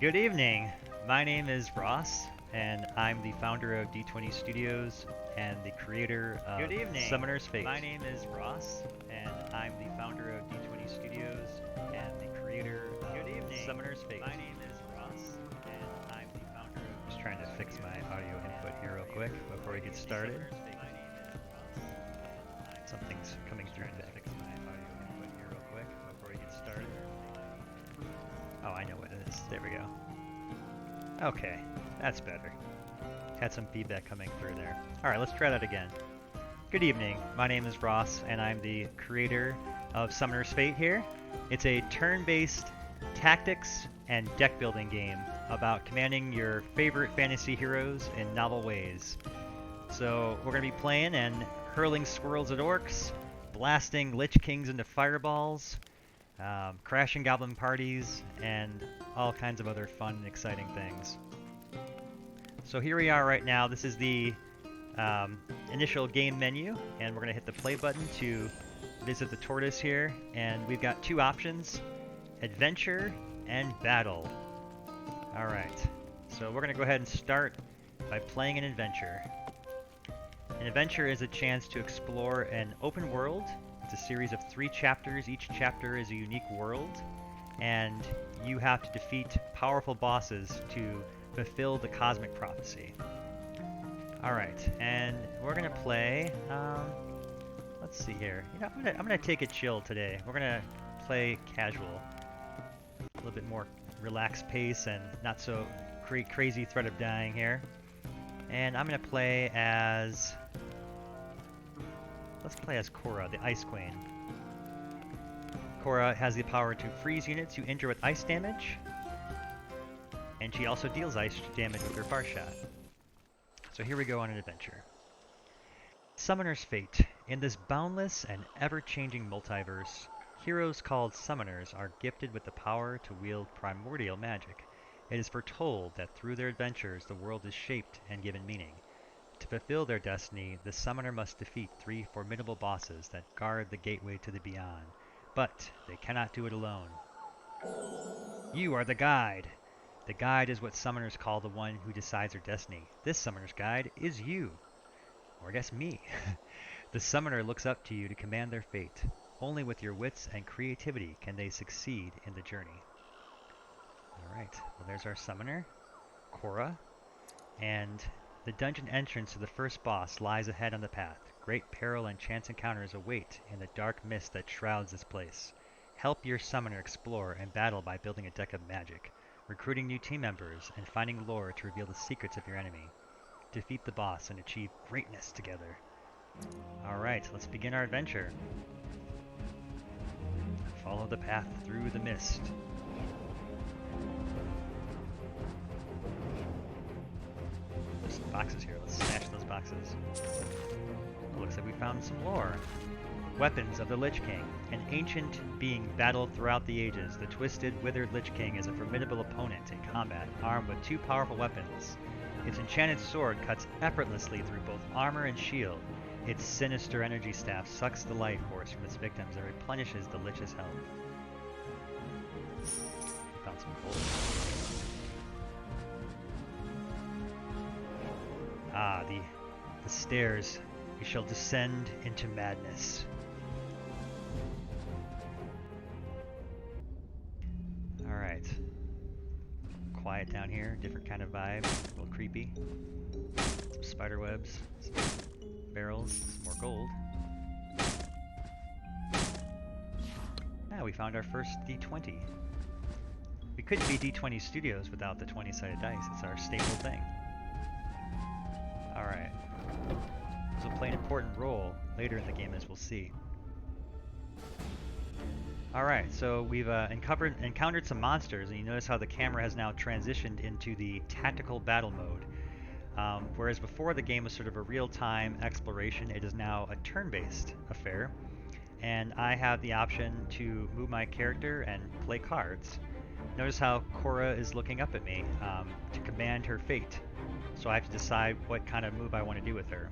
Good evening. My name is Ross, and I'm the founder of D20 Studios and the creator of Good evening. Summoner's Fate. My name is Ross, and I'm the founder of D20 Studios and the creator of Good evening. Summoner's Fate. My name is Ross, and I'm the founder of. Just trying to fix my audio input here real quick before we get started. Something's coming through. Trying to fix my audio input here real quick before we get started. Oh, I know what it is. There we go. Okay, that's better. Had some feedback coming through there. Alright, let's try that again. Good evening, my name is Ross, and I'm the creator of Summoner's Fate here. It's a turn-based tactics and deck building game about commanding your favorite fantasy heroes in novel ways. So we're going to be playing and hurling squirrels at orcs, blasting lich kings into fireballs, crashing goblin parties, and all kinds of other fun and exciting things. So here we are right now. This is the initial game menu, and we're going to hit the play button to visit the tortoise here. And we've got two options, adventure and battle. Alright, so we're going to go ahead and start by playing an adventure. An adventure is a chance to explore an open world. It's a series of 3 chapters. Each chapter is a unique world, and you have to defeat powerful bosses to fulfill the cosmic prophecy. Alright, and we're gonna play, let's see here. You know, I'm gonna take it chill today. We're gonna play casual. A little bit more relaxed pace and not so crazy threat of dying here. And I'm gonna play as... Let's play as Cora, the Ice Queen. Cora has the power to freeze units you injure with ice damage, and she also deals ice damage with her far shot. So here we go on an adventure. Summoner's Fate. In this boundless and ever-changing multiverse, heroes called summoners are gifted with the power to wield primordial magic. It is foretold that through their adventures the world is shaped and given meaning. To fulfill their destiny, the summoner must defeat 3 formidable bosses that guard the gateway to the beyond. But they cannot do it alone. You are the guide. The guide is what summoners call the one who decides their destiny. This summoner's guide is you. Or I guess me. The summoner looks up to you to command their fate. Only with your wits and creativity can they succeed in the journey. Alright, well there's our summoner, Cora, and the dungeon entrance to the first boss lies ahead on the path. Great peril and chance encounters await in the dark mist that shrouds this place. Help your summoner explore and battle by building a deck of magic, recruiting new team members, and finding lore to reveal the secrets of your enemy. Defeat the boss and achieve greatness together. Alright, let's begin our adventure. Follow the path through the mist. There's some boxes here. Let's smash those boxes. Looks like we found some lore. Weapons of the Lich King. An ancient being battled throughout the ages. The twisted, withered Lich King is a formidable opponent in combat, armed with 2 powerful weapons. Its enchanted sword cuts effortlessly through both armor and shield. Its sinister energy staff sucks the life force from its victims and replenishes the Lich's health. Found some gold. Ah, the stairs. You shall descend into madness. Alright. Quiet down here, different kind of vibe, a little creepy. Some spider webs, some barrels, some more gold. Ah, we found our first D20. We couldn't be D20 Studios without the 20-sided dice. It's our staple thing. Alright. This will play an important role later in the game, as we'll see. Alright, so we've encountered some monsters, and you notice how the camera has now transitioned into the tactical battle mode. Whereas before the game was sort of a real-time exploration, it is now a turn-based affair. And I have the option to move my character and play cards. Notice how Cora is looking up at me to command her fate. So I have to decide what kind of move I want to do with her.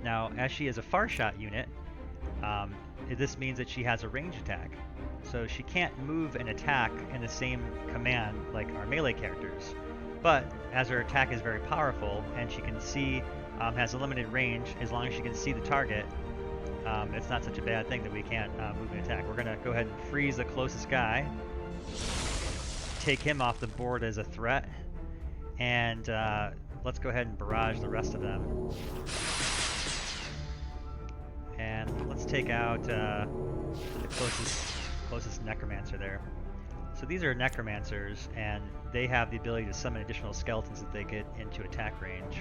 Now, as she is a far shot unit, this means that she has a range attack. So she can't move and attack in the same command like our melee characters. But as her attack is very powerful and she can see, has a limited range, as long as she can see the target, it's not such a bad thing that we can't move and attack. We're going to go ahead and freeze the closest guy, take him off the board as a threat, and let's go ahead and barrage the rest of them. And let's take out the closest necromancer there. So these are necromancers, and they have the ability to summon additional skeletons that they get into attack range.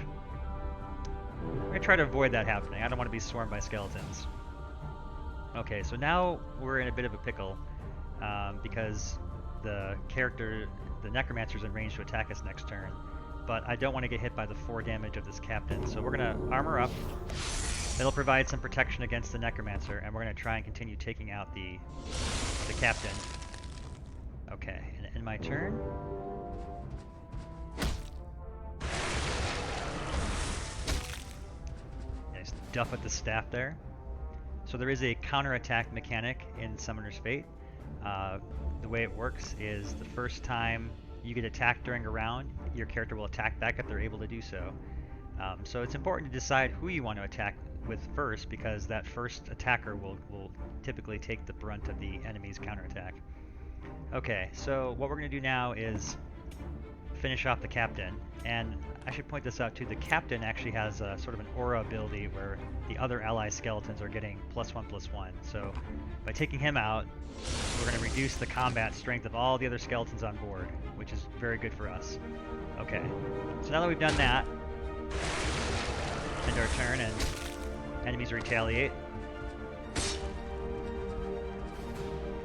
We're going to try to avoid that happening. I don't want to be swarmed by skeletons. Okay, so now we're in a bit of a pickle because the necromancer's in range to attack us next turn, but I don't want to get hit by the 4 damage of this captain, so we're going to armor up. That'll provide some protection against the necromancer, and we're going to try and continue taking out the captain. Okay, and end my turn. Nice duff at the staff there. So there is a counterattack mechanic in Summoner's Fate. The way it works is the first time you get attacked during a round, your character will attack back if they're able to do so. So it's important to decide who you want to attack with first, because that first attacker will typically take the brunt of the enemy's counterattack. Okay, so what we're going to do now is finish off the captain, and I should point this out too, the captain actually has a sort of an aura ability where the other ally skeletons are getting +1/+1. So by taking him out, we're going to reduce the combat strength of all the other skeletons on board, which is very good for us. Okay, so now that we've done that, end our turn and enemies retaliate.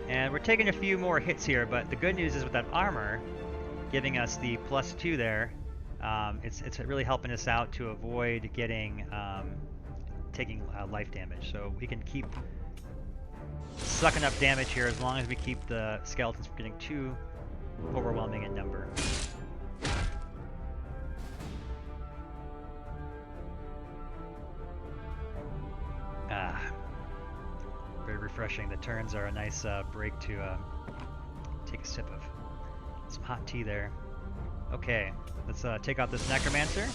And we're taking a few more hits here, but the good news is with that armor giving us the +2 there, it's really helping us out to avoid getting taking life damage. So we can keep sucking up damage here as long as we keep the skeletons from getting too overwhelming in number. Very refreshing. The turns are a nice break to take a sip of some hot tea there. Okay, let's take out this necromancer,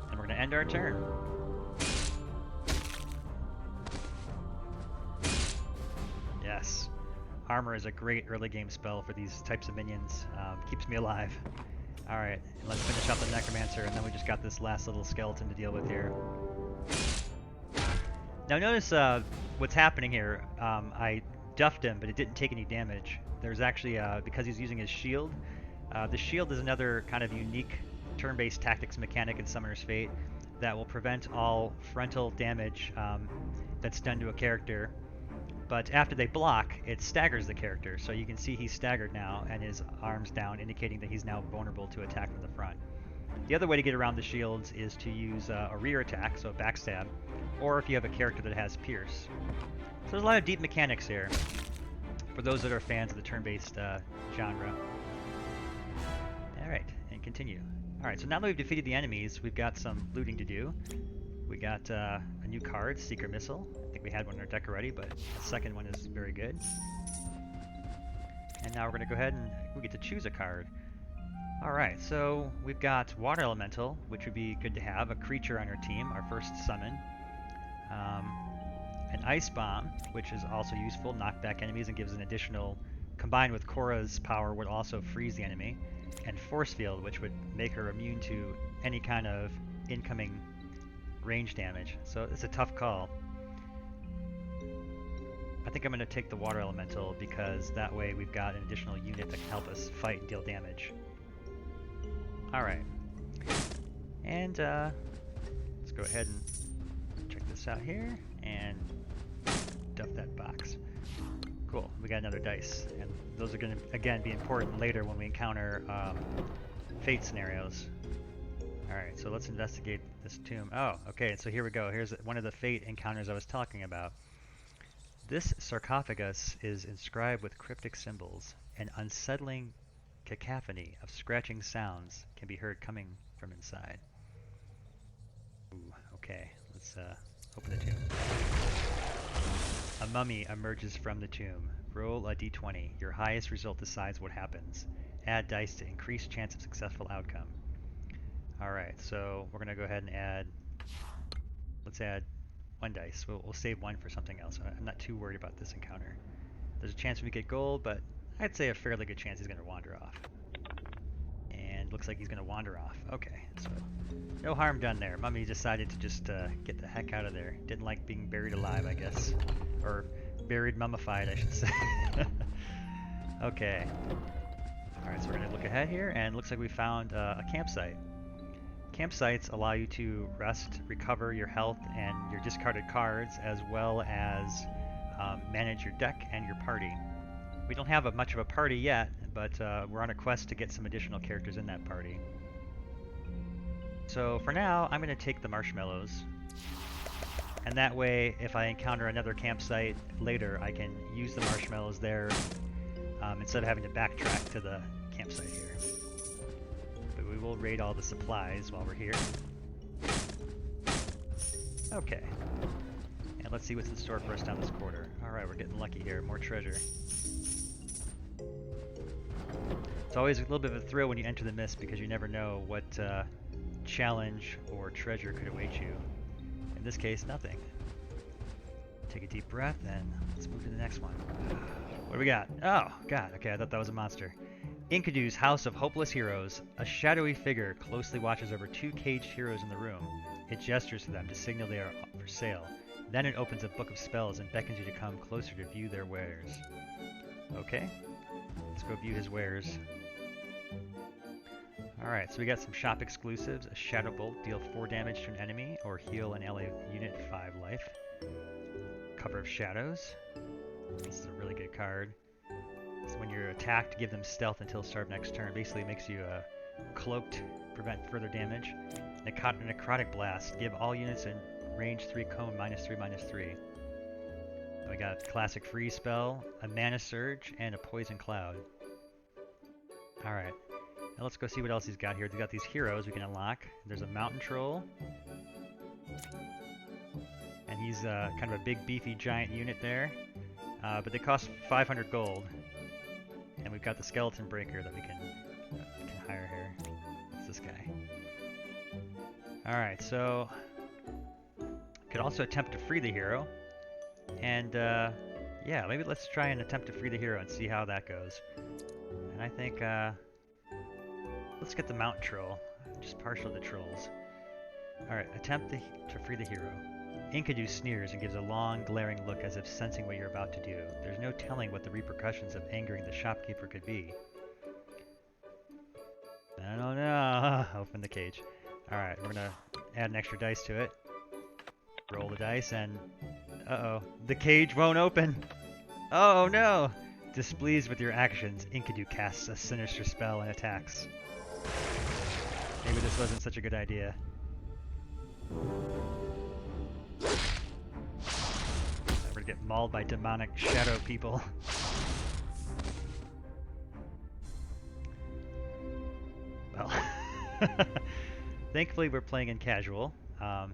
and we're going to end our turn. Yes, armor is a great early game spell for these types of minions. Keeps me alive. Alright, let's finish up the necromancer, and then we just got this last little skeleton to deal with here. Now notice what's happening here. I duffed him, but it didn't take any damage. There's actually, because he's using his shield, the shield is another kind of unique turn-based tactics mechanic in Summoner's Fate that will prevent all frontal damage that's done to a character. But after they block, it staggers the character. So you can see he's staggered now and his arms down, indicating that he's now vulnerable to attack from the front. The other way to get around the shields is to use a rear attack, so a backstab, or if you have a character that has pierce. So there's a lot of deep mechanics here for those that are fans of the turn-based genre. Alright, and continue. Alright, so now that we've defeated the enemies, we've got some looting to do. We got a new card, Seeker Missile. I think we had one in our deck already, but the second one is very good. And now we're going to go ahead and we get to choose a card. Alright, so we've got Water Elemental, which would be good to have, a creature on our team, our first summon. An Ice Bomb, which is also useful, knock back enemies and gives an additional, combined with Korra's power, would also freeze the enemy. And Force Field, which would make her immune to any kind of incoming range damage. So it's a tough call. I think I'm going to take the Water Elemental because that way we've got an additional unit that can help us fight and deal damage. Alright. And let's go ahead and check this out here and duff that box. Cool, we got another dice. And those are going to, again, be important later when we encounter fate scenarios. Alright, so let's investigate this tomb. Oh, okay, so here we go. Here's one of the fate encounters I was talking about. This sarcophagus is inscribed with cryptic symbols. An unsettling cacophony of scratching sounds can be heard coming from inside. Ooh, okay, let's open the tomb. A mummy emerges from the tomb. Roll a d20. Your highest result decides what happens. Add dice to increase chance of successful outcome. Alright, so we're going to go ahead and add, let's add 1 dice. We'll save 1 for something else. I'm not too worried about this encounter. There's a chance we get gold, but I'd say a fairly good chance he's going to wander off. And looks like he's going to wander off. Okay, so no harm done there. Mummy decided to just get the heck out of there. Didn't like being buried alive, I guess. Or buried mummified, I should say. Okay. Alright, so we're going to look ahead here, and looks like we found a campsite. Campsites allow you to rest, recover your health and your discarded cards, as well as manage your deck and your party. We don't have much of a party yet, but we're on a quest to get some additional characters in that party. So for now, I'm going to take the marshmallows, and that way, if I encounter another campsite later, I can use the marshmallows there instead of having to backtrack to the campsite here. But we will raid all the supplies while we're here. Okay. And let's see what's in store for us down this corridor. Alright, we're getting lucky here. More treasure. It's always a little bit of a thrill when you enter the mist because you never know what challenge or treasure could await you. In this case, nothing. Take a deep breath and let's move to the next one. What do we got? Oh, God. Okay, I thought that was a monster. Enkidu's House of Hopeless Heroes. A shadowy figure closely watches over 2 caged heroes in the room. It gesters to them to signal they are for sale. Then it opens a book of spells and beckons you to come closer to view their wares. Okay, let's go view his wares. Alright, so we got some shop exclusives. A Shadow Bolt, deal 4 damage to an enemy or heal an ally unit 5 life. Cover of Shadows. This is a really good card. So when you're attacked, give them stealth until start of next turn. Basically it makes you cloaked, prevent further damage. Necrotic Blast, give all units in range 3 cone -3/-3. We got a classic freeze spell, a mana surge, and a poison cloud. Alright, now let's go see what else he's got here. He's got these heroes we can unlock. There's a mountain troll. And he's kind of a big beefy giant unit there. But they cost 500 gold. And we've got the skeleton breaker that we can hire here. It's this guy. Alright, so could also attempt to free the hero. And yeah, maybe let's try and attempt to free the hero and see how that goes. And I think let's get the mountain troll. I'm just partial to trolls. Alright, attempt to free the hero. Enkidu sneers and gives a long, glaring look as if sensing what you're about to do. There's no telling what the repercussions of angering the shopkeeper could be. I don't know. Open the cage. Alright, we're gonna add an extra dice to it. Roll the dice and... uh-oh. The cage won't open! Oh no! Displeased with your actions, Enkidu casts a sinister spell and attacks. Maybe this wasn't such a good idea. We're gonna get mauled by demonic shadow people. Well... Thankfully we're playing in casual,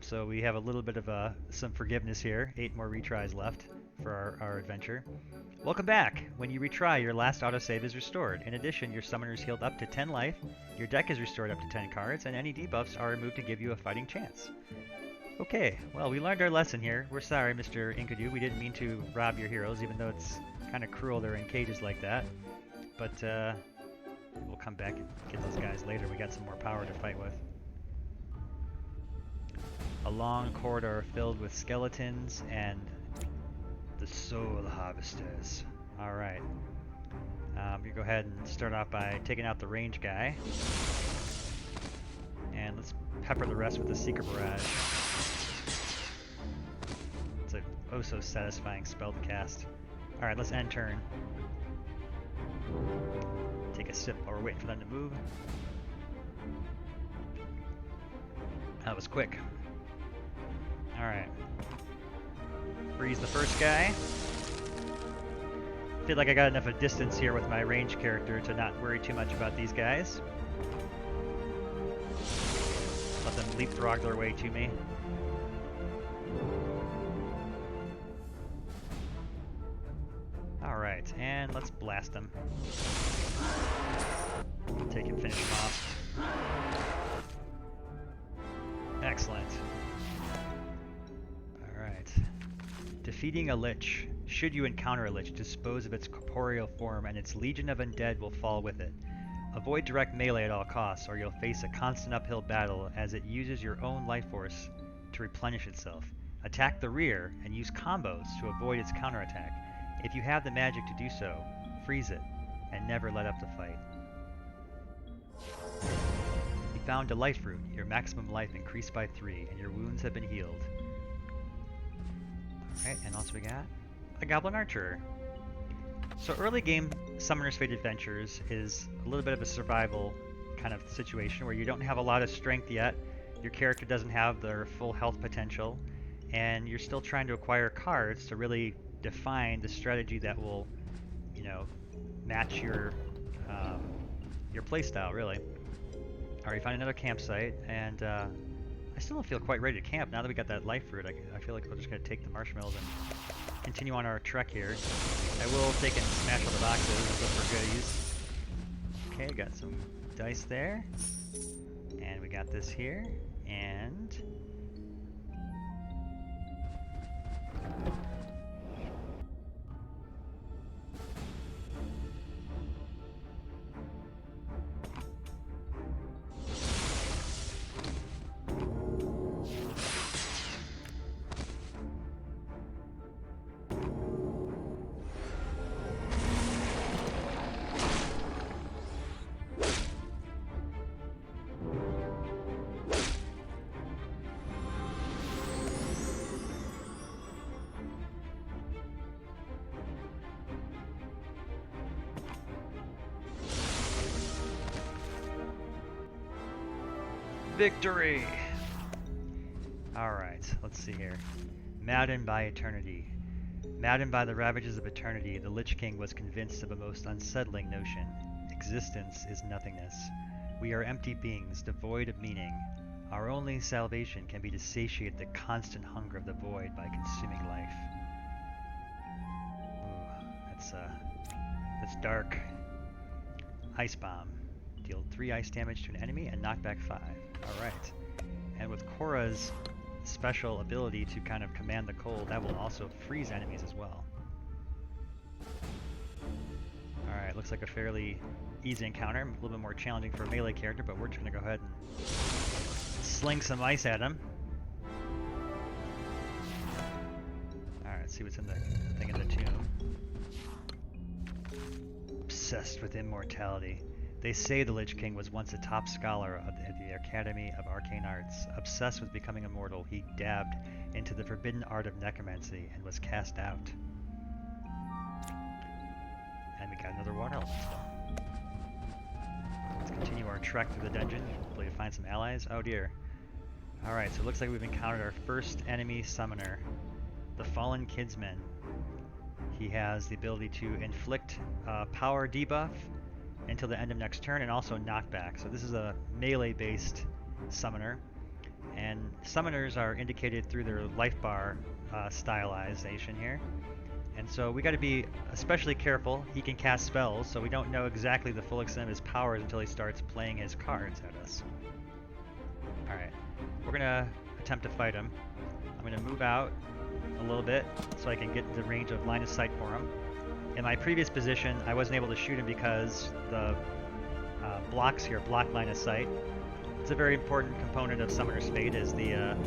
so we have a little bit of some forgiveness here. 8 more retries left for our adventure. Welcome back! When you retry, your last autosave is restored. In addition, your summoner is healed up to 10 life, your deck is restored up to 10 cards, and any debuffs are removed to give you a fighting chance. Okay, well we learned our lesson here. We're sorry, Mr. Enkidu. We didn't mean to rob your heroes, even though it's kind of cruel they're in cages like that. But we'll come back and get those guys later. We got some more power to fight with. A long corridor filled with skeletons and the soul harvesters. Alright. We go ahead and start off by taking out the range guy. And let's pepper the rest with the Seeker Barrage. It's a oh so satisfying spell to cast. Alright, let's end turn. Take a sip while we're waiting for them to move. That was quick. Alright. Freeze the first guy. Feel like I got enough of distance here with my range character to not worry too much about these guys. Let them leapfrog their way to me. Alright, and let's blast him. Take him, finish him off. Excellent. Alright. Defeating a lich. Should you encounter a lich, dispose of its corporeal form and its legion of undead will fall with it. Avoid direct melee at all costs, or you'll face a constant uphill battle as it uses your own life force to replenish itself. Attack the rear and use combos to avoid its counterattack. If you have the magic to do so, freeze it and never let up the fight. You found a life fruit. Your maximum life increased by 3 and your wounds have been healed. Alright, and also we got a Goblin Archer. So early game Summoner's Fate Adventures is a little bit of a survival kind of situation where you don't have a lot of strength yet, your character doesn't have their full health potential, and you're still trying to acquire cards to really define the strategy that will, you know, match your playstyle, really. Alright, find another campsite, and I still don't feel quite ready to camp now that we got that life fruit. I feel like we're just going to take the marshmallows and continue on our trek here. I will take and smash all the boxes and look for goodies. Okay, got some dice there. And we got this here. And victory! Alright, let's see here. Maddened by eternity. Maddened by the ravages of eternity, the Lich King was convinced of a most unsettling notion. Existence is nothingness. We are empty beings, devoid of meaning. Our only salvation can be to satiate the constant hunger of the void by consuming life. Ooh, that's dark. Ice Bomb. Deal 3 ice damage to an enemy and knock back 5. Alright. And with Korra's special ability to kind of command the cold, that will also freeze enemies as well. Alright, looks like a fairly easy encounter. A little bit more challenging for a melee character, but we're just going to go ahead and sling some ice at him. Alright, let's see what's in the thing in the tomb. Obsessed with immortality. They say the Lich King was once a top scholar at the Academy of Arcane Arts. Obsessed with becoming immortal, he dabbed into the forbidden art of necromancy and was cast out. And we got another water element spell. Let's continue our trek through the dungeon, hopefully to find some allies. Oh dear. Alright, so it looks like we've encountered our first enemy summoner, the Fallen Kidsman. He has the ability to inflict power debuff until the end of next turn, and also knockback. So this is a melee-based summoner, and summoners are indicated through their life bar stylization here. And so we got to be especially careful. He can cast spells, so we don't know exactly the full extent of his powers until he starts playing his cards at us. Alright, we're gonna attempt to fight him. I'm gonna move out a little bit so I can get into range of line of sight for him. In my previous position, I wasn't able to shoot him because the blocks here block line of sight. It's a very important component of Summoner's Fate, is the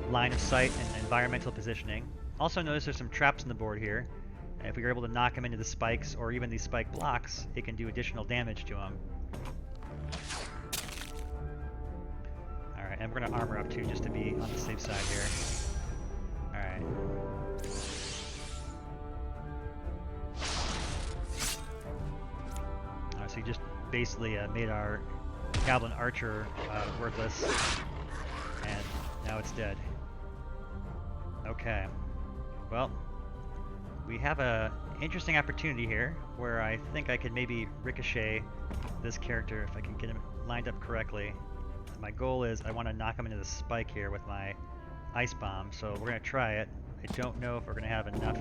line of sight and environmental positioning. Also notice there's some traps on the board here. And if we are able to knock him into the spikes or even these spike blocks, it can do additional damage to him. Alright, and we're going to armor up too, just to be on the safe side here. Alright. So he just basically made our Goblin Archer worthless, and now it's dead. Okay. Well, we have a interesting opportunity here where I think I could maybe ricochet this character if I can get him lined up correctly. My goal is I want to knock him into the spike here with my Ice Bomb, so we're going to try it. I don't know if we're going to have enough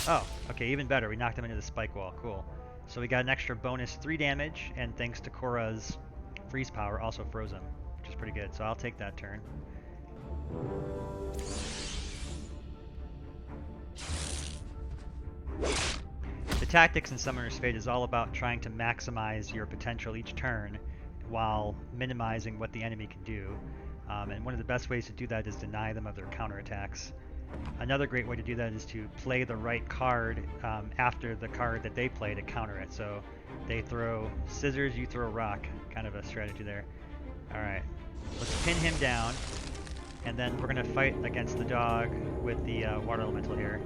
Oh, okay, even better. We knocked him into the spike wall. Cool. So we got an extra bonus 3 damage, and thanks to Korra's freeze power, also froze him, which is pretty good. So I'll take that turn. The tactics in Summoner's Fate is all about trying to maximize your potential each turn while minimizing what the enemy can do. And one of the best ways to do that is deny them of their counterattacks. Another great way to do that is to play the right card after the card that they play to counter it. So they throw scissors, you throw rock. Kind of a strategy there. Alright, let's pin him down. And then we're going to fight against the dog with the water elemental here.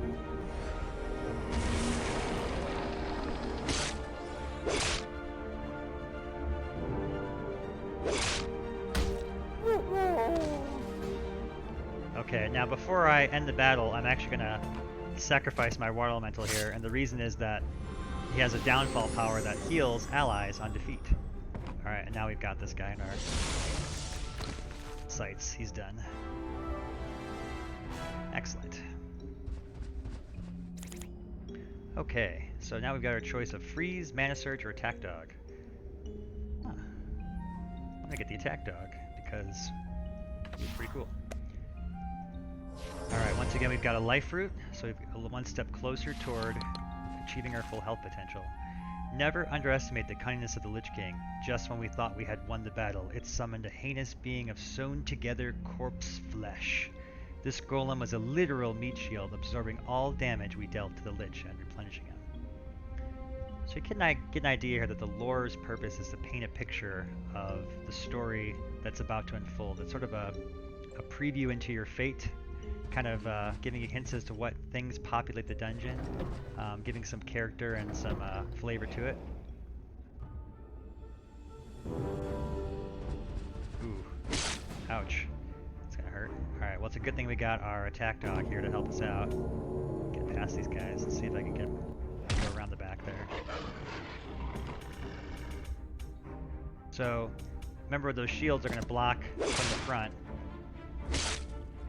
Okay, now before I end the battle, I'm actually going to sacrifice my water elemental here, and the reason is that he has a downfall power that heals allies on defeat. Alright, and now we've got this guy in our sights. He's done. Excellent. Okay, so now we've got our choice of freeze, mana surge, or attack dog. Huh. I'm gonna get the attack dog because he's pretty cool. Alright, once again we've got a life root, so we've one step closer toward achieving our full health potential. Never underestimate the cunningness of the Lich King. Just when we thought we had won the battle, it summoned a heinous being of sewn together corpse flesh. This golem was a literal meat shield, absorbing all damage we dealt to the Lich and replenishing him. So you can get an idea here that the lore's purpose is to paint a picture of the story that's about to unfold. It's sort of a preview into your fate, kind of giving you hints as to what things populate the dungeon, giving some character and some flavor to it. Ooh, ouch. It's gonna hurt. Alright, well it's a good thing we got our attack dog here to help us out. Get past these guys. Let's see if I can go around the back there. So, remember those shields are gonna block from the front.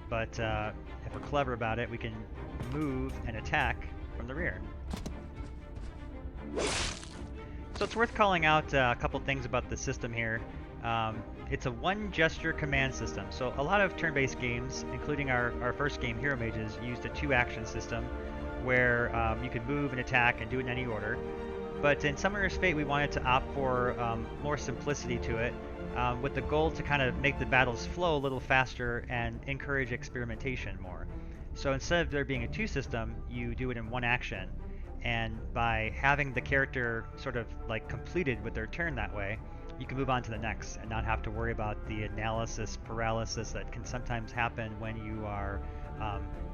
But if we're clever about it, we can move and attack from the rear. So it's worth calling out a couple things about the system here. It's a one-gesture command system. So a lot of turn-based games, including our first game, Hero Mages, used a two-action system where you could move and attack and do it in any order. But in Summoner's Fate, we wanted to opt for more simplicity to it, with the goal to kind of make the battles flow a little faster and encourage experimentation more. So instead of there being a two system, you do it in one action. And by having the character sort of like completed with their turn that way, you can move on to the next and not have to worry about the analysis paralysis that can sometimes happen when you are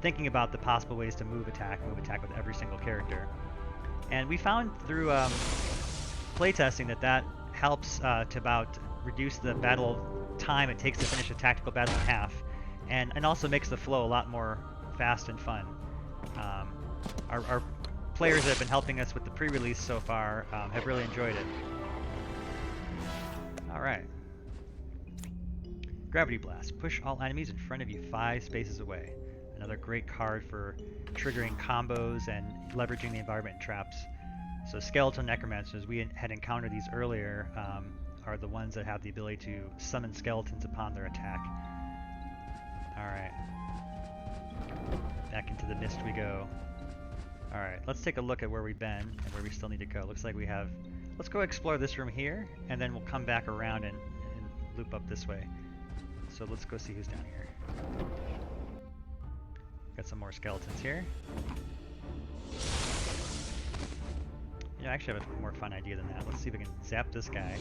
thinking about the possible ways to move attack with every single character. And we found through playtesting that helps to about reduce the battle time it takes to finish a tactical battle in half, and also makes the flow a lot more fast and fun. Our players that have been helping us with the pre-release so far have really enjoyed it. Alright. Gravity Blast. Push all enemies in front of you 5 spaces away. Another great card for triggering combos and leveraging the environment and traps. So Skeletal Necromancers, we had encountered these earlier, are the ones that have the ability to summon skeletons upon their attack. Alright. Back into the mist we go. Alright, let's take a look at where we've been and where we still need to go. Looks like we have... Let's go explore this room here, and then we'll come back around and loop up this way. So let's go see who's down here. Got some more skeletons here. You know, I actually have a more fun idea than that. Let's see if we can zap this guy.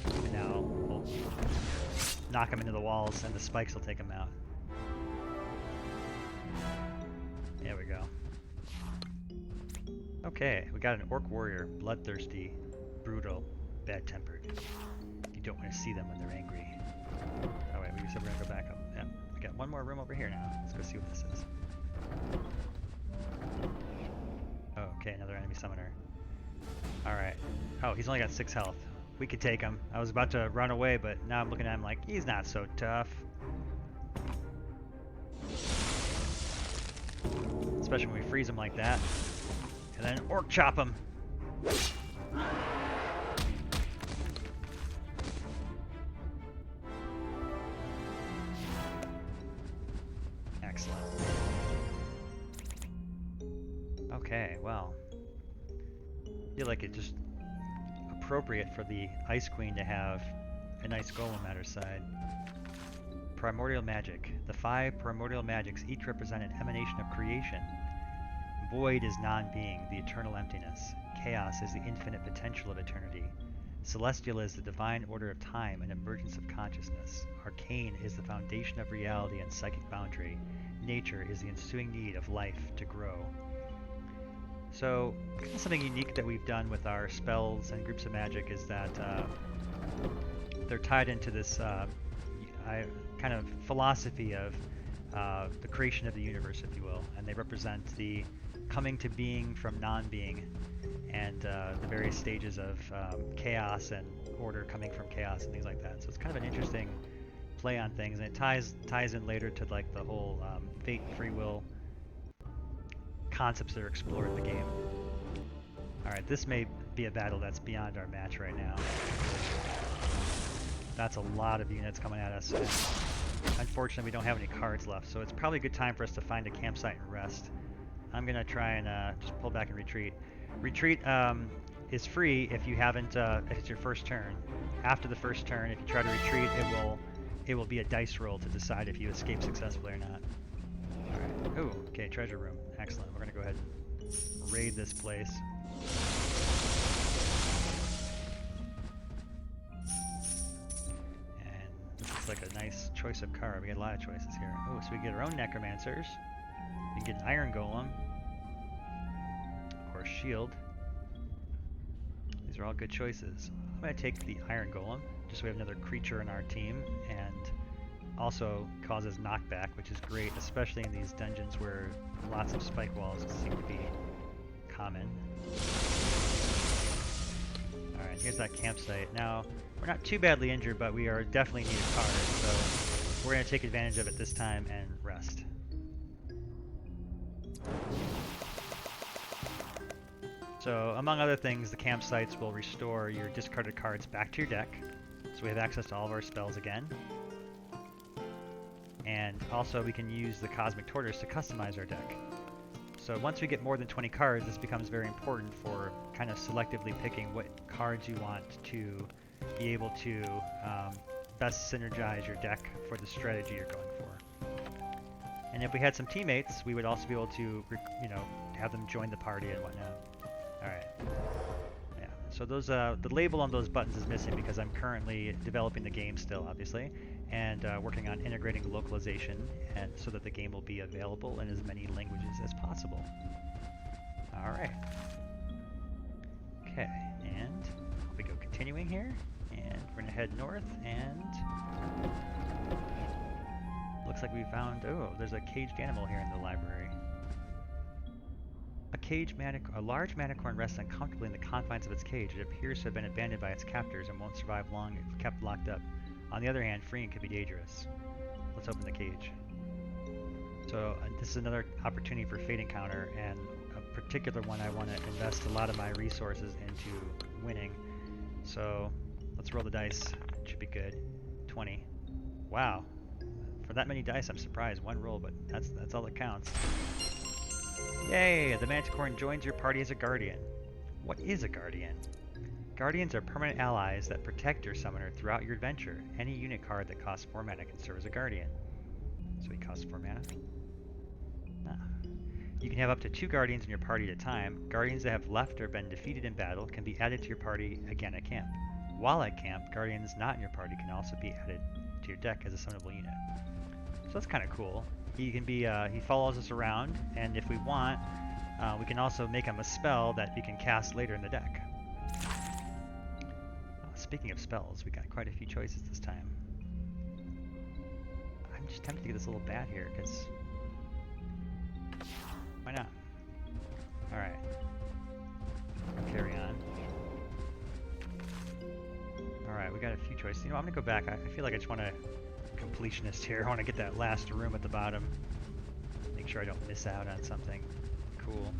And now we'll knock him into the walls, and the spikes will take him out. There we go. Okay, we got an Orc Warrior. Bloodthirsty, brutal, bad-tempered. You don't want to see them when they're angry. Oh wait, we said we're gonna go back up. Yeah, we got one more room over here now. Let's go see what this is. Oh, okay, another enemy summoner. Alright. Oh, he's only got 6 health. We could take him. I was about to run away, but now I'm looking at him like, he's not so tough. Let's especially when we freeze them like that. And then orc chop them. Excellent. Okay, well, I feel like it's just appropriate for the Ice Queen to have a nice golem at her side. Primordial magic. The 5 primordial magics each represent an emanation of creation. Void is non-being, the eternal emptiness. Chaos is the infinite potential of eternity. Celestial is the divine order of time and emergence of consciousness. Arcane is the foundation of reality and psychic boundary. Nature is the ensuing need of life to grow. So, kind of something unique that we've done with our spells and groups of magic is that they're tied into this kind of philosophy of the creation of the universe, if you will, and they represent the coming to being from non-being and the various stages of chaos and order coming from chaos and things like that. So it's kind of an interesting play on things, and it ties in later to like the whole fate and free will concepts that are explored in the game. Alright, this may be a battle that's beyond our match right now. That's a lot of units coming at us. And unfortunately, we don't have any cards left, so it's probably a good time for us to find a campsite and rest. I'm going to try and just pull back and retreat. Retreat is free if you haven't, if it's your first turn. After the first turn, if you try to retreat, it will be a dice roll to decide if you escape successfully or not. Alright. Ooh, okay, treasure room. Excellent. We're going to go ahead and raid this place. And this looks like a nice choice of card. We got a lot of choices here. Oh, so we get our own necromancers. We can get an iron golem. Or a shield. These are all good choices. I'm going to take the iron golem, just so we have another creature in our team, and also causes knockback, which is great, especially in these dungeons where lots of spike walls seem to be common. Alright, here's that campsite. Now, we're not too badly injured, but we are definitely need a card, so we're going to take advantage of it this time and rest. So, among other things, the campsites will restore your discarded cards back to your deck, so we have access to all of our spells again. And also we can use the Cosmic Tortoise to customize our deck. So once we get more than 20 cards, this becomes very important for kind of selectively picking what cards you want to be able to best synergize your deck for the strategy you're going for. And if we had some teammates, we would also be able to, have them join the party and whatnot. Alright. Yeah. So those the label on those buttons is missing because I'm currently developing the game still, obviously, and working on integrating localization and so that the game will be available in as many languages as possible. Alright. Okay, and we go continuing here, and we're gonna head north, and looks like we found, oh, there's a caged animal here in the library. A large manicorn rests uncomfortably in the confines of its cage. It appears to have been abandoned by its captors and won't survive long if kept locked up. On the other hand, freeing could be dangerous. Let's open the cage. So this is another opportunity for fate encounter, and a particular one I want to invest a lot of my resources into winning. So let's roll the dice. It should be good. 20. Wow. For that many dice, I'm surprised. One roll, but that's all that counts. Yay! The Manticorn joins your party as a guardian. What is a guardian? Guardians are permanent allies that protect your summoner throughout your adventure. Any unit card that costs 4 mana can serve as a guardian. So he costs 4 mana. Ah. You can have up to 2 guardians in your party at a time. Guardians that have left or been defeated in battle can be added to your party again at camp. While at camp, guardians not in your party can also be added to your deck as a summonable unit. So that's kind of cool. He can be, he follows us around, and if we want, we can also make him a spell that we can cast later in the deck. Speaking of spells, we got quite a few choices this time. I'm just tempted to get this little bat here, because why not? Alright. Carry on. Alright, we got a few choices. You know, I'm going to go back. I feel like I just want to completionist here. I want to get that last room at the bottom. Make Make sure I don't miss out on something cool.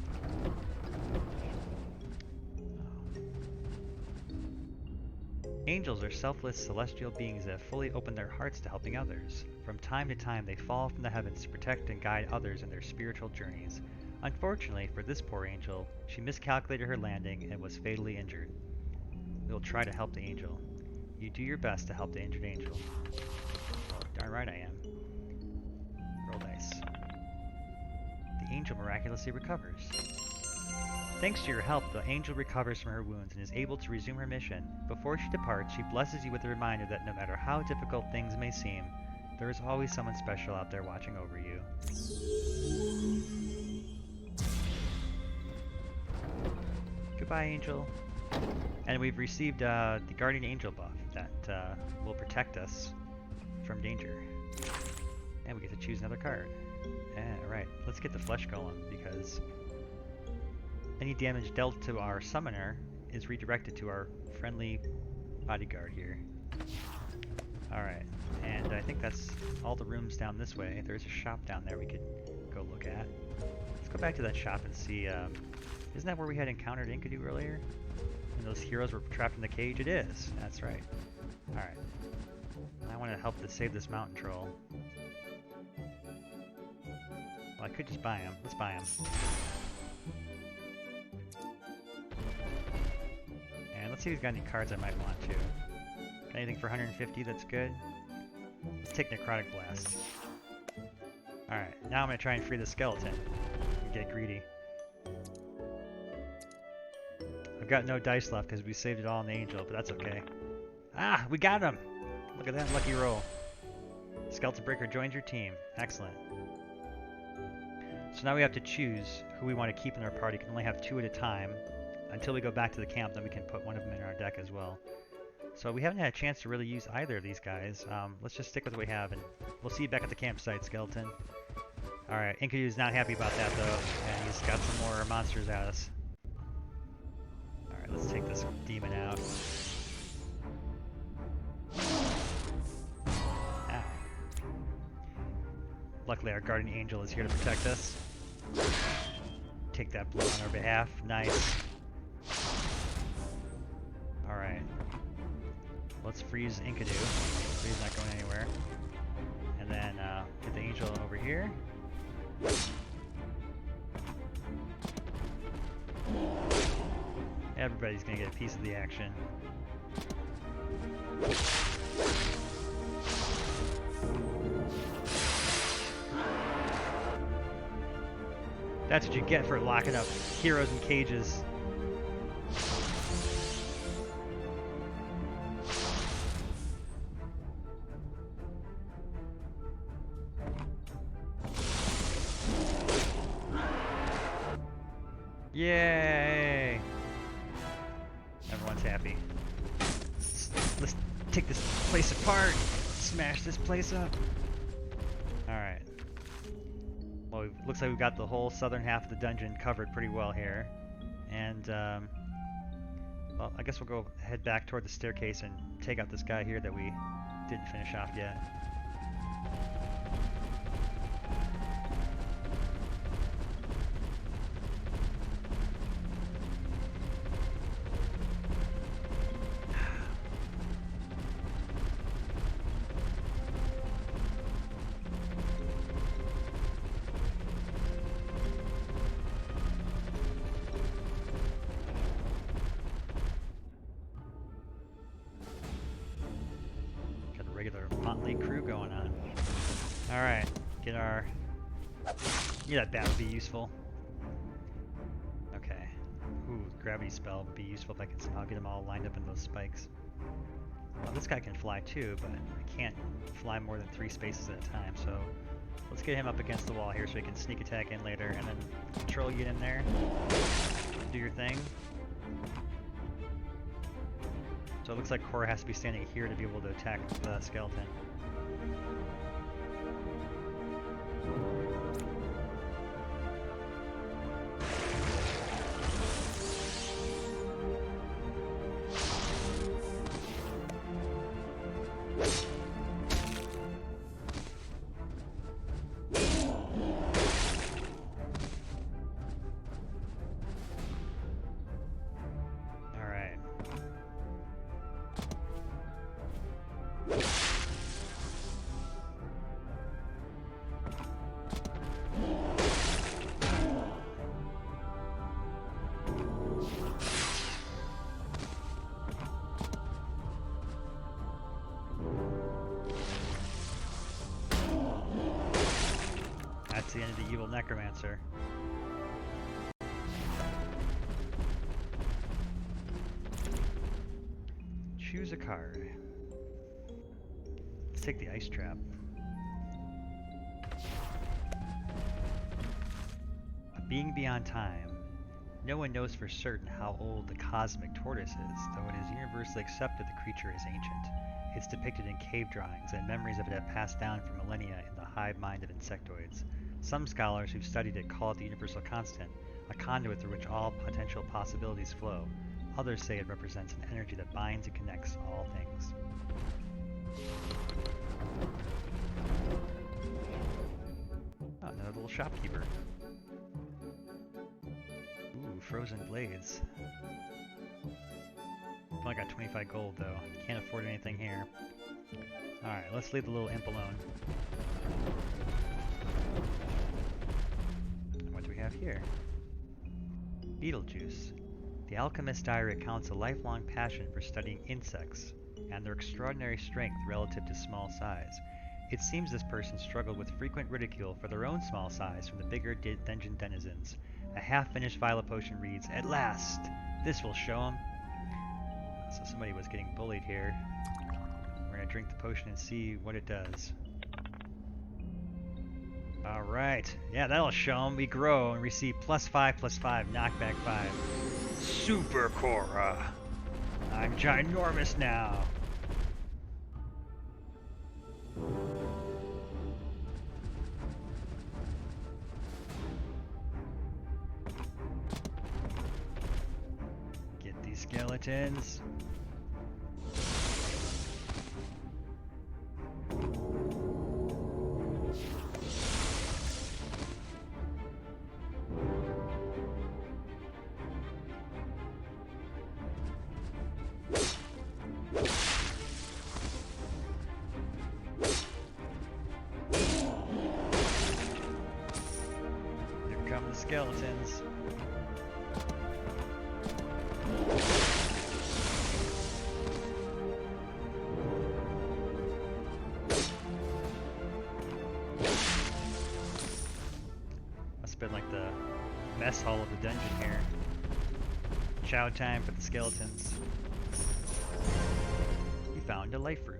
Angels are selfless celestial beings that have fully opened their hearts to helping others. From time to time, they fall from the heavens to protect and guide others in their spiritual journeys. Unfortunately for this poor angel, she miscalculated her landing and was fatally injured. We will try to help the angel. You do your best to help the injured angel. Oh, darn right I am. Roll dice. The angel miraculously recovers. Thanks to your help, the angel recovers from her wounds and is able to resume her mission. Before she departs, she blesses you with a reminder that no matter how difficult things may seem, there is always someone special out there watching over you. Goodbye, angel. And we've received the guardian angel buff that will protect us from danger. And we get to choose another card. Alright, let's get the flesh golem because any damage dealt to our summoner is redirected to our friendly bodyguard here. Alright, and I think that's all the rooms down this way. There's a shop down there we could go look at. Let's go back to that shop and see, isn't that where we had encountered Enkidu earlier? And those heroes were trapped in the cage? It is, that's right. Alright. I want to help to save this mountain troll. Well, I could just buy him. Let's buy him. And let's see if he's got any cards I might want to. Got anything for 150 that's good? Let's take Necrotic Blast. Alright, now I'm going to try and free the skeleton. And get greedy. I've got no dice left because we saved it all on the angel, but that's okay. Ah, we got him! Look at that lucky roll. Skeleton Breaker joins your team. Excellent. So now we have to choose who we want to keep in our party. We can only have 2 at a time. Until we go back to the camp, then we can put one of them in our deck as well. So we haven't had a chance to really use either of these guys. Let's just stick with what we have, and we'll see you back at the campsite, Skeleton. Alright, Enkidu's not happy about that, though, and he's got some more monsters at us. Alright, let's take this demon out. Ah. Luckily, our guardian angel is here to protect us. Take that blow on our behalf. Nice. Alright. Let's freeze Enkidu. He's not going anywhere. And then get the angel over here. Everybody's gonna get a piece of the action. That's what you get for locking up heroes in cages. Yay! Everyone's happy. Let's take this place apart. Smash this place up. Alright. Well, looks like we've got the whole southern half of the dungeon covered pretty well here. And, well, I guess we'll go head back toward the staircase and take out this guy here that we didn't finish off yet. Motley crew going on. Alright, get our... Yeah, that would be useful. Okay. Ooh, gravity spell would be useful if I can somehow get them all lined up in those spikes. Well, this guy can fly too, but I can't fly more than 3 spaces at a time, so let's get him up against the wall here so he can sneak attack in later, and then control, get in there, do your thing. So it looks like Cora has to be standing here to be able to attack the skeleton. the end of the evil necromancer. Choose a card. Let's take the ice trap. A being beyond time. No one knows for certain how old the cosmic tortoise is, though it is universally accepted the creature is ancient. It's depicted in cave drawings, and memories of it have passed down for millennia in the hive mind of insectoids. Some scholars who've studied it call it the universal constant, a conduit through which all potential possibilities flow. Others say it represents an energy that binds and connects all things. Oh, another little shopkeeper. Ooh, frozen blades. I've only got 25 gold though. Can't afford anything here. Alright, let's leave the little imp alone. What do we have here? Beetlejuice. The Alchemist's Diary recounts a lifelong passion for studying insects and their extraordinary strength relative to small size. It seems this person struggled with frequent ridicule for their own small size from the bigger dungeon denizens. A half-finished vial of potion reads, "At last! This will show him." So somebody was getting bullied here. We're gonna drink the potion and see what it does. Alright, yeah, that'll show him. We grow and receive +5/+5, knockback 5. Super Cora! I'm ginormous now! Get these skeletons. Skeletons. Must have been like the mess hall of the dungeon here. Chow time for the skeletons. We found a life root.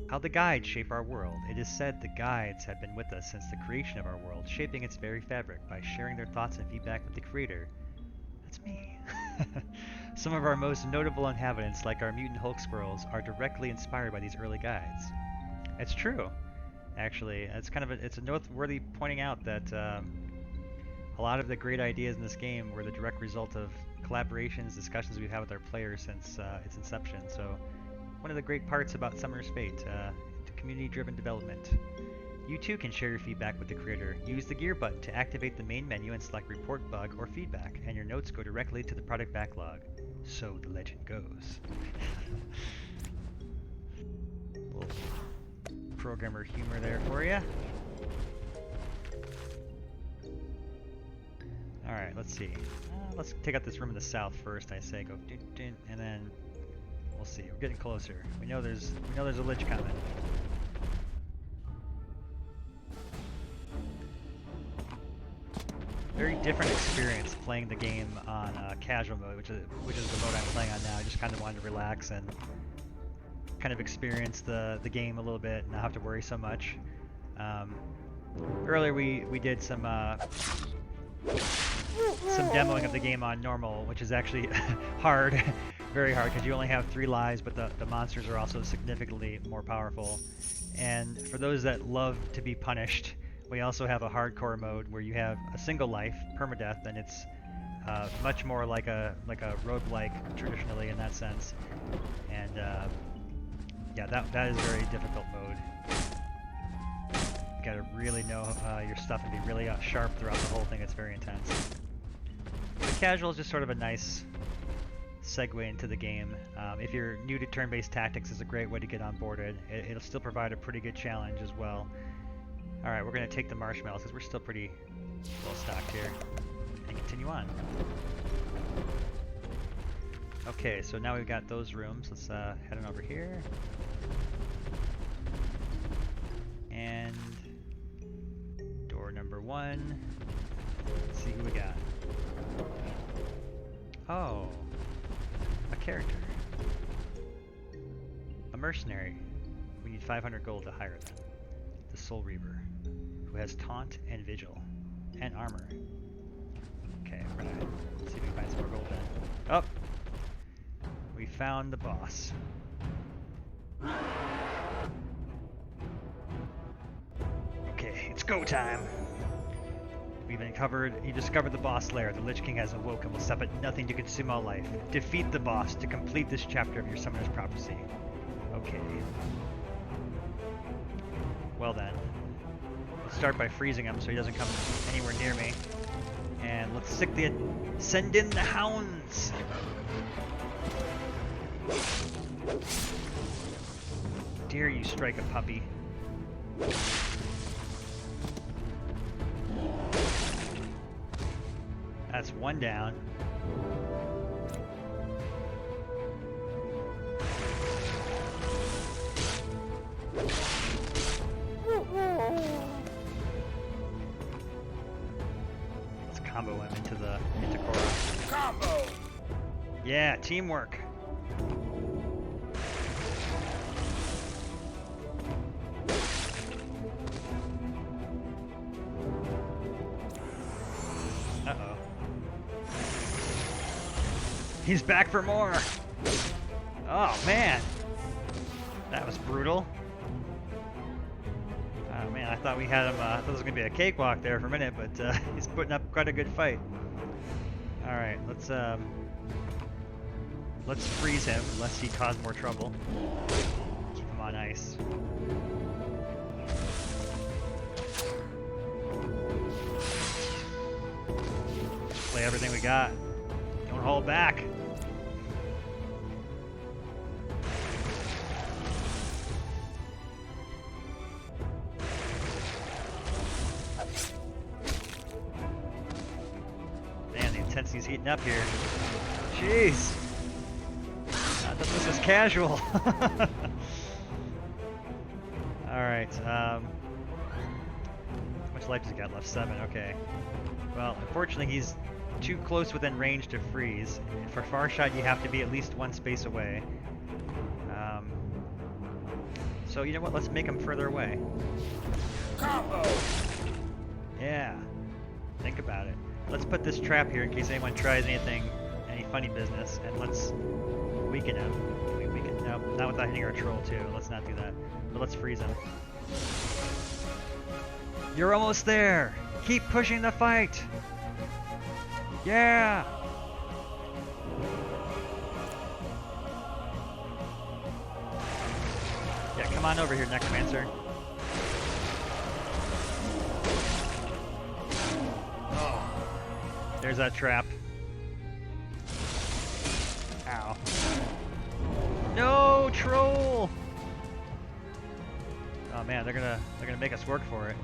How the guides shape our world. It is said the guides have been with us since the creation of our world, shaping its very fabric by sharing their thoughts and feedback with the creator. That's me. Some of our most notable inhabitants, like our mutant Hulk squirrels, are directly inspired by these early guides. It's true, actually. It's a noteworthy pointing out that a lot of the great ideas in this game were the direct result of collaborations, discussions we've had with our players since its inception. So. One of the great parts about Summoner's Fate, community-driven development. You too can share your feedback with the creator. Use the gear button to activate the main menu and select report bug or feedback, and your notes go directly to the product backlog. So the legend goes. Little programmer humor there for you. Alright, let's see. Let's take out this room in the south first, I say. Go dun, dun, and then we'll see. We're getting closer. We know there's a lich coming. Very different experience playing the game on casual mode, which is the mode I'm playing on now. I just kind of wanted to relax and kind of experience the game a little bit and not have to worry so much. Earlier we did some demoing of the game on normal, which is actually hard, very hard, because you only have 3 lives, but the monsters are also significantly more powerful. And for those that love to be punished, we also have a hardcore mode where you have a single life, permadeath, and it's much more like a roguelike traditionally in that sense. And yeah, that is a very difficult mode. You gotta really know your stuff and be really sharp throughout the whole thing. It's very intense. The casual is just sort of a nice segue into the game. If you're new to turn-based tactics, it's a great way to get onboarded. It'll still provide a pretty good challenge as well. Alright, we're going to take the marshmallows because we're still pretty well stocked here and continue on. Okay, so now we've got those rooms. Let's head on over here. And door 1. Let's see who we got. Oh, a character. A mercenary. We need 500 gold to hire them. The Soul Reaver, who has taunt and vigil, and armor. Okay, we're gonna see if we can find some more gold then. Oh! We found the boss. Okay, it's go time! You discovered the boss lair. The Lich King has awoken and will stop at nothing to consume all life. Defeat the boss to complete this chapter of your Summoner's Prophecy. Okay. Well then. Let's start by freezing him so he doesn't come anywhere near me. And let's send in the hounds! Dare you strike a puppy. That's one down. Let's combo him into Korra. Combo! Yeah, teamwork. Uh-oh. He's back for more! Oh, man! That was brutal. Oh, man, I thought we had him, I thought this was going to be a cakewalk there for a minute, but he's putting up quite a good fight. Alright, let's freeze him, unless he caused more trouble. Keep him on ice. Play everything we got. Don't hold back. Man, the intensity's heating up here. Jeez. I thought this was casual. Alright, how much life does he got left? 7, okay. Well, unfortunately he's too close within range to freeze. For far shot you have to be at least one space away. So you know what, let's make him further away. Combo! Yeah, think about it. Let's put this trap here in case anyone tries any funny business, and let's weaken him. No, not without hitting our troll too. Let's not do that. But let's freeze him. You're almost there! Keep pushing the fight! Yeah! Yeah, come on over here, Necromancer. Oh. There's that trap. Ow. No, troll! Oh man, they're gonna make us work for it.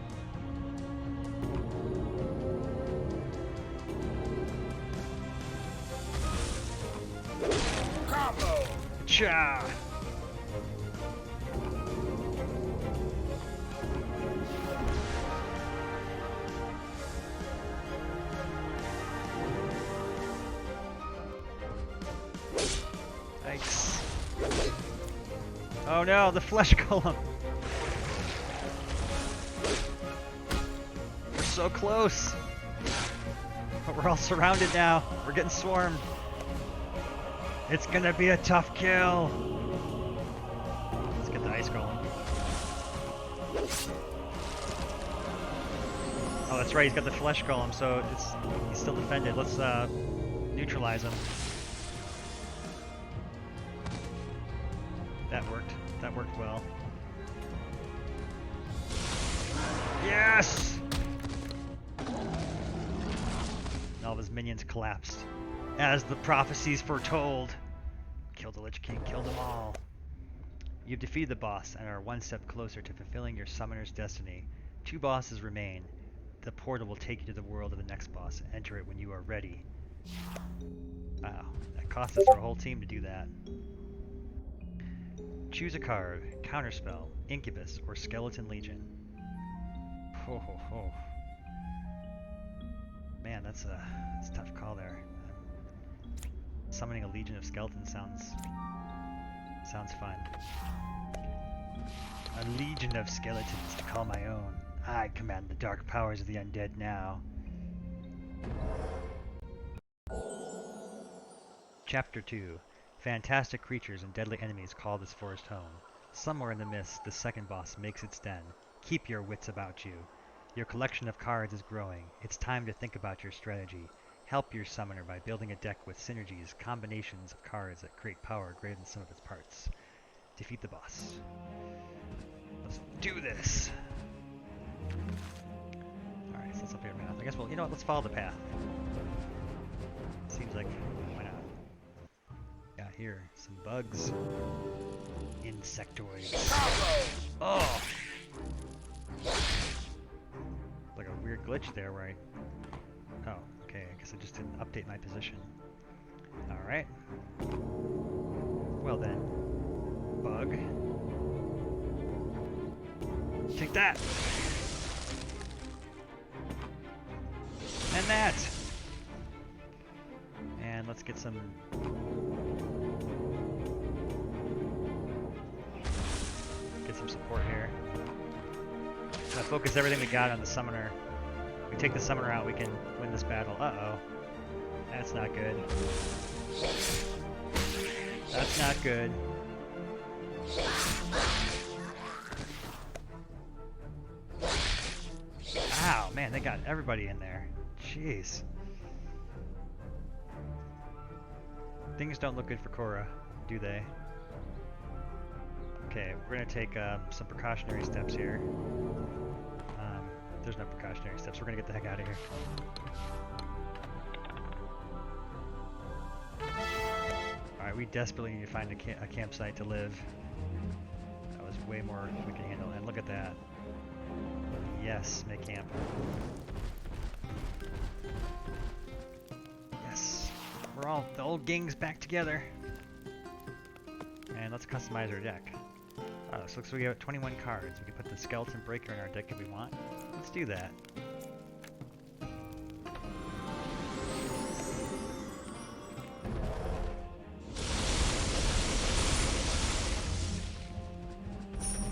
Combo! Cha! Yikes. Oh no, the flesh golem! We're so close! But we're all surrounded now. We're getting swarmed. It's gonna be a tough kill. Let's get the ice golem. Oh, that's right. He's got the flesh golem, so he's still defended. Let's neutralize him. That worked. That worked well. Yes! And all of his minions collapsed. As the prophecies foretold. Kill the Lich King, kill them all. You've defeated the boss and are one step closer to fulfilling your summoner's destiny. 2 bosses remain. The portal will take you to the world of the next boss. Enter it when you are ready. Wow, that cost us our whole team to do that. Choose a card, Counterspell, Incubus, or Skeleton Legion. Ho ho ho. that's a tough call there. Summoning a legion of skeletons sounds fun. A legion of skeletons to call my own. I command the dark powers of the undead now. Chapter 2. Fantastic creatures and deadly enemies call this forest home. Somewhere in the mist, the second boss makes its den. Keep your wits about you. Your collection of cards is growing. It's time to think about your strategy. Help your summoner by building a deck with synergies, combinations of cards that create power greater than some of its parts. Defeat the boss. Let's do this! Alright, so let's up here, man. I guess you know what, let's follow the path. Seems like, why not? Got here, some bugs. Insectoids. Oh! Like a weird glitch there where oh, okay, I guess I just didn't update my position. Alright. Well then. Bug. Take that! And that! And let's get some... support here. So focus everything we got on the summoner. If we take the summoner out, we can win this battle. Uh-oh. That's not good. That's not good. Ow, man, they got everybody in there. Jeez. Things don't look good for Korra, do they? Okay, we're going to take some precautionary steps here. There's no precautionary steps. We're going to get the heck out of here. Alright, we desperately need to find a campsite to live. That was way more than we can handle. And look at that. Yes, make camp. Yes. We're all, the old gang's back together. And let's customize our deck. So looks like we have 21 cards. We can put the Skeleton Breaker in our deck if we want. Let's do that.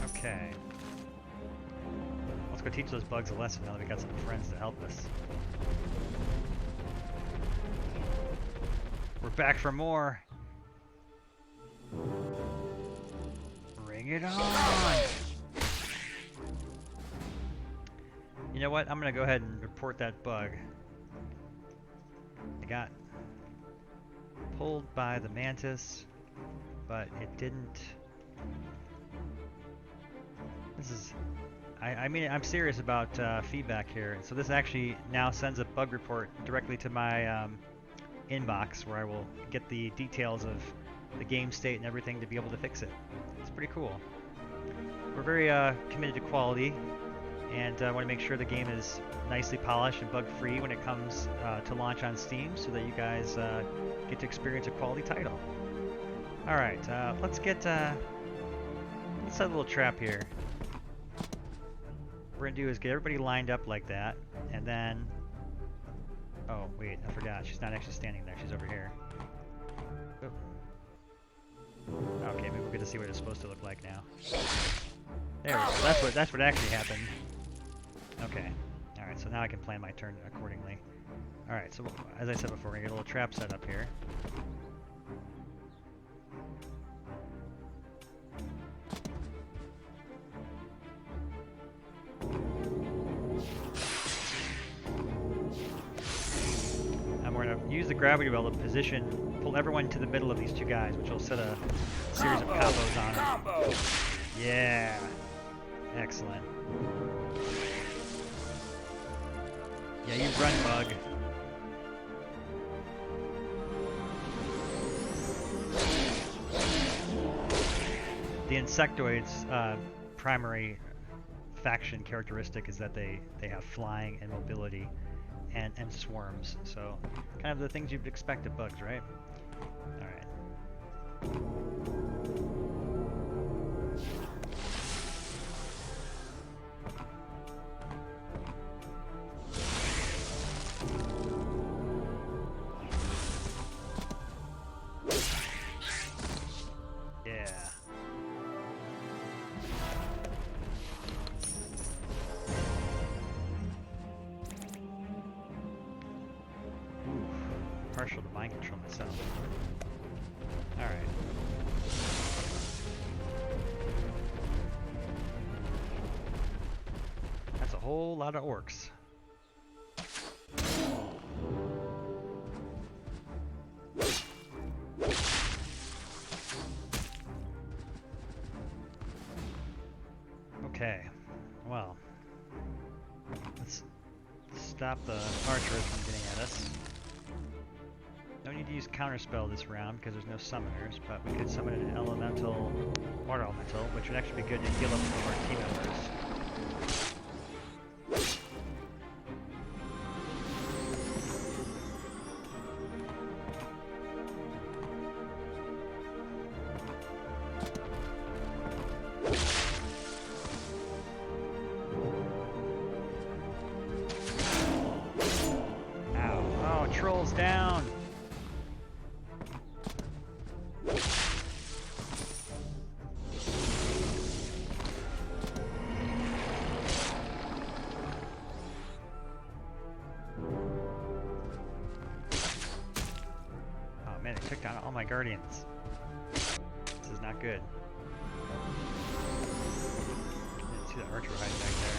Okay. Let's go teach those bugs a lesson now that we got some friends to help us. We're back for more. Bring it on! You know what? I'm gonna go ahead and report that bug. I got pulled by the mantis, but it didn't. This is. I mean, I'm serious about feedback here. So this actually now sends a bug report directly to my inbox, where I will get the details of the game state and everything to be able to fix it. It's pretty cool. We're very committed to quality, and I want to make sure the game is nicely polished and bug-free when it comes to launch on Steam, so that you guys get to experience a quality title. All right, let's get let's set a little trap here. What we're gonna do is get everybody lined up like that, and then oh wait, I forgot. She's not actually standing there. She's over here. Oh. Okay, maybe we'll get to see what it's supposed to look like now. There we go. That's what actually happened. Okay. Alright, so now I can plan my turn accordingly. Alright, so as I said before, we're gonna get a little trap set up here. And we're gonna use the gravity well to pull everyone to the middle of these two guys, which will set a series of combos on them. Yeah. Excellent. Yeah, you run, bug. The insectoids' primary faction characteristic is that they have flying and mobility and swarms. So kind of the things you'd expect of bugs, right? All right. partial to mind control myself. Alright. That's a whole lot of orcs. Okay, well, let's stop the archers from getting at us. No need to use counterspell this round because there's no summoners, but we could summon an elemental, water elemental, which would actually be good to heal up some of our team members. Trolls down! Oh man, they took down all my guardians. This is not good. I didn't see that archer hiding back there.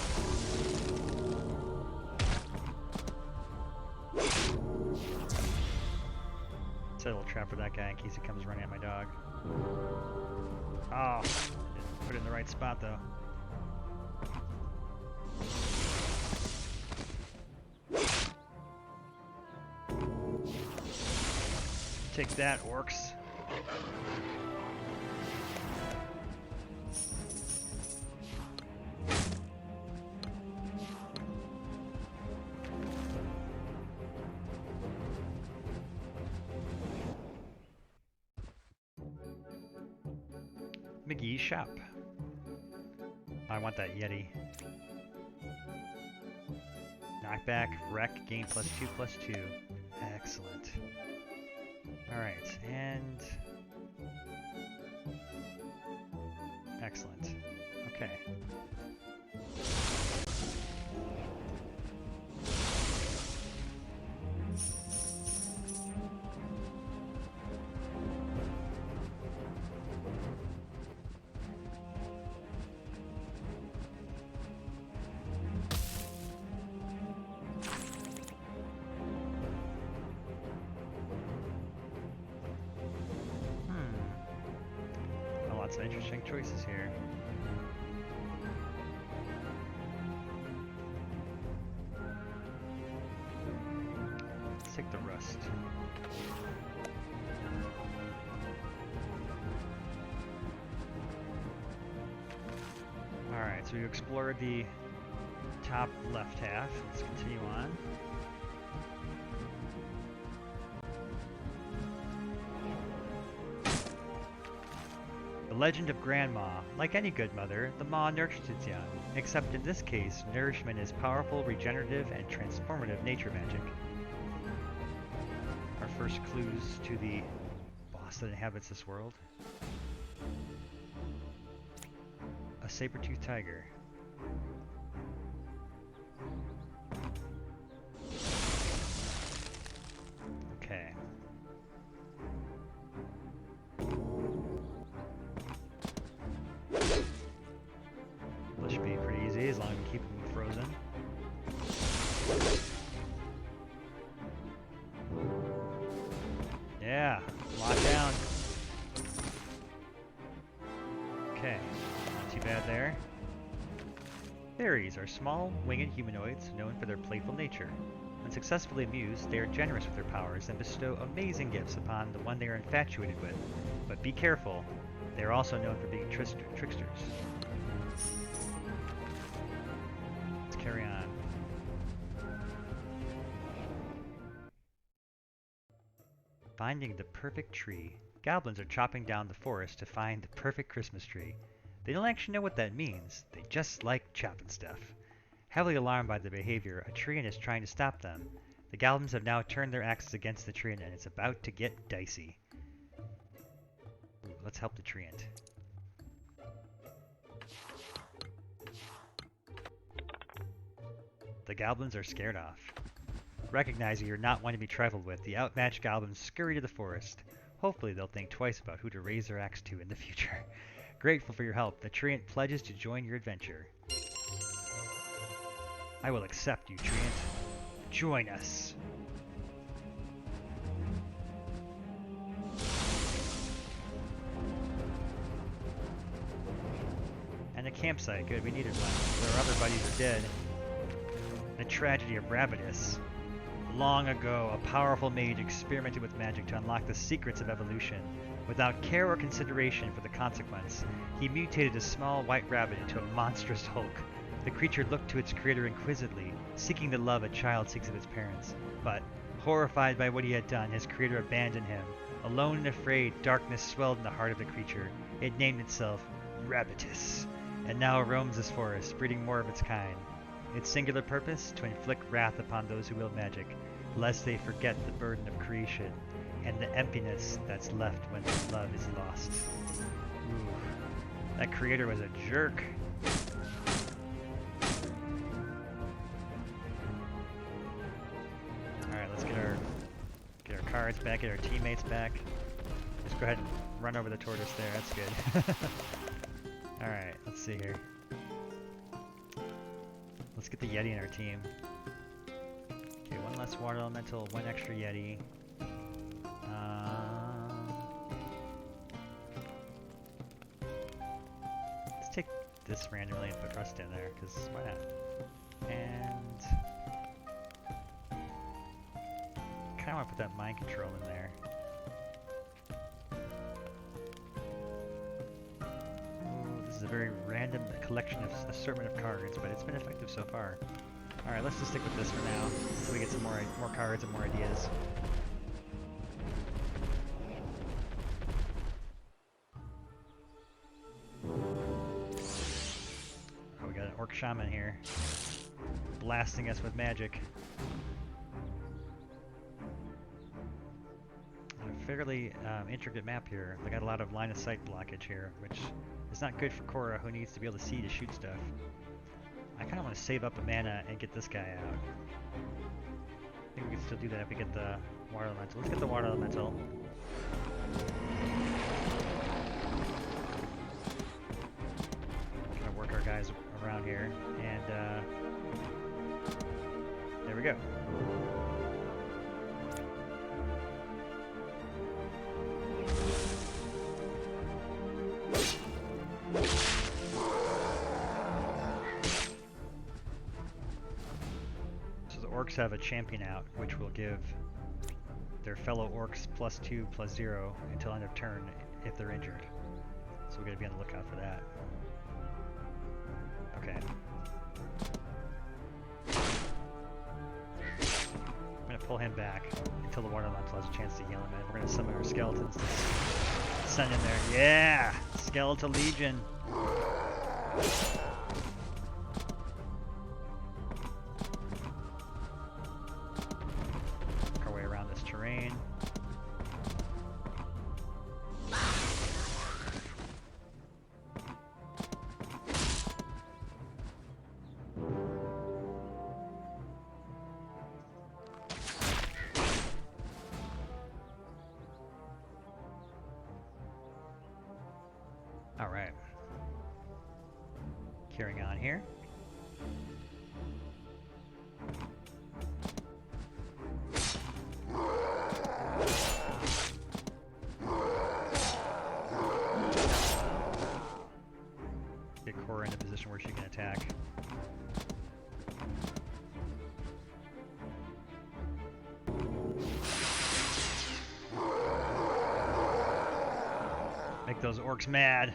Set a little trap for that guy in case he comes running at my dog. Oh, didn't put it in the right spot though. Take that, orcs. McGee's shop. I want that Yeti. Knockback, wreck, gain +2/+2. Excellent. Alright, and... excellent. Okay. Lots of interesting choices here. Let's take the rust. Alright, so we explored the top left half. Let's continue on. The legend of Grandma. Like any good mother, the Ma nurtures its young, except in this case, nourishment is powerful, regenerative, and transformative nature magic. Our first clues to the boss that inhabits this world. A saber-toothed tiger. Okay. This should be pretty easy as long as we keep them frozen. Yeah, lock down. Okay, not too bad there. Fairies are small, winged humanoids known for their playful nature. When successfully amused, they are generous with their powers and bestow amazing gifts upon the one they are infatuated with. But be careful, they are also known for being tricksters. Let's carry on. Finding the perfect tree. Goblins are chopping down the forest to find the perfect Christmas tree. They don't actually know what that means. They just like chopping stuff. Heavily alarmed by the behavior, a treant is trying to stop them. The goblins have now turned their axes against the treant and it's about to get dicey. Ooh, let's help the treant. The goblins are scared off. Recognizing you're not one to be trifled with, the outmatched goblins scurry to the forest. Hopefully they'll think twice about who to raise their axe to in the future. Grateful for your help, the Treant pledges to join your adventure. I will accept you, Treant. Join us. And a campsite. Good, we needed one. Their other buddies are dead. The tragedy of Rabidus. Long ago, a powerful mage experimented with magic to unlock the secrets of evolution. Without care or consideration for the consequence, he mutated a small white rabbit into a monstrous hulk. The creature looked to its creator inquisitively, seeking the love a child seeks of his parents. But, horrified by what he had done, his creator abandoned him. Alone and afraid, darkness swelled in the heart of the creature. It named itself Rabbitus, and now roams this forest, breeding more of its kind. Its singular purpose? To inflict wrath upon those who wield magic, lest they forget the burden of creation and the emptiness that's left when love is lost. Ooh, that creator was a jerk. Alright, let's get our cards back, get our teammates back. Just go ahead and run over the tortoise there, that's good. Alright, let's see here. Let's get the Yeti in our team. Okay, one less water elemental, one extra Yeti. Let's take this randomly and put Rust in there, because why not? And kind of want to put that mind control in there. This is a very random collection of assortment of cards, but it's been effective so far. Alright, let's just stick with this for now, so we get some more cards and more ideas. Oh, we got an Orc Shaman here, blasting us with magic. A fairly intricate map here. They got a lot of line of sight blockage here, which is not good for Korra, who needs to be able to see to shoot stuff. I kind of want to save up a mana and get this guy out. I think we can still do that if we get the water elemental. Let's get the water elemental. Gonna work our guys around here, and there we go. Orcs have a champion out, which will give their fellow orcs +2/+0 until end of turn if they're injured. So we gotta be on the lookout for that. Okay. I'm gonna pull him back until the water elemental has a chance to heal him, and we're gonna summon our skeletons to send in there. Yeah! Skeletal Legion! Terrain. All right. Carrying on here. In a position where she can attack. Make those orcs mad.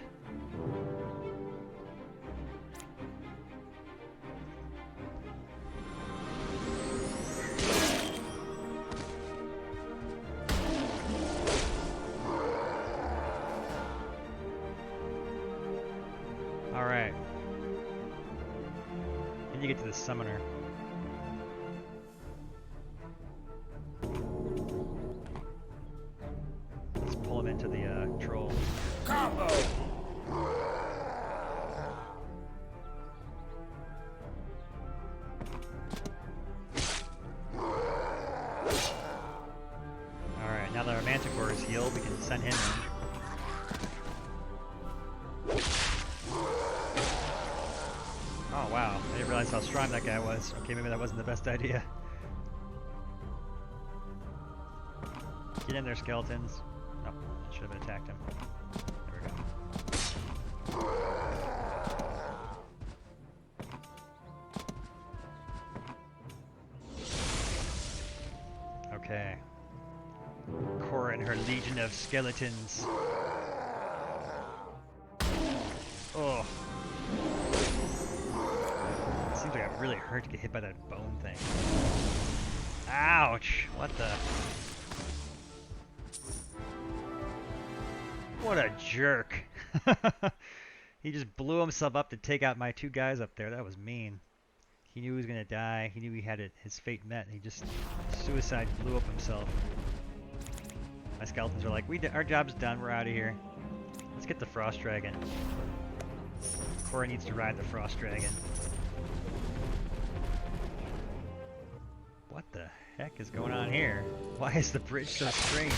Alright. Then you get to the summoner. Let's pull him into the troll. Combo! guild, we can send him in. Oh wow, I didn't realize how strong that guy was. Okay, maybe that wasn't the best idea. Get in there, skeletons. Oh, I should have attacked him. There we go. Okay. Cora and her legion of skeletons. Oh. It seems like it really hurt to get hit by that bone thing. Ouch! What the? What a jerk. He just blew himself up to take out my two guys up there. That was mean. He knew he was going to die. He knew he had his fate met. And he just suicide blew up himself. My skeletons are like, our job's done. We're out of here. Let's get the Frost Dragon. Cora needs to ride the Frost Dragon. What the heck is going on here? Why is the bridge so strange?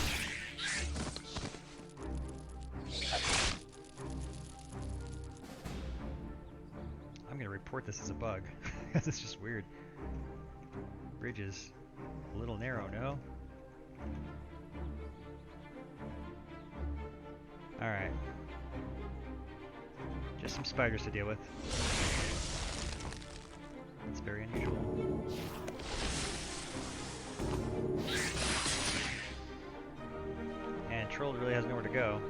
I'm gonna report this as a bug. It's just weird. Bridge is a little narrow, no? Alright. Just some spiders to deal with. That's very unusual. And Troll really has nowhere to go.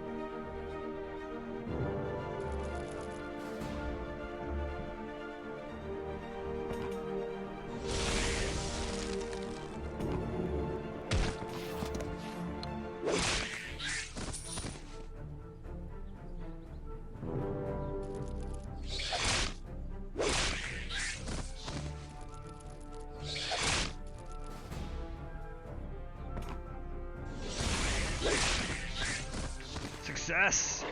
Success!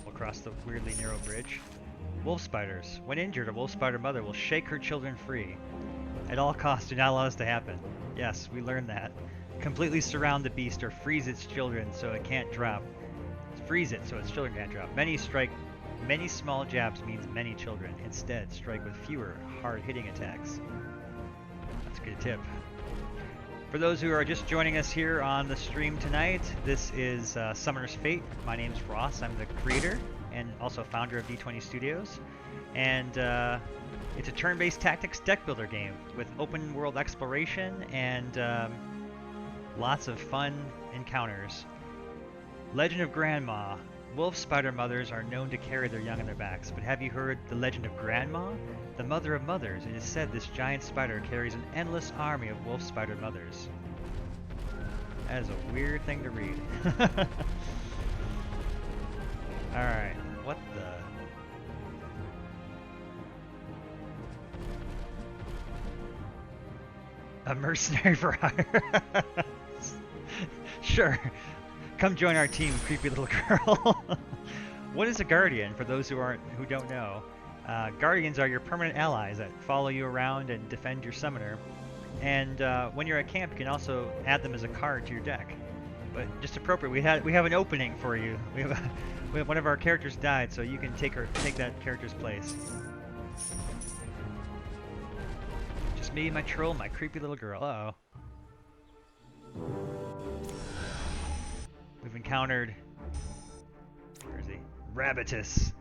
We'll cross the weirdly narrow bridge. Wolf spiders. When injured, a wolf spider mother will shake her children free. At all costs, do not allow this to happen. Yes, we learned that. Completely surround the beast or freeze its children so it can't drop. Freeze it so its children can't drop. Many small jabs means many children. Instead, strike with fewer hard-hitting attacks. That's a good tip. For those who are just joining us here on the stream tonight, this is Summoner's Fate. My name's Ross. I'm the creator and also founder of D20 Studios. And it's a turn-based tactics deck builder game with open world exploration and lots of fun encounters. Legend of Grandma. Wolf spider mothers are known to carry their young on their backs, but have you heard the legend of Grandma? The mother of mothers. It is said this giant spider carries an endless army of wolf spider mothers. That is a weird thing to read. Alright, what the... A mercenary for hire? Sure. Come join our team, creepy little girl. What is a guardian, for those who don't know? Guardians are your permanent allies that follow you around and defend your summoner. And when you're at camp, you can also add them as a card to your deck. But just appropriate, we have an opening for you. We have one of our characters died, so you can take that character's place. Just me and my troll, my creepy little girl. Uh-oh. We've encountered, where is he? Rabbitus,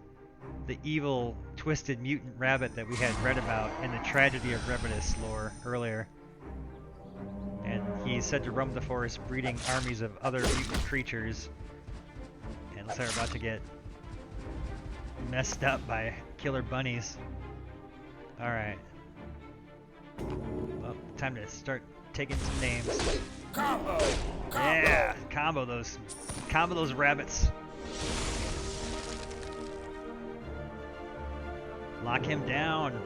the evil, twisted mutant rabbit that we had read about in the Tragedy of Rabbitus lore earlier. And he's said to roam the forest breeding armies of other mutant creatures. And looks like we're about to get messed up by killer bunnies. Alright. Well, time to start taking some names. Combo! Yeah, combo those rabbits. Lock him down.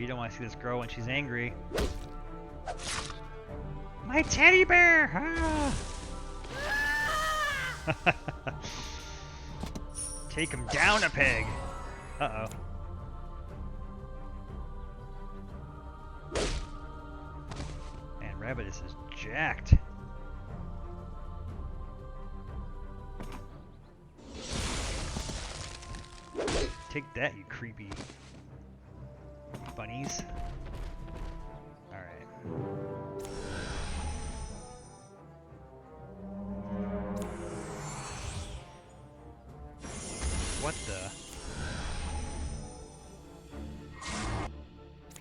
don't want to see this girl when she's angry. My teddy bear! Ah! Take him down a peg! Uh-oh. Man, Rabbitus is jacked. Take that, you creepy bunnies. Alright. What the?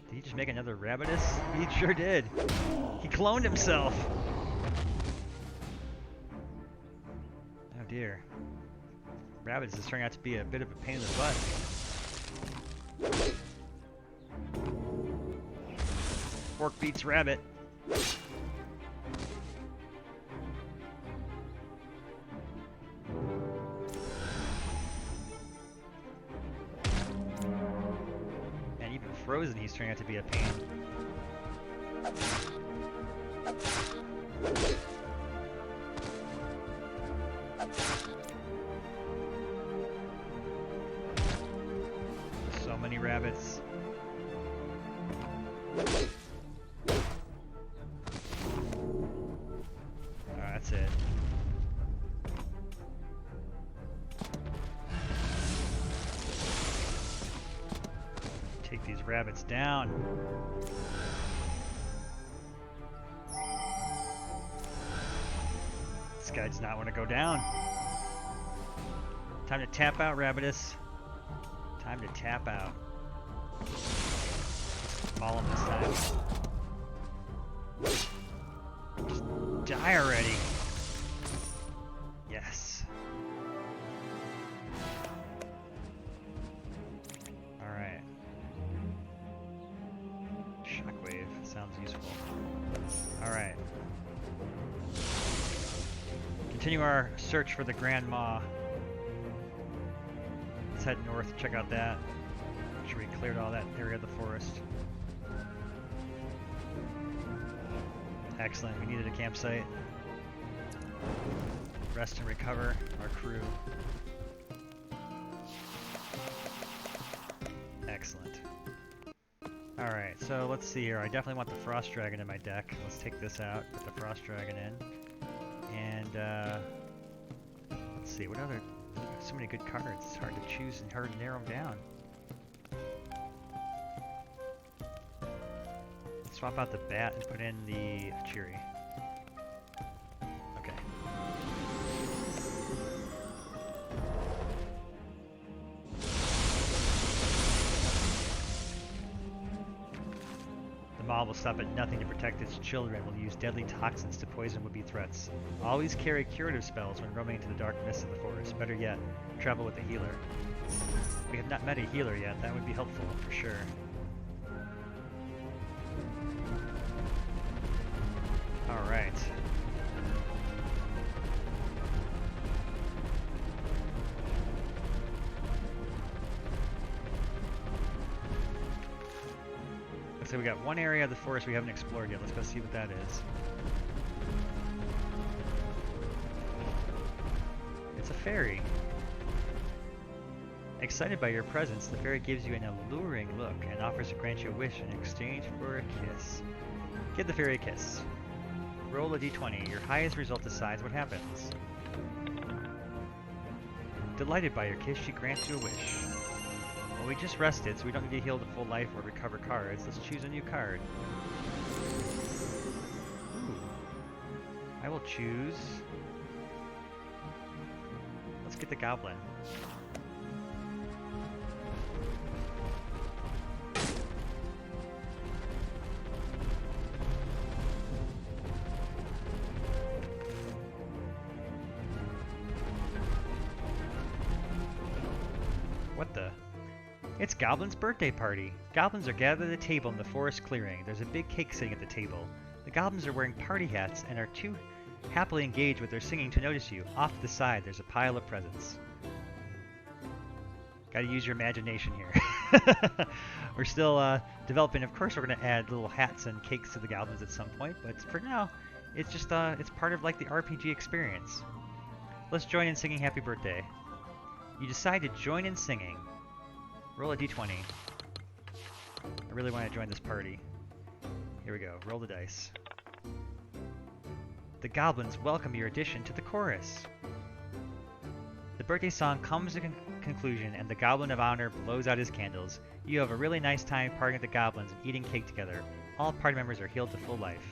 Did he just make another Rabbitus? He sure did. He cloned himself. Oh dear. Rabbitus is turning out to be a bit of a pain in the butt. Pork beats rabbit. And even frozen, he's turning out to be a pain. So many rabbits. That's it. Take these rabbits down. This guy does not want to go down. Time to tap out, Rabbitus. Time to tap out. Maul him this time. Just die already. Yes. Alright. Shockwave sounds useful. Alright. Continue our search for the Grand Maw. Let's head north, check out that. Make sure we cleared all that area of the forest. Excellent, we needed a campsite. Rest and recover our crew. Excellent. Alright, so let's see here. I definitely want the Frost Dragon in my deck. Let's take this out, put the Frost Dragon in. And, let's see, what other... So many good cards. It's hard to choose and hard to narrow them down. Swap out the bat and put in the Cheery. Okay. The Maw will stop at nothing to protect its children. Will use deadly toxins to poison would-be threats. Always carry curative spells when roaming into the dark mists of the forest. Better yet, travel with a healer. We have not met a healer yet. That would be helpful for sure. Alright. So we got one area of the forest we haven't explored yet. Let's go see what that is. It's a fairy. Excited by your presence, the fairy gives you an alluring look and offers to grant you a wish in exchange for a kiss. Give the fairy a kiss. Roll a d20. Your highest result decides what happens. Delighted by your kiss, she grants you a wish. Well, we just rested, so we don't need to heal the full life or recover cards. Let's choose a new card. Ooh. I will choose... Let's get the Goblin. What the? It's Goblin's birthday party. Goblins are gathered at a table in the forest clearing. There's a big cake sitting at the table. The goblins are wearing party hats and are too happily engaged with their singing to notice you. Off to the side, there's a pile of presents. Gotta use your imagination here. We're still developing. Of course, we're going to add little hats and cakes to the goblins at some point, but for now, it's just it's part of like the RPG experience. Let's join in singing Happy Birthday. You decide to join in singing. Roll a d20. I really want to join this party. Here we go. Roll the dice. The goblins welcome your addition to the chorus. The birthday song comes to conclusion and the Goblin of Honor blows out his candles. You have a really nice time partying with the goblins and eating cake together. All party members are healed to full life.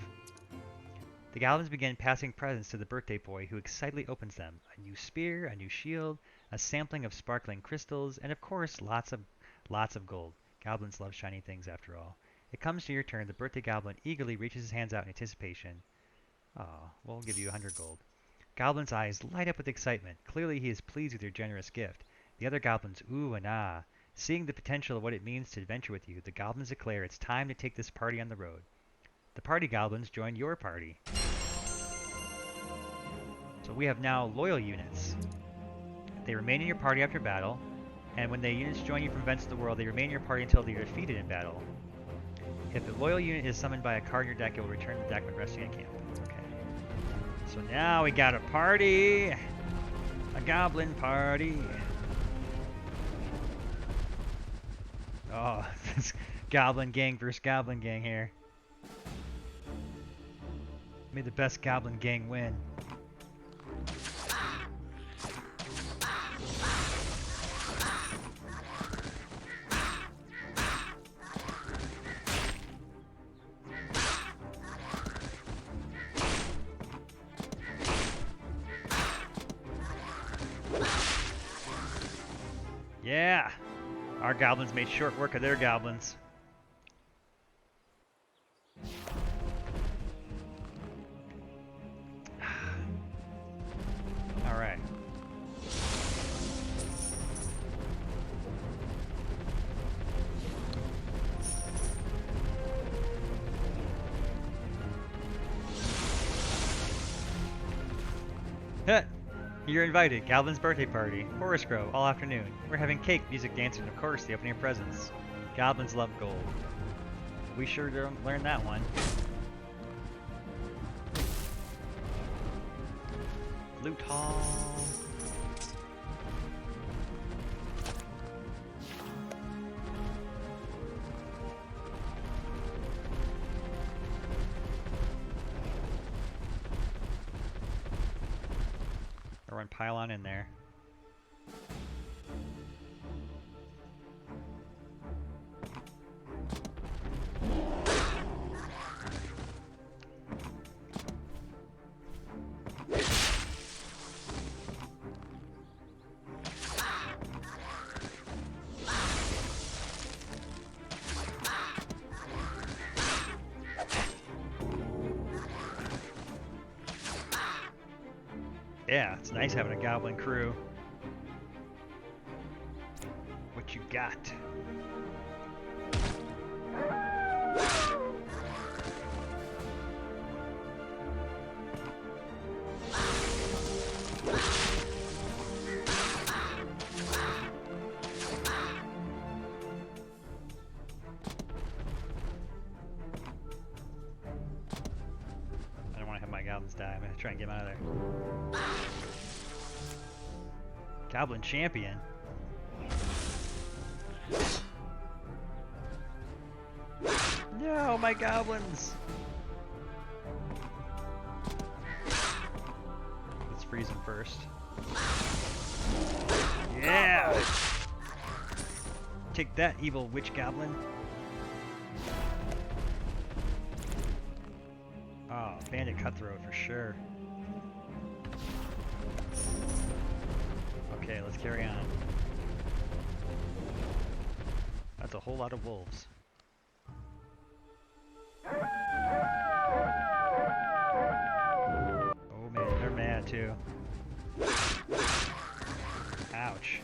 The goblins begin passing presents to the birthday boy, who excitedly opens them. A new spear, a new shield, a sampling of sparkling crystals, and of course, lots of gold. Goblins love shiny things after all. It comes to your turn. The birthday goblin eagerly reaches his hands out in anticipation. Oh, we'll give you 100 gold. Goblin's eyes light up with excitement. Clearly he is pleased with your generous gift. The other goblins ooh and ah. Seeing the potential of what it means to adventure with you, the goblins declare it's time to take this party on the road. The party goblins join your party. So we have now loyal units. They remain in your party after battle, and when the units join you from events of the world, they remain in your party until they are defeated in battle. If the loyal unit is summoned by a card in your deck, it will return to the deck when resting in camp. Okay. So now we got a party! A goblin party! Oh, this goblin gang versus goblin gang here. May the best goblin gang win. Yeah! Our goblins made short work of their goblins. Alright. Heh! You're invited. Galvin's birthday party. Forest Grove, all afternoon. We're having cake, music, dancing, and of course, the opening of presents. Goblins love gold. We sure learned that one. Loot Hall. Everyone pile on in there. Yeah, it's nice having a goblin crew. What you got? I don't want to have my goblins die. I'm going to try and get them out of there. Goblin champion. No, my goblins! Let's freeze them first. Yeah! Take that, evil witch goblin. Oh, bandit cutthroat for sure. Okay, let's carry on. That's a whole lot of wolves. Oh man, they're mad too. Ouch.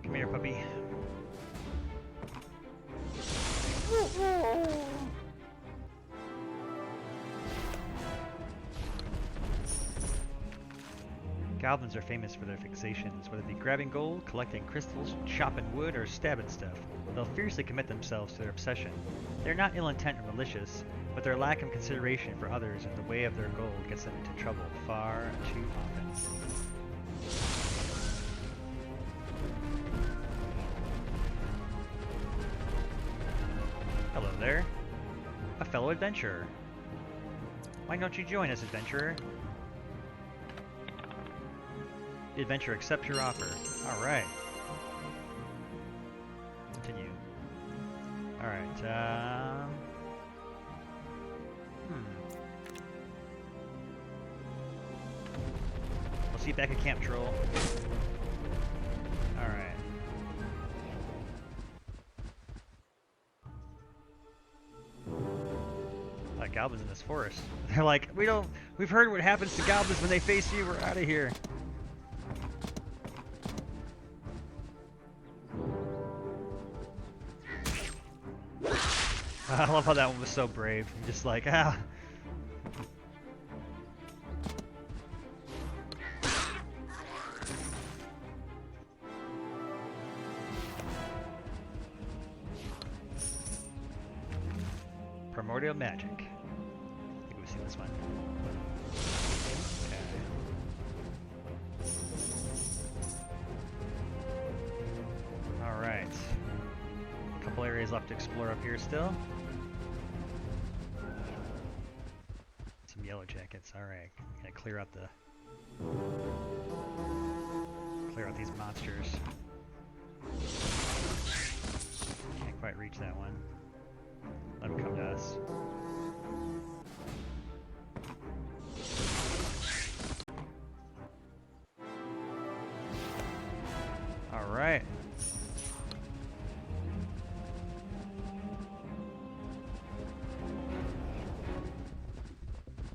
Come here, puppy. Goblins are famous for their fixations, whether it be grabbing gold, collecting crystals, chopping wood, or stabbing stuff. They'll fiercely commit themselves to their obsession. They're not ill intent or malicious, but their lack of consideration for others in the way of their gold gets them into trouble far too often. Hello there, a fellow adventurer. Why don't you join us, adventurer? The adventurer accepts your offer. Alright. Continue. Alright, We'll see you back at Camp Troll. Alright. Goblins in this forest. They're like, we've heard what happens to goblins when they face you, we're out of here. I love how that one was so brave. I'm just like, ah. Primordial magic. I think we've seen this one. Okay. Alright. A couple areas left to explore up here still. Some yellow jackets. Alright. Gonna clear out these monsters. Can't quite reach that one. Let him come to us. Alright.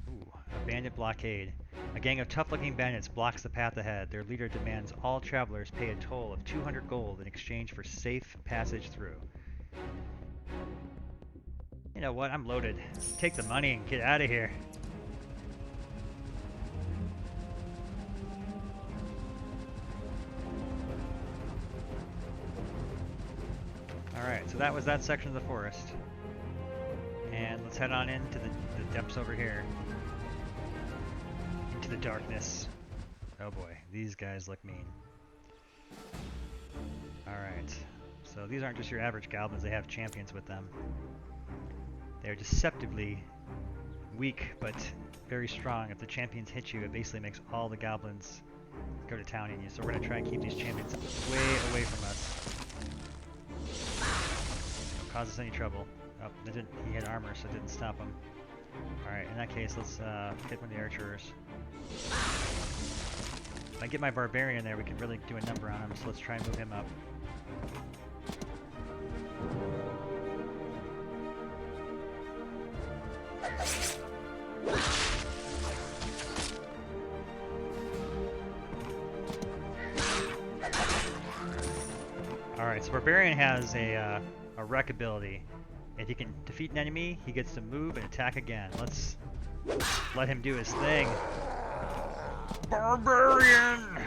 Ooh, a bandit blockade. A gang of tough-looking bandits blocks the path ahead. Their leader demands all travelers pay a toll of 200 gold in exchange for safe passage through. You know what? I'm loaded. Take the money and get out of here. Alright, so that was that section of the forest. And let's head on into the depths over here. Into the darkness. Oh boy, these guys look mean. Alright, so these aren't just your average goblins, they have champions with them. They're deceptively weak, but very strong. If the champions hit you, it basically makes all the goblins go to town on you. So we're going to try and keep these champions way away from us. Don't cause us any trouble. Oh, he had armor, so it didn't stop him. Alright, in that case, let's hit one of the archers. If I get my barbarian there, we can really do a number on him, so let's try and move him up. Alright, so Barbarian has a wreck ability. If he can defeat an enemy, he gets to move and attack again. Let's let him do his thing. Barbarian!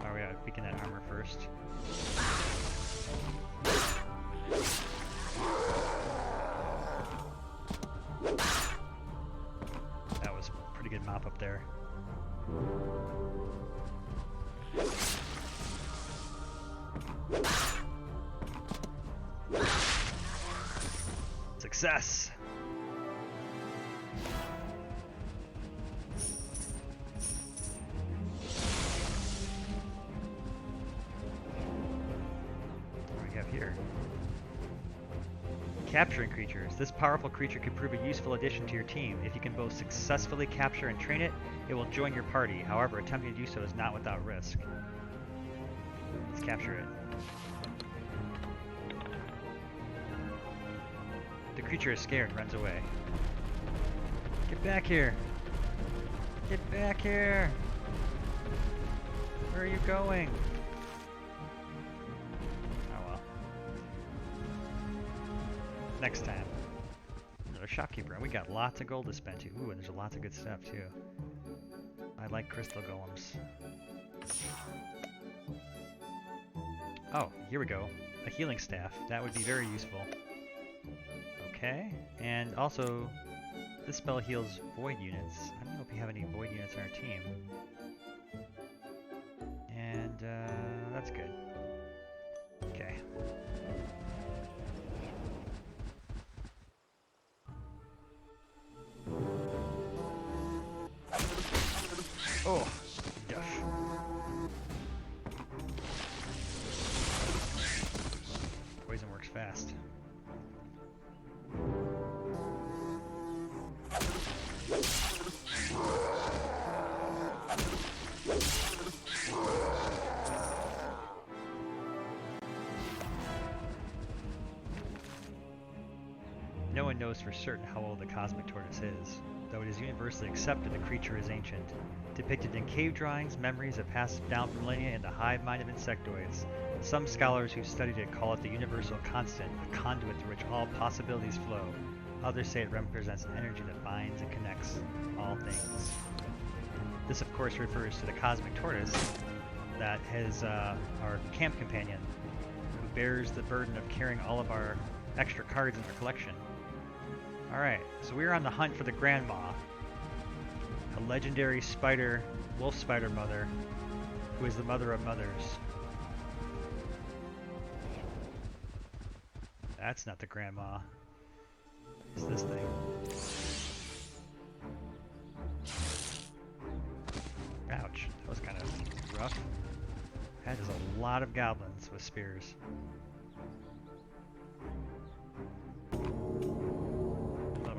Alright, we gotta weaken that armor first. That was a pretty good mop up there. Success! What do we have here? Capturing creatures. This powerful creature could prove a useful addition to your team. If you can both successfully capture and train it, it will join your party. However, attempting to do so is not without risk. Let's capture it. The creature is scared and runs away. Get back here! Get back here! Where are you going? Oh well. Next time. another shopkeeper, and we got lots of gold to spend too. Ooh, and there's lots of good stuff too. I like crystal golems. Oh, here we go. A healing staff. That would be very useful. Okay, and also this spell heals void units. I don't know if we have any void units on our team. And that's good. Okay. Oh, duff. Poison works fast. No one knows for certain how old the cosmic tortoise is, though it is universally accepted the creature is ancient. Depicted in cave drawings, memories have passed down for millennia in the hive mind of insectoids. Some scholars who studied it call it the universal constant, a conduit through which all possibilities flow. Others say it represents an energy that binds and connects all things. This, of course, refers to the cosmic tortoise that is our camp companion, who bears the burden of carrying all of our extra cards in our collection. Alright, so we're on the hunt for the Grandma, a legendary spider, wolf spider mother, who is the mother of mothers. That's not the Grandma. It's this thing. Ouch, that was kind of rough. That is a lot of goblins with spears.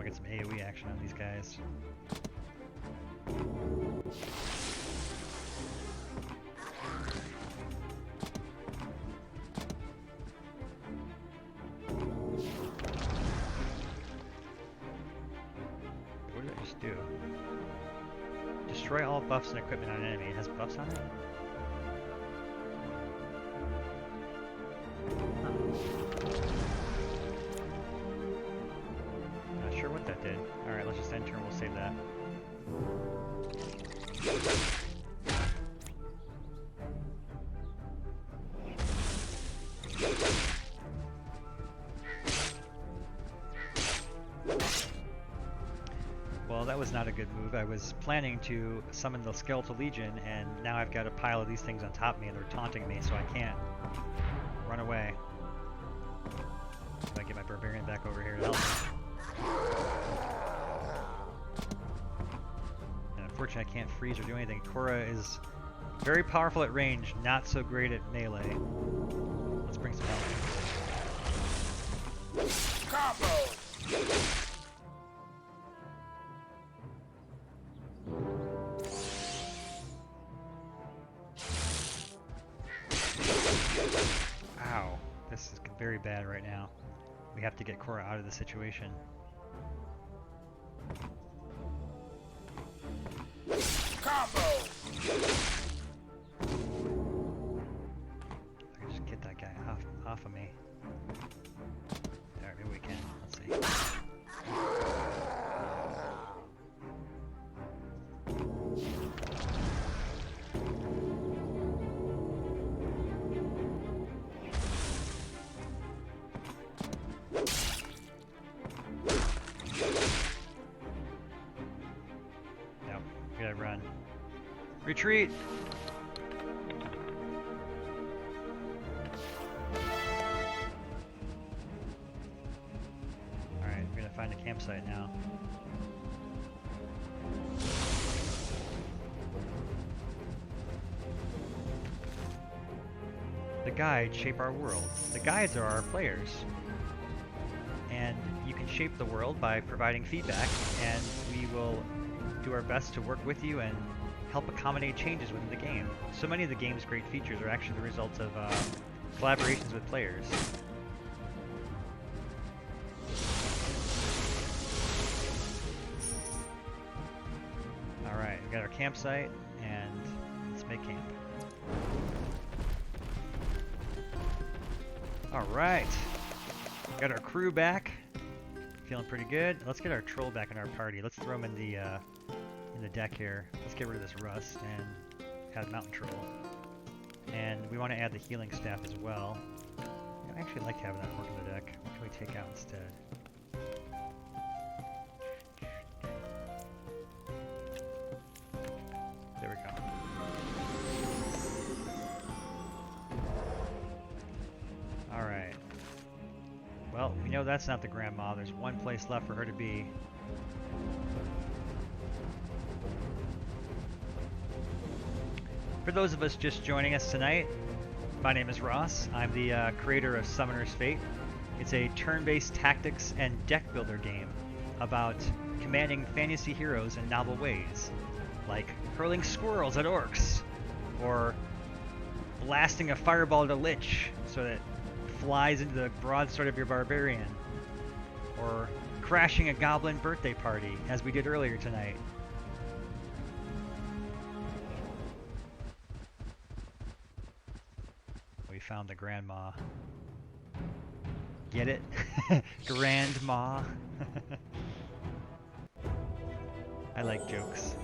Get some AoE action on these guys. What did I just do? Destroy all buffs and equipment on an enemy. It has buffs on it? That did. Alright, let's just end turn, we'll save that. Well, that was not a good move. I was planning to summon the Skeletal Legion, and now I've got a pile of these things on top of me, and they're taunting me, so I can't run away. If I get my Barbarian back over here to help me. And unfortunately I can't freeze or do anything. Korra is very powerful at range, not so great at melee. Let's bring some help. Combo! Ow, this is very bad right now. We have to get Korra out of the situation. Combo! I can just get that guy off of me. Alright, maybe we can. Let's see. Nope, we gotta run. Retreat! Alright, we're gonna find a campsite now. The guides shape our world. The guides are our players. And you can shape the world by providing feedback, and we will do our best to work with you and help accommodate changes within the game. So many of the game's great features are actually the result of collaborations with players. Alright, we got our campsite, and let's make camp. Alright, got our crew back. Feeling pretty good. Let's get our troll back in our party. Let's throw him in the deck here. Let's get rid of this rust and add mountain troll. And we want to add the healing staff as well. I actually like having that work in the deck. What can we take out instead? There we go. Alright. Well, we know that's not the grandma. There's one place left for her to be. For those of us just joining us tonight, my name is Ross. I'm the creator of Summoner's Fate. It's a turn-based tactics and deck builder game about commanding fantasy heroes in novel ways, like hurling squirrels at orcs, or blasting a fireball at a lich so that it flies into the broadsword of your barbarian, or crashing a goblin birthday party, as we did earlier tonight. We found the grandma. Get it? Grandma. I like jokes.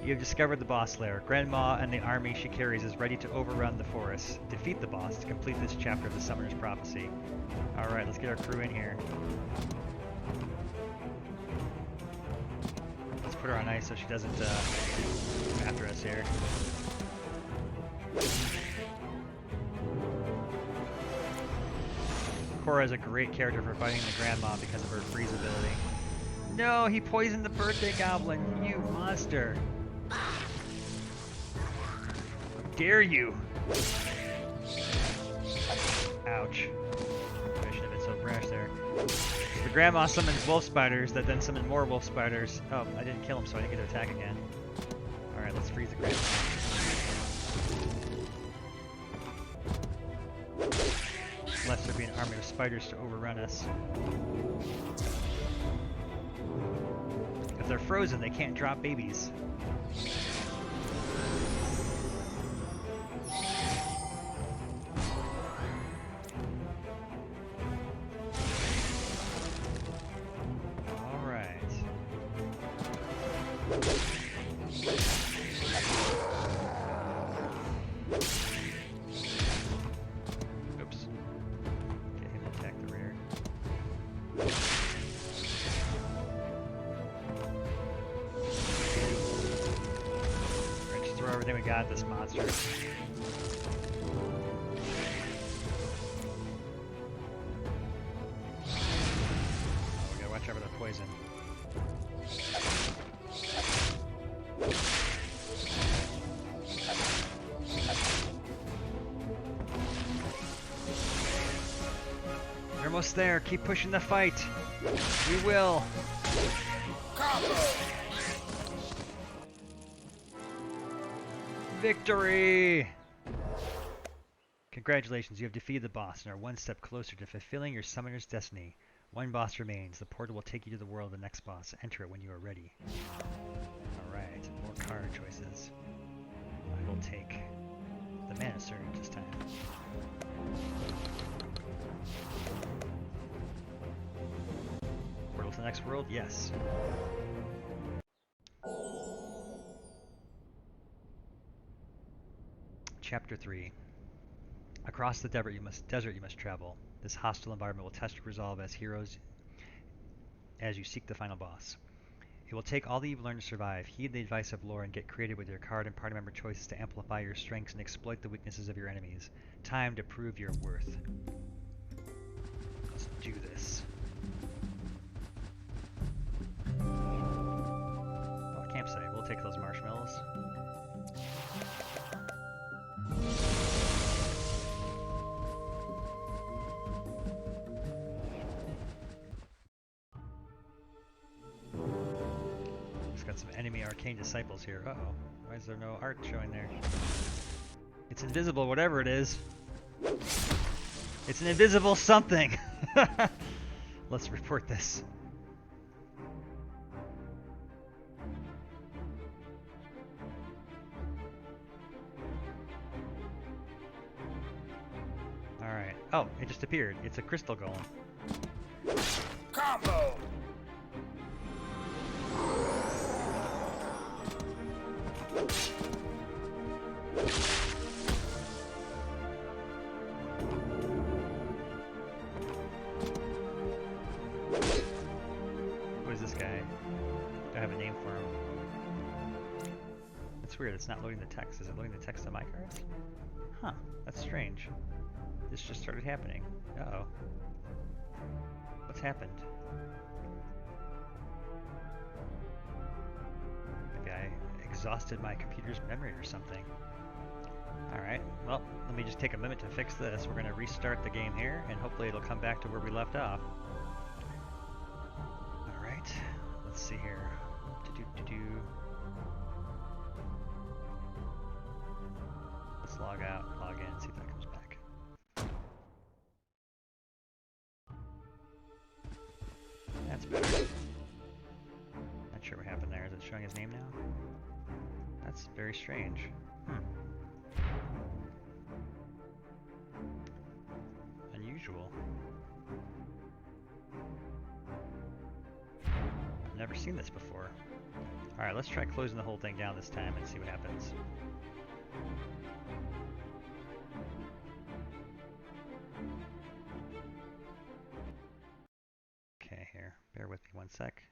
You have discovered the boss lair. Grandma and the army she carries is ready to overrun the forest. Defeat the boss to complete this chapter of the Summoner's Prophecy. Alright, let's get our crew in here. Let's put her on ice so she doesn't come after us here. Cora is a great character for fighting the grandma because of her freeze ability. No, he poisoned the birthday goblin, you monster! How dare you! Ouch. I shouldn't have been so brash there. The grandma summons wolf spiders that then summon more wolf spiders. Oh, I didn't kill him, so I didn't get to attack again. Alright, let's freeze the grandma. Lest there be an army of spiders to overrun us. If they're frozen, they can't drop babies. Alright. Oops. Get him to attack the rear. Alright, just throw everything we got at this monster. We gotta watch out for the poison. We're almost there. Keep pushing the fight. We will. Combo. Victory! Congratulations, you have defeated the boss and are one step closer to fulfilling your summoner's destiny. One boss remains. The portal will take you to the world of the next boss. Enter it when you are ready. Alright, more card choices. I will take the Mana Surge this time. Portal to the next world? Yes. Chapter 3. Across the desert you must travel. This hostile environment will test your resolve as heroes as you seek the final boss. It will take all that you've learned to survive. Heed the advice of lore and get creative with your card and party member choices to amplify your strengths and exploit the weaknesses of your enemies. Time to prove your worth. Let's do this. Oh, a campsite. We'll take those marshmallows. Got some enemy arcane disciples here. Uh-oh. Why is there no art showing there? It's invisible, whatever it is. It's an invisible something! Let's report this. Alright. Oh, it just appeared. It's a crystal golem. Combo. Who is this guy? Do I have a name for him? That's weird, it's not loading the text. Is it loading the text on my cards? Huh, that's strange. This just started happening. Uh-oh. What's happened? Maybe I exhausted my computer's memory or something. Alright, well, let me just take a minute to fix this. We're going to restart the game here, and hopefully it'll come back to where we left off. Alright, let's see here. Let's log out, log in, see if that comes back. That's better. Not sure what happened there. Is it showing his name now? That's very strange. Unusual. I've never seen this before. Alright, let's try closing the whole thing down this time and see what happens. Okay, here. Bear with me one sec.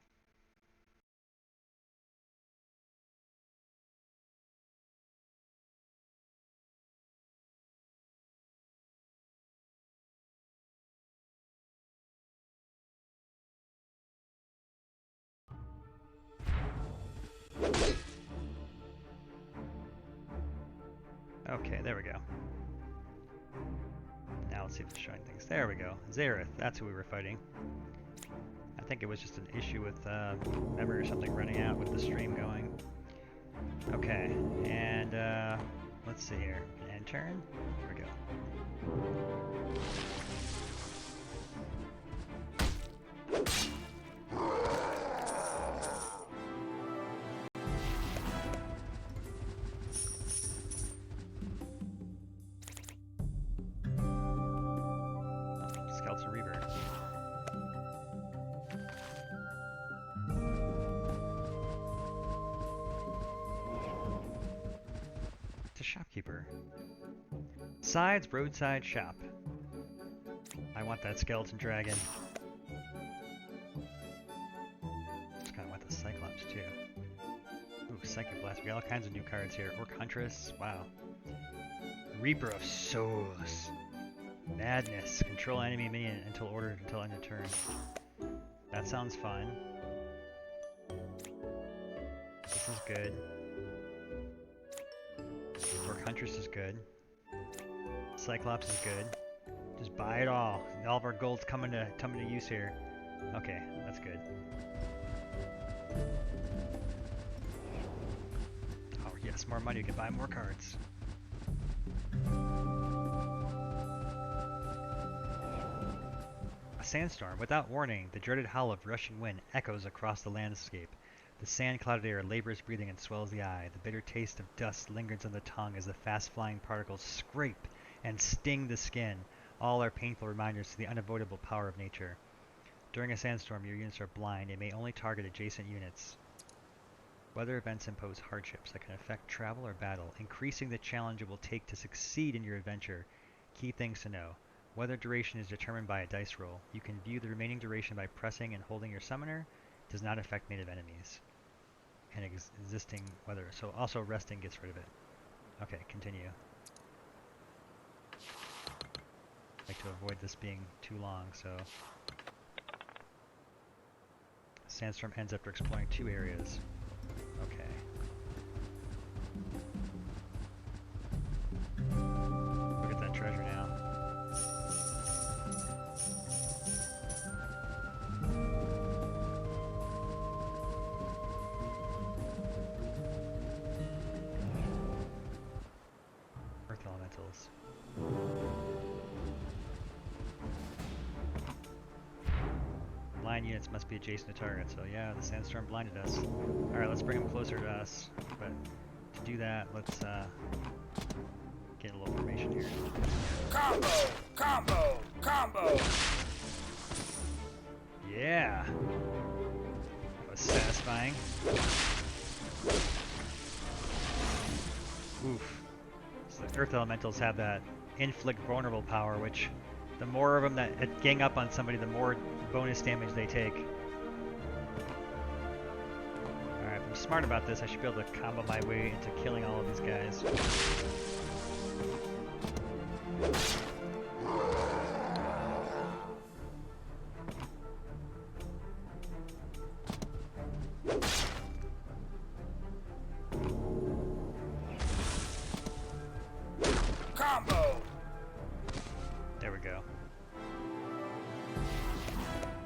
Okay, there we go. Now let's see if it's showing things. There we go. Zareth, that's who we were fighting. I think it was just an issue with memory or something running out with the stream going. Okay, and let's see here. End turn. There we go. Skeleton Reaver. It's a shopkeeper. Sides roadside shop. I want that skeleton dragon. Just kind of want the Cyclops too. Ooh, Psychic Blast. We got all kinds of new cards here. Orc Huntress. Wow. Reaper of Souls. Madness. Control enemy minion until ordered until end of turn. That sounds fun. This is good. Orc Huntress is good. Cyclops is good. Just buy it all. All of our gold's coming to use here. Okay, that's good. Oh yes, more money. You can buy more cards. A sandstorm. Without warning, the dreaded howl of rushing wind echoes across the landscape. The sand-clouded air labors breathing and swells the eye. The bitter taste of dust lingers on the tongue as the fast-flying particles scrape and sting the skin. All are painful reminders to the unavoidable power of nature. During a sandstorm, your units are blind and may only target adjacent units. Weather events impose hardships that can affect travel or battle, increasing the challenge it will take to succeed in your adventure. Key things to know. Weather duration is determined by a dice roll. You can view the remaining duration by pressing and holding your summoner. It does not affect native enemies. And existing weather. So also resting gets rid of it. Okay, continue. I'd like to avoid this being too long, so... Sandstorm ends after exploring 2 areas. Okay. Look at that treasure now. Earth elementals. Blind units must be adjacent to target, so yeah, the sandstorm blinded us. Alright, let's bring them closer to us, but to do that, let's get a little formation here. Combo! Combo! Combo! Yeah! That was satisfying. Oof. So the Earth Elementals have that inflict vulnerable power, which the more of them that gang up on somebody, the more bonus damage they take. Alright, if I'm smart about this, I should be able to combo my way into killing all of these guys. Combo. There we go.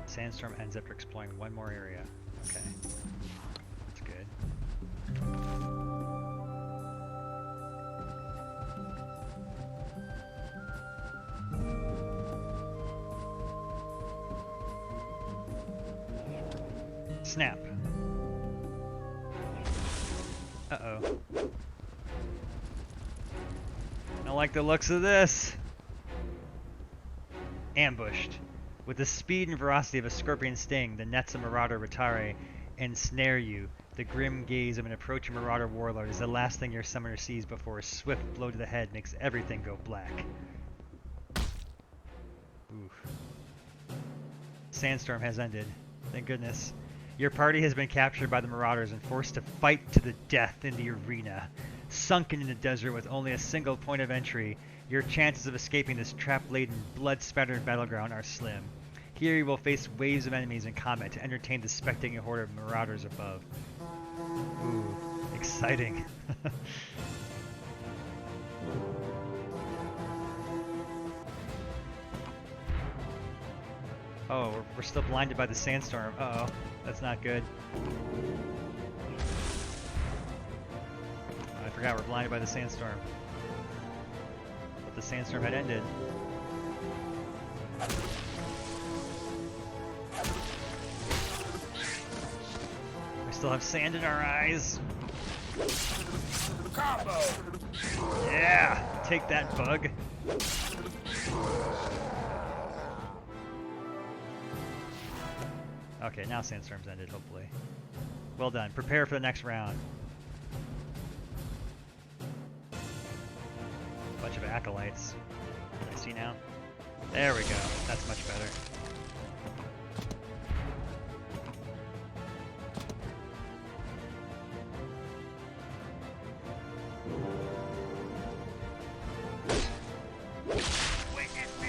Sandstorm ends after exploring one more area. Okay. That's good. Snap. Uh-oh. I don't like the looks of this. Ambushed. With the speed and ferocity of a scorpion sting, the nets of Marauder Ratare ensnare you. The grim gaze of an approaching Marauder warlord is the last thing your summoner sees before a swift blow to the head makes everything go black. Oof. Sandstorm has ended. Thank goodness. Your party has been captured by the Marauders and forced to fight to the death in the arena. Sunken in the desert with only a single point of entry, your chances of escaping this trap-laden, blood-spattered battleground are slim. Here you will face waves of enemies in combat to entertain the spectating horde of marauders above. Ooh, exciting. Oh, we're still blinded by the sandstorm. Uh-oh, that's not good. I forgot we're blinded by the sandstorm. But the sandstorm had ended. We still have sand in our eyes. Combo. Yeah, take that, bug. Okay, now sandstorm's ended, hopefully. Well done. Prepare for the next round. Bunch of acolytes. Can I see now? There we go. That's much better. Witness me.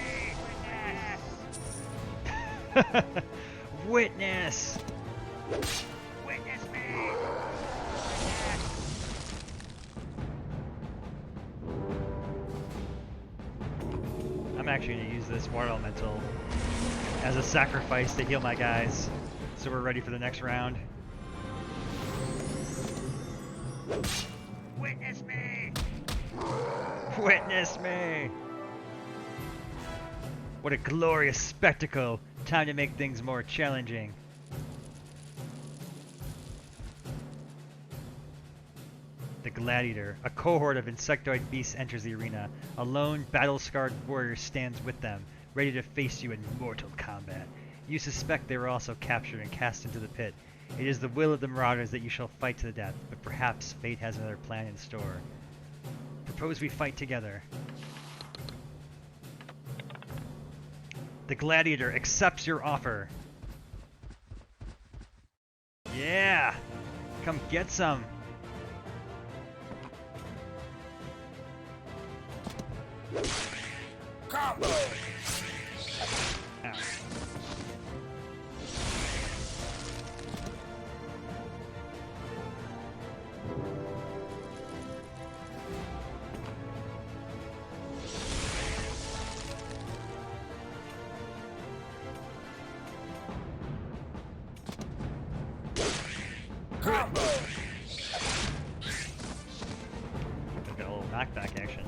Witness! Witness me. I'm actually going to use this water elemental as a sacrifice to heal my guys, so we're ready for the next round. Witness me. Witness me! What a glorious spectacle! Time to make things more challenging. The Gladiator, a cohort of insectoid beasts, enters the arena. A lone, battle-scarred warrior stands with them, ready to face you in mortal combat. You suspect they were also captured and cast into the pit. It is the will of the Marauders that you shall fight to the death, but perhaps fate has another plan in store. Propose we fight together. The Gladiator accepts your offer. Yeah! Come get some! Combo. Ow. Combo. We've got a little knockback action.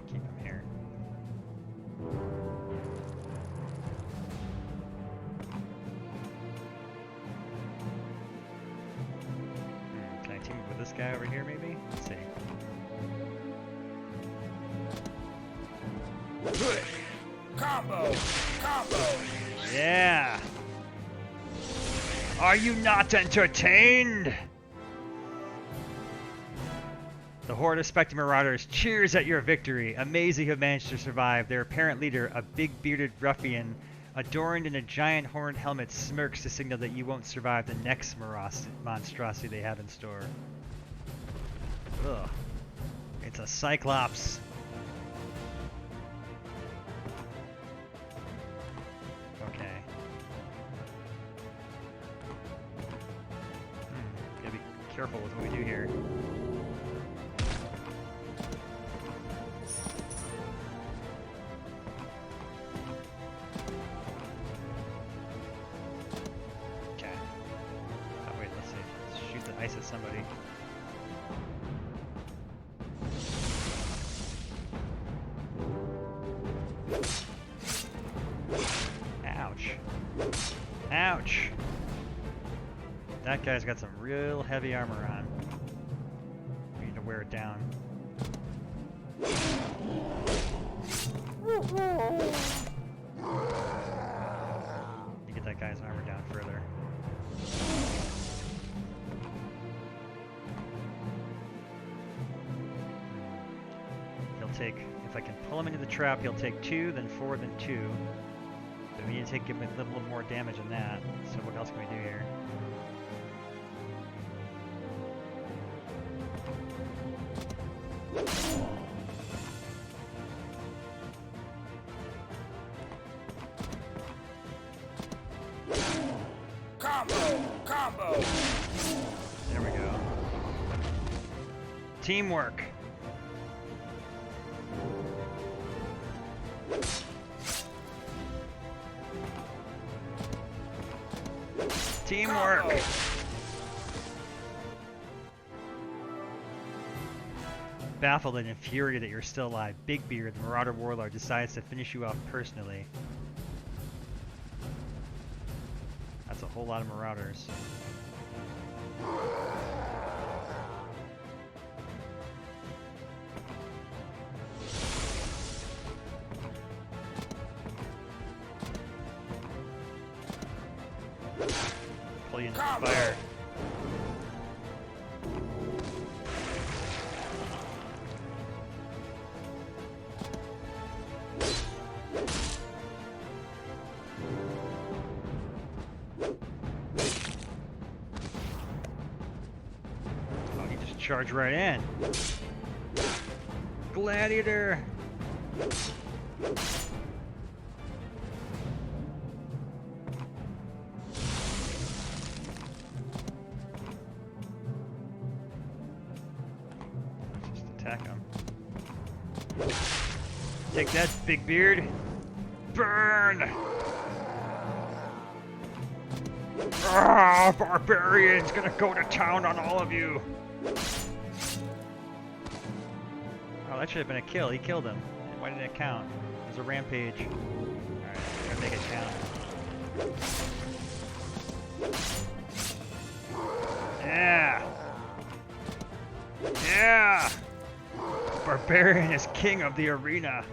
Keep him here. Can I team up with this guy over here, maybe? Let's see. Combo! Combo! Yeah! Are you not entertained? The horde of Spectre Marauders cheers at your victory. Amazing who managed to survive. Their apparent leader, a big bearded ruffian, adorned in a giant horned helmet, smirks to signal that you won't survive the next monstrosity they have in store. Ugh. It's a Cyclops. Okay. Gotta be careful with what we do here. Okay. Oh wait, let's see. Let's shoot the ice at somebody. Ouch. Ouch! That guy's got some real heavy armor on. We need to wear it down. You get that guy's armor down further. He'll take, if I can pull him into the trap, he'll take 2, then 4, then 2. But we need to give him a little more damage than that. So what else can we do here? Combo! Combo! There we go. Teamwork. Teamwork. Combo. Baffled and infuriated that you're still alive, Big Beard, the Marauder Warlord, decides to finish you off personally. That's a whole lot of Marauders. Pull you into the Combo. fire. Oh, you just charge right in. Gladiator! Just attack him. Take that, Big Beard! Burn! Ah, barbarian's gonna go to town on all of you! Oh, that should have been a kill. He killed him. Why didn't it count? It was a rampage. Alright, gotta make it count. Yeah! Yeah! Barbarian is king of the arena!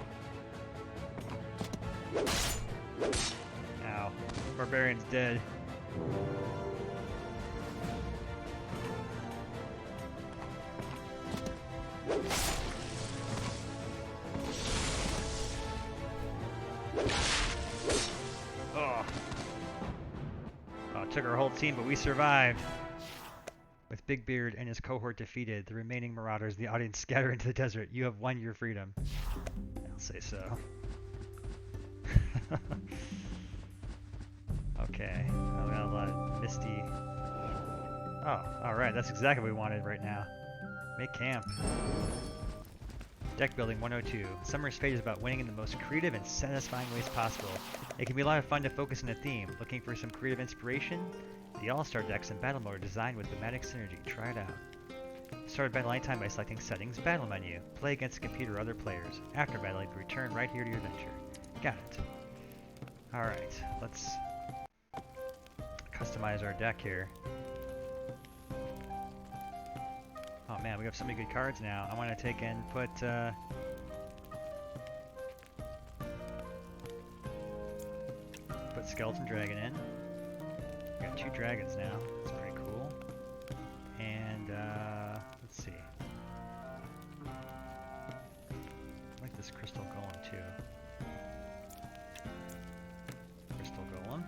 Ow. Barbarian's dead. Oh. Oh, it took our whole team, but we survived. With Big Beard and his cohort defeated, the remaining Marauders, the audience scatter into the desert. You have won your freedom. I'll say so. Okay. Oh, we got a lot of misty. Oh, alright. That's exactly what we wanted right now. Make camp. Deck building 102. Summer's Fate is about winning in the most creative and satisfying ways possible. It can be a lot of fun to focus on a theme. Looking for some creative inspiration? The All-Star decks and battle mode are designed with thematic synergy. Try it out. Start battle anytime by selecting Settings, Battle Menu. Play against a computer or other players. After battle, you can return right here to your adventure. Got it. Alright, let's customize our deck here. Oh man, we have so many good cards now. I want to take and put skeleton dragon in. We got 2 dragons now. That's pretty cool. And let's see. I like this crystal golem too. Crystal golem.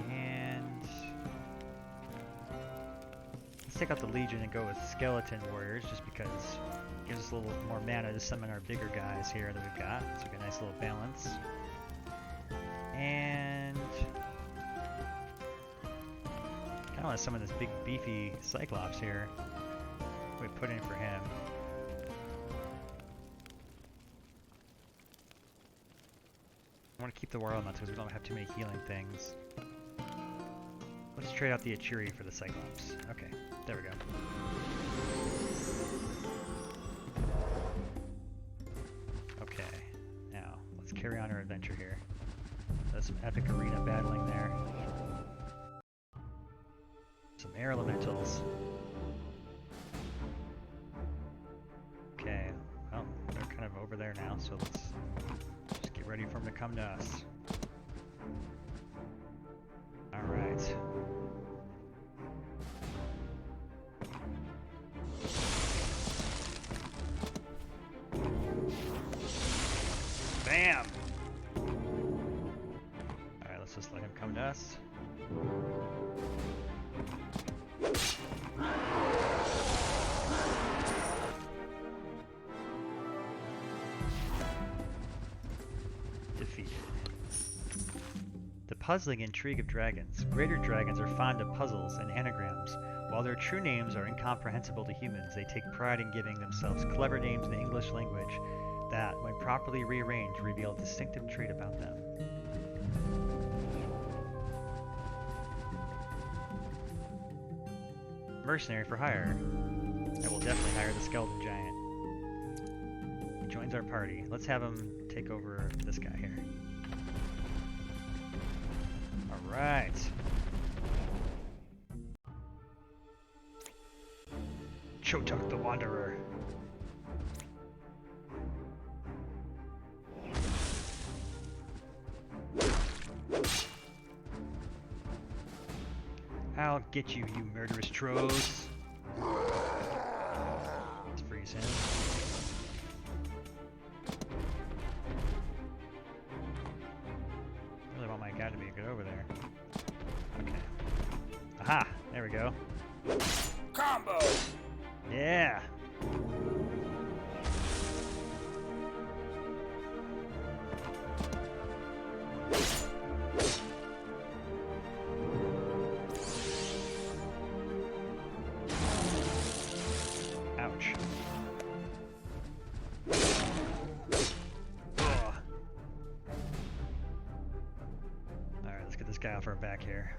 And let's take out the Legion and go with Skeleton Warriors just because it gives us a little more mana to summon our bigger guys here that we've got. So we get a nice little balance. And kind of want to summon this big beefy Cyclops here. We put in for him. I want to keep the War Elementals because we don't have too many healing things. Let's trade out the Achiri for the Cyclops. Okay, there we go. Okay, now let's carry on our adventure here. There's some epic arena battling there. Some air elementals. Okay, well, they're kind of over there now, so let's just get ready for them to come to us. Alright. Bam! Alright, let's just let him come to us. Defeated. The puzzling intrigue of dragons. Greater dragons are fond of puzzles and anagrams. While their true names are incomprehensible to humans, they take pride in giving themselves clever names in the English language that, when properly rearranged, reveal a distinctive trait about them. Mercenary for hire. I will definitely hire the skeleton giant. He joins our party. Let's have him take over this guy here. Alright. Chotuk the Wanderer. I'll get you, you murderous trolls. Let's freeze him. Really want my guy to be good over there. Okay. Aha! There we go. Combo! Yeah! Ouch. Ugh. Alright, let's get this guy off our back here.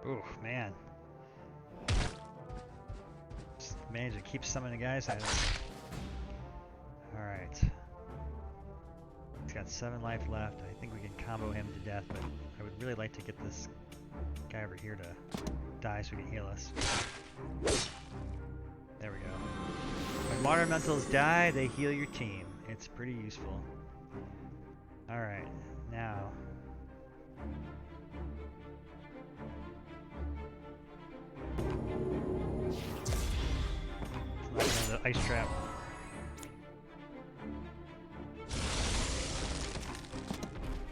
Ooh, man. Just managed to keep summoning guys at us. Alright. He's got 7 life left. I think we can combo him to death, but I would really like to get this guy over here to die so he can heal us. There we go. When water elementals die, they heal your team. It's pretty useful. Alright, now... the ice trap.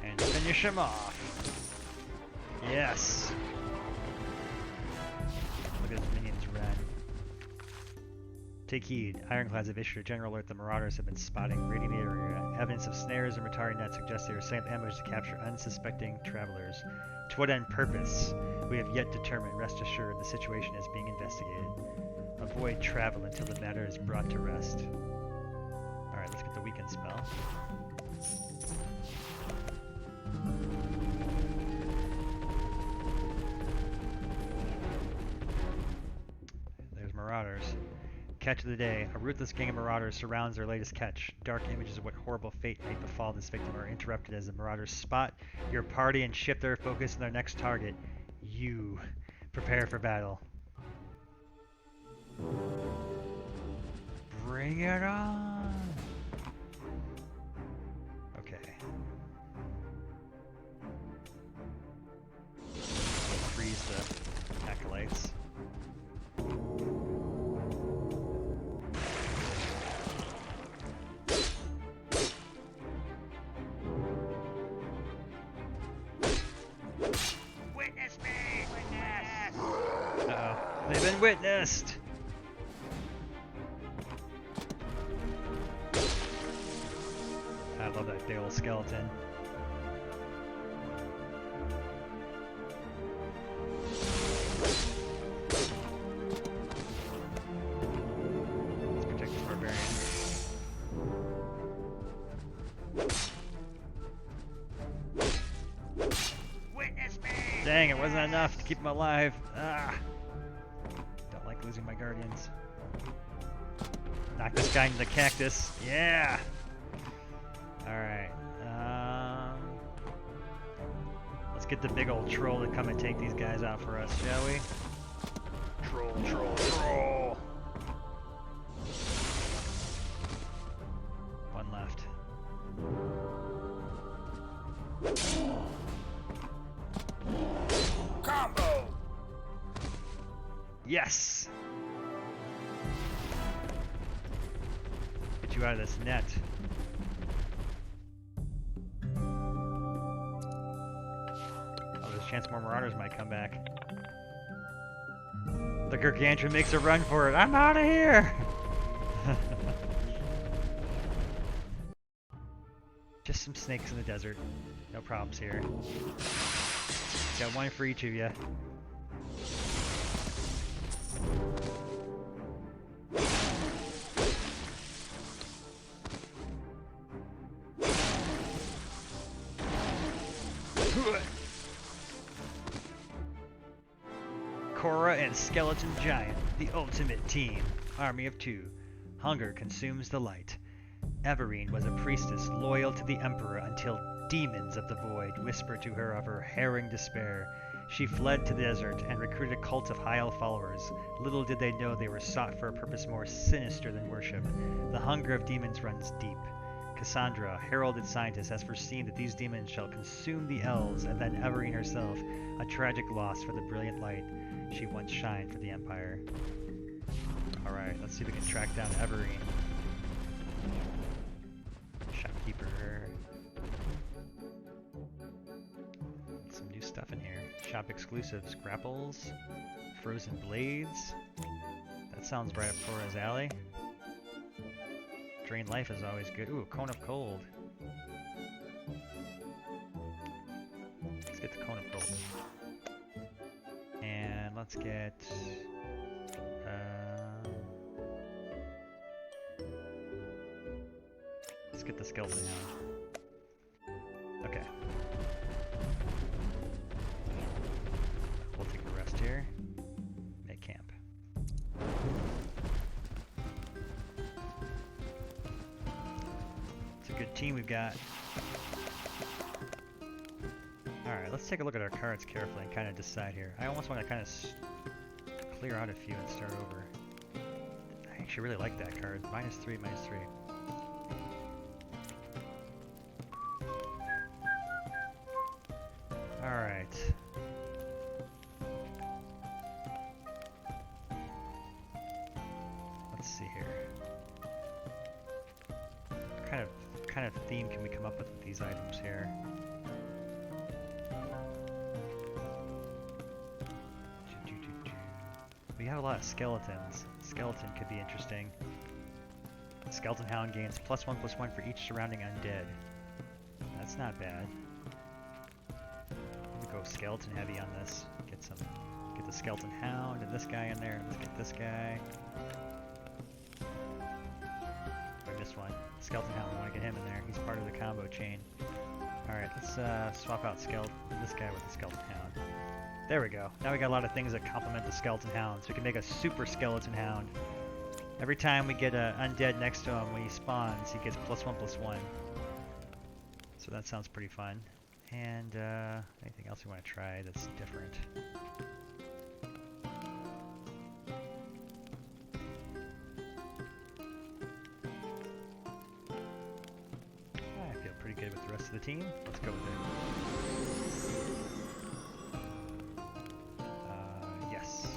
And finish him off. Yes. Look at his minions run. Take heed. Ironclads have issued a general alert that marauders have been spotting raiding the area. Evidence of snares and retiring nets suggests they are setting up ambush to capture unsuspecting travelers. To what end purpose? We have yet determined. Rest assured, the situation is being investigated. Avoid travel until the matter is brought to rest. Alright, let's get the weekend spell. There's Marauders. Catch of the day. A ruthless gang of marauders surrounds their latest catch. Dark images of what horrible fate may befall this victim are interrupted as the marauders spot your party and shift their focus on their next target. You. Prepare for battle. Bring it on! Okay. Freeze the acolytes. Witness me! Witness! Uh-oh. They've been witnessed! I love that big old skeleton. Let's protect this barbarian. Witness me! Dang, it wasn't enough to keep him alive. Ah! Don't like losing my guardians. Knock this guy into the cactus. Yeah! Alright. Let's get the big old troll to come and take these guys out for us, shall we? Troll, troll, troll! One left. Combo! Yes! Get you out of this net. Oh, there's a chance more marauders might come back. The gargantuan makes a run for it. I'm out of here! Just some snakes in the desert. No problems here. Got one for each of you. Korra and Skeleton Giant, the ultimate team. Army of two. Hunger consumes the light. Everine was a priestess loyal to the Emperor until demons of the void whispered to her of her harrowing despair. She fled to the desert and recruited a cult of high elf followers. Little did they know they were sought for a purpose more sinister than worship. The hunger of demons runs deep. Cassandra, a heralded scientist, has foreseen that these demons shall consume the elves, and then Everine herself, a tragic loss for the brilliant light she once shined for the Empire. Alright, let's see if we can track down Everine. Shopkeeper. Some new stuff in here. Shop exclusives. Grapples. Frozen blades. That sounds right up Flora's alley. Drain life is always good. Ooh, cone of cold. Let's get the cone of cold. And let's get... let's get the skeleton now. Okay. We'll take a rest here. Make camp. It's a good team we've got. Alright, let's take a look at our cards carefully and kind of decide here. I almost want to kind of clear out a few and start over. I actually really like that card. -3, -3. Alright. Let's see here. What kind of theme can we come up with these items here? We have a lot of skeletons. Skeleton could be interesting. Skeleton Hound gains +1/+1 for each surrounding undead. That's not bad. Let me go go skeleton heavy on this. Get the skeleton hound and this guy in there. Let's get this guy. Or this one. Skeleton hound, we want to get him in there. He's part of the combo chain. Alright, let's swap out this guy with the skeleton hound. There we go. Now we got a lot of things that complement the skeleton hound. So we can make a super skeleton hound. Every time we get an undead next to him when he spawns, he gets +1/+1. So that sounds pretty fun. And anything else you want to try that's different? I feel pretty good with the rest of the team. Let's go with it. Yes.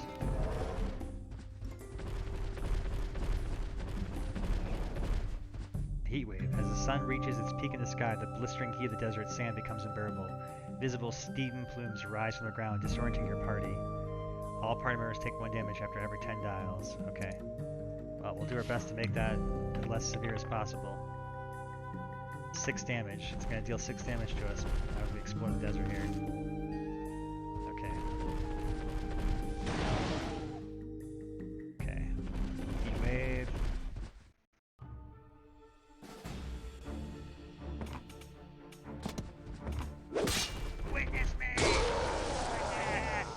Heat wave. As the sun reaches its peak in the sky, the blistering heat of the desert sand becomes unbearable. Visible steam plumes rise from the ground, disorienting your party. All party members take 1 damage after every 10 dials. Okay. Well, we'll do our best to make that as less severe as possible. 6 damage. It's going to deal 6 damage to us as we explore the desert here. Okay. Okay. Heat wave. Witness me! Witness!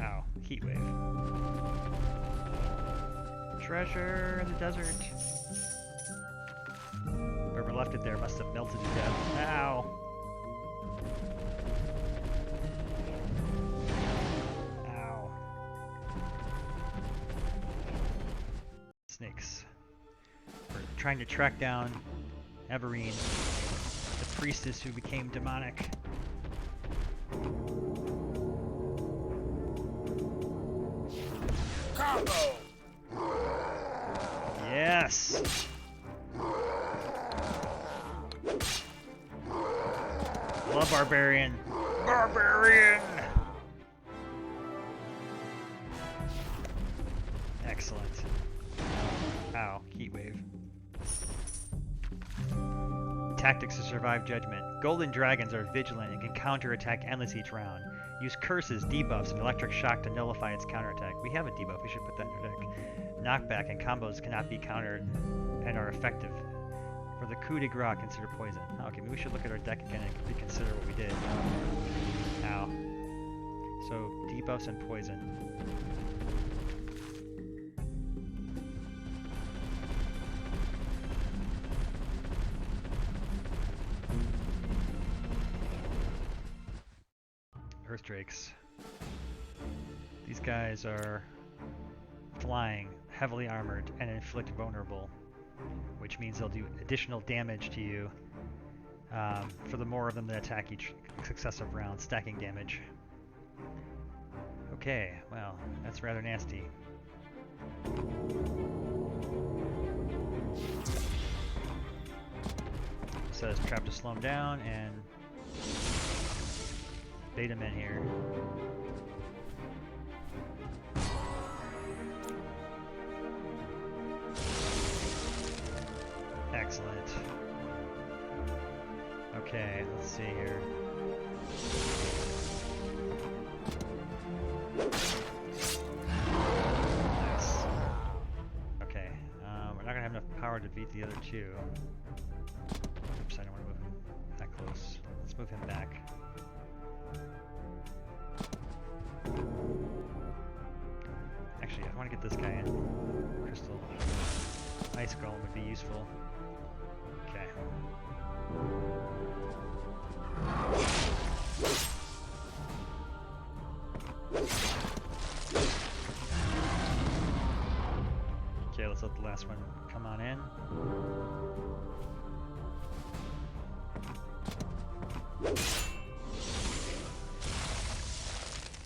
Ow. Heat wave. Treasure in the desert. Whoever left it there must have melted to death. Ow! Ow. Snakes. We're trying to track down Everine, the priestess who became demonic. Combo! Yes! Love Barbarian. Barbarian! Excellent. Ow, heat wave. Tactics to survive judgment. Golden dragons are vigilant and can counterattack endless each round. Use curses, debuffs, and electric shock to nullify its counterattack. We have a debuff, we should put that in our deck. Knockback and combos cannot be countered and are effective. For the coup de grace, consider poison. Okay, maybe we should look at our deck again and reconsider what we did. Ow. So, debuffs and poison. Earth Drakes. These guys are flying, heavily armored, and inflict vulnerable, which means they'll do additional damage to you for the more of them that attack each successive round, stacking damage. Okay, well, that's rather nasty. Set his trap to slow him down and bait him in here. Excellent. Okay, let's see here. Nice. Okay, we're not gonna have enough power to beat the other two. Oops, I don't want to move him that close. Let's move him back. Actually, I want to get this guy in. Crystal Ice Golem would be useful. Okay. Okay, let's let the last one come on in.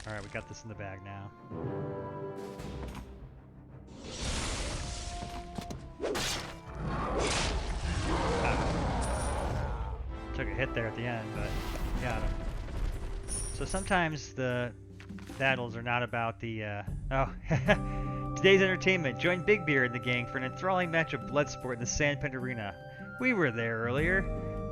Alright, we got this in the bag now. Took a hit there at the end, but got him. So sometimes the battles are not about the, Today's entertainment. Join Big Beard and the gang for an enthralling match of Bloodsport in the Sandpit Arena. We were there earlier.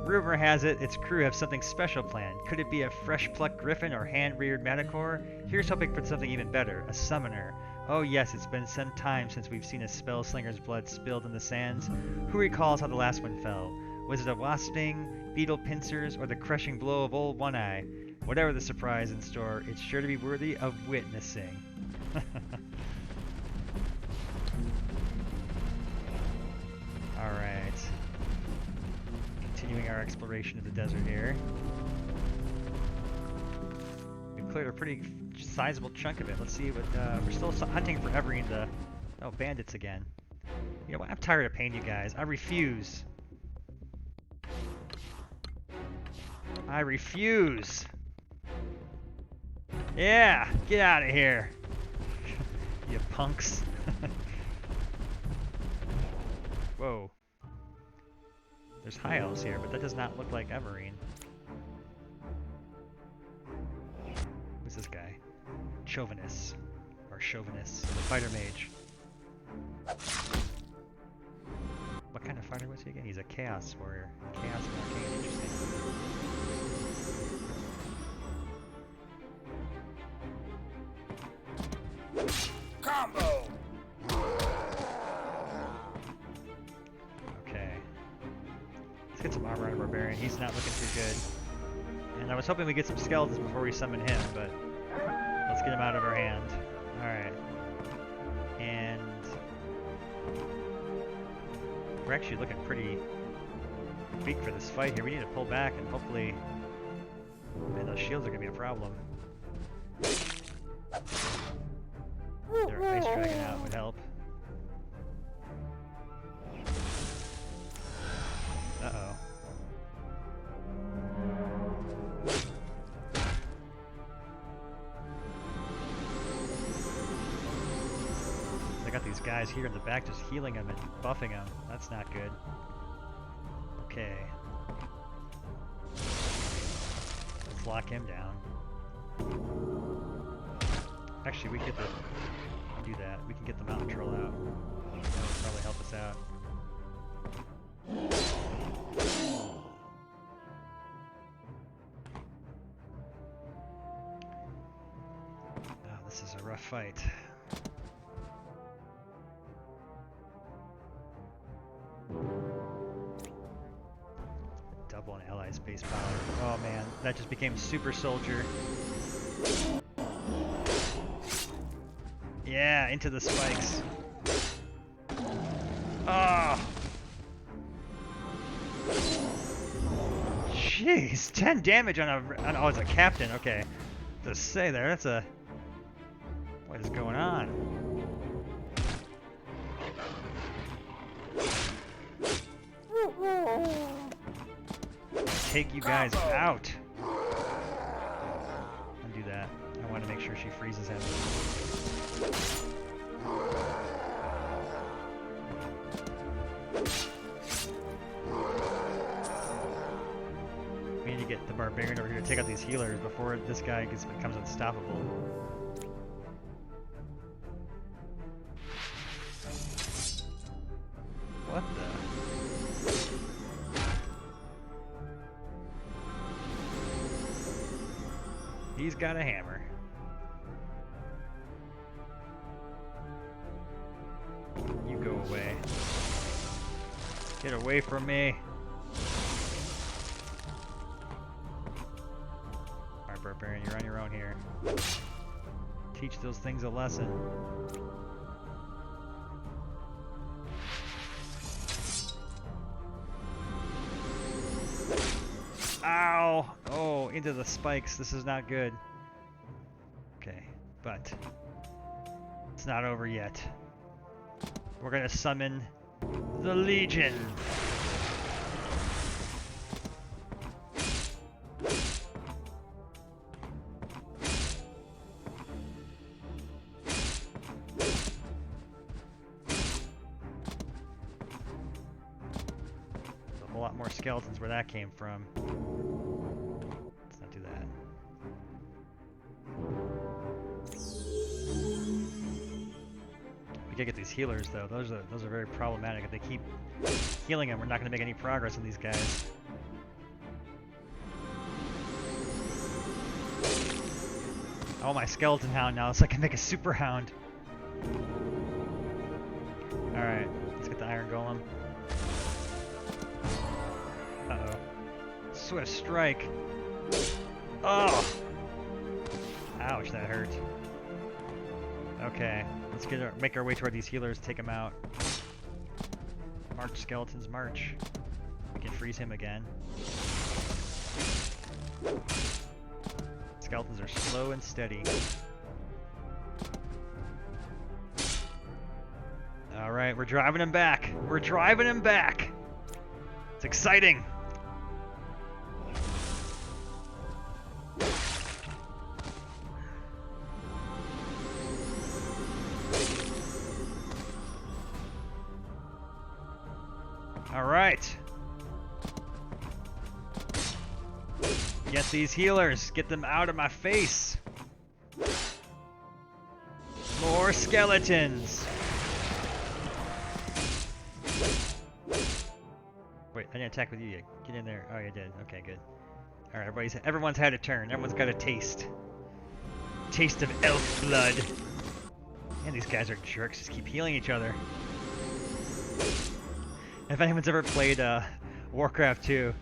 Rumor has it its crew have something special planned. Could it be a fresh-plucked griffin or hand-reared manticore? Here's hoping for something even better, a summoner. Oh yes, it's been some time since we've seen a spellslinger's blood spilled in the sands. Who recalls how the last one fell? Was it a wasp sting, beetle pincers, or the crushing blow of old One Eye? Whatever the surprise in store, it's sure to be worthy of witnessing. Alright. Continuing our exploration of the desert here. We've cleared a pretty sizable chunk of it. Let's see what, we're still hunting for Everine the... Oh, bandits again. You know what, I'm tired of paying you guys. I refuse. I refuse. Yeah, get out of here. You punks. Whoa. There's high elves here, but that does not look like Everine. Who's this guy? Chauvinist. Or Chauvinist. The fighter mage. What kind of fighter was he again? He's a chaos warrior. Chaos and arcane, interesting. Combo! Okay. Let's get some armor on a barbarian. He's not looking too good. And I was hoping we'd get some skeletons before we summon him, but let's get him out of our hand. Alright. And we're actually looking pretty weak for this fight here. We need to pull back and hopefully... Man, those shields are going to be a problem. Their ice dragon out would help. Uh-oh. They got these guys here in the back just healing them and buffing them. That's not good. Okay. Let's lock him down. Actually, we get the... do that. We can get the mountain troll out. That would probably help us out. Oh, this is a rough fight. Double an ally's base power. Oh man, that just became super soldier. Yeah, into the spikes. Oh! Jeez, 10 damage on a... oh, it's a captain, okay. Just say there, that's a... What is going on? Take you guys out! Undo that. I want to make sure she freezes him. We need to get the barbarian over here to take out these healers before this guy becomes unstoppable. What the? He's got a hammer. You go away. Get away from me. Alright, barbarian, you're on your own here. Teach those things a lesson. Ow! Oh, into the spikes. This is not good. Okay, but it's not over yet. We're gonna summon the Legion. lot more skeletons where that came from. Let's not do that. We gotta get these healers though. Those are very problematic. If they keep healing them, we're not gonna make any progress on these guys. Oh, my skeleton hound now, so I can make a super hound. Alright, let's get the iron golem. Uh-oh. Swift strike. Oh! Ouch, that hurt. Okay, let's make our way toward these healers, take them out. March, skeletons, march. We can freeze him again. Skeletons are slow and steady. Alright, we're driving him back. We're driving him back. It's exciting. Alright. Get these healers. Get them out of my face. More skeletons. Wait, I didn't attack with you yet. Get in there. Oh, you did. Okay, good. All right, everyone's had a turn. Everyone's got a taste. Taste of elf blood. Man, these guys are jerks. Just keep healing each other. If anyone's ever played Warcraft 2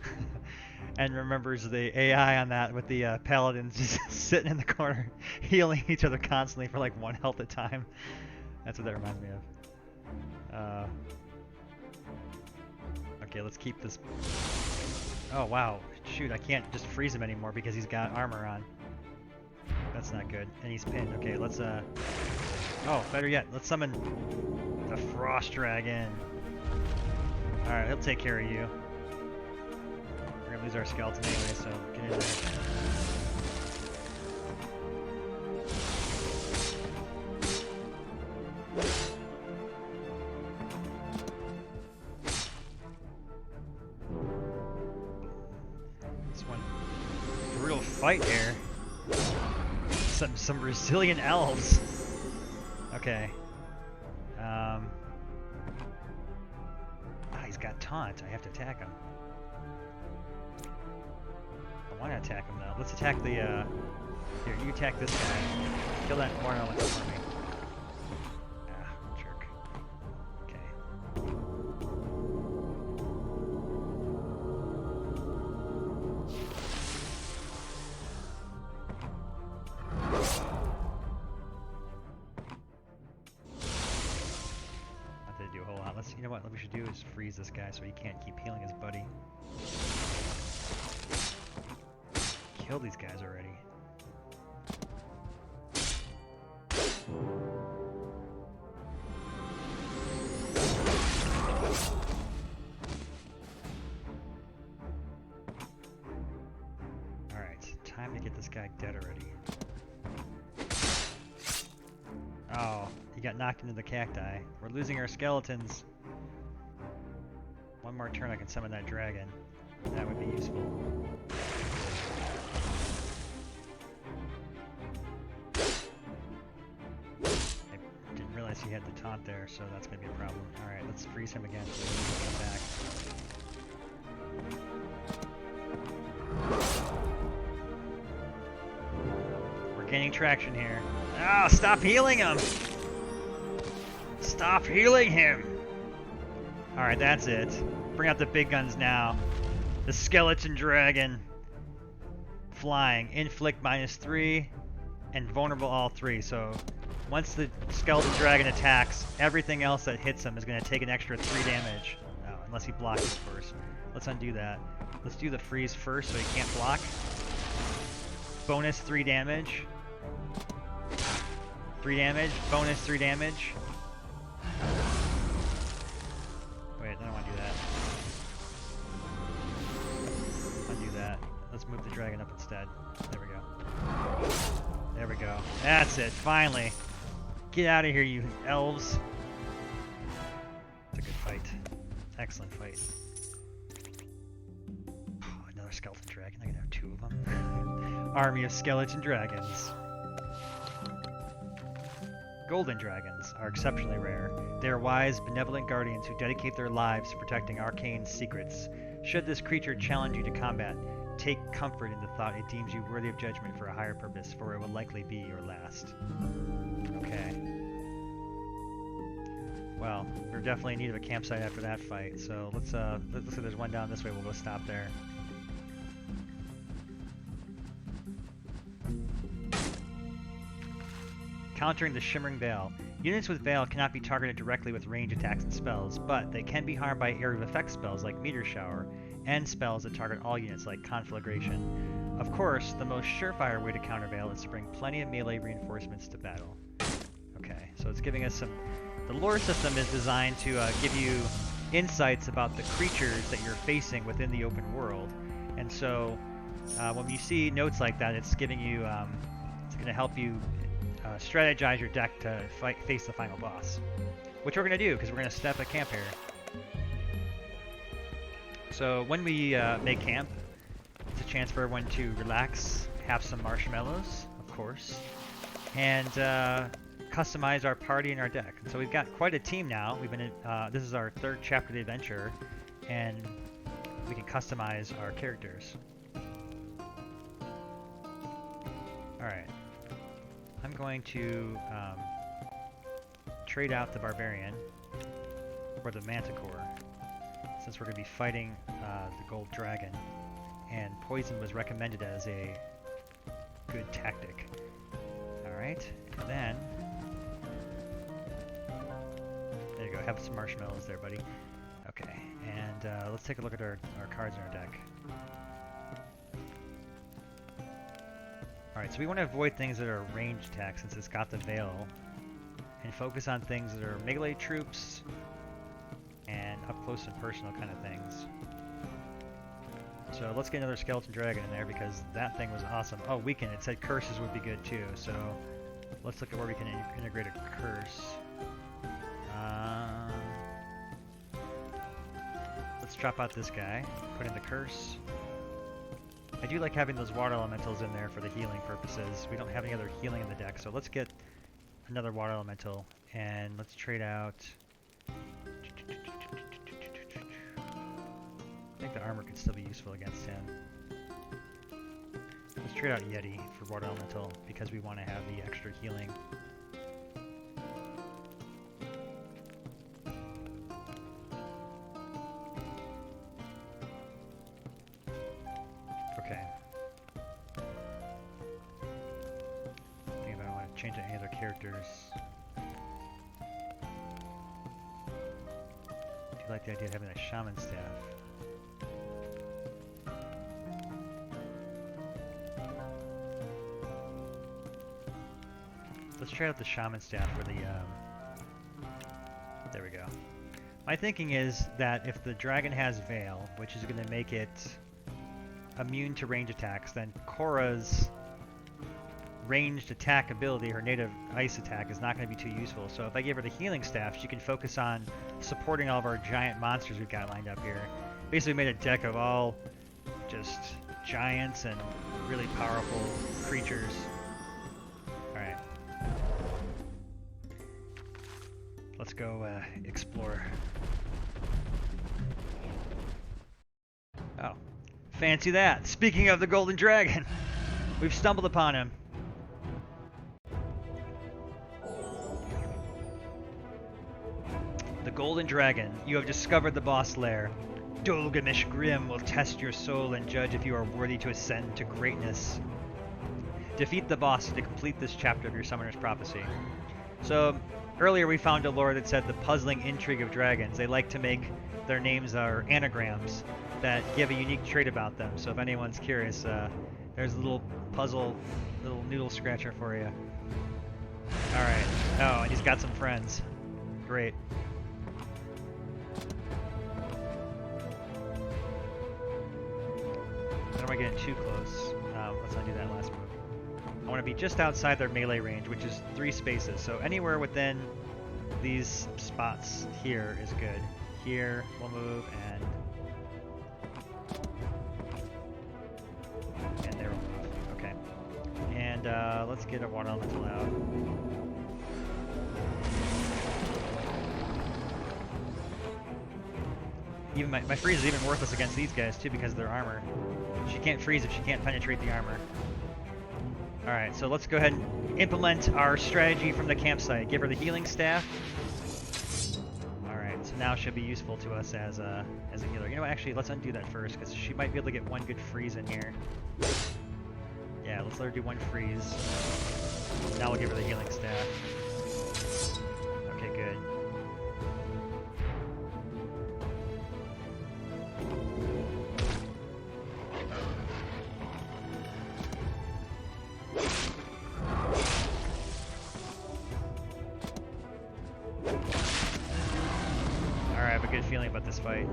and remembers the AI on that with the paladins just sitting in the corner healing each other constantly for like 1 health at a time, that's what that reminds me of. Okay, let's keep this. Oh wow, shoot, I can't just freeze him anymore because he's got armor on. That's not good. And he's pinned. Okay, let's oh, better yet, let's summon the Frost Dragon. Alright, he'll take care of you. We're gonna lose our skeleton anyway, so get in there. This one, real fight here. Some resilient elves. Okay. He's got taunt. I have to attack him. I want to attack him though. Let's attack the. Here, you attack this guy. Kill that corner elemental for me. Ah, jerk. Okay. Not to do a whole lot. You know what we should do is freeze this guy so he can't keep healing his buddy. Kill these guys already. Alright, time to get this guy dead already. Oh, he got knocked into the cacti. We're losing our skeletons. One more turn I can summon that dragon. That would be useful. I didn't realize he had the taunt there, so that's going to be a problem. Alright, let's freeze him again so he can come back. We're gaining traction here. Ah, stop healing him! Stop healing him! Alright, that's it. Bring out the big guns now. The skeleton dragon. Flying. Inflict -3 and vulnerable all 3. So once the skeleton dragon attacks, everything else that hits him is going to take an extra 3 damage. Oh, unless he blocks it first. Let's undo that. Let's do the freeze first so he can't block. Bonus 3 damage. 3 damage. Bonus 3 damage. Wait, I don't want to do that. Undo that. Let's move the dragon up instead. There we go. There we go. That's it, finally. Get out of here, you elves. It's a good fight. Excellent fight. skeleton dragon. I can have 2 of them. Army of skeleton dragons. Golden dragons are exceptionally rare. They are wise, benevolent guardians who dedicate their lives to protecting arcane secrets. Should this creature challenge you to combat, take comfort in the thought it deems you worthy of judgment for a higher purpose, for it will likely be your last. Okay. Well, we're definitely in need of a campsite after that fight, so let's see, there's one down this way, we'll go stop there. Countering the Shimmering Veil. Units with Veil cannot be targeted directly with range attacks and spells, but they can be harmed by area of effect spells like Meteor Shower, and spells that target all units like Conflagration. Of course, the most surefire way to counter Veil is to bring plenty of melee reinforcements to battle. Okay, so it's giving us some... The lore system is designed to give you insights about the creatures that you're facing within the open world, and so when you see notes like that, it's giving you... it's going to help you strategize your deck to face the final boss, which we're going to do because we're going to set up a camp here. So when we make camp, it's a chance for everyone to relax, have some marshmallows, of course, and customize our party and our deck. And so we've got quite a team now. We've been in, this is our 3rd chapter of the adventure, and we can customize our characters. All right. I'm going to trade out the Barbarian for the Manticore, since we're going to be fighting the Gold Dragon, and Poison was recommended as a good tactic. Alright, and then... There you go, have some marshmallows there, buddy. Okay, and let's take a look at our cards in our deck. Alright, so we want to avoid things that are ranged attacks since it's got the Veil, and focus on things that are melee troops and up close and personal kind of things. So let's get another skeleton dragon in there because that thing was awesome. Oh, weaken. It said curses would be good too, so let's look at where we can integrate a curse. Let's drop out this guy, put in the curse. I do like having those water elementals in there for the healing purposes. We don't have any other healing in the deck, so let's get another water elemental and let's trade out... I think the armor could still be useful against him. Let's trade out Yeti for water elemental because we want to have the extra healing. Okay. I think if I want to change any other characters. I do like the idea of having a shaman staff. Let's try out the shaman staff for the, there we go. My thinking is that if the dragon has Veil, which is going to make it immune to range attacks, then Korra's ranged attack ability, her native ice attack, is not going to be too useful. So if I give her the healing staff, she can focus on supporting all of our giant monsters we've got lined up here. Basically made a deck of all just giants and really powerful creatures. Alright. Let's go explore. Oh. Fancy that. Speaking of the Golden Dragon, we've stumbled upon him. The Golden Dragon. You have discovered the boss lair. Dolgamish Grim will test your soul and judge if you are worthy to ascend to greatness. Defeat the boss to complete this chapter of your Summoner's Prophecy. So, earlier we found a lore that said the puzzling intrigue of dragons. They like to make their names are anagrams that give a unique trait about them. So if anyone's curious, there's a little puzzle, little noodle scratcher for you. Alright. Oh, and he's got some friends. Great. I don't want to get in too close. Let's not do that last move. I want to be just outside their melee range, which is 3 spaces. So anywhere within these spots here is good. Here we'll move, and And they're off. Okay. And let's get a water elemental out. Even my freeze is even worthless against these guys too because of their armor. She can't freeze if she can't penetrate the armor. Alright, so let's go ahead and implement our strategy from the campsite. Give her the healing staff. Alright, so now she'll be useful to us as a healer. You know what, actually, let's undo that first, because she might be able to get one good freeze in here. Yeah, let's let her do one freeze. Now we'll give her the healing staff. Okay, good. I have a good feeling about this fight.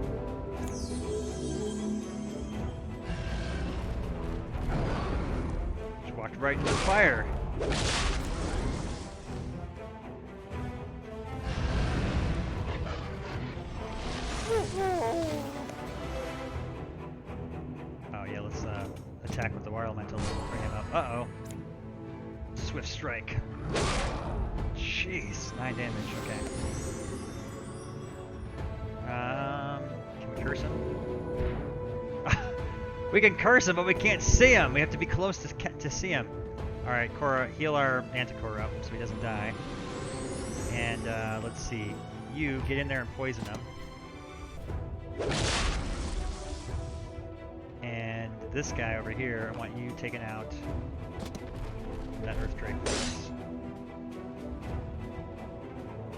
Just walked right into the fire. Oh yeah, let's attack with the water elemental to bring him up. Uh-oh. Swift strike. Jeez, 9 damage, okay. Can we curse him? We can curse him, but we can't see him. We have to be close to see him. All right, Korra, heal our Manticore up so he doesn't die. And let's see. You get in there and poison him. And this guy over here, I want you taken out. That Earth Drake for us.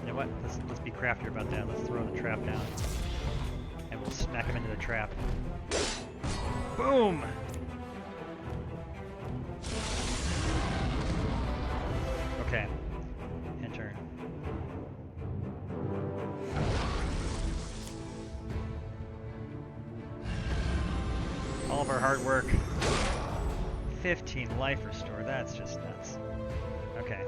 You know what? Let's be craftier about that. Let's throw the trap down. And we'll smack him into the trap. Boom! Okay. End turn. All of our hard work. 15 life restore. That's just nuts. Okay.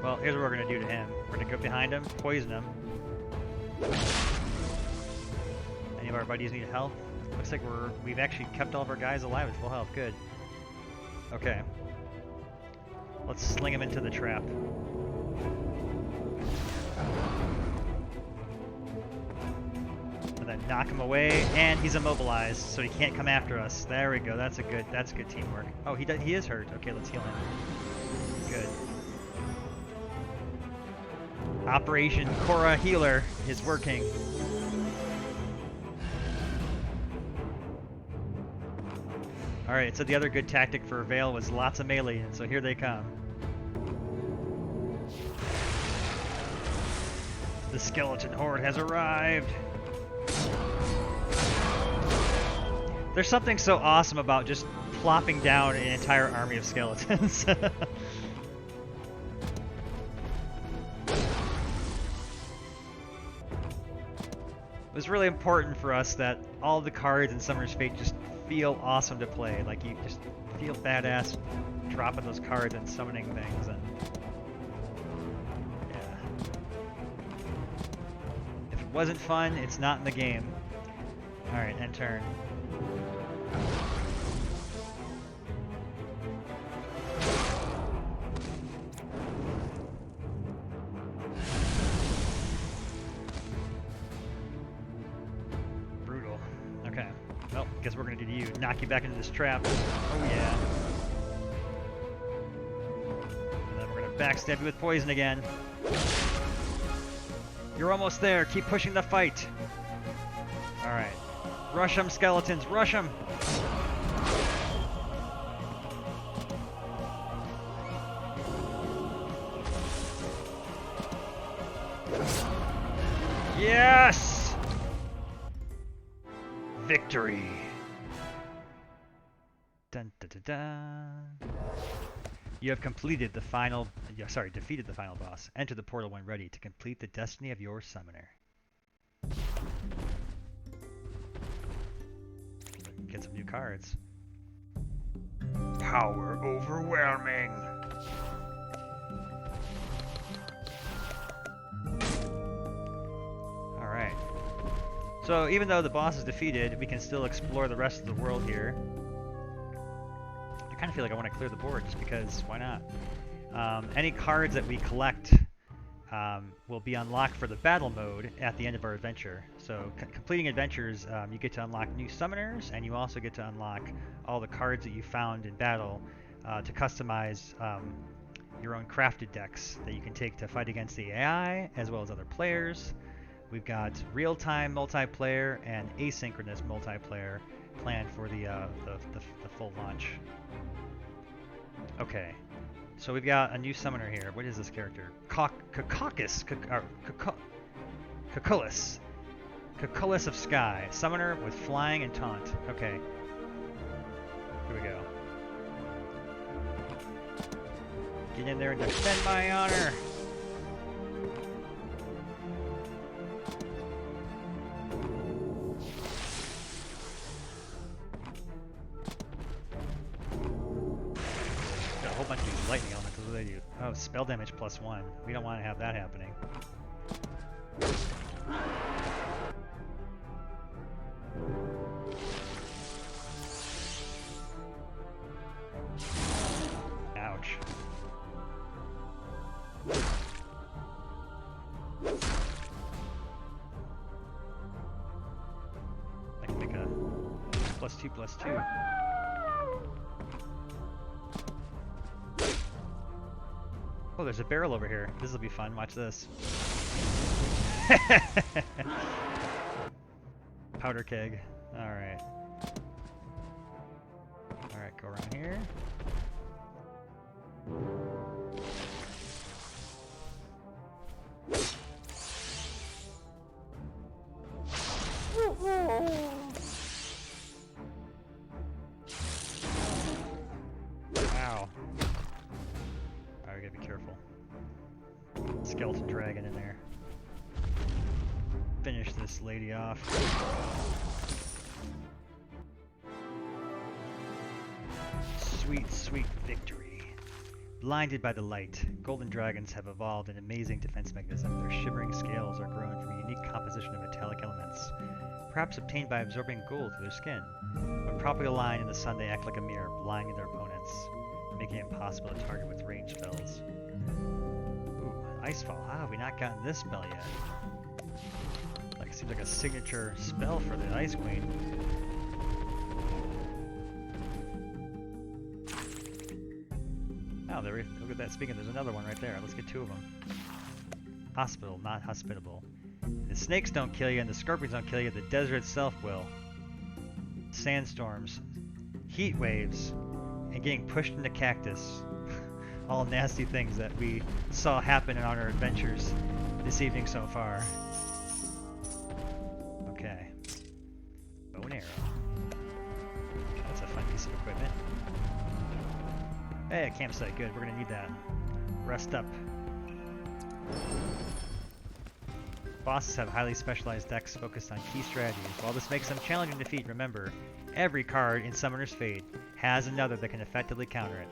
Well, here's what we're going to do to him. We're going to go behind him, poison him. Any of our buddies need health? Looks like we've actually kept all of our guys alive at full health. Good. Okay. Let's sling him into the trap. And then knock him away, and he's immobilized, so he can't come after us. There we go. That's good teamwork. Oh, he is hurt. Okay, let's heal him. Good. Operation Korra Healer is working. Alright, so the other good tactic for Vale was lots of melee, and so here they come. The skeleton horde has arrived. There's something so awesome about just plopping down an entire army of skeletons. It was really important for us that all the cards in Summer's Fate just feel awesome to play. Like, you just feel badass dropping those cards and summoning things, and yeah. If it wasn't fun, it's not in the game. Alright, end turn. Well, guess what we're gonna do to you. Knock you back into this trap. Oh yeah. And then we're gonna backstab you with poison again. You're almost there. Keep pushing the fight. Alright. Rush them, skeletons. Rush them! Yes! Victory! Dun, dun, dun, dun. You have completed the final... defeated the final boss. Enter the portal when ready to complete the destiny of your summoner. Get some new cards. Power overwhelming. Alright. So even though the boss is defeated, we can still explore the rest of the world here. I kind of feel like I want to clear the board just because, why not? Any cards that we collect will be unlocked for the battle mode at the end of our adventure. So completing adventures, you get to unlock new summoners, and you also get to unlock all the cards that you found in battle to customize your own crafted decks that you can take to fight against the AI as well as other players. We've got real-time multiplayer and asynchronous multiplayer planned for the full launch. Okay, so we've got a new summoner here. What is this character? Cocolus of Sky. Summoner with flying and taunt. Okay. Here we go. Get in there and defend my honor! Got a whole bunch of these lightning elementals. What do they do? Oh, spell damage +1. We don't want to have that happening. Ouch. I can make a +2/+2. Oh, there's a barrel over here. This will be fun. Watch this. Powder keg. Alright. Alright, go around here. Ow. Alright, we gotta be careful. Skeleton dragon in there. Finish this lady off. Sweet, sweet victory. Blinded by the light, golden dragons have evolved an amazing defense mechanism. Their shimmering scales are grown from a unique composition of metallic elements, perhaps obtained by absorbing gold through their skin. When properly aligned in the sun, they act like a mirror, blinding their opponents, making it impossible to target with ranged spells. Ooh, Icefall. How have we not gotten this spell yet? Like, seems like a signature spell for the Ice Queen. Oh, there. Look at that. Speaking, there's another one right there. Let's get two of them. Hospital, not hospitable. The snakes don't kill you, and the scorpions don't kill you. The desert itself will. Sandstorms, heat waves, and getting pushed into cactus. All nasty things that we saw happen on our adventures this evening so far. Okay. Bow and arrow. That's a fun piece of equipment. Hey, a campsite. Good. We're gonna need that. Rest up. Bosses have highly specialized decks focused on key strategies. While this makes them challenging to defeat, remember, every card in Summoner's Fate has another that can effectively counter it.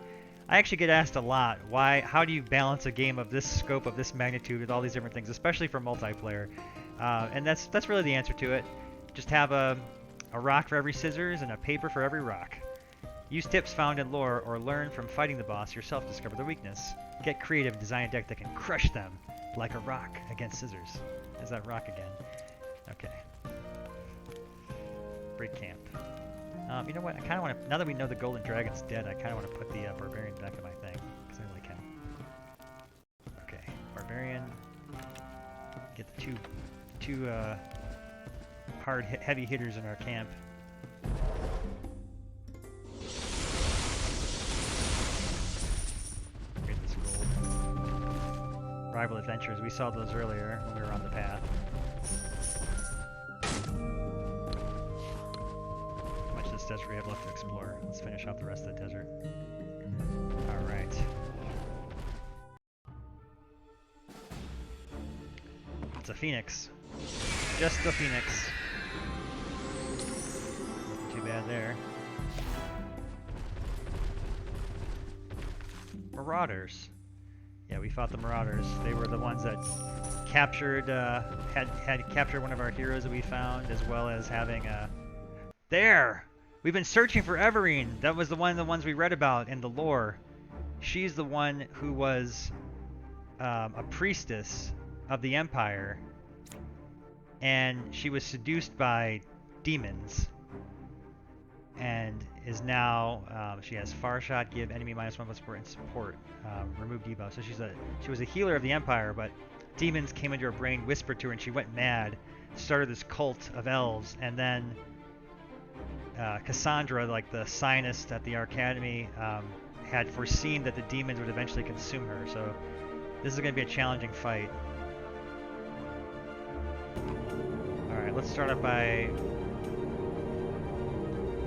I actually get asked a lot, how do you balance a game of this scope, of this magnitude, with all these different things, especially for multiplayer? And that's really the answer to it. Just have a rock for every scissors and a paper for every rock. Use tips found in lore or learn from fighting the boss yourself to discover their weakness. Get creative and design a deck that can crush them like a rock against scissors. There's that rock again. Okay. Break camp. You know what? I kind of want to, now that we know the golden dragon's dead, I kind of want to put the barbarian back in my thing, because I like him. Okay, barbarian. Get the two heavy hitters in our camp. Get this gold. Rival adventures. We saw those earlier when we were on the path. Desert we have left to explore. Let's finish off the rest of the desert. Alright. It's a phoenix. Just a phoenix. Nothing too bad there. Marauders. Yeah, we fought the Marauders. They were the ones that captured had captured one of our heroes that we found, as well as having a. There, we've been searching for Everine. That was the ones we read about in the lore. She's the one who was a priestess of the Empire, and she was seduced by demons, and is now she has far shot, give enemy -1 support, and support, remove debuff. So she was a healer of the Empire, but demons came into her brain, whispered to her, and she went mad, started this cult of elves, and then Cassandra, like the scientist at the Academy, had foreseen that the demons would eventually consume her. So this is going to be a challenging fight. Alright, let's start up by...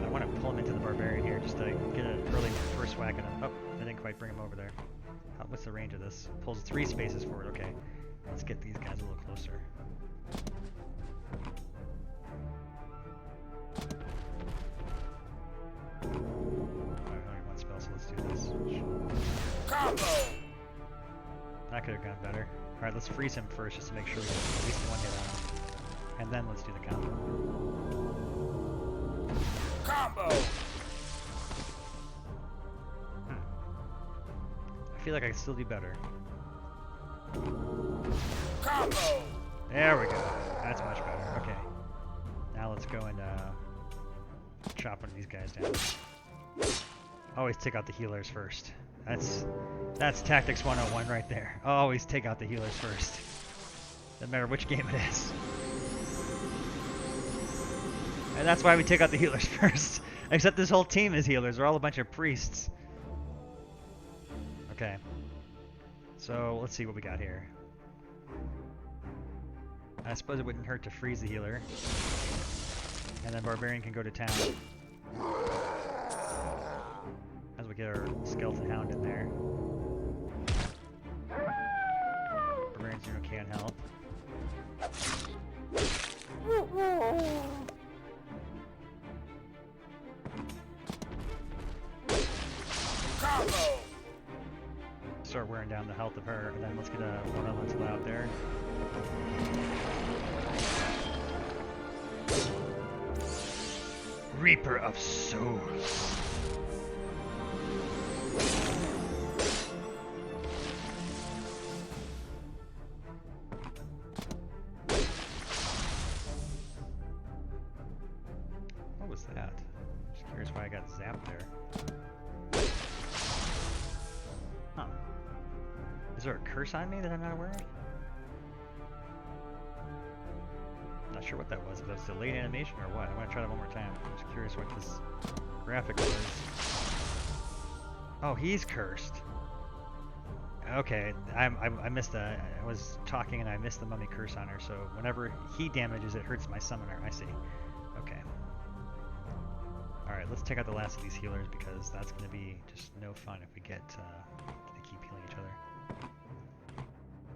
I want to pull him into the barbarian here just to get an early first whack on him. Oh, I didn't quite bring him over there. What's the range of this? Pulls 3 spaces forward, okay. Let's get these guys a little closer. Alright, only 1 spell, so let's do this. Combo! That could have gone better. Alright, let's freeze him first just to make sure we get at least 1 hit on him. And then let's do the combo. Combo! I feel like I could still do better. Combo! There we go. That's much better. Okay. Now let's go and chop one of these guys down. Always take out the healers first. That's Tactics 101 right there. Always take out the healers first. No matter which game it is. And that's why we take out the healers first. Except this whole team is healers. They're all a bunch of priests. Okay. So let's see what we got here. I suppose it wouldn't hurt to freeze the healer. And then Barbarian can go to town. As we get our Skeleton Hound in there. Barbarian's doing okay on health. Combo! Start wearing down the health of her, and then let's get a one elemental out there. Reaper of Souls. What was that? Just curious why I got zapped there. Huh. Is there a curse on me that I'm not aware of? Not sure what that was. If that was delayed animation or what. I want to try that one more time. I'm just curious what this graphic was. Oh, he's cursed. Okay, I missed the. I was talking and I missed the mummy curse on her. So whenever he damages, it hurts my summoner. I see. Okay. All right, let's take out the last of these healers because that's going to be just no fun if we get they keep healing each other.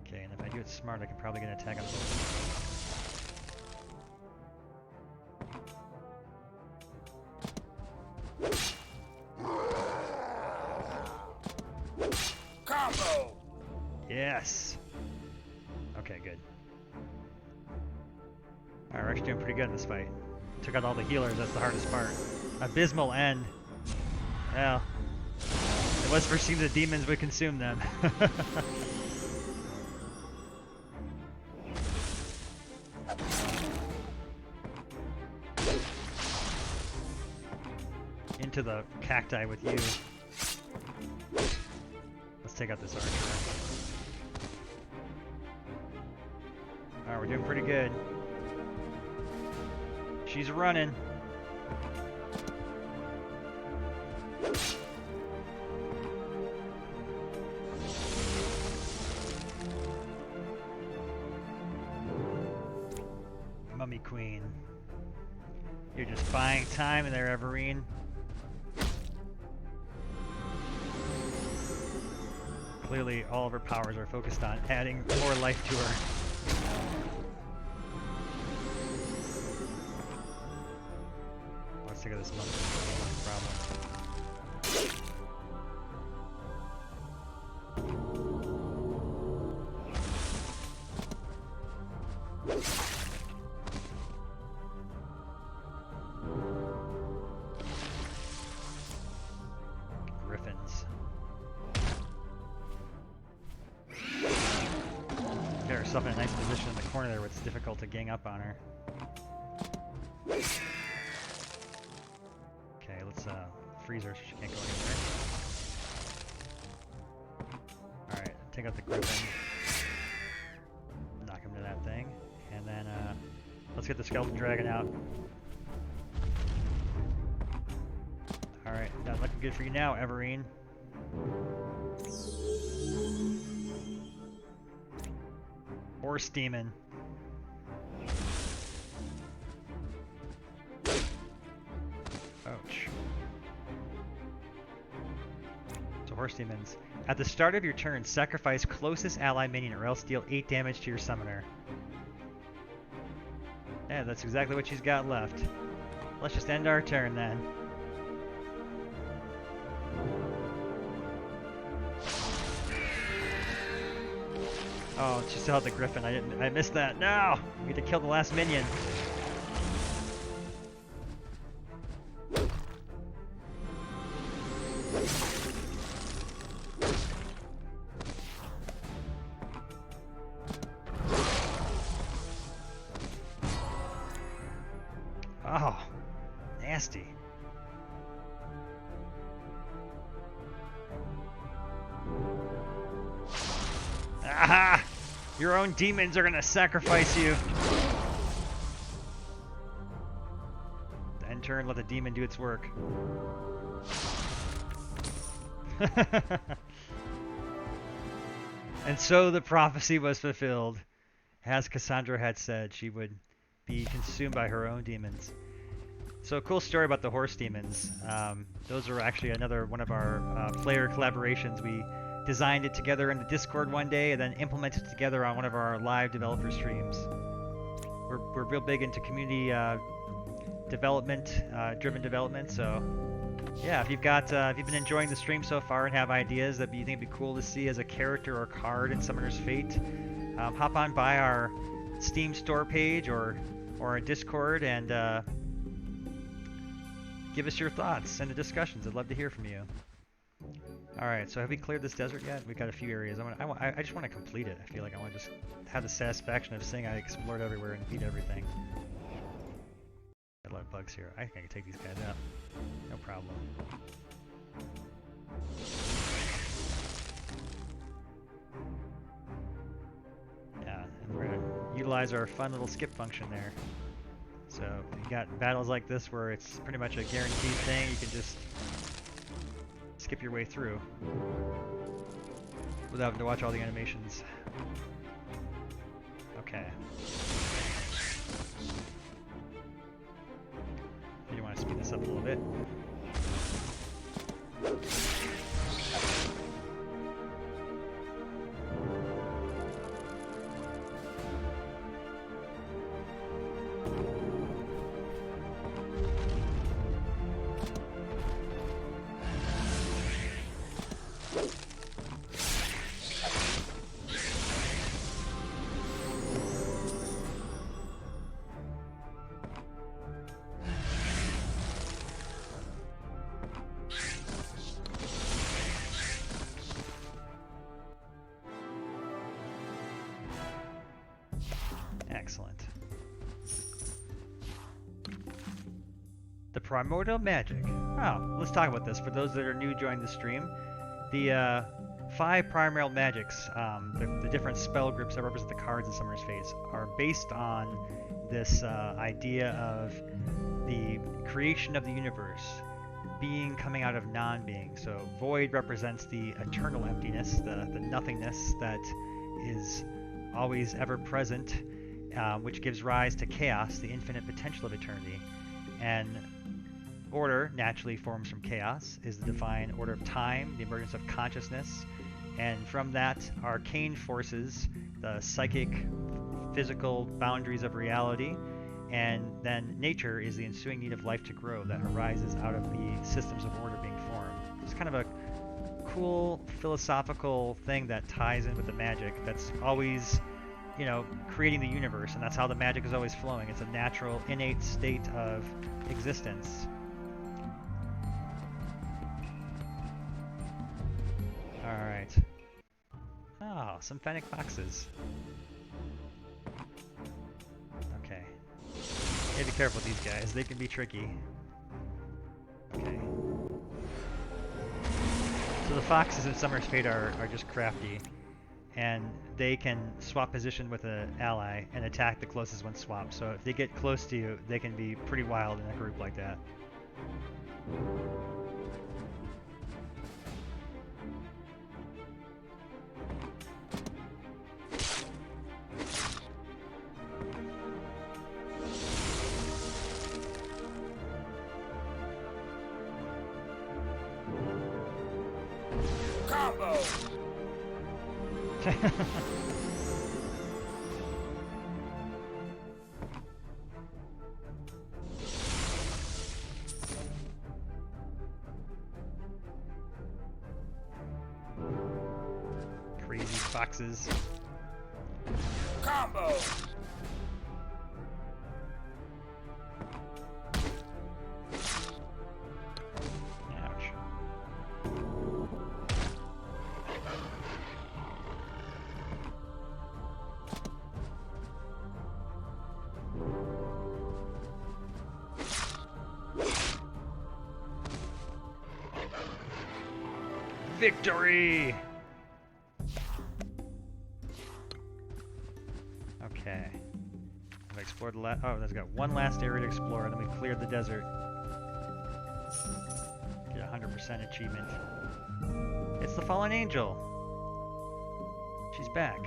Okay, and if I do it smart, I can probably get an attack on both. Combo! Yes! Okay, good. Alright, we're actually doing pretty good in this fight. Took out all the healers, that's the hardest part. Abysmal end. Well, it was foreseen the demons would consume them. Into the cacti with you. Let's take out this archer. Alright, we're doing pretty good. She's running. Mummy Queen. You're just buying time in there, Everine. Clearly, all of her powers are focused on adding more life to her. Let's take out this mummy. No problem. it's difficult to gang up on her. Okay, let's freeze her so she can't go anywhere. Alright, take out the griffin. Knock him to that thing. And then let's get the skeleton dragon out. Alright, not looking good for you now, Everine. Horse demon. Ouch. So horse demons. At the start of your turn, sacrifice closest ally minion or else deal 8 damage to your summoner. Yeah, that's exactly what she's got left. Let's just end our turn then. Oh, she still had the griffin. I missed that. No! We need to kill the last minion. Oh, nasty. Aha! Your own demons are gonna sacrifice you. End turn, let the demon do its work. And so the prophecy was fulfilled. As Cassandra had said, she would be consumed by her own demons. So a cool story about the horse demons. Those are actually another one of our player collaborations. We designed it together in the Discord one day and then implemented it together on one of our live developer streams. We're real big into community development, driven development. So yeah, if you've been enjoying the stream so far and have ideas that you think would be cool to see as a character or card in Summoner's Fate, hop on by our Steam store page or our Discord and give us your thoughts and the discussions. I'd love to hear from you. Alright, so have we cleared this desert yet? We've got a few areas. I just want to complete it. I feel like I want to just have the satisfaction of saying I explored everywhere and beat everything. Got a lot of bugs here. I think I can take these guys out. No problem. Yeah, and we're going to utilize our fun little skip function there. So if you got battles like this where it's pretty much a guaranteed thing, you can just skip your way through without having to watch all the animations. Okay. You want to speed this up a little bit. Excellent. The primordial magic. Oh, let's talk about this. For those that are new joining the stream, the 5 primordial magics, the different spell groups that represent the cards in Summoner's Fate, are based on this idea of the creation of the universe, being coming out of non-being. So void represents the eternal emptiness, the nothingness that is always ever present, which gives rise to chaos, the infinite potential of eternity. And order naturally forms from chaos, is the divine order of time, the emergence of consciousness, and from that, arcane forces, the psychic, physical boundaries of reality, and then nature is the ensuing need of life to grow that arises out of the systems of order being formed. It's kind of a cool philosophical thing that ties in with the magic that's always, you know, creating the universe, and that's how the magic is always flowing. It's a natural, innate state of existence. Alright. Oh, some fennec boxes. gotta be careful with these guys. They can be tricky. Okay. So the foxes in Summer's Fate are just crafty. And they can swap position with an ally and attack the closest one swapped. So if they get close to you, they can be pretty wild in a group like that. Combo. Crazy foxes. Combo. Ouch. Victory! Okay. I've explored the last. Oh, there's got one last area to explore, then we've cleared the desert. Get 100% achievement. It's the fallen angel! She's back.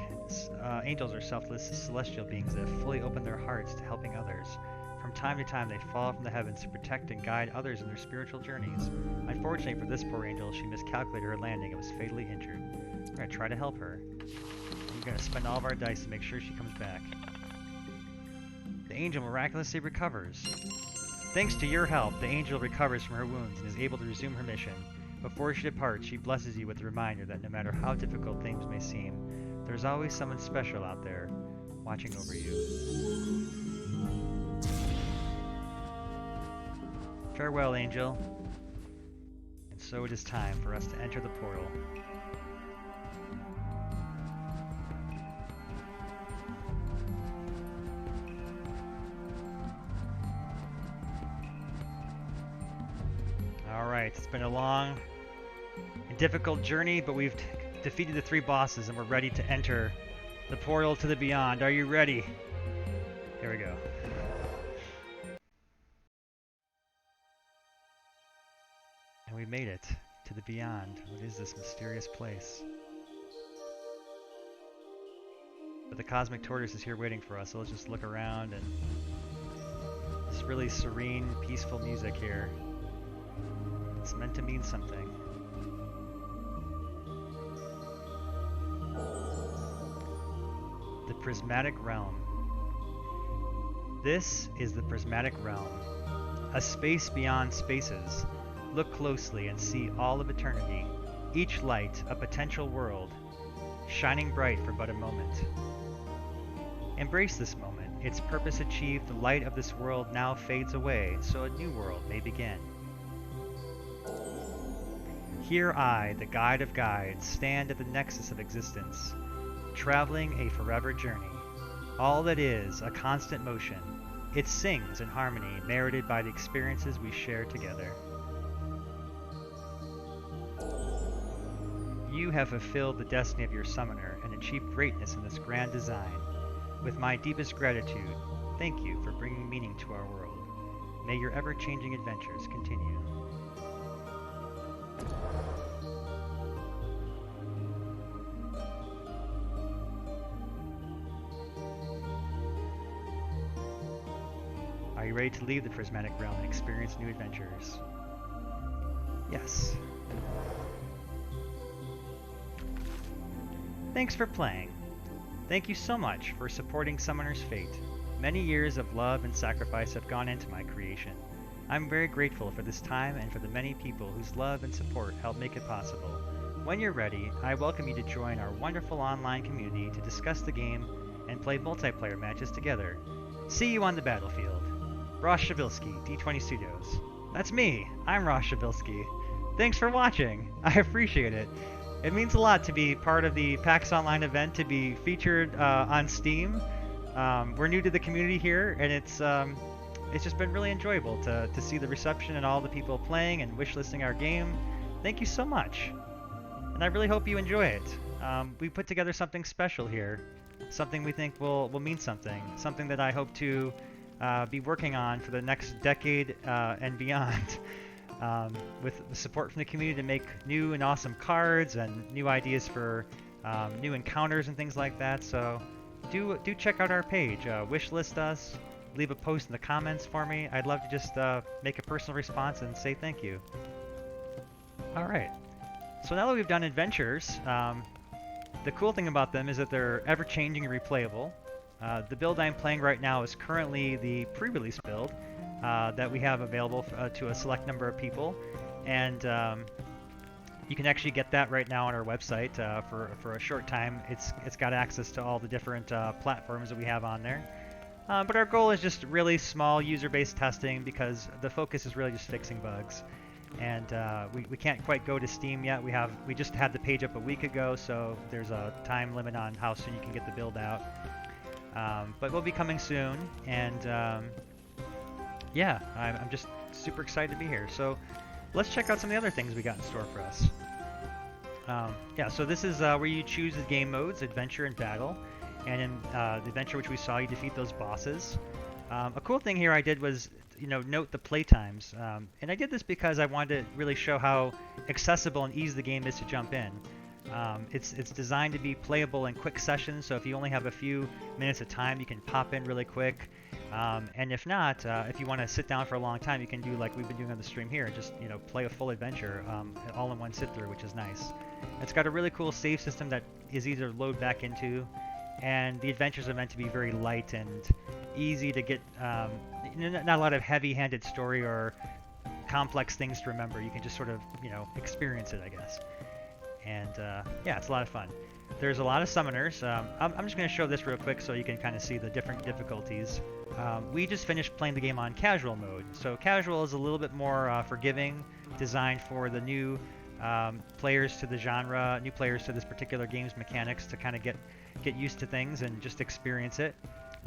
Angels are selfless celestial beings that fully open their hearts to helping others. From time to time, they fall from the heavens to protect and guide others in their spiritual journeys. Unfortunately for this poor angel, she miscalculated her landing and was fatally injured. We're going to try to help her. We're going to spend all of our dice to make sure she comes back. The angel miraculously recovers. Thanks to your help, the angel recovers from her wounds and is able to resume her mission. Before she departs, she blesses you with the reminder that no matter how difficult things may seem, there's always someone special out there watching over you. Farewell, angel. And so it is time for us to enter the portal. Alright, it's been a long and difficult journey, but we've defeated the 3 bosses and we're ready to enter the portal to the beyond. Are you ready? Here we go. And we made it to the beyond. What is this mysterious place? But the cosmic tortoise is here waiting for us, so let's just look around and this really serene, peaceful music here. It's meant to mean something. The Prismatic Realm. This is the Prismatic Realm, a space beyond spaces. Look closely and see all of eternity, each light a potential world, shining bright for but a moment. Embrace this moment. Its purpose achieved, the light of this world now fades away, so a new world may begin. Here I, the guide of guides, stand at the nexus of existence, traveling a forever journey. All that is, a constant motion. It sings in harmony, merited by the experiences we share together. You have fulfilled the destiny of your summoner and achieved greatness in this grand design. With my deepest gratitude, thank you for bringing meaning to our world. May your ever-changing adventures continue. Are you ready to leave the Prismatic Realm and experience new adventures? Yes. Thanks for playing. Thank you so much for supporting Summoner's Fate. Many years of love and sacrifice have gone into my creation. I'm very grateful for this time and for the many people whose love and support helped make it possible. When you're ready, I welcome you to join our wonderful online community to discuss the game and play multiplayer matches together. See you on the battlefield. Ross Shabilsky, D20 Studios. That's me. I'm Ross Shabilsky. Thanks for watching. I appreciate it. It means a lot to be part of the PAX Online event, to be featured on Steam. We're new to the community here, and it's it's just been really enjoyable to see the reception and all the people playing and wishlisting our game. Thank you so much. And I really hope you enjoy it. We put together something special here. Something we think will mean something. Something that I hope to be working on for the next decade and beyond. With the support from the community to make new and awesome cards and new ideas for new encounters and things like that. So do check out our page. Wishlist us. Leave a post in the comments for me. I'd love to just make a personal response and say thank you. All right. So now that we've done adventures, the cool thing about them is that they're ever-changing and replayable. The build I'm playing right now is currently the pre-release build that we have available to a select number of people, and you can actually get that right now on our website for a short time. It's got access to all the different platforms that we have on there. But our goal is just really small user-based testing because the focus is really just fixing bugs. And we can't quite go to Steam yet. We just had the page up a week ago, so there's a time limit on how soon you can get the build out. But we'll be coming soon, and yeah, I'm just super excited to be here. So let's check out some of the other things we got in store for us. Yeah, so this is where you choose the game modes, adventure and battle. And in the adventure which we saw, you defeat those bosses. A cool thing here I did was note the playtimes. And I did this because I wanted to really show how accessible and easy the game is to jump in. It's designed to be playable in quick sessions, so if you only have a few minutes of time, you can pop in really quick. And if not, if you want to sit down for a long time, you can do like we've been doing on the stream here, just play a full adventure all in one sit through, which is nice. It's got a really cool save system that is easy to load back into, and the adventures are meant to be very light and easy to get. Not a lot of heavy-handed story or complex things to remember. You can just sort of experience it, I guess. And yeah, it's a lot of fun. There's a lot of summoners. I'm just going to show this real quick so you can kind of see the different difficulties. We just finished playing the game on casual mode. So casual is a little bit more forgiving, designed for the new players to the genre, new players to this particular game's mechanics to kind of get used to things and just experience it.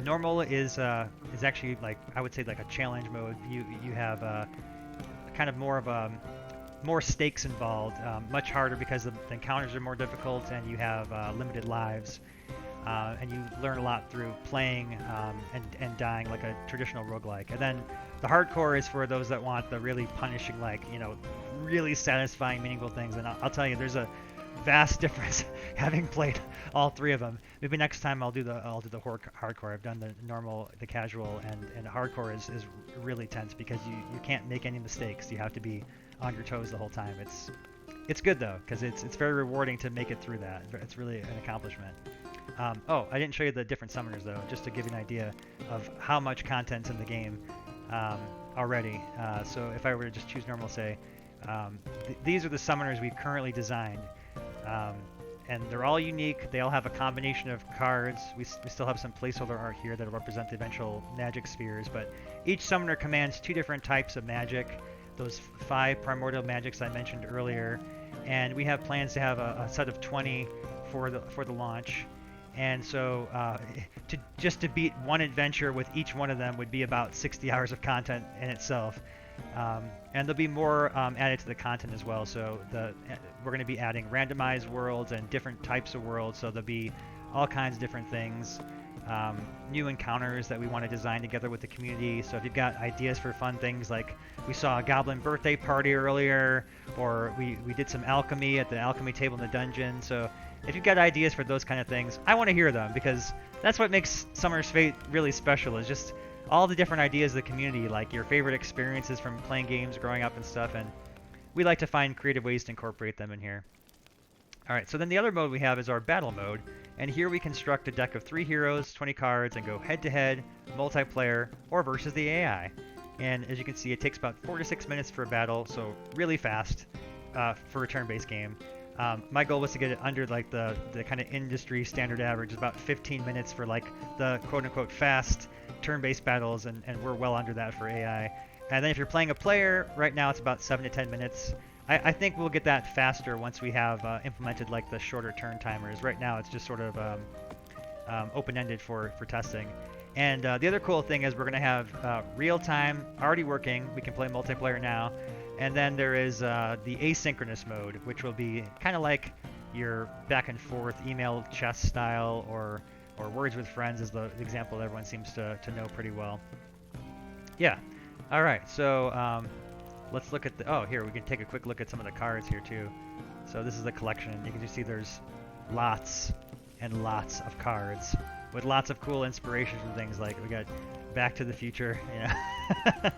Normal is actually like I would say like a challenge mode. You have kind of more of a more stakes involved, much harder because the encounters are more difficult and you have limited lives, and you learn a lot through playing and dying like a traditional roguelike. And then the hardcore is for those that want the really punishing, like really satisfying, meaningful things. And I'll tell you, there's a vast difference having played all three of them. Maybe next time I'll do the hardcore. I've done the normal, the casual, and the hardcore is really tense because you can't make any mistakes. You have to be on your toes the whole time. It's good though because it's very rewarding to make it through that. It's really an accomplishment. Oh, I didn't show you the different summoners though, just to give you an idea of how much content's in the game already. So if I were to just choose normal, say, these are the summoners we've currently designed. And they're all unique. They all have a combination of cards. We still have some placeholder art here that represent the eventual magic spheres, but each summoner commands 2 different types of magic, those 5 primordial magics I mentioned earlier, and we have plans to have a set of 20 for the launch. And so to beat one adventure with each one of them would be about 60 hours of content in itself. And there'll be more added to the content as well. So we're going to be adding randomized worlds and different types of worlds. So there'll be all kinds of different things, new encounters that we want to design together with the community. So if you've got ideas for fun things, like we saw a goblin birthday party earlier, or we did some alchemy at the alchemy table in the dungeon. So if you've got ideas for those kind of things, I want to hear them, because that's what makes Summer's Fate really special, is just all the different ideas of the community, like your favorite experiences from playing games growing up and stuff, and we like to find creative ways to incorporate them in here. Alright, so then the other mode we have is our battle mode, and here we construct a deck of 3 heroes, 20 cards, and go head-to-head, multiplayer, or versus the AI. And as you can see, it takes about 4 to 6 minutes for a battle, so really fast for a turn-based game. My goal was to get it under like the kind of industry standard average, about 15 minutes for like the quote-unquote fast turn-based battles, and we're well under that for AI. And then if you're playing a player, right now it's about 7 to 10 minutes. I think we'll get that faster once we have implemented like the shorter turn timers. Right now it's just sort of open-ended for testing. And the other cool thing is we're going to have real time already working. We can play multiplayer now. And then there is the asynchronous mode, which will be kind of like your back and forth email chess style, or Words with Friends is the example that everyone seems to know pretty well. Yeah. All right. So let's look at the. Oh, here we can take a quick look at some of the cards here too. So this is the collection. You can just see there's lots and lots of cards with lots of cool inspiration from things like we got Back to the Future, you know.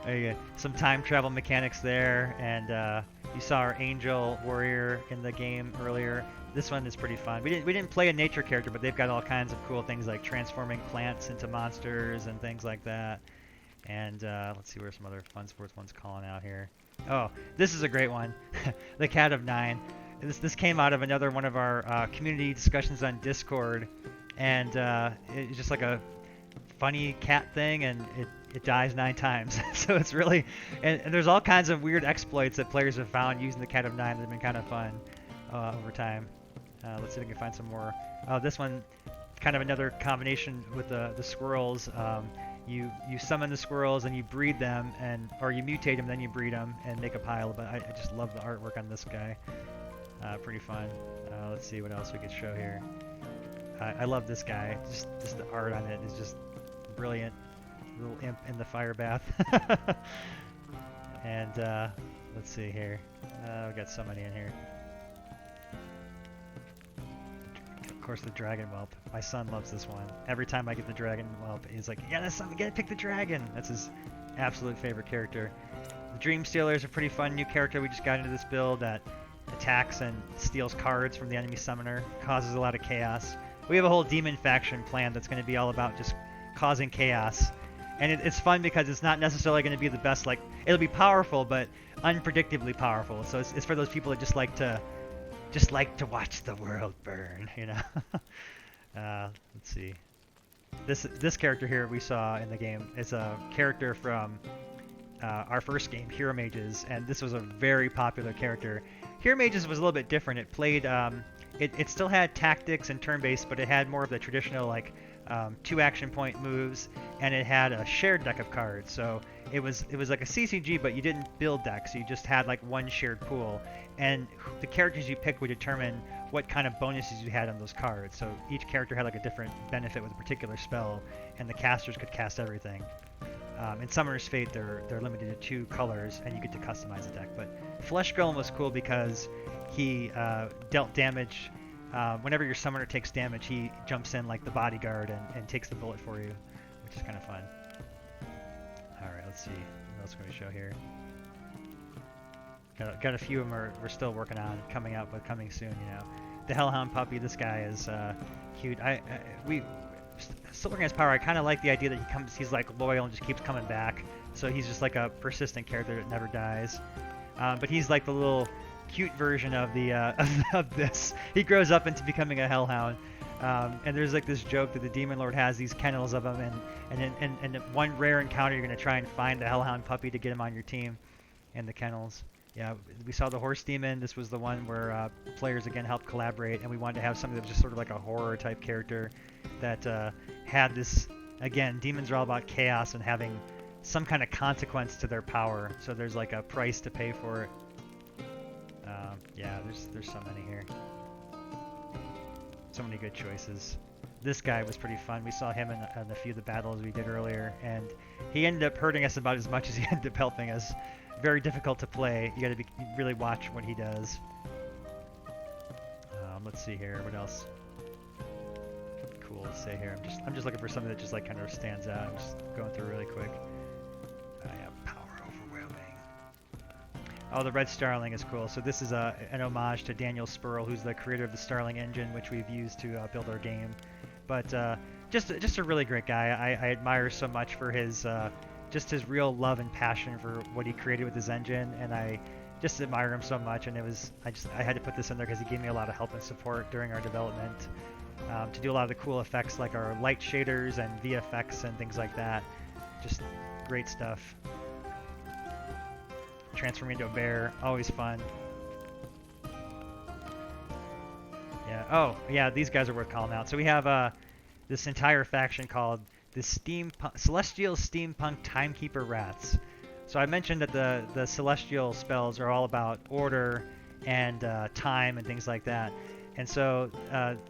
There you go. Some time travel mechanics there, and you saw our Angel Warrior in the game earlier. This one is pretty fun. We didn't play a nature character, but they've got all kinds of cool things like transforming plants into monsters and things like that. And let's see where some other fun sports ones calling out here. Oh, this is a great one. The Cat of Nine. This came out of another one of our community discussions on Discord, and it's just like a funny cat thing, and it dies 9 times. So it's really, and there's all kinds of weird exploits that players have found using the Cat of Nine that have been kind of fun over time. Let's see if we can find some more. Oh, this one, kind of another combination with the squirrels. You summon the squirrels and you breed them, or you mutate them, then you breed them and make a pile. But I just love the artwork on this guy. Pretty fun. Let's see what else we could show here. I love this guy. Just the art on it is just brilliant. Little imp in the fire bath. And let's see here. We got so many in here. Of course, the dragon whelp. My son loves this one. Every time I get the dragon whelp, he's like, "Yeah, son, we gotta pick the dragon." That's his absolute favorite character. The Dream Stealer is a pretty fun new character we just got into this build that attacks and steals cards from the enemy summoner. Causes a lot of chaos. We have a whole demon faction plan that's going to be all about just causing chaos. And it's fun because it's not necessarily going to be the best, like, it'll be powerful, but unpredictably powerful. So it's for those people that just like to watch the world burn, you know. Let's see. This character here we saw in the game is a character from our first game, Hero Mages, and this was a very popular character. Hero Mages was a little bit different. It played, it still had tactics and turn-based, but it had more of the traditional, like, 2 action point moves, and it had a shared deck of cards. So it was like a CCG, but you didn't build decks. You just had like one shared pool, and the characters you picked would determine what kind of bonuses you had on those cards. So each character had like a different benefit with a particular spell, and the casters could cast everything. In Summoner's Fate, they're limited to 2 colors, and you get to customize the deck. But Flesh Golem was cool because he dealt damage. Whenever your summoner takes damage, he jumps in like the bodyguard and takes the bullet for you, which is kind of fun. Alright, let's see. What else can we show here? Got a few of them we're still working on, coming out, but coming soon, you know. The Hellhound Puppy, this guy is cute. We still working his power. I kind of like the idea that he's like loyal and just keeps coming back. So he's just like a persistent character that never dies. But he's like the little cute version of the of this. He grows up into becoming a hellhound, and there's like this joke that the Demon Lord has these kennels of them, and one rare encounter you're gonna try and find the hellhound puppy to get him on your team in the kennels. Yeah, we saw the Horse Demon. This was the one where players again helped collaborate, and we wanted to have something that was just sort of like a horror type character that had this. Again, demons are all about chaos and having some kind of consequence to their power, so there's like a price to pay for it. Yeah, there's so many here. So many good choices. This guy was pretty fun. We saw him in a few of the battles we did earlier, and he ended up hurting us about as much as he ended up helping us. Very difficult to play. You got to really watch what he does. Let's see here. What else? Cool to say here. I'm just looking for something that just like kind of stands out. I'm just going through really quick. Yeah, power overwhelming. Oh, the Red Starling is cool. So this is an homage to Daniel Spurl, who's the creator of the Starling engine, which we've used to build our game. But just a really great guy. I admire so much for his just his real love and passion for what he created with his engine, and I just admire him so much. And I had to put this in there because he gave me a lot of help and support during our development to do a lot of the cool effects like our light shaders and VFX and things like that. Just great stuff. Transform into a bear, always fun. Yeah. Oh, yeah. These guys are worth calling out. So we have this entire faction called the celestial steampunk timekeeper rats. So I mentioned that the celestial spells are all about order and time and things like that. And so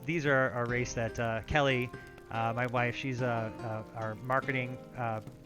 these are a race that Kelly, my wife, she's our marketing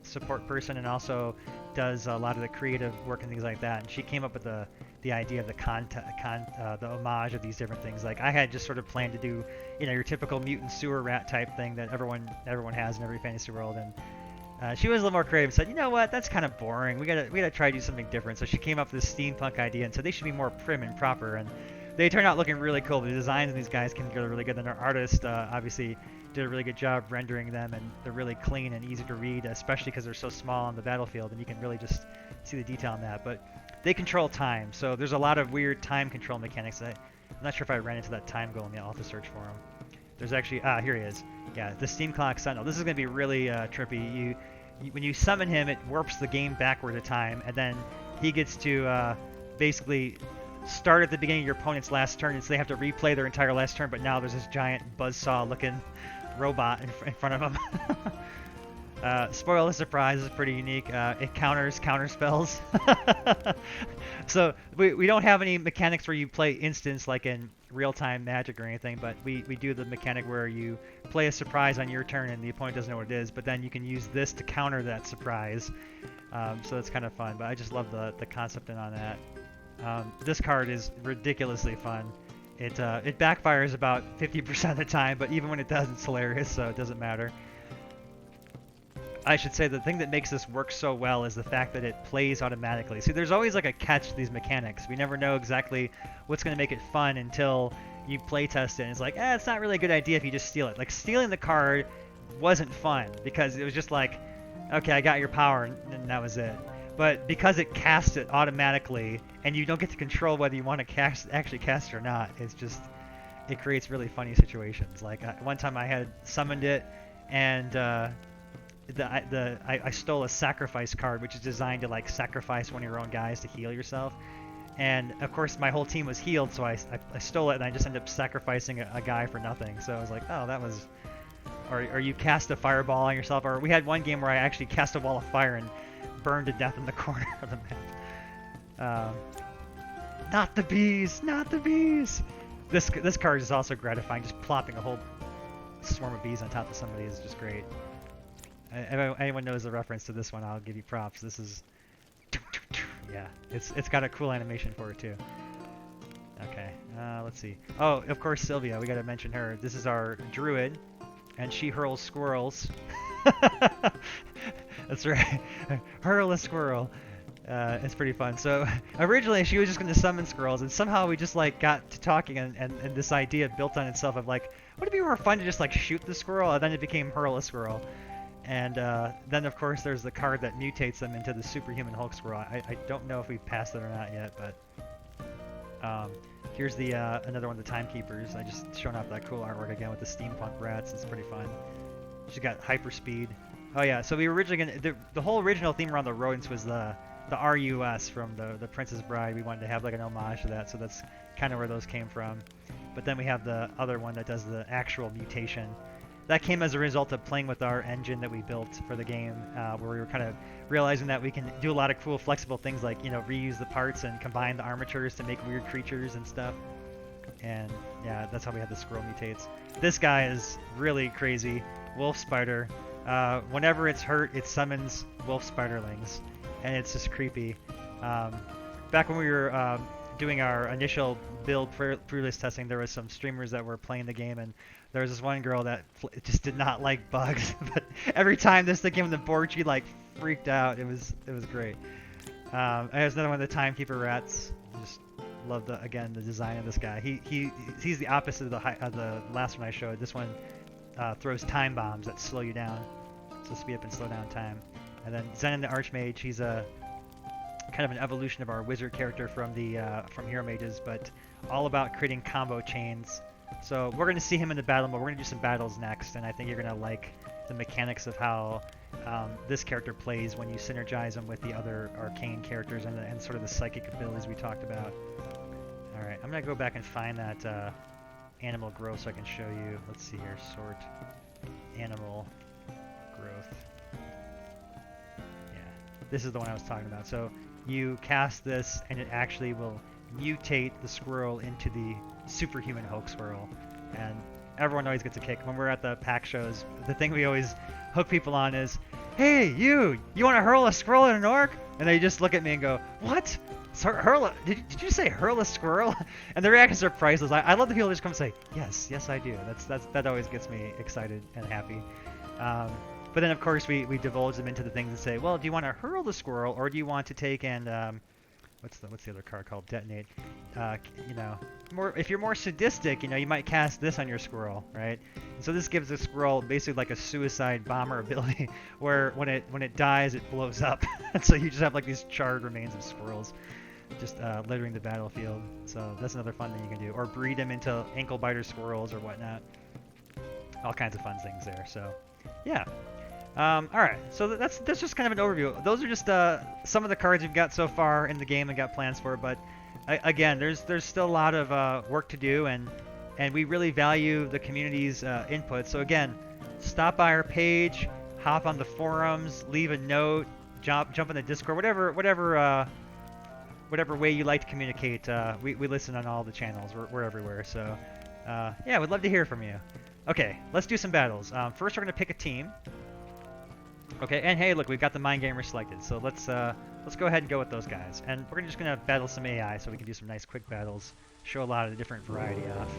support person and also does a lot of the creative work and things like that. And she came up with the idea of the homage of these different things. Like I had just sort of planned to do, you know, your typical mutant sewer rat type thing that everyone has in every fantasy world. And she was a little more creative and said, you know what, that's kind of boring. We gotta try to do something different. So she came up with this steampunk idea and said they should be more prim and proper. And they turned out looking really cool. The designs of these guys came together really good. And our artist obviously did a really good job rendering them, and they're really clean and easy to read, especially because they're so small on the battlefield, and you can really just see the detail in that. But they control time, so there's a lot of weird time control mechanics. I'm not sure if I ran into that time golem yet. I'll have to search for him. There's actually, here he is. Yeah, the Steam Clock Sentinel. This is going to be really trippy. When you summon him, it warps the game backward a time, and then he gets to basically start at the beginning of your opponent's last turn, and so they have to replay their entire last turn, but now there's this giant buzzsaw-looking robot in front of him. Spoil the surprise, is pretty unique. It counters counter spells. So we don't have any mechanics where you play instants like in real-time Magic or anything, but we do the mechanic where you play a surprise on your turn and the opponent doesn't know what it is, but then you can use this to counter that surprise. So it's kind of fun, but I just love the concept in on that. This card is ridiculously fun. It backfires about 50% of the time, but even when it does, it's hilarious, so it doesn't matter. I should say the thing that makes this work so well is the fact that it plays automatically. See, there's always like a catch to these mechanics. We never know exactly what's going to make it fun until you play test it, and it's like, it's not really a good idea if you just steal it. Like, stealing the card wasn't fun, because it was just like, okay, I got your power, and that was it. But because it casts it automatically, and you don't get to control whether you want to actually cast it or not, it creates really funny situations. Like one time I had summoned it, and I stole a sacrifice card, which is designed to like sacrifice one of your own guys to heal yourself. And of course my whole team was healed, so I stole it, and I just ended up sacrificing a guy for nothing. So I was like, oh, that was... Or you cast a fireball on yourself. Or we had one game where I actually cast a wall of fire and burned to death in the corner of the map. Not the bees! Not the bees! This card is also gratifying. Just plopping a whole swarm of bees on top of somebody is just great. If anyone knows the reference to this one, I'll give you props. This is... Yeah, it's got a cool animation for it too. Okay, let's see. Oh, of course, Sylvia. We gotta mention her. This is our druid, and she hurls squirrels. That's right. Hurl a squirrel. It's pretty fun. So originally she was just going to summon squirrels, and somehow we just like got to talking, and this idea built on itself of like, would it be more fun to just like shoot the squirrel? And then it became hurl a squirrel. And then of course there's the card that mutates them into the superhuman Hulk squirrel. I don't know if we've passed it or not yet, but here's the another one of the timekeepers. I just shown off that cool artwork again with the steampunk rats. It's pretty fun. She's got hyper speed. Oh yeah, so we were originally gonna the whole original theme around the rodents was the RUS from the Princess Bride. We wanted to have like an homage to that, so that's kind of where those came from. But then we have the other one that does the actual mutation. That came as a result of playing with our engine that we built for the game, where we were kind of realizing that we can do a lot of cool flexible things like, you know, reuse the parts and combine the armatures to make weird creatures and stuff. And yeah, that's how we had the squirrel mutates. This guy is really crazy. Wolf spider. Whenever it's hurt, it summons wolf spiderlings, and it's just creepy. Back when we were doing our initial build pre-release testing, there was some streamers that were playing the game, and there was this one girl that just did not like bugs. But every time this thing came on the board, she like freaked out. It was great. There's another one of the timekeeper rats. Just love the design of this guy. He's the opposite of the last one I showed. This one throws time bombs that slow you down, so speed up and slow down time. And then Zenon the Archmage, he's a kind of an evolution of our wizard character from Hero Mages, but all about creating combo chains. So we're going to see him in the battle mode. We're going to do some battles next, and I think you're going to like the mechanics of how this character plays when you synergize him with the other arcane characters and sort of the psychic abilities we talked about. All right, I'm going to go back and find that animal growth so I can show you. Let's see here, sort animal growth. Yeah, this is the one I was talking about. So you cast this, and it actually will mutate the squirrel into the superhuman Hulk squirrel, and everyone always gets a kick. When we're at the pack shows, the thing we always hook people on is, "Hey, you want to hurl a squirrel at an orc?" And they just look at me and go, "What? Did you say hurl a squirrel?" And the reactions are priceless. I love the people who just come and say, yes I do. That always gets me excited and happy. But then of course we divulge them into the things and say, well, do you want to hurl the squirrel, or do you want to take and what's the other card called? Detonate. You know, if you're more sadistic, you know, you might cast this on your squirrel, right? And so this gives the squirrel basically like a suicide bomber ability, where when it dies, it blows up. And so you just have like these charred remains of squirrels just littering the battlefield. So that's another fun thing you can do, or breed them into ankle biter squirrels or whatnot. All kinds of fun things there. So yeah. All right, so that's just kind of an overview. Those are just some of the cards we've got so far in the game and got plans for. But again, there's still a lot of work to do, and we really value the community's input. So again, stop by our page, hop on the forums, leave a note, jump in the Discord, whatever way you like to communicate. We listen on all the channels. We're everywhere. So yeah, we'd love to hear from you. Okay, let's do some battles. First, we're gonna pick a team. Okay, and hey, look, we've got the Mind Gamer selected, so let's go ahead and go with those guys. And we're just gonna battle some AI, so we can do some nice quick battles, show a lot of the different variety off.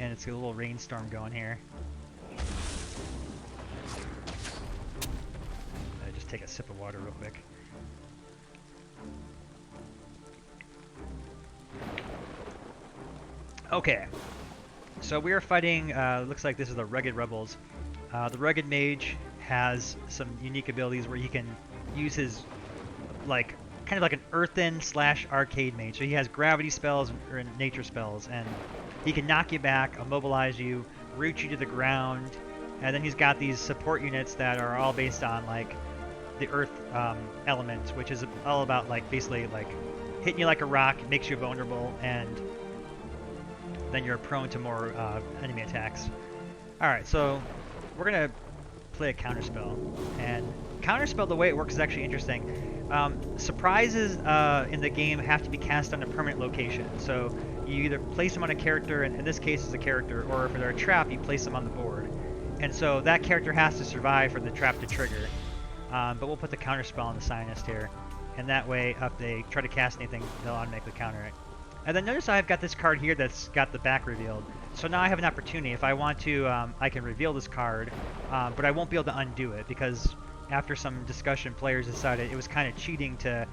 And it's a little rainstorm going here. Just take a sip of water real quick. Okay, so we are fighting. Looks like this is the Rugged Rebels. The Rugged Mage has some unique abilities where he can use his kind of like an earthen / arcade mage. So he has gravity spells and nature spells, and he can knock you back, immobilize you, root you to the ground, and then he's got these support units that are all based on like the earth element, which is all about like basically like hitting you like a rock, makes you vulnerable, and then you're prone to more enemy attacks. All right, so we're gonna play a counterspell, and counterspell, the way it works is actually interesting. Surprises in the game have to be cast on a permanent location, so you either place them on a character, and in this case it's a character, or if they're a trap, you place them on the board, and so that character has to survive for the trap to trigger. But we'll put the counterspell on the Scientist here, and that way if they try to cast anything, they'll automatically counter it. And then notice I've got this card here that's got the back revealed. So now I have an opportunity. If I want to, I can reveal this card, but I won't be able to undo it, because after some discussion, players decided it was kind of cheating to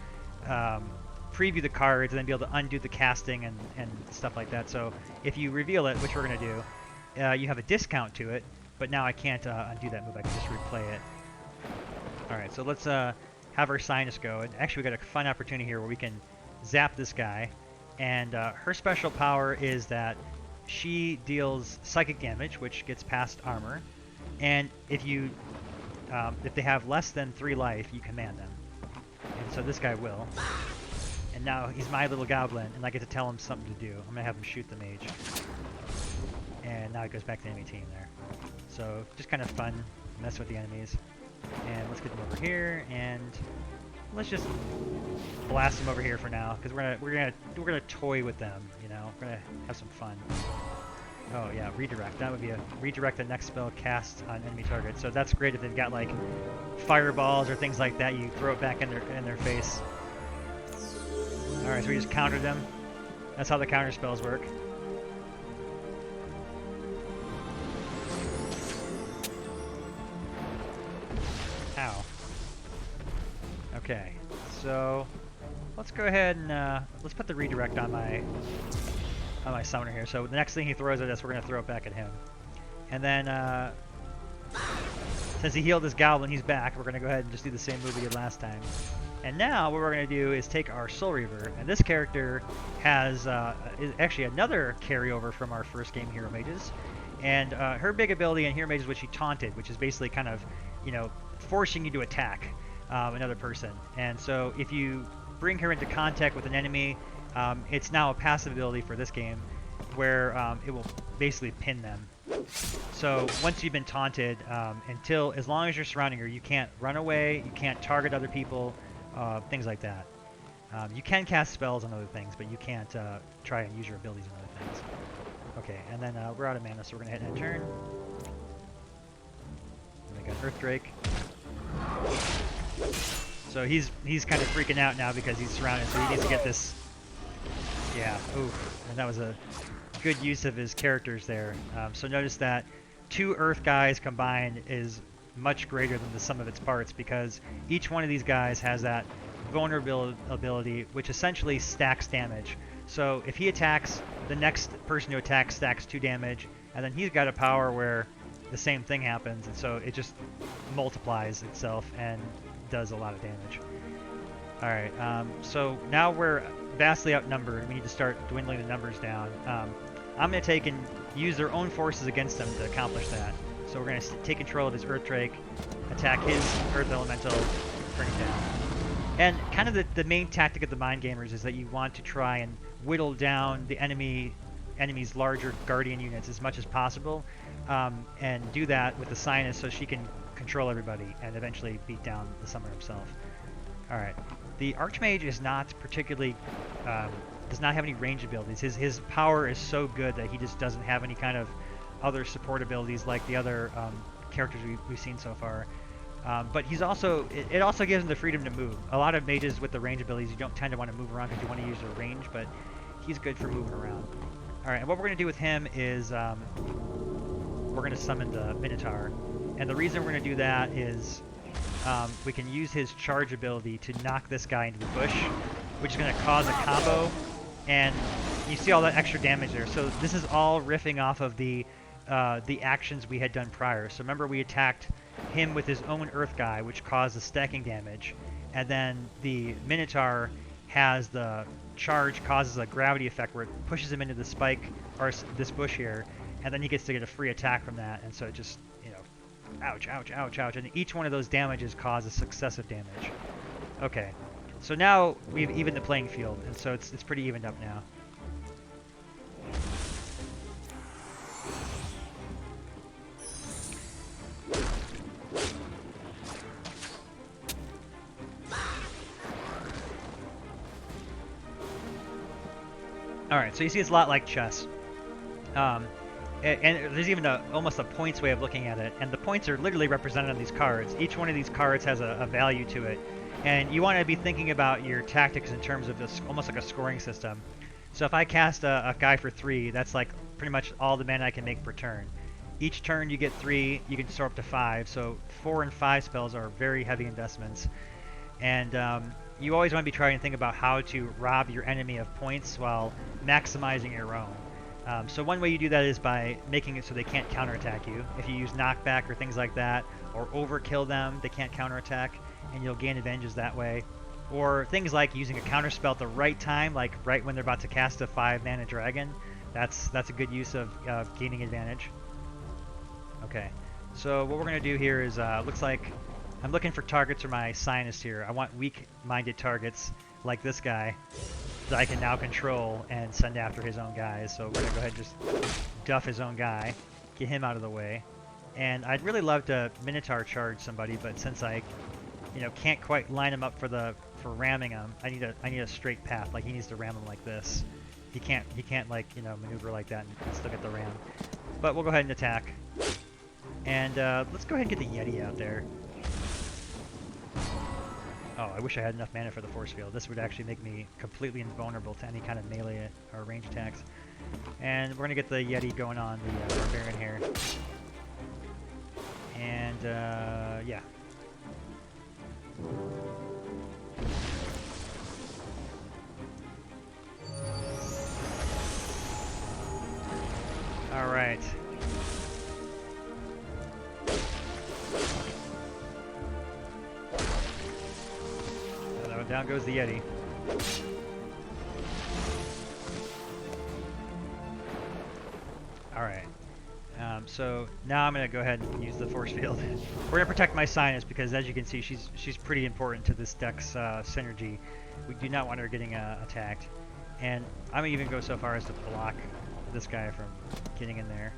preview the cards and then be able to undo the casting and stuff like that. So if you reveal it, which we're going to do, you have a discount to it, but now I can't undo that move. I can just replay it. Alright, so let's have our Scientist go. And actually, we got a fun opportunity here where we can zap this guy. And her special power is that she deals psychic damage, which gets past armor. And if they have less than 3 life, you command them. And so this guy will. And now he's my little goblin, and I get to tell him something to do. I'm gonna have him shoot the mage. And now it goes back to the enemy team there. So just kind of fun, mess with the enemies. And let's get them over here, and let's just blast them over here for now, because we're gonna toy with them, you know. We're gonna have some fun. Oh yeah, redirect. That would be a redirect the next spell cast on enemy target. So that's great if they've got like fireballs or things like that. You throw it back in their face. All right, so we just countered them. That's how the counter spells work. Ow. Okay, so let's go ahead and let's put the redirect on my summoner here. So the next thing he throws at us, we're gonna throw it back at him. And then since he healed his goblin, he's back. We're gonna go ahead and just do the same move we did last time. And now what we're gonna do is take our Soul Reaver, and this character has is actually another carryover from our first game, Hero Mages. And her big ability in Hero Mages was she taunted, which is basically kind of, you know, forcing you to attack another person. And so if you bring her into contact with an enemy, it's now a passive ability for this game, where it will basically pin them. So once you've been taunted, as long as you're surrounding her, you can't run away, you can't target other people, things like that. You can cast spells on other things, but you can't try and use your abilities on other things. Okay, and then we're out of mana, so we're gonna hit end turn. And I got Earth Drake. So he's kind of freaking out now because he's surrounded, so he needs to get this. Yeah, oof. And that was a good use of his characters there. So notice that 2 Earth guys combined is much greater than the sum of its parts, because each one of these guys has that vulnerable ability, which essentially stacks damage. So if he attacks, the next person to attack stacks 2 damage, and then he's got a power where the same thing happens, and so it just multiplies itself and does a lot of damage. Alright, so now we're vastly outnumbered. We need to start dwindling the numbers down. I'm going to take and use their own forces against them to accomplish that. So we're going to take control of his Earth Drake, attack his Earth Elemental, bring him down. And kind of the main tactic of the Mind Gamers is that you want to try and whittle down the enemy's larger Guardian units as much as possible, and do that with the Sinus so she can control everybody and eventually beat down the Summoner himself. Alright, the Archmage is not particularly, does not have any range abilities. His power is so good that he just doesn't have any kind of other support abilities like the other characters we've seen so far. But he's also, it also gives him the freedom to move. A lot of mages with the range abilities, you don't tend to want to move around because you want to use their range, but he's good for moving around. Alright, and what we're going to do with him is we're going to summon the Minotaur. And the reason we're going to do that is we can use his charge ability to knock this guy into the bush, which is going to cause a combo. And you see all that extra damage there. So this is all riffing off of the actions we had done prior. So remember, we attacked him with his own Earth guy, which caused the stacking damage. And then the Minotaur has the charge, causes a gravity effect where it pushes him into the spike, or this bush here. And then he gets to get a free attack from that. And so it just, you know, ouch, ouch, ouch, ouch. And each one of those damages causes successive damage. Okay. So now we've evened the playing field, and so it's pretty evened up now. Alright, so you see it's a lot like chess. And there's even almost a points way of looking at it, and the points are literally represented on these cards. Each one of these cards has a value to it. And you want to be thinking about your tactics in terms of this, almost like a scoring system. So if I cast a guy for 3, that's like pretty much all the mana I can make per turn. Each turn you get 3, you can store up to 5. So 4 and 5 spells are very heavy investments. And you always want to be trying to think about how to rob your enemy of points while maximizing your own. So one way you do that is by making it so they can't counterattack you. If you use knockback or things like that, or overkill them, they can't counterattack, and you'll gain advantages that way. Or things like using a counterspell at the right time, like right when they're about to cast a 5-mana dragon. That's a good use of gaining advantage. Okay, so what we're going to do here is, looks like I'm looking for targets for my Sinus here. I want weak-minded targets like this guy that I can now control and send after his own guys. So we're going to go ahead and just duff his own guy, get him out of the way. And I'd really love to Minotaur charge somebody, but since I can't quite line him up for ramming him, I need a straight path. Like, he needs to ram him like this. He can't like, maneuver like that and still get the ram. But we'll go ahead and attack. And let's go ahead and get the Yeti out there. Oh, I wish I had enough mana for the force field. This would actually make me completely invulnerable to any kind of melee or range attacks. And we're gonna get the Yeti going on the Barbarian here. And yeah. All right. So down goes the Yeti. All right. So now I'm going to go ahead and use the force field. We're going to protect my Sinus because, as you can see, she's pretty important to this deck's synergy. We do not want her getting attacked. And I'm going to even go so far as to block this guy from getting in there.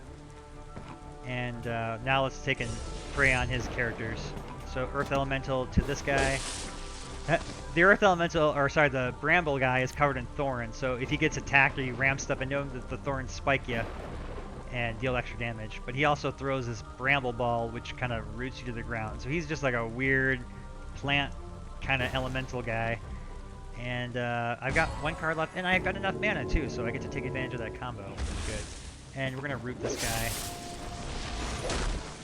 And now let's take and prey on his characters. So Earth Elemental to this guy. The Earth Elemental, or sorry, the Bramble guy is covered in thorns. So if he gets attacked or you ram stuff into him, the thorns spike you and deal extra damage. But he also throws this Bramble Ball, which kind of roots you to the ground. So he's just like a weird plant kind of elemental guy. And I've got one card left, and I've got enough mana too, so I get to take advantage of that combo, which is good. And we're going to root this guy.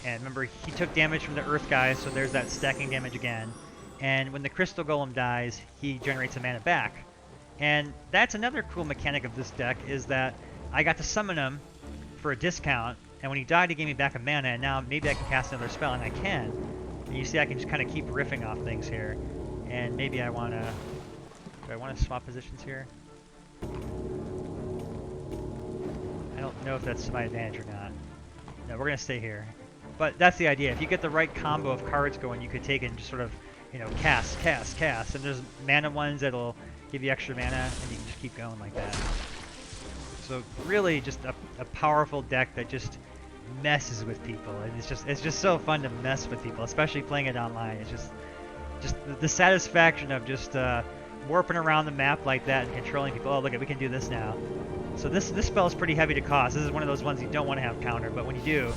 And remember, he took damage from the Earth guy, so there's that stacking damage again. And when the Crystal Golem dies, he generates a mana back. And that's another cool mechanic of this deck, is that I got to summon him for a discount, and when he died, he gave me back a mana, and now maybe I can cast another spell, and I can. And you see I can just kind of keep riffing off things here. And maybe I want to... Do I want to swap positions here? I don't know if that's to my advantage or not. No, we're going to stay here. But that's the idea. If you get the right combo of cards going, you could take and just sort of, you know, cast. And there's mana ones that'll give you extra mana, and you can just keep going like that. So really just a powerful deck that just messes with people. And it's just so fun to mess with people, especially playing it online. It's just the satisfaction of just warping around the map like that and controlling people. Oh, look, we can do this now. So this spell is pretty heavy to cost. This is one of those ones you don't want to have counter, but when you do,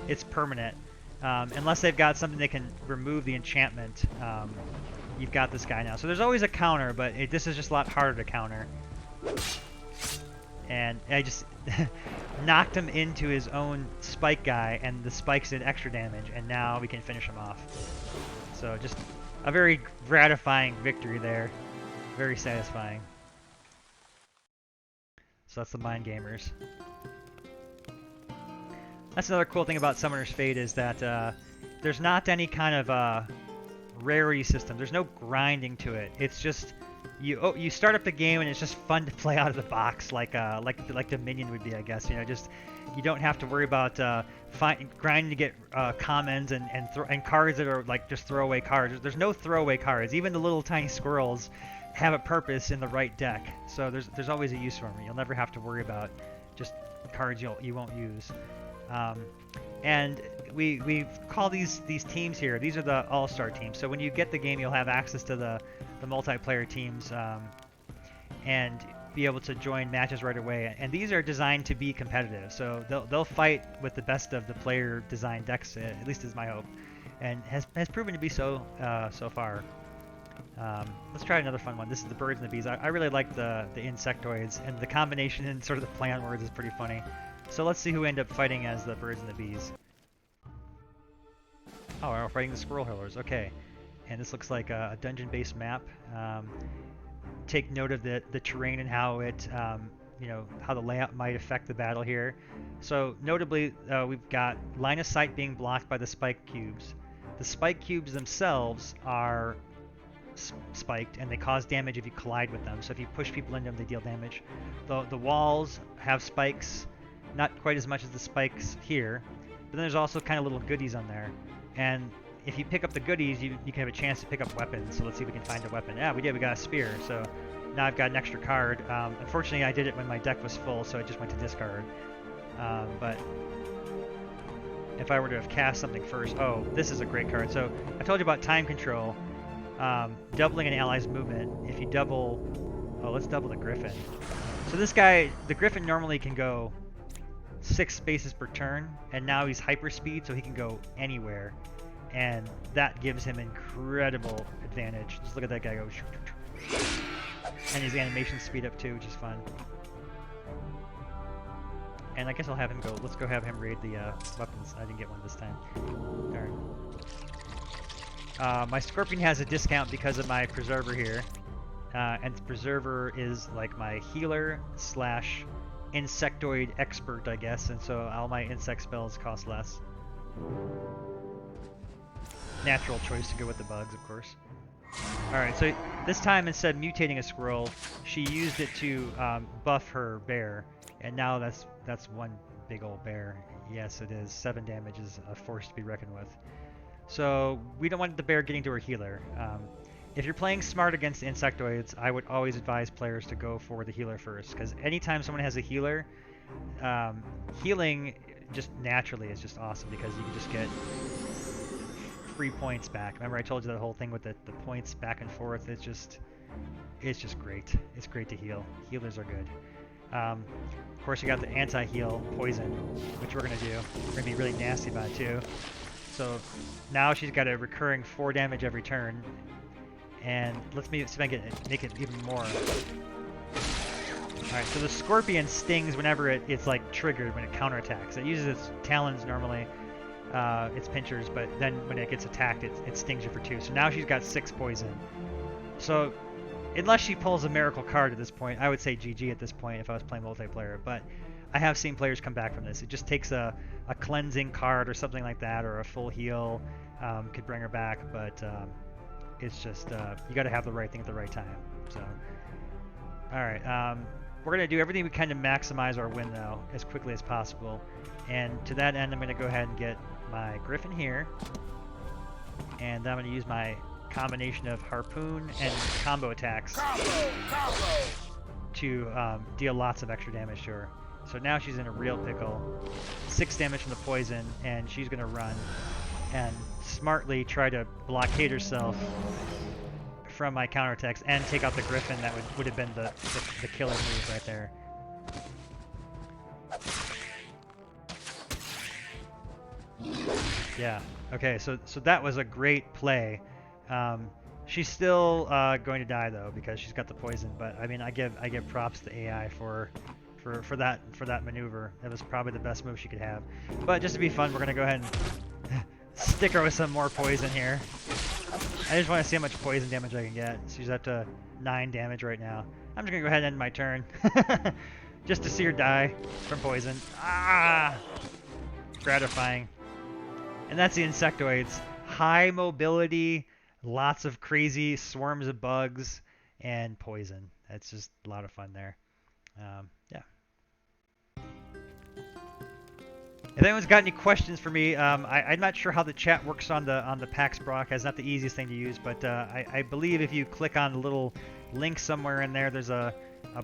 it's permanent. Unless they've got something that can remove the enchantment, you've got this guy now. So there's always a counter, but this is just a lot harder to counter. And I just knocked him into his own spike guy, and the spikes did extra damage, and now we can finish him off. So just a very gratifying victory there. Very satisfying. So that's the Mind Gamers. That's another cool thing about Summoner's Fate, is that there's not any kind of rarity system. There's no grinding to it. It's just you start up the game and it's just fun to play out of the box, like Dominion would be, I guess. You know, just you don't have to worry about grinding to get commons and cards that are like just throwaway cards. There's no throwaway cards. Even the little tiny squirrels have a purpose in the right deck. So there's always a use for them. You'll never have to worry about just cards you won't use. And we call these teams here. These are the all-star teams. So when you get the game, you'll have access to the multiplayer teams and be able to join matches right away. And these are designed to be competitive. So they'll fight with the best of the player-designed decks. At least is my hope, and has proven to be so so far. Let's try another fun one. This is the birds and the bees. I really like the insectoids, and the combination in sort of the plant words is pretty funny. So let's see who end up fighting as the birds and the bees. Oh, we're fighting the squirrel hurlers. Okay. And this looks like a dungeon-based map. Take note of the terrain and how it, you know, how the layout might affect the battle here. So notably, we've got line of sight being blocked by the spike cubes. The spike cubes themselves are spiked, and they cause damage if you collide with them. So if you push people into them, they deal damage. The walls have spikes. Not quite as much as the spikes here, but then there's also kind of little goodies on there. And if you pick up the goodies, you can have a chance to pick up weapons. So let's see if we can find a weapon. Yeah, we did. We got a spear. So now I've got an extra card. Unfortunately, I did it when my deck was full, so it just went to discard. But if I were to have cast something first... Oh, this is a great card. So I told you about time control. Doubling an ally's movement. If you double... Oh, let's double the Griffin. So this guy, the Griffin normally can go 6 spaces per turn, and now he's hyperspeed, so he can go anywhere, and that gives him incredible advantage. Just look at that guy go, and his animation speed up too, which is fun. And I guess I'll have him go. Let's go have him raid the weapons. I didn't get one this time. Darn. My Scorpion has a discount because of my Preserver here, and the Preserver is like my healer slash insectoid expert, I guess, and so all my insect spells cost less. Natural choice to go with the bugs, of course. Alright, so this time instead of mutating a squirrel, she used it to buff her bear, and now that's one big old bear. Yes, it is. 7 damage is a force to be reckoned with. So we don't want the bear getting to her healer. If you're playing smart against insectoids, I would always advise players to go for the healer first, because anytime someone has a healer, healing just naturally is just awesome because you can just get free points back. Remember I told you that whole thing with the points back and forth? It's just great. It's great to heal. Healers are good. Of course, you got the anti-heal poison, which we're going to do. We're going to be really nasty about it too. So now she's got a recurring 4 damage every turn. And let's see if I can make it even more. Alright, so the scorpion stings whenever it's like triggered, when it counterattacks. It uses its talons normally, its pinchers, but then when it gets attacked, it stings you for 2. So now she's got 6 poison. So unless she pulls a miracle card at this point, I would say GG at this point if I was playing multiplayer. But I have seen players come back from this. It just takes a cleansing card or something like that, or a full heal could bring her back. But it's just, you got to have the right thing at the right time. So, alright, we're going to do everything we can to maximize our win, though, as quickly as possible. And to that end, I'm going to go ahead and get my Griffin here. And I'm going to use my combination of harpoon and combo attacks to deal lots of extra damage to her. So now she's in a real pickle. 6 damage from the poison, and she's going to run and smartly try to blockade herself from my counterattacks and take out the Griffin. That would have been the killer move right there. Yeah. Okay. So that was a great play. She's still going to die though because she's got the poison. But I mean, I give props to AI for that maneuver. That was probably the best move she could have. But just to be fun, we're gonna go ahead and stick her with some more poison here. I just want to see how much poison damage I can get. She's up to 9 damage right now. I'm just gonna go ahead and end my turn. Just to see her die from poison. Ah! Gratifying. And that's the insectoids. High mobility, lots of crazy swarms of bugs, and poison. That's just a lot of fun there. Yeah. If anyone's got any questions for me, I'm not sure how the chat works on the PAX broadcast. It's not the easiest thing to use, but I believe if you click on the little link somewhere in there, there's a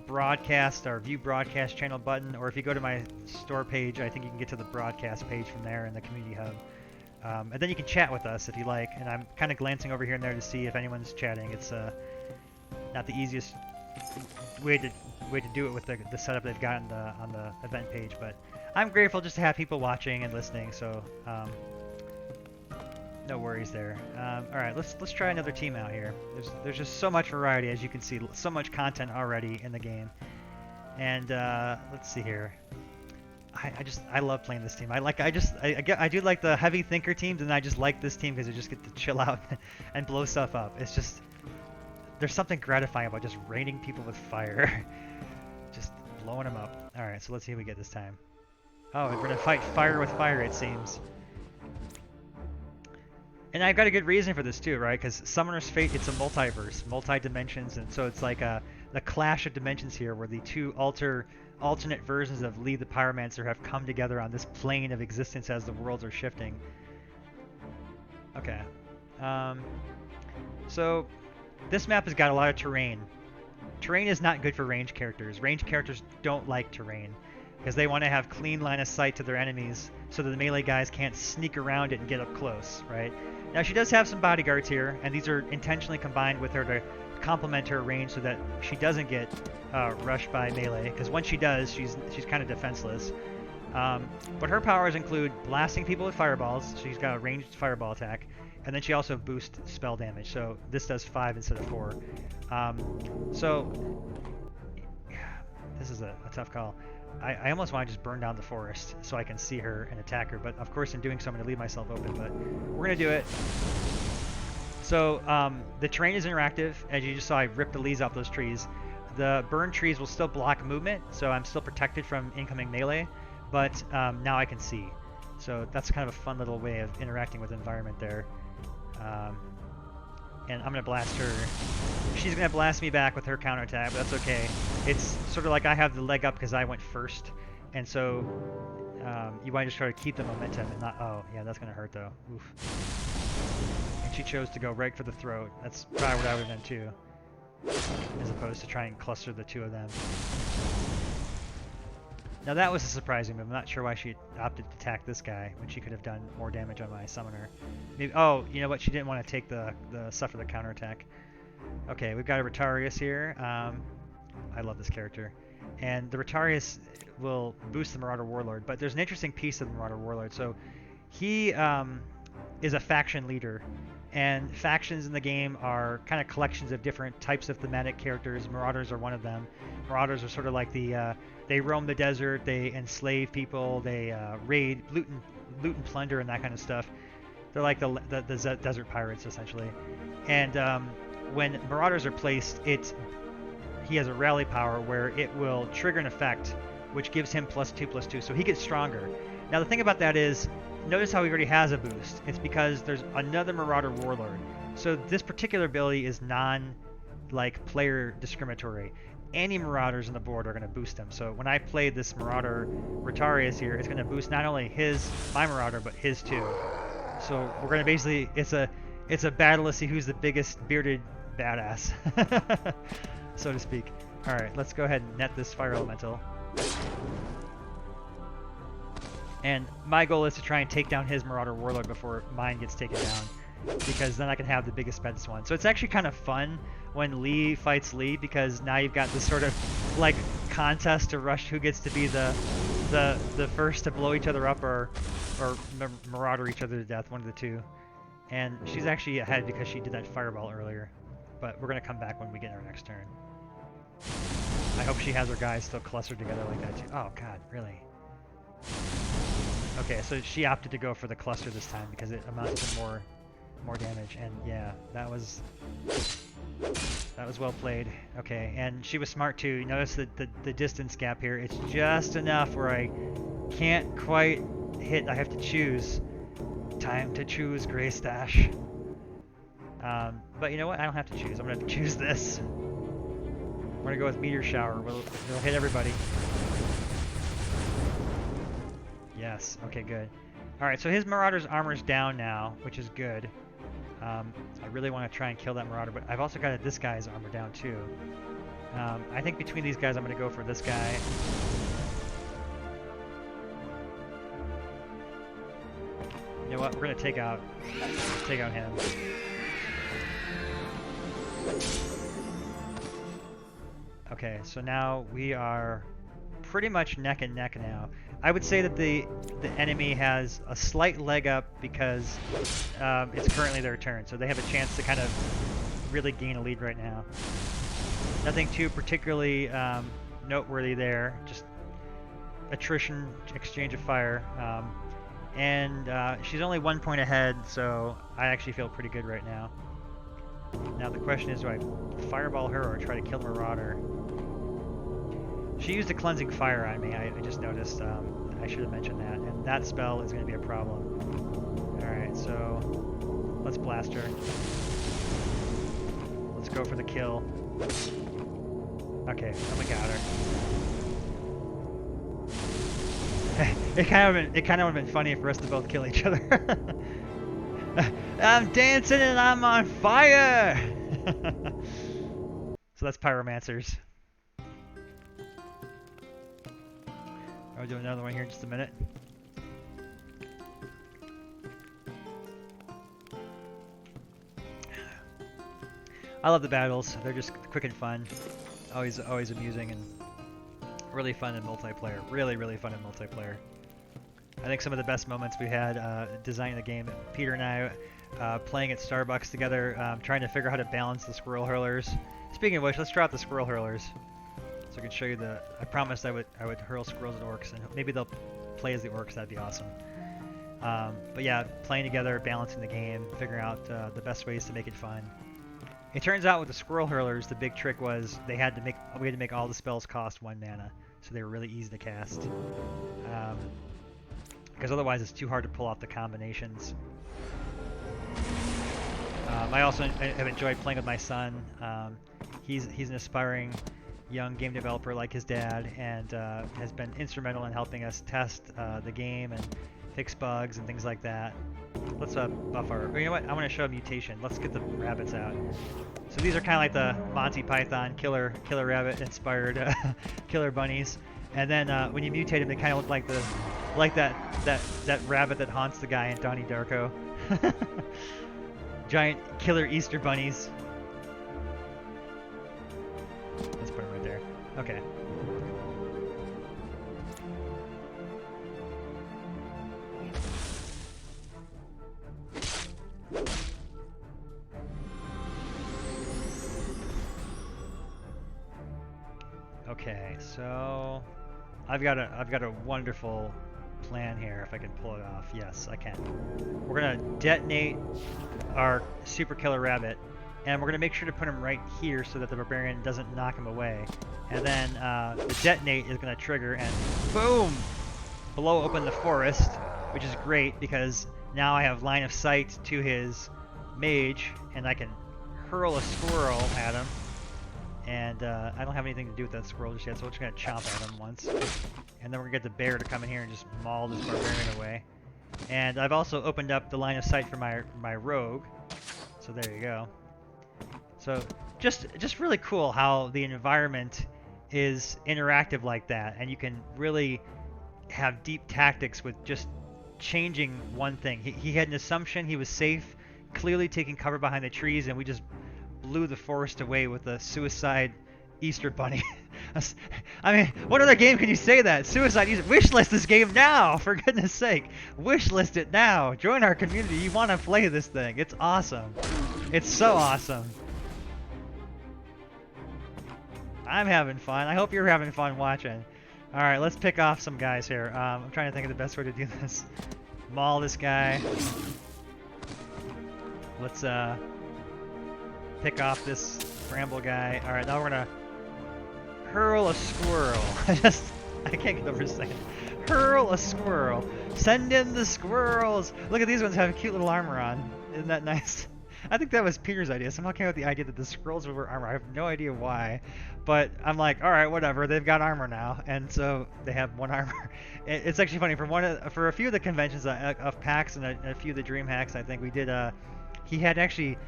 broadcast or view broadcast channel button, or if you go to my store page, I think you can get to the broadcast page from there in the community hub. And then you can chat with us if you like, and I'm kind of glancing over here and there to see if anyone's chatting. It's not the easiest way to do it with the setup they've got on the event page, but I'm grateful just to have people watching and listening, so no worries there. All right, let's try another team out here. There's just so much variety, as you can see, so much content already in the game. And let's see here. I love playing this team. I do like the heavy thinker teams, and I just like this team because I just get to chill out and blow stuff up. It's just, there's something gratifying about just raining people with fire. Just blowing them up. All right, so let's see what we get this time. Oh, we're gonna fight fire with fire, it seems. And I've got a good reason for this too, right? Because Summoner's Fate, it's a multiverse, multi-dimensions, and so it's like the clash of dimensions here, where the two alternate versions of Lee the Pyromancer have come together on this plane of existence as the worlds are shifting. Okay. So this map has got a lot of terrain. Terrain is not good for ranged characters. Ranged characters don't like terrain because they want to have clean line of sight to their enemies so that the melee guys can't sneak around it and get up close, right? Now she does have some bodyguards here, and these are intentionally combined with her to complement her range so that she doesn't get rushed by melee, because once she does, she's kind of defenseless. But her powers include blasting people with fireballs, so she's got a ranged fireball attack, and then she also boosts spell damage, so this does 5 instead of 4. So this is a tough call. I almost want to just burn down the forest so I can see her and attack her, but of course in doing so I'm going to leave myself open, but we're going to do it. So the terrain is interactive. As you just saw, I ripped the leaves off those trees. The burned trees will still block movement, so I'm still protected from incoming melee, but now I can see. So that's kind of a fun little way of interacting with the environment there. And I'm going to blast her. She's going to blast me back with her counterattack, but that's okay. It's sort of like I have the leg up because I went first, and so you want to just try to keep the momentum and not... Oh, yeah, that's going to hurt, though. Oof. And she chose to go right for the throat. That's probably what I would have done, too, as opposed to try and cluster the two of them. Now that was a surprising move. I'm not sure why she opted to attack this guy when she could have done more damage on my summoner. Maybe, oh, you know what? She didn't want to take the suffer the counterattack. Okay, we've got a Rotarius here. I love this character. And the Rotarius will boost the Marauder Warlord, but there's an interesting piece of the Marauder Warlord. So he is a faction leader, and factions in the game are kind of collections of different types of thematic characters. Marauders are one of them. Marauders are sort of like the they roam the desert, they enslave people, they raid, loot and plunder, and that kind of stuff. They're like the desert pirates essentially. And when Marauders are placed, he has a rally power where it will trigger an effect, which gives him +2/+2, so he gets stronger. Now the thing about that is, notice how he already has a boost. It's because there's another Marauder Warlord. So this particular ability is player discriminatory. Any Marauders on the board are going to boost him. So when I play this Marauder Rotarius here, it's going to boost not only my Marauder, but his too. So we're going to basically, it's a battle to see who's the biggest bearded badass, so to speak. All right, let's go ahead and net this Fire Elemental. And my goal is to try and take down his Marauder Warlord before mine gets taken down, because then I can have the biggest best one. So it's actually kind of fun when Lee fights Lee, because now you've got this sort of like contest to rush who gets to be the first to blow each other up or marauder each other to death, one of the two. And she's actually ahead because she did that fireball earlier. But we're going to come back when we get our next turn. I hope she has her guys still clustered together like that too. Oh god, really? Okay, so she opted to go for the cluster this time because it amounted to more damage. And yeah, that was well played. Okay, and she was smart too. You notice that the distance gap here, it's just enough where I can't quite hit. I have to choose. Time to choose Gray Stash. But you know what? I don't have to choose. I'm going to have to choose this. We're going to go with Meteor Shower. It'll hit everybody. Yes. Okay, good. Alright, so his Marauder's armor's down now, which is good. I really want to try and kill that Marauder, but I've also got this guy's armor down too. I think between these guys, I'm going to go for this guy. You know what? We're going to take out him. Okay, so now we are pretty much neck and neck now. I would say that the enemy has a slight leg up because it's currently their turn, so they have a chance to kind of really gain a lead right now. Nothing too particularly noteworthy there, just attrition, exchange of fire. And she's only 1 point ahead, so I actually feel pretty good right now. Now the question is, do I fireball her or try to kill the Marauder? She used a cleansing fire on me, I just noticed. I should have mentioned that, and that spell is going to be a problem. Alright, so let's blast her. Let's go for the kill. Okay, and we got her. It kind of would have been funny for us to both kill each other. I'm dancing and I'm on fire! So that's Pyromancers. I'll do another one here in just a minute. I love the battles. They're just quick and fun. Always amusing and really fun in multiplayer. Really fun in multiplayer. I think some of the best moments we had designing the game, Peter and I playing at Starbucks together, trying to figure out how to balance the squirrel hurlers. Speaking of which, let's try out the squirrel hurlers. So I can show you I promised I would hurl squirrels at orcs, and maybe they'll play as the orcs. That'd be awesome. But yeah, playing together, balancing the game, figuring out the best ways to make it fun. It turns out with the squirrel hurlers, the big trick was we had to make all the spells cost 1 mana, so they were really easy to cast. Because otherwise it's too hard to pull off the combinations. I also have enjoyed playing with my son. He's an aspiring young game developer like his dad, and has been instrumental in helping us test the game and fix bugs and things like that. Let's buff our... You know what? I want to show a mutation. Let's get the rabbits out. So these are kind of like the Monty Python killer rabbit inspired killer bunnies. And then when you mutate him, they kind of look like that rabbit that haunts the guy in Donnie Darko. Giant killer Easter bunnies. Let's put him right there. Okay. Okay, so I've got a wonderful plan here if I can pull it off. Yes, I can. We're gonna detonate our super killer rabbit, and we're gonna make sure to put him right here so that the barbarian doesn't knock him away. And then the detonate is gonna trigger and boom, blow open the forest, which is great because now I have line of sight to his mage, and I can hurl a squirrel at him. And I don't have anything to do with that squirrel just yet, so we're just going to chomp at him once. And then we're going to get the bear to come in here and just maul this barbarian away. And I've also opened up the line of sight for my rogue. So there you go. So just really cool how the environment is interactive like that. And you can really have deep tactics with just changing one thing. He had an assumption he was safe, clearly taking cover behind the trees, and we just blew the forest away with a suicide Easter bunny. I mean, what other game can you say that? Suicide Easter. Wishlist this game now, for goodness sake. Wishlist it now. Join our community. You want to play this thing. It's awesome. It's so awesome. I'm having fun. I hope you're having fun watching. Alright, let's pick off some guys here. I'm trying to think of the best way to do this. Maul this guy. Let's, pick off this bramble guy. Alright, now we're gonna hurl a squirrel. I can't get over saying it. Hurl a squirrel. Send in the squirrels. Look at these ones have cute little armor on. Isn't that nice? I think that was Peter's idea. Somehow came up with the idea that the squirrels would wear armor. I have no idea why. But I'm like, alright, whatever. They've got armor now. And so they have one armor. It's actually funny. For a few of the conventions of PAX and a few of the Dream Hacks, I think we did, he had actually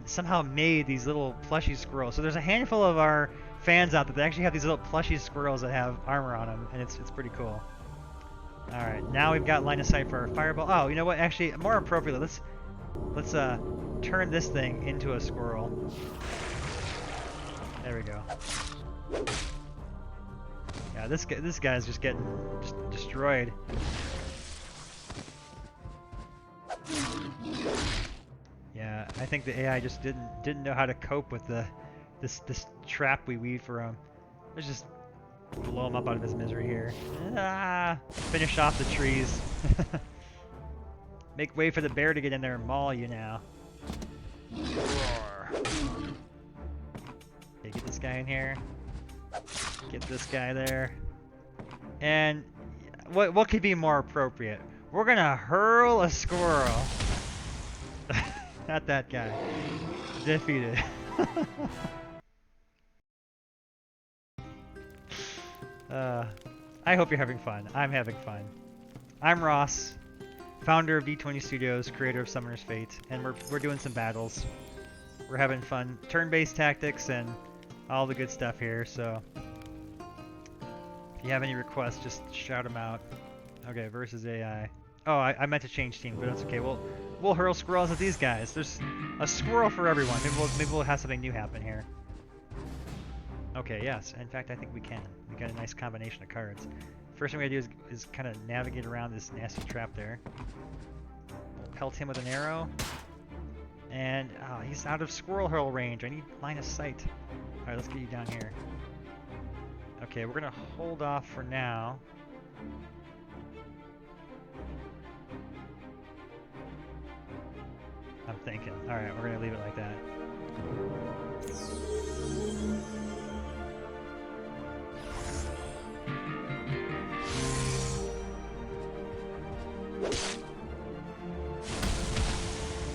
somehow made these little plushy squirrels. So there's a handful of our fans out there that actually have these little plushy squirrels that have armor on them, and it's pretty cool. Alright, now we've got line of sight for our fireball. Oh, you know what? Actually, more appropriately, let's turn this thing into a squirrel. There we go. Yeah, this guy's just getting destroyed. Yeah, I think the AI just didn't know how to cope with this trap we weaved for him. Let's just blow him up out of his misery here. Ah, finish off the trees. Make way for the bear to get in there and maul you now. Roar. Okay, get this guy in here. Get this guy there. And what could be more appropriate? We're gonna hurl a squirrel. Not that guy. Defeated. I hope you're having fun. I'm having fun. I'm Ross, founder of D20 Studios, creator of Summoner's Fate, and we're doing some battles. We're having fun. Turn-based tactics and all the good stuff here, so if you have any requests, just shout them out. Okay, versus AI. Oh, I meant to change teams, but that's okay. We'll hurl squirrels at these guys. There's a squirrel for everyone. Maybe we'll have something new happen here. Okay, yes. In fact, I think we can. We got a nice combination of cards. First thing we gotta do is kind of navigate around this nasty trap there. We'll pelt him with an arrow. And he's out of squirrel hurl range. I need line of sight. Alright, let's get you down here. Okay, we're gonna hold off for now. I'm thinking. Alright, we're gonna leave it like that.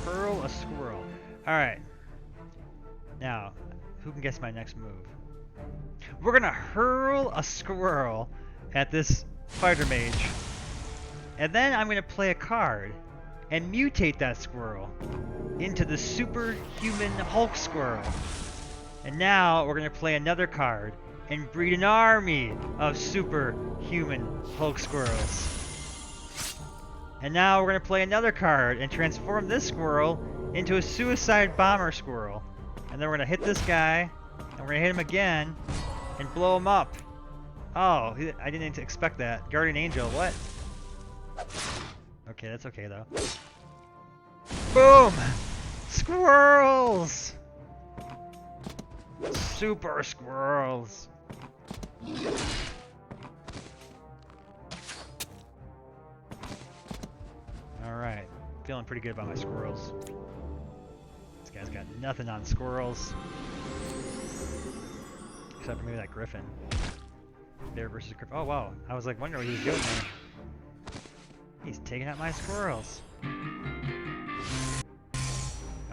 Hurl a squirrel. Alright. Now, who can guess my next move? We're gonna hurl a squirrel at this fighter mage. And then I'm gonna play a card and mutate that squirrel into the superhuman Hulk squirrel. And now we're going to play another card and breed an army of superhuman Hulk squirrels. And now we're going to play another card and transform this squirrel into a suicide bomber squirrel. And then we're going to hit this guy, and we're going to hit him again, and blow him up. Oh, I didn't expect that. Guardian Angel, what? Okay, that's okay though. Boom! Squirrels! Super squirrels! Alright, feeling pretty good about my squirrels. This guy's got nothing on squirrels. Except for maybe that griffin. Bear versus griffin. Oh wow, I was like wondering what he was doing there. He's taking out my squirrels.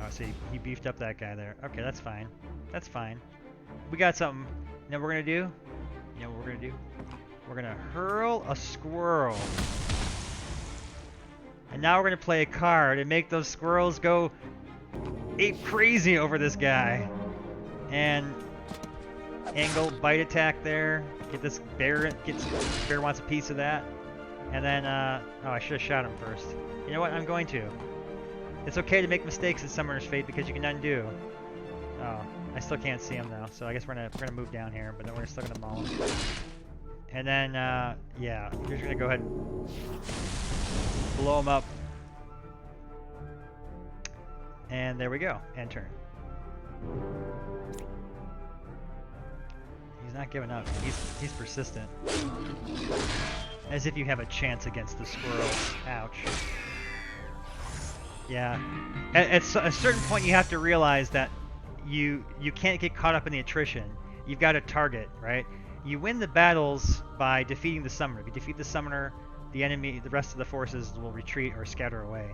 Oh, so he beefed up that guy there. Okay, that's fine. That's fine. We got something. You know what we're gonna do? You know what we're gonna do? We're gonna hurl a squirrel. And now we're gonna play a card and make those squirrels go ape crazy over this guy. And angle bite attack there. Get this bear. Bear wants a piece of that. And then, oh, I should have shot him first. You know what? I'm going to. It's okay to make mistakes in Summoner's Fate because you can undo. Oh, I still can't see him though, so I guess we're gonna move down here, but then we're still gonna maul him. And then, yeah, we're just gonna go ahead and blow him up. And there we go. End turn. He's not giving up. He's persistent. As if you have a chance against the squirrels. Ouch. Yeah. At a certain point, you have to realize that you can't get caught up in the attrition. You've got a target, right? You win the battles by defeating the summoner. If you defeat the summoner, the enemy, the rest of the forces will retreat or scatter away.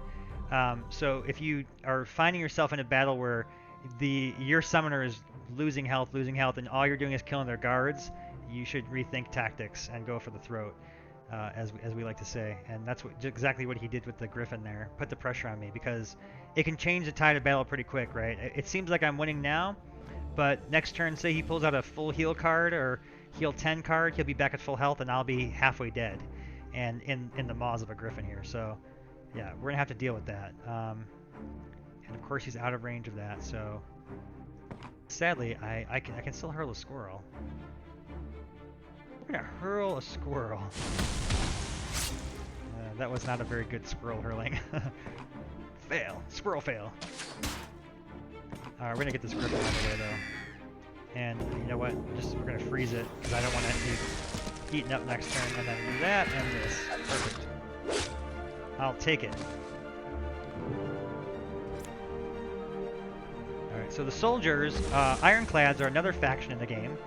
So if you are finding yourself in a battle where your summoner is losing health, and all you're doing is killing their guards, you should rethink tactics and go for the throat. As we like to say, and that's exactly what he did with the griffin there. Put the pressure on me because it can change the tide of battle pretty quick, right? It seems like I'm winning now, but next turn, say he pulls out a full heal card or heal 10 card, he'll be back at full health, and I'll be halfway dead, and in the maws of a griffin here. So, yeah, we're gonna have to deal with that. And of course, he's out of range of that. So, sadly, I can still hurl a squirrel. We're gonna hurl a squirrel. That was not a very good squirrel hurling. Fail. Squirrel fail. Alright, we're gonna get this griffin out of the way though. And you know what? We're gonna freeze it because I don't want it to be eaten up next turn. And then do that and this. Perfect. I'll take it. Alright, so the soldiers, ironclads are another faction in the game.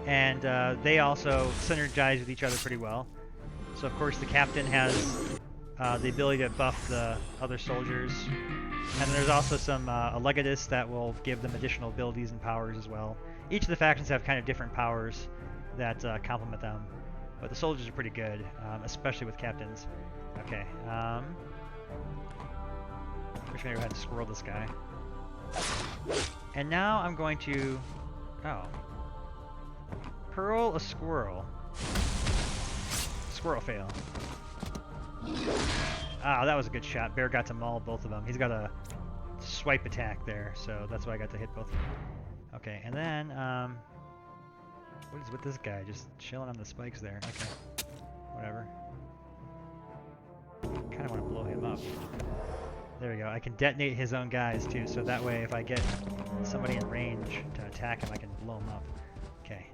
And they also synergize with each other pretty well. So of course the captain has the ability to buff the other soldiers. And then there's also some a legatus that will give them additional abilities and powers as well. Each of the factions have kind of different powers that complement them. But the soldiers are pretty good, especially with captains. Okay. I'm just going to go ahead and squirrel this guy. And now I'm going to... Oh. Hurl a squirrel. Squirrel fail. Ah, that was a good shot. Bear got to maul both of them. He's got a swipe attack there, so that's why I got to hit both of them. Okay, and then, what is with this guy? Just chilling on the spikes there. Okay, whatever. Kind of want to blow him up. There we go. I can detonate his own guys too, so that way if I get somebody in range to attack him, I can blow him up. Okay.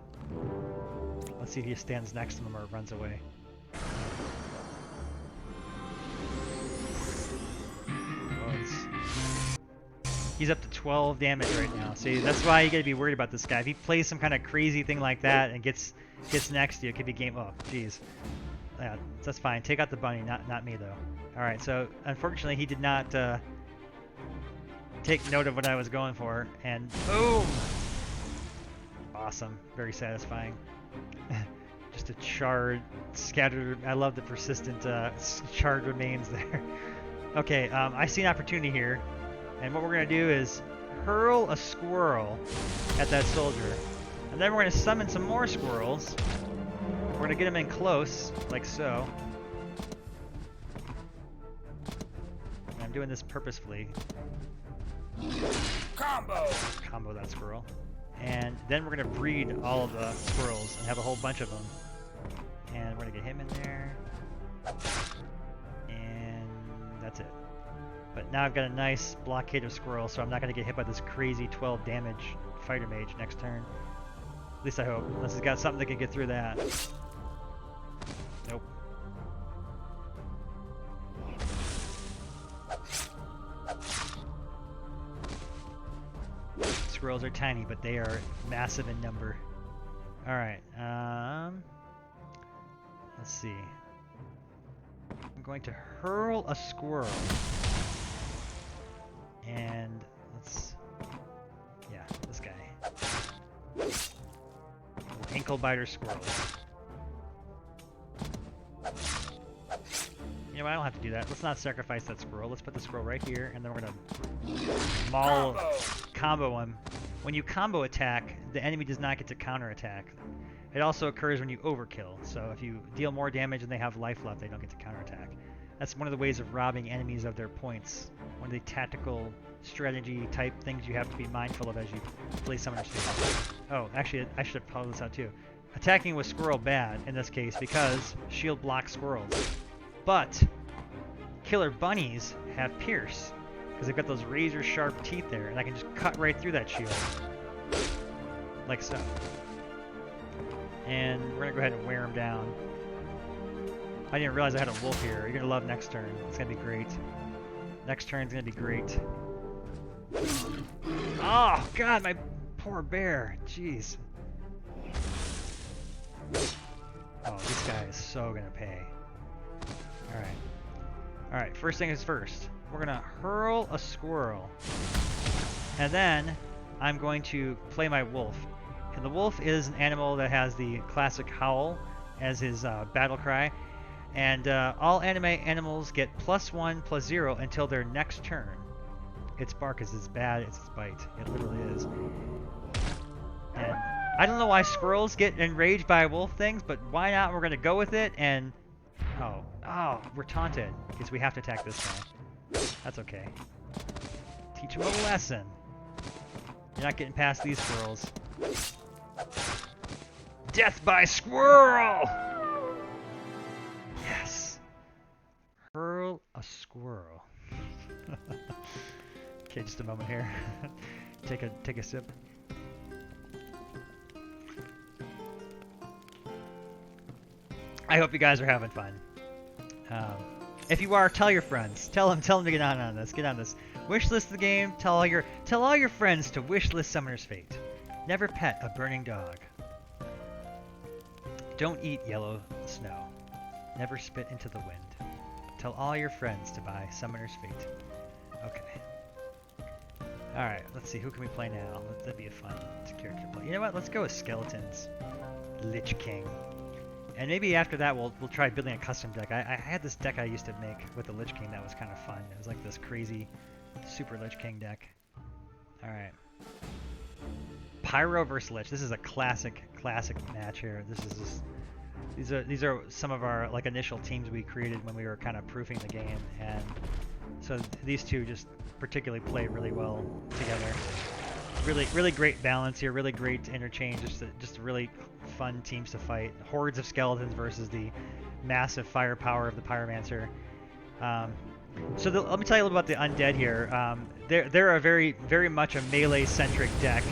Let's see if he stands next to him or runs away. He's up to 12 damage right now. See, that's why you gotta be worried about this guy. If he plays some kind of crazy thing like that and gets next to you, it could be game. Oh, jeez. Yeah, that's fine. Take out the bunny, not me though. All right. So unfortunately, he did not take note of what I was going for, and boom! Awesome. Very satisfying. Just a charred, scattered. I love the persistent charred remains there. Okay. I see an opportunity here. And what we're going to do is hurl a squirrel at that soldier. And then we're going to summon some more squirrels. We're going to get them in close, like so. And I'm doing this purposefully. Combo. Combo that squirrel. And then we're going to breed all of the squirrels and have a whole bunch of them. And we're going to get him in there. And that's it. But now I've got a nice blockade of squirrels, so I'm not going to get hit by this crazy 12 damage fighter mage next turn. At least I hope. Unless he's got something that can get through that. Nope. Squirrels are tiny, but they are massive in number. Alright, let's see. I'm going to hurl a squirrel. And let's... yeah, this guy. Ankle biter squirrel. You know, I don't have to do that. Let's not sacrifice that squirrel. Let's put the squirrel right here, and then we're gonna maul, combo him. When you combo attack, the enemy does not get to counterattack. It also occurs when you overkill. So if you deal more damage and they have life left, they don't get to counterattack. That's one of the ways of robbing enemies of their points. One of the tactical strategy type things you have to be mindful of as you play Summoner's Fate. Oh, actually, I should have called this out too. Attacking with squirrel bad in this case because shield blocks squirrels. But killer bunnies have pierce because they've got those razor sharp teeth there, and I can just cut right through that shield. Like so. And we're gonna go ahead and wear him down. I didn't realize I had a wolf here. You're gonna love next turn. It's gonna be great. Next turn's gonna be great. Oh god, my poor bear. Jeez. Oh, this guy is so gonna pay. Alright. Alright, first thing is first. We're gonna hurl a squirrel. And then I'm going to play my wolf. And the wolf is an animal that has the classic howl as his battle cry. And all anime animals get +1/+0 until their next turn. Its bark is as bad as its bite. It literally is. And I don't know why squirrels get enraged by wolf things, but why not? We're going to go with it. And oh, we're taunted because we have to attack this guy. That's okay. Teach him a lesson. You're not getting past these squirrels. Death by squirrel! Yes. Hurl a squirrel. Okay, just a moment here. Take a sip. I hope you guys are having fun. If you are, tell your friends. Tell them to get on this. Get on this. Wishlist the game. Tell all your friends to wishlist Summoner's Fate. Never pet a burning dog. Don't eat yellow snow. Never spit into the wind. Tell all your friends to buy Summoner's Fate. Okay. Alright, let's see. Who can we play now? That'd be a fun character to play. You know what? Let's go with Skeletons. Lich King. And maybe after that we'll try building a custom deck. I had this deck I used to make with the Lich King that was kind of fun. It was like this crazy super Lich King deck. Alright. Pyro versus Lich. This is a classic match here. This is just, these are some of our like initial teams we created when we were kind of proofing the game, and so these two just particularly play really well together. Really great balance here. Really great interchange. Just really fun teams to fight. Hordes of skeletons versus the massive firepower of the Pyromancer. So let me tell you a little about the undead here. They're a very much a melee-centric deck,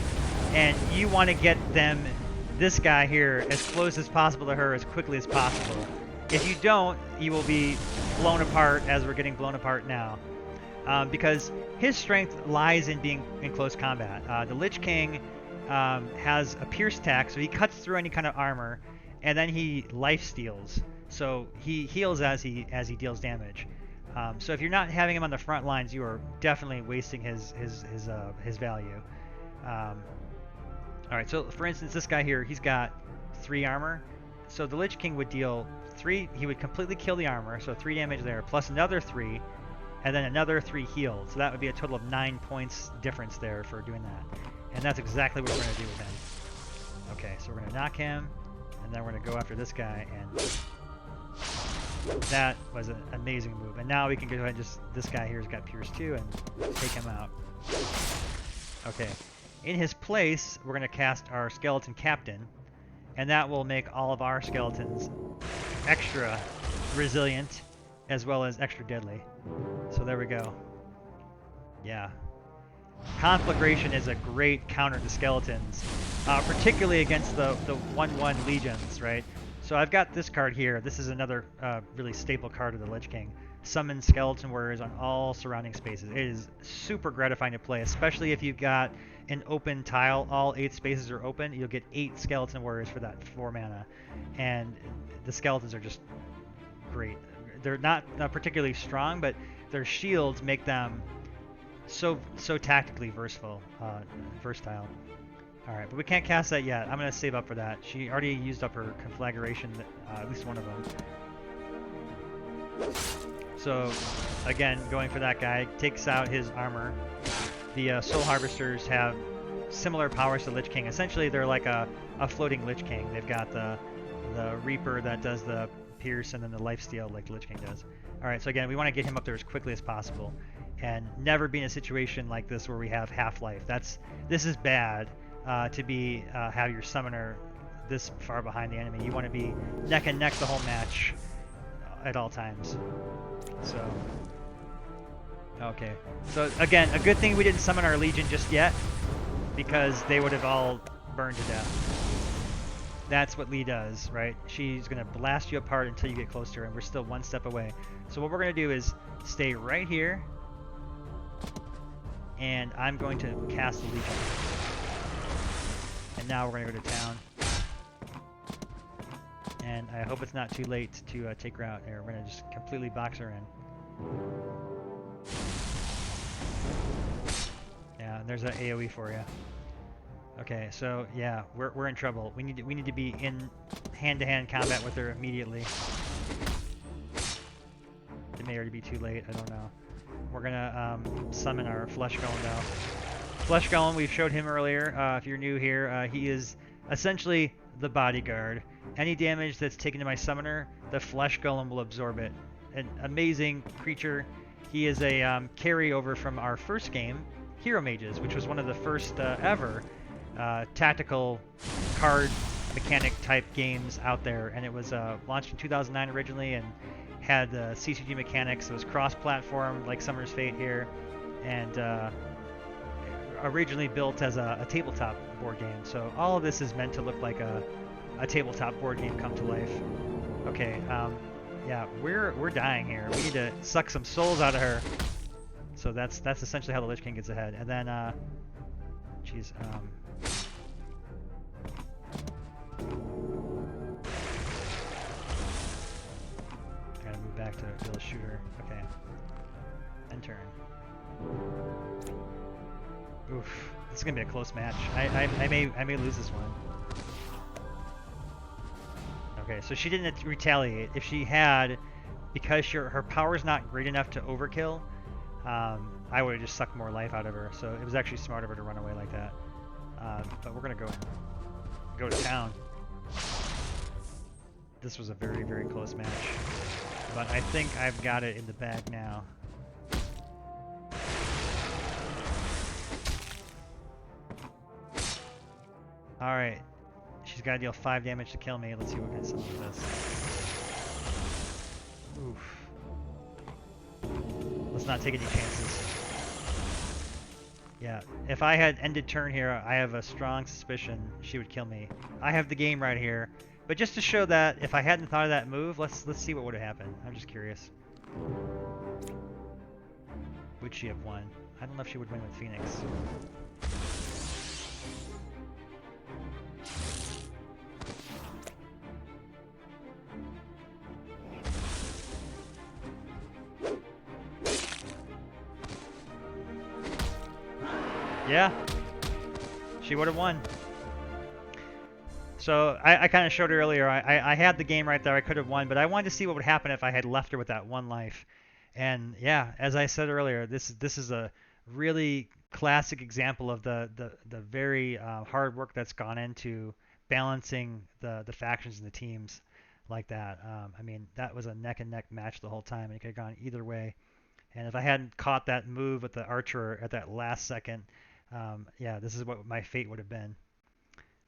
and you want to get them, this guy here, as close as possible to her as quickly as possible. If you don't, you will be blown apart as we're getting blown apart now. Because his strength lies in being in close combat. The Lich King has a pierce attack, so he cuts through any kind of armor, and then he life steals. So he heals as he deals damage. So if you're not having him on the front lines, you are definitely wasting his value. All right, so for instance, this guy here, he's got 3 armor. So the Lich King would deal 3. He would completely kill the armor, so 3 damage there, plus another 3, and then another 3 healed. So that would be a total of 9 points difference there for doing that. And that's exactly what we're going to do with him. knock him, and then we're going to go after this guy, and that was an amazing move. And now we can go ahead and just, this guy here's got Pierce 2, and take him out. Okay. In his place, we're going to cast our Skeleton Captain, and that will make all of our skeletons extra resilient as well as extra deadly. So there we go. Yeah. Conflagration is a great counter to skeletons, particularly against the 1/1 legions, right? So I've got this card here. This is another really staple card of the Lich King. Summon skeleton warriors on all surrounding spaces. It is super gratifying to play, especially if you've got an open tile. All 8 spaces are open. You'll get 8 skeleton warriors for that 4 mana, and the skeletons are just great. They're not particularly strong, but their shields make them so tactically versatile. All right, but we can't cast that yet. I'm gonna save up for that. She already used up her conflagration, at least one of them. So again, going for that guy, takes out his armor. The Soul Harvesters have similar powers to Lich King. Essentially, they're like a floating Lich King. They've got the Reaper that does the pierce, and then the lifesteal like Lich King does. All right, so again, we want to get him up there as quickly as possible, and never be in a situation like this where we have half-life. This is bad to be have your summoner this far behind the enemy. You want to be neck and neck the whole match at all times. So, okay. So again, a good thing we didn't summon our Legion just yet, because they would have all burned to death. That's what Lee does, right? She's going to blast you apart until you get close to her, and we're still 1 step away. So what we're going to do is stay right here, and I'm going to cast the Legion. And now we're going to go to town. And I hope it's not too late to take her out there. We're going to just completely box her in. Yeah, and there's an AoE for you. Okay, so yeah, we're in trouble. We need to be in hand-to-hand combat with her immediately. It may already be too late. I don't know. We're gonna summon our Flesh Golem now. Flesh Golem, we've showed him earlier. If you're new here, he is essentially the bodyguard. Any damage that's taken to my summoner, the Flesh Golem will absorb it. An amazing creature. He is a carryover from our first game, Hero Mages, which was one of the first ever tactical card mechanic type games out there, and it was launched in 2009 originally and had CCG mechanics. It was cross-platform like Summer's Fate here, and originally built as a tabletop board game. So all of this is meant to look like a tabletop board game come to life. Okay, yeah, we're dying here. We need to suck some souls out of her. So that's essentially how the Lich King gets ahead. And then, geez, I gotta move back to be able to shoot her. Okay. End turn. Oof. This is gonna be a close match. I may lose this one. Okay, so she didn't retaliate. If she had, because her power's not great enough to overkill, I would have just sucked more life out of her. So it was actually smart of her to run away like that. But we're gonna go to town. This was a very, very close match. But I think I've got it in the bag now. Alright. She's got to deal 5 damage to kill me. Let's see what kind of summon this. Oof. Let's not take any chances. Yeah, if I had ended turn here, I have a strong suspicion she would kill me. I have the game right here. But just to show that, if I hadn't thought of that move, let's see what would have happened. I'm just curious. Would she have won? I don't know if she would win with Phoenix. Yeah, she would have won. So I kind of showed her earlier, I had the game right there, I could have won, but I wanted to see what would happen if I had left her with that 1 life. And yeah, as I said earlier, this is a really classic example of the very hard work that's gone into balancing the factions and the teams like that. I mean, that was a neck and neck match the whole time, and it could have gone either way. And if I hadn't caught that move with the archer at that last second, yeah, this is what my fate would have been.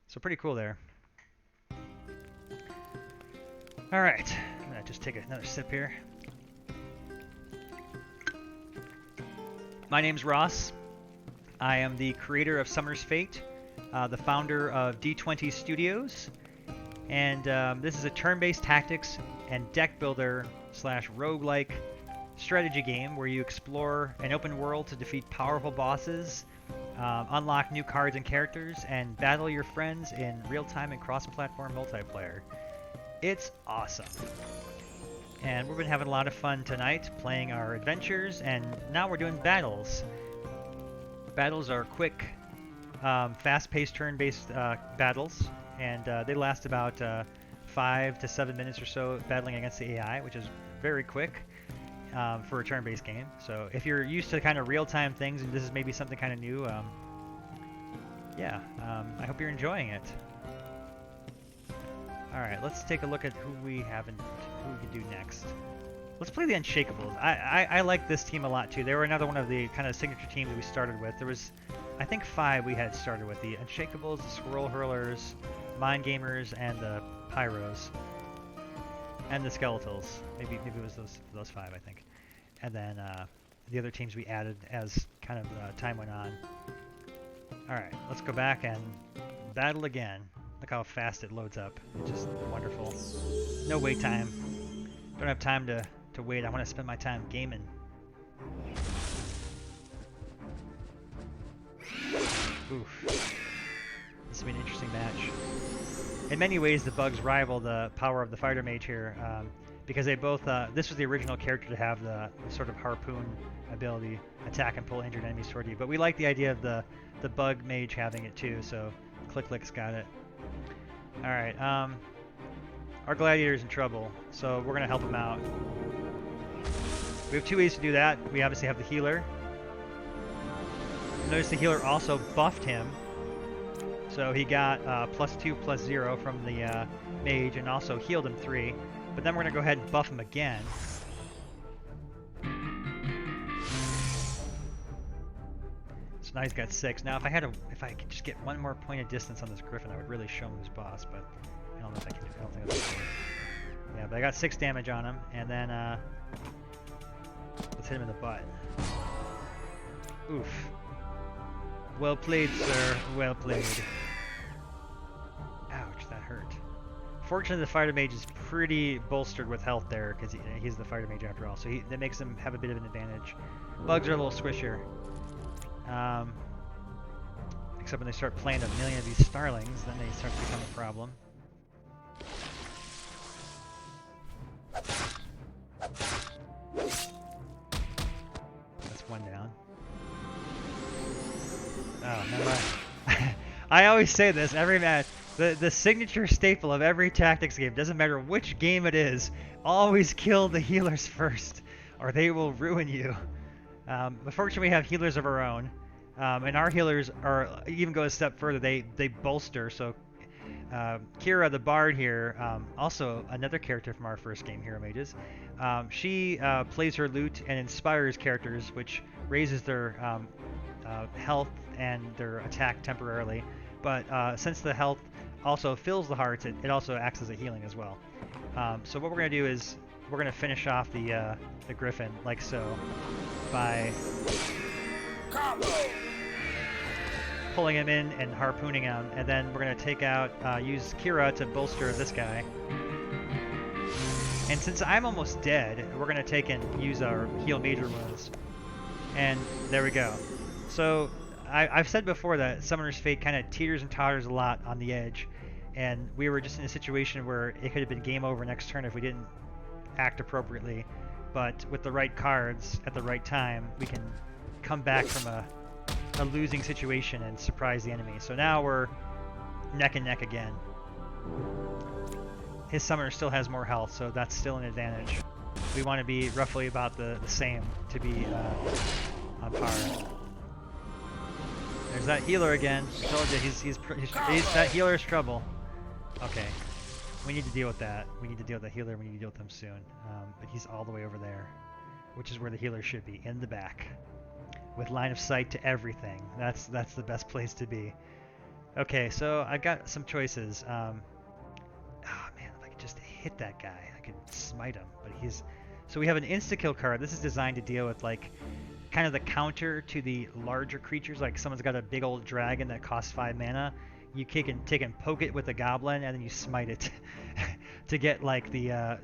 So pretty cool there. All right, I'm gonna just take another sip here. My name's Ross. I am the creator of Summoner's Fate, the founder of D20 Studios, and this is a turn-based tactics and deck builder / roguelike strategy game where you explore an open world to defeat powerful bosses, unlock new cards and characters, and battle your friends in real-time and cross-platform multiplayer. It's awesome. And we've been having a lot of fun tonight playing our adventures, and now we're doing battles. Battles are quick, fast-paced turn-based battles, and they last about 5 to 7 minutes or so battling against the AI, which is very quick for a turn-based game. So if you're used to kind of real-time things and this is maybe something kind of new, yeah, I hope you're enjoying it. Alright, let's take a look at who we can do next. Let's play the Unshakables. I like this team a lot too. They were another one of the kind of signature teams that we started with. There was, I think, 5 we had started with. The Unshakables, the Squirrel Hurlers, Mind Gamers, and the Pyros. And the Skeletals. Maybe it was those 5, I think. And then the other teams we added as kind of time went on. Alright, let's go back and battle again. Look how fast it loads up. It's just wonderful. No wait time. Don't have time to wait. I want to spend my time gaming. Oof. This will be an interesting match. In many ways, the bugs rival the power of the fighter mage here, because they both. This was the original character to have the sort of harpoon ability, attack and pull injured enemies toward you. But we like the idea of the bug mage having it too. So Clicklick's got it. All right. Our gladiator's in trouble, so we're gonna help him out. We have 2 ways to do that. We obviously have the healer. Notice the healer also buffed him. So he got +2/+0 from the mage and also healed him 3. But then we're going to go ahead and buff him again. So now he's got 6. Now if I could just get one more point of distance on this griffin, I would really show him who's boss, but I don't know if I can do it. I don't think that's gonna work. Yeah, but I got 6 damage on him, and then let's hit him in the butt. Oof. Well played, sir. Well played. Ouch, that hurt. Fortunately, the fighter mage is pretty bolstered with health there, because he's the fighter mage after all, so that makes him have a bit of an advantage. Bugs are a little squishier. Except when they start playing 1,000,000 of these starlings, then they start to become a problem. That's 1 down. Oh, never mind. I always say this every match. The signature staple of every tactics game, doesn't matter which game it is, always kill the healers first, or they will ruin you. But fortunately, we have healers of our own, and our healers even go a step further. They bolster. So Kira, the bard here, also another character from our first game, Hero Mages. She plays her lute and inspires characters, which raises their health and their attack temporarily. But since the health also fills the hearts, it also acts as a healing as well. So what we're going to do is we're going to finish off the griffin like so by pulling him in and harpooning him, and then we're going to take out, use Kira to bolster this guy. And since I'm almost dead, we're going to take and use our heal major wounds. And there we go. So I've said before that Summoner's Fate kind of teeters and totters a lot on the edge, and we were just in a situation where it could have been game over next turn if we didn't act appropriately. But with the right cards at the right time, we can come back from a losing situation and surprise the enemy. So now we're neck and neck again. His summoner still has more health, so that's still an advantage. We want to be roughly about the same to be on par. There's that healer again. I told you, he's that healer's trouble. Okay. We need to deal with that. We need to deal with the healer. We need to deal with him soon. But he's all the way over there, which is where the healer should be, in the back, with line of sight to everything. That's the best place to be. Okay, so I got some choices. Oh man, if I could just hit that guy, I could smite him. But he's so we have an insta-kill card. This is designed to deal with like kind of the counter to the larger creatures. Like someone's got a big old dragon that costs 5 mana. You take and poke it with a goblin, and then you smite it to get like the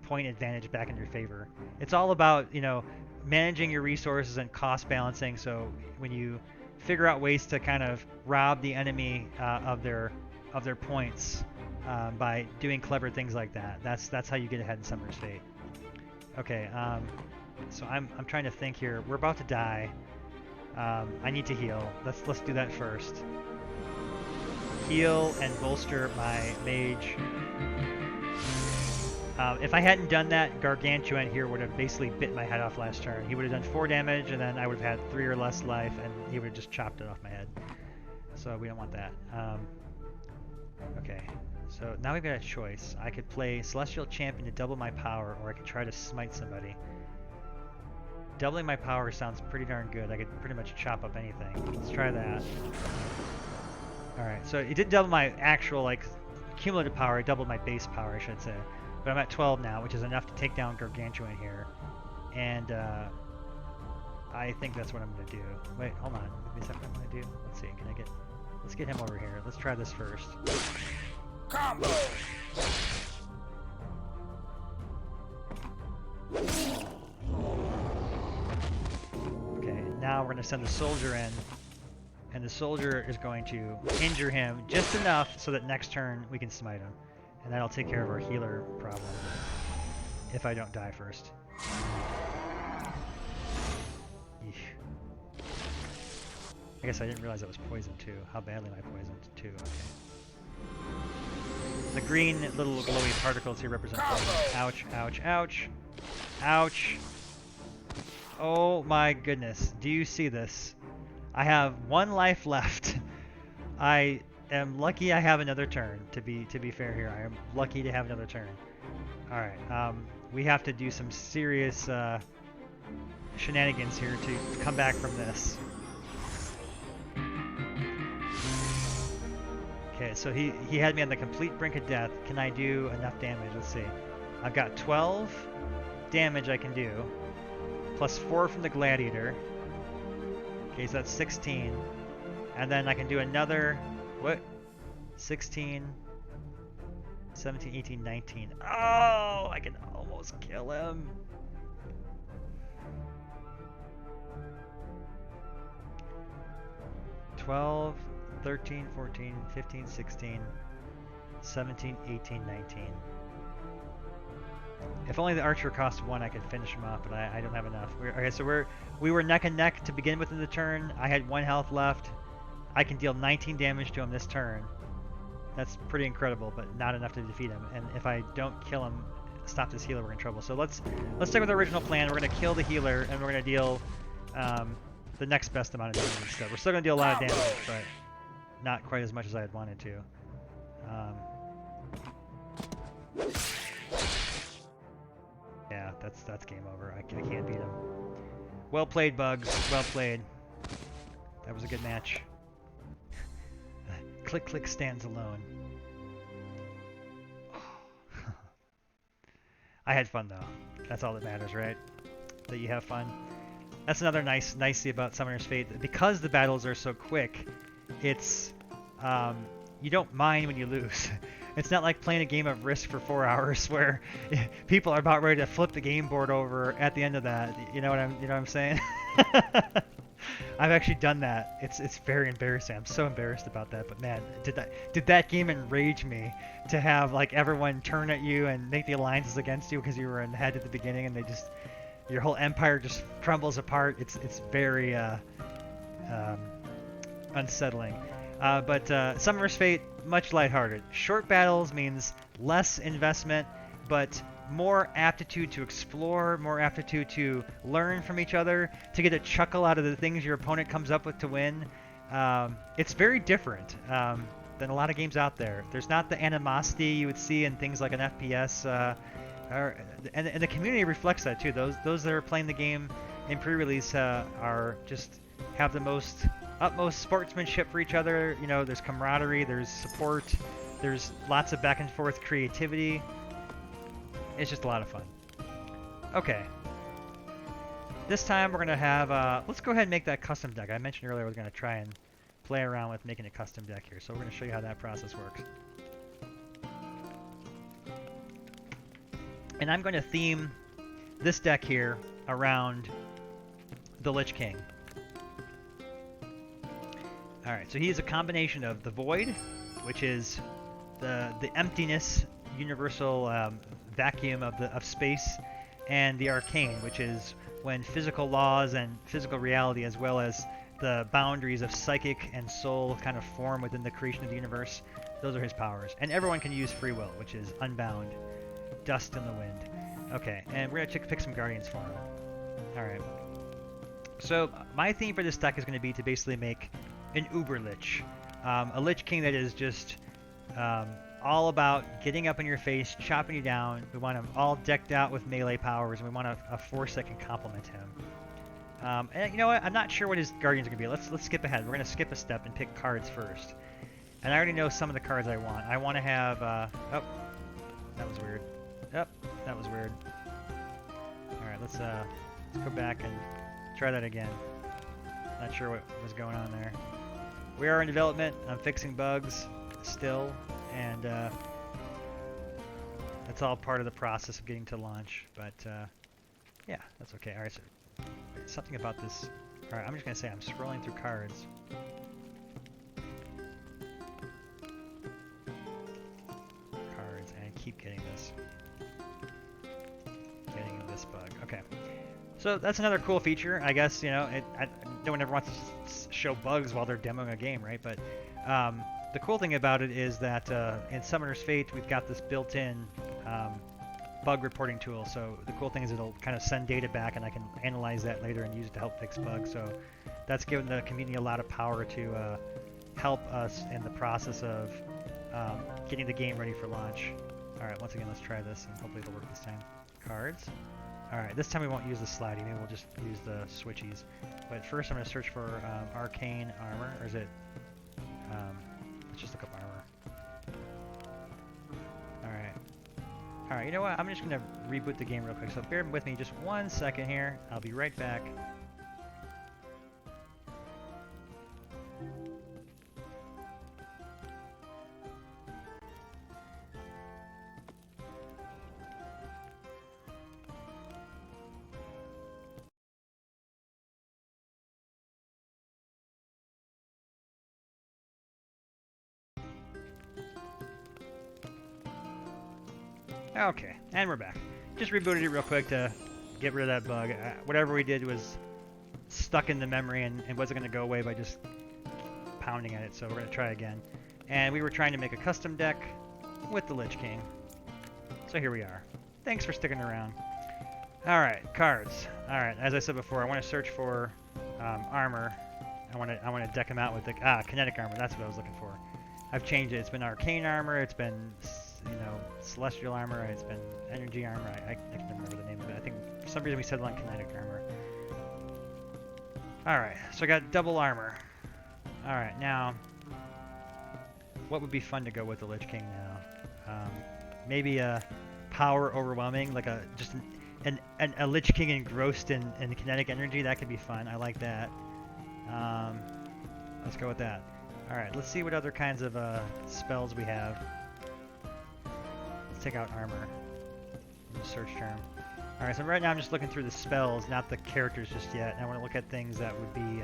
point advantage back in your favor. It's all about, you know, managing your resources and cost balancing. So when you figure out ways to kind of rob the enemy of their points by doing clever things like that, that's how you get ahead in Summoner's Fate. Okay, so I'm trying to think here. We're about to die. I need to heal. Let's do that first. Heal and bolster my mage. If I hadn't done that, Gargantuan here would have basically bit my head off last turn. He would have done 4 damage, and then I would have had 3 or less life, and he would have just chopped it off my head. So we don't want that. Okay, so now we've got a choice. I could play Celestial Champion to double my power, or I could try to smite somebody. Doubling my power sounds pretty darn good. I could pretty much chop up anything. Let's try that. Alright, so it did double my actual, like, cumulative power. It doubled my base power, I should say. But I'm at 12 now, which is enough to take down Gargantuan here. And, I think that's what I'm going to do. Wait, hold on. Is that what I'm going to do? Let's see. Can I get... Let's get him over here. Let's try this first. Combo. Okay, now we're going to send the soldier in. And the soldier is going to injure him just enough so that next turn we can smite him. And that'll take care of our healer problem. If I don't die first. Eesh. I guess I didn't realize I was poisoned too. How badly am I poisoned too? Okay. The green little glowy particles here represent poison. Ouch, ouch, ouch. Ouch. Oh my goodness. Do you see this? I have 1 life left. I am lucky I have another turn, to be fair here. I am lucky to have another turn. Alright, we have to do some serious shenanigans here to come back from this. Okay, so he had me on the complete brink of death. Can I do enough damage? Let's see. I've got 12 damage I can do, plus 4 from the Gladiator. Okay, so that's 16. And then I can do another, what? 16, 17, 18, 19. Oh, I can almost kill him. $12, 13, 14, 15, 16, 17, 18, 19. If only the archer cost 1, I could finish him off, but I don't have enough. Okay, so we were neck and neck to begin with in the turn. I had 1 health left. I can deal 19 damage to him this turn. That's pretty incredible, but not enough to defeat him. And if I don't kill him, stop this healer, we're in trouble. So let's stick with our original plan. We're going to kill the healer, and we're going to deal the next best amount of damage instead. We're still going to deal a lot of damage, but not quite as much as I had wanted to. Yeah, that's game over. I can't beat him. Well played, Bugs. Well played. That was a good match. Click Click stands alone. I had fun though. That's all that matters, right? That you have fun. That's another nicety about Summoner's Fate. Because the battles are so quick, it's you don't mind when you lose. It's not like playing a game of Risk for 4 hours where people are about ready to flip the game board over at the end of that. You know what I'm saying? I've actually done that. It's very embarrassing. I'm so embarrassed about that. But man, did that game enrage me to have like everyone turn at you and make the alliances against you because you were in the head at the beginning and your whole empire just crumbles apart. It's very unsettling. But Summoner's Fate, much lighthearted. Short battles means less investment, but more aptitude to explore, more aptitude to learn from each other, to get a chuckle out of the things your opponent comes up with to win. It's very different. than a lot of games out there. There's not the animosity you would see in things like an FPS, and the community reflects that too. Those that are playing the game in pre-release are just have the utmost sportsmanship for each other. You know, there's camaraderie, there's support, there's lots of back and forth creativity. It's just a lot of fun. Okay. This time we're gonna have, let's go ahead and make that custom deck. I mentioned earlier I was gonna try and play around with making a custom deck here, so we're gonna show you how that process works. And I'm going to theme this deck here around the Lich King. Alright, so he is a combination of the Void, which is the emptiness, universal vacuum of space, and the Arcane, which is when physical laws and physical reality, as well as the boundaries of psychic and soul kind of form within the creation of the universe. Those are his powers. And everyone can use free will, which is unbound. Dust in the wind. Okay, and we're going to pick some Guardians for him. Alright. So, my theme for this deck is going to be to basically make an Uber Lich. A Lich King that is just all about getting up in your face, chopping you down. We want him all decked out with melee powers, and we want a force that can complement him. And you know what? I'm not sure what his Guardians are going to be. Let's skip ahead. We're going to skip a step and pick cards first. And I already know some of the cards I want. I want to have... oh, that was weird. Yep, that was weird. Alright, let's go back and try that again. Not sure what was going on there. We are in development. I'm fixing bugs still, and that's all part of the process of getting to launch. But yeah, that's okay. Alright, so something about this. Alright, I'm just going to say I'm scrolling through cards. Cards, and I keep getting this. Getting this bug. Okay. So that's another cool feature. I guess, you know, no one ever wants to show bugs while they're demoing a game, right? But the cool thing about it is that in Summoner's Fate, we've got this built-in bug reporting tool. So the cool thing is it'll kind of send data back, and I can analyze that later and use it to help fix bugs. So that's given the community a lot of power to help us in the process of getting the game ready for launch. All right, once again, let's try this, and hopefully it'll work this time. Cards. Alright, this time we won't use the slidey, maybe we'll just use the switchies. But first I'm going to search for Arcane Armor, or is it... let's just look up Armor. Alright. Alright, you know what, I'm just going to reboot the game real quick, so bear with me just 1 second here. I'll be right back. Okay, and we're back. Just rebooted it real quick to get rid of that bug. Whatever we did was stuck in the memory and wasn't going to go away by just pounding at it, so we're going to try again. And we were trying to make a custom deck with the Lich King. So here we are. Thanks for sticking around. Alright, cards. Alright, as I said before, I want to search for armor. I want to deck him out with the... kinetic armor, that's what I was looking for. I've changed it. It's been Arcane Armor, it's been... you know, Celestial Armor, it's been Energy Armor, I can't remember the name of it. I think for some reason we settled on Kinetic Armor. Alright, so I got double armor. Alright, now, what would be fun to go with the Lich King now? Maybe a power overwhelming, like just a Lich King engrossed in kinetic energy. That could be fun, I like that. Let's go with that. Alright, let's see what other kinds of spells we have. Take out armor in the search term. Alright, so right now I'm just looking through the spells, not the characters just yet. I want to look at things that would be...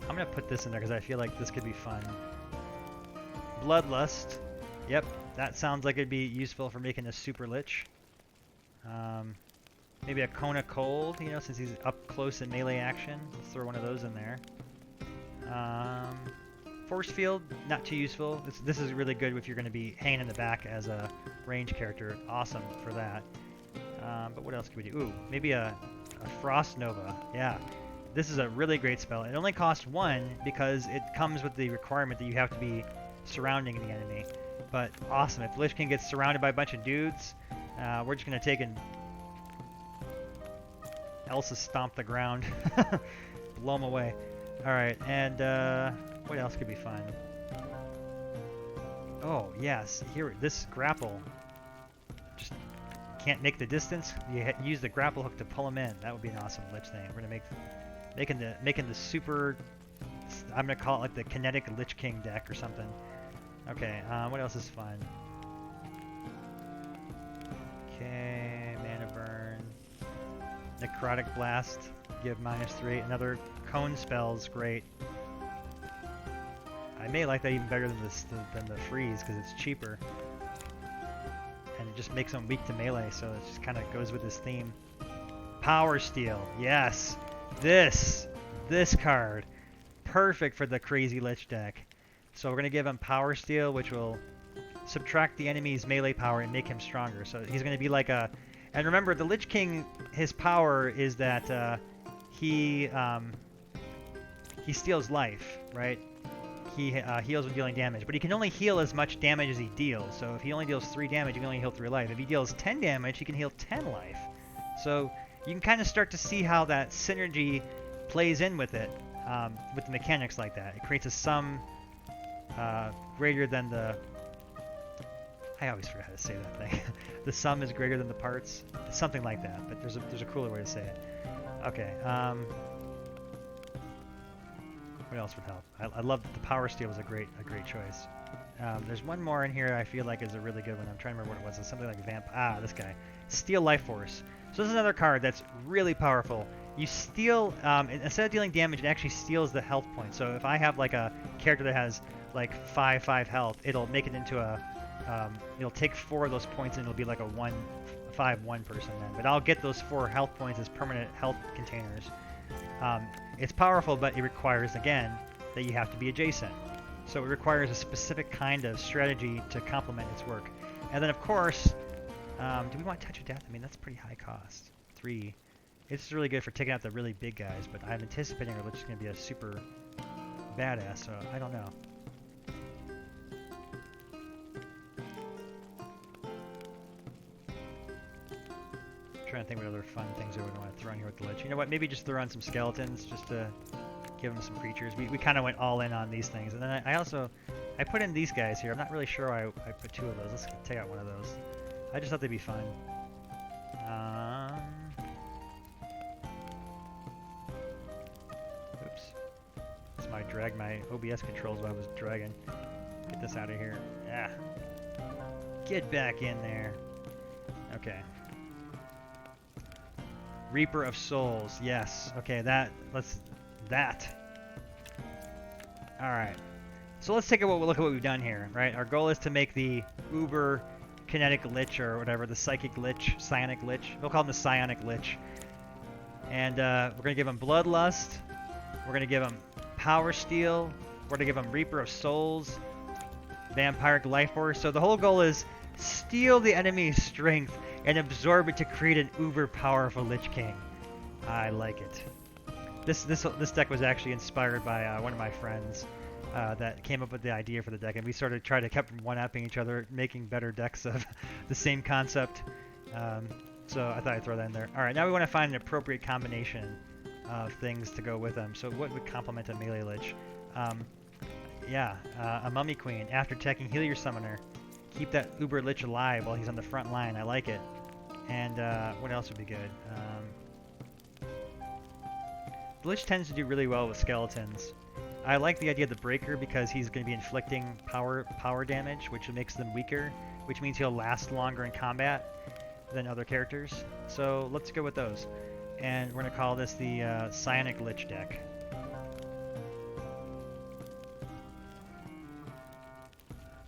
I'm going to put this in there because I feel like this could be fun. Bloodlust. Yep, that sounds like it'd be useful for making a super lich. Maybe a Kona Cold, you know, since he's up close in melee action. Let's throw one of those in there. Force Field, not too useful. This is really good if you're going to be hanging in the back as a range character. Awesome for that. But what else can we do? Ooh, maybe a Frost Nova. Yeah. this is a really great spell. It only costs 1 because it comes with the requirement that you have to be surrounding the enemy. But awesome. If Lich King gets surrounded by a bunch of dudes, we're just going to take and Elsa stomp the ground. Blow them away. Alright, and what else could be fun? Oh, yes. Here, this grapple. Just can't make the distance. You use the grapple hook to pull them in. That would be an awesome Lich thing. We're going to making the super... I'm going to call it like the kinetic Lich King deck or something. Okay, what else is fun? Okay, Mana Burn. Necrotic Blast, give -3. Another Cone spell's great. I may like that even better than the Freeze because it's cheaper. And it just makes them weak to melee, so it just kind of goes with this theme. Power Steel, yes! This card. Perfect for the crazy Lich deck. So we're going to give him Power Steel, which will subtract the enemy's melee power and make him stronger. So he's going to be like a... And remember, the Lich King, his power is that he steals life, right? He heals when dealing damage. But he can only heal as much damage as he deals. So if he only deals 3 damage, he can only heal 3 life. If he deals 10 damage, he can heal 10 life. So you can kind of start to see how that synergy plays in with it, with the mechanics like that. It creates a sum... greater than the... I always forget how to say that thing. The sum is greater than the parts. Something like that, but there's a cooler way to say it. Okay, what else would help? I love that the Power Steel was a great choice. There's one more in here I feel like is a really good one. I'm trying to remember what it was. It's something like this guy. Steel Life Force. So this is another card that's really powerful. You steal, instead of dealing damage, it actually steals the health points. So if I have like a character that has like 5 health, it'll make it into a, it'll take 4 of those points and it'll be like a 5-1 person then. But I'll get those 4 health points as permanent health containers. It's powerful, but it requires, again, that you have to be adjacent. So it requires a specific kind of strategy to complement its work. And then, of course, do we want Touch of Death? I mean, that's pretty high cost. 3. It's really good for taking out the really big guys, but I'm anticipating our Lich is going to be a super badass, so I don't know. Trying to think what other fun things I would want to throw in here with the Lich. You know what? Maybe just throw on some skeletons just to give them some creatures. We kind of went all in on these things, and then I put in these guys here. I'm not really sure why I put 2 of those. Let's take out one of those. I just thought they'd be fun. Oops. That's my drag my OBS controls while I was dragging. Get this out of here. Ah. Get back in there. Okay. Reaper of Souls. Yes. Okay, that. Alright. So let's take a look at what we've done here, right? Our goal is to make the Uber Kinetic Lich or whatever, the Psychic Lich, Psionic Lich. We'll call him the Psionic Lich. And we're going to give him Bloodlust. We're going to give him Power Steel. We're going to give him Reaper of Souls. Vampiric Life Force. So the whole goal is steal the enemy's strength and absorb it to create an uber powerful Lich King. I like it. This deck was actually inspired by one of my friends that came up with the idea for the deck, and we sort of tried to keep one-upping each other, making better decks of the same concept. So I thought I'd throw that in there. All right, now we want to find an appropriate combination of things to go with them. So what would complement a melee Lich? A Mummy Queen. After attacking, heal your summoner. Keep that Uber Lich alive while he's on the front line. I like it. And what else would be good? The Lich tends to do really well with skeletons. I like the idea of the Breaker because he's going to be inflicting power damage, which makes them weaker, which means he'll last longer in combat than other characters. So let's go with those. And we're going to call this the Psionic Lich deck.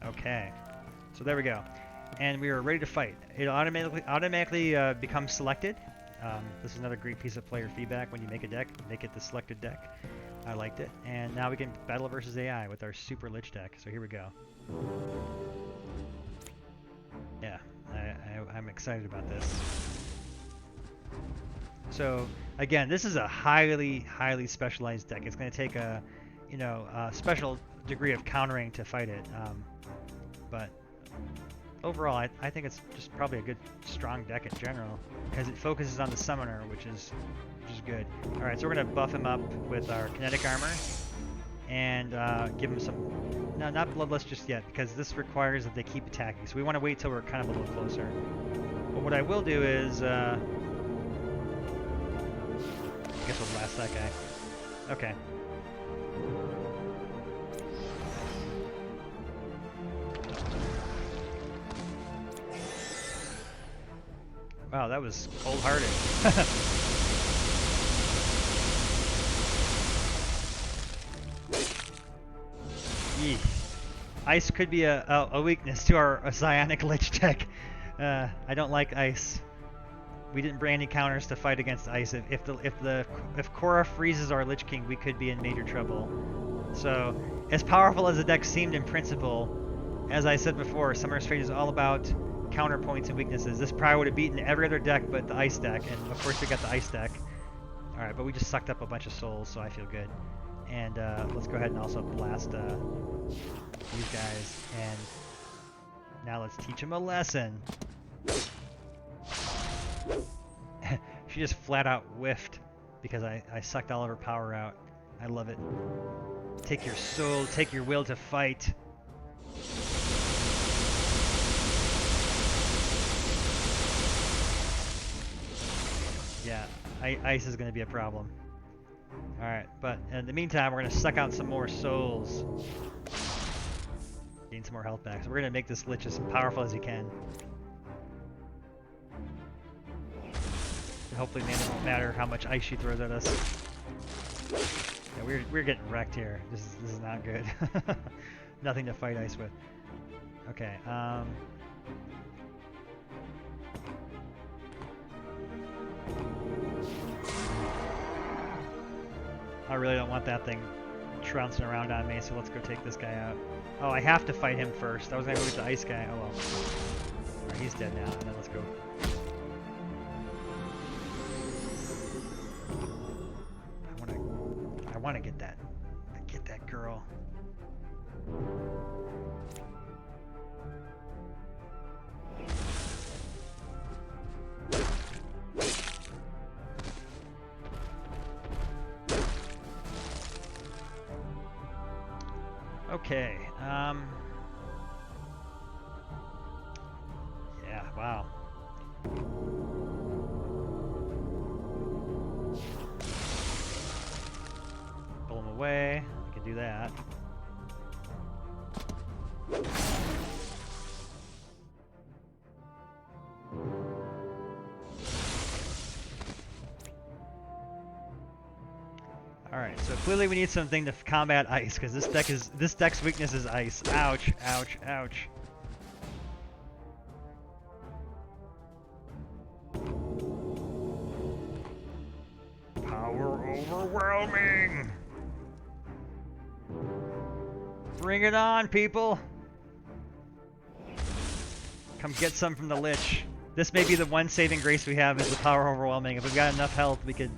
Okay. So there we go. And we are ready to fight. It automatically becomes selected. This is another great piece of player feedback. When you make a deck, make it the selected deck. I liked it. And now we can battle versus AI with our Super Lich deck. So here we go. Yeah, I'm excited about this. So Again, this is a highly, highly specialized deck. It's going to take a, a special degree of countering to fight it. But overall, I think it's just probably a good, strong deck in general because it focuses on the summoner, which is good. All right, so we're going to buff him up with our kinetic armor and give him some. No, not bloodlust just yet because this requires that they keep attacking. So we want to wait till we're kind of a little closer. But what I will do is. I guess we'll blast that guy. Okay. Wow, that was cold-hearted. Eek. Ice could be a weakness to our Psionic Lich deck. I don't like ice. We didn't bring any counters to fight against ice. If Korra freezes our Lich King, we could be in major trouble. So, as powerful as the deck seemed in principle, as I said before, Summoner's Fate is all about counterpoints and weaknesses. This probably would have beaten every other deck but the ice deck, and of course we got the ice deck. Alright, but we just sucked up a bunch of souls, so I feel good. And let's go ahead and also blast these guys. And now let's teach them a lesson. She just flat out whiffed because I sucked all of her power out. I love it. Take your soul, take your will to fight. Yeah, ice is going to be a problem. Alright, but in the meantime, we're going to suck out some more souls. Gain some more health back. So we're going to make this Lich as powerful as he can. Hopefully it won't matter how much ice she throws at us. Yeah, we're getting wrecked here. This is not good. Nothing to fight ice with. Okay, I really don't want that thing trouncing around on me, so let's go take this guy out. Oh, I have to fight him first. I was gonna go get the ice guy. Oh well. Alright, he's dead now, and then let's go. I want to get that girl. Okay. Yeah. Wow. Pull him away. We can do that. Alright, so clearly we need something to combat ice, because this deck's weakness is ice. Ouch, ouch, ouch. Power overwhelming! Bring it on, people! Come get some from the Lich. This may be the one saving grace we have is the power overwhelming. If we've got enough health, we could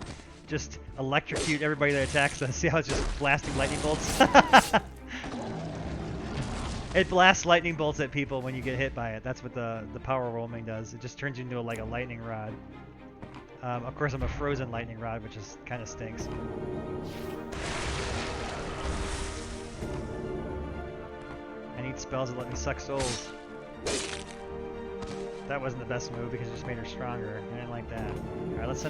just electrocute everybody that attacks us. See how it's just blasting lightning bolts? It blasts lightning bolts at people when you get hit by it. That's what the power overwhelming does. It just turns you into like a lightning rod. Of course, I'm a frozen lightning rod, which is kind of stinks. I need spells that let me suck souls. That wasn't the best move because it just made her stronger. I didn't like that. Alright, let's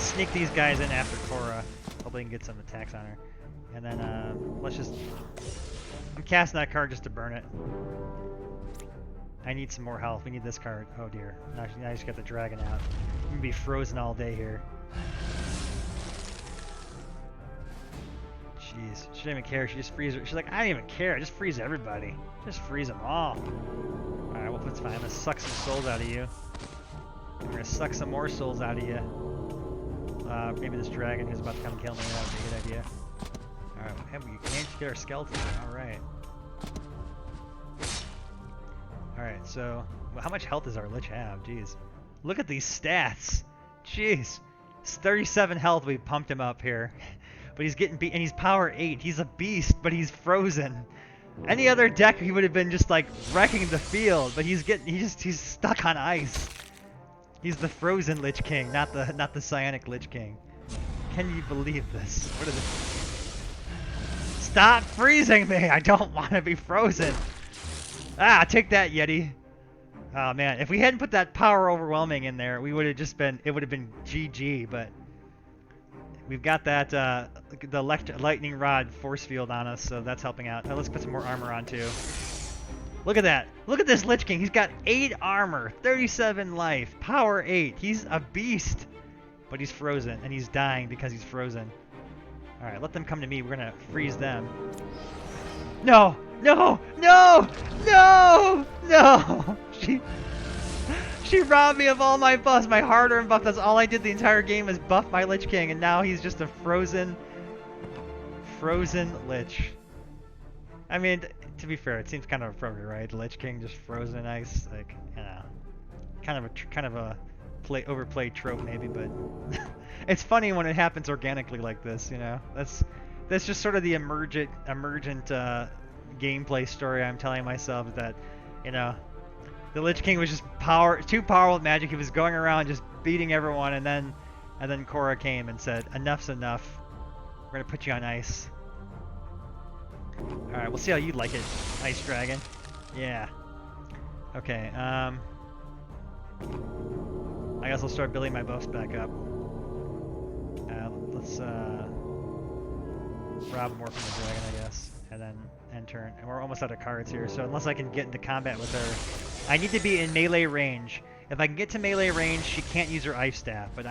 sneak these guys in after Korra. Hopefully we can get some attacks on her. And then let's just... I'm casting that card just to burn it. I need some more health. We need this card. Oh dear. Now I just got the dragon out. I'm gonna be frozen all day here. Jeez. She didn't even care. She just freezes. She's like, I don't even care. I just freeze everybody. Just freeze them all. Alright, well that's fine. I'm gonna suck some souls out of you. I'm gonna suck some more souls out of you. Maybe this dragon who's about to come kill me. That would be a good idea. Alright, we managed to get our skeleton. Alright. Alright, so... Well, how much health does our Lich have? Jeez. Look at these stats! Jeez. It's 37 health. We pumped him up here, but he's getting beat, and he's power 8. He's a beast, but he's frozen. Any other deck, he would have been just like wrecking the field, but he's stuck on ice. He's the frozen Lich King, not the Psionic Lich King. Can you believe this? What is it? Stop freezing me! I don't want to be frozen. Ah, take that, Yeti. Oh man, if we hadn't put that power overwhelming in there, we would have just been. It would have been GG. But we've got that the lightning rod force field on us, so that's helping out. Now let's put some more armor on too. Look at that. Look at this Lich King. He's got 8 armor, 37 life, power 8. He's a beast. But he's frozen, and he's dying because he's frozen. Alright, let them come to me. We're going to freeze them. No! No! No! No! No! She robbed me of all my buffs, my hard-earned buff. That's all I did the entire game was buff my Lich King, and now he's just a frozen Lich. I mean, to be fair, it seems kind of appropriate, right? The Lich King just frozen in ice, like, you know, kind of a overplayed trope maybe, but it's funny when it happens organically like this, you know. That's just sort of the emergent gameplay story I'm telling myself, that, you know, the Lich King was just too powerful with magic. He was going around just beating everyone, and then Korra came and said, "Enough's enough. We're gonna put you on ice." All right, we'll see how you like it, Ice Dragon. Yeah. Okay. I guess I'll start building my buffs back up. Let's rob more from the dragon, I guess, and then end turn. And we're almost out of cards here, so unless I can get into combat with her, I need to be in melee range. If I can get to melee range, she can't use her ice staff. But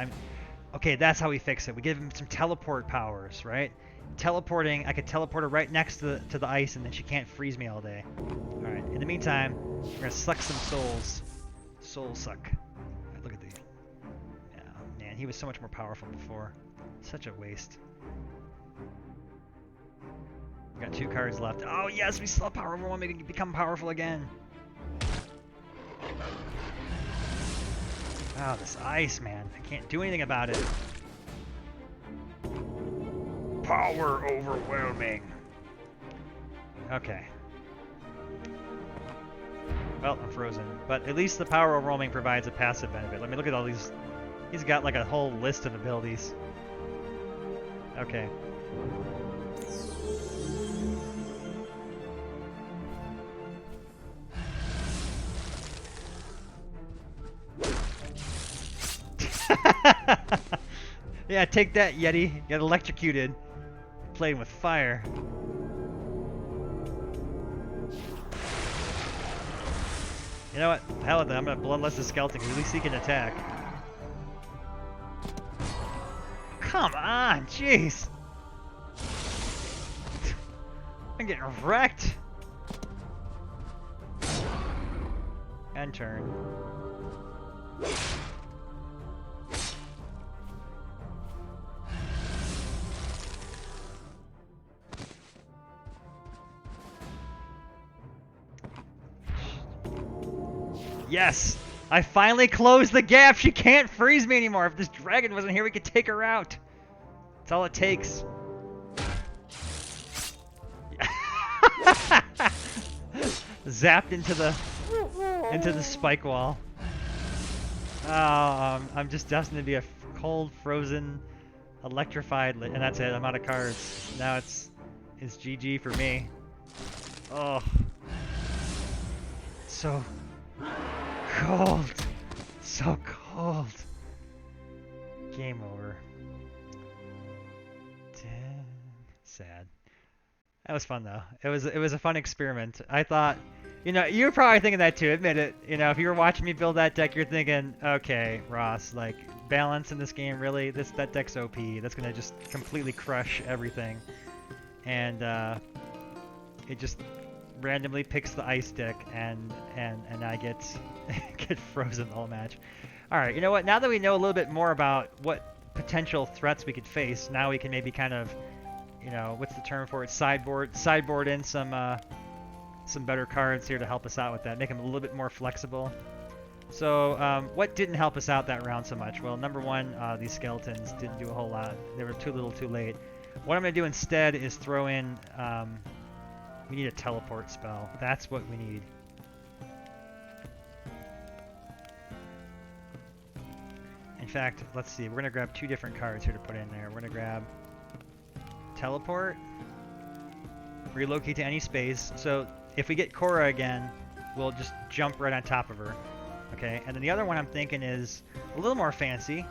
okay. That's how we fix it. We give him some teleport powers, right? Teleporting, I could teleport her right next to the ice, and then she can't freeze me all day. All right. In the meantime, we're gonna suck some souls. Soul suck. Look at these. Yeah, man, he was so much more powerful before. Such a waste. We got 2 cards left. Oh yes, we still have power over 1. We can become powerful again. Oh, this ice, man. I can't do anything about it. Power overwhelming. Okay. Well, I'm frozen. But at least the power overwhelming provides a passive benefit. Let me look at all these. He's got like a whole list of abilities. Okay. Yeah, take that, Yeti. You got electrocuted. Playing with fire. You know what? Hell with it. I'm gonna bloodlust the skeleton because at least he can attack. Come on, jeez. I'm getting wrecked. End turn. Yes! I finally closed the gap! She can't freeze me anymore! If this dragon wasn't here, we could take her out! That's all it takes. Zapped into the spike wall. Oh, I'm just destined to be a cold, frozen, electrified, and that's it. I'm out of cards. Now it's GG for me. Oh, so cold, so cold. Game over. Sad. That was fun though. It was a fun experiment. I thought, you know, you're probably thinking that too. Admit it. You know, if you were watching me build that deck, you're thinking, okay, Ross, like balance in this game, really? That deck's OP. That's gonna just completely crush everything. And it just randomly picks the ice deck, and I get frozen the whole match. All right, you know what? Now that we know a little bit more about what potential threats we could face, now we can maybe kind of, you know, what's the term for it? Sideboard in some better cards here to help us out with that. Make them a little bit more flexible. So what didn't help us out that round so much? Well, number one, these skeletons didn't do a whole lot. They were too little too late. What I'm going to do instead is throw in, we need a teleport spell. That's what we need. In fact, let's see. We're going to grab 2 different cards here to put in there. We're going to grab teleport, relocate to any space. So if we get Cora again, we'll just jump right on top of her. Okay, and then the other one I'm thinking is a little more fancy.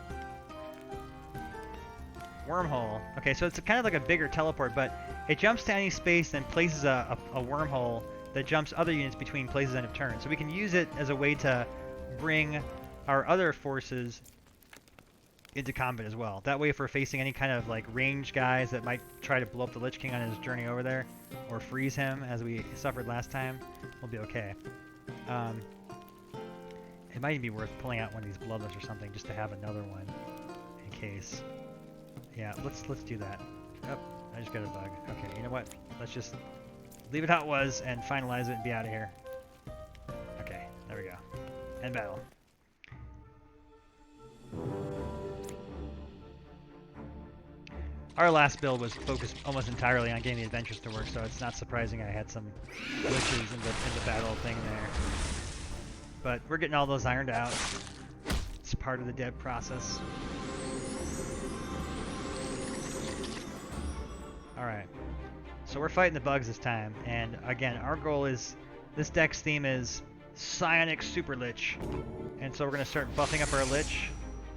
Wormhole. Okay, so it's kind of like a bigger teleport, but it jumps to any space and places a wormhole that jumps other units between places end of turn. So we can use it as a way to bring our other forces into combat as well. That way if we're facing any kind of like ranged guys that might try to blow up the Lich King on his journey over there, or freeze him as we suffered last time, we'll be okay. It might even be worth pulling out one of these bloodless or something just to have another one in case. Yeah, let's do that. Oh, I just got a bug. Okay, you know what? Let's just leave it how it was and finalize it and be out of here. Okay, there we go. End battle. Our last build was focused almost entirely on getting the adventures to work, so it's not surprising I had some glitches in the battle thing there. But we're getting all those ironed out. It's part of the dev process. Alright. So we're fighting the bugs this time, and again, our goal is, this deck's theme is Psionic Super Lich. And so we're going to start buffing up our Lich,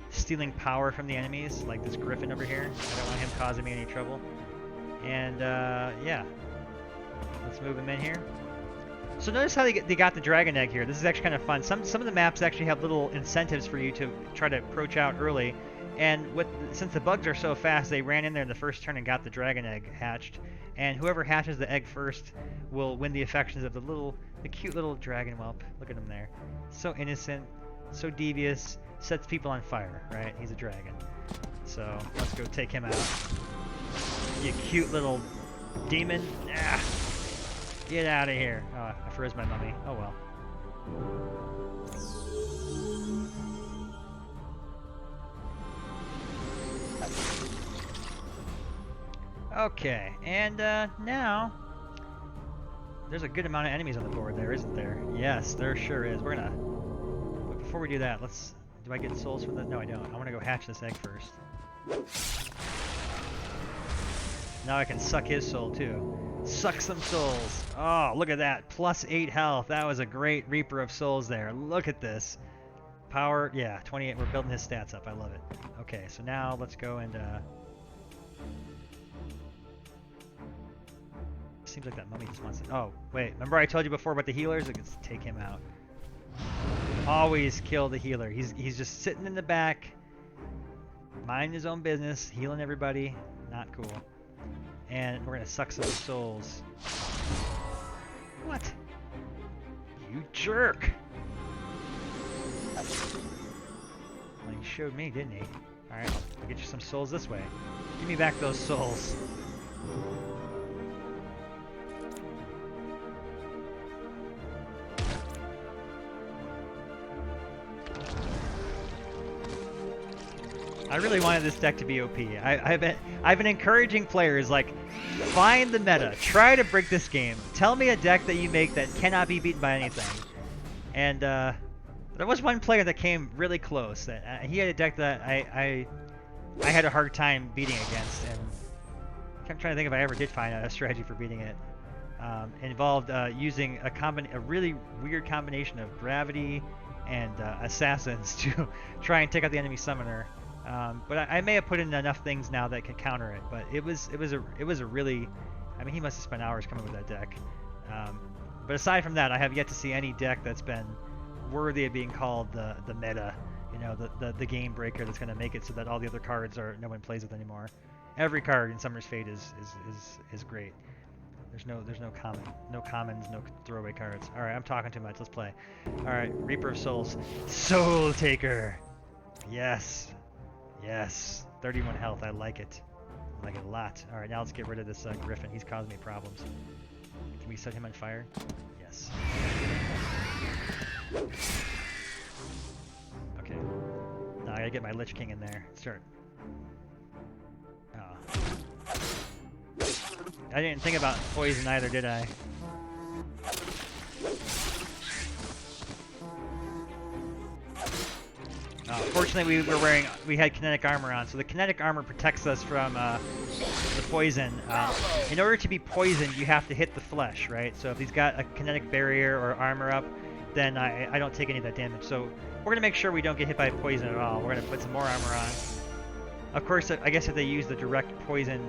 stealing power from the enemies, like this Griffin over here. I don't want him causing me any trouble. And yeah, let's move him in here. So notice how they got the dragon egg here. This is actually kind of fun. Some of the maps actually have little incentives for you to try to approach out early. And since the bugs are so fast, they ran in there in the first turn and got the dragon egg hatched. And whoever hatches the egg first will win the affections of the cute little dragon whelp. Look at him there. So innocent, so devious, sets people on fire, right? He's a dragon. So let's go take him out. You cute little demon. Ah, get out of here. Oh, I froze my mummy. Oh well. Okay, and now there's a good amount of enemies on the board there, isn't there? Yes, there sure is. We're gonna, but before we do that, do I get souls from the, no I don't. I wanna go hatch this egg first. Now I can suck his soul too. Suck some souls. Oh, look at that, plus 8 health. That was a great Reaper of Souls there. Look at this. Power, yeah, 28, we're building his stats up, I love it. Okay, so now let's go and seems like that mummy just wants to... Oh, wait. Remember I told you before about the healers? Let's take him out. Always kill the healer. He's just sitting in the back, minding his own business, healing everybody. Not cool. And we're going to suck some souls. What? You jerk! Well, he showed me, didn't he? Alright, I'll get you some souls this way. Give me back those souls. I really wanted this deck to be OP. I've been encouraging players, like, find the meta, try to break this game. Tell me a deck that you make that cannot be beaten by anything. And there was one player that came really close. That he had a deck that I had a hard time beating against, and I'm trying to think if I ever did find a strategy for beating it. It involved using a really weird combination of gravity and assassins to try and take out the enemy summoner. But I may have put in enough things now that can counter it. But it was a really, I mean, he must have spent hours coming with that deck. But aside from that, I have yet to see any deck that's been worthy of being called the meta. You know, the game breaker that's going to make it so that all the other cards no one plays with anymore. Every card in Summer's Fate is great. There's no commons, no throwaway cards. All right, I'm talking too much. Let's play. All right, Reaper of Souls, Soul Taker. Yes. Yes, 31 health. I like it. I like it a lot. All right, now let's get rid of this Griffin. He's causing me problems. Can we set him on fire? Yes. gotta get my Lich King in there. Start. Oh. I didn't think about poison either, did I? Fortunately, we had kinetic armor on, so the kinetic armor protects us from the poison. In order to be poisoned, you have to hit the flesh, right? So if he's got a kinetic barrier or armor up, then I don't take any of that damage. So we're gonna make sure we don't get hit by poison at all. We're gonna put some more armor on. Of course, I guess if they use the direct poison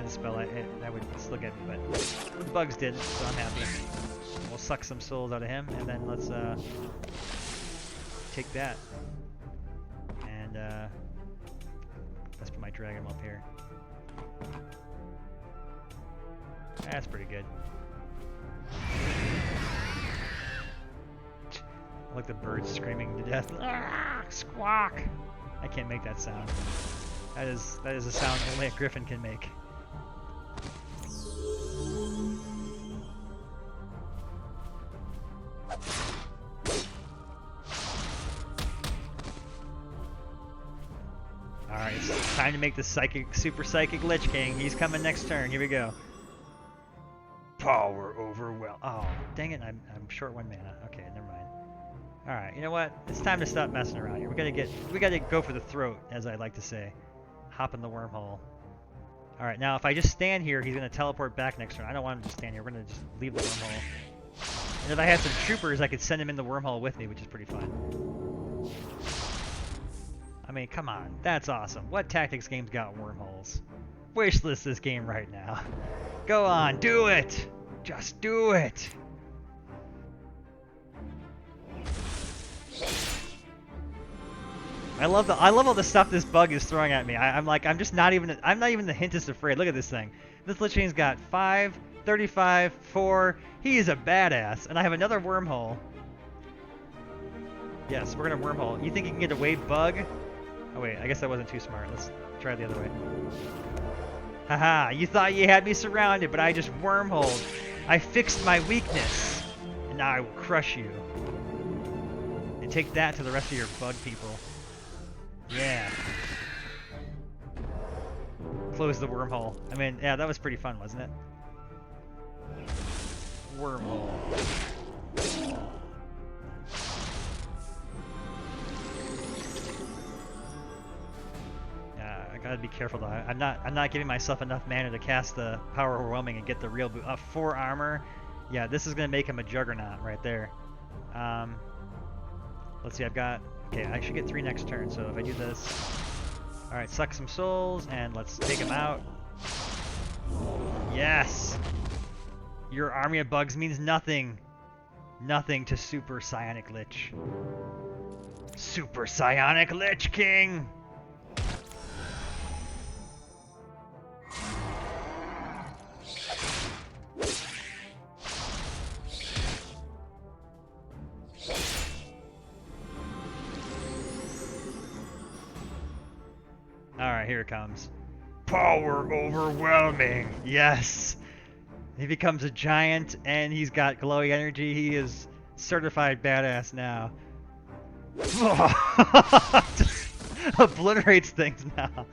spell, that would still get me, but the bugs didn't, so I'm happy. We'll suck some souls out of him, and then let's take that. And let's put my dragon up here. That's pretty good. I like the birds screaming to death. Ah, squawk! I can't make that sound. That is a sound only a griffin can make. Alright, it's time to make the super psychic Lich King. He's coming next turn. Here we go. Power overwhelm. Oh, dang it! I'm short 1 mana. Okay, never mind. All right, you know what? It's time to stop messing around here. We gotta go for the throat, as I like to say. Hop in the wormhole. All right, now if I just stand here, he's gonna teleport back next turn. I don't want him to just stand here. We're gonna just leave the wormhole. And if I had some troopers, I could send him in the wormhole with me, which is pretty fun. I mean, come on, that's awesome. What tactics game's got wormholes? Wishlist this game right now. Go on, do it! Just do it! I love all the stuff this bug is throwing at me. I'm not even the hintest afraid. Look at this thing. This Lich King's got 5, 35, 4. He is a badass. And I have another wormhole. Yes, we're gonna wormhole. You think you can get away, bug? Oh wait, I guess that wasn't too smart. Let's try it the other way. Haha, you thought you had me surrounded, but I just wormholed. I fixed my weakness. And now I will crush you. And take that to the rest of your bug people. Yeah. Close the wormhole. I mean, yeah, that was pretty fun, wasn't it? Wormhole. I gotta be careful though. I'm not giving myself enough mana to cast the power overwhelming and get the real 4 armor. Yeah, this is gonna make him a juggernaut right there. Let's see, okay, I should get 3 next turn, so if I do this... Alright, suck some souls, and let's take him out. Yes! Your army of bugs means nothing. Nothing to Super Psionic Lich. Super Psionic Lich King! Alright, here it comes. Power overwhelming! Yes! He becomes a giant and he's got glowy energy. He is certified badass now. Just obliterates things now.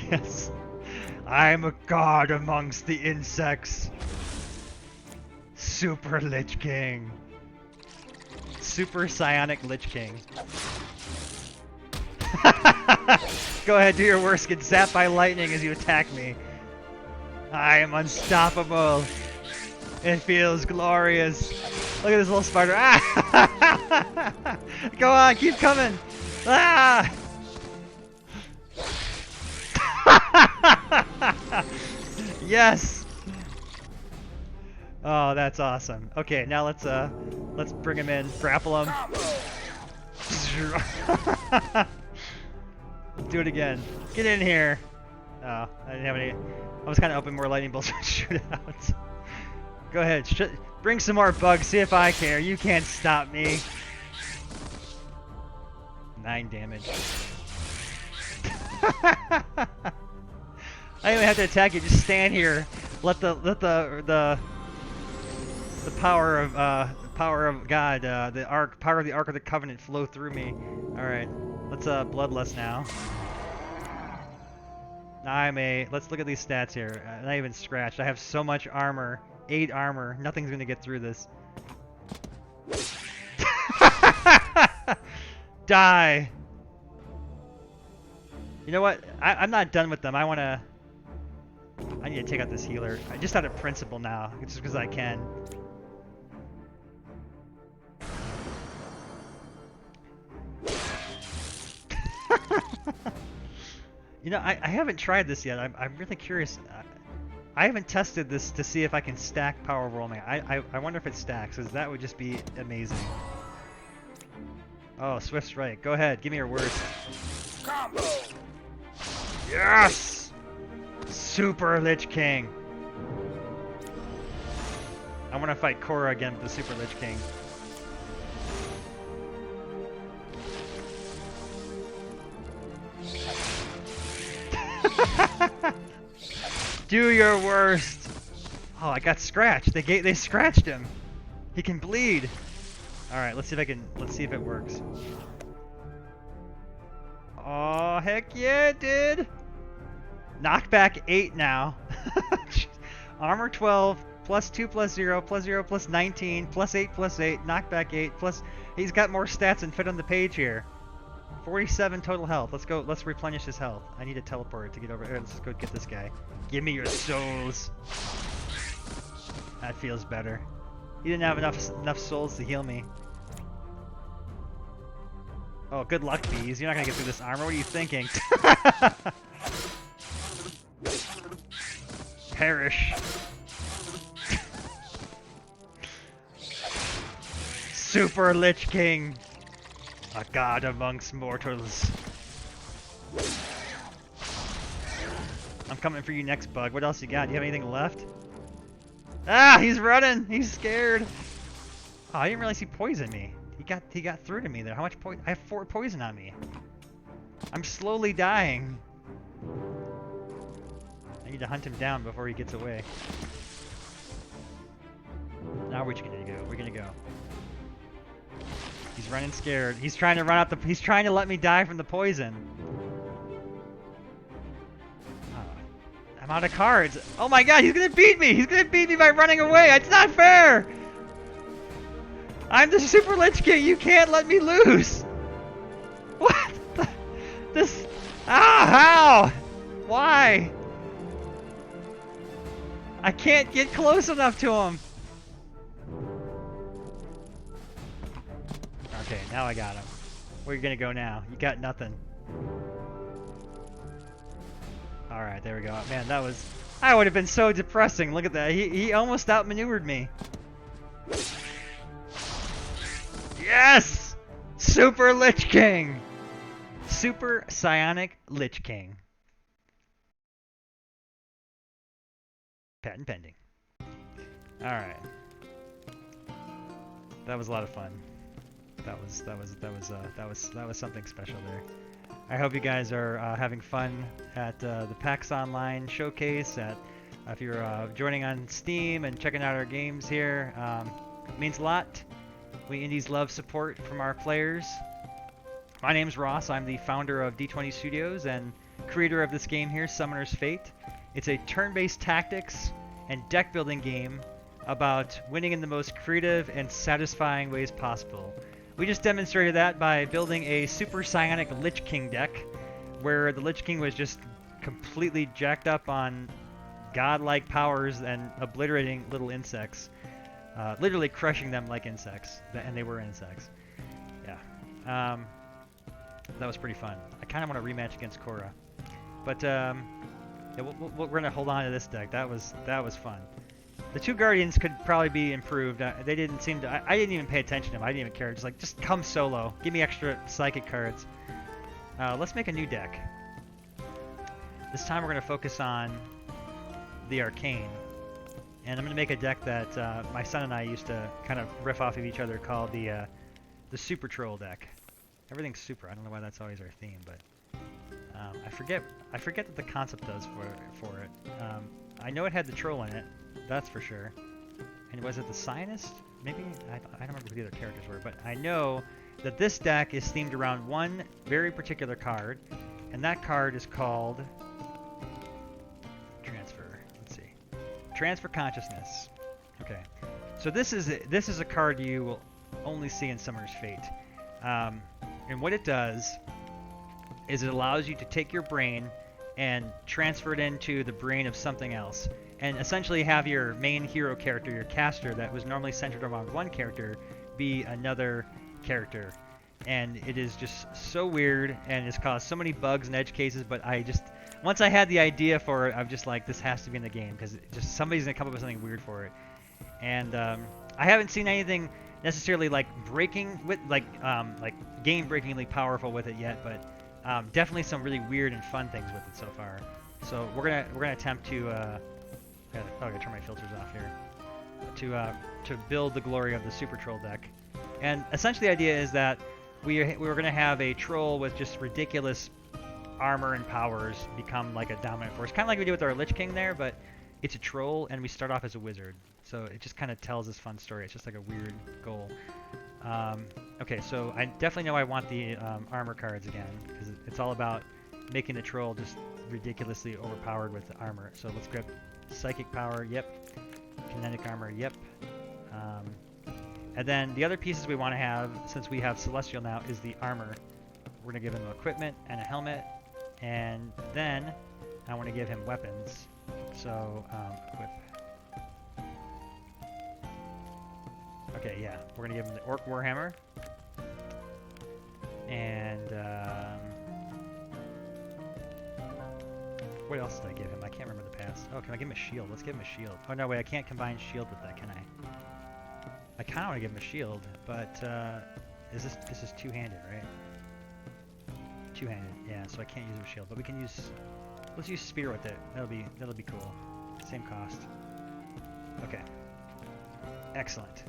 Yes. I'm a god amongst the insects. Super Lich King. Super Psionic Lich King. Go ahead, do your worst. Get zapped by lightning as you attack me. I am unstoppable. It feels glorious. Look at this little spider. Ah! Go on, keep coming. Ah! Yes. Oh, that's awesome. Okay, now let's bring him in, grapple him. Do it again. Get in here. Oh, I didn't have any. I was kind of hoping more lightning bolts would shoot out. Go ahead. Bring some more bugs. See if I care. You can't stop me. 9 damage. I don't even have to attack you. Just stand here. Let the power of God, power of the Ark of the Covenant flow through me. All right. Let's bloodlust now. Let's look at these stats here. Not even scratched. I have so much armor. 8 armor. Nothing's gonna get through this. Die. You know what? I'm not done with them. I need to take out this healer. I just out of principle now. It's just because I can. You know, I haven't tried this yet. I'm really curious. I haven't tested this to see if I can stack power rolling. I wonder if it stacks, because that would just be amazing. Oh, Swift Strike. Go ahead. Give me your worst. Combo. Yes! Super Lich King. I want to fight Korra again with the Super Lich King. Do your worst. Oh, I got scratched. They scratched him. He can bleed. All right, let's see if it works. Oh, heck yeah, it did. Knockback 8 now. Armor 12, plus 2 plus 0, plus 0 plus 19, plus 8 plus 8, knockback 8, plus... He's got more stats than fit on the page here. 47 total health. Let's replenish his health. I need a teleport to get over here. Let's just go get this guy. Give me your souls. That feels better. He didn't have enough souls to heal me. Oh, good luck, bees. You're not gonna get through this armor. What are you thinking? Perish. Super Lich King. A god amongst mortals. I'm coming for you next, Bug. What else you got? Do you have anything left? Ah, he's running. He's scared. Oh, I didn't realize he poisoned me. He got through to me there. How much poison? I have 4 poison on me. I'm slowly dying. I need to hunt him down before he gets away. Now we're gonna go. We're gonna go. He's running scared. He's trying to run out the. He's trying to let me die from the poison. I'm out of cards. Oh my god, he's gonna beat me! He's gonna beat me by running away! It's not fair! I'm the Super Lich King! You can't let me lose! What? This... Ah, how? Why? I can't get close enough to him! Okay, now I got him. Where are you gonna go now? You got nothing. Alright, there we go. Man, that was... I would have been so depressing. Look at that. He almost outmaneuvered me. Yes! Super Lich King! Super Psionic Lich King. Patent pending. Alright. That was a lot of fun. That was something special there. I hope you guys are having fun at the PAX Online showcase. If you're joining on Steam and checking out our games here, it means a lot. We indies love support from our players. My name's Ross. I'm the founder of D20 Studios and creator of this game here, Summoner's Fate. It's a turn-based tactics and deck building game about winning in the most creative and satisfying ways possible. We just demonstrated that by building a Super Psionic Lich King deck, where the Lich King was just completely jacked up on godlike powers and obliterating little insects. Literally crushing them like insects. And they were insects. Yeah. That was pretty fun. I kind of want to rematch against Korra. But yeah, we're going to hold on to this deck. That was fun. The 2 Guardians could probably be improved. They didn't seem to... I didn't even pay attention to them. I didn't even care. Just come solo. Give me extra psychic cards. Let's make a new deck. This time we're going to focus on the Arcane. And I'm going to make a deck that my son and I used to kind of riff off of each other called the Super Troll deck. Everything's super. I don't know why that's always our theme, but... I forget what the concept does for it. I know it had the troll in it. That's for sure. And was it the Scientist? Maybe? I don't remember who the other characters were, but I know that this deck is themed around one very particular card, and that card is called Transfer. Let's see. Transfer Consciousness. Okay. So this is a card you will only see in Summoner's Fate. And what it does is it allows you to take your brain and transfer it into the brain of something else, and essentially have your main hero character, your caster, that was normally centered around one character, be another character. And it is just so weird, and it's caused so many bugs and edge cases, but once I had the idea for it, I'm just like, this has to be in the game, because just somebody's going to come up with something weird for it. And I haven't seen anything necessarily like breaking with like game-breakingly powerful with it yet, but definitely some really weird and fun things with it so far. So we're gonna attempt to gotta turn my filters off here to build the glory of the Super Troll deck. And essentially the idea is that we're gonna have a troll with just ridiculous armor and powers become like a dominant force, kind of like we did with our Lich King there, but it's a troll and we start off as a wizard. So it just kind of tells this fun story. It's just like a weird goal. Okay, so I definitely know I want the armor cards again, because it's all about making the troll just ridiculously overpowered with the armor. So let's grab Psychic Power, yep. Kinetic Armor, yep. And then the other pieces we want to have, since we have Celestial now, is the armor. We're going to give him equipment and a helmet, and then I want to give him weapons. So, equip. Okay, yeah, we're gonna give him the Orc Warhammer, and what else did I give him? I can't remember the past. Oh, can I give him a shield? Let's give him a shield. Oh no, wait, I can't combine shield with that, can I? I kind of want to give him a shield, but this is two-handed, right? Two-handed, yeah. So I can't use a shield, but we can use. Let's use spear with it. That'll be cool. Same cost. Okay. Excellent.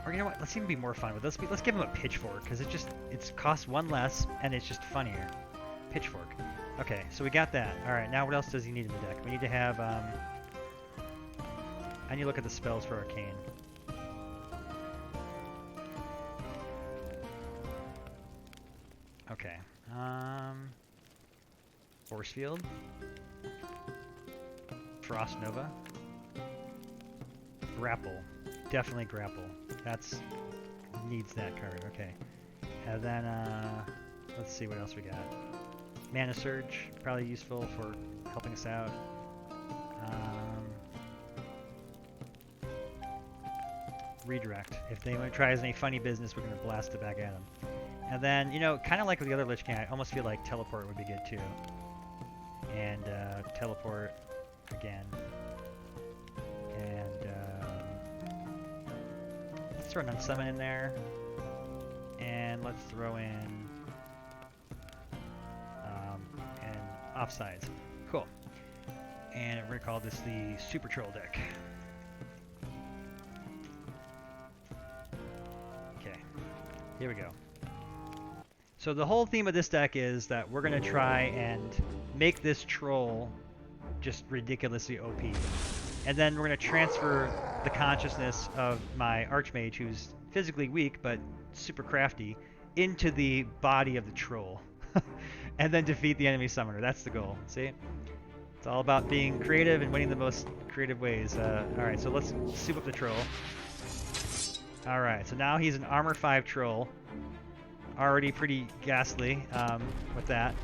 Or you know what? Let's even be more fun with this. Let's give him a pitchfork, because it costs one less and it's just funnier. Pitchfork. Okay, so we got that. All right, now what else does he need in the deck? We need to have. I need to look at the spells for Arcane. Okay. Force Field. Frost Nova. Grapple. Definitely Grapple. Needs that card. Okay. And then, let's see what else we got. Mana Surge. Probably useful for helping us out. Redirect. If they tries any funny business, we're going to blast it back at them. And then, kind of like with the other Lich King, I almost feel like Teleport would be good too. And Teleport again. And let's throw an Unsummon in there. And let's throw in and Offsides. Cool. And we're going to call this the Super Troll deck. Okay. Here we go. So the whole theme of this deck is that we're going to try and make this troll just ridiculously OP. And then we're going to transfer the consciousness of my Archmage, who's physically weak but super crafty, into the body of the troll. And then defeat the enemy summoner. That's the goal. See? It's all about being creative and winning the most creative ways. Alright, so let's soup up the troll. Alright, so now he's an Armor 5 troll. Already pretty ghastly with that.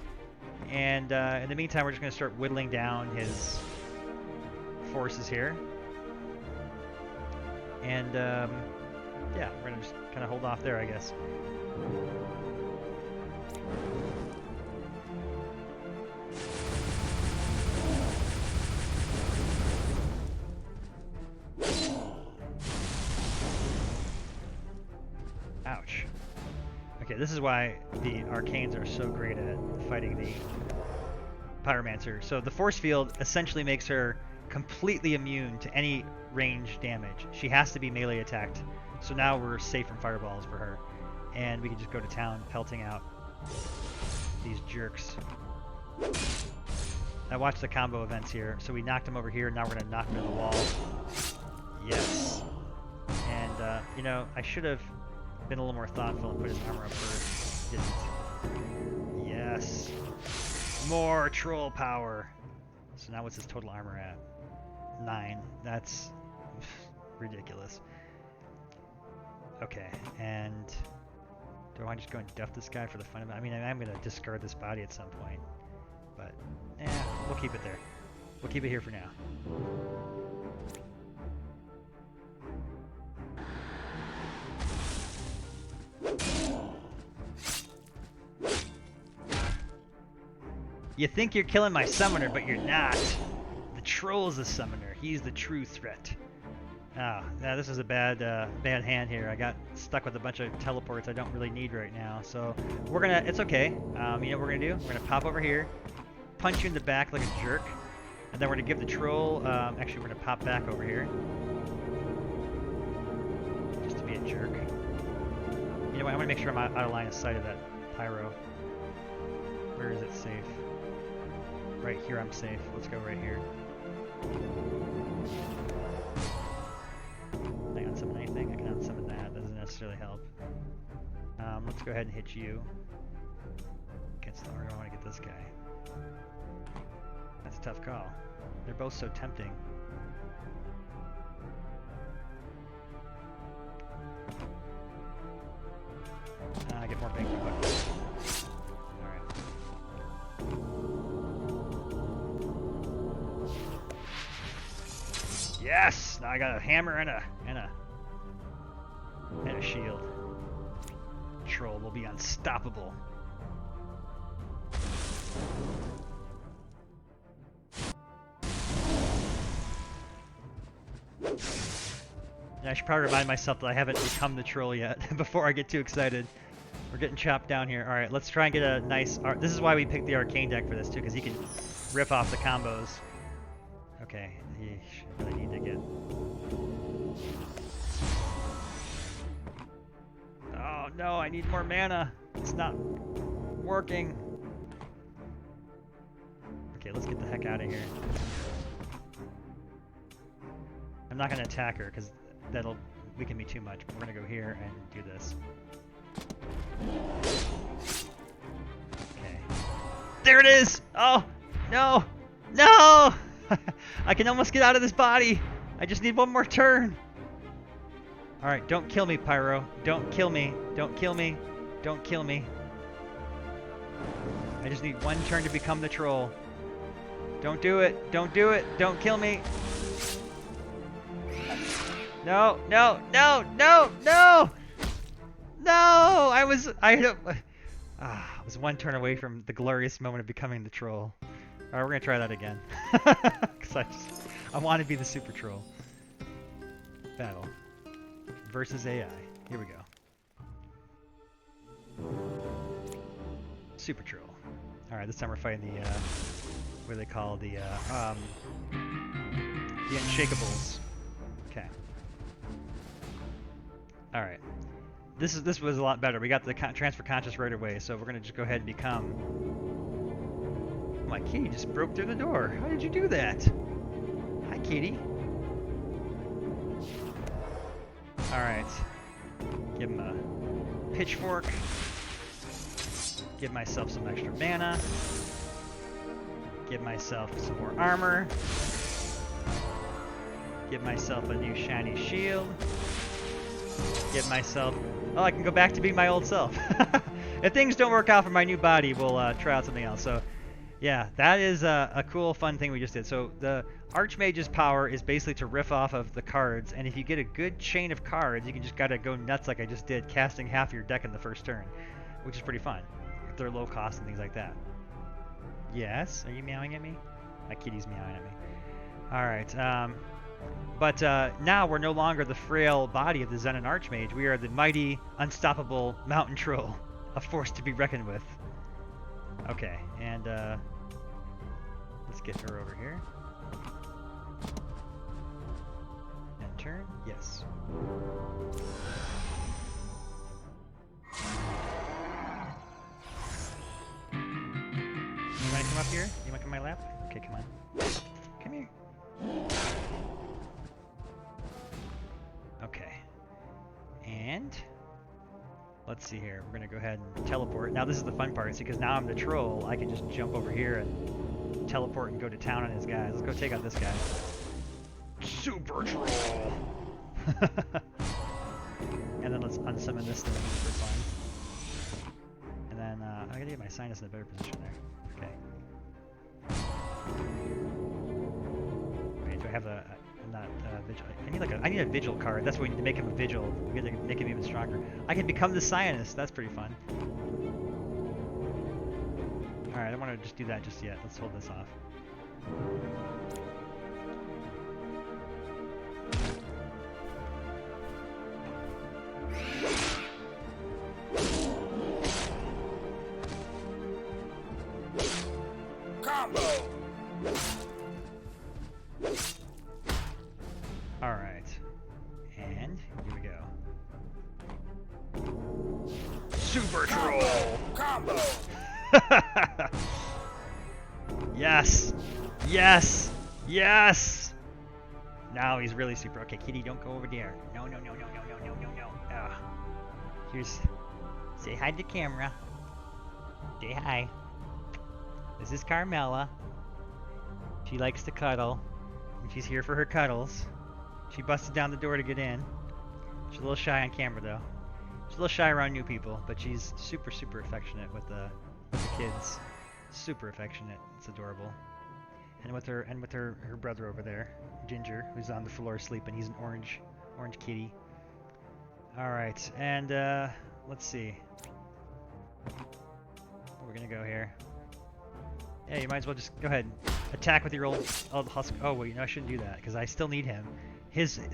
And in the meantime, we're just going to start whittling down his forces here. And yeah, we're going to just kind of hold off there, I guess. Ouch. Okay, this is why the Arcanes are so great at fighting the Pyromancer. So the Force Field essentially makes her completely immune to any range damage. She has to be melee attacked. So now we're safe from fireballs for her. And we can just go to town pelting out these jerks. I watched the combo events here. So we knocked him over here, now we're going to knock him to the wall. Yes. And, I should have been a little more thoughtful and put his armor up first. Didn't. Yes. More troll power. So now what's his total armor at? 9. That's ridiculous. Okay, and do I just go and duff this guy for the fun of it? I mean, I'm going to discard this body at some point, but we'll keep it there. We'll keep it here for now. You think you're killing my summoner, but you're not. The troll's the summoner. He's the true threat. Oh, yeah, this is a bad hand here. I got stuck with a bunch of teleports I don't really need right now. So we're gonna, it's okay. You know what we're gonna do? We're gonna pop over here, punch you in the back like a jerk, and then we're gonna give the troll, actually we're gonna pop back over here. Just to be a jerk. You know what, I wanna make sure I'm out of line of sight of that pyro. Where is it safe? Right here I'm safe. Let's go right here. I can summon anything? I cannot summon that. That doesn't necessarily help. Let's go ahead and hit you. Against the I want to get this guy. That's a tough call. They're both so tempting. I get more bang for buck. Alright. Yes! Now I got a hammer and a shield. Troll will be unstoppable. Yeah, I should probably remind myself that I haven't become the troll yet before I get too excited. We're getting chopped down here. Alright, let's try and get a nice... This is why we picked the arcane deck for this too, because he can rip off the combos. Okay, I really need to get... Oh no, I need more mana. It's not working. Okay, let's get the heck out of here. I'm not going to attack her because that'll weaken me too much. But we're going to go here and do this. Okay. There it is! Oh! No! No! I can almost get out of this body! I just need one more turn! Alright, don't kill me, Pyro. Don't kill me. Don't kill me. Don't kill me. I just need one turn to become the troll. Don't do it. Don't do it. Don't kill me. No, no, no, no, no! No! I was one turn away from the glorious moment of becoming the troll. Alright, we're gonna try that again. Because I want to be the super troll. Battle. Versus AI. Here we go. Super troll. Alright, this time we're fighting the, what do they call the Unshakables. Okay. Alright. This was a lot better. We got the transfer conscious right away, so we're gonna just go ahead and become... Oh, my kitty just broke through the door. How did you do that? Hi, kitty. Alright. Give him a pitchfork. Give myself some extra mana. Give myself some more armor. Give myself a new shiny shield. Give myself... Oh, I can go back to being my old self. If things don't work out for my new body, we'll try out something else. So, yeah, that is a cool, fun thing we just did. So the Archmage's power is basically to riff off of the cards, and if you get a good chain of cards, you can just gotta go nuts like I just did, casting half your deck in the first turn, which is pretty fun if they're low cost and things like that. Yes? Are you meowing at me? My kitty's meowing at me. Alright, but now we're no longer the frail body of the Zenon Archmage. We are the mighty, unstoppable mountain troll, a force to be reckoned with. Okay, and let's get her over here. And turn, yes. You want to come up here? You want to come in my lap? Okay, come on. Come here. Okay. And let's see here. We're gonna go ahead and teleport. Now this is the fun part, see, because now I'm the troll. I can just jump over here and teleport and go to town on his guys. Let's go take out this guy. Super troll. And then let's unsummon this thing for fun. And then I gotta get my sinus in a better position there. Okay. Wait, do I have the? I'm not vigil. I need a vigil card. That's what we need to make him a vigil. We need to make him even stronger. I can become the Cyanist. That's pretty fun. All right, I don't want to just do that just yet. Let's hold this off. Combo. All right, and here we go. Super troll. Combo. Yes, yes, yes. Now he's really super. Okay, Kitty, don't go over there. No, no, no, no, no, no, no, no, no. Here's. Say hi to the camera. Say hi. This is Carmela. She likes to cuddle. And she's here for her cuddles. She busted down the door to get in. She's a little shy on camera though. She's a little shy around new people, but she's super, super affectionate with the kids. Super affectionate. It's adorable. And with her brother over there, Ginger, who's on the floor sleeping. He's an orange kitty. All right, and let's see. We're gonna go here. Yeah, you might as well just go ahead, attack with your old husk. Oh wait, no, I shouldn't do that because I still need him.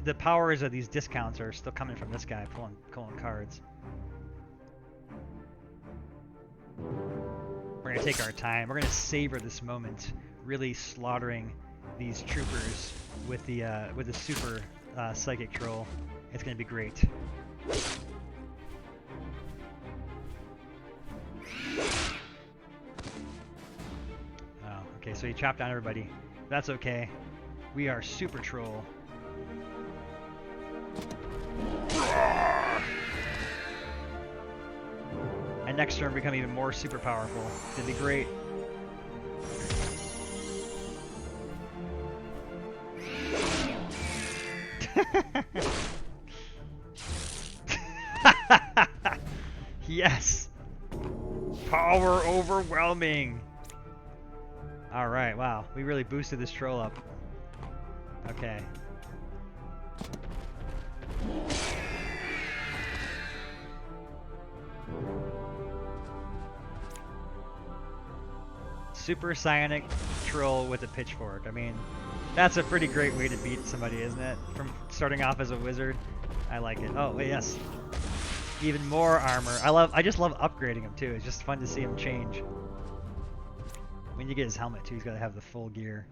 The powers of these discounts are still coming from this guy pulling cards. We're gonna take our time. We're gonna savor this moment, really slaughtering these troopers with the super psychic troll. It's gonna be great. Oh, okay, so you chopped down everybody. That's okay. We are super troll. And next turn become even more super powerful. It's gonna be great. Yes! Power overwhelming! Alright, wow. We really boosted this troll up. Okay. Super Psionic troll with a pitchfork. I mean, that's a pretty great way to beat somebody, isn't it? From starting off as a wizard. I like it. Oh, yes. Even more armor. I just love upgrading him too. It's just fun to see him change. When you get his helmet too, he's got to have the full gear.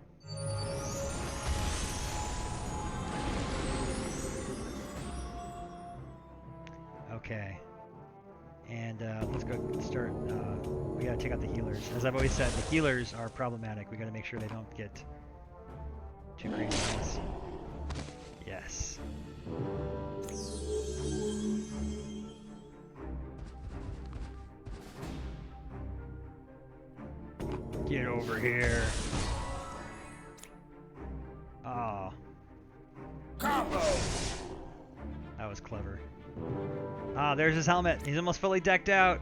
Okay. And let's go start. We gotta take out the healers. As I've always said, the healers are problematic. We gotta make sure they don't get too crazy on us. Yes. Get over here. Oh. Combo. That was clever. Ah, there's his helmet. He's almost fully decked out.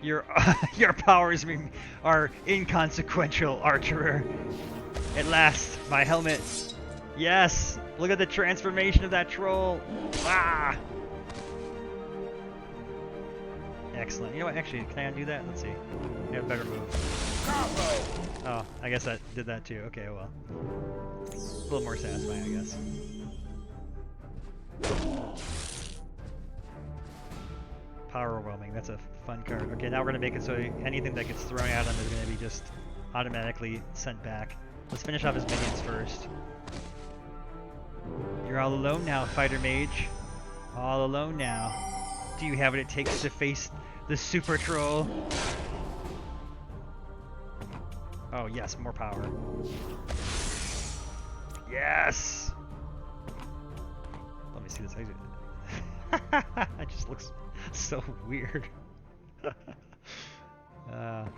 Your powers are inconsequential, archerer. At last, my helmet. Yes! Look at the transformation of that troll. Ah! Excellent. You know what? Actually, can I undo that? Let's see. I have a better move. Combo. Oh, I guess that did that too. Okay, well. A little more satisfying, I guess. Power overwhelming. That's a fun card. Okay, now we're going to make it so anything that gets thrown at him is going to be just automatically sent back. Let's finish off his minions first. You're all alone now, fighter mage. All alone now. Do you have what it takes to face the super troll? Oh yes, more power. Yes! Let me see this. It just looks so weird.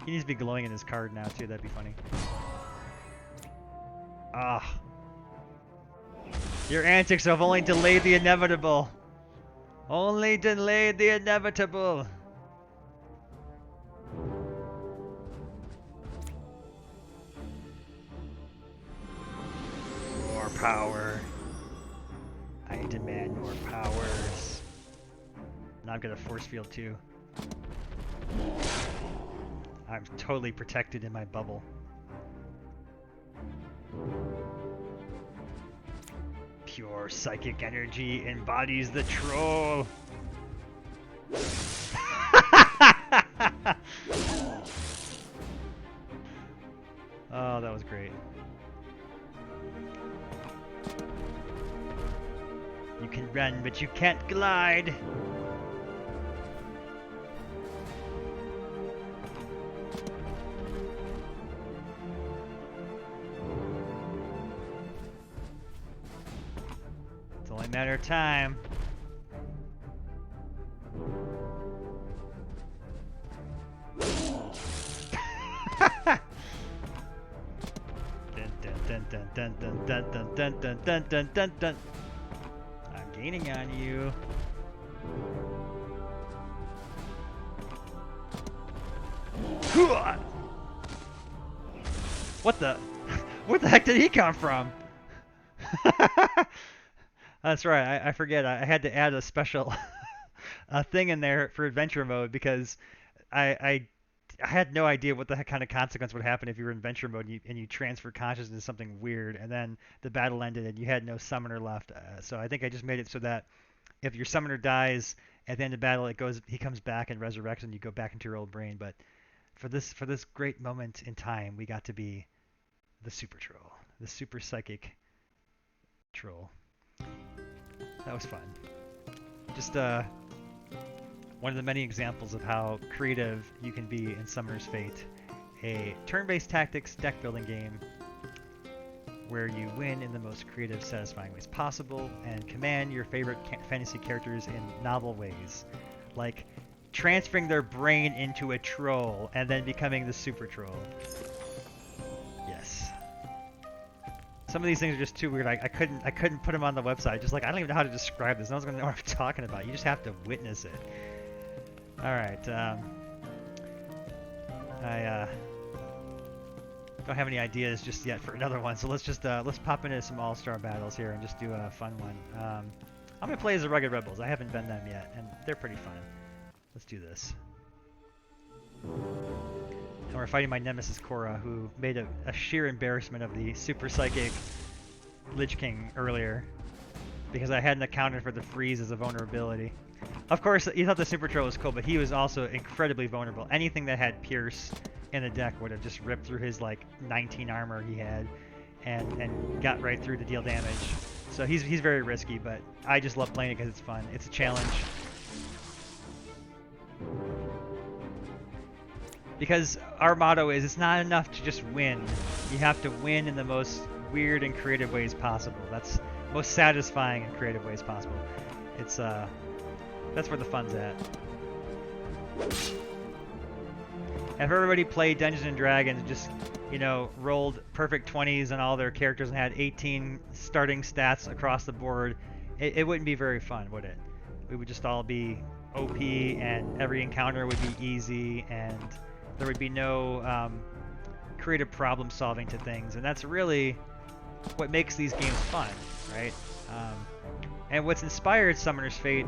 He needs to be glowing in his card now too, that'd be funny. Ah. Your antics have only delayed the inevitable. Only delayed the inevitable. More power. I demand more powers. Now I've got a force field too. I'm totally protected in my bubble. Pure psychic energy embodies the troll. Oh, that was great. You can run, but you can't glide. It's only a matter of time. Dun dun dun dun dun dun dun dun dun dun dun dun. I'm gaining on you. What the? Where the heck did he come from? That's right. I forget. I had to add a special thing in there for adventure mode because I had no idea what the heck kind of consequence would happen if you were in adventure mode and you transfer consciousness into something weird, and then the battle ended and you had no summoner left. So I think I just made it so that if your summoner dies at the end of battle, he comes back and resurrects, and you go back into your old brain. But for this great moment in time, we got to be the super troll, the super psychic troll. That was fun. Just one of the many examples of how creative you can be in Summoner's Fate, a turn-based tactics deck building game where you win in the most creative, satisfying ways possible and command your favorite fantasy characters in novel ways, like transferring their brain into a troll and then becoming the super troll. Yes. Some of these things are just too weird. I couldn't put them on the website. Just like, I don't even know how to describe this. No one's gonna know what I'm talking about. You just have to witness it. All right. I don't have any ideas just yet for another one, so let's pop into some all-star battles here and just do a fun one. I'm gonna play as the Rugged Rebels. I haven't been them yet, and they're pretty fun. Let's do this. And we're fighting my nemesis Korra, who made a sheer embarrassment of the super psychic Lich King earlier because I hadn't accounted for the freeze as a vulnerability. Of course, you thought the super troll was cool, but he was also incredibly vulnerable. Anything that had Pierce in the deck would have just ripped through his like 19 armor he had and got right through to deal damage. So he's very risky, but I just love playing it because it's fun. It's a challenge. Because our motto is, it's not enough to just win. You have to win in the most weird and creative ways possible. That's most satisfying and creative ways possible. It's that's where the fun's at. Have everybody played Dungeons and Dragons and just, you know, rolled perfect 20s on all their characters and had 18 starting stats across the board? It wouldn't be very fun, would it? We would just all be OP and every encounter would be easy and there would be no creative problem solving to things, and that's really what makes these games fun, right? And what's inspired Summoner's Fate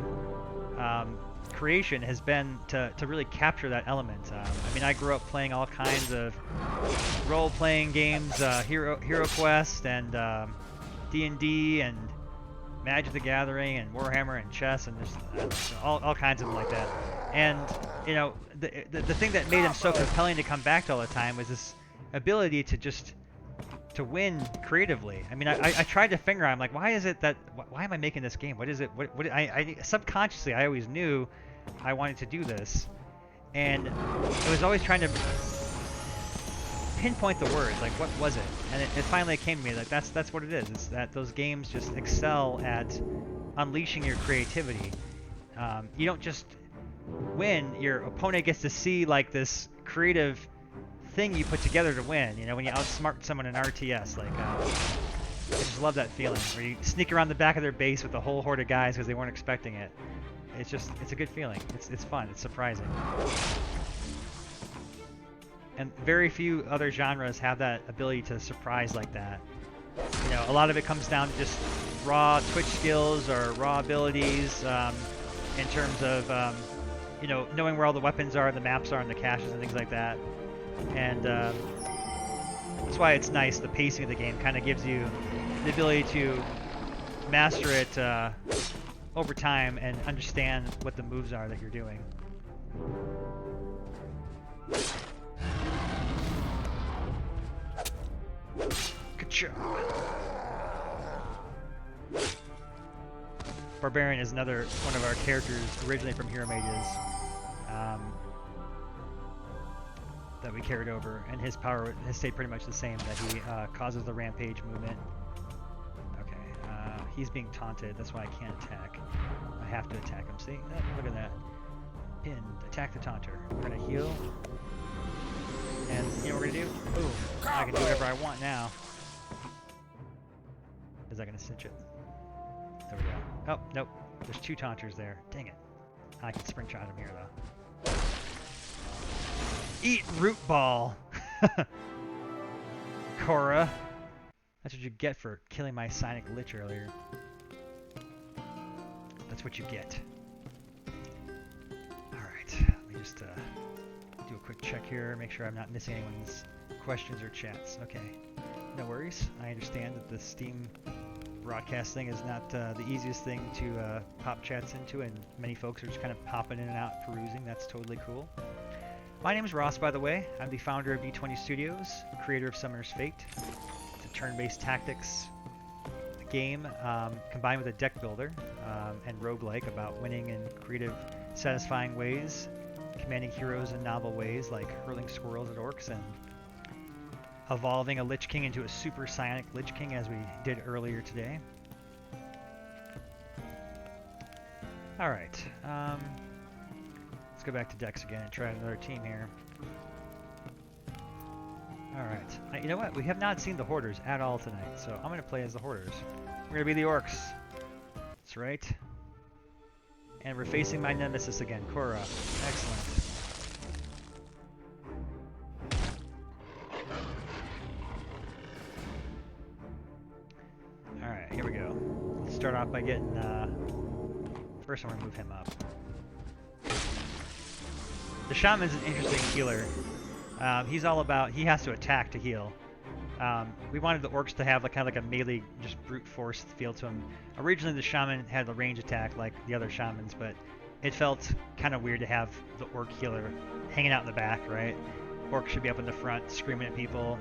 creation has been to really capture that element. I mean, I grew up playing all kinds of role-playing games, Hero Quest and D&D and Magic the Gathering and Warhammer and chess and just all kinds of them like that. And you know, the thing that made him so compelling to come back to all the time was this ability to win creatively. I mean, I tried to figure out, I'm like, why am I making this game? What is it? What I subconsciously I always knew I wanted to do this, and I was always trying to pinpoint the words, like what was it? And it finally came to me, like that's what it is. It's that those games just excel at unleashing your creativity. You don't just win, your opponent gets to see like this creative thing you put together to win. You know, when you outsmart someone in RTS, like I just love that feeling where you sneak around the back of their base with a whole horde of guys because they weren't expecting it. It's a good feeling. It's fun. It's surprising. And very few other genres have that ability to surprise like that. You know, a lot of it comes down to just raw Twitch skills or raw abilities in terms of, you know, knowing where all the weapons are, the maps are, and the caches and things like that. And that's why it's nice. The pacing of the game kind of gives you the ability to master it over time and understand what the moves are that you're doing. Ka-cha! Barbarian is another one of our characters originally from Hero Mages that we carried over, and his power has stayed pretty much the same, that he causes the rampage movement. Okay, he's being taunted, that's why I can't attack. I have to attack him, see? Look at that. Pinned, attack the taunter. We're gonna heal. And you know what we're gonna do? Boom. I can do whatever I want now. Is that gonna cinch it? There we go. Oh, nope. There's two taunters there. Dang it. I can sprint shot him here, though. Eat root ball! Korra. That's what you get for killing my Sonic Lich earlier. That's what you get. Alright, let me just do a quick check here, make sure I'm not missing anyone's questions or chats. Okay, no worries. I understand that the Steam broadcasting is not the easiest thing to pop chats into, and many folks are just kind of popping in and out, perusing. That's totally cool. My name is Ross, by the way. I'm the founder of D20 Studios, creator of Summoner's Fate. It's a turn-based tactics game combined with a deck builder and roguelike about winning in creative, satisfying ways, commanding heroes in novel ways like hurling squirrels at orcs and evolving a Lich King into a super psionic Lich King as we did earlier today. Alright, let's go back to decks again and try another team here. Alright, you know what? We have not seen the Hoarders at all tonight, so I'm going to play as the Hoarders. We're going to be the Orcs. That's right. And we're facing my nemesis again, Korra. Excellent. Alright, here we go. Let's start off by getting, first I'm going to move him up. The Shaman's an interesting healer. He's all about, he has to attack to heal. We wanted the Orcs to have like, kind of like a melee, just brute force feel to him. Originally the Shaman had the range attack like the other Shamans, but it felt kind of weird to have the Orc healer hanging out in the back, right? Orc should be up in the front, screaming at people,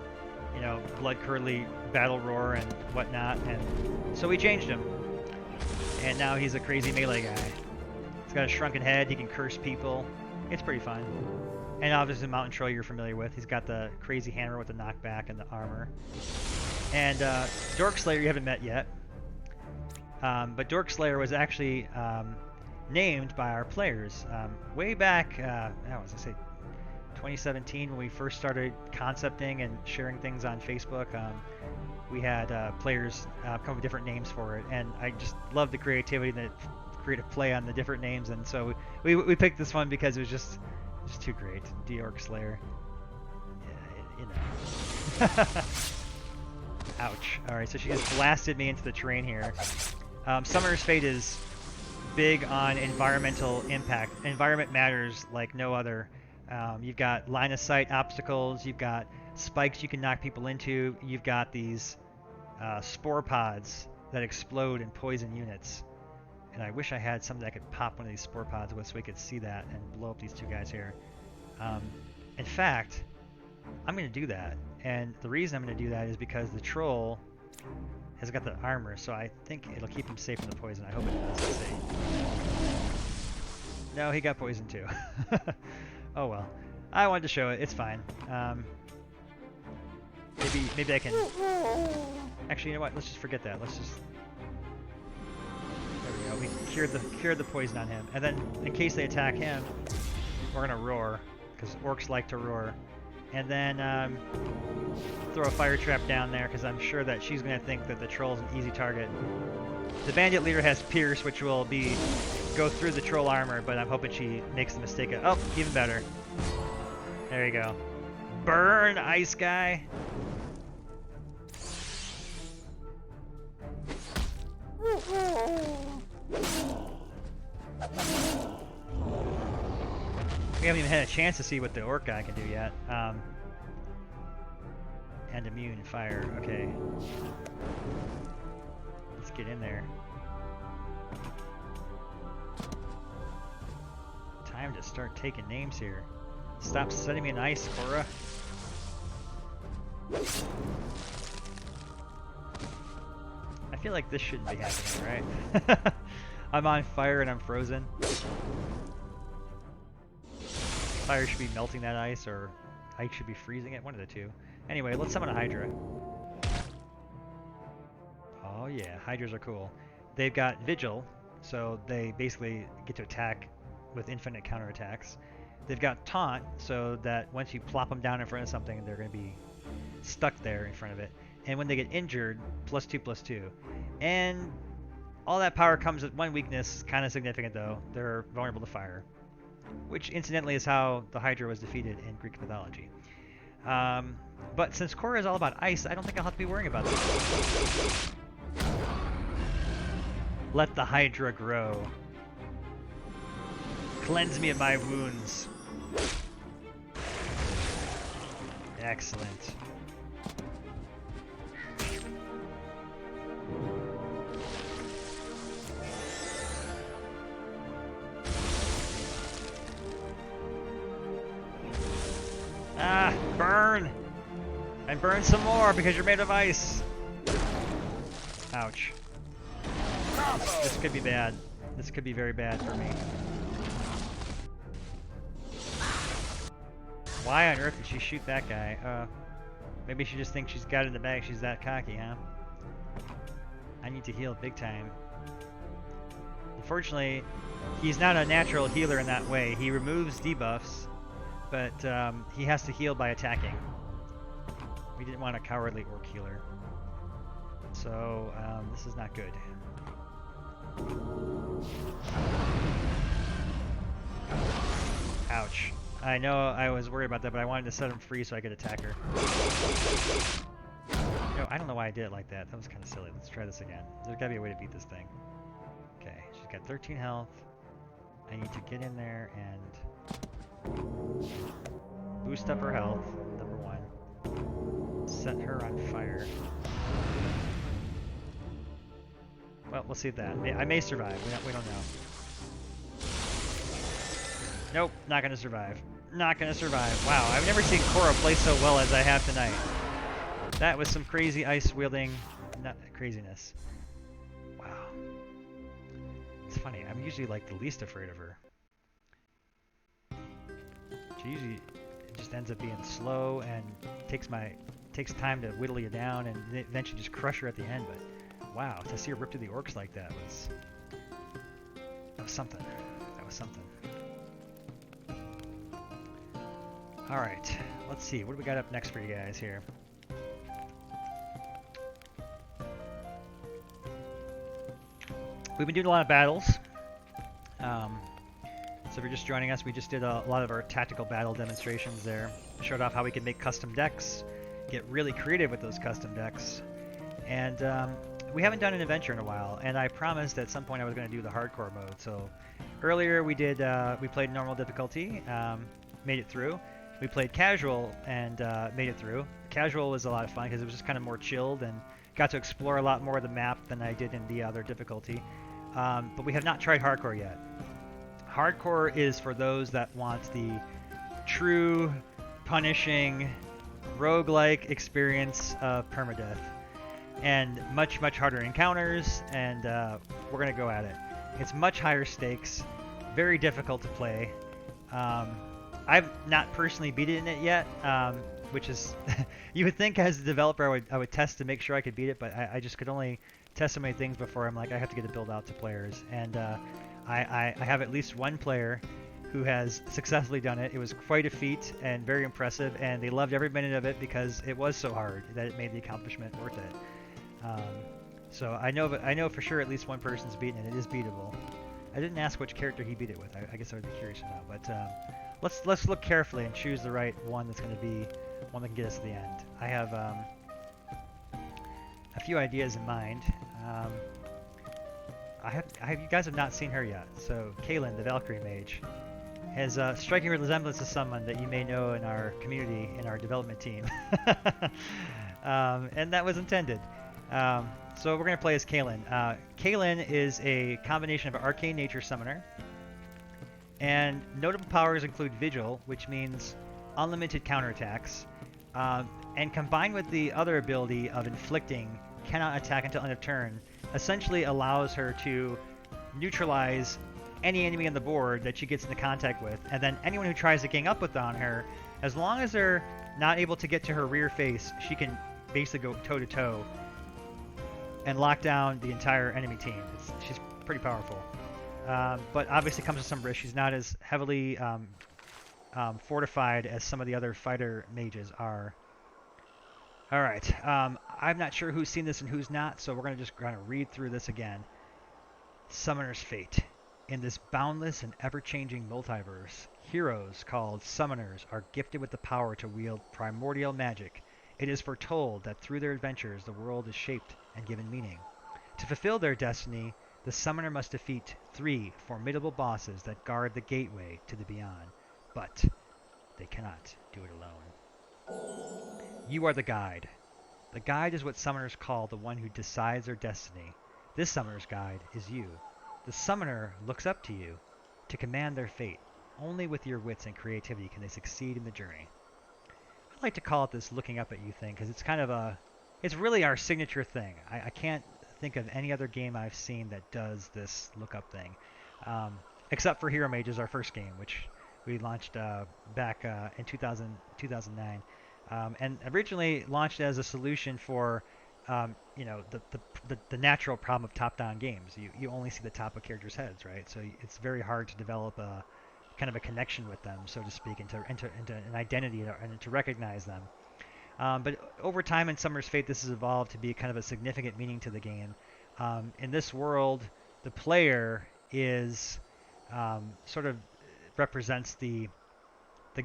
you know, blood-curdly battle roar and whatnot, and so we changed him. And now he's a crazy melee guy. He's got a shrunken head, he can curse people. It's pretty fun. And obviously Mountain Troll you're familiar with. He's got the crazy hammer with the knockback and the armor. And Dork Slayer you haven't met yet. But Dork Slayer was actually named by our players way back, I was going to say 2017 when we first started concepting and sharing things on Facebook. We had players come up with different names for it, and I just love the creativity that creative play on the different names, and so we picked this one because it was just too great. Dork Slayer. Yeah, you know. Ouch. Alright, so she just blasted me into the terrain here. Summoner's Fate is big on environmental impact. Environment matters like no other. You've got line of sight obstacles, you've got spikes you can knock people into, you've got these spore pods that explode and poison units. And I wish I had something I could pop one of these spore pods with so we could see that and blow up these two guys here. In fact, I'm going to do that. And the reason I'm going to do that is because the troll has got the armor, so I think it'll keep him safe from the poison. I hope it does. Let's see. No, he got poisoned too. Oh well. I wanted to show it. It's fine. Maybe I can... Actually, you know what? Let's just forget that. Let's just... There we go. We cured the poison on him. And then, in case they attack him, we're gonna roar, because orcs like to roar. And then throw a fire trap down there, because I'm sure that she's gonna think that the troll's an easy target. The bandit leader has pierce, which will go through the troll armor, but I'm hoping she makes the mistake of... Oh, even better. There you go. Burn, ice guy! We haven't even had a chance to see what the orc guy can do yet. And immune fire. Okay. Let's get in there. Time to start taking names here. Stop setting me in ice, Cora. I feel like this shouldn't be happening, right? I'm on fire and I'm frozen. Fire should be melting that ice, or ice should be freezing it. One of the two. Anyway, let's summon a Hydra. Oh yeah, Hydras are cool. They've got Vigil, so they basically get to attack with infinite counterattacks. They've got Taunt, so that once you plop them down in front of something, they're going to be stuck there in front of it. And when they get injured, +2/+2. And all that power comes with one weakness, kind of significant though. They're vulnerable to fire. Which incidentally is how the Hydra was defeated in Greek mythology. But since Korra is all about ice, I don't think I'll have to be worrying about this. Let the Hydra grow. Cleanse me of my wounds. Excellent. Ah, burn! And burn some more because you're made of ice. Ouch. This could be bad. This could be very bad for me. Why on earth did she shoot that guy? Maybe she just thinks she's got it in the bag. She's that cocky, huh? I need to heal big time. Unfortunately, he's not a natural healer in that way. He removes debuffs, but he has to heal by attacking. We didn't want a cowardly orc healer. So, this is not good. Ouch. I know I was worried about that, but I wanted to set him free so I could attack her. No, I don't know why I did it like that. That was kind of silly. Let's try this again. There's gotta be a way to beat this thing. Okay, she's got 13 health. I need to get in there and boost up her health, number one. Set her on fire. Well, we'll see that. I may survive. We don't know. Nope, not gonna survive. Not gonna survive. Wow, I've never seen Korra play so well as I have tonight. That was some crazy ice wielding craziness. Wow. It's funny, I'm usually like the least afraid of her. She usually just ends up being slow and takes time to whittle you down and eventually just crush her at the end, but wow, to see her rip through the orcs like that was something. That was something. Alright, let's see. What do we got up next for you guys here? We've been doing a lot of battles. So if you're just joining us, we just did a lot of our tactical battle demonstrations there. Showed off how we can make custom decks, get really creative with those custom decks. And we haven't done an adventure in a while, and I promised at some point I was going to do the hardcore mode. So earlier we played normal difficulty, made it through. We played casual and made it through. Casual was a lot of fun because it was just kind of more chilled and got to explore a lot more of the map than I did in the other difficulty. But we have not tried hardcore yet. Hardcore is for those that want the true, punishing, roguelike experience of permadeath. And much, much harder encounters, and we're going to go at it. It's much higher stakes, very difficult to play. I've not personally beaten it yet, which is you would think as a developer I would test to make sure I could beat it, but I just could only test so many things before I'm like I have to get a build out to players, and I have at least one player who has successfully done it. It was quite a feat and very impressive, and they loved every minute of it because it was so hard that it made the accomplishment worth it. So I know for sure at least one person's beaten it. It is beatable. I didn't ask which character he beat it with. I guess I would be curious to know. But let's look carefully and choose the right one that's going to be one that can get us to the end. I have a few ideas in mind. You guys have not seen her yet. So Kaylin, the Valkyrie Mage, has a striking resemblance to someone that you may know in our community, in our development team. And that was intended. So we're going to play as Kaylin. Kaylin is a combination of an arcane nature summoner, and notable powers include Vigil, which means unlimited counterattacks, and combined with the other ability of inflicting, cannot attack until end of turn, essentially allows her to neutralize any enemy on the board that she gets into contact with, and then anyone who tries to gang up on her, as long as they're not able to get to her rear face, she can basically go toe-to-toe and lock down the entire enemy team. She's pretty powerful. But obviously comes with some risk. She's not as heavily fortified as some of the other fighter mages are. Alright, I'm not sure who's seen this and who's not, so we're going to just kind of read through this again. Summoner's Fate. In this boundless and ever-changing multiverse, heroes called summoners are gifted with the power to wield primordial magic. It is foretold that through their adventures the world is shaped and given meaning. To fulfill their destiny, the summoner must defeat 3 formidable bosses that guard the gateway to the beyond. But they cannot do it alone. You are the guide. The guide is what summoners call the one who decides their destiny. This summoner's guide is you. The summoner looks up to you to command their fate. Only with your wits and creativity can they succeed in the journey. I like to call it this looking up at you thing because it's kind of it's really our signature thing. I can't think of any other game I've seen that does this look up thing, except for Hero Mages, our first game, which we launched back in 2009, and originally launched as a solution for the natural problem of top-down games. You only see the top of characters' heads, right? So it's very hard to develop a kind of a connection with them, so to speak, into an identity and to recognize them. But over time in Summoner's Fate, this has evolved to be kind of a significant meaning to the game. In this world, the player is sort of represents the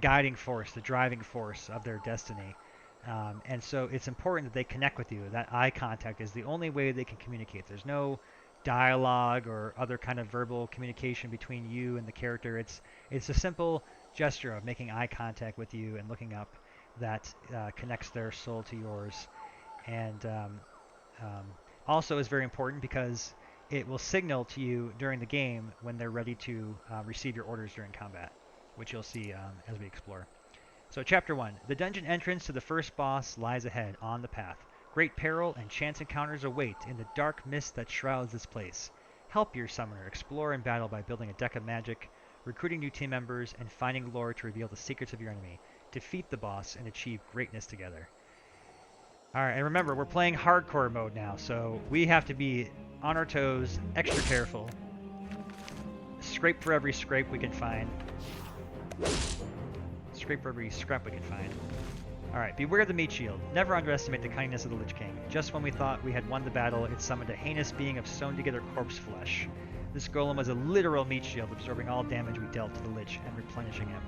guiding force, the driving force of their destiny. And so it's important that they connect with you. That eye contact is the only way they can communicate. There's no dialogue or other kind of verbal communication between you and the character. It's a simple gesture of making eye contact with you and looking up that connects their soul to yours. And also is very important because it will signal to you during the game when they're ready to receive your orders during combat, which you'll see as we explore. So Chapter 1. The dungeon entrance to the first boss lies ahead on the path. Great peril and chance encounters await in the dark mist that shrouds this place. Help your summoner explore and battle by building a deck of magic, recruiting new team members, and finding lore to reveal the secrets of your enemy. Defeat the boss and achieve greatness together. Alright, and remember, we're playing hardcore mode now, so we have to be on our toes, extra careful. Scrape for every scrape we can find. Scrape for every scrap we can find. Alright, beware the meat shield. Never underestimate the kindness of the Lich King. Just when we thought we had won the battle, it summoned a heinous being of sewn-together corpse flesh. This golem was a literal meat shield, absorbing all damage we dealt to the Lich and replenishing him.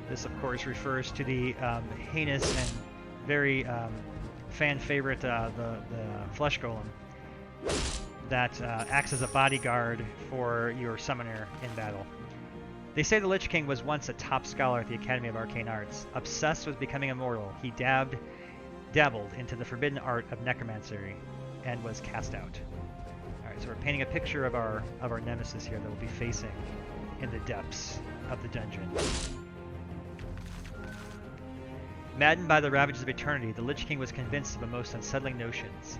This, of course, refers to the heinous and very fan favorite, the flesh golem, that acts as a bodyguard for your summoner in battle. They say the Lich King was once a top scholar at the Academy of Arcane Arts. Obsessed with becoming immortal, he dabbled into the forbidden art of necromancy and was cast out. Alright, so we're painting a picture of our nemesis here that will be facing in the depths of the dungeon. Maddened by the ravages of eternity, the Lich King was convinced of the most unsettling notions.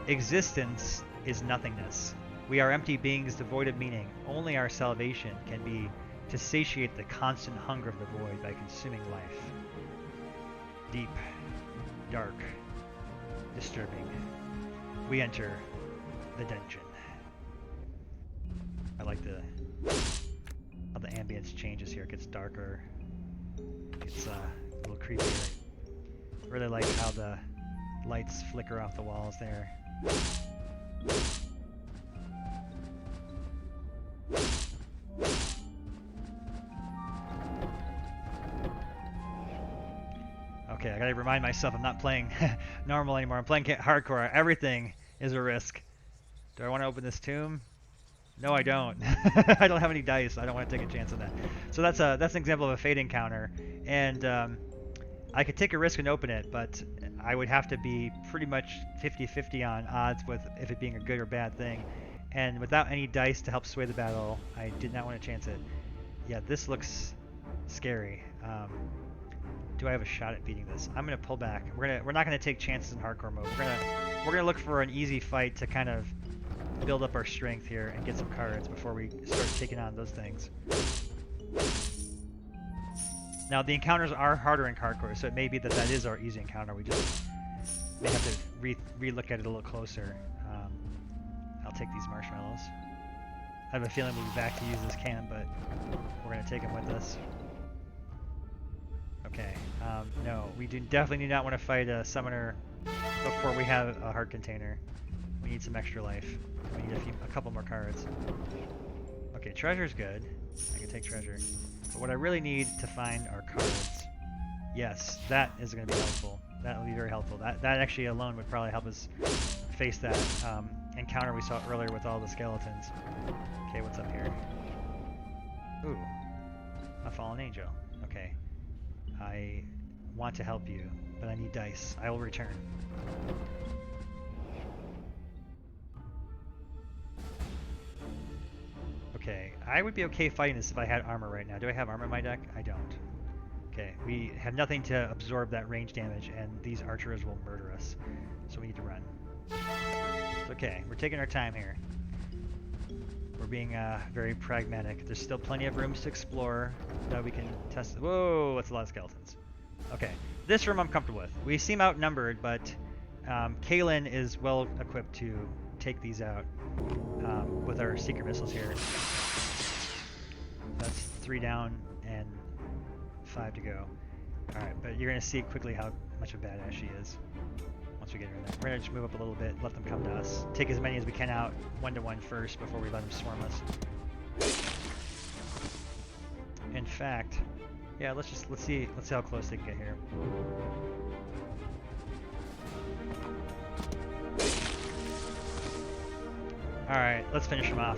Existence is nothingness. We are empty beings devoid of meaning. Only our salvation can be to satiate the constant hunger of the void by consuming life. deep, dark, disturbing, we enter the dungeon. I like how the ambience changes here. It gets darker. It's a little creepier. Really like how the lights flicker off the walls there. Okay, I gotta remind myself I'm not playing normal anymore. I'm playing hardcore. Everything is a risk. Do I want to open this tomb? No, I don't. I don't have any dice. I don't want to take a chance on that. So that's an example of a fate encounter, and I could take a risk and open it, but I would have to be pretty much 50-50 on odds with if it being a good or bad thing. And without any dice to help sway the battle, I did not want to chance it. Yeah, this looks scary. Do I have a shot at beating this? I'm gonna pull back. We're not gonna take chances in hardcore mode. We're gonna look for an easy fight to kind of build up our strength here and get some cards before we start taking on those things. Now the encounters are harder in hardcore, so it may be that is our easy encounter. We just may have to re-look at it a little closer. I'll take these marshmallows. I have a feeling we'll be back to use this cannon, but we're gonna take them with us. Okay, no, we definitely do not want to fight a summoner before we have a heart container. We need some extra life. We need a couple more cards. Okay, treasure's good. I can take treasure. But what I really need to find are cards. Yes, that is going to be helpful. That will be very helpful. That actually alone would probably help us face that encounter we saw earlier with all the skeletons. Okay, what's up here? Ooh, a fallen angel. Okay. I want to help you, but I need dice. I will return. Okay, I would be okay fighting this if I had armor right now. Do I have armor in my deck? I don't. Okay, we have nothing to absorb that range damage, and these archers will murder us. So we need to run. It's okay, we're taking our time here. We're being very pragmatic. There's still plenty of rooms to explore that we can test. Whoa, that's a lot of skeletons. Okay, this room I'm comfortable with. We seem outnumbered, but Kaylin is well equipped to take these out with our secret missiles here. That's 3 down and 5 to go. Alright, but you're going to see quickly how much of a badass she is once we get her in there. We're going to just move up a little bit, let them come to us. Take as many as we can out 1-to-1 first before we let them swarm us. In fact, yeah, let's see how close they can get here. Alright, let's finish them off.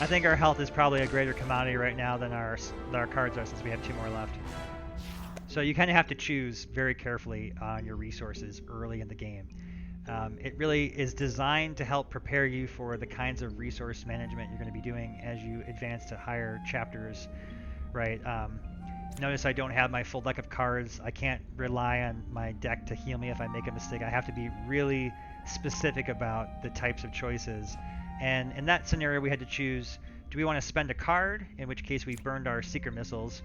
I think our health is probably a greater commodity right now than our cards are, since we have 2 more left. So you kind of have to choose very carefully on your resources early in the game. It really is designed to help prepare you for the kinds of resource management you're going to be doing as you advance to higher chapters, right? Notice I don't have my full deck of cards. I can't rely on my deck to heal me if I make a mistake. I have to be really specific about the types of choices. And in that scenario, we had to choose, do we want to spend a card, in which case we burned our secret missiles,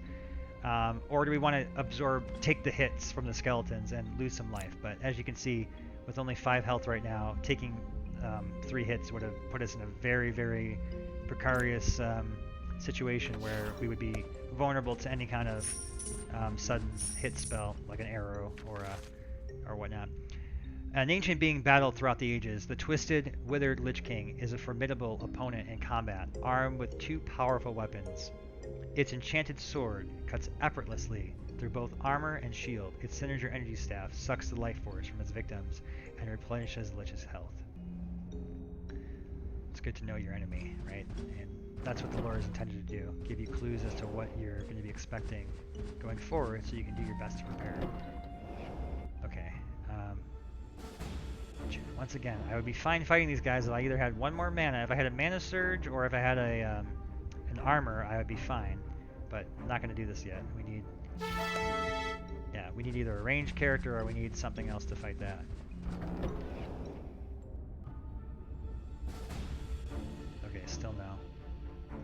or do we want to take the hits from the skeletons and lose some life? But as you can see, with only 5 health right now, taking 3 hits would have put us in a very, very precarious situation where we would be vulnerable to any kind of sudden hit spell, like an arrow or whatnot. An ancient being battled throughout the ages, the twisted, withered Lich King is a formidable opponent in combat, armed with 2 powerful weapons. Its enchanted sword cuts effortlessly through both armor and shield. Its signature energy staff sucks the life force from its victims and replenishes the Lich's health. It's good to know your enemy, right? And that's what the lore is intended to do. Give you clues as to what you're going to be expecting going forward so you can do your best to prepare. Okay. Once again, I would be fine fighting these guys if I either had 1 more mana. If I had a mana surge or if I had an armor, I would be fine. But I'm not going to do this yet. We need either a ranged character or we need something else to fight that. Okay, still no.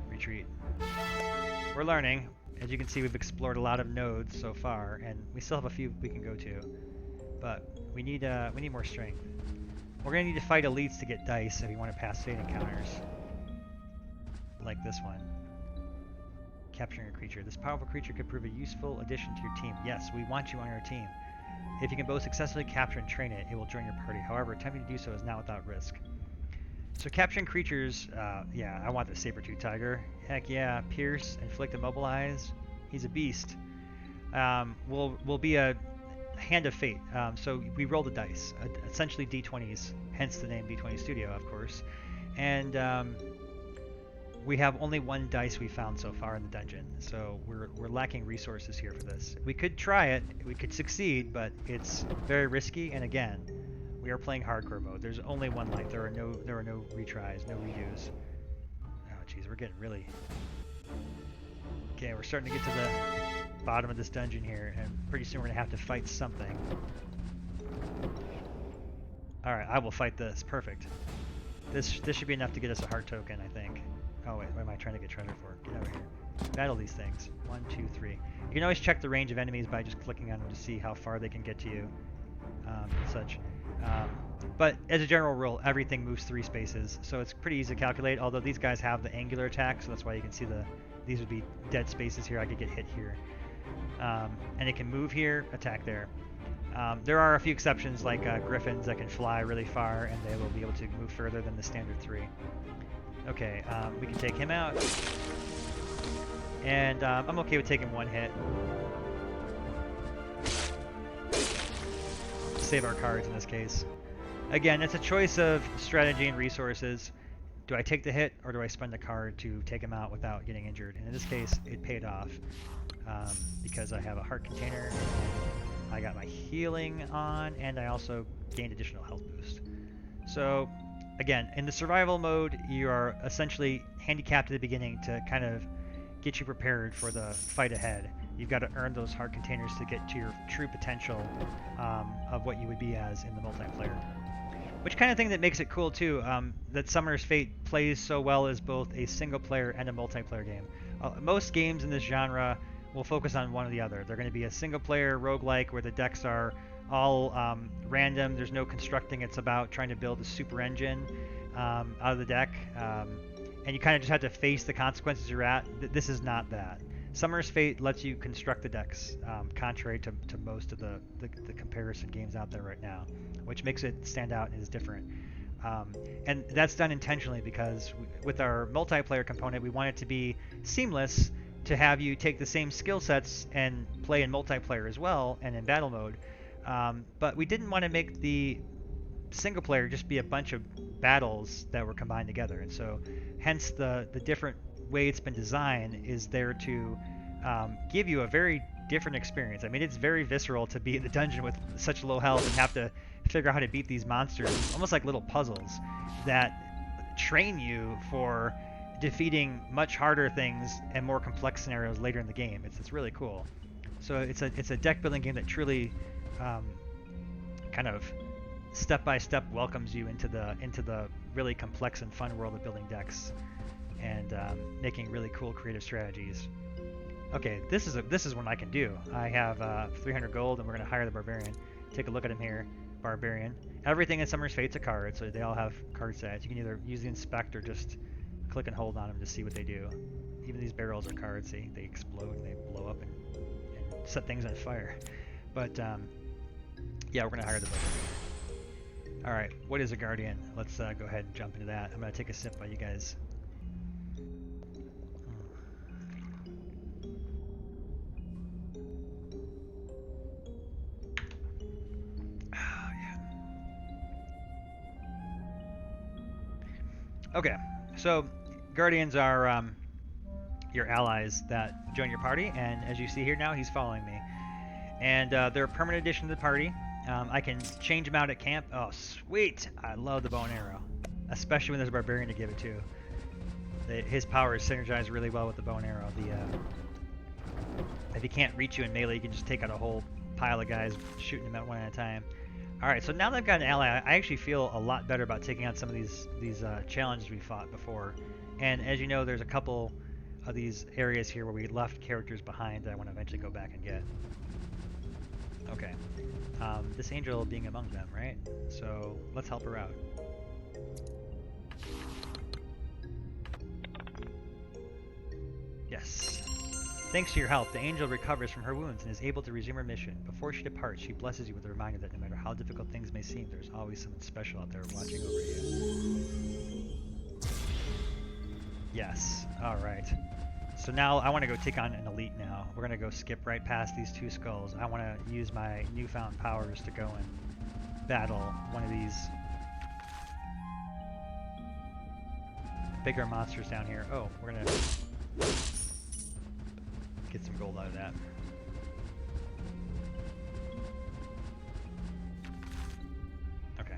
Retreat. We're learning. As you can see, we've explored a lot of nodes so far, and we still have a few we can go to. But we need more strength. We're gonna need to fight elites to get dice if we want to pass fate encounters. Like this one. Capturing a creature. This powerful creature could prove a useful addition to your team. Yes, we want you on our team. If you can both successfully capture and train it, it will join your party. However, attempting to do so is not without risk. So capturing creatures, yeah, I want the saber-tooth tiger. Heck yeah, pierce, inflict, immobilize. He's a beast. Will be a hand of fate. So we roll the dice, essentially d20s, hence the name D20 Studio, of course. And we have only one dice we found so far in the dungeon, so we're lacking resources here for this. We could try it, we could succeed, but it's very risky. And again, we are playing hardcore mode. There's only one life. There are no retries, no redos. Oh jeez, we're getting really. Okay, we're starting to get to the bottom of this dungeon here, and pretty soon we're gonna have to fight something. All right, I will fight this. Perfect. This should be enough to get us a heart token, I think. Oh wait, what am I trying to get treasure for? Get over here. Battle these things. 1, 2, 3. You can always check the range of enemies by just clicking on them to see how far they can get to you, and such. But as a general rule, everything moves 3 spaces, so it's pretty easy to calculate. Although these guys have the angular attack, so that's why you can see these would be dead spaces here. I could get hit here, and it can move here, attack there. There are a few exceptions, like griffins that can fly really far, and they will be able to move further than the standard 3. Okay, we can take him out, and I'm okay with taking one hit. Save our cards in this case. Again, it's a choice of strategy and resources. Do I take the hit, or do I spend a card to take him out without getting injured? And in this case, it paid off, because I have a heart container, I got my healing on, and I also gained additional health boost. So again, in the survival mode, you are essentially handicapped at the beginning to kind of get you prepared for the fight ahead. You've got to earn those heart containers to get to your true potential of what you would be as in the multiplayer. Which kind of thing that makes it cool too, that Summoner's Fate plays so well as both a single player and a multiplayer game. Most games in this genre will focus on one or the other. They're going to be a single player roguelike where the decks are all random, there's no constructing, it's about trying to build a super engine out of the deck, and you kind of just have to face the consequences you're at. This is not that. Summoner's Fate lets you construct the decks, contrary to most of the comparison games out there right now, which makes it stand out and is different. And that's done intentionally because with our multiplayer component, we want it to be seamless to have you take the same skill sets and play in multiplayer as well and in battle mode. But we didn't want to make the single player just be a bunch of battles that were combined together. And so hence the different way it's been designed is there to give you a very different experience. I mean, it's very visceral to be in the dungeon with such low health and have to figure out how to beat these monsters, almost like little puzzles that train you for defeating much harder things and more complex scenarios later in the game. It's really cool. So it's a deck building game that truly kind of step by step welcomes you into the really complex and fun world of building decks and making really cool creative strategies. Okay, this is one I can do. I have 300 gold, and we're gonna hire the barbarian. Take a look at him here, barbarian. Everything in Summoner's Fate's a card, so they all have card stats. You can either use the inspect or just click and hold on them to see what they do. Even these barrels are cards. They explode and they blow up and set things on fire. But yeah, we're gonna hire the barbarian. All right, what is a guardian? Let's go ahead and jump into that. I'm gonna take a sip while you guys. Okay, so Guardians are your allies that join your party, and as you see here now, he's following me. And they're a permanent addition to the party. I can change them out at camp. Oh, sweet! I love the bow and arrow, especially when there's a barbarian to give it to. His power is synergized really well with the bow and arrow. If he can't reach you in melee, you can just take out a whole pile of guys, shooting them at one at a time. Alright, so now that I've got an ally, I actually feel a lot better about taking on some of these challenges we fought before. And as you know, there's a couple of these areas here where we left characters behind that I want to eventually go back and get. Okay. This angel being among them, right? So let's help her out. Yes. Thanks to your help, the angel recovers from her wounds and is able to resume her mission. Before she departs, she blesses you with a reminder that no matter how difficult things may seem, there's always someone special out there watching over you. Yes. Alright. So now I want to go take on an elite now. We're going to go skip right past these two skulls. I want to use my newfound powers to go and battle one of these bigger monsters down here. Oh, we're going to get some gold out of that. Okay.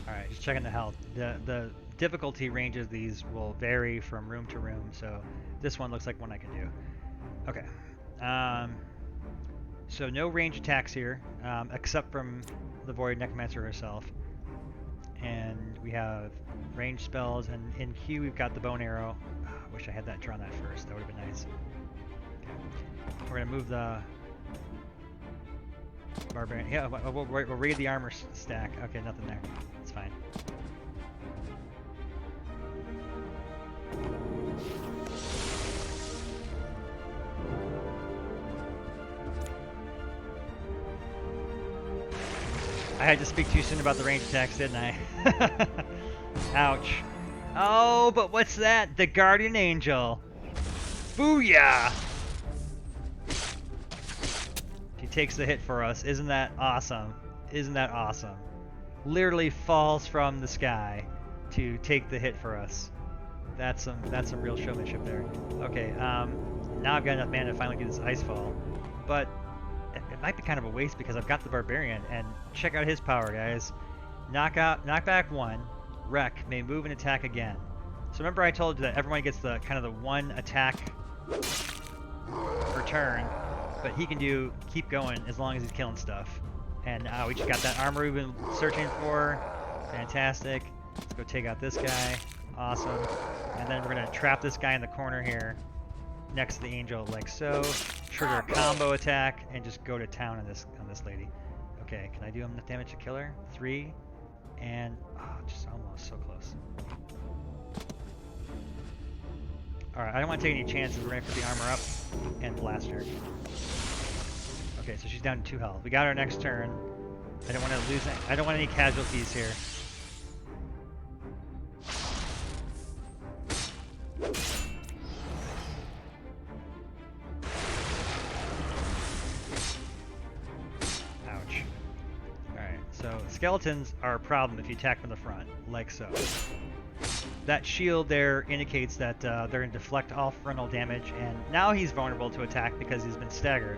Alright, just checking the health. The difficulty ranges these will vary from room to room, so this one looks like one I can do. Okay. So no range attacks here, except from the Void Necromancer herself. And we have range spells, and in Q we've got the Bone Arrow. I wish I had that drawn that first, that would have been nice. Okay. We're going to move the Barbarian. Yeah, we'll raid the armor stack. Okay, nothing there. It's fine. I had to speak too soon about the range attacks, didn't I? Ouch. Oh, but what's that? The Guardian Angel. Booyah! He takes the hit for us. Isn't that awesome? Isn't that awesome? Literally falls from the sky to take the hit for us. That's some real showmanship there. Okay, now I've got enough mana to finally do this Icefall. But it might be kind of a waste because I've got the Barbarian, and check out his power, guys. Knock back 1, wreck, may move and attack again. So remember I told you that everyone gets the kind of the 1 attack per turn, but he can keep going as long as he's killing stuff. And we just got that armor we've been searching for. Fantastic. Let's go take out this guy. Awesome. And then we're gonna trap this guy in the corner here, next to the angel, like so. Trigger a combo attack and just go to town on this lady. Okay, can I do enough damage to kill her? 3, and just almost so close. All right, I don't want to take any chances. We're gonna put the armor up and blast her. Okay, so she's down to 2 health. We got our next turn. I don't want to lose. I don't want any casualties here. Ouch. Alright, so skeletons are a problem if you attack from the front, like so. That shield there indicates that they're going to deflect all frontal damage, and now he's vulnerable to attack because he's been staggered.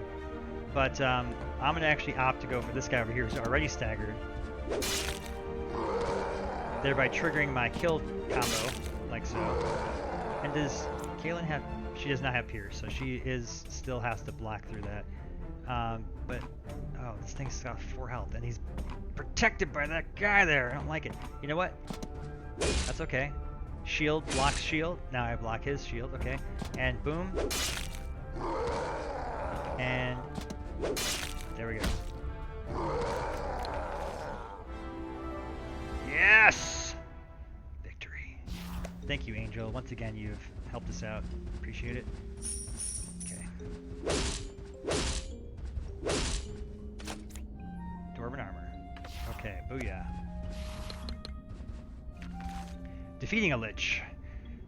But I'm going to actually opt to go for this guy over here who's already staggered, thereby triggering my kill combo, like so. And does Kaylin have... She does not have Pierce, so she still has to block through that. But, oh, this thing's got 4 health, and he's protected by that guy there. I don't like it. You know what? That's okay. Shield blocks shield. Now I block his shield, okay. And boom. And there we go. Yes! Victory. Thank you, Angel. Once again, you've helped us out. Appreciate it. Okay. Dwarven armor. Okay, booyah. Defeating a Lich.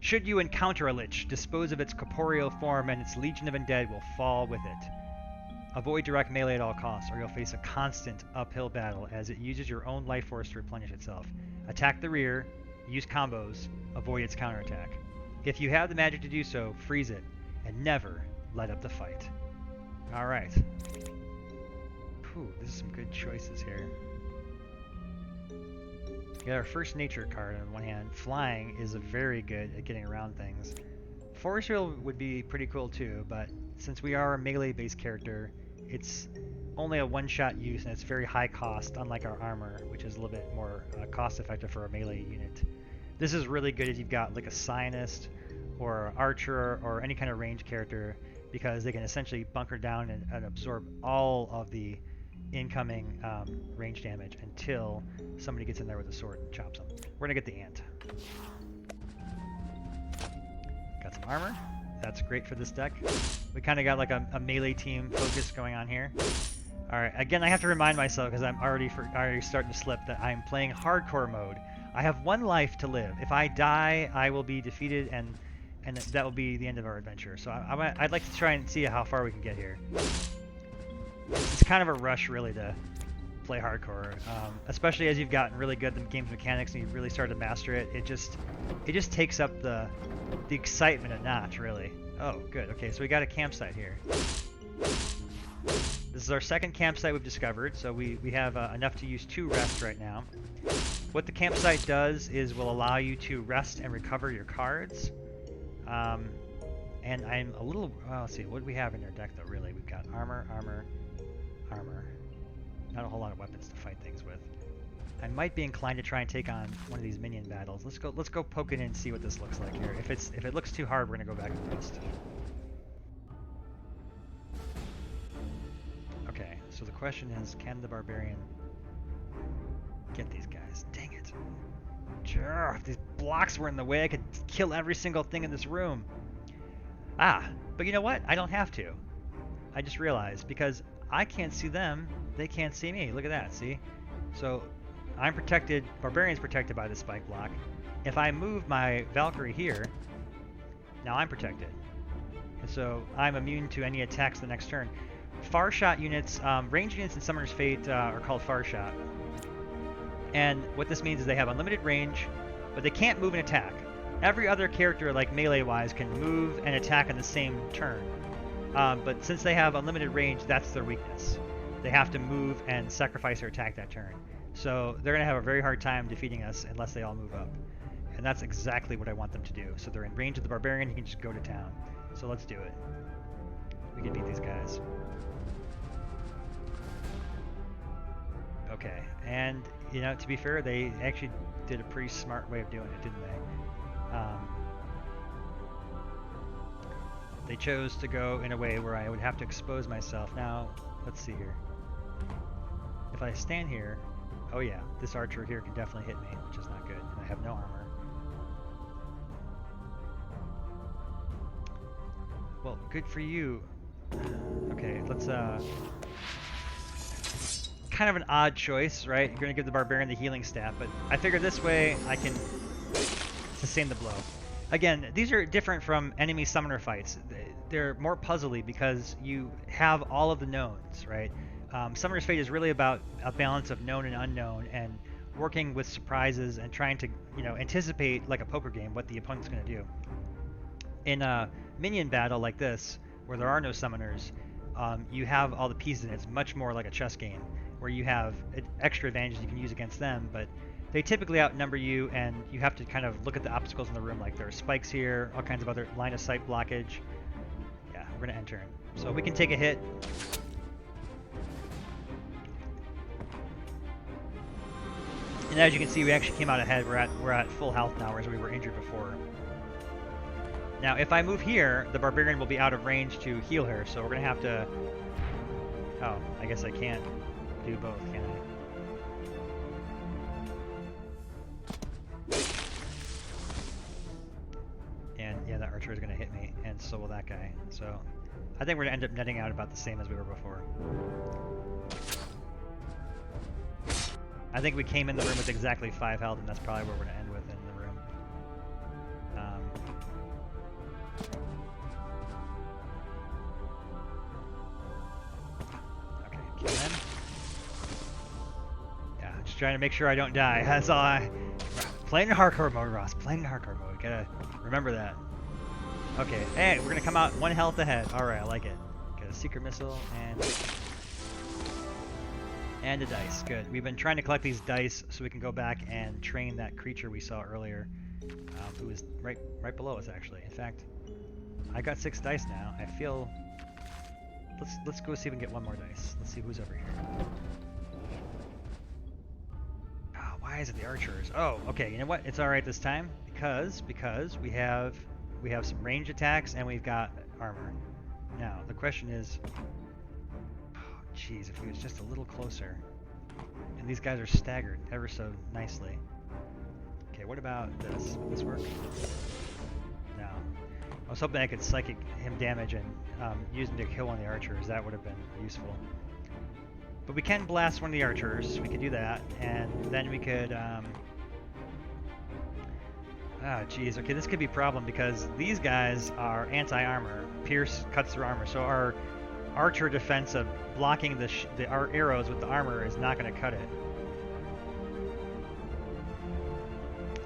Should you encounter a Lich, dispose of its corporeal form and its legion of undead will fall with it. Avoid direct melee at all costs, or you'll face a constant uphill battle as it uses your own life force to replenish itself. Attack the rear, use combos, avoid its counterattack. If you have the magic to do so, freeze it, and never let up the fight. Alright. Whew, this is some good choices here. We got our first nature card on one hand. Flying is very good at getting around things. Force Field would be pretty cool too, but since we are a melee-based character, it's only a one-shot use and it's very high cost, unlike our armor, which is a little bit more cost-effective for a melee unit. This is really good if you've got like a scientist or archer or any kind of range character, because they can essentially bunker down and absorb all of the incoming range damage until somebody gets in there with a sword and chops them. We're gonna get the ant. Got some armor. That's great for this deck. We kind of got like a melee team focus going on here. All right, again, I have to remind myself because I'm already starting to slip that I'm playing hardcore mode. I have one life to live. If I die, I will be defeated, and that will be the end of our adventure. So I'd like to try and see how far we can get here. It's kind of a rush, really, to play hardcore, especially as you've gotten really good at the game's mechanics and you've really started to master it. It just takes up the excitement a notch, really. Oh, good. Okay, so we got a campsite here. This is our second campsite we've discovered, so we have enough to use 2 rest right now. What the campsite does is will allow you to rest and recover your cards. And I'm a little... well, let's see, what do we have in our deck, though, really? We've got armor, armor, armor. Not a whole lot of weapons to fight things with. I might be inclined to try and take on one of these minion battles. Let's go poke it in and see what this looks like here. If it looks too hard, we're gonna go back and rest. Okay, so the question is, can the barbarian get these guys? Dang it. If these blocks were in the way, I could kill every single thing in this room. Ah, but you know what? I don't have to. I just realized, because I can't see them, they can't see me. Look at that, see? So I'm protected, barbarian's protected by the spike block. If I move my Valkyrie here, now I'm protected. And so I'm immune to any attacks the next turn. Far shot units, range units in Summoner's Fate are called far shot. And what this means is they have unlimited range, but they can't move and attack. Every other character, like melee-wise, can move and attack in the same turn. But since they have unlimited range, that's their weakness. They have to move and sacrifice or attack that turn. So they're going to have a very hard time defeating us unless they all move up. And that's exactly what I want them to do. So they're in range of the barbarian, he can just go to town. So let's do it. We can beat these guys. Okay, and you know, to be fair, they actually did a pretty smart way of doing it, didn't they? They chose to go in a way where I would have to expose myself. Now, let's see here. If I stand here, oh yeah, this archer here can definitely hit me, which is not good, and I have no armor. Well, good for you. Okay, let's kind of an odd choice, right? You're gonna give the barbarian the healing staff, but I figured this way I can sustain the blow. Again, these are different from enemy summoner fights. They're more puzzly because you have all of the knowns, right? Summoner's Fate is really about a balance of known and unknown, and working with surprises and trying to, you know, anticipate, like a poker game, what the opponent's going to do. In a minion battle like this, where there are no summoners, you have all the pieces in it. It's much more like a chess game, where you have extra advantages you can use against them, but they typically outnumber you, and you have to kind of look at the obstacles in the room, like there are spikes here, all kinds of other line of sight blockage. Yeah, we're gonna enter. So we can take a hit. And as you can see, we actually came out ahead. We're at full health now, whereas we were injured before. Now, if I move here, the barbarian will be out of range to heal her, so we're gonna have to... Oh, I guess I can't do both, can I? And yeah, that archer is going to hit me, and so will that guy. So I think we're going to end up netting out about the same as we were before. I think we came in the room with exactly 5 health, and that's probably where we're going to end with in the room. Okay, kill him. Yeah, just trying to make sure I don't die. That's all I... Playing in hardcore mode, Ross. Playing in hardcore mode. Gotta remember that. Okay. Hey, we're gonna come out 1 health ahead. Alright, I like it. Got a secret missile and a dice. Good. We've been trying to collect these dice so we can go back and train that creature we saw earlier, who was right below us, actually. In fact, I got 6 dice now. I feel... Let's go see if we can get 1 more dice. Let's see who's over here. Why size of the archers. Oh, okay. You know what? It's all right this time because we have some range attacks and we've got armor. Now the question is, oh, geez, if he was just a little closer. And these guys are staggered ever so nicely. Okay, what about this? Will this work? No. I was hoping I could psychic him damage and use him to kill one of the archers. That would have been useful. But we can blast one of the archers. We could do that, and then we could. Geez. Okay, this could be a problem because these guys are anti-armor. Pierce cuts through armor, so our archer defense of blocking our arrows with the armor is not going to cut it.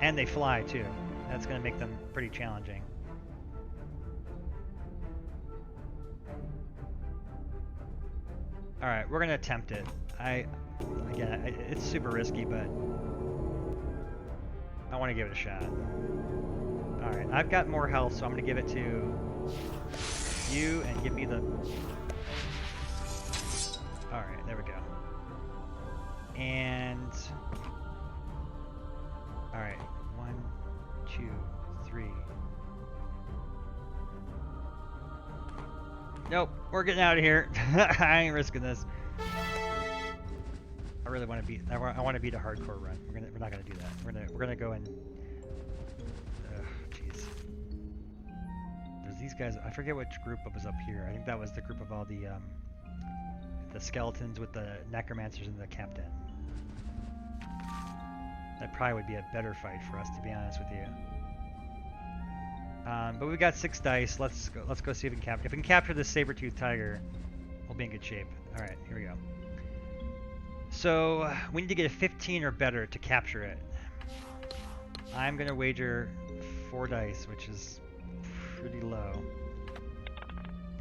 And they fly too. That's going to make them pretty challenging. All right, we're gonna attempt it. It's super risky, but I want to give it a shot. All right, I've got more health, so I'm gonna give it to you and give me the. All right, there we go. And all right, 1, 2, 3. Nope, we're getting out of here. I ain't risking this. I really want to beat. I want to beat a hardcore run. We're not gonna do that. We're gonna go and. Jeez. There's these guys. I forget which group was up here. I think that was the group of all the skeletons with the necromancers and the captain. That probably would be a better fight for us, to be honest with you. But we've got 6 dice. Let's go see if we can capture. If we can capture this saber-toothed tiger, we'll be in good shape. All right, here we go. So we need to get a 15 or better to capture it. I'm gonna wager 4 dice, which is pretty low.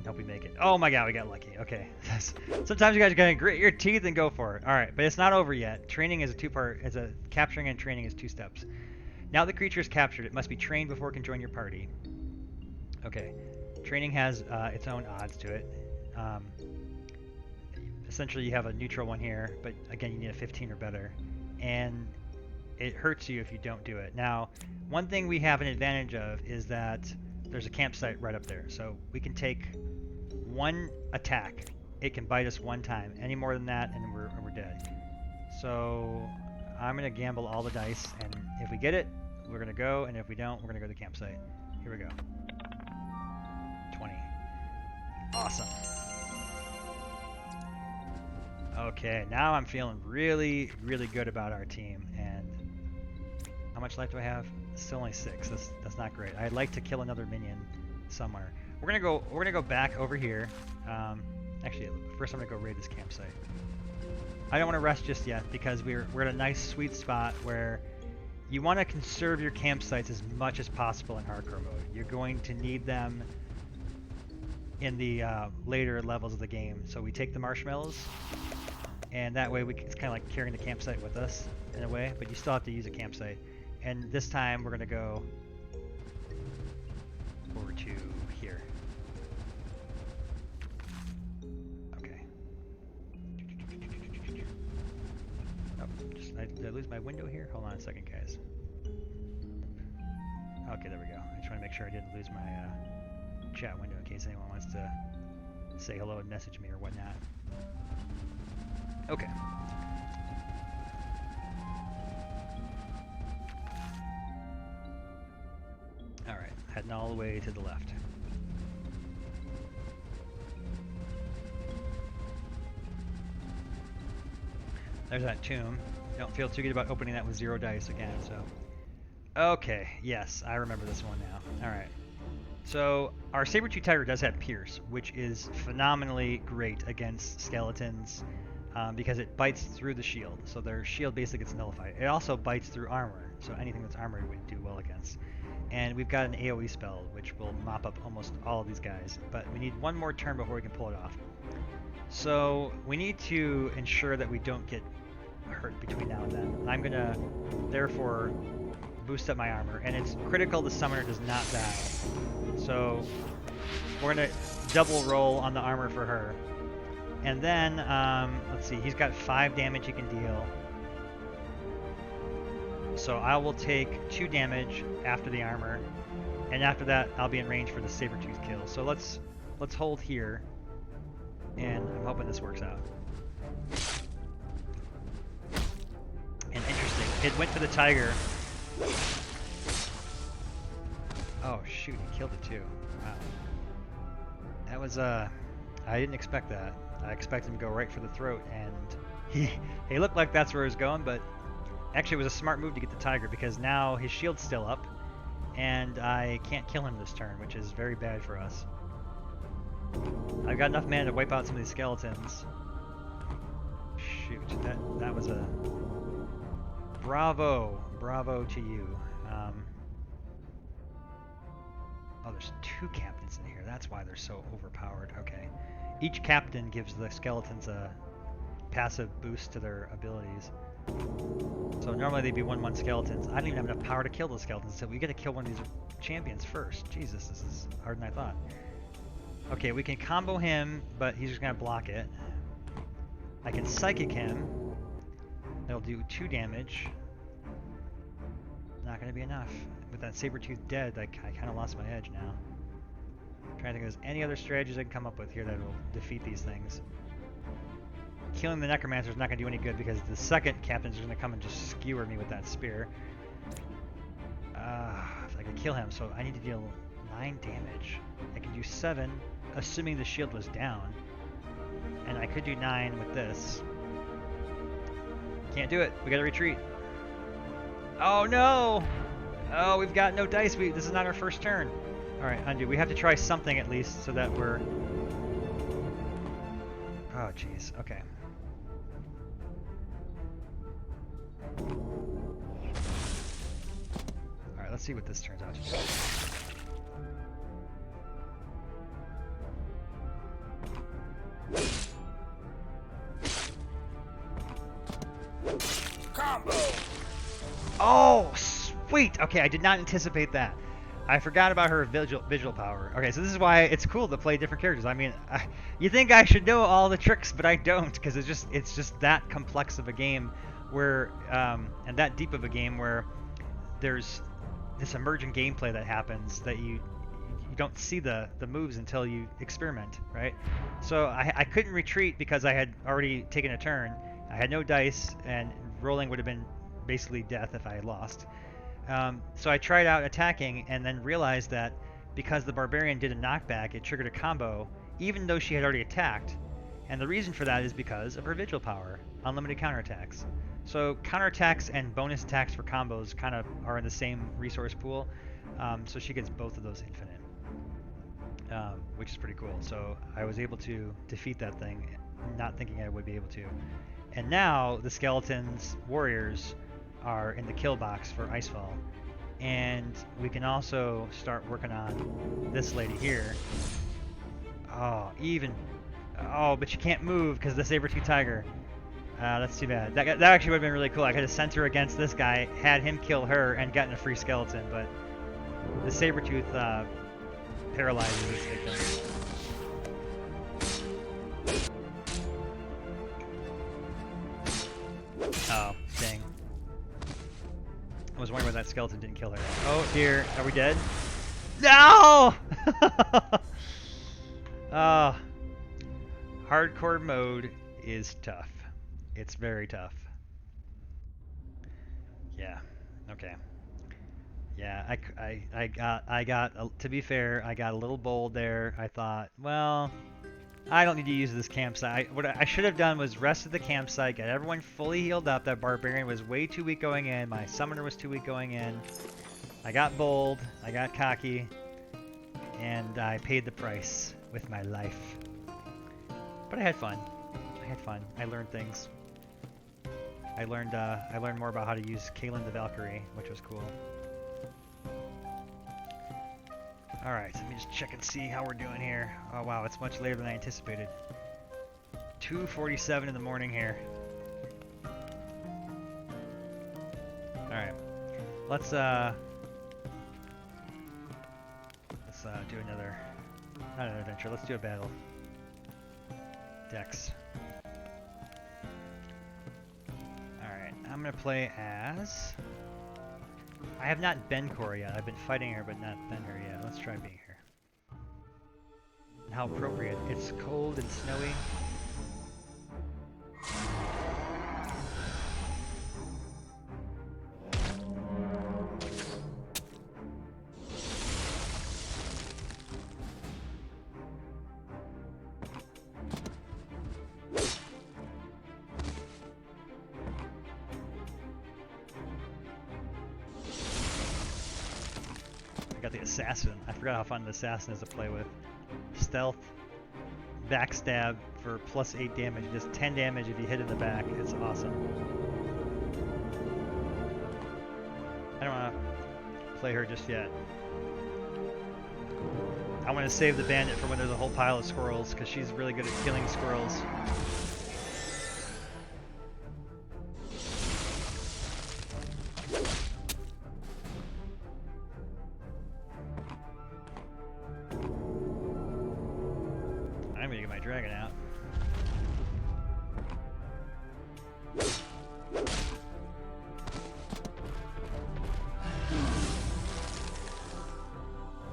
Hope we make it. Oh my god, we got lucky. Okay. Sometimes you guys gotta grit your teeth and go for it. All right, but it's not over yet. Training is a two-part. Capturing and training is 2 steps. Now the creature is captured, it must be trained before it can join your party. Okay. Training has its own odds to it. Essentially, you have a neutral one here, but again, you need a 15 or better. And it hurts you if you don't do it. Now, one thing we have an advantage of is that there's a campsite right up there. So we can take 1 attack. It can bite us 1 time. Any more than that, and we're dead. So I'm going to gamble all the dice, and if we get it, we're going to go, and if we don't, we're going to go to the campsite. Here we go. 20. Awesome. Okay, now I'm feeling really, really good about our team, and how much life do I have? Still only 6. That's not great. I'd like to kill another minion somewhere. We're gonna go back over here. Actually, first I'm gonna go raid this campsite. I don't want to rest just yet because we're at a nice sweet spot where you want to conserve your campsites as much as possible in hardcore mode. You're going to need them in the later levels of the game. So we take the marshmallows, and that way it's kind of like carrying the campsite with us in a way, but you still have to use a campsite. And this time we're going to go over to here. Okay. Oh, did I lose my window here? Hold on a second, guys. Okay, there we go. I just want to make sure I didn't lose my chat window in case anyone wants to say hello and message me or whatnot. Okay. Alright, heading all the way to the left. There's that tomb. Don't feel too good about opening that with 0 dice again, so. Okay, yes, I remember this one now. Alright. So, our saber-tooth tiger does have pierce, which is phenomenally great against skeletons because it bites through the shield. So their shield basically gets nullified. It also bites through armor, so anything that's armored would do well against. And we've got an AoE spell, which will mop up almost all of these guys. But we need 1 more turn before we can pull it off. So, we need to ensure that we don't get hurt between now and then. I'm going to, therefore, boost up my armor. And it's critical the summoner does not die. So, we're going to double roll on the armor for her. And then, let's see, he's got 5 damage he can deal. So I will take 2 damage after the armor, and after that I'll be in range for the saber-tooth kill. So let's hold here, and I'm hoping this works out. And interesting, it went for the tiger. Oh shoot, he killed it too. Wow. That was I didn't expect that. I expected him to go right for the throat, and he looked like that's where he was going, but actually it was a smart move to get the tiger, because now his shield's still up, and I can't kill him this turn, which is very bad for us. I've got enough mana to wipe out some of these skeletons. Shoot, that was a... Bravo to you. Oh, there's 2 captains in here. That's why they're so overpowered. Okay. Each captain gives the skeletons a passive boost to their abilities. So normally they'd be 1/1 skeletons. I don't even have enough power to kill those skeletons, so we gotta kill one of these champions first. Jesus, this is harder than I thought. Okay, we can combo him, but he's just gonna block it. I can psychic him. That'll do 2 damage. Not gonna be enough. With that saber-tooth dead, I kind of lost my edge now. I'm trying to think if there's any other strategies I can come up with here that will defeat these things. Killing the necromancer is not going to do any good, because the second captain's going to come and just skewer me with that spear. If I could kill him, so I need to deal 9 damage. I can do 7, assuming the shield was down. And I could do 9 with this. Can't do it. We got to retreat. Oh no! Oh, we've got no dice. This is not our first turn. Alright, undo. We have to try something at least so that we're... Oh, jeez. Okay. Alright, let's see what this turns out to be. Combo. Oh, sweet! Okay, I did not anticipate that. I forgot about her visual power. Okay, so this is why it's cool to play different characters. I mean, you think I should know all the tricks, but I don't, because it's just that complex of a game where, and that deep of a game where there's this emergent gameplay that happens that you don't see the moves until you experiment, right? So I couldn't retreat because I had already taken a turn. I had no dice, and rolling would have been basically death if I had lost. So I tried out attacking, and then realized that because the barbarian did a knockback, it triggered a combo, even though she had already attacked. And the reason for that is because of her vigil power, unlimited counterattacks. So counterattacks and bonus attacks for combos kind of are in the same resource pool, so she gets both of those infinite, which is pretty cool. So I was able to defeat that thing, not thinking I would be able to. And now the skeletons, warriors, are in the kill box for Icefall, and we can also start working on this lady here. Oh, but you can't move because the saber-tooth tiger. That's too bad. That actually would have been really cool. I could have sent her against this guy, had him kill her, and gotten a free skeleton, but the saber-tooth paralyzes this victim. Oh, dang. I was wondering why that skeleton didn't kill her. Oh dear, are we dead? No! Hardcore mode is tough. It's very tough. Yeah, okay. Yeah, I got, to be fair, I got a little bold there. I thought, well, I don't need to use this campsite. What I should have done was rest at the campsite, get everyone fully healed up. That barbarian was way too weak going in. My summoner was too weak going in. I got bold, I got cocky, and I paid the price with my life. But I had fun. I learned things. I learned more about how to use Kaelin the Valkyrie, which was cool. Alright, let me just check and see how we're doing here. Oh wow, it's much later than I anticipated. 2:47 in the morning here. Alright. Let's do another, not an adventure, let's do a battle. Dex. Alright, I'm gonna play as I have not been Cora yet. I've been fighting her, but not been her yet. Let's try being her. And how appropriate. It's cold and snowy. I got the assassin. I forgot how fun the assassin is to play with. Stealth, backstab for plus 8 damage, just 10 damage if you hit in the back. It's awesome. I don't want to play her just yet. I want to save the bandit for when there's a whole pile of squirrels, because she's really good at killing squirrels. I'm gonna get my dragon out.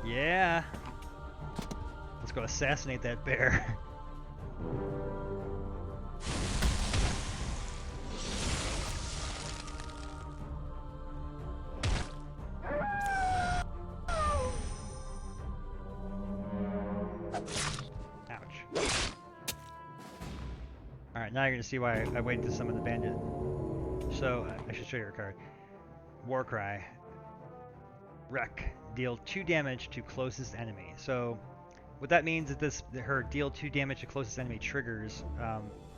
Yeah. Let's go assassinate that bear. Alright, now you're going to see why I waited to summon the bandit. So, I should show you her card. Warcry. Wreck. Deal 2 damage to closest enemy. So, what that means is her deal 2 damage to closest enemy triggers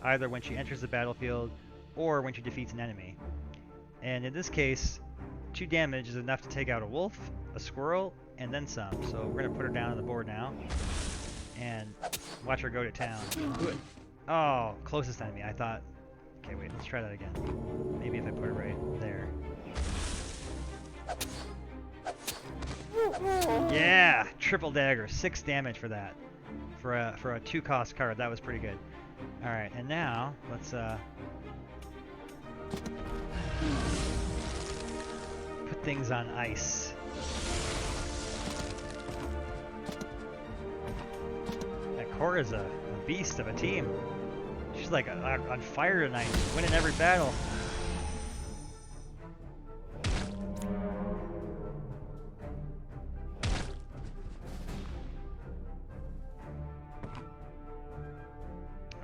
either when she enters the battlefield or when she defeats an enemy. And in this case, 2 damage is enough to take out a wolf, a squirrel, and then some. So we're going to put her down on the board now and watch her go to town. Oh, closest enemy. I thought... Okay, wait, let's try that again. Maybe if I put it right there. Yeah! Triple dagger. 6 damage for that. For a 2-cost card. That was pretty good. Alright, and now, let's put things on ice. That Cora's a beast of a team. She's like on fire tonight, winning every battle.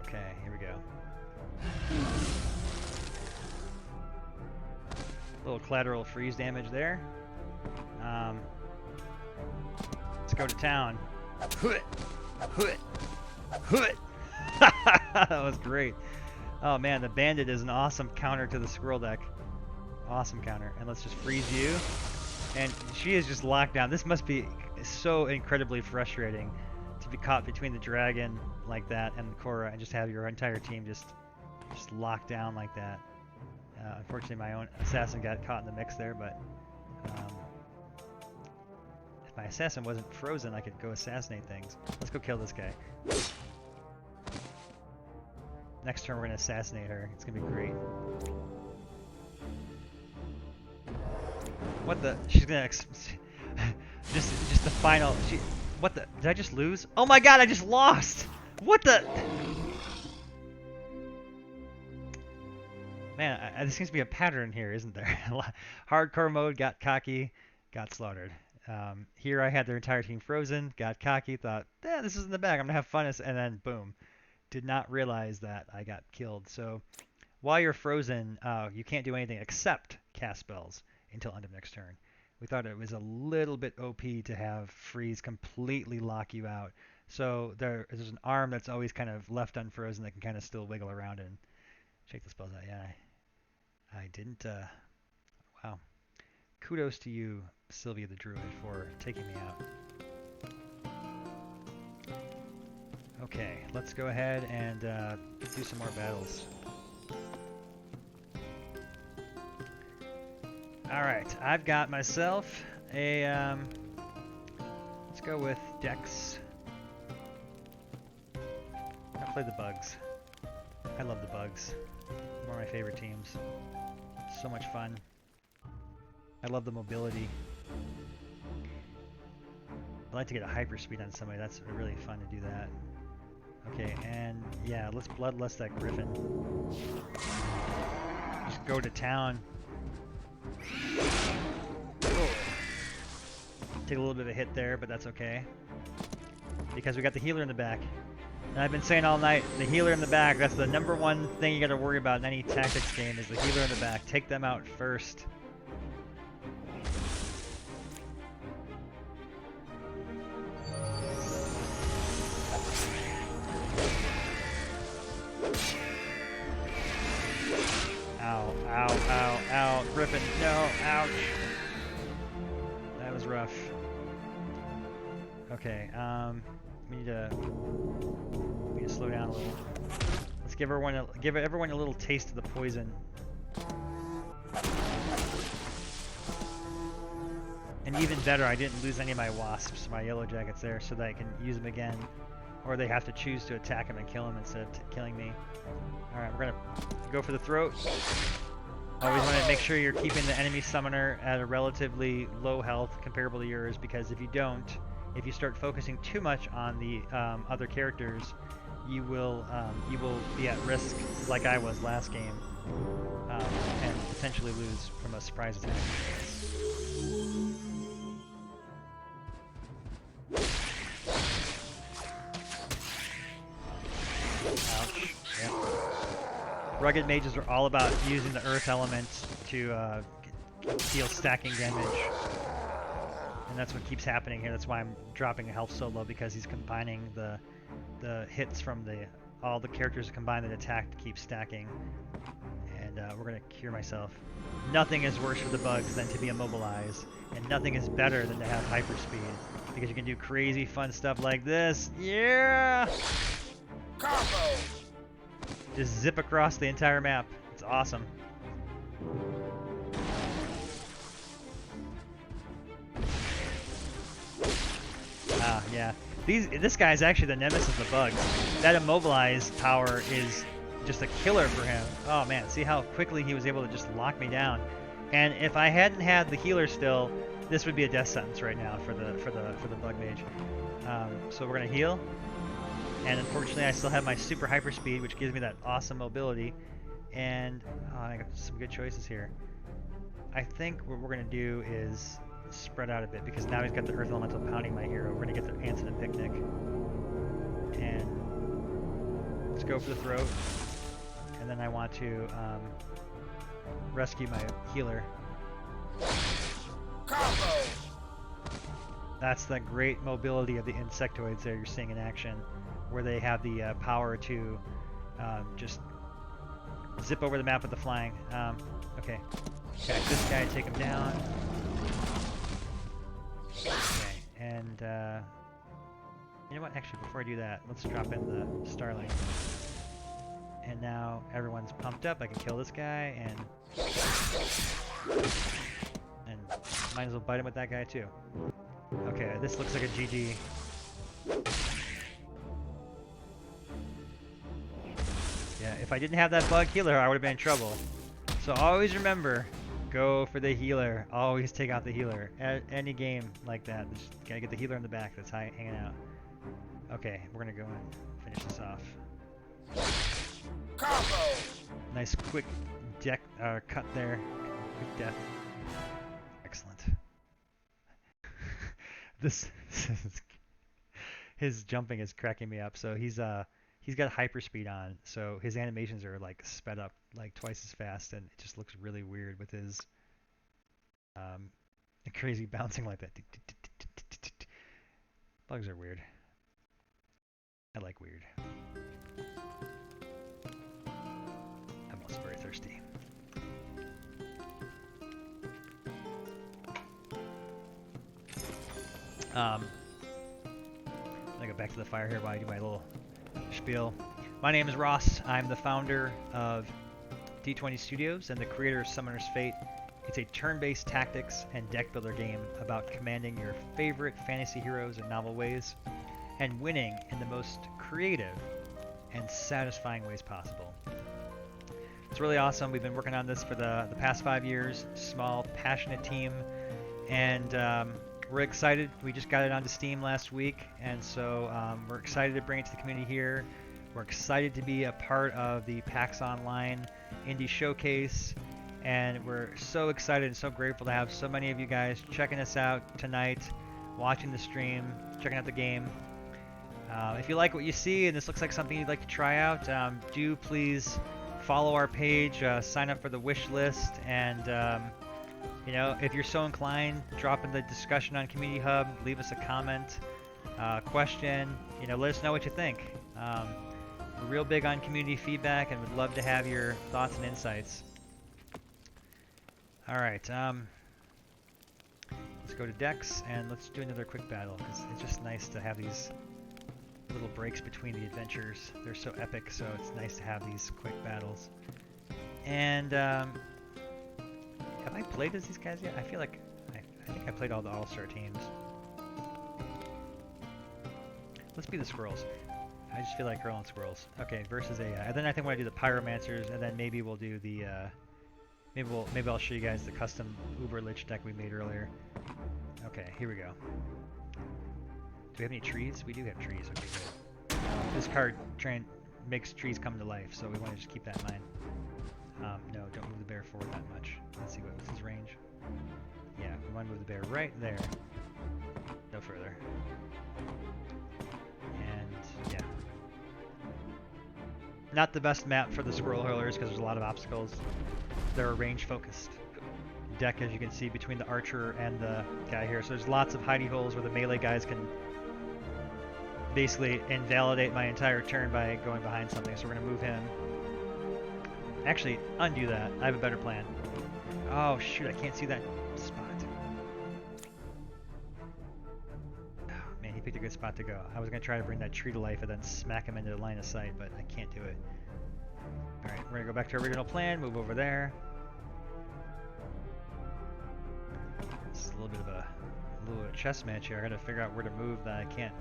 Okay, here we go. Little collateral freeze damage there. Let's go to town. That was great. Oh man, the bandit is an awesome counter to the squirrel deck. Awesome counter. And let's just freeze you. And she is just locked down. This must be so incredibly frustrating to be caught between the dragon like that and Cora and just have your entire team just locked down like that. Unfortunately, my own assassin got caught in the mix there, but if my assassin wasn't frozen, I could go assassinate things. Let's go kill this guy. Next turn, we're gonna assassinate her. It's gonna be great. What the? She's gonna just the final. What the? Did I just lose? Oh my god! I just lost. What the? Man, there seems to be a pattern here, isn't there? Hardcore mode, got cocky, got slaughtered. Here I had their entire team frozen, got cocky, thought, this is in the bag, I'm gonna have fun, and then boom. Did not realize that I got killed. So while you're frozen, you can't do anything except cast spells until end of next turn. We thought it was a little bit OP to have freeze completely lock you out. So there's an arm that's always kind of left unfrozen that can kind of still wiggle around and shake the spells out. Yeah, I didn't. Wow. Kudos to you, Sylvia the Druid, for taking me out. Okay, let's go ahead and do some more battles. Alright, I've got myself a, let's go with Dex. I'll play the bugs. I love the bugs. One of my favorite teams. So much fun. I love the mobility. I'd like to get a hyperspeed on somebody. That's really fun to do that. Okay, and yeah, let's bloodlust that griffin. Just go to town. Whoa. Take a little bit of a hit there, but that's okay. Because we got the healer in the back. And I've been saying all night, the healer in the back, that's the number one thing you gotta worry about in any tactics game is the healer in the back. Take them out first. Ow, ow, ow, ow. Griffin, no, ouch. That was rough. Okay, we need to slow down a little. Let's give everyone a little taste of the poison. And even better, I didn't lose any of my wasps, my yellow jackets there, so that I can use them again. Or they have to choose to attack him and kill him instead of killing me. Alright, we're gonna go for the throat. Always want to make sure you're keeping the enemy summoner at a relatively low health comparable to yours, because if you don't, if you start focusing too much on the other characters, you will be at risk, like I was last game, and potentially lose from a surprise attack. Ouch. Yep. Rugged mages are all about using the earth element to deal stacking damage. And that's what keeps happening here. That's why I'm dropping health so low, because he's combining the hits from all the characters combined that attack to keep stacking. And we're gonna cure myself. Nothing is worse for the bugs than to be immobilized, and nothing is better than to have hyperspeed, because you can do crazy fun stuff like this. Yeah! Combo! Just zip across the entire map. It's awesome. Yeah. This guy is actually the nemesis of the bugs. That immobilize power is just a killer for him. Oh man, see how quickly he was able to just lock me down. And if I hadn't had the healer still, this would be a death sentence right now for the bug mage. So we're gonna heal. And unfortunately, I still have my super hyper speed, which gives me that awesome mobility. And I got some good choices here. I think what we're gonna do is spread out a bit, because now he's got the earth elemental pounding my hero. We're gonna get the ants in a picnic, and let's go for the throat. And then I want to rescue my healer. Combo! That's the great mobility of the insectoids there you're seeing in action, where they have the power to just zip over the map with the flying. Okay, attack this guy, take him down. Okay, and you know what? Actually, before I do that, let's drop in the starling. And now everyone's pumped up. I can kill this guy, and might as well bite him with that guy too. Okay, this looks like a GG. Yeah, if I didn't have that bug healer, I would have been in trouble. So always remember, go for the healer. Always take out the healer. At any game like that, just gotta get the healer in the back that's hanging out. Okay, we're gonna go and finish this off. Combo! Nice quick cut there. Quick death. Excellent. His jumping is cracking me up. So he's got hyperspeed on, so his animations are like sped up like twice as fast, and it just looks really weird with his crazy bouncing like that. Bugs are weird. I like weird. I'm also very thirsty. I'm gonna go back to the fire here while I do my little spiel. My name is Ross. I'm the founder of D20 Studios and the creator of Summoner's Fate. It's a turn-based tactics and deck builder game about commanding your favorite fantasy heroes in novel ways and winning in the most creative and satisfying ways possible. It's really awesome. We've been working on this for the past 5 years. Small, passionate team, and we're excited. We just got it onto Steam last week, and so we're excited to bring it to the community here. We're excited to be a part of the PAX Online Indie Showcase, and we're so excited and so grateful to have so many of you guys checking us out tonight, watching the stream, checking out the game. If you like what you see and this looks like something you'd like to try out, do please follow our page, sign up for the wish list, and you know, if you're so inclined, drop in the discussion on Community Hub, leave us a comment, question, you know, let us know what you think. We're real big on community feedback and would love to have your thoughts and insights. Alright, let's go to Dex and let's do another quick battle, because it's just nice to have these little breaks between the adventures. They're so epic, so it's nice to have these quick battles. And have I played as these guys yet? I feel like I think I played all the All-Star teams. Let's be the squirrels. I just feel like hurling squirrels. Okay, versus AI. And then I think when I do the pyromancers, and then maybe we'll do the maybe I'll show you guys the custom Uber Lich deck we made earlier. Okay, here we go. Do we have any trees? We do have trees. Okay, good. This card makes trees come to life, so we want to just keep that in mind. No, don't move the bear forward that much. Let's see, what's his range? Yeah, we want to move the bear right there. No further. And, yeah. Not the best map for the squirrel hurlers because there's a lot of obstacles. They're range focused deck, as you can see, between the archer and the guy here. So there's lots of hidey holes where the melee guys can basically invalidate my entire turn by going behind something. So we're going to move him. Actually, undo that. I have a better plan. Oh, shoot, I can't see that spot. Oh, man, he picked a good spot to go. I was going to try to bring that tree to life and then smack him into the line of sight, but I can't do it. Alright, we're going to go back to our original plan, move over there. It's a little bit of a chess match here. I got to figure out where to move that I can't.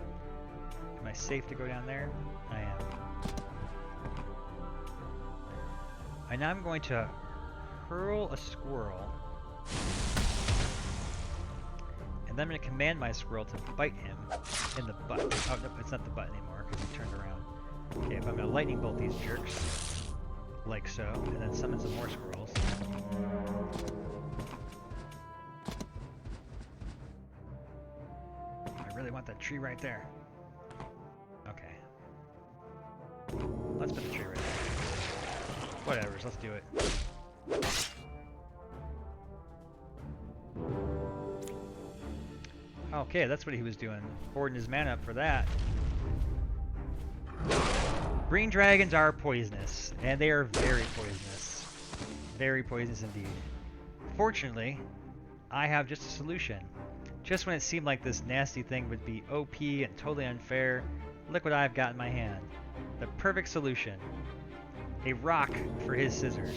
Am I safe to go down there? I am. And now I'm going to hurl a squirrel. And then I'm going to command my squirrel to bite him in the butt. Oh, no, it's not the butt anymore because he turned around. Okay, but I'm going to lightning bolt these jerks. Like so. And then summon some more squirrels. I really want that tree right there. Okay. Let's put the tree right there. Whatever, let's do it. Okay, that's what he was doing. Hoarding his mana up for that. Green dragons are poisonous, and they are very poisonous. Very poisonous indeed. Fortunately, I have just a solution. Just when it seemed like this nasty thing would be OP and totally unfair, look what I've got in my hand. The perfect solution. A rock for his scissors.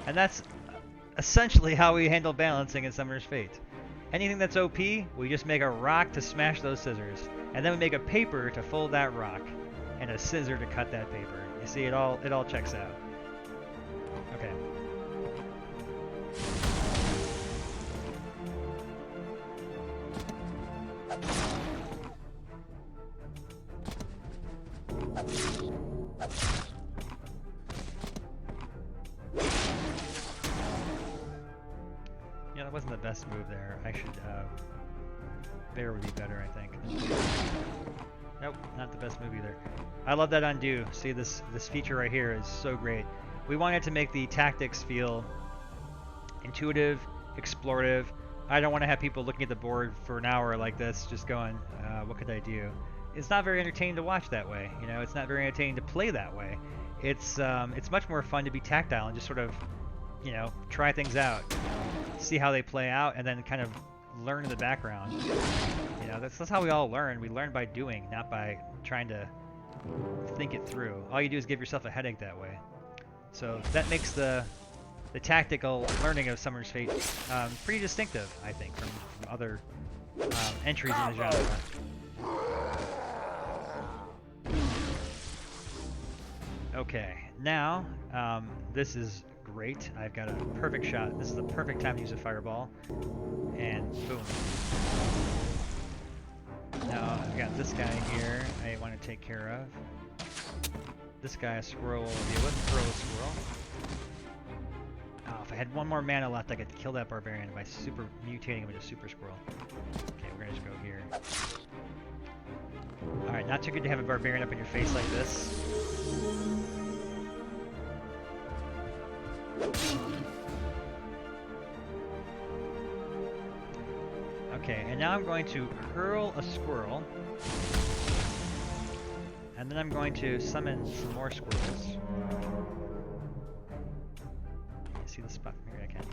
And that's essentially how we handle balancing in Summoner's Fate. Anything that's OP, we just make a rock to smash those scissors. And then we make a paper to fold that rock. And a scissor to cut that paper. You see, it all checks out. Okay. Yeah, that wasn't the best move there. I should, bear would be better, I think. Nope, not the best move either. I love that undo. See, this feature right here is so great. We wanted to make the tactics feel intuitive, explorative. I don't want to have people looking at the board for an hour like this, just going, what could I do? It's not very entertaining to watch that way. You know, it's not very entertaining to play that way. It's much more fun to be tactile and just sort of, you know, try things out, see how they play out, and then kind of learn in the background. You know, that's how we all learn. We learn by doing, not by trying to think it through. All you do is give yourself a headache that way. So that makes the tactical learning of Summoner's Fate pretty distinctive, I think, from other entries in the genre. Okay, now this is great. I've got a perfect shot. This is the perfect time to use a fireball. And boom. Now I've got this guy here I want to take care of. This guy, a squirrel, will be able to throw a squirrel. Oh, if I had one more mana left, I could kill that barbarian by super mutating him into super squirrel. Okay, we're gonna just go here. Alright, not too good to have a barbarian up in your face like this. Okay, and now I'm going to hurl a squirrel. And then I'm going to summon some more squirrels. Can you see the spot from here? I can.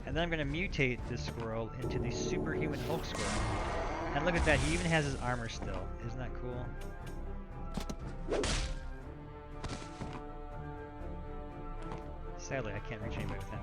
And then I'm going to mutate this squirrel into the superhuman Hulk squirrel. And look at that, he even has his armor still. Isn't that cool? Sadly, I can't reach anybody with him.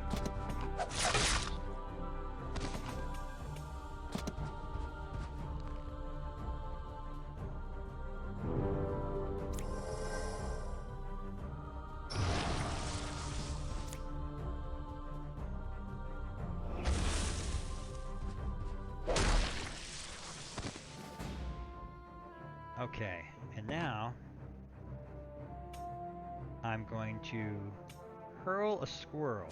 Okay, and now I'm going to hurl a squirrel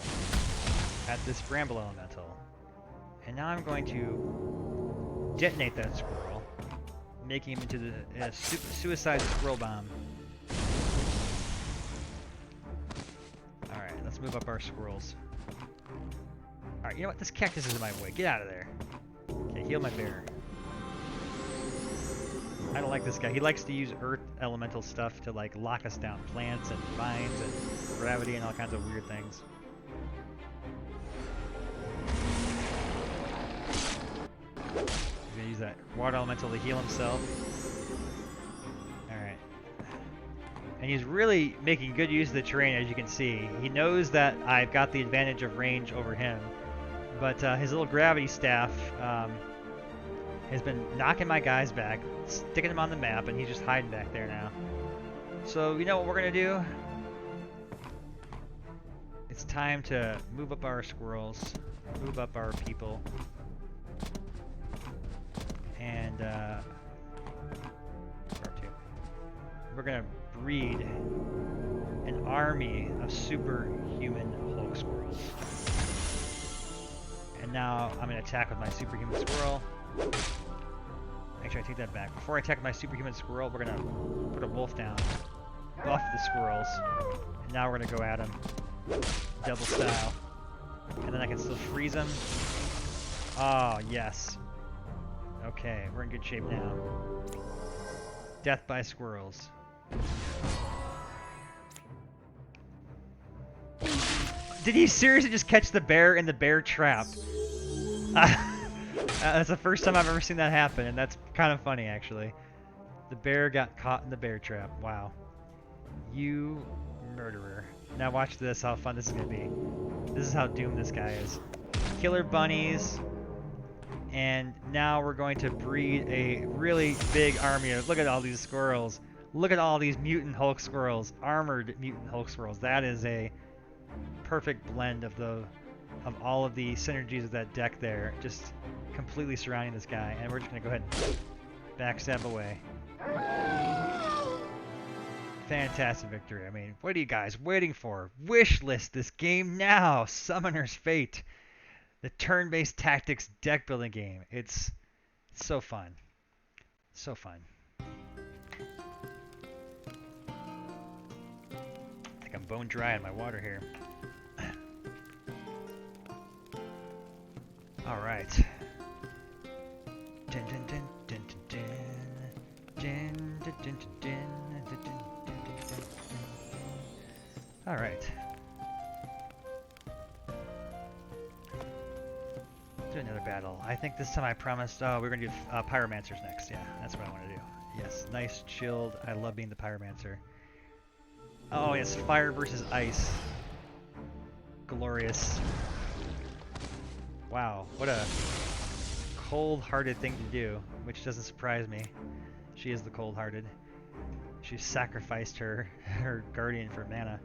at this bramble elemental, and now I'm going to detonate that squirrel, making him into the suicide squirrel bomb. Alright, let's move up our squirrels. Alright, you know what? This cactus is in my way. Get out of there. Okay, heal my bear. I don't like this guy. He likes to use earth elemental stuff to like lock us down. Plants and vines and gravity and all kinds of weird things. He's gonna use that water elemental to heal himself. Alright. And he's really making good use of the terrain, as you can see. He knows that I've got the advantage of range over him. But his little gravity staff has been knocking my guys back, sticking them on the map, and he's just hiding back there now. So, you know what we're going to do? It's time to move up our squirrels, move up our people, and we're going to breed an army of superhuman Hulk squirrels. And now I'm going to attack with my superhuman squirrel. Actually, I take that back. Before I attack my superhuman squirrel, we're gonna put a wolf down, buff the squirrels, and now we're gonna go at him, double style, and then I can still freeze him. Oh yes. Okay, we're in good shape now. Death by squirrels. Did he seriously just catch the bear in the bear trap? That's the first time I've ever seen that happen, and that's kind of funny, actually. The bear got caught in the bear trap. Wow. You murderer. Now watch this, how fun this is going to be. This is how doomed this guy is. Killer bunnies. And now we're going to breed a really big army. Look at all these squirrels. Look at all these mutant Hulk squirrels. Armored mutant Hulk squirrels. That is a perfect blend of all of the synergies of that deck there. Just completely surrounding this guy, and we're just gonna go ahead and backstab away. Fantastic victory. I mean, what are you guys waiting for? Wish list this game now. Summoner's Fate, the turn-based tactics deck building game. It's so fun, so fun. I think I'm bone dry in my water here. All right. Dun, dun, dun, dun, dun, dun, dun, dun, dun, dun. All right. Do another battle. I think this time I promised. Oh, we're gonna do pyromancers next. Yeah, that's what I want to do. Yes, nice, chilled. I love being the pyromancer. Oh yes, fire versus ice. Glorious. Wow, what a cold-hearted thing to do, which doesn't surprise me. She is the cold-hearted. She sacrificed her guardian for mana.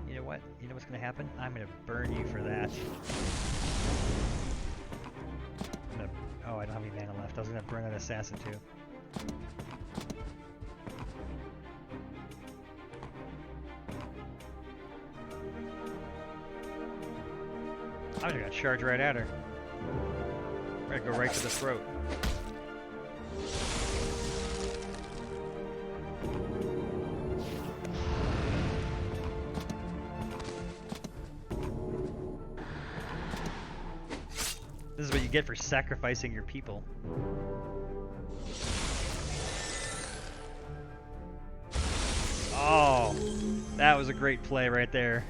You know what? You know what's gonna happen? I'm gonna burn you for that. Oh, I don't have any mana left. I was gonna burn that assassin too. I'm just gonna charge right at her. We're gonna go right to the throat. This is what you get for sacrificing your people. Oh, that was a great play right there.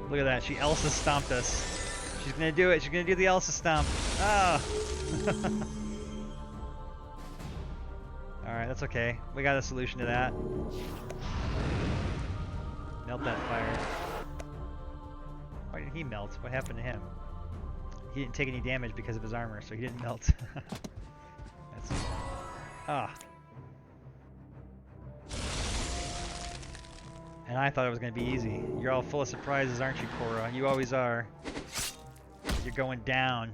Look at that, she Elsa stomped us. She's gonna do it, she's gonna do the Elsa stomp. Ah! Alright, that's okay. We got a solution to that. Melt that fire. Why did he melt? What happened to him? He didn't take any damage because of his armor, so he didn't melt. That's... Ah. And I thought it was going to be easy. You're all full of surprises, aren't you, Korra? You always are. You're going down.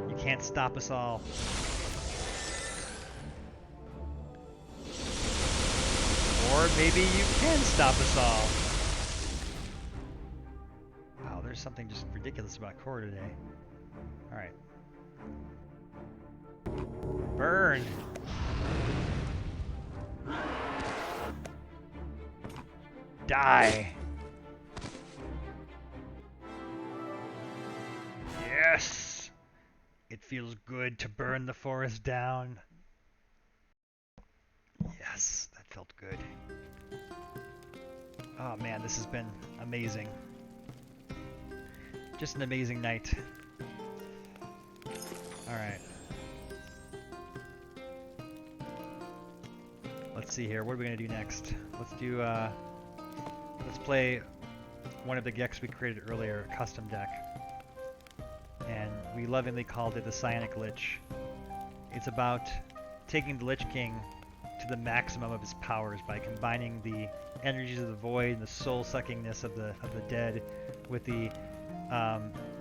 You can't stop us all. Or maybe you can stop us all. Wow, there's something just ridiculous about Korra today. Alright. Burn! Die! Yes! It feels good to burn the forest down. Yes, that felt good. Oh man, this has been amazing. Just an amazing night. Alright. Let's see here, what are we gonna do next? Let's do, let's play one of the decks we created earlier, a custom deck. And we lovingly called it the Psionic Lich. It's about taking the Lich King to the maximum of his powers by combining the energies of the void and the soul-suckingness of the dead with the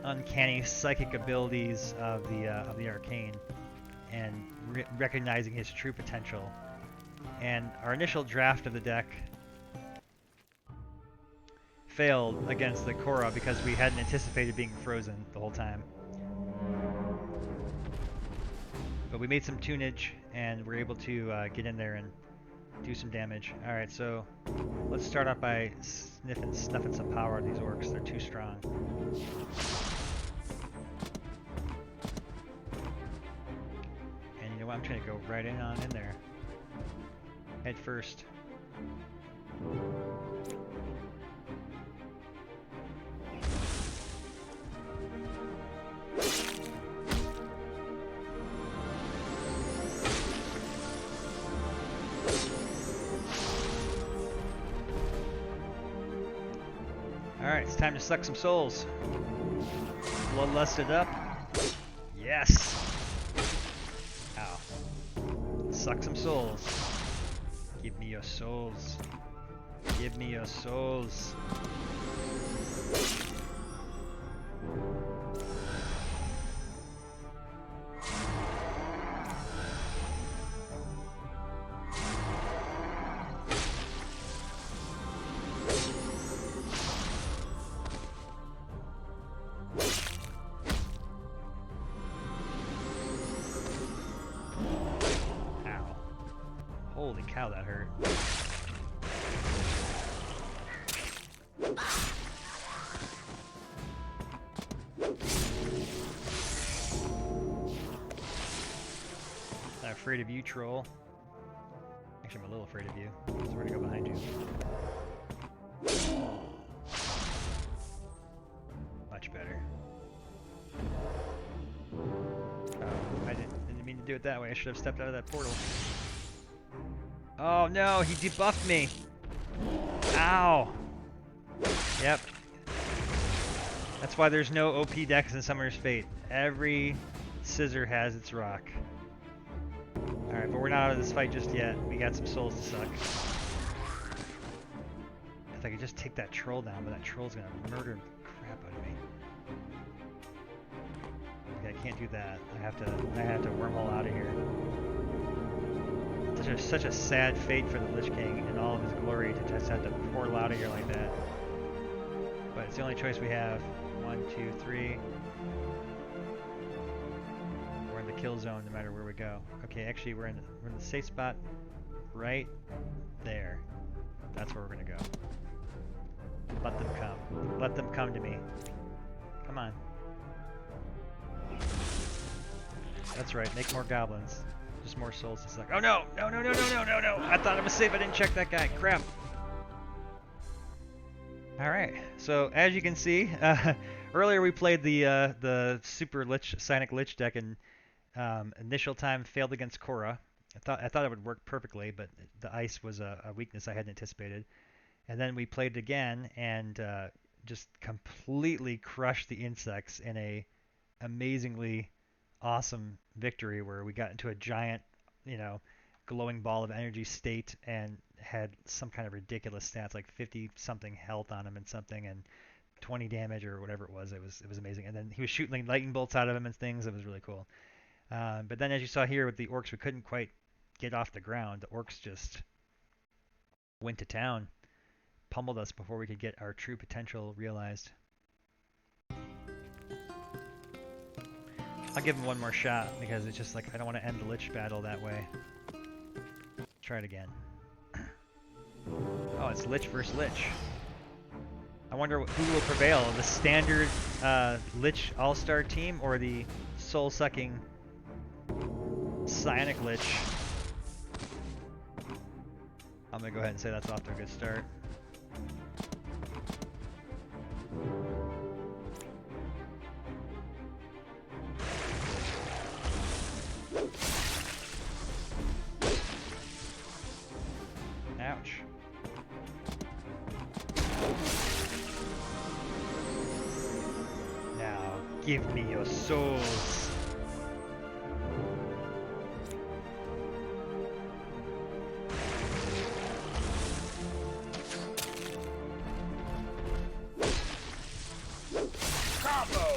uncanny psychic abilities of the arcane, and recognizing his true potential. And our initial draft of the deck failed against the Korra because we hadn't anticipated being frozen the whole time. But we made some tunage and we're able to get in there and do some damage. Alright, so let's start off by snuffing some power on these orcs. They're too strong. And you know what? I'm trying to go right in there. Head first. Alright, it's time to suck some souls. Bloodlusted up. Yes! Ow. Suck some souls. Give me your souls. Give me your souls. Holy cow, that hurt. I'm afraid of you, troll. Actually, I'm a little afraid of you, so we're gonna go behind you. Much better. Oh, I didn't mean to do it that way. I should have stepped out of that portal. Oh no, he debuffed me! Ow! Yep. That's why there's no OP decks in Summoner's Fate. Every scissor has its rock. Alright, but we're not out of this fight just yet. We got some souls to suck. If I could just take that troll down, but that troll's gonna murder the crap out of me. Okay, I can't do that. I have to wormhole out of here. Such a sad fate for the Lich King in all of his glory to just have to pour out of here like that. But it's the only choice we have. 1, 2, 3. We're in the kill zone no matter where we go. Okay, actually we're in the safe spot right there. That's where we're gonna go. Let them come. Let them come to me. Come on. That's right, make more goblins. Just more souls to suck. Oh no! No, no, no, no, no, no, no! I thought I was safe, I didn't check that guy. Crap. Alright, so as you can see, earlier we played the Super Lich, Psionic Lich deck, and initial time failed against Korra. I thought it would work perfectly, but the ice was a weakness I hadn't anticipated. And then we played it again and just completely crushed the insects in a amazingly awesome victory where we got into a giant, glowing ball of energy state and had some kind of ridiculous stats, like 50 something health on him and something, and 20 damage or whatever it was. It was amazing. And then he was shooting like lightning bolts out of him and things. It was really cool. But then as you saw here with the orcs, we couldn't quite get off the ground. The orcs just went to town, pummeled us before we could get our true potential realized. I'll give him one more shot because it's just like I don't want to end the Lich battle that way. Try it again. Oh, it's Lich versus Lich. I wonder who will prevail, the standard Lich all-star team or the soul-sucking Psionic Lich. I'm gonna go ahead and say that's off to a good start. Ouch. Now, give me your souls. Combo.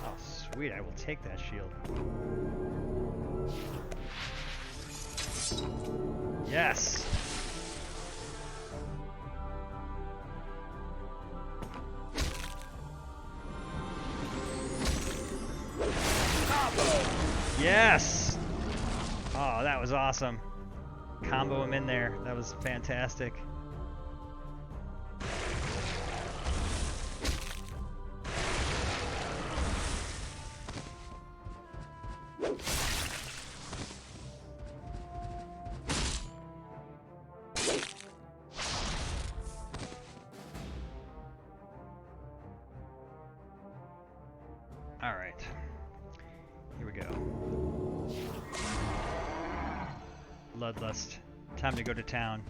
Oh, sweet, I will take that shield. Yes! Combo. Yes! Oh, that was awesome. Combo him in there. That was fantastic. Alright. Here we go. Bloodlust. Time to go to town.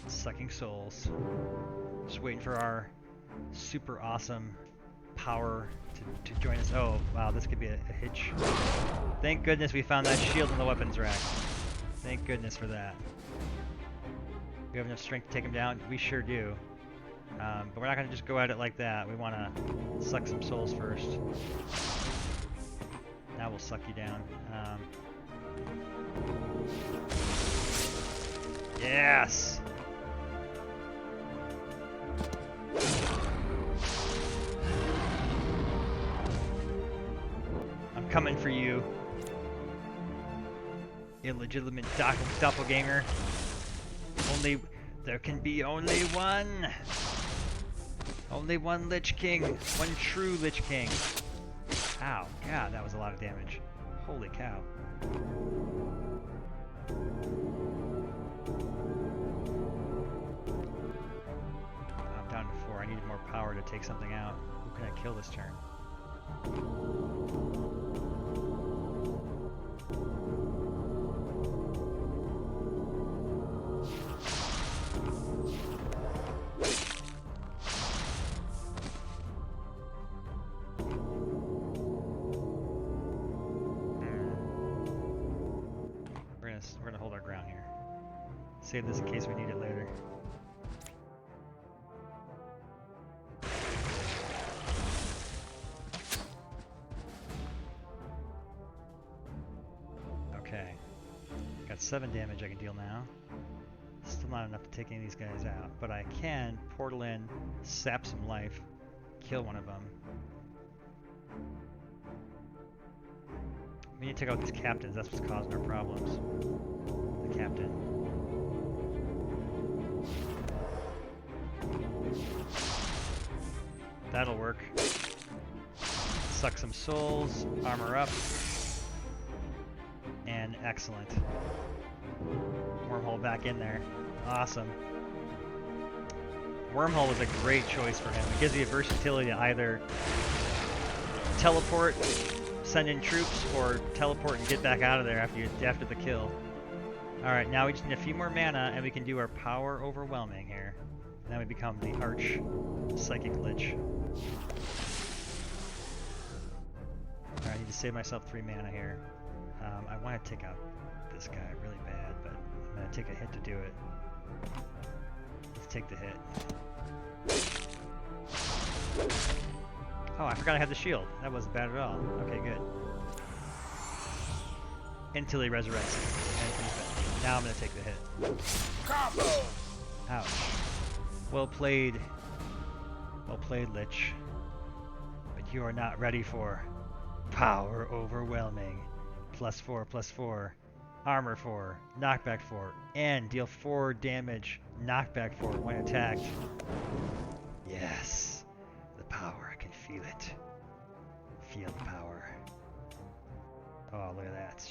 Sucking souls. Just waiting for our super awesome power to join us. Oh, wow, this could be a hitch. Thank goodness we found that shield in the weapons rack. Thank goodness for that. We have enough strength to take him down? We sure do. But we're not going to just go at it like that. We want to suck some souls first. Now we'll suck you down. Yes! I'm coming for you. Illegitimate doppelganger. There can be only one. Only one Lich King. One true Lich King. Ow. God, that was a lot of damage. Holy cow. I'm down to 4. I need more power to take something out. Who can I kill this turn? Save this in case we need it later. Okay. Got 7 damage I can deal now. Still not enough to take any of these guys out, but I can portal in, sap some life, kill one of them. We need to take out these captains, that's what's causing our problems. The captain. That'll work. Suck some souls, armor up, and excellent. Wormhole back in there. Awesome. Wormhole was a great choice for him. It gives you versatility to either teleport, send in troops, or teleport and get back out of there after the kill. Alright, now we just need a few more mana and we can do our power overwhelming here. And then we become the Arch Psychic Lich. Alright, I need to save myself 3 mana here. I want to take out this guy really bad, but I'm going to take a hit to do it. Let's take the hit. Oh, I forgot I had the shield. That wasn't bad at all. Okay, good. Until he resurrects him. And comes back. Now I'm going to take the hit. Combo! Ouch. Well played. Well played, Lich. But you are not ready for power overwhelming. +4/+4. Armor 4. Knockback 4. And deal 4 damage. Knockback 4 when attacked. Yes. The power. I can feel it. Feel the power. Oh, look at that.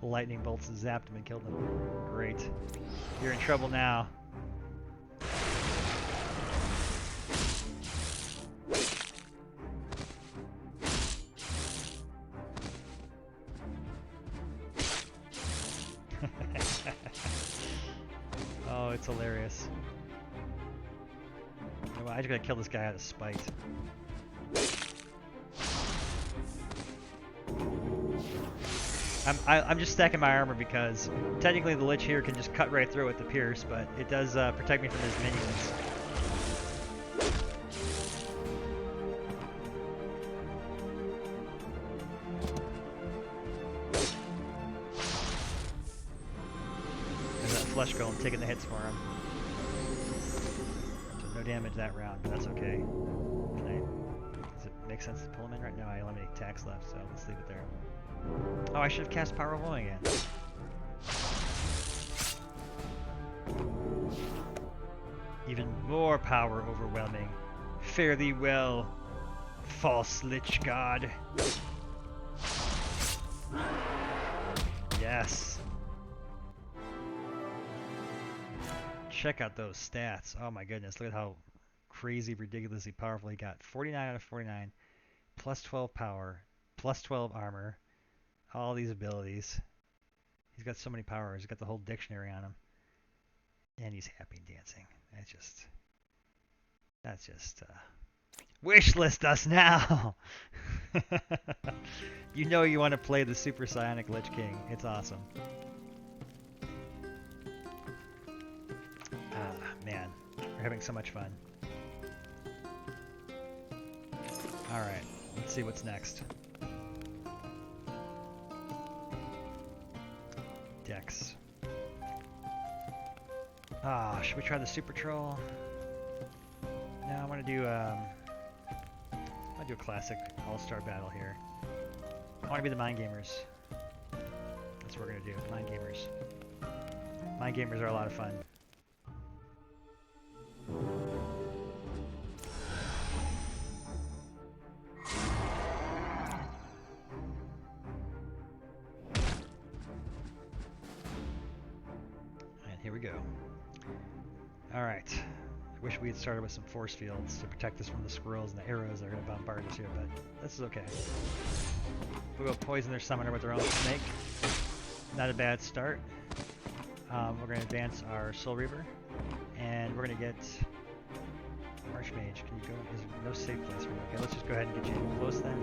Lightning bolts zapped him and killed him. Great. You're in trouble now. Oh, it's hilarious. You know, I just gotta kill this guy out of spite. I'm just stacking my armor because technically the Lich here can just cut right through with the Pierce, but it does protect me from his minions. There's that flesh golem taking the hits for him. So no damage that round, but that's okay. Does it make sense to pull him in right now? I only have any attacks left, so let's leave it there. Oh, I should have cast Power Overwhelming again. Even more power overwhelming. Fare thee well, false Lich God. Yes. Check out those stats. Oh my goodness, look at how crazy, ridiculously powerful he got. 49 out of 49, +12 power, +12 armor. All these abilities. He's got so many powers. He's got the whole dictionary on him. And he's happy dancing. That's just wish list us now. You know you want to play the Super Psionic Lich King. It's awesome. Man, we're having so much fun. Alright, let's see what's next. Dex. Should we try the Super Troll? No, I want to do a classic all-star battle here. I want to be the Mind Gamers. That's what we're gonna do. Mind Gamers. Mind Gamers are a lot of fun. Here we go. Alright. I wish we had started with some force fields to protect us from the squirrels and the arrows that are going to bombard us here, but this is okay. We'll go poison their summoner with their own snake. Not a bad start. We're going to advance our Soul Reaver, and we're going to get Archmage. Can you go? There's no safe place for you. Okay, let's just go ahead and get you close then.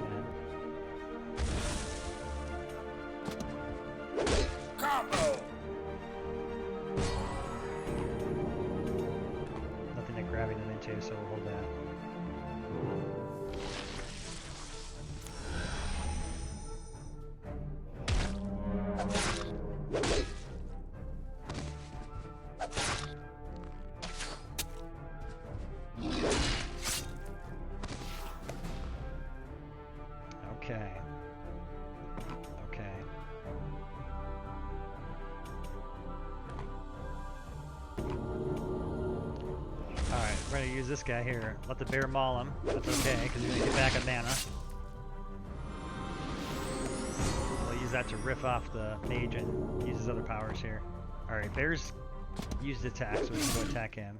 Okay. Okay. Alright, we're gonna use this guy here. Let the bear maul him. That's okay, because he's gonna get back a mana. We'll use that to riff off the mage and use his other powers here. Alright, bear's used attack, so we can go attack him.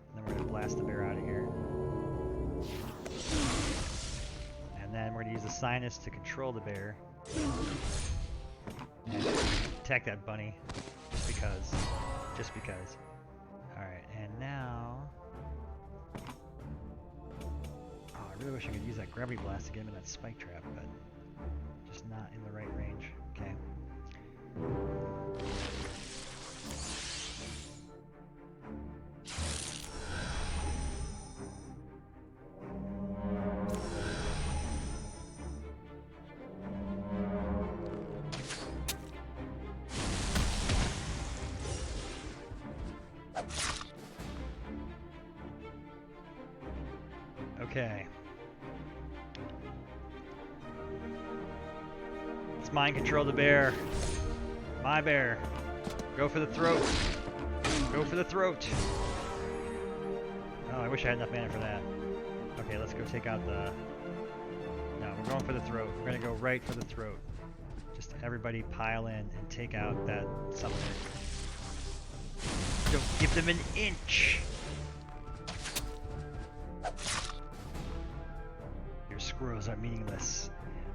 And then we're gonna blast the bear out of here. And then we're gonna use the sinus to control the bear. And attack that bunny. Just because. Just because. Alright, and now... Oh, I really wish I could use that gravity blast to get him in that spike trap, but just not in the right range. Okay. Okay. Let's mind control the bear. My bear. Go for the throat. Go for the throat. Oh, I wish I had enough mana for that. Okay, let's go take out the... No, we're going for the throat. We're going to go right for the throat. Just everybody pile in and take out that summoner. Don't give them an inch! Your squirrels are meaningless.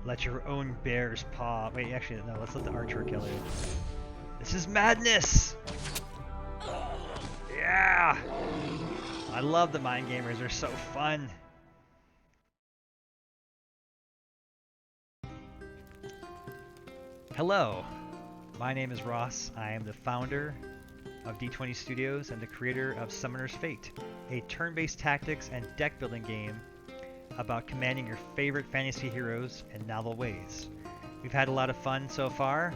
Let your own bear's paw... Wait, actually, no, let's let the archer kill you. This is madness! Yeah! I love the mind gamers, they're so fun. Hello, my name is Ross. I am the founder of D20 Studios and the creator of Summoner's Fate, a turn-based tactics and deck building game about commanding your favorite fantasy heroes in novel ways. We've had a lot of fun so far,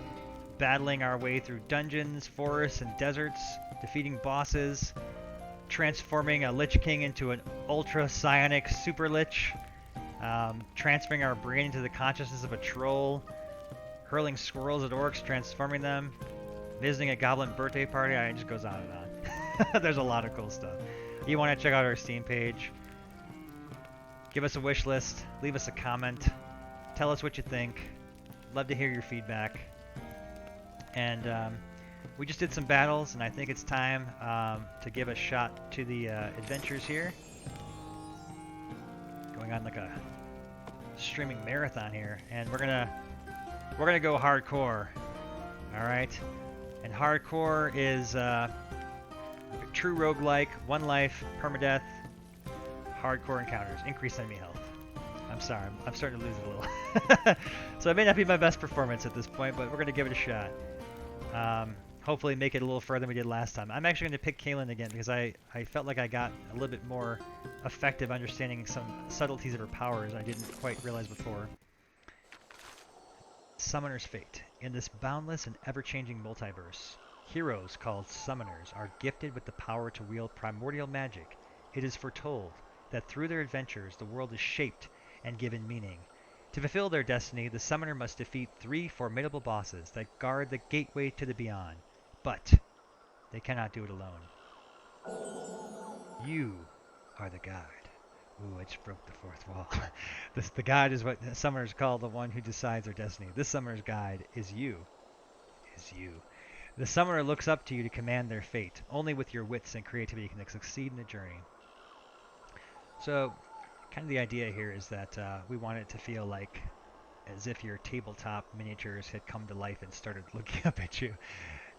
battling our way through dungeons, forests, and deserts, defeating bosses, transforming a Lich King into an ultra psionic super Lich, transferring our brain into the consciousness of a troll, hurling squirrels at orcs, transforming them, visiting a goblin birthday party. It just goes on and on. There's a lot of cool stuff. You want to check out our Steam page, give us a wish list, leave us a comment, tell us what you think. Love to hear your feedback. And we just did some battles, and I think it's time to give a shot to the adventures here. Going on like a streaming marathon here, and we're gonna go hardcore. All right, and hardcore is true roguelike, one life, permadeath, hardcore encounters, increased enemy health. I'm sorry, I'm starting to lose it a little. So it may not be my best performance at this point, but we're gonna give it a shot. Hopefully make it a little further than we did last time. I'm actually going to pick Kaylin again because I felt like I got a little bit more effective understanding some subtleties of her powers I didn't quite realize before. Summoner's Fate. In this boundless and ever-changing multiverse, heroes called summoners are gifted with the power to wield primordial magic. It is foretold that through their adventures the world is shaped and given meaning. To fulfill their destiny, the summoner must defeat 3 formidable bosses that guard the gateway to the beyond. But they cannot do it alone. You are the guide. Ooh, I just broke the fourth wall. The guide is what summoners call the one who decides their destiny. This summoner's guide is you. The summoner looks up to you to command their fate. Only with your wits and creativity can they succeed in the journey. So, kind of the idea here is that we want it to feel like as if your tabletop miniatures had come to life and started looking up at you.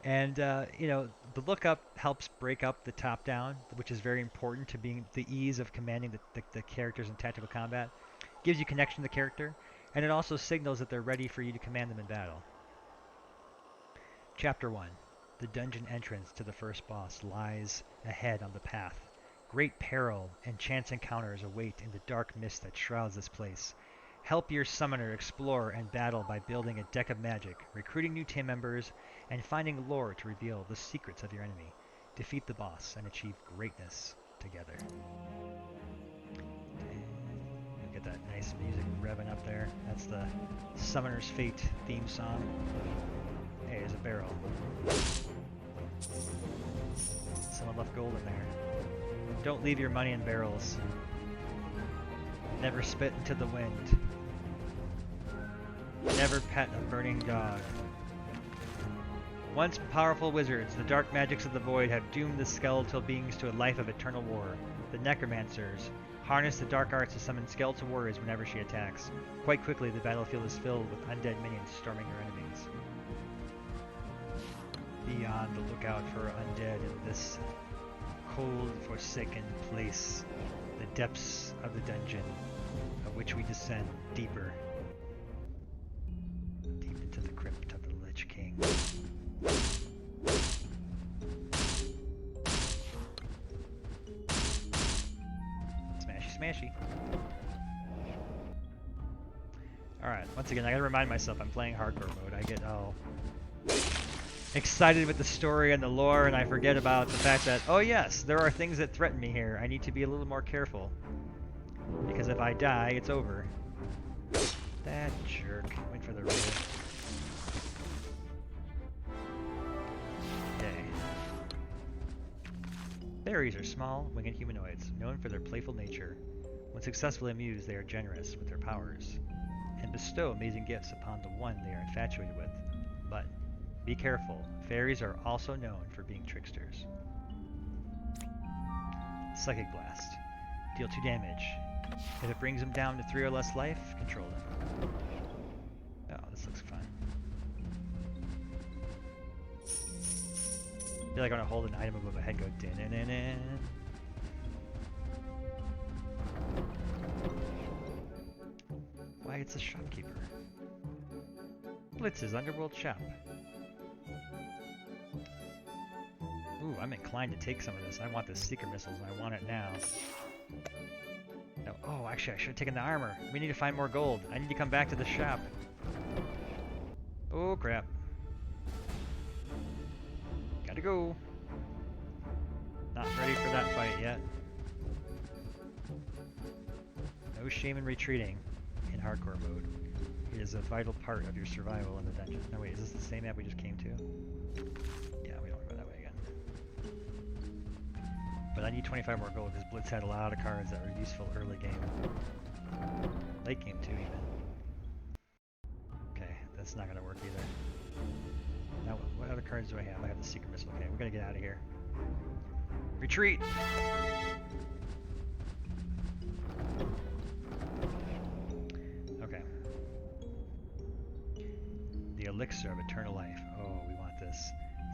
And, you know, the lookup helps break up the top-down, which is very important to being the ease of commanding the characters in tactical combat. Gives you connection to the character, and it also signals that they're ready for you to command them in battle. Chapter 1. The dungeon entrance to the first boss lies ahead on the path. Great peril and chance encounters await in the dark mist that shrouds this place. Help your summoner explore and battle by building a deck of magic, recruiting new team members, and finding lore to reveal the secrets of your enemy. Defeat the boss and achieve greatness together. And get that nice music revving up there. That's the Summoner's Fate theme song. Hey, there's a barrel. Someone left gold in there. Don't leave your money in barrels. Never spit into the wind. Never pet a burning dog. Once powerful wizards, the dark magics of the void have doomed the skeletal beings to a life of eternal war. The necromancers harness the dark arts to summon skeletal warriors whenever she attacks. Quite quickly, the battlefield is filled with undead minions storming her enemies. Be on the lookout for undead in this cold, forsaken place, the depths of the dungeon, of which we descend deeper, deep into the crypt of the Lich King. Smashy, smashy. Alright, once again, I gotta remind myself I'm playing hardcore mode. I get all excited with the story and the lore, and I forget about the fact that, oh yes, there are things that threaten me here. I need to be a little more careful. Because if I die, it's over. That jerk. Went for the rear. Okay. Fairies are small, winged humanoids, known for their playful nature. When successfully amused, they are generous with their powers, and bestow amazing gifts upon the one they are infatuated with. But be careful, fairies are also known for being tricksters. Psychic Blast. Deal 2 damage. If it brings them down to 3 or less life, control them. Oh, this looks fun. I feel like I want to hold an item above my head and go din-din-din-din. Why, it's a shopkeeper. Blitz's Underworld Shop. Ooh, I'm inclined to take some of this. I want the Seeker Missiles, and I want it now. No, oh, actually, I should have taken the armor. We need to find more gold. I need to come back to the shop. Oh, crap. Gotta go. Not ready for that fight yet. No shame in retreating in hardcore mode. It is a vital part of your survival in the dungeon. No, wait, is this the same map we just came to? Yeah, we don't go that way again. But I need 25 more gold because Blitz had a lot of cards that were useful early game. Late game too, even. Okay, that's not going to work either. Now, what other cards do I have? I have the Secret Missile. Okay, we're going to get out of here. Retreat! Okay. The Elixir of Eternal Life. Oh, we want this.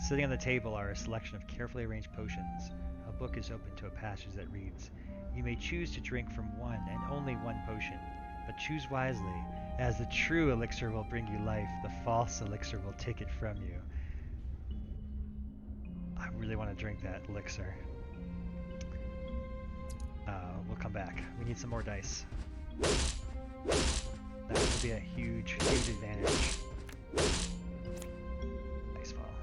Sitting on the table are a selection of carefully arranged potions. A book is open to a passage that reads, "You may choose to drink from one and only one potion, but choose wisely, as the true elixir will bring you life, the false elixir will take it from you." I really want to drink that elixir. We'll come back. We need some more dice. That would be a huge, huge advantage. Nice fall.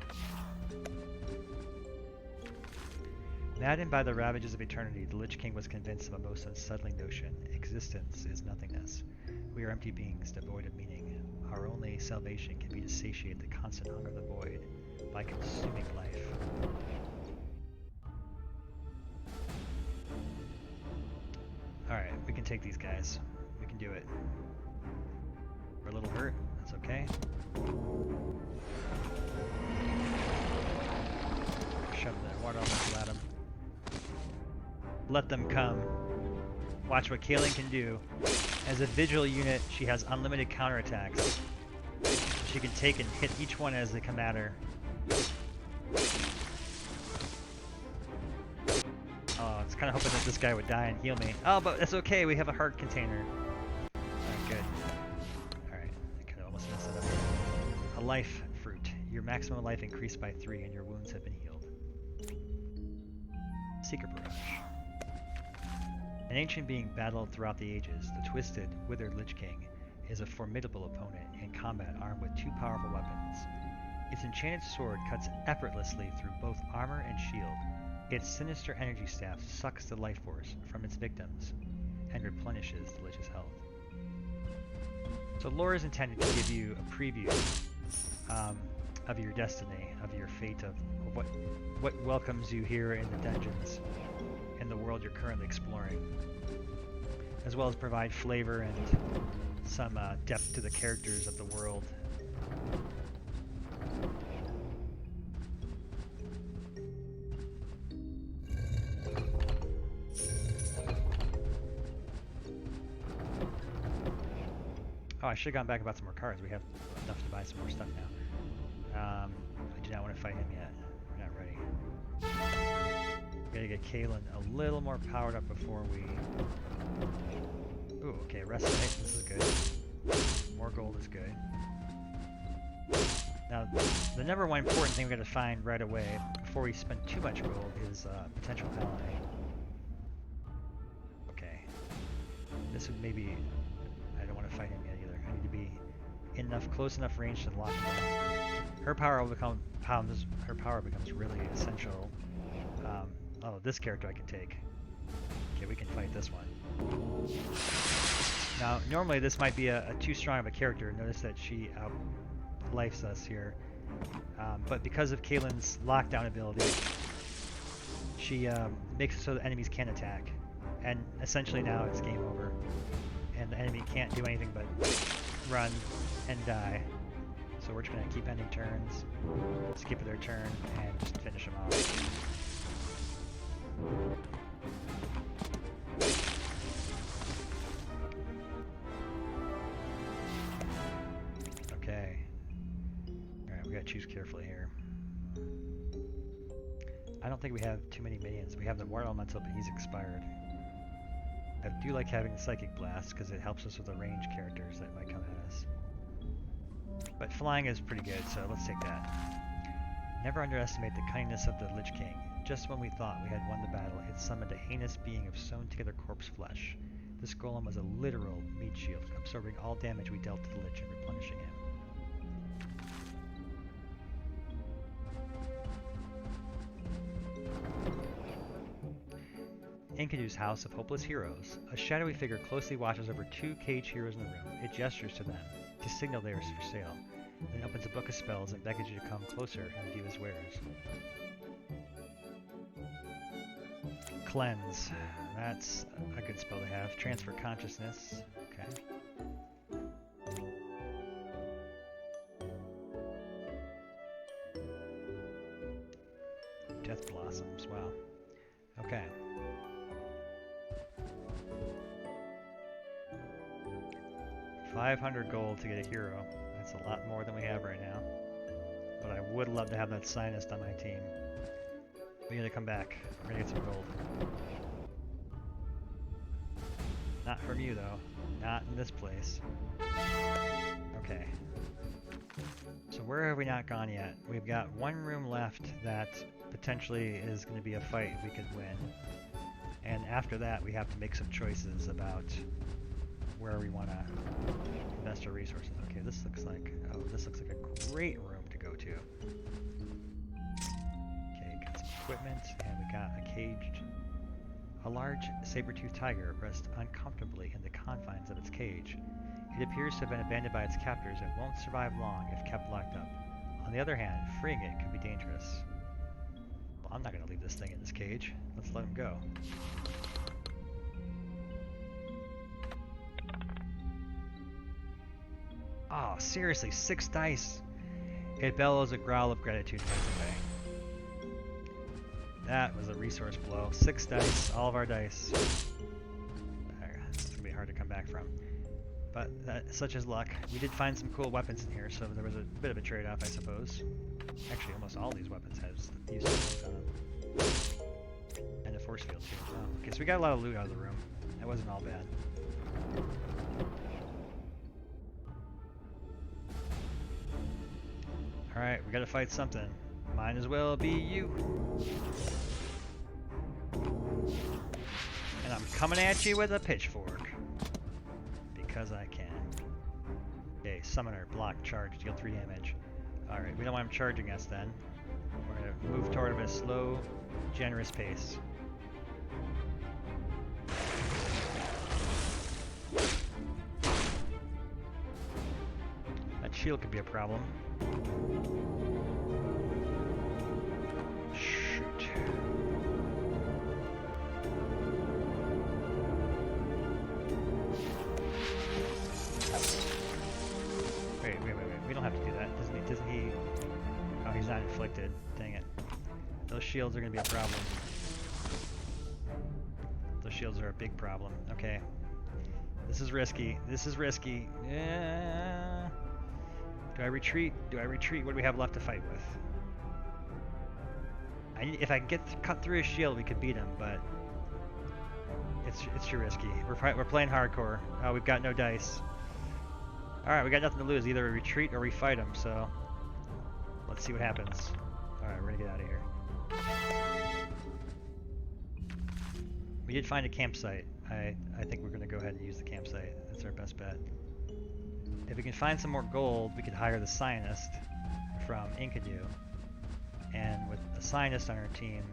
Maddened by the ravages of eternity, the Lich King was convinced of a most unsettling notion. Existence is nothingness. We are empty beings, devoid of meaning. Our only salvation can be to satiate the constant hunger of the void by consuming life. Alright, we can take these guys. We can do it. We're a little hurt. That's okay. Shove that water elemental at them. Let them come. Watch what Kaylin can do. As a vigil unit, she has unlimited counterattacks. She can take and hit each one as they come at her. Oh, I was kind of hoping that this guy would die and heal me. Oh, but that's okay. We have a heart container. Alright, good. Alright, I kind of almost messed it up. A life fruit. Your maximum life increased by 3 and your wounds have been healed. Seeker Barrage. An ancient being battled throughout the ages, the twisted, withered Lich King. is a formidable opponent in combat armed with 2 powerful weapons. Its enchanted sword cuts effortlessly through both armor and shield. Its sinister energy staff sucks the life force from its victims and replenishes the Lich's health. So lore is intended to give you a preview of your destiny, of your fate, of what welcomes you here in the dungeons, in the world you're currently exploring, as well as provide flavor and some depth to the characters of the world. Oh, I should have gone back and bought some more cards. We have enough to buy some more stuff now. I do not want to fight him yet. We're not ready. Gotta get Kalen a little more powered up before we... Ooh, okay, respite. This is good. More gold is good. Now, the number one important thing we gotta find right away, before we spend too much gold, is potential ally. Okay. This would maybe... I don't want to fight him yet either. I need to be in close enough range to lock him down. Her power becomes really essential. Oh, this character I can take. Okay, we can fight this one. Now, normally this might be a too strong of a character. Notice that she outlifes us here. But because of Kalen's lockdown ability, she makes it so the enemies can't attack. And essentially now it's game over. And the enemy can't do anything but run and die. So we're just going to keep ending turns, skip their turn, and just finish them off. Okay. Alright, we gotta choose carefully here. I don't think we have too many minions. We have the Water Elemental, but he's expired. I do like having the Psychic Blast because it helps us with the ranged characters that might come at us. But flying is pretty good, so let's take that. Never underestimate the cunningness of the Lich King. Just when we thought we had won the battle, it summoned a heinous being of sewn-together corpse flesh. This golem was a literal meat shield, absorbing all damage we dealt to the Lich and replenishing him. Enkidu's House of Hopeless Heroes. A shadowy figure closely watches over 2 caged heroes in the room. It gestures to them to signal they are for sale, then opens a book of spells and beckons you to come closer and view his wares. Cleanse. That's a good spell to have. Transfer consciousness. Okay. Death Blossoms. Wow. Okay. $500 gold to get a hero. That's a lot more than we have right now. But I would love to have that Sinist on my team. We need to come back. We're gonna get some gold. Not from you though. Not in this place. Okay. So where have we not gone yet? We've got one room left that potentially is going to be a fight we could win. And after that we have to make some choices about where we want to invest our resources. Okay, this looks like a great room to go to. Okay, got some equipment, and we got a caged. A large saber-toothed tiger rests uncomfortably in the confines of its cage. It appears to have been abandoned by its captors and won't survive long if kept locked up. On the other hand, freeing it could be dangerous. Well, I'm not going to leave this thing in this cage. Let's let him go. Oh, seriously, 6 dice! It bellows a growl of gratitude and runs away. That was a resource blow. 6 dice, all of our dice. It's going to be hard to come back from. But such is luck. We did find some cool weapons in here, so there was a bit of a trade-off, I suppose. Actually, almost all these weapons have use on them. And a force field, too. Oh, okay, so we got a lot of loot out of the room. That wasn't all bad. Alright, we gotta fight something. Might as well be you. And I'm coming at you with a pitchfork. Because I can. Okay, summoner, block, charge, deal 3 damage. Alright, we don't want him charging us then. We're going to move toward him at a slow, generous pace. That shield could be a problem. Shoot. Wait. We don't have to do that. Doesn't he? Oh, he's not inflicted. Dang it. Those shields are going to be a problem. Those shields are a big problem. Okay. This is risky. Yeah. Do I retreat? What do we have left to fight with? If I can cut through his shield, we could beat him, but it's too risky. We're playing hardcore. Oh, we've got no dice. Alright, we got nothing to lose. Either we retreat or we fight him, so let's see what happens. Alright, we're gonna get out of here. We did find a campsite. I think we're gonna go ahead and use the campsite. That's our best bet. If we can find some more gold, we could hire the Scientist from Enkidu. And with a Scientist on our team,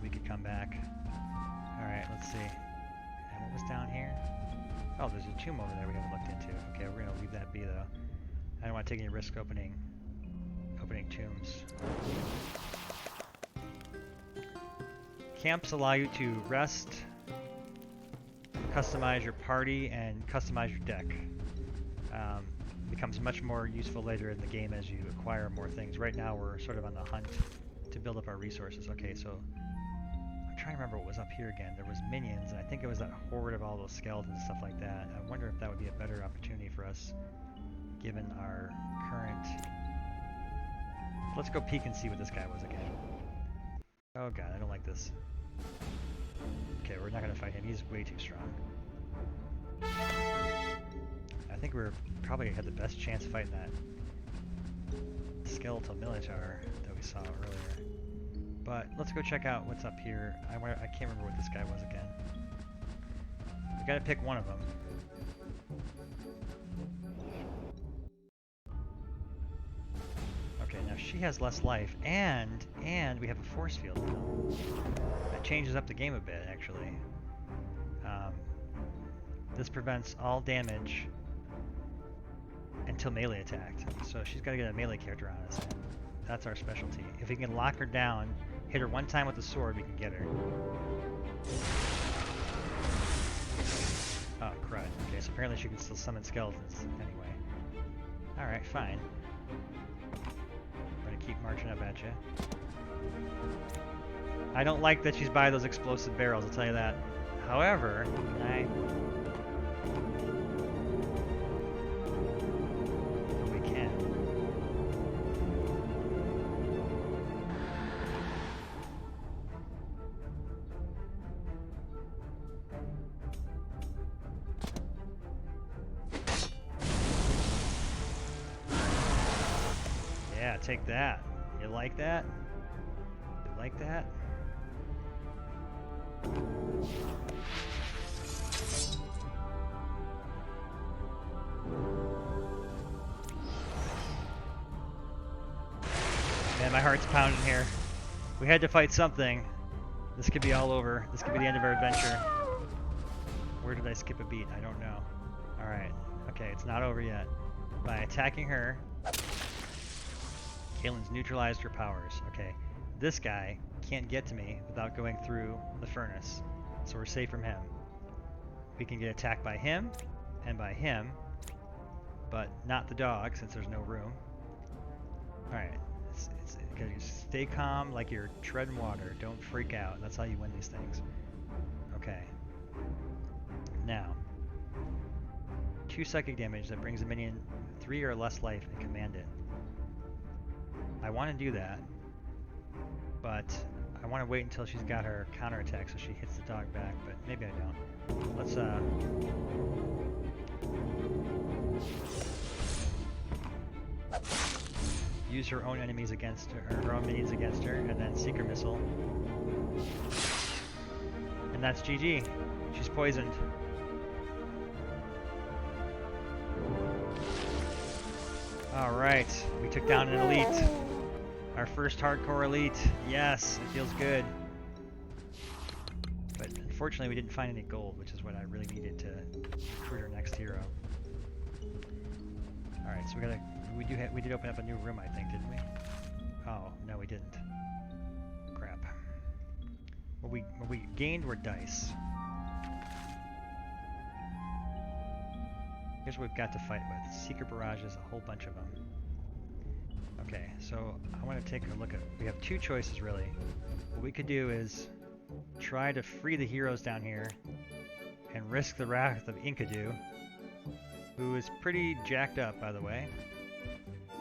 we could come back. Alright, let's see. And what was down here? Oh, there's a tomb over there we haven't looked into. Okay, we're gonna leave that be though. I don't want to take any risk opening tombs. Camps allow you to rest, customize your party, and customize your deck. Becomes much more useful later in the game as you acquire more things. Right now we're sort of on the hunt to build up our resources. Okay, so I'm trying to remember what was up here again. There was minions, and I think it was that horde of all those skeletons and stuff like that. I wonder if that would be a better opportunity for us given our current... Let's go peek and see what this guy was again. Oh god, I don't like this. Okay, we're not going to fight him. He's way too strong. I think we're probably had the best chance of fighting that skeletal minotaur that we saw earlier. But let's go check out what's up here. I can't remember what this guy was again. We gotta pick one of them. Okay, now she has less life, and we have a force field now. That changes up the game a bit, actually. This prevents all damage until melee attacked. So she's got to get a melee character on us. That's our specialty. If we can lock her down, hit her one time with the sword, we can get her. Oh, crud. Okay, so apparently she can still summon skeletons anyway. Alright, fine. I'm gonna keep marching up at you. I don't like that she's by those explosive barrels, I'll tell you that. However, we can. Yeah, take that. You like that? You like that? Man, my heart's pounding here. We had to fight something. This could be all over. This could be the end of our adventure. Where did I skip a beat? I don't know. Alright. Okay, it's not over yet. By attacking her, Kaylin's neutralized her powers. Okay. This guy can't get to me without going through the furnace. So we're safe from him. We can get attacked by him and by him, but not the dog since there's no room. Alright. Stay calm like you're treading water. Don't freak out. That's how you win these things. Okay. Now, 2 psychic damage that brings a minion 3 or less life and command it. I want to do that, but I want to wait until she's got her counterattack so she hits the dog back, but maybe I don't. Let's use her own enemies against her, her own minions against her, and then Seeker Missile. And that's GG. She's poisoned. Alright, we took down an elite. Our first hardcore elite. Yes, it feels good. But unfortunately we didn't find any gold, which is what I really needed to recruit our next hero. Alright, so we did open up a new room, I think, didn't we? Oh, no we didn't. Crap. What we gained were dice. Here's what we've got to fight with. Secret barrages, a whole bunch of them. Okay, so I want to take a look at... We have two choices, really. What we could do is try to free the heroes down here and risk the wrath of Inkadu, who is pretty jacked up, by the way.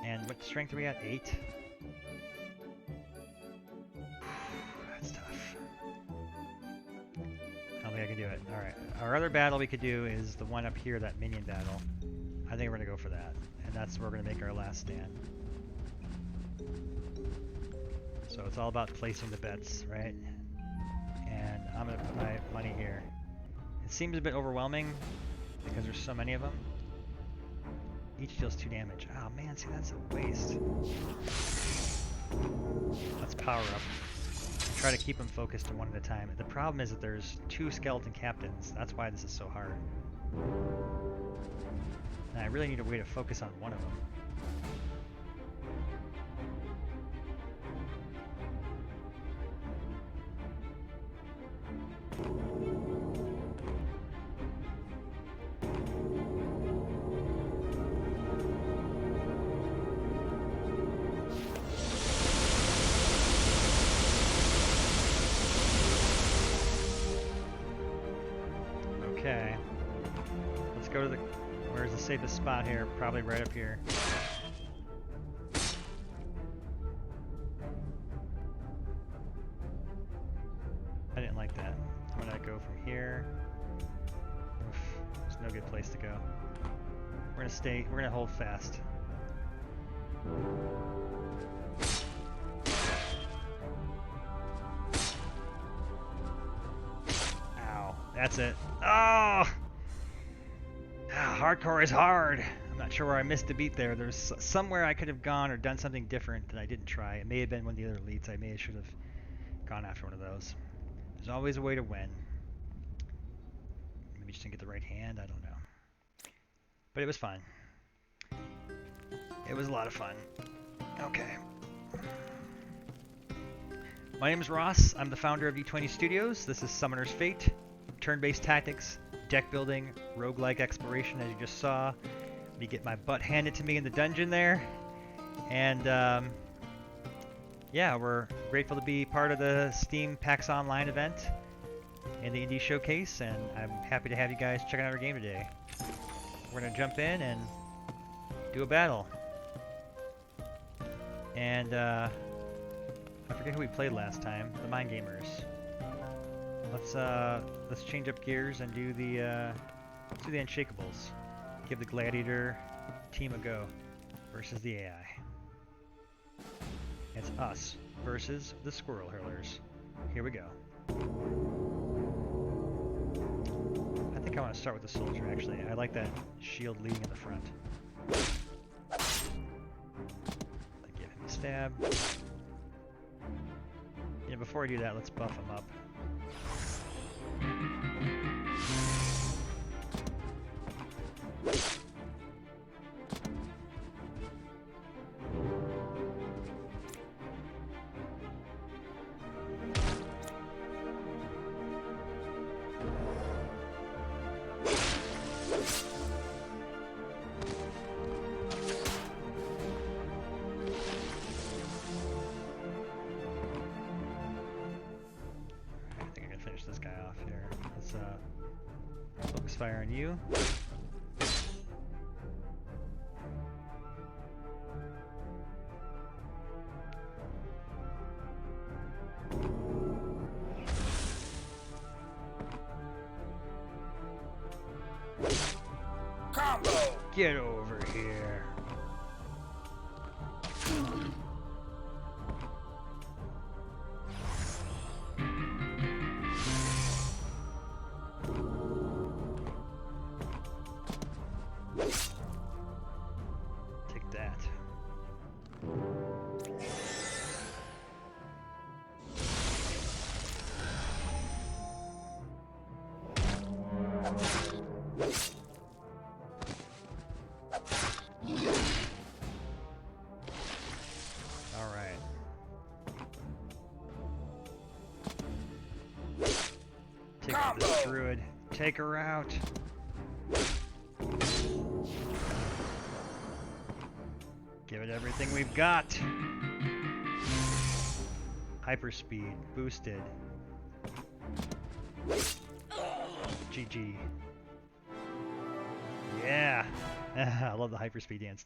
And what strength are we at? 8? That's tough. I don't think I can do it. Alright, our other battle we could do is the one up here, that minion battle. I think we're going to go for that. And that's where we're going to make our last stand. So it's all about placing the bets, right? And I'm going to put my money here. It seems a bit overwhelming because there's so many of them. Each deals 2 damage. Oh man, see, that's a waste. Let's power up. Try to keep them focused to one at a time. The problem is that there's 2 skeleton captains. That's why this is so hard. And I really need a way to focus on one of them. Okay. Let's go to the... Where's the safest spot here? Probably right up here. I didn't like that. I'm gonna go from here. Oof, there's no good place to go. We're gonna stay... We're gonna hold fast. Ow. That's it. Oh! Hardcore is hard. I'm not sure where I missed a beat there. There's somewhere I could have gone or done something different that I didn't try. It may have been one of the other elites. I should have gone after one of those. There's always a way to win. Maybe just didn't get the right hand. I don't know. But it was fun. It was a lot of fun. Okay. My name is Ross. I'm the founder of E20 Studios. This is Summoner's Fate. Turn-based tactics, deck building, roguelike exploration, as you just saw. Me get my butt handed to me in the dungeon there. And yeah, we're grateful to be part of the Steam PAX Online event and the Indie Showcase, and I'm happy to have you guys checking out our game today. We're going to jump in and do a battle. And I forget who we played last time, the Mind Gamers. Let's change up gears and do the Unshakables. Give the Gladiator team a go versus the AI. It's us versus the Squirrel Hurlers. Here we go. I think I want to start with the soldier, actually. I like that shield leading in the front. Give him a stab. Yeah, before I do that, let's buff him up. Focus fire on you. Combo! Get over here. Take that. Take out this druid. Take her out. Give it everything we've got. Hyperspeed boosted. GG. Yeah. I love the hyperspeed dance.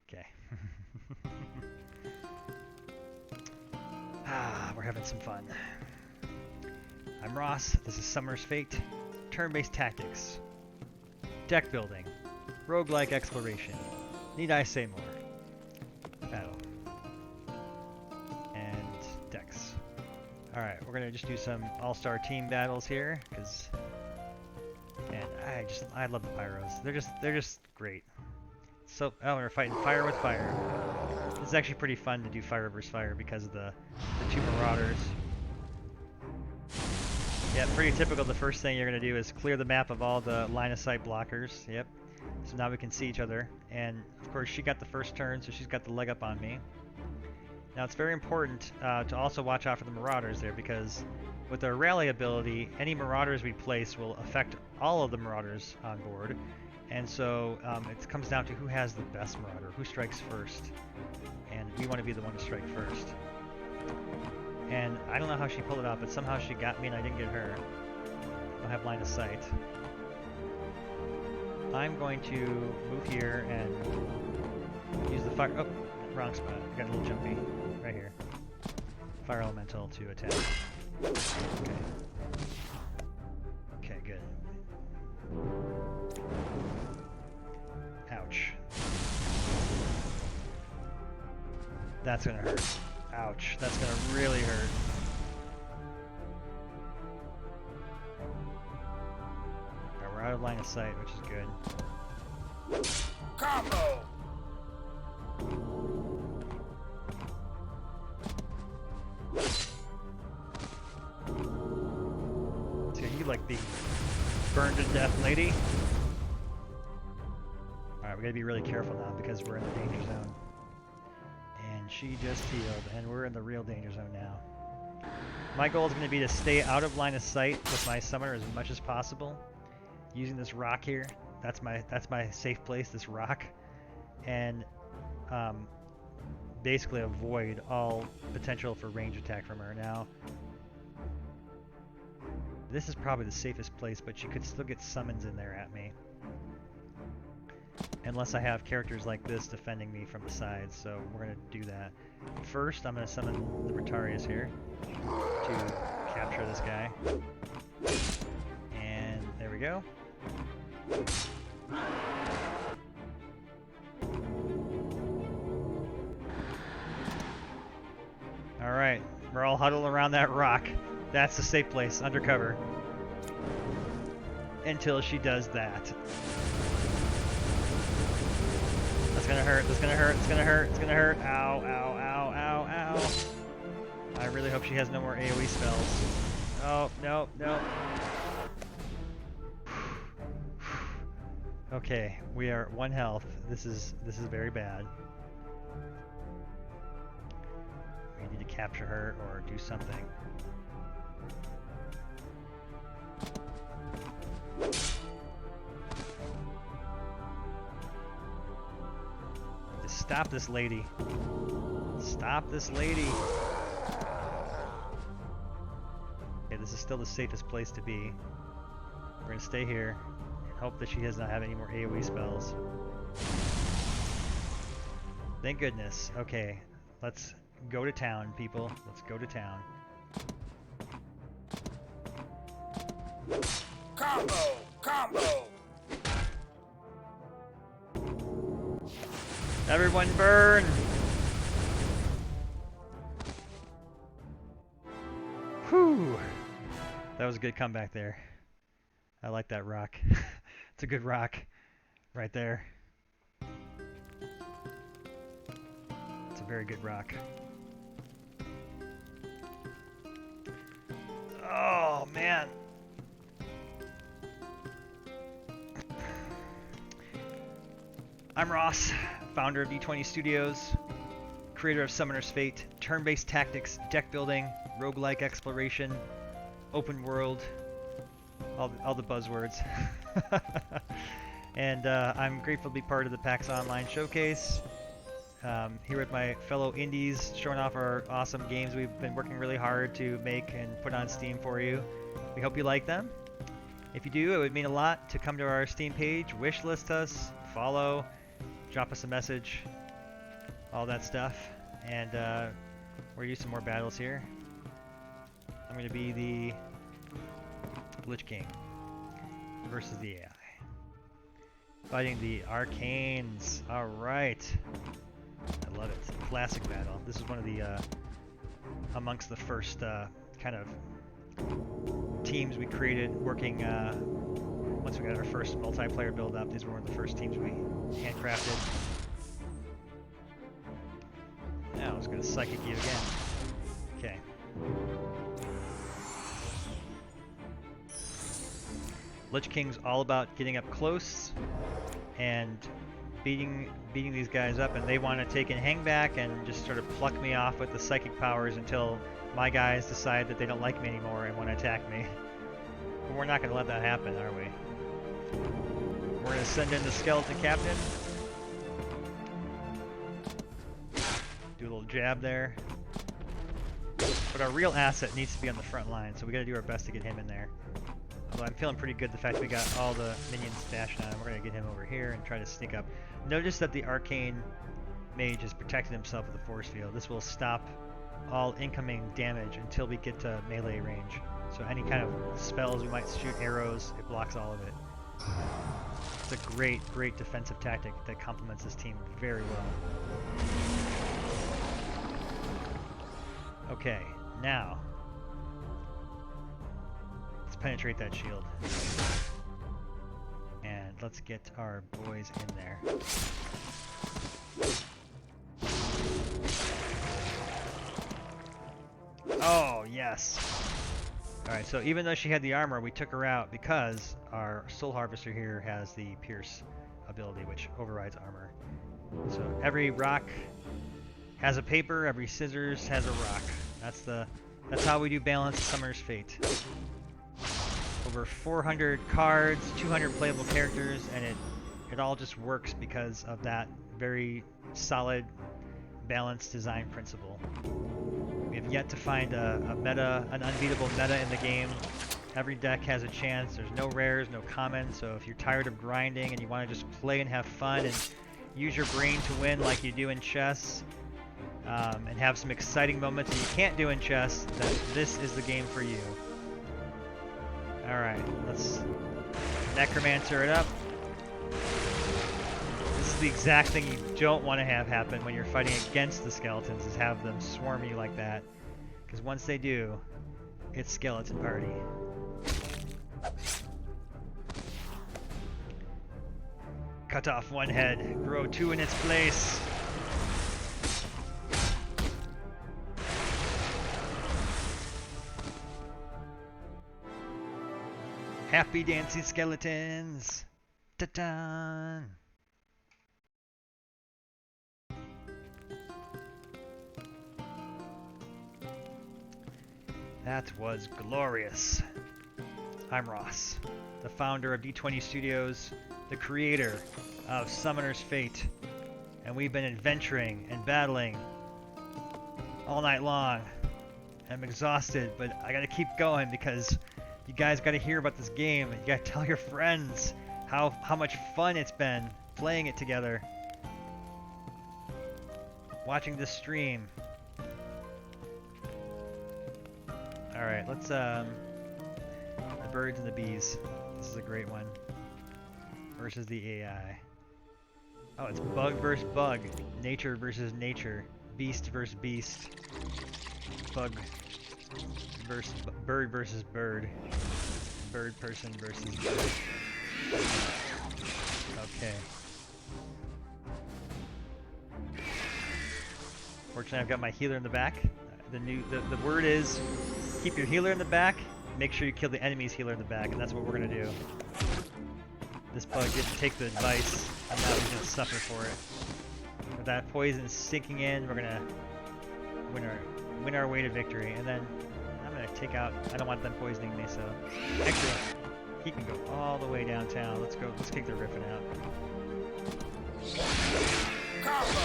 Okay. We're having some fun. I'm Ross. This is Summer's Fate. Turn-based tactics. Deck building. Roguelike exploration. Need I say more? Battle. And decks. Alright, we're gonna just do some all-star team battles here, because I love the pyros. They're just great. So we're fighting fire with fire. This is actually pretty fun to do fire versus fire because of the two marauders. Yeah, pretty typical. The first thing you're gonna do is clear the map of all the line of sight blockers. Yep. So now we can see each other, and of course she got the first turn, so she's got the leg up on me. Now it's very important to also watch out for the marauders there, because with our rally ability, any marauders we place will affect all of the marauders on board, and so it comes down to who has the best marauder, who strikes first, and we want to be the one to strike first. And I don't know how she pulled it out, but somehow she got me and I didn't get her. I don't have line of sight. I'm going to move here and use the fire. Oh, wrong spot. I got a little jumpy. Right here. Fire elemental to attack. Okay. Okay, good. Ouch. That's gonna hurt. Ouch. That's gonna really hurt. Alright, we're out of line of sight, which is good. Combo! So you like the burned to death lady? Alright, we gotta be really careful now because we're in the danger zone. And she just healed, and we're in the real danger zone now. My goal is going to be to stay out of line of sight with my summoner as much as possible. Using this rock here, that's my safe place, this rock. And basically avoid all potential for range attack from her. Now, this is probably the safest place, but she could still get summons in there at me. Unless I have characters like this defending me from the sides, so we're going to do that. First, I'm going to summon the Brutarius here to capture this guy. And there we go. Alright, we're all huddled around that rock. That's the safe place, undercover. Until she does that. That's gonna hurt, that's gonna hurt, it's gonna hurt, it's gonna hurt. Ow, ow, ow, ow, ow. I really hope she has no more AoE spells. Oh, no, no. Okay, we are at 1 health. This is very bad. We need to capture her or do something. Stop this lady. Stop this lady. Okay, this is still the safest place to be. We're gonna stay here and hope that she does not have any more AoE spells. Thank goodness. Okay, let's go to town, people. Let's go to town. Combo! Combo! Everyone burn! Whew! That was a good comeback there. I like that rock. It's a good rock. Right there. It's a very good rock. Oh, man! I'm Ross, founder of D20 Studios, creator of Summoner's Fate, turn-based tactics, deck building, roguelike exploration, open world, all the buzzwords. And I'm grateful to be part of the PAX Online Showcase. Here with my fellow indies, showing off our awesome games we've been working really hard to make and put on Steam for you. We hope you like them. If you do, it would mean a lot to come to our Steam page, wishlist us, follow, drop us a message, all that stuff. And we're gonna do some more battles here. I'm gonna be the Lich King versus the AI. Fighting the Arcanes. Alright. I love it. Classic battle. This is one of the, amongst the first kind of teams we created working, once we got our first multiplayer build up. These were one of the first teams we handcrafted. Now I was going to psychic you again. Okay. Lich King's all about getting up close and beating these guys up, and they want to take and hang back and just sort of pluck me off with the psychic powers until my guys decide that they don't like me anymore and want to attack me. But we're not going to let that happen, are we? We're going to send in the skeleton captain. Do a little jab there. But our real asset needs to be on the front line, so we got to do our best to get him in there. Although I'm feeling pretty good the fact that we got all the minions stashed on him. We're going to get him over here and try to sneak up. Notice that the arcane mage has protected himself with a force field. This will stop all incoming damage until we get to melee range. So any kind of spells we might shoot arrows, it blocks all of it. It's a great, great defensive tactic that complements this team very well. Okay, now penetrate that shield. And let's get our boys in there. Oh, yes. Alright, so even though she had the armor, we took her out because our Soul Harvester here has the Pierce ability, which overrides armor. So every rock has a paper, every scissors has a rock. That's how we do balance Summoner's Fate. Over 400 cards, 200 playable characters, and it all just works because of that very solid, balanced design principle. We have yet to find an unbeatable meta in the game. Every deck has a chance. There's no rares, no commons, so if you're tired of grinding and you want to just play and have fun and use your brain to win like you do in chess, and have some exciting moments that you can't do in chess, then this is the game for you. Alright, let's Necromancer it up. This is the exact thing you don't want to have happen when you're fighting against the skeletons, is have them swarm you like that. Because once they do, it's skeleton party. Cut off one head, grow two in its place. Happy dancing skeletons! Ta-da! That was glorious. I'm Ross, the founder of D20 Studios, the creator of Summoner's Fate, and we've been adventuring and battling all night long. I'm exhausted, but I gotta keep going because you guys gotta hear about this game. You gotta tell your friends how much fun it's been playing it together. Watching this stream. Alright, let's the birds and the bees. This is a great one. Versus the AI. Oh, it's bug versus bug. Nature versus nature. Beast versus beast. Bug versus bird versus bird. Bird person versus bird. Okay. Fortunately, I've got my healer in the back. The word is keep your healer in the back. Make sure you kill the enemy's healer in the back, and that's what we're gonna do. This bug didn't take the advice, and now he's gonna suffer for it. With that poison sinking in, we're gonna win our way to victory. And then I'm gonna take out. I don't want them poisoning me, so actually he can go all the way downtown. Let's go. Let's kick the Griffin out. Combo.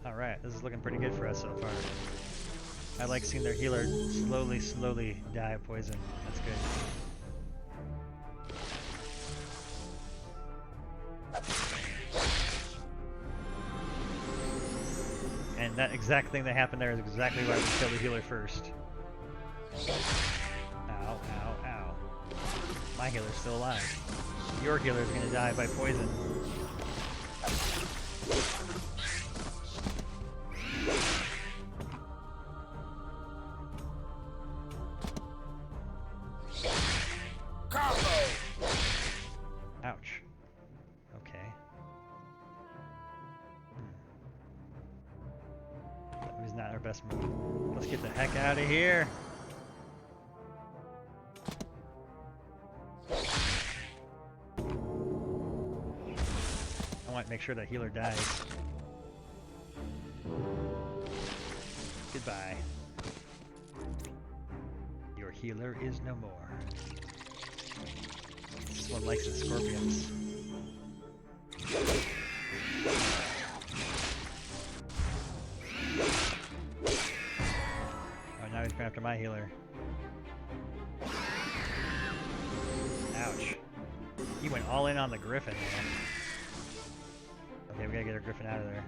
All right, this is looking pretty good for us so far. I like seeing their healer slowly die of poison. That's good. And that exact thing that happened there is exactly why we killed the healer first. Ow, ow, ow. My healer's still alive. Your healer's gonna die by poison. Combo. Ouch. Okay. That was not our best move. Let's get the heck out of here. I want to make sure that healer dies. Goodbye. Your healer is no more. This one likes the scorpions. Oh, now he's going after my healer. Ouch. He went all in on the Griffin, man. Okay, we gotta get our Griffin out of there.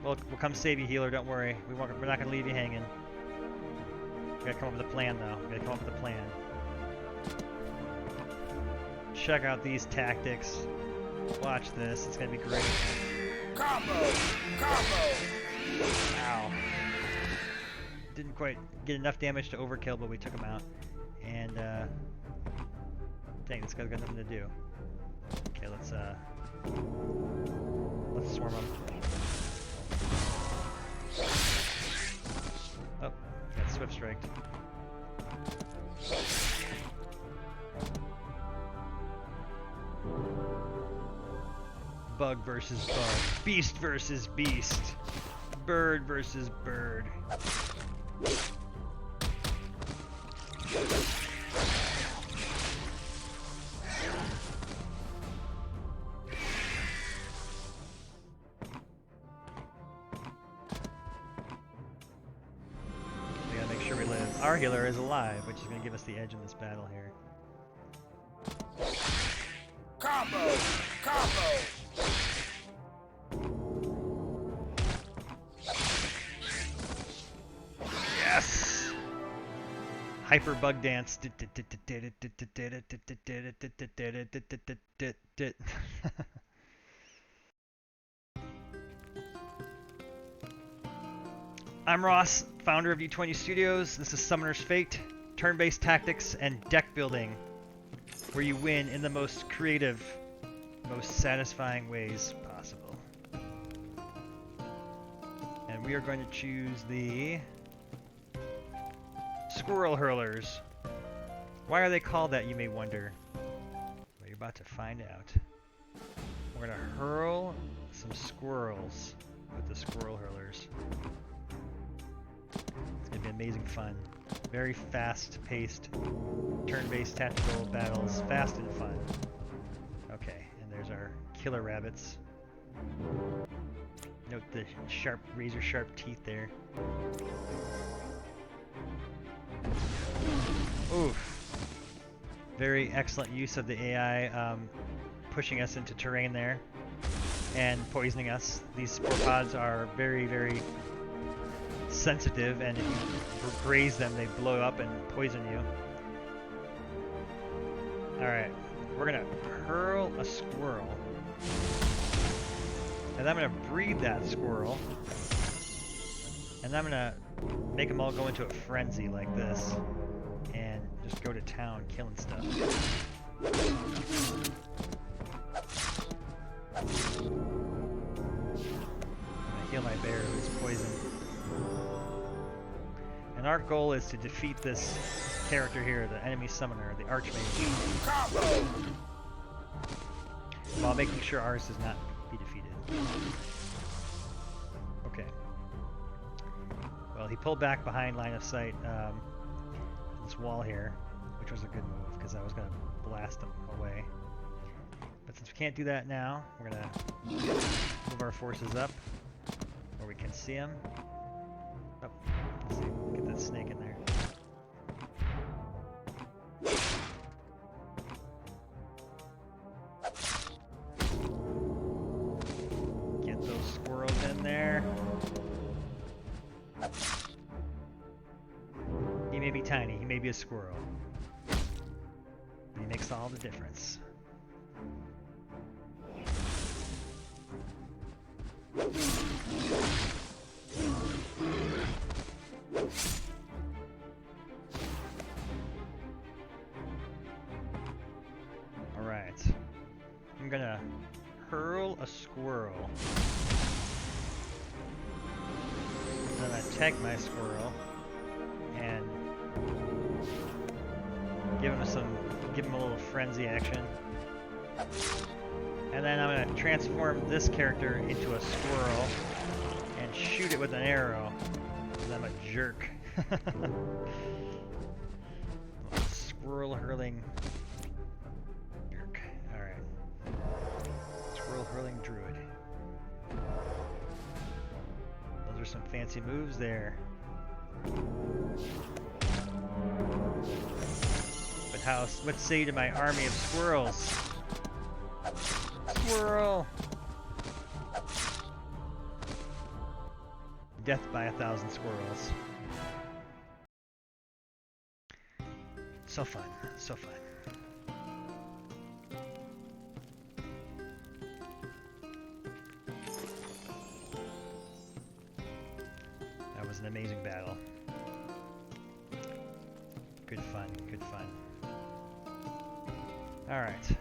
We'll come save you, healer, don't worry. We're not gonna leave you hanging. We gotta come up with a plan, though. We gotta come up with a plan. Check out these tactics. Watch this, it's gonna be great. Combo. Combo. Ow. Didn't quite get enough damage to overkill, but we took him out. And, dang, this guy's got nothing to do. Okay, let's swarm him. Oh, got swift striked. Bug versus bug. Beast versus beast. Bird versus bird. We gotta make sure we live. Our healer is alive, which is gonna give us the edge in this battle here. Combo. Combo. Yes! Hyper bug dance. I'm Ross, founder of U20 Studios. This is Summoner's Fate, turn-based tactics and deck building, where you win in the most creative, most satisfying ways possible. And we are going to choose the Squirrel Hurlers. Why are they called that, you may wonder? Well, you're about to find out. We're going to hurl some squirrels with the Squirrel Hurlers. It's going to be amazing fun. Very fast-paced, turn-based tactical battles. Fast and fun. Okay, and there's our killer rabbits. Note the sharp, razor-sharp teeth there. Oof. Very excellent use of the AI pushing us into terrain there and poisoning us. These spore pods are very, very sensitive, and if you graze them, they blow up and poison you. Alright, we're gonna hurl a squirrel. And I'm gonna breed that squirrel. And I'm gonna make them all go into a frenzy like this. And just go to town killing stuff. I'm gonna heal my bear who's poisoned. And our goal is to defeat this character here, the enemy summoner, the Archmage. Combo. While making sure ours does not He defeated. Okay. Well, he pulled back behind line of sight this wall here, which was a good move because I was going to blast him away. But since we can't do that now, we're going to move our forces up where we can see him. Oh, let's see. Get that snake in there. Get those squirrels in there. He may be tiny, he may be a squirrel. But he makes all the difference. Alright. I'm gonna hurl a squirrel. Then attack my squirrel and give him a little frenzy action. And then I'm gonna transform this character into a squirrel and shoot it with an arrow. Because I'm a jerk. Squirrel hurling jerk. Alright. Squirrel hurling druid. Those are some fancy moves there. But what say to my army of squirrels? Squirrel! Death by 1,000 squirrels. So fun, so fun. That was an amazing battle. Good fun, good fun. Alright.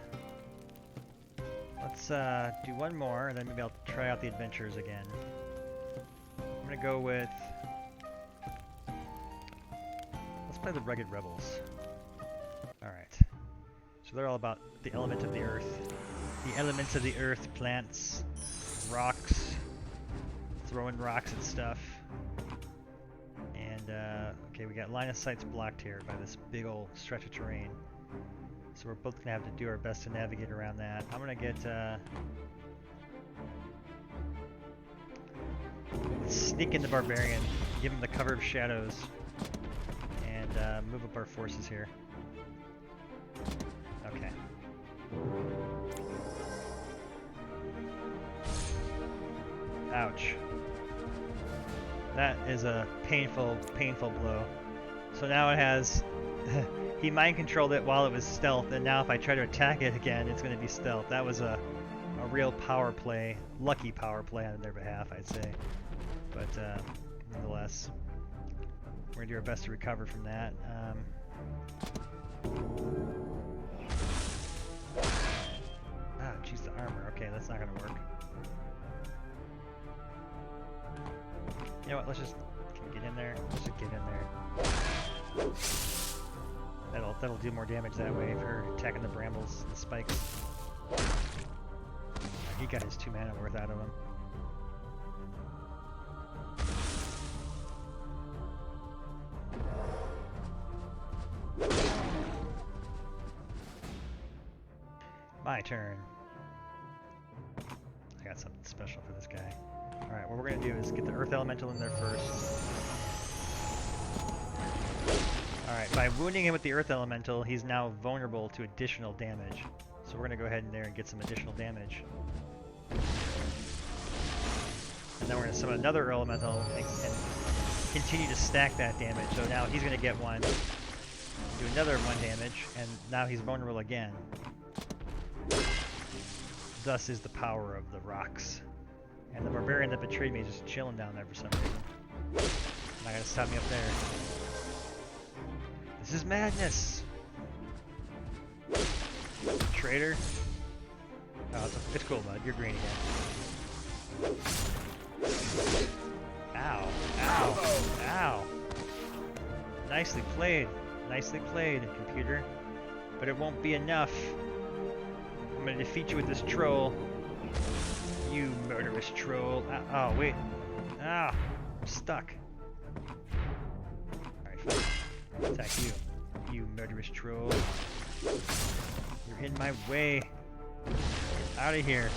Let's do one more, and then maybe I'll try out the adventures again. I'm gonna go with... Let's play the Rugged Rebels. Alright. So they're all about the element of the earth. The elements of the earth, plants, rocks, throwing rocks at stuff. And, okay, we got line of sights blocked here by this big old stretch of terrain. So we're both gonna have to do our best to navigate around that. I'm gonna get, let's sneak in the barbarian, give him the cover of shadows, and move up our forces here. Okay. Ouch. That is a painful, painful blow. So now it has... he mind controlled it while it was stealth, and now if I try to attack it again, it's going to be stealth. That was a real power play, lucky power play on their behalf, I'd say. But nonetheless, we're going to do our best to recover from that. Jeez, the armor. Okay, that's not going to work. You know what, let's just get in there. Let's just get in there. That'll do more damage that way if you're attacking the brambles, the spikes. He got his 2 mana worth out of him. My turn. I got something special for this guy. Alright, what we're going to do is get the Earth Elemental in there first. Alright, by wounding him with the Earth Elemental, he's now vulnerable to additional damage. So we're going to go ahead in there and get some additional damage. And then we're going to summon another Elemental and continue to stack that damage. So now he's going to get one, do another 1 damage, and now he's vulnerable again. Thus is the power of the rocks. And the barbarian that betrayed me is just chilling down there for some reason. Not gonna stop me up there. This is madness! Traitor? Oh, it's cool, bud. You're green again. Ow. Ow. Ow. Nicely played. Nicely played, computer. But it won't be enough. I'm gonna defeat you with this troll. murderous troll. Oh, wait. Ah, I'm stuck. Alright, fine. Attack you. You murderous troll. You're in my way. Get out of here.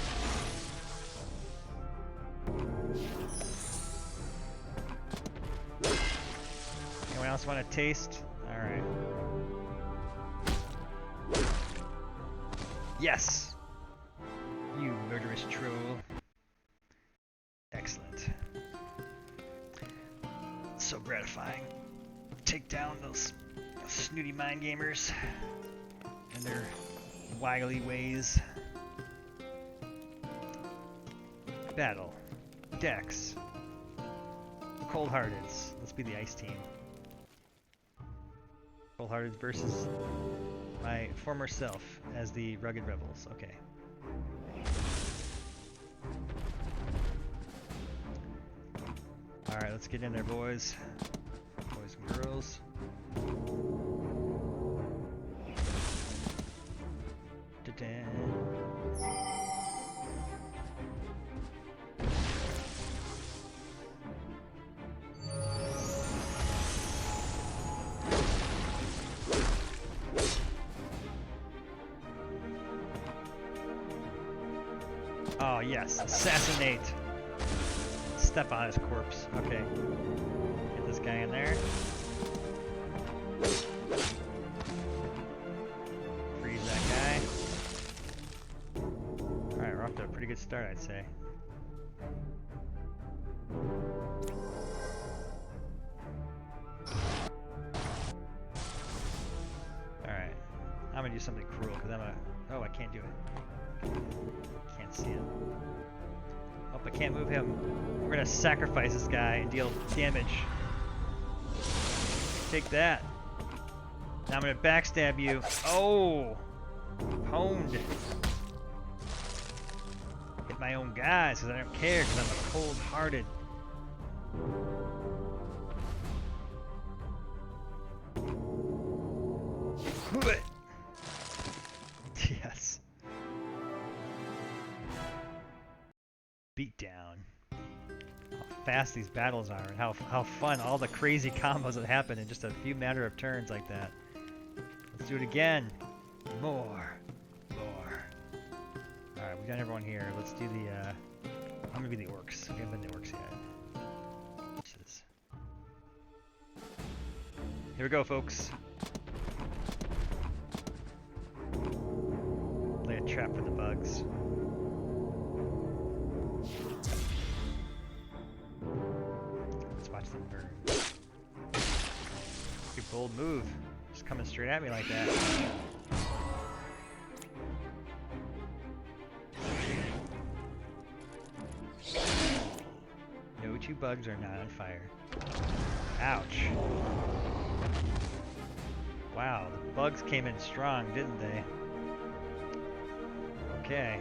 Anyone else want a taste? Alright. Yes! You murderous troll. Excellent. So gratifying. Take down those snooty mind gamers and their wily ways. Battle. Dex. Cold-hearteds. Let's be the ice team. Cold-hearteds versus my former self as the rugged rebels. Okay. Alright, let's get in there, boys. Boys and girls. Oh yes, assassinate! Step on his corpse. Okay. Get this guy in there. Freeze that guy. Alright, we're off to a pretty good start, I'd say. Alright. I'm gonna do something cruel, because I'm a... Oh, I can't do it. Can't see him. Oh, I can't move him. We're gonna sacrifice this guy and deal damage. Take that. Now I'm gonna backstab you. Oh! Pwned. Hit my own guys because I don't care because I'm a cold-hearted. Yes. Beat down. How fast these battles are and how fun all the crazy combos that happen in just a few matter of turns like that. Let's do it again. More. Alright, we've done everyone here. Let's do the I'm gonna be the orcs. We haven't been the orcs yet. Here we go, folks. Lay a trap for the bugs. Let's watch them burn. Good bold move. Just coming straight at me like that. No two bugs are not on fire. Ouch. Wow, the bugs came in strong, didn't they? Okay.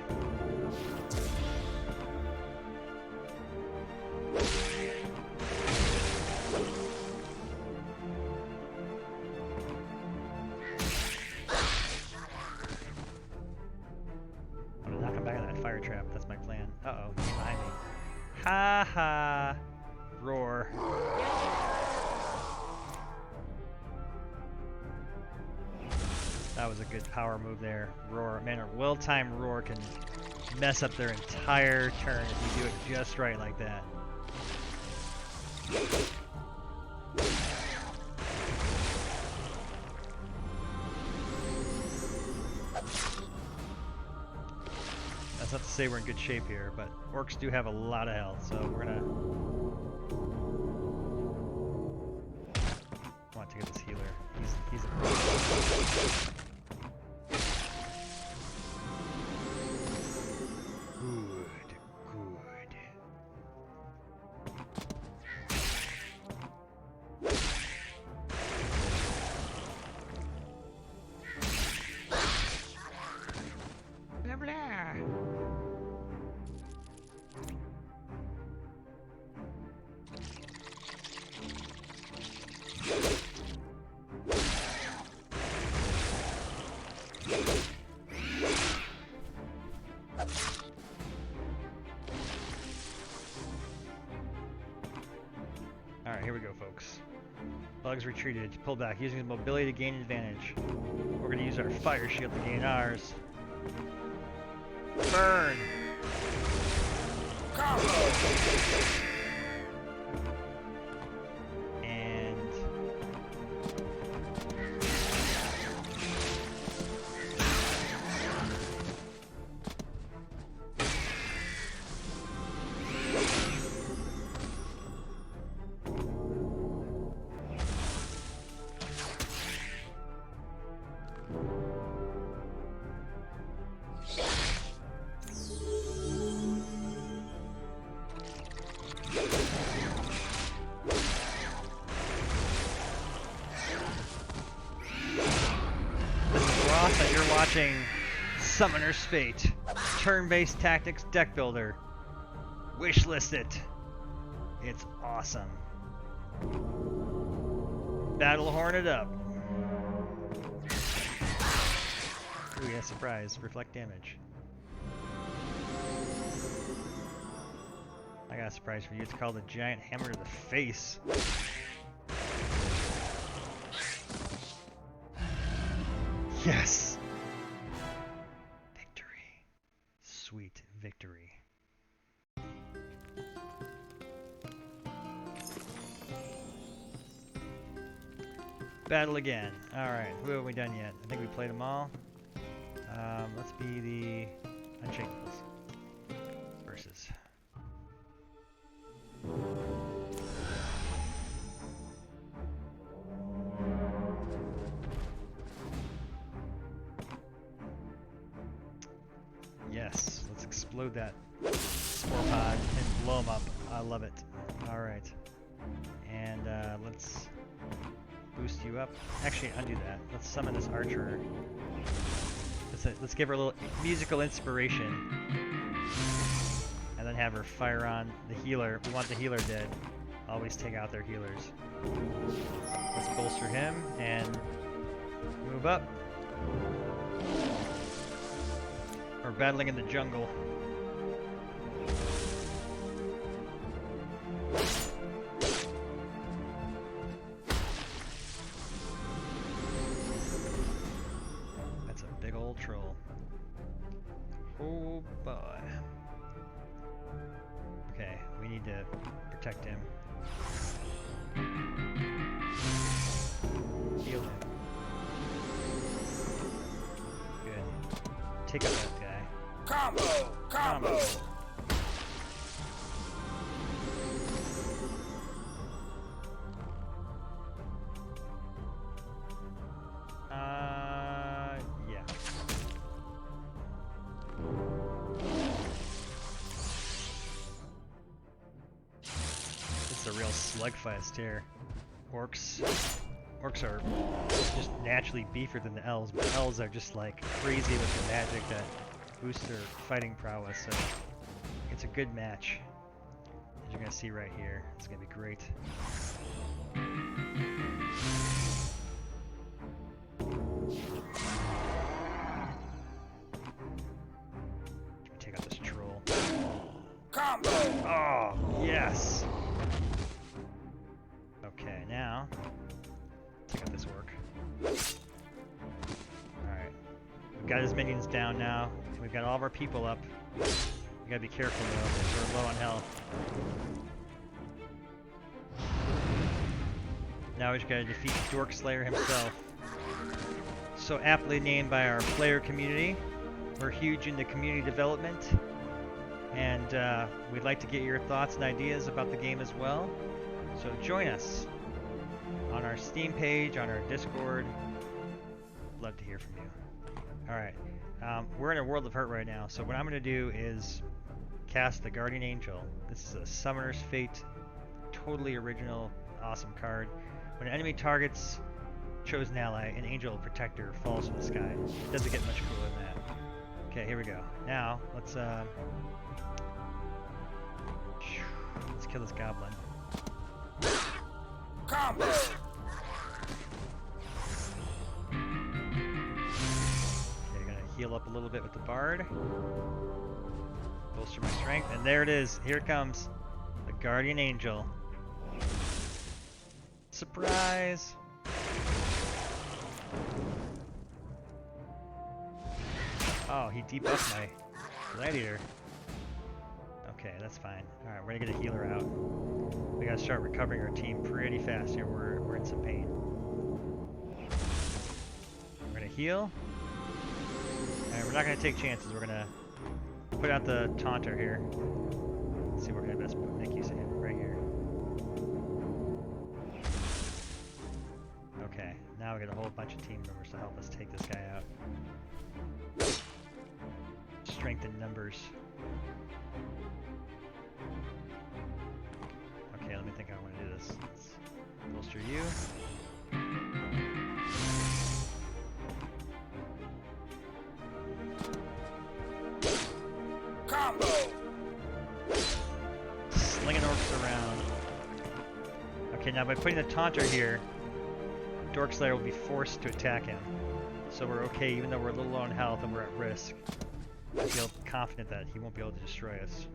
I'm gonna knock him back on that fire trap. That's my plan. Uh-oh, he's behind me. Ha ha! Roar. That was a good power move there. Roar. Man, a well-timed roar can mess up their entire turn if you do it just right like that. That's not to say we're in good shape here, but orcs do have a lot of health, so we're gonna want to get this healer. He's a here we go, folks. Bugs retreated. Pull back. Using his mobility to gain advantage. We're going to use our fire shield to gain ours. Burn! Combo. And... that you're watching Summoner's Fate, turn-based tactics deck builder. Wishlist it. It's awesome. Battle horn it up. Ooh, yeah, surprise. Reflect damage. I got a surprise for you. It's called a giant hammer to the face. Yes! Victory. Sweet victory. Battle again. Alright, who have we done yet? I think we played them all. Let's be the Unshakables. Versus. Yes, let's explode that spore pod and blow them up. I love it. Alright. And let's boost you up. Actually, undo that. Let's summon this archer. Let's give her a little musical inspiration. And then have her fire on the healer. We want the healer dead. Always take out their healers. Let's bolster him and move up. We're battling in the jungle. That's a big old troll. Oh boy. Okay, we need to protect him. Heal him. Good. Take out that guy. Combo. Combo. Yeah. It's a real slugfest here. Orcs are just naturally beefier than the elves, but elves are just like crazy with the magic that boosts their fighting prowess, so it's a good match. As you're gonna see right here, it's gonna be great. Take out this troll. Combo. Oh, yes! Okay, now take out this orc. Alright. We've got his minions down now. We've got all of our people up. We gotta be careful though, we're low on health. Now we just gotta defeat Dork Slayer himself. So aptly named by our player community. We're huge into community development. And we'd like to get your thoughts and ideas about the game as well. So join us on our Steam page, on our Discord. Love to hear from you. Alright, we're in a World of Hurt right now, so what I'm going to do is cast the Guardian Angel. This is a Summoner's Fate, totally original, awesome card. When an enemy targets chosen ally, an angel protector falls from the sky. It doesn't get much cooler than that. Okay, here we go. Now, let's kill this goblin. Combo. Okay, gonna heal up a little bit with the bard. Bolster my strength, and there it is. Here it comes. The Guardian Angel. Surprise! Oh, he debuffed my gladiator. Okay, that's fine. Alright, we're gonna get a healer out. We gotta start recovering our team pretty fast here. We're in some pain. We're gonna heal. And we're not gonna take chances. We're gonna put out the taunter here. Let's see where we're gonna best make use of him. Right here. Okay, now we got a whole bunch of team members to help us take this guy out. Strength in numbers. Okay, let me think how I want to do this. Let's bolster you. Combo! Slinging orcs around. Okay, now by putting the taunter here, Dork Slayer will be forced to attack him. So we're okay, even though we're a little low on health and we're at risk. I feel confident that he won't be able to destroy us.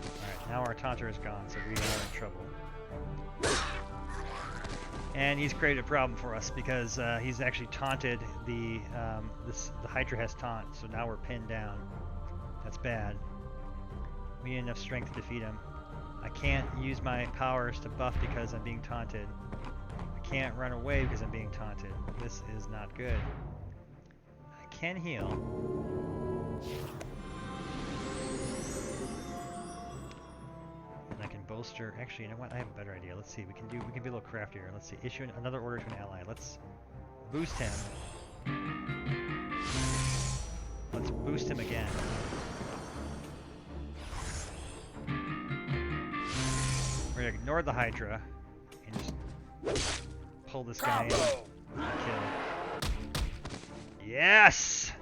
Alright, now our taunter is gone, so we are in trouble. And he's created a problem for us because he's actually taunted the Hydra has taunt, so now we're pinned down. That's bad. We need enough strength to defeat him. I can't use my powers to buff because I'm being taunted. I can't run away because I'm being taunted. This is not good. I can heal. And I can bolster. Actually, you know what? I have a better idea. Let's see. We can be a little craftier. Let's see. Issue another order to an ally. Let's boost him. Let's boost him again. We're gonna ignore the Hydra and just pull this guy in and kill. Yes!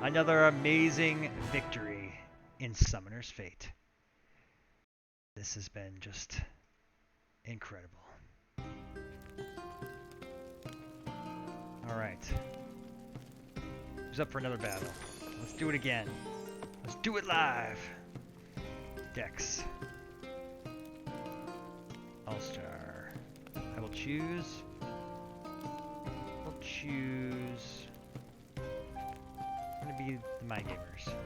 Another amazing victory in Summoner's Fate. This has been just incredible. Alright. Who's up for another battle? Let's do it again. Let's do it live! Dex. All-Star. I will choose. We'll choose. I'm gonna be the Mind Gamers. There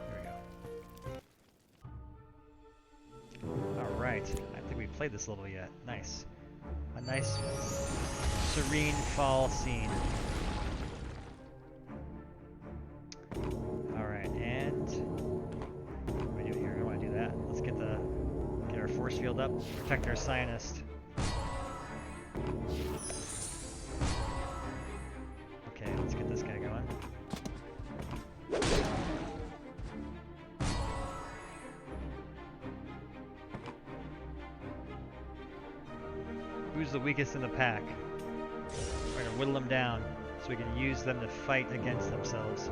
we go. Alright. I don't think we've played this level yet. Nice. A nice serene fall scene. Alright, and what do I do here? I don't want to do that. Let's get our force field up, protect our Scionist. Okay, let's get this guy going. Who's the weakest in the pack? We're gonna whittle them down so we can use them to fight against themselves.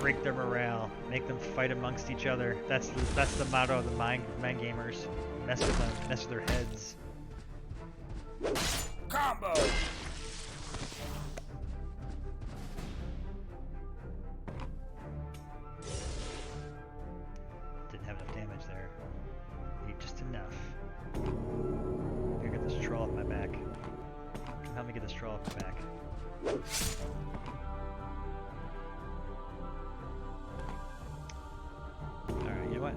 Break their morale, make them fight amongst each other. That's the motto of the mind gamers. Mess with them, mess with their heads. Combo! Didn't have enough damage there. Need just enough. I'm gonna get this troll off my back. Help me get this troll off my back. Alright, you know what?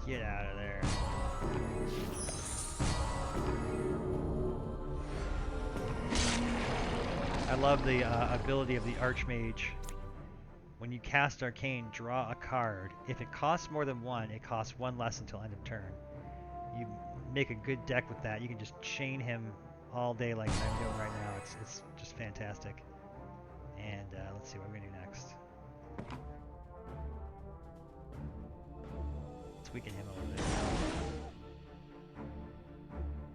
Get out of there. I love the ability of the Archmage. When you cast Arcane, draw a card. If it costs more than one, it costs one less until end of turn. You make a good deck with that. You can just chain him all day like I'm doing right now. It's just fantastic. And let's see what we're gonna do next. Let's weaken him a little bit.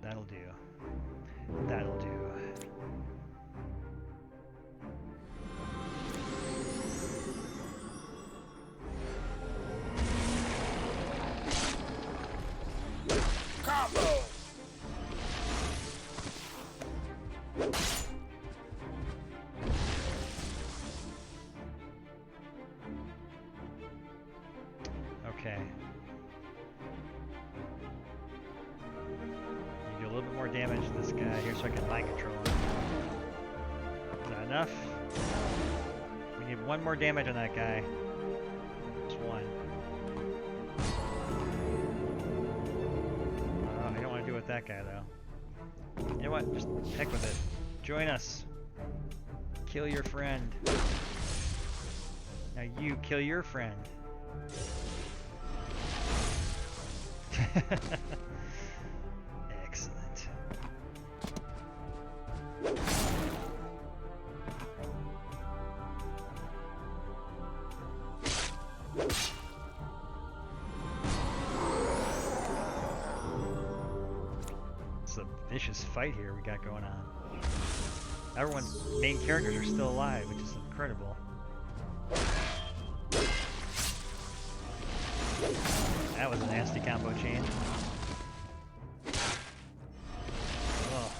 That'll do. That'll do. Combo! little bit more damage to this guy here so I can mind control him. Is that enough? We need one more damage on that guy. Just one. I don't want to do it with that guy though. You know what? Just heck with it. Join us. Kill your friend. Now you kill your friend. Excellent. It's a vicious fight here we got going on. Everyone's main characters are still alive, which is incredible. That was a nasty combo change. Oh.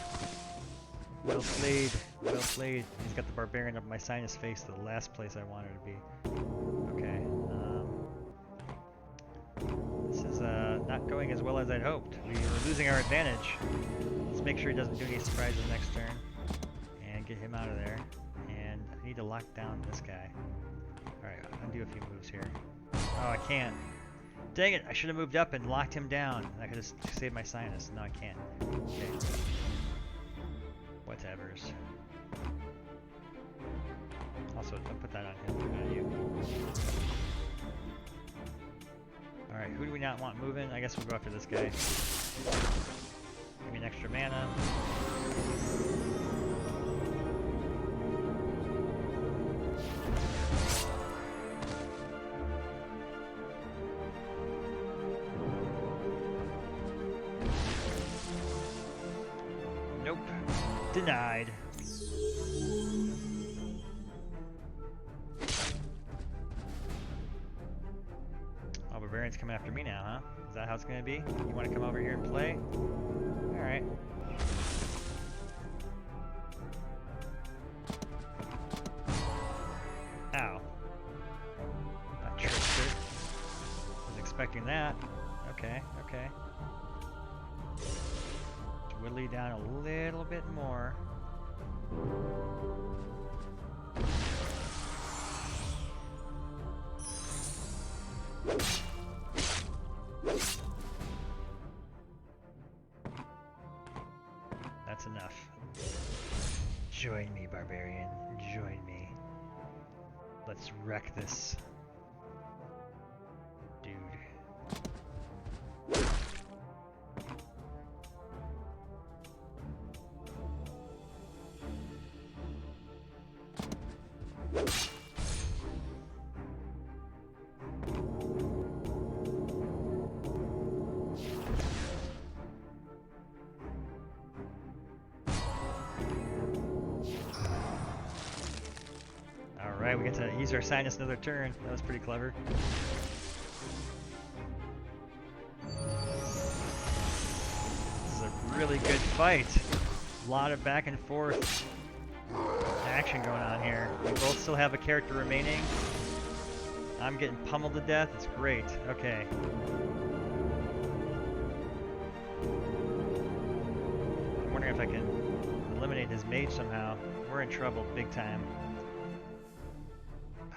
Well played, well played. He's got the barbarian up my sinus face to the last place I wanted to be. Okay. This is not going as well as I'd hoped. We were losing our advantage. Let's make sure he doesn't do any surprises next turn. And get him out of there. And I need to lock down this guy. Alright, I'm gonna do a few moves here. Oh, I can't. Dang it, I should have moved up and locked him down. I could have saved my sinus. No, I can't. Okay. Whatevers. Also, don't put that on him. Put it on you. Alright, who do we not want moving? I guess we'll go after this guy. Give me an extra mana. Nope. Denied. Oh, Barbarian's coming after me now, huh? Is that how it's gonna be? You wanna come over here and play? Alright. Ow. I tricked it. Was expecting that. Okay, okay. Whittle down a little bit more. That's enough. Join me, barbarian. Join me. Let's wreck this dude. Alright, we get to use our sinus another turn. That was pretty clever. This is a really good fight. A lot of back and forth action going on here. We both still have a character remaining. I'm getting pummeled to death. It's great. Okay. I'm wondering if I can eliminate his mage somehow. We're in trouble big time.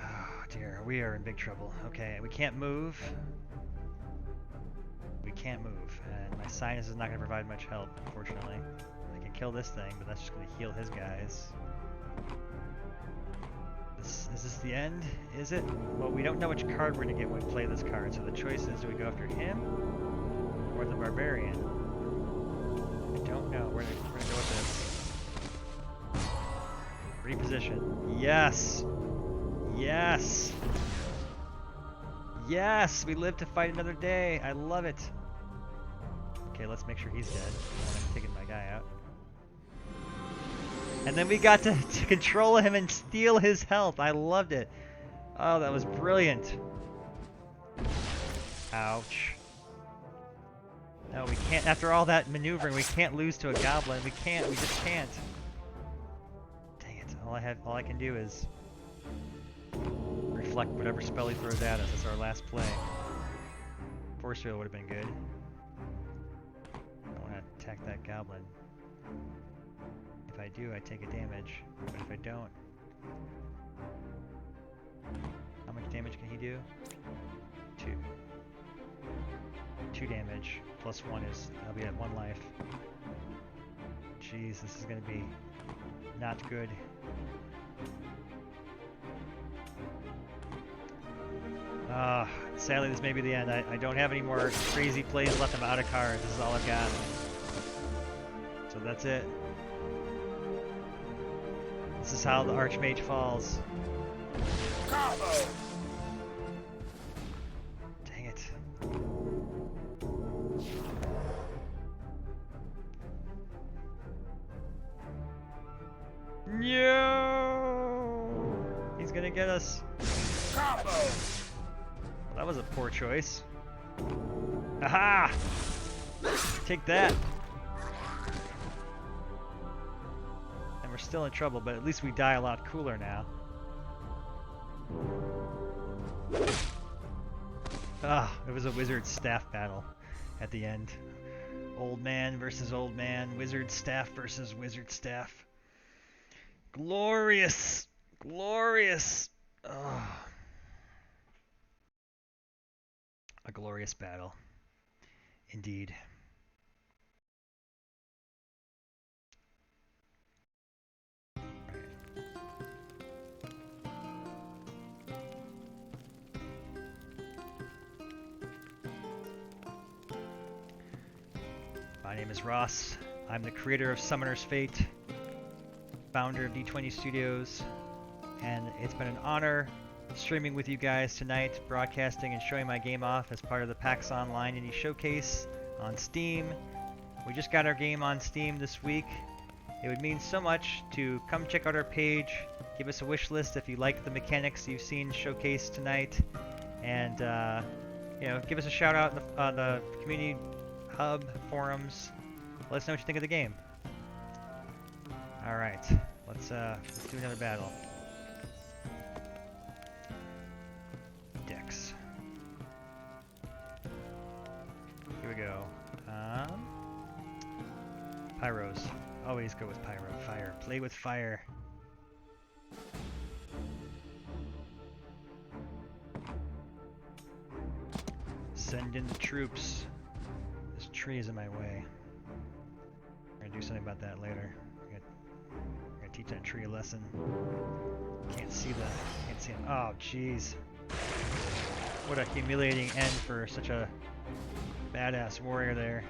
Oh dear, we are in big trouble. Okay, we can't move. We can't move, and my sinus is not going to provide much help, unfortunately. I can kill this thing, but that's just going to heal his guys. Is this the end? Is it? Well, we don't know which card we're going to get when we play this card, so the choice is, do we go after him or the barbarian? I don't know. We're going to go with this. Reposition. Yes! Yes! Yes! We live to fight another day. I love it. Okay, let's make sure he's dead. I'm taking my guy out. And then we got to control him and steal his health. I loved it. Oh, that was brilliant. Ouch. No, we can't. After all that maneuvering, we can't lose to a goblin. We can't. We just can't. Dang it. All I can do is reflect whatever spell he throws at us. It's our last play. Force field would have been good. I want attack that goblin. If I do, I take a damage. But if I don't... How much damage can he do? 2. 2 damage. Plus 1 is... I'll be at 1 life. Jeez, this is gonna be... not good. Sadly this may be the end. I don't have any more crazy plays left. I'm out of cards. This is all I've got. So that's it. This is how the Archmage falls. Combo. Dang it. No! He's gonna get us. Combo. Well, that was a poor choice. Aha! Take that! And we're still in trouble, but at least we die a lot cooler now. Ah, it was a wizard staff battle at the end. Old man versus old man, wizard staff versus wizard staff. Glorious! Glorious! Oh. A glorious battle. Indeed. My name is Ross. I'm the creator of Summoner's Fate, founder of D20 Studios, and it's been an honor streaming with you guys tonight, broadcasting and showing my game off as part of the PAX Online Indie Showcase on Steam. We just got our game on Steam this week. It would mean so much to come check out our page, give us a wish list if you like the mechanics you've seen showcased tonight, and you know, give us a shout out on the community hub forums. Let us know what you think of the game. All right, let's do another battle. Dex. Here we go. Pyros. Always go with pyro. Fire. Play with fire. Send in the troops. This tree is in my way. I'm gonna do something about that later. I'm gonna teach that tree a lesson. Can't see the. Can't see him. Oh, jeez. What a humiliating end for such a badass warrior there.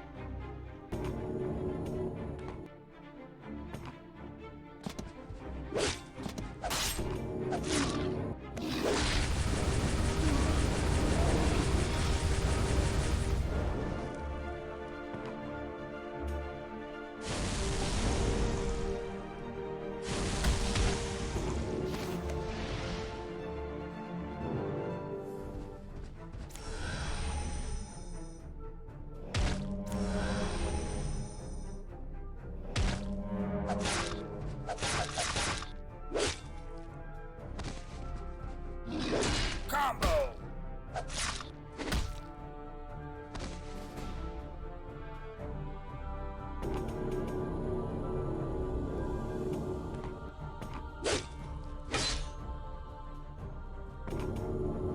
Combo.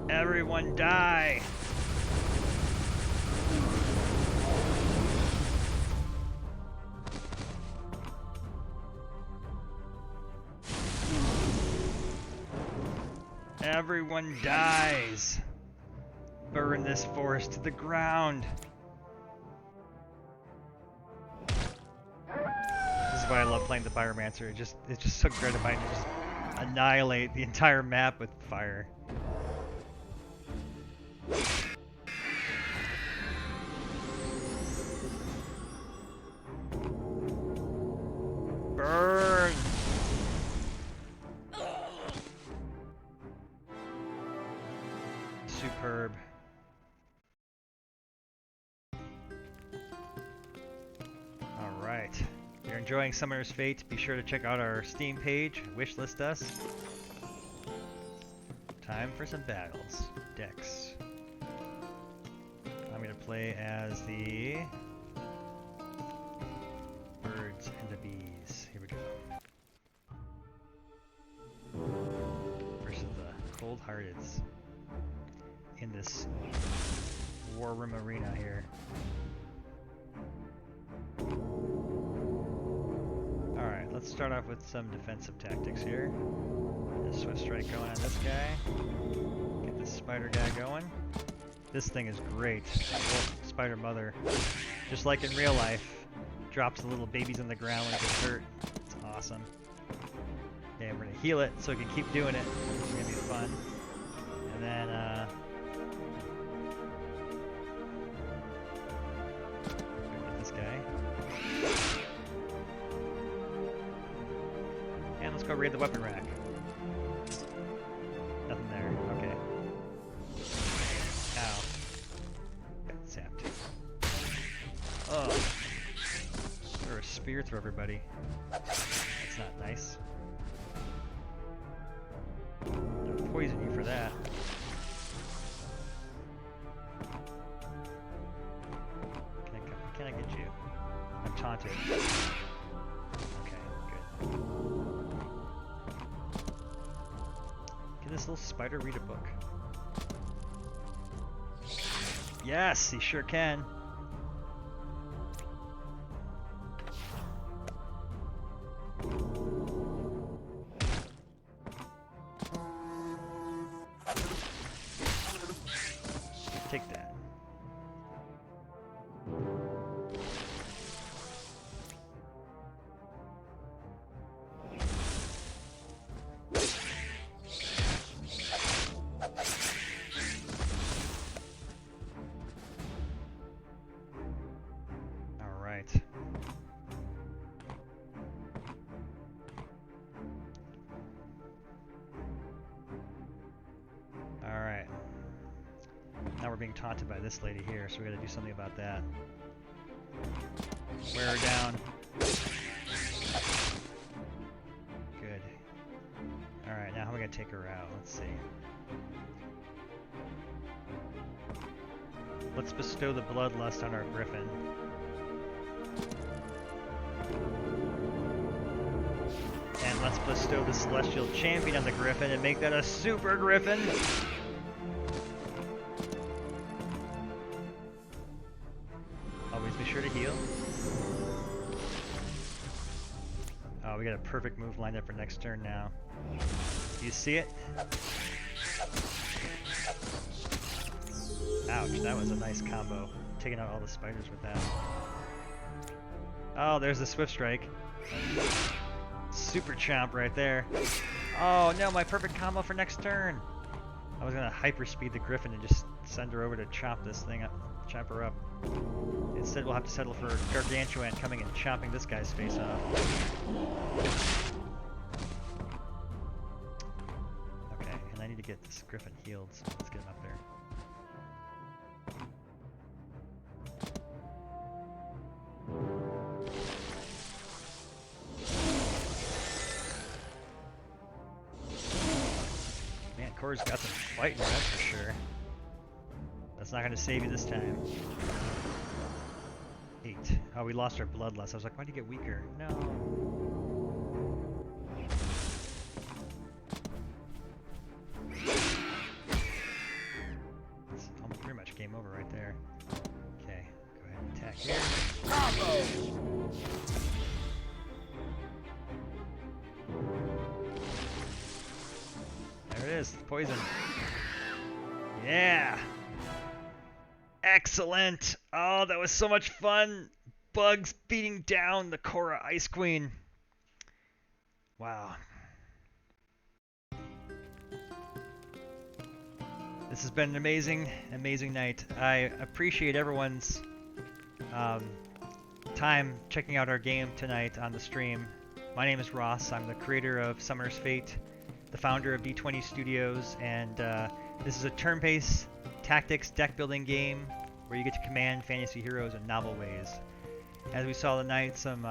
Everyone die! Everyone dies! Burn this forest to the ground! This is why I love playing the Pyromancer. It's just so gratifying to just annihilate the entire map with fire. Burn! Superb. Alright. If you're enjoying Summoner's Fate, be sure to check out our Steam page, wishlist us. Time for some battles. Dex. I'm going to play as the birds and the bees. Here we go. Versus the cold-hearteds in this war room arena here. Alright, let's start off with some defensive tactics here. A swift strike going on this guy. Get this spider guy going. This thing is great. Spider mother, just like in real life, drops the little babies on the ground when it gets hurt. It's awesome. Okay, we're gonna heal it so it can keep doing it. It's gonna be fun. And then get this guy. And let's go raid the weapon rack. Nothing there. Okay. Ow. Got zapped. Oh. Throw a spear through everybody. That's not nice. I'll poison you for that. Can I get you? I'm taunted. Okay, good. Can this little spider read a book? Yes, he sure can. Take that. All right. All right. Now we're being taunted by this lady here, so we gotta do something about that. Wear her down. Good. Alright, now how are we gonna take her out? Let's see. Let's bestow the bloodlust on our griffin. And let's bestow the celestial champion on the griffin and make that a super griffin. Always be sure to heal. Oh, we got a perfect move lined up for next turn now. Do you see it? Ouch, that was a nice combo. Taking out all the spiders with that. Oh, there's the swift strike. Super chomp right there. Oh no, my perfect combo for next turn. I was gonna hyperspeed the griffin and just send her over to chop this thing up, chop her up. Instead, we'll have to settle for Gargantuan coming and chopping this guy's face off. Okay, and I need to get this griffin healed, so let's get him up there. Man, Cora's got some fighting, that's for sure. That's not going to save you this time. 8. Oh, we lost our bloodlust. I was like, why'd you get weaker? No. It's pretty much game over right there. Okay, go ahead and attack here. Combo! There it is, poison. Yeah! Excellent! Oh, that was so much fun! Bugs beating down the Korra Ice Queen. Wow. This has been an amazing, amazing night. I appreciate everyone's time checking out our game tonight on the stream. My name is Ross. I'm the creator of Summoner's Fate, the founder of D20 Studios, and this is a turn-based tactics deck building game where you get to command fantasy heroes in novel ways. As we saw tonight, some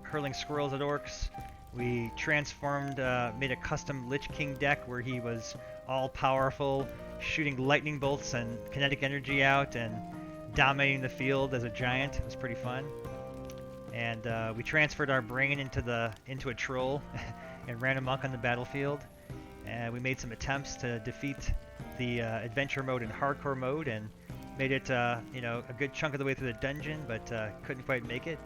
hurling squirrels at orcs. We transformed, made a custom Lich King deck where he was all powerful, shooting lightning bolts and kinetic energy out and dominating the field as a giant. It was pretty fun. and we transferred our brain into a troll and ran amok on the battlefield. And we made some attempts to defeat the adventure mode and hardcore mode, and made it you know, a good chunk of the way through the dungeon, but couldn't quite make it.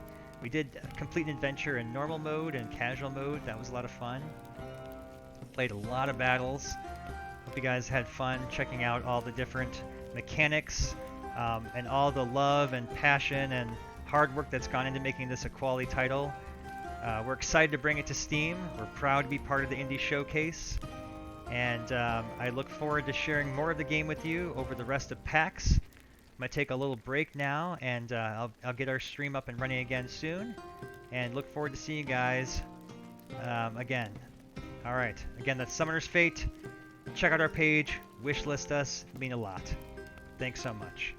We did complete an adventure in normal mode and casual mode. That was a lot of fun. Played a lot of battles. Hope you guys had fun checking out all the different mechanics and all the love and passion and hard work that's gone into making this a quality title. We're excited to bring it to Steam. We're proud to be part of the Indie Showcase. And I look forward to sharing more of the game with you over the rest of PAX. I'm going to take a little break now, and I'll get our stream up and running again soon. And look forward to seeing you guys again. Alright, again, that's Summoner's Fate. Check out our page, wishlist us, it mean a lot. Thanks so much.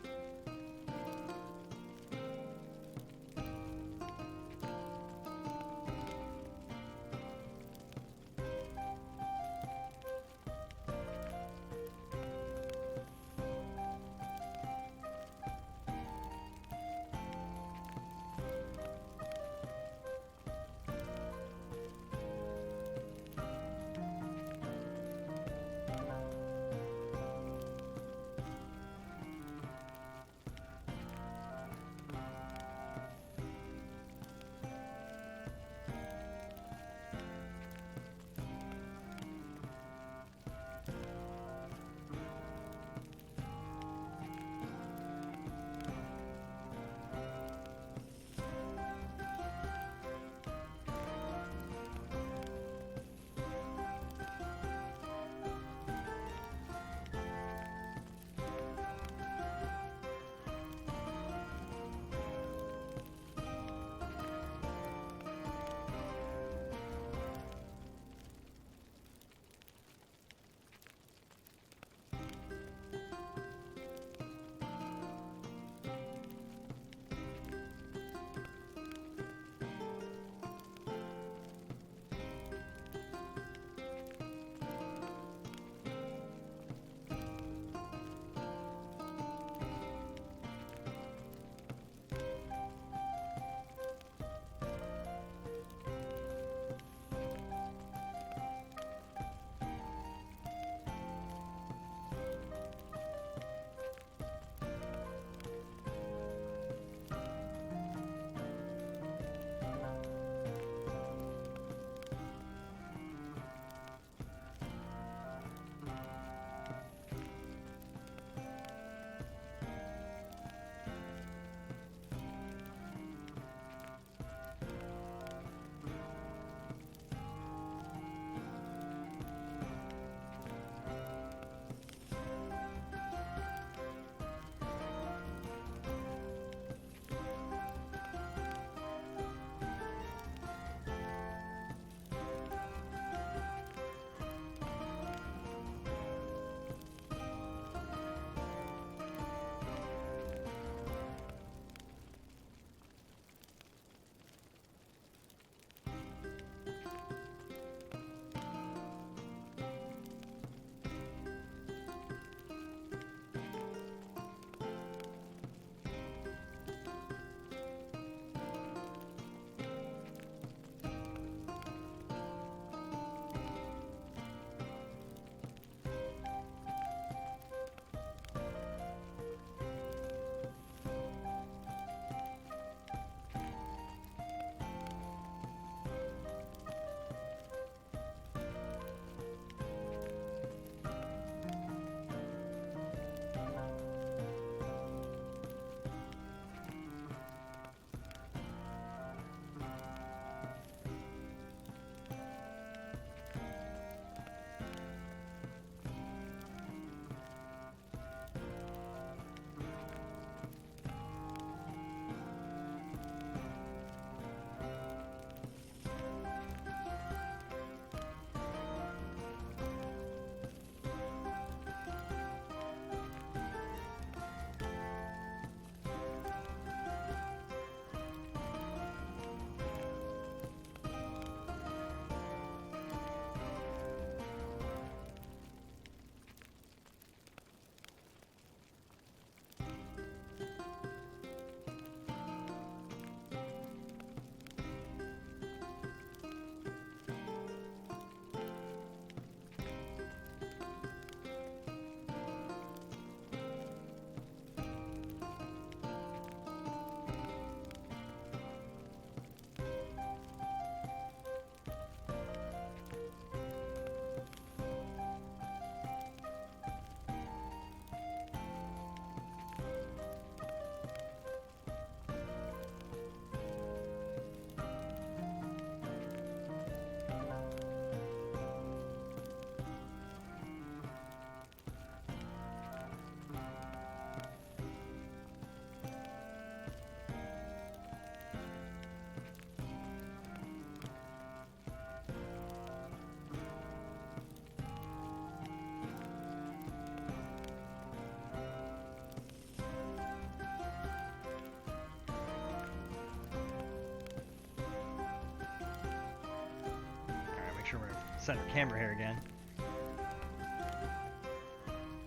center camera here again.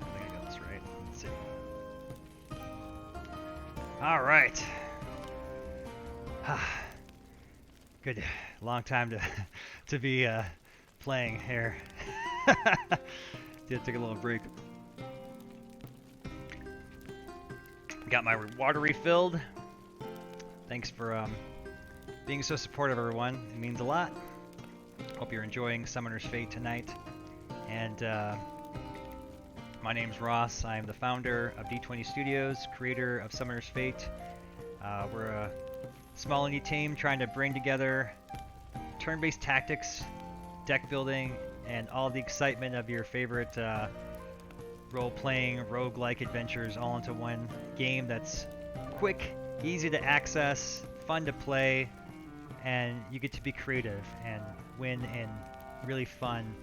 I think I got this right. Let's see. All right. Good, long time to be playing here. Did take a little break. Got my water refilled. Thanks for being so supportive, everyone. It means a lot. Hope you're enjoying Summoner's Fate tonight. And my name's Ross. I am the founder of D20 Studios, creator of Summoner's Fate. We're a small indie team trying to bring together turn-based tactics, deck building, and all the excitement of your favorite role-playing, roguelike adventures all into one game that's quick, easy to access, fun to play, and you get to be creative and win in really fun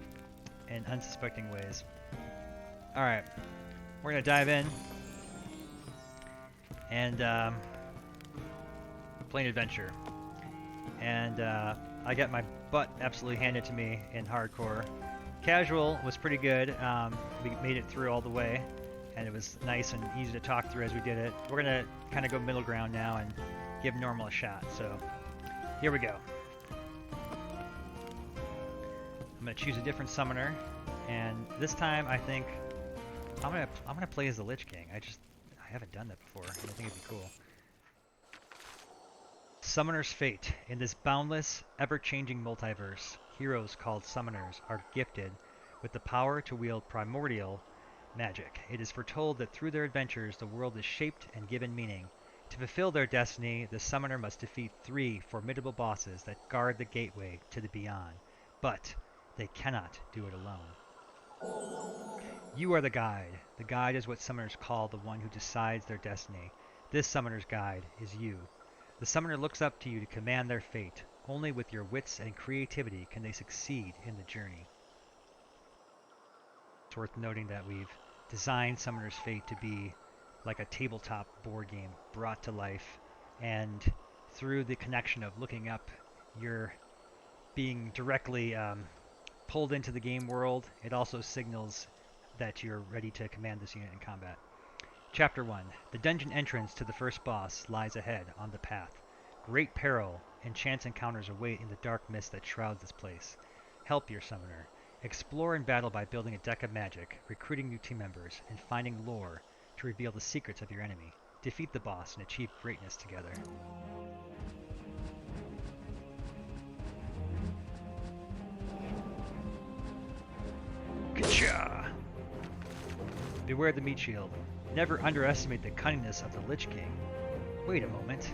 and unsuspecting ways. Alright, we're going to dive in and play an adventure. And I got my butt absolutely handed to me in hardcore. Casual was pretty good. We made it through all the way, and it was nice and easy to talk through as we did it. We're going to kind of go middle ground now and give normal a shot. So here we go. I'm going to choose a different summoner, and this time I think I'm gonna play as the Lich King. I haven't done that before, and I think it'd be cool. Summoner's Fate. In this boundless, ever-changing multiverse, heroes called summoners are gifted with the power to wield primordial magic. It is foretold that through their adventures, the world is shaped and given meaning. To fulfill their destiny, the summoner must defeat 3 formidable bosses that guard the gateway to the beyond. But they cannot do it alone. You are the guide. The guide is what summoners call the one who decides their destiny. This summoner's guide is you. The summoner looks up to you to command their fate. Only with your wits and creativity can they succeed in the journey. It's worth noting that we've designed Summoner's Fate to be like a tabletop board game brought to life, and through the connection of looking up, you're being directly pulled into the game world. It also signals that you're ready to command this unit in combat. Chapter 1. The dungeon entrance to the first boss lies ahead on the path. Great peril and chance encounters await in the dark mist that shrouds this place. Help your summoner. Explore and battle by building a deck of magic, recruiting new team members, and finding lore to reveal the secrets of your enemy. Defeat the boss and achieve greatness together. Gotcha! Beware the meat shield. Never underestimate the cunningness of the Lich King. Wait a moment.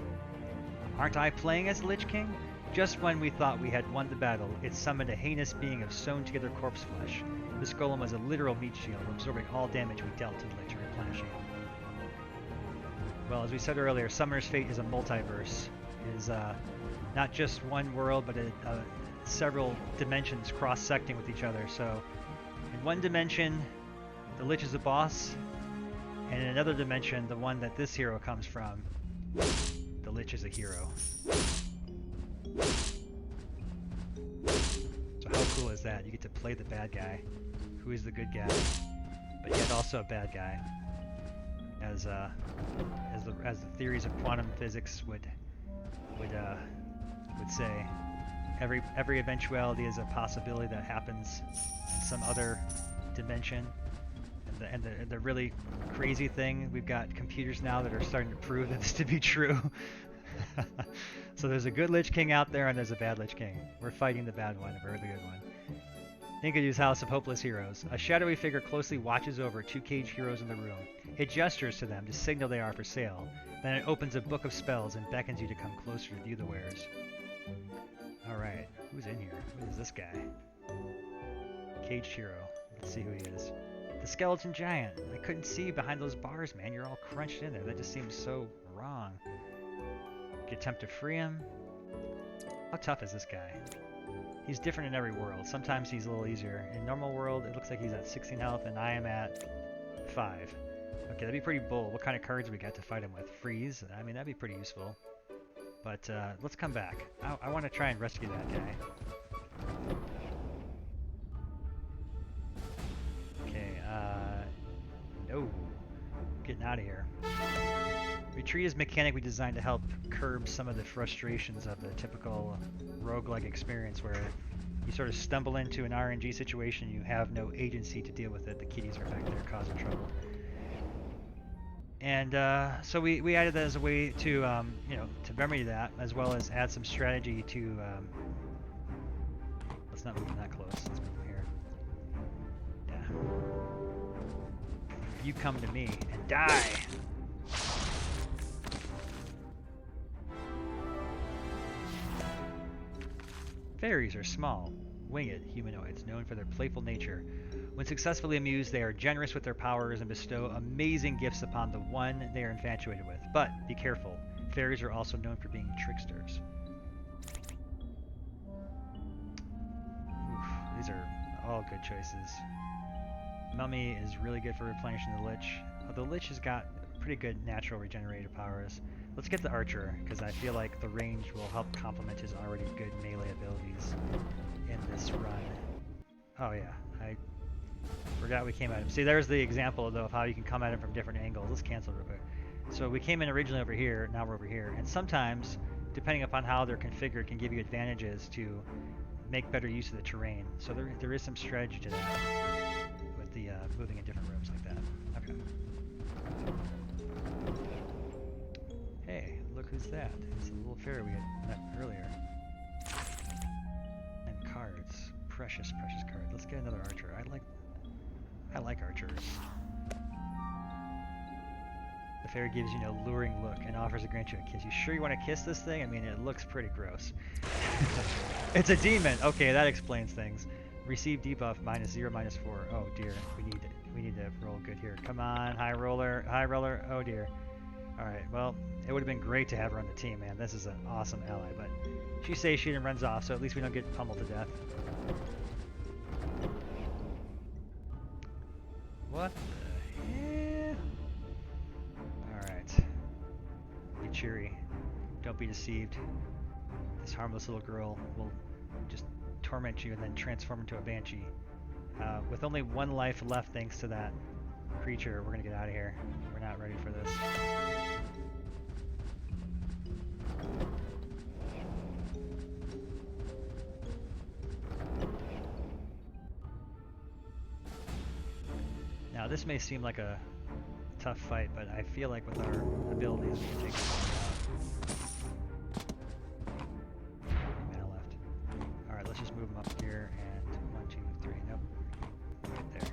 Aren't I playing as the Lich King? Just when we thought we had won the battle, it summoned a heinous being of sewn-together corpse flesh. This golem was a literal meat shield, absorbing all damage we dealt to the Lich and replenishing it. Well, as we said earlier, Summoner's Fate is a multiverse. It is not just one world, but several dimensions cross-secting with each other. So, in one dimension, the Lich is a boss, and in another dimension, the one that this hero comes from, the Lich is a hero. So how cool is that? You get to play the bad guy, who is the good guy, but yet also a bad guy. As the theories of quantum physics would say, every eventuality is a possibility that happens in some other dimension. And the really crazy thing, we've got computers now that are starting to prove this to be true. So there's a good Lich King out there and there's a bad Lich King. We're fighting the bad one, a very good one. Enkidu's House of Hopeless Heroes. A shadowy figure closely watches over 2 caged heroes in the room. It gestures to them to signal they are for sale. Then it opens a book of spells and beckons you to come closer to view the wares. Alright, who's in here? Who is this guy? Caged hero. Let's see who he is. The Skeleton Giant. I couldn't see behind those bars, man. You're all crunched in there. That just seems so wrong. You attempt to free him. How tough is this guy? He's different in every world. Sometimes he's a little easier. In normal world, it looks like he's at 16 health, and I am at 5. Okay, that'd be pretty bold. What kind of cards we got to fight him with? Freeze? I mean, that'd be pretty useful. But let's come back. I want to try and rescue that guy. No. Getting out of here. Retreat is mechanically designed to help curb some of the frustrations of the typical roguelike experience where you sort of stumble into an RNG situation, you have no agency to deal with it, the kitties are back there causing trouble. And so we added that as a way to, you know, to remedy that, as well as add some strategy to, let's not move them that close, let's move them here. Yeah. You come to me and die! Fairies are small, winged humanoids known for their playful nature. When successfully amused, they are generous with their powers and bestow amazing gifts upon the one they are infatuated with. But be careful, fairies are also known for being tricksters. Oof, these are all good choices. Mummy is really good for replenishing the Lich. The Lich has got pretty good natural regenerative powers. Let's get the Archer, because I feel like the range will help complement his already good melee abilities in this run. Oh yeah, I forgot we came at him. See, there's the example, though, of how you can come at him from different angles. Let's cancel real quick. So we came in originally over here, now we're over here. And sometimes, depending upon how they're configured, can give you advantages to make better use of the terrain. So there is some strategy to that with the moving in different rooms like that. Okay. Hey, look who's that. It's a little fairy we had met earlier. And cards. Precious, precious cards. Let's get another archer. I like archers. The fairy gives you an alluring look and offers to grant you a kiss. You sure you want to kiss this thing? I mean, it looks pretty gross. It's a demon! Okay, that explains things. Receive debuff -0, -4. Oh dear, we need to roll good here. Come on, high roller, high roller. Oh dear. Alright, well, it would have been great to have her on the team, man. This is an awesome ally, but she satiated and runs off, so at least we don't get pummeled to death. What the hell? Alright. Be cheery. Don't be deceived. This harmless little girl will just torment you and then transform into a banshee. With only one life left thanks to that creature, we're gonna get out of here. We're not ready for this. Now this may seem like a tough fight, but I feel like with our abilities we can take this one out. Mana left. Alright, let's just move them up here and 1, 2, 3, nope. Right there.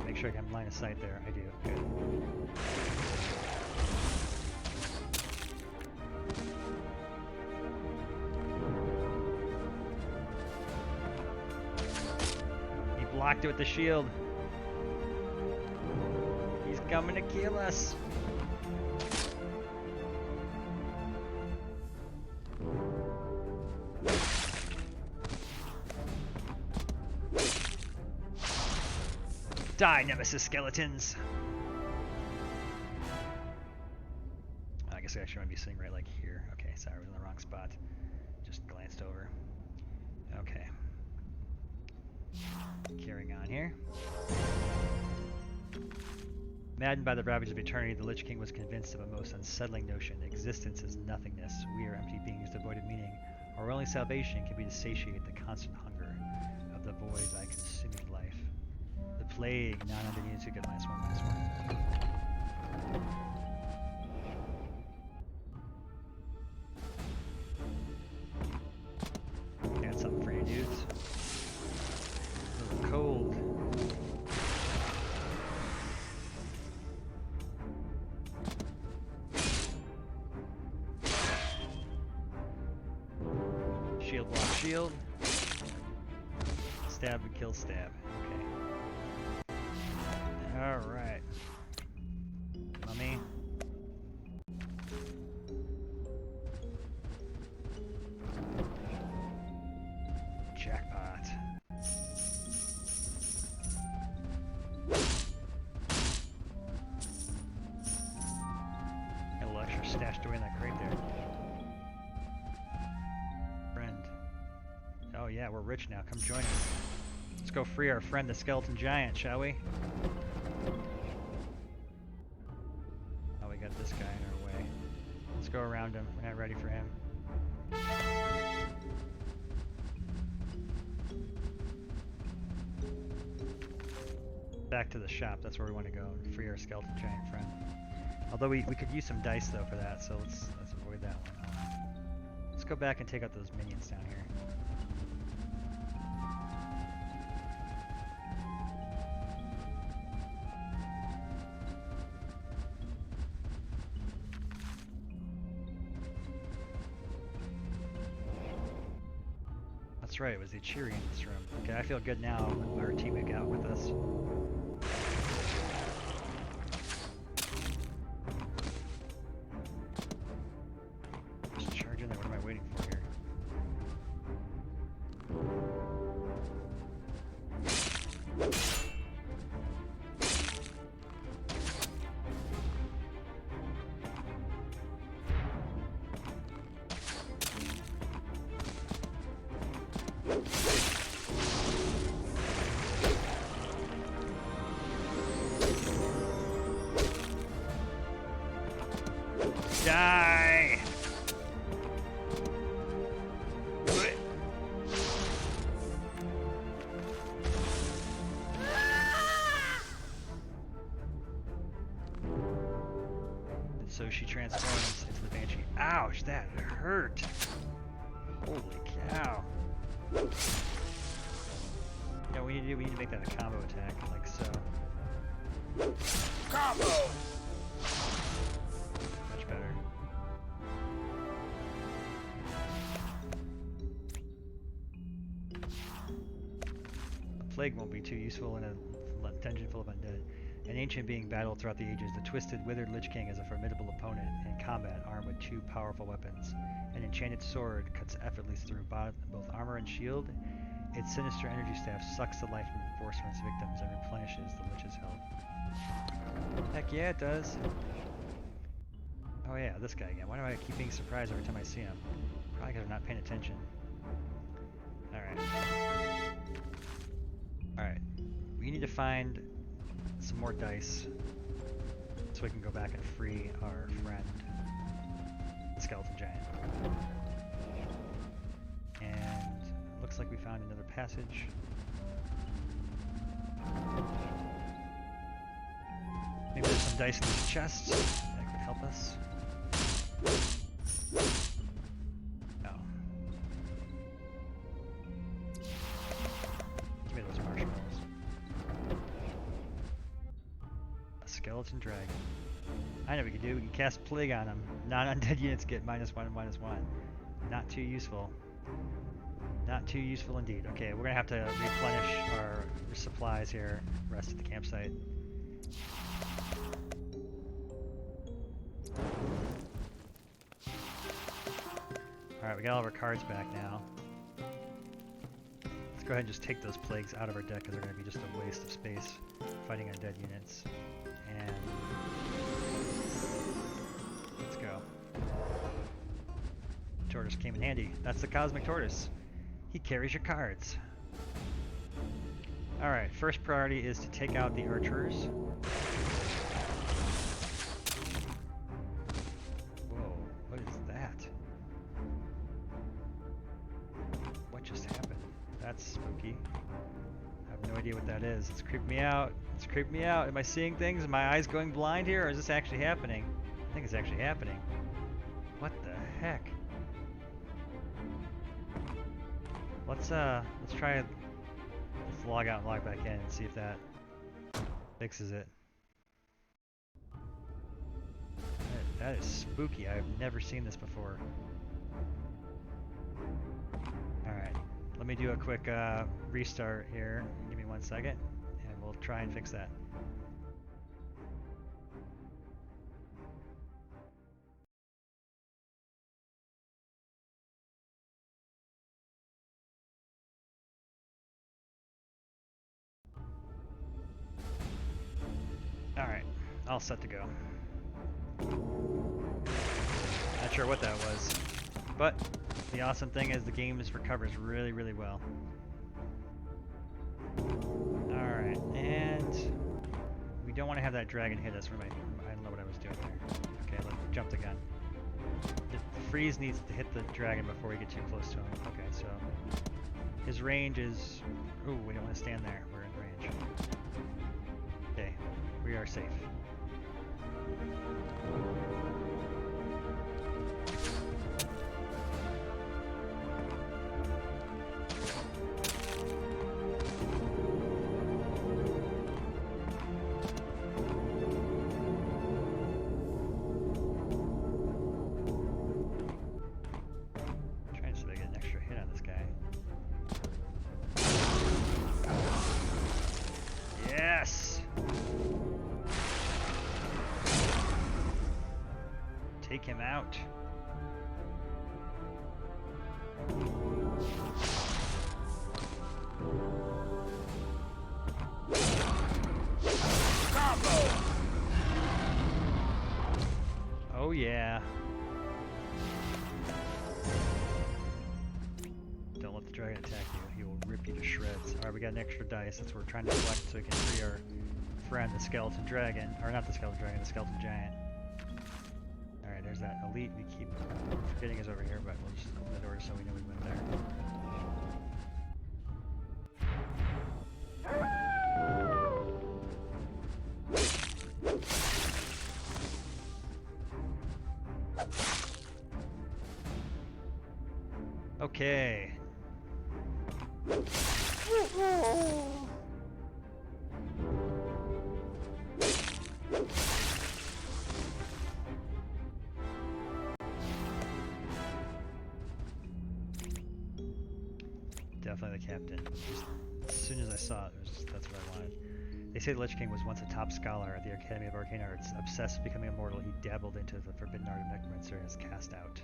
Make sure I have line of sight there. I do. Good. He blocked it with the shield. He's coming to kill us. Die, Nemesis skeletons! I guess I actually want to be sitting right like here. Okay, sorry, I was in the wrong spot. Just glanced over. Okay. Carrying on here. Maddened by the ravages of eternity, the Lich King was convinced of a most unsettling notion. Existence is nothingness. We are empty beings devoid of meaning. Our only salvation can be to satiate the constant hunger of the void by consuming life. The plague, non-undead units who get -1, -1. Got something for you dudes. A little cold. Shield block shield. Stab and kill stab. Okay. Alright. Mummy. Jackpot. Got a little extra stashed away in that crate yeah, we're rich now. Come join us. Let's go free our friend the skeleton giant, shall we? Oh, we got this guy in our way. Let's go around him. We're not ready for him. Back to the shop. That's where we want to go and free our skeleton giant friend. Although we could use some dice though for that, so let's avoid that one. Let's go back and take out those minions down here. That's right, it was the Cheery in this room. Okay, I feel good now with our team we got with us. Just charge in there, what am I waiting for here? Die! And so she transforms into the Banshee. Ouch, that hurt! Holy cow. Yeah, we need to make that a combo attack, like so. Combo! Much better. A plague won't be too useful in a dungeon full of undead. An ancient being battled throughout the ages, the twisted, withered Lich King is a formidable opponent in combat, armed with two powerful weapons. An enchanted sword cuts effortlessly through both armor and shield. Its sinister energy staff sucks the life and force from its victims and replenishes the Lich's health. Heck yeah, it does. Oh yeah, this guy again. Why do I keep being surprised every time I see him? Probably because I'm not paying attention. Alright. Alright. We need to find some more dice so we can go back and free our friend, the skeleton giant. And looks like we found another passage. Maybe there's some dice in this chest that could help us. No. Give me those marshmallows. A skeleton dragon. I know what we can do. We can cast Plague on them. Non-undead units get -1 and -1. Not too useful. Not too useful indeed. Okay, we're gonna have to replenish our supplies here. Rest at the campsite. Alright, we got all of our cards back now. Let's go ahead and just take those plagues out of our deck because they're going to be just a waste of space fighting undead units. And let's go. Tortoise came in handy. That's the Cosmic Tortoise. He carries your cards. Alright, first priority is to take out the archers. Whoa, what is that? What just happened? That's spooky. I have no idea what that is. It's creeping me out. It's creeping me out. Am I seeing things? Are my eyes going blind here, or is this actually happening? I think it's actually happening. What the heck? Let's try it. Let's log out and log back in and see if that fixes it. That is spooky. I've never seen this before. Alright, let me do a quick restart here. Give me 1 second, and we'll try and fix that. Alright, all set to go. Not sure what that was. But the awesome thing is the game just recovers really, really well. Alright, and we don't want to have that dragon hit us. I don't know what I was doing there. Okay, let's jump the gun. The freeze needs to hit the dragon before we get too close to him. Okay, so his range is... Ooh, we don't want to stand there. We're in range. Okay, we are safe. Trying to see if I get an extra hit on this guy. Yes! Take him out. Combo! Oh yeah. Don't let the dragon attack you. He will rip you to shreds. Alright, we got an extra dice. That's what we're trying to collect so we can free our friend, the skeleton dragon. Or not the skeleton dragon, the skeleton giant. Alright, there's that elite. We keep forgetting is over here, but we'll just open the door so we know we went there. Okay. Definitely the captain. Just as soon as I saw it, that's what I wanted. They say the Lich King was once a top scholar at the Academy of Arcane Arts. Obsessed with becoming immortal, he dabbled into the forbidden art of necromancy and is cast out.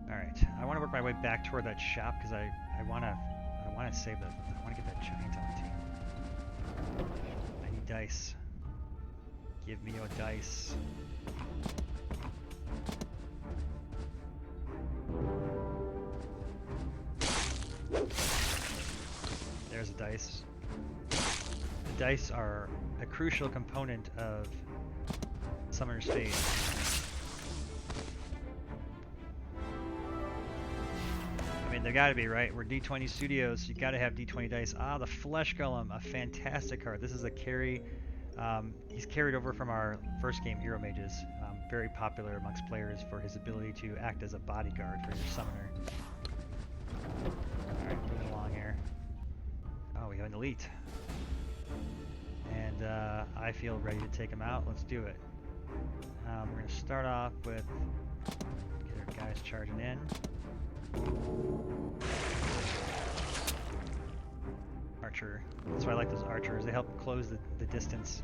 Alright, I want to work my way back toward that shop because I want to save that. I want to get that giant on the team. I need dice. Give me your dice. There's the dice. The dice are a crucial component of Summoner's Fate. I mean, they gotta be, right? We're D20 Studios, so you gotta have D20 dice. Ah, the Flesh Golem, a fantastic card. This is a carry. He's carried over from our first game, Hero Mages. Very popular amongst players for his ability to act as a bodyguard for your summoner. Alright, moving along here. Oh, we have an elite. And I feel ready to take him out. Let's do it. We're going to start off with... Get our guys charging in. Archer. That's why I like those archers. They help close the distance.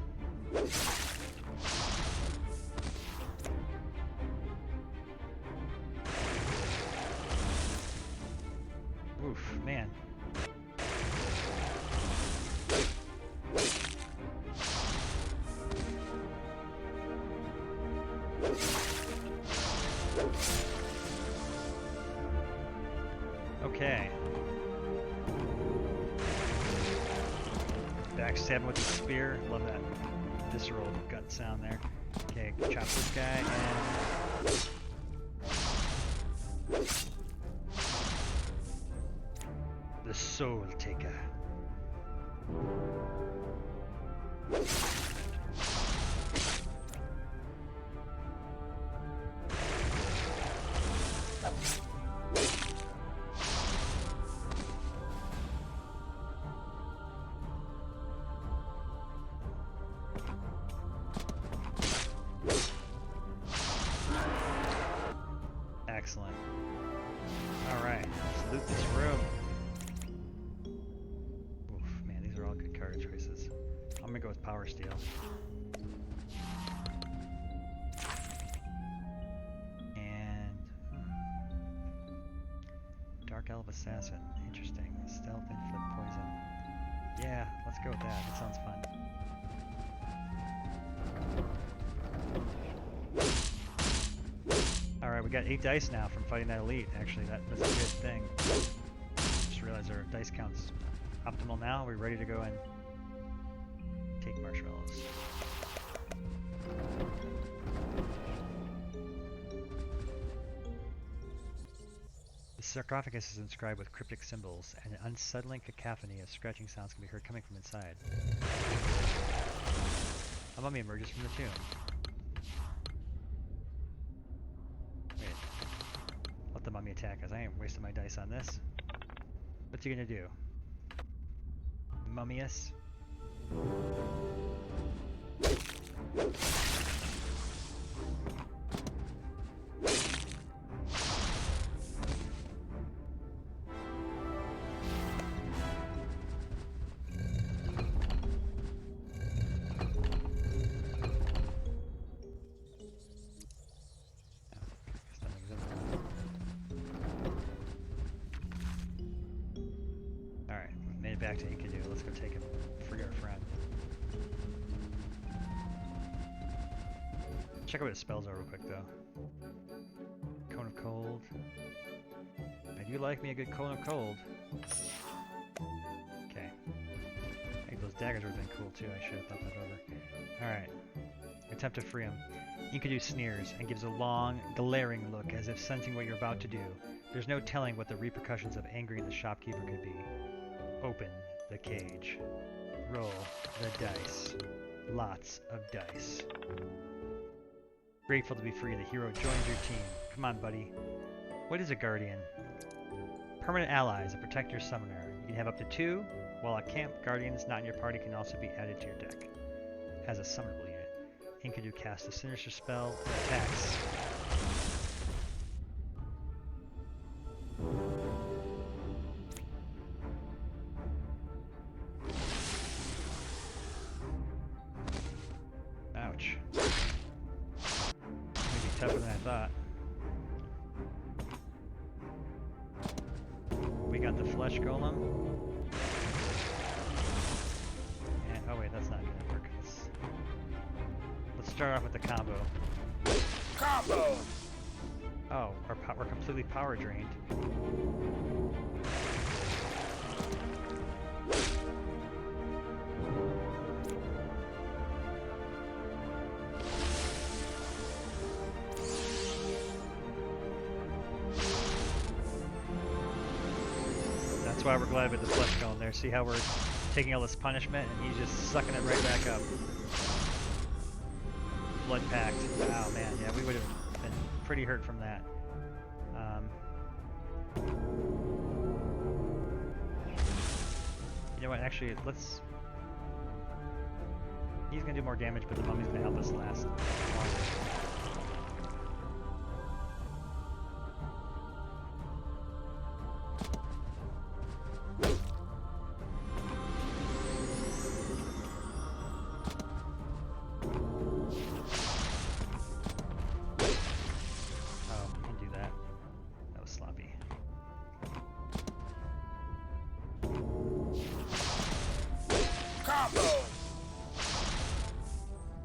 Oof, man. Okay. Backstab with the spear. Love that visceral gut sound there. Okay, chop this guy and... The Soul Taker. Excellent. Alright, let's loot this room. Oof, man, these are all good card choices. I'm gonna go with Power Steel. And... Dark Elf Assassin. Interesting. Stealth, inflict poison. Yeah, let's go with that. That sounds fun. Alright, we got 8 dice now from fighting that elite. Actually, that's a good thing. Just realized our dice count's optimal now. We're ready to go and take marshmallows. The sarcophagus is inscribed with cryptic symbols, and an unsettling cacophony of scratching sounds can be heard coming from inside. A mummy emerges from the tomb. Wait. Let the mummy attack us. I ain't wasting my dice on this. What's he gonna do? Mummy us? Back to Enkidu. Let's go take him. Free our friend. Check out what his spells are real quick though. Cone of Cold. I do like me a good Cone of Cold. Okay. I think those daggers would have been cool too. I should have thought that over. Alright. Attempt to free him. Enkidu sneers and gives a long, glaring look as if sensing what you're about to do. There's no telling what the repercussions of angering the shopkeeper could be. Open the cage. Roll the dice. Lots of dice. Grateful to be free, the hero joins your team. Come on, buddy. What is a guardian? Permanent allies that protect your summoner. You can have up to 2, while a camp guardians not in your party can also be added to your deck. As a summonable unit, Enkidu casts a sinister spell and attacks. Ouch. Maybe tougher than I thought. We got the flesh golem. And oh wait, that's not gonna work. Let's start off with the combo. Combo! Oh, we're completely power drained. That's why we're glad with the flesh golem there. See how we're taking all this punishment and he's just sucking it right back up. Blood pact. Wow, man. Yeah, we would have been pretty hurt from that. You know what? Actually, let's... He's going to do more damage, but the mummy's going to help us last longer.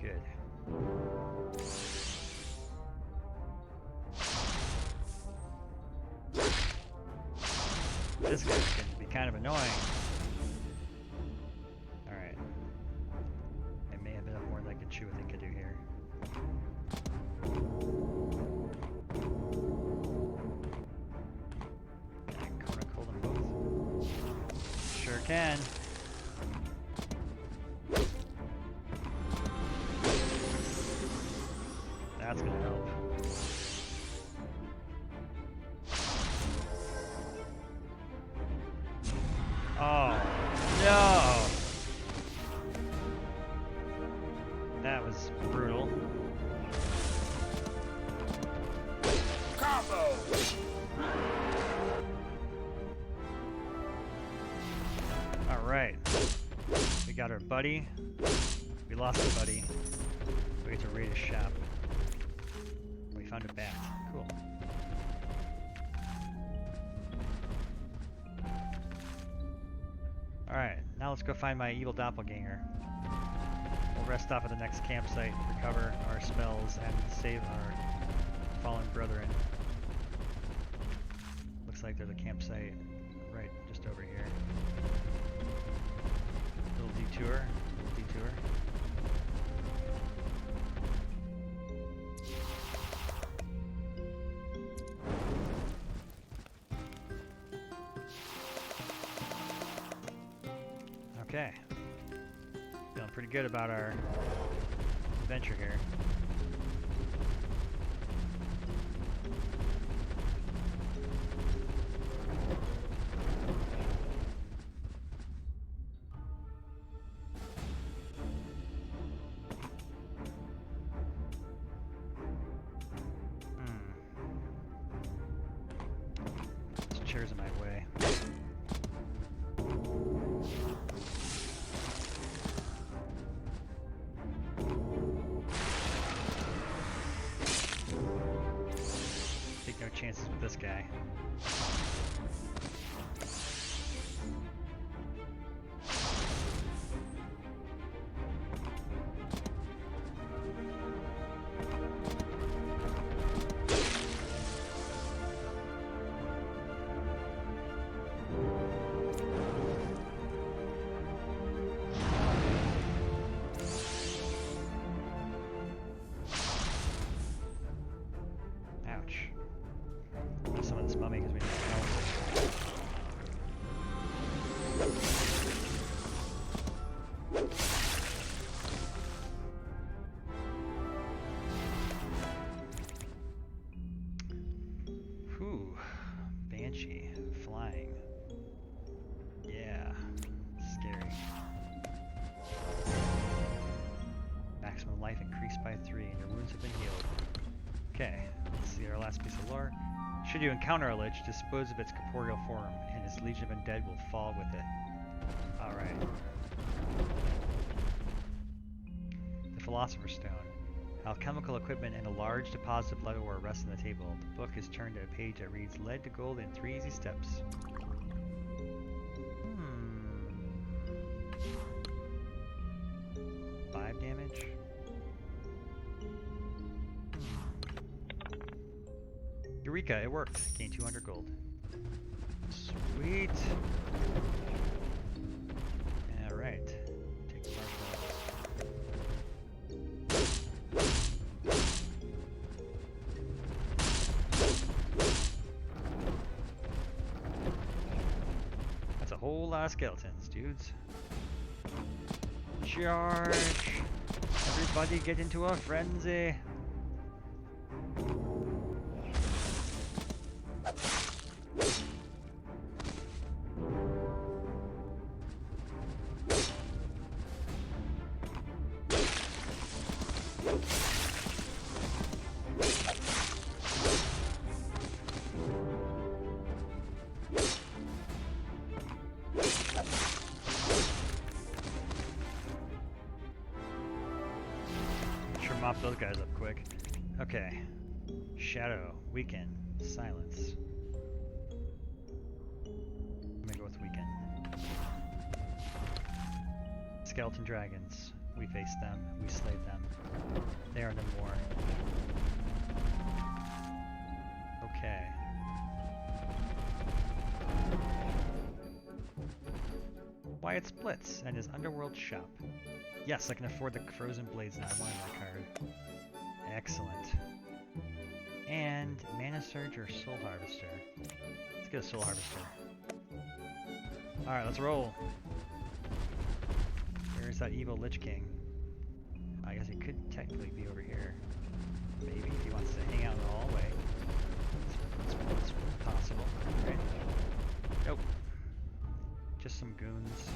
Good. This guy's going to be kind of annoying. Alright. I may have been a more leg to chew with Enkidu here. Can I corner cold them both? Sure can. That's gonna help. Oh no! That was brutal. Combo! Alright. We got our buddy. We lost our buddy. We get to raid his shop. We found a bat. Cool. Alright, now let's go find my evil doppelganger. We'll rest off at the next campsite, recover our spells, and save our fallen brethren. Looks like there's a campsite right just over here. Little detour. Okay. Feeling pretty good about our adventure here. This chair's in my way. Take no chances with this guy. Ouch. Summon this mummy because we need some help. Whew. Banshee. Flying. Yeah. Scary. Maximum life increased by 3 and your wounds have been healed. Okay, let's see our last piece of lore. Should you encounter a lich, dispose of its corporeal form, and its legion of undead will fall with it. Alright. The Philosopher's Stone. Alchemical equipment and a large deposit of blood ore rest on the table. The book is turned to a page that reads, Lead to gold in 3 easy steps. 5 damage? Eureka, it worked. Gain 200 gold. Sweet. Alright. Take the That's a whole lot of skeletons, dudes. Charge! Everybody get into a frenzy! Sure, mop those guys up quick. Okay. Shadow, weaken, silence. I'm gonna go with weaken. Skeleton dragons. We face them. We slay them. They are no more. Okay. Wyatt Splits and his underworld shop. Yes, I can afford the frozen blades now. I wanted that card. Excellent. And Mana Surge or Soul Harvester. Let's get a Soul Harvester. Alright, let's roll. Where's that evil Lich King? I guess he could technically be over here. Maybe if he wants to hang out in the hallway. It's possible, right? Nope. Just some goons.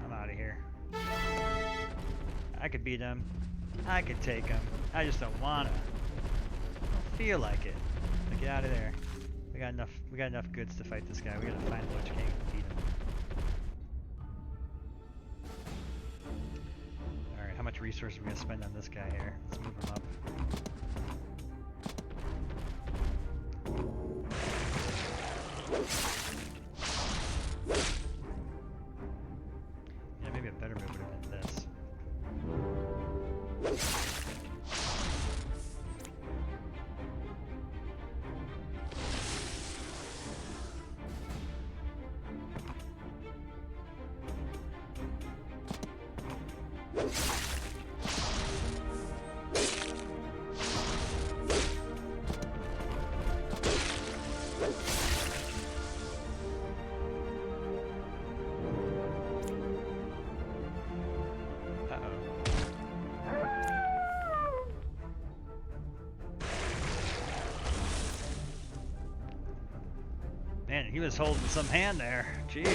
I'm out of here. I could beat him. I could take him. I just don't wanna. I don't feel like it. But get out of there. We got enough goods to fight this guy. We gotta find the Lich King and beat him. Alright, how much resources are we gonna spend on this guy here? Let's move him up. Yeah, maybe a better move would have been this. Man, he was holding some hand there. Jeez.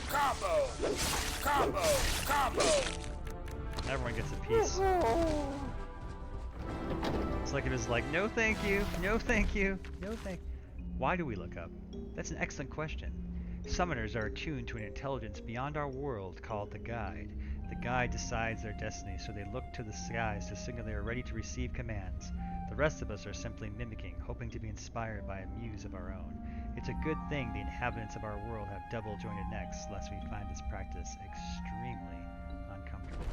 Combo! Combo! Combo! Everyone gets a piece. It's like it was like, no thank you, no thank you, no thank. Why do we look up? That's an excellent question. Summoners are attuned to an intelligence beyond our world called the Guide. The Guide decides their destiny, so they look to the skies to signal they are ready to receive commands. The rest of us are simply mimicking, hoping to be inspired by a muse of our own. It's a good thing the inhabitants of our world have double jointed necks, lest we find this practice extremely uncomfortable.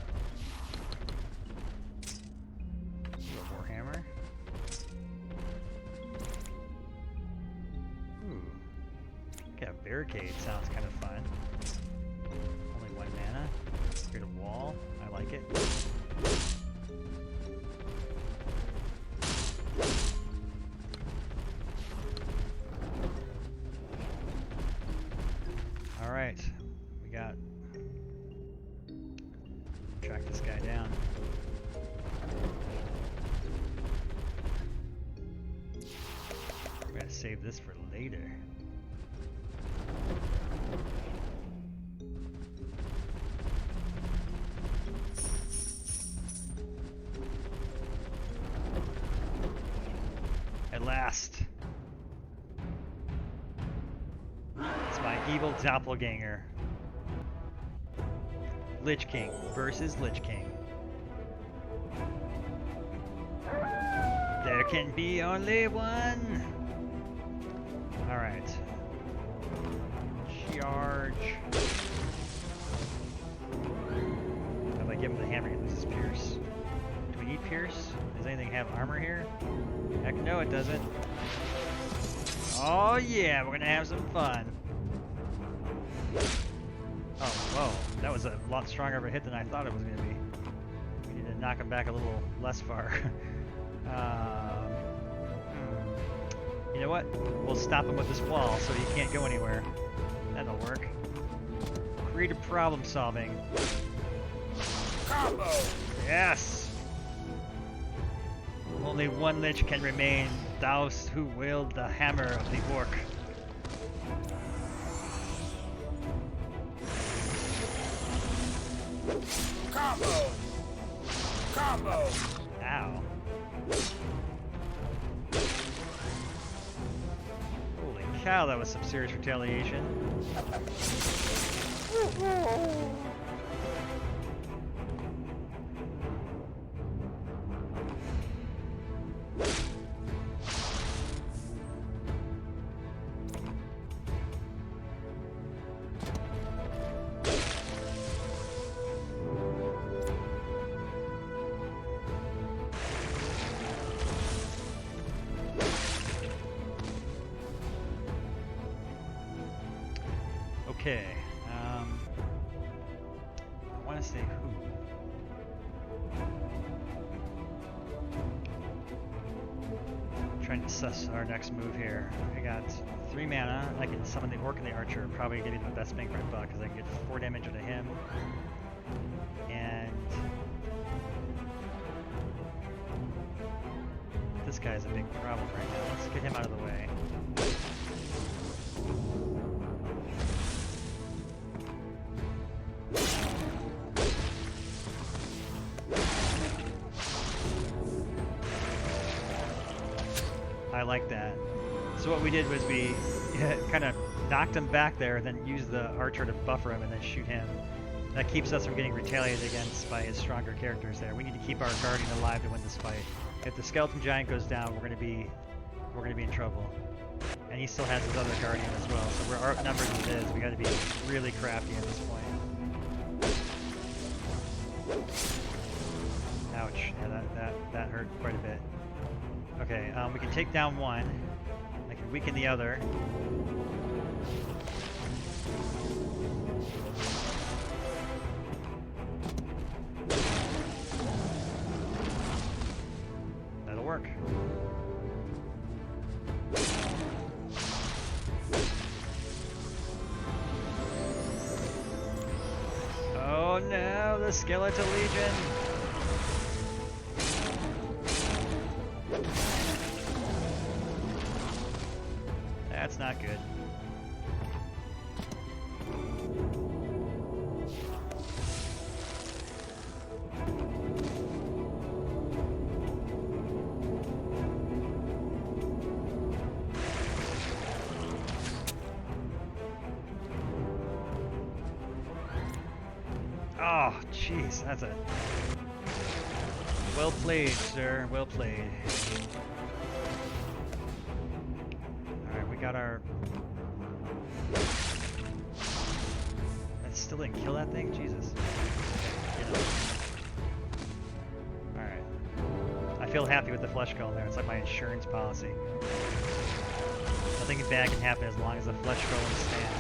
Warhammer. Ooh. Yeah, barricade sounds kind of fun. Only 1 mana. Create a wall. I like it. Alright. We got... track this guy down. We're gonna save this for later. At last. It's my evil doppelganger. Lich King versus Lich King. There can be only one. Alright. Charge. If I give him the hammer, he loses Pierce. Do we need Pierce? Does anything have armor here? Heck no, it doesn't. Oh yeah, we're gonna have some fun. Oh, whoa. That was a lot stronger of a hit than I thought it was gonna be. We need to knock him back a little less far. You know what? We'll stop him with this wall so he can't go anywhere. That'll work. Creative problem solving. Combo! Yes! Only one lich can remain, thou who wield the hammer of the orc. Combo! Combo! Ow. Holy cow, that was some serious retaliation. Okay, I want to say who. Trying to suss our next move here. I got 3 mana. I can summon the orc and the archer. Probably give you the best bang for my buck because I can get 4 damage into him. And this guy's a big problem right now. Let's get him out of the way. I like that. So what we did was we kind of knocked him back there and then used the archer to buffer him and then shoot him. That keeps us from getting retaliated against by his stronger characters there. We need to keep our guardian alive to win this fight. If the skeleton giant goes down, we're gonna be in trouble. And he still has his other guardian as well, so we're outnumbered as it is. We gotta be really crafty at this point. Ouch, yeah, that hurt quite a bit. Okay, we can take down one. I can weaken the other. That'll work. Oh no, the Skeletal Legion! not good. Oh, jeez, that's a... Well played, sir. Well played. Alright, we got our... That still didn't kill that thing? Jesus. Alright. I feel happy with the flesh golem there. It's like my insurance policy. Nothing bad can happen as long as the flesh golem stands.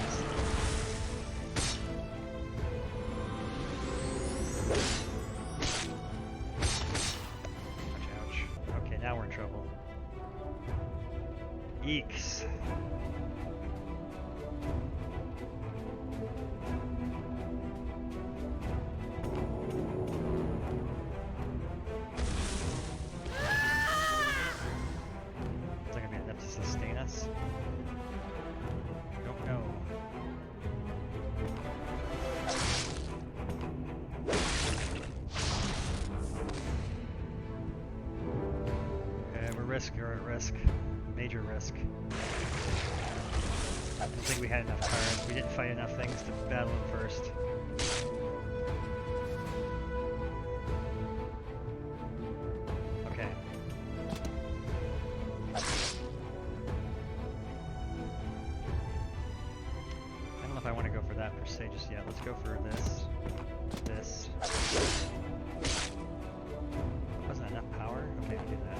Eeks. Is that gonna be enough to sustain us? Don't know. Okay, we're at risk. Major risk. I don't think we had enough cards. We didn't fight enough things to battle him first. Okay. I don't know if I want to go for that per se just yet. Let's go for this. This. Wasn't enough power? Okay, I'll do that.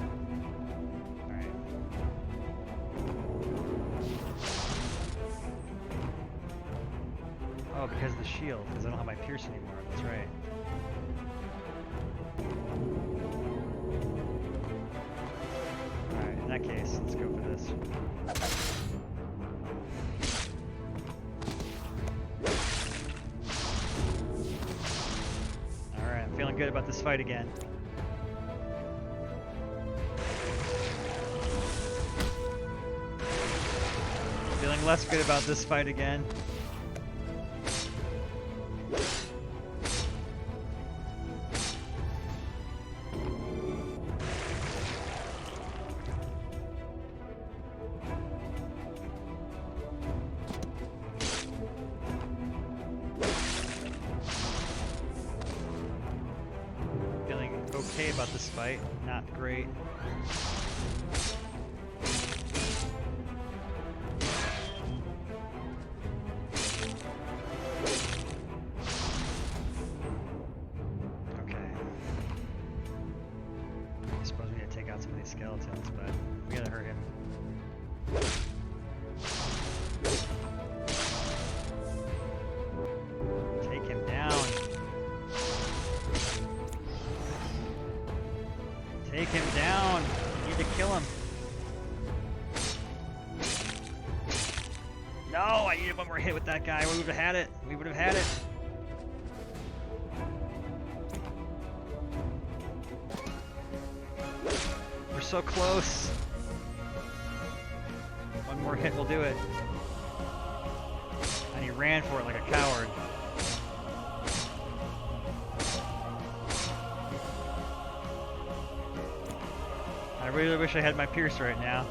Oh, because of the shield, because I don't have my pierce anymore. That's right. Alright, in that case, let's go for this. Alright, I'm feeling good about this fight again. Feeling less good about this fight again. Okay about this fight, not great. Okay. I suppose we need to take out some of these skeletons, but we gotta hurt him. Take him down. Take him down. We need to kill him. No, I needed one more hit with that guy. We would have had it. We would have had it. We're so close. One more hit will do it. And he ran for it like a coward. I really wish I had my pierce right now.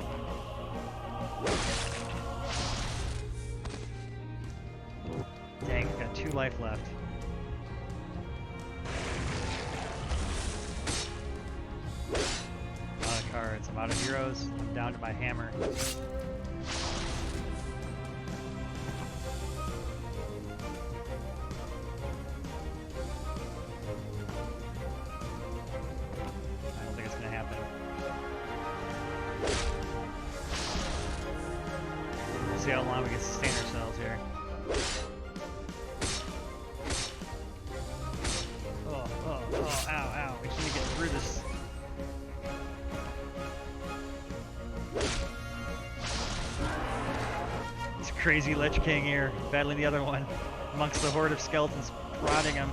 Dang, I've got 2 life left. I'm out of cards. I'm out of heroes. I'm down to my hammer. I don't think it's gonna happen. We'll see how long we can sustain ourselves here. Oh, ow, ow. We just need to get through this. This crazy Lich King here, battling the other one, amongst the horde of skeletons prodding him.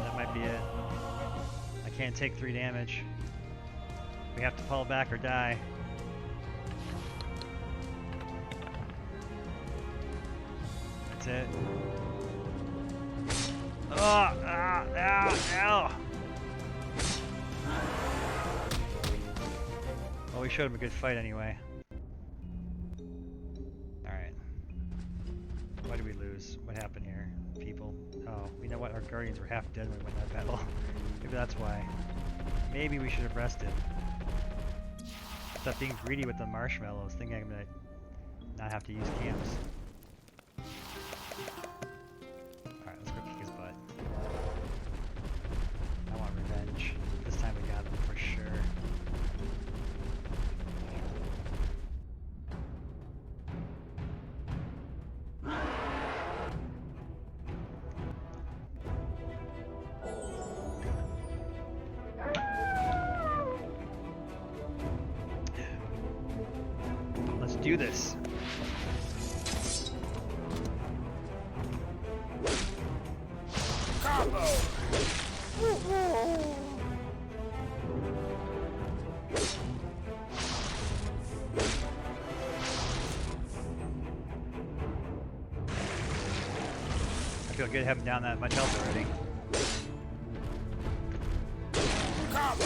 That might be it. take 3 damage. We have to pull back or die. That's it. Oh, ow. Well, we showed him a good fight anyway. Alright. Why did we lose? What happened here? People. Oh, you know what? Our guardians were half dead when we won that battle. Maybe that's why. Maybe we should have rested. Stop being greedy with the marshmallows, thinking I'm gonna not have to use camps. Alright, let's go kick his butt. I want revenge. This time we got him for sure. Let's do this. Combo. I feel good having down that much health already. Combo.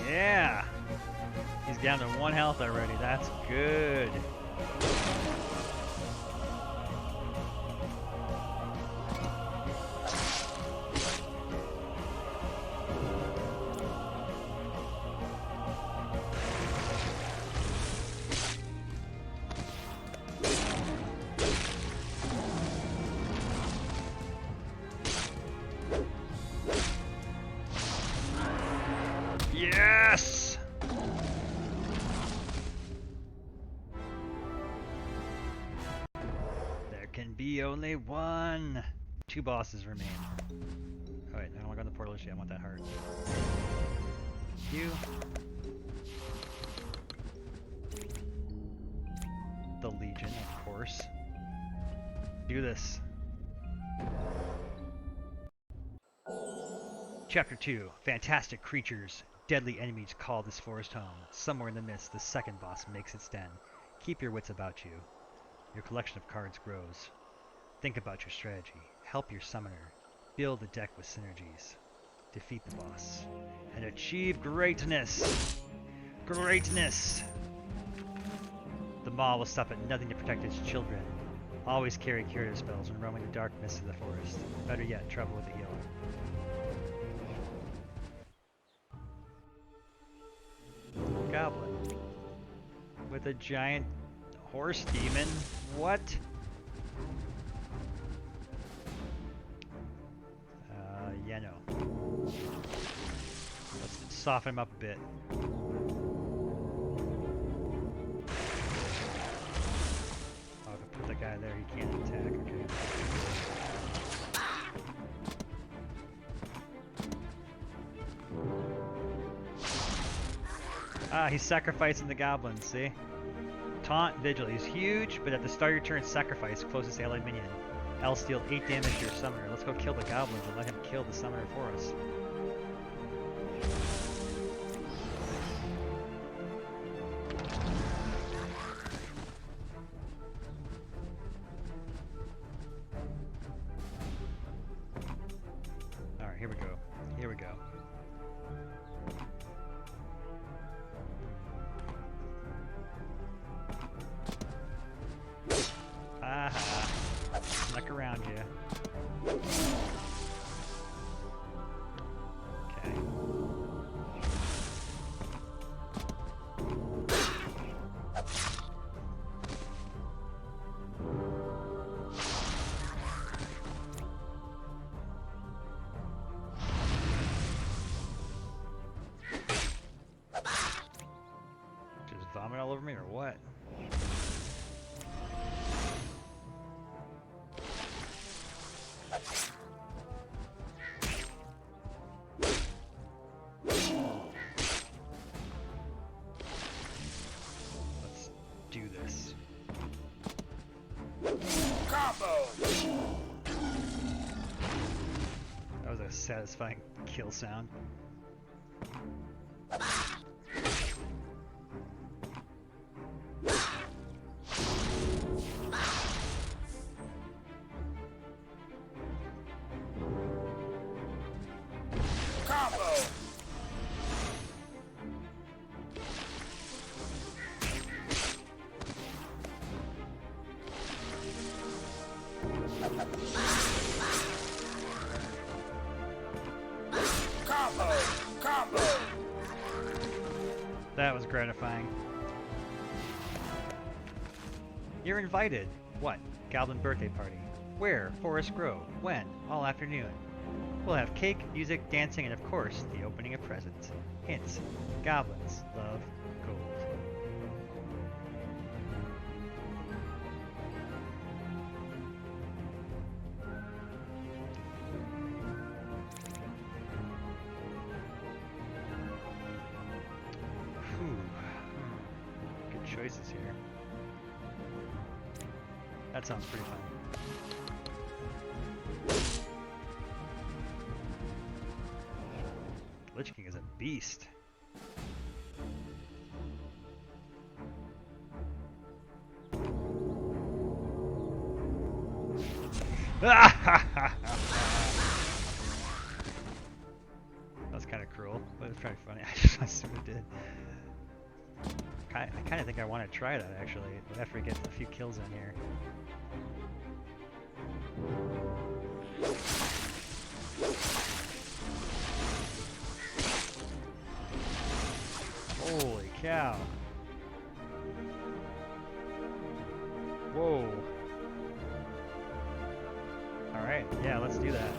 Yeah! He's down to 1 health already. That's good. Yes! There can be only one. 2 bosses remain. Oh wait, I don't want to go in the portal yet. I want that heart. You. The Legion, of course. Do this. Chapter 2. Fantastic creatures. Deadly enemies call this forest home. Somewhere in the midst, the second boss makes its den. Keep your wits about you. Your collection of cards grows. Think about your strategy. Help your summoner. Build a deck with synergies. Defeat the boss. And achieve greatness! Greatness! The Maw will stop at nothing to protect its children. Always carry curative spells when roaming the dark mists of the forest. Better yet, travel with a healer. Goblin with a giant horse demon. What? Yeah, no. Let's soften him up a bit. Oh, if I put the guy there, he can't attack. Okay. Ah, he's sacrificing the goblins, see? Taunt Vigil. He's huge, but at the start of your turn, sacrifice closest allied minion. Else deal 8 damage to your summoner. Let's go kill the goblins and let him kill the summoner for us. Alright, here we go. Here we go. Aha. Snuck around you. Okay. Just vomit all over me or what? satisfying kill sound. Combo. Combo. Combo. That was gratifying. You're invited. What? Goblin birthday party. Where? Forest Grove. When? All afternoon. We'll have cake, music, dancing, and of course, the opening of presents. Hints. Goblins love gold. Good choices here. That sounds pretty fun. Lich King is a beast. That's kind of cruel, but it's pretty funny. I just assumed it did. I kind of think I want to try that actually, after we get a few kills in here. Holy cow. Whoa. Alright, yeah, let's do that.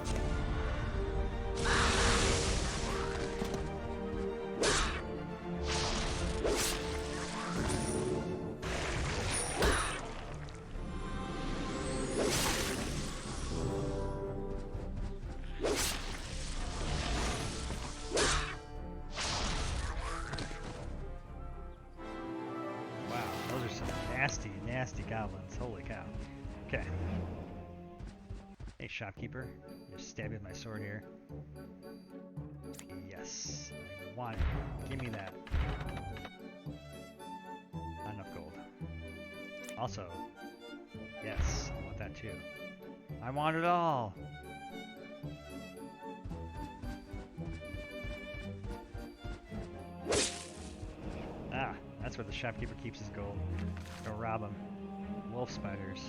Nasty, nasty goblins. Holy cow. Okay. Hey, shopkeeper. Just stab you with my sword here. Yes. I want it. Give me that. Not enough gold. Also, yes, I want that too. I want it all. Ah, that's where the shopkeeper keeps his gold. Go rob him. Wolf spiders.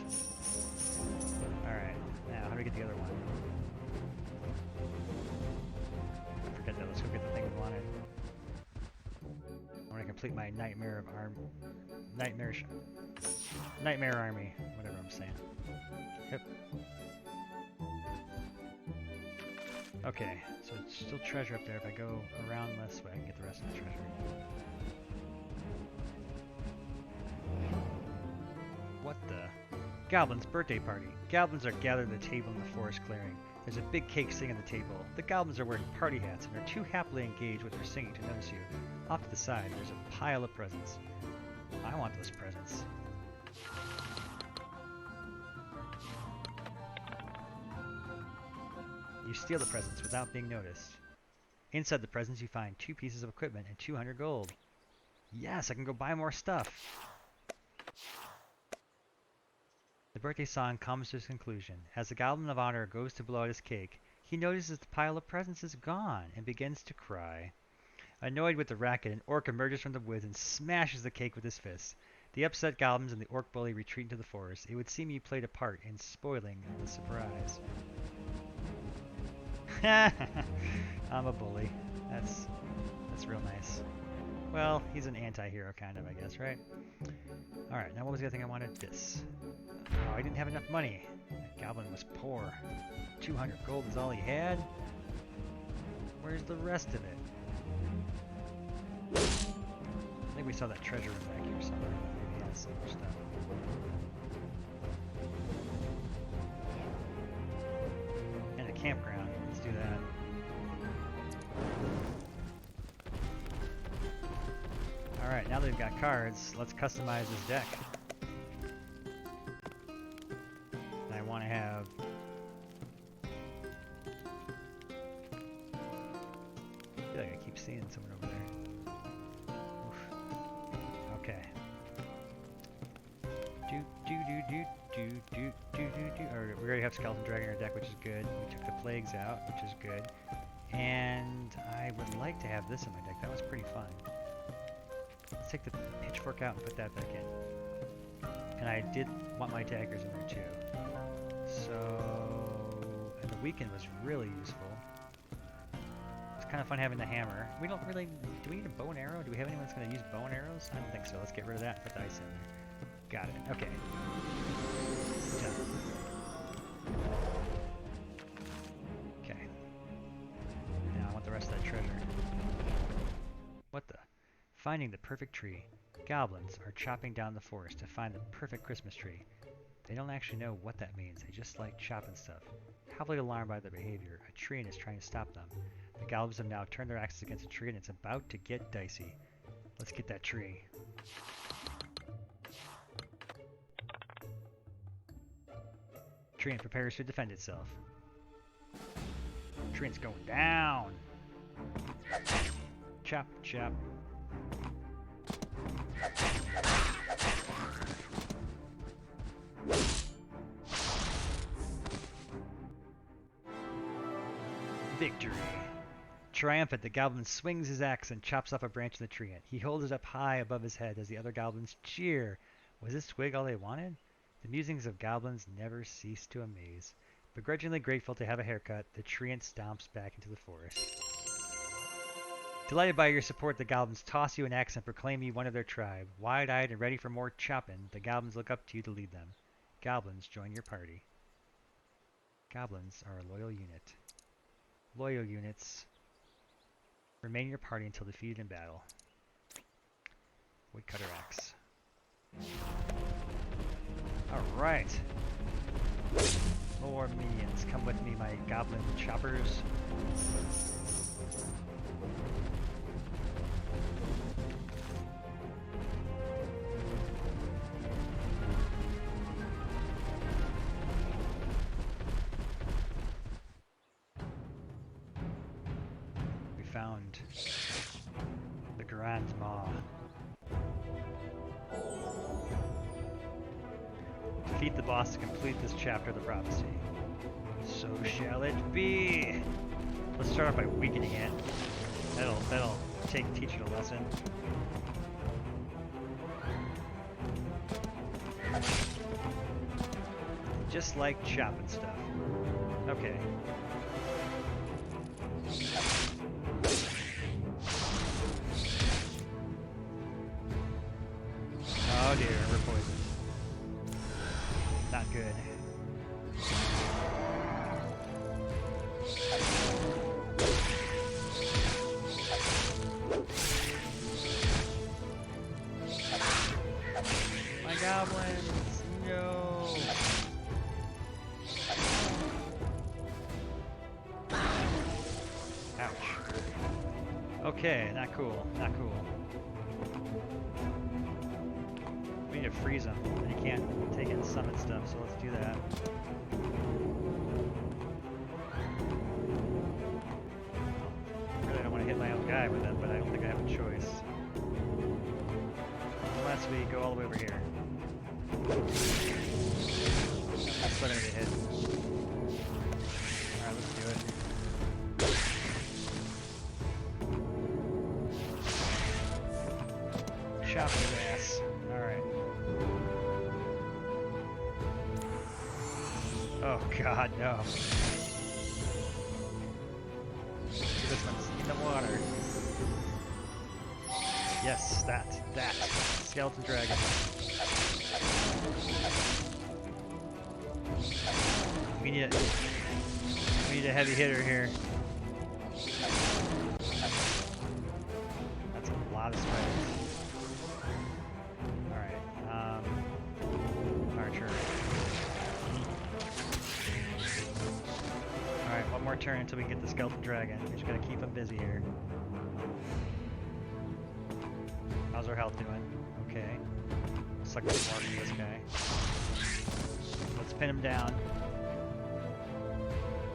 Alright, now how do we get the other one? I forget that. Let's go get the thing we wanted. I want to complete my nightmare of nightmare army. Whatever I'm saying. Yep. Okay, so it's still treasure up there. If I go around this way, I can get the rest of the treasure. What the? Goblin's birthday party. Goblins are gathered at the table in the forest clearing. There's a big cake sitting at the table. The goblins are wearing party hats and are too happily engaged with their singing to notice you. Off to the side, there's a pile of presents. I want those presents. You steal the presents without being noticed. Inside the presents you find 2 pieces of equipment and 200 gold. Yes, I can go buy more stuff. The birthday song comes to its conclusion. As the Goblin of Honor goes to blow out his cake, he notices the pile of presents is gone and begins to cry. Annoyed with the racket, an orc emerges from the woods and smashes the cake with his fists. The upset goblins and the orc bully retreat into the forest. It would seem you played a part in spoiling the surprise. I'm a bully. That's real nice. Well, he's an anti-hero kind of, I guess, right? Alright, now what was the other thing I wanted? This. Oh, I didn't have enough money. That goblin was poor. 200 gold is all he had? Where's the rest of it? I think we saw that treasure room back here somewhere. Maybe it has some more stuff. And a campground. Let's do that. Alright, now that we've got cards, let's customize this deck. And I want to have We already have Skeleton Dragon in our deck, which is good. We took the Plagues out, which is good. And I would like to have this in my deck. That was pretty fun. Let's take the Pitchfork out and put that back in. And I did want my daggers in there too. So, and the Weaken was really useful. It's kind of fun having the hammer. We don't really, do we need a bow and arrow? Do we have anyone that's going to use bow and arrows? I don't think so. Let's get rid of that and put the ice in there. Got it. Okay. Done. Okay. Now I want the rest of that treasure. What the? Finding the perfect tree. Goblins are chopping down the forest to find the perfect Christmas tree. They don't actually know what that means. They just like chopping stuff. Heavily alarmed by their behavior, a tree is trying to stop them. The goblins have now turned their axes against a tree and it's about to get dicey. Let's get that tree. Tree prepares to defend itself. Tree's going down. Chop, chop. Victory. Triumphant, the goblin swings his axe and chops off a branch in the tree. He holds it up high above his head as the other goblins cheer. Was this twig all they wanted? The musings of goblins never cease to amaze. Begrudgingly grateful to have a haircut, the treant stomps back into the forest. Delighted by your support, the goblins toss you an axe and proclaim you one of their tribe. Wide-eyed and ready for more chopping, the goblins look up to you to lead them. Goblins join your party. Goblins are a loyal unit. Loyal units remain in your party until defeated in battle. Woodcutter axe. Alright. More minions. Come with me, my goblin choppers. We found the Grand Maw. Defeat the boss to complete this chapter of the prophecy. So shall it be. Let's start off by weakening it. That'll teach it a lesson. Just like chopping stuff. Okay. Oh dear, we're poisoned. Not good. My goblins! No! Ouch. Okay, not cool. Not cool. We need to freeze him. He can't take in summon stuff, so let's do that. Really don't want to hit my own guy with it, but I don't think I have a choice. Unless we go all the way over here. Let's let him get hit. Alright, let's do it. Chop his ass. Alright. Oh god, no. This one's in the water. Yes, that. Skeleton dragon. We need a heavy hitter here. That's a lot of spiders. Alright, Archer. Alright, one more turn until we get the skeleton dragon. We just gotta keep him busy here. How's our health doing? Okay. Looks like we're warming this guy. Let's pin him down.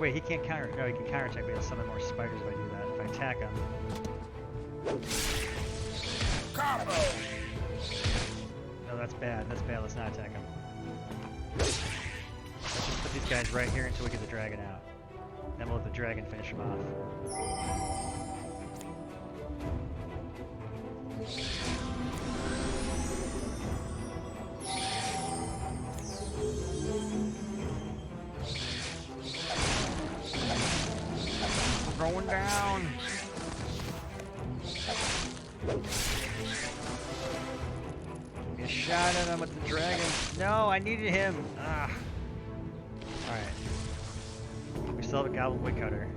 Wait, he can't counter. No, he can counterattack, but he'll summon more spiders if I do that. If I attack him. Combo! No, that's bad. That's bad. Let's not attack him. Let's just put these guys right here until we get the dragon out. Then we'll let the dragon finish him off. We're going down! Give me a shot at him with the dragon. No, I needed him! Ah. Alright. We still have a goblin woodcutter.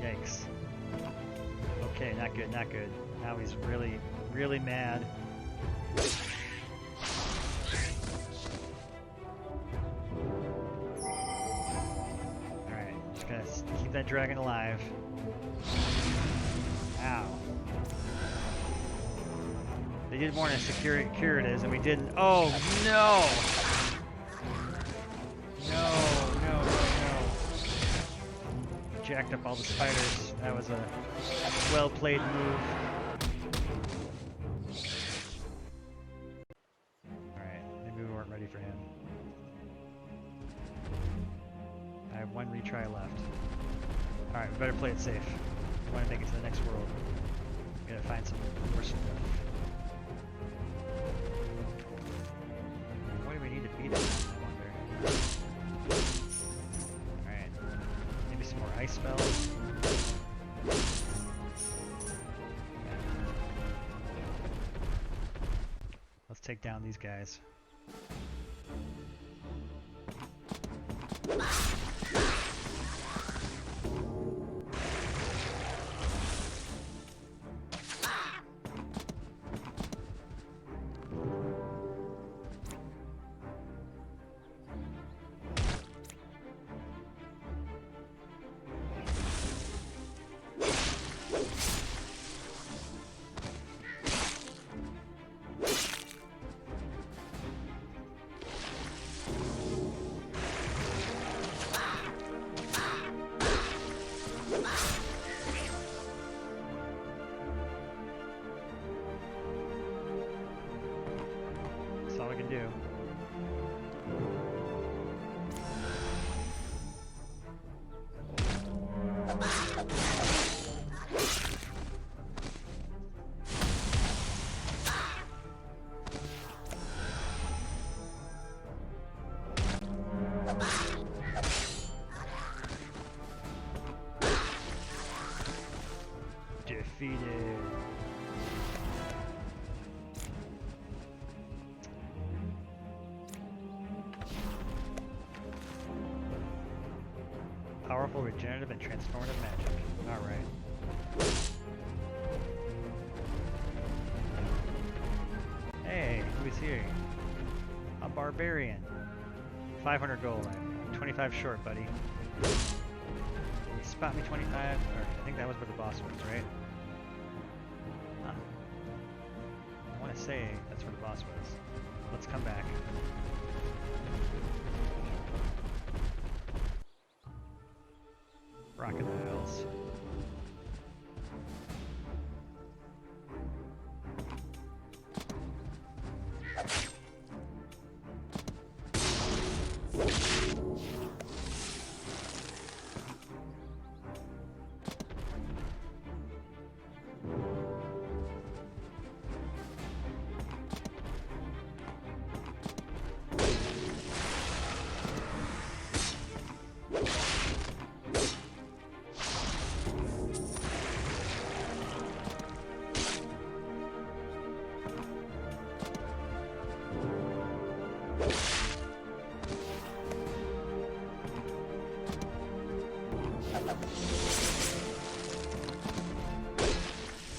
Yikes. Okay, not good, not good. Now he's really, really mad. Alright, just gotta keep that dragon alive. Ow. They did warn us to cure it is, and we didn't. Oh, no! No. Jacked up all the spiders. That was a well-played move. Alright, maybe we weren't ready for him. I have one retry left. Alright, we better play it safe. We want to make it to the next world. We gotta find some more stuff. What do we need to beat him, I wonder? Alright, maybe some more ice spells. Let's take down these guys. That's all I can do. Defeated. Powerful, regenerative, and transformative magic. Alright. Hey, who's here? A barbarian. 500 gold. I'm 25 short, buddy. You spot me 25? Or I think that was where the boss was, right? Huh. I want to say that's where the boss was. Let's come back. Crocodiles.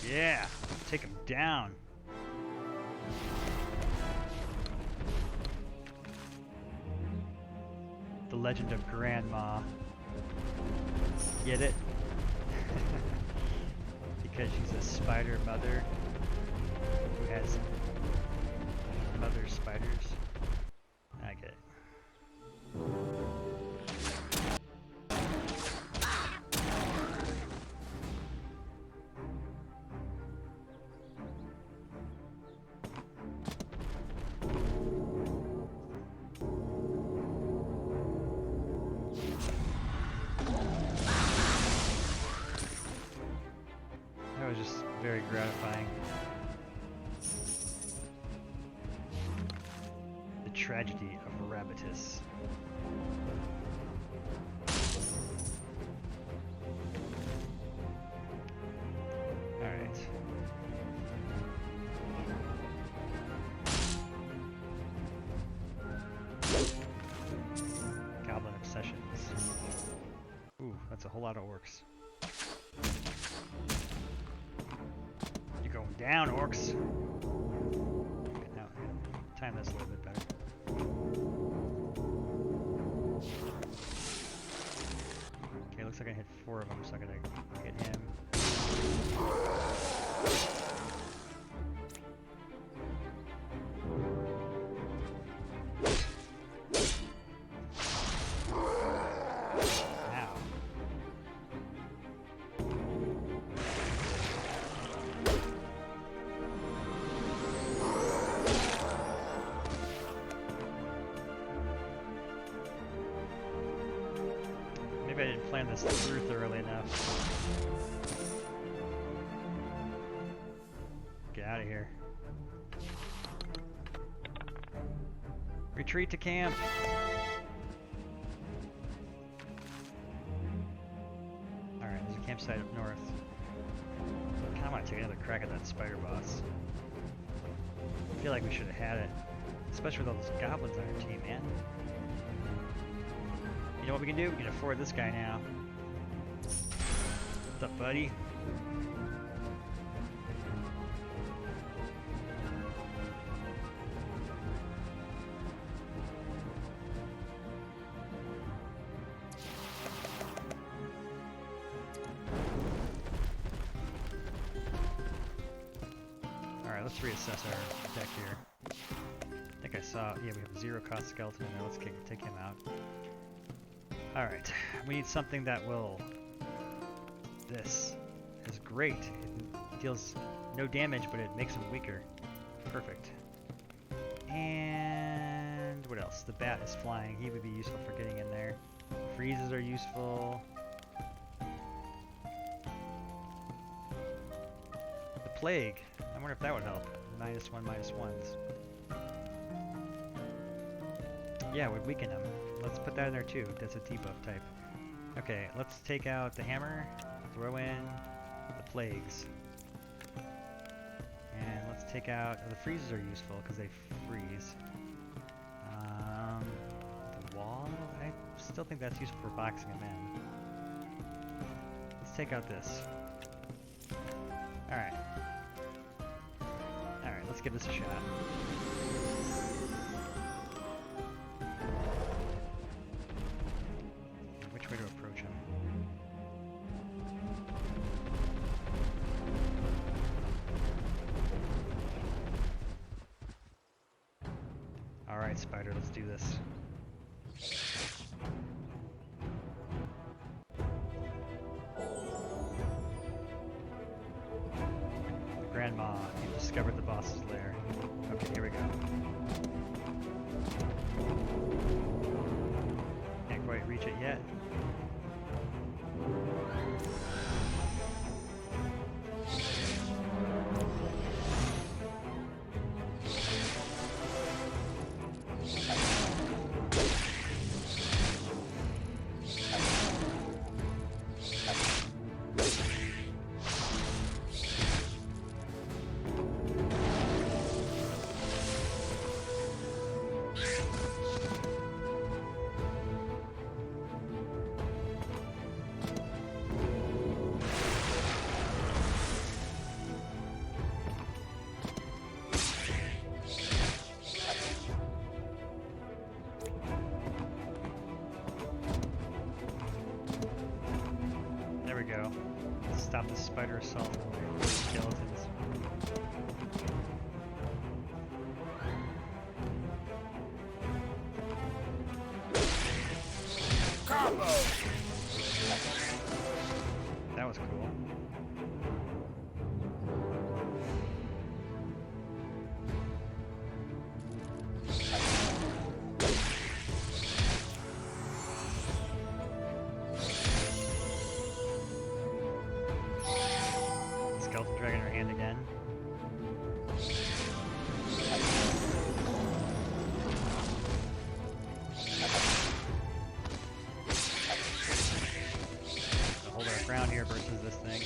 Yeah, take him down. The Legend of Grandma. Get it? Because she's a spider mother who has mother spiders. I get it. very gratifying. The tragedy of Rabbitus. Alright. Goblin Obsessions. Ooh, that's a whole lot of orcs. You're going down, orcs! Okay, now, time this a little bit better. Okay, looks like I hit 4 of them, so I'm gonna hit him. Ow. Maybe I didn't plan this through thoroughly enough. Get out of here. Retreat to camp! Alright, there's a campsite up north. I kinda wanna take another crack at that spider boss. I feel like we should have had it. Especially with all those goblins on our team, man. You know what we can do? We can afford this guy now. What's up, buddy? Alright, let's reassess our deck here. I think I saw, yeah, we have a 0 cost skeleton in there. Let's take him out. Alright, we need something that will... This is great. It deals no damage, but it makes him weaker. Perfect. And what else? The bat is flying. He would be useful for getting in there. Freezes are useful. The plague. I wonder if that would help. -1, -1s. Yeah, it would weaken him. Let's put that in there too. That's a debuff type. Okay, let's take out the hammer, throw in the plagues. And let's take out, the freezes are useful because they freeze. The wall, I still think that's useful for boxing him in. Let's take out this. Alright. Alright, let's give this a shot. Which way to approach him? Alright, Spider, let's do this. Grandma, you discovered the boss's lair. Okay, here we go. Can't quite reach it yet. There we go. Stop the spider assault with skeletons. Combo! That was cool. Skeleton dragon in our hands here versus this thing.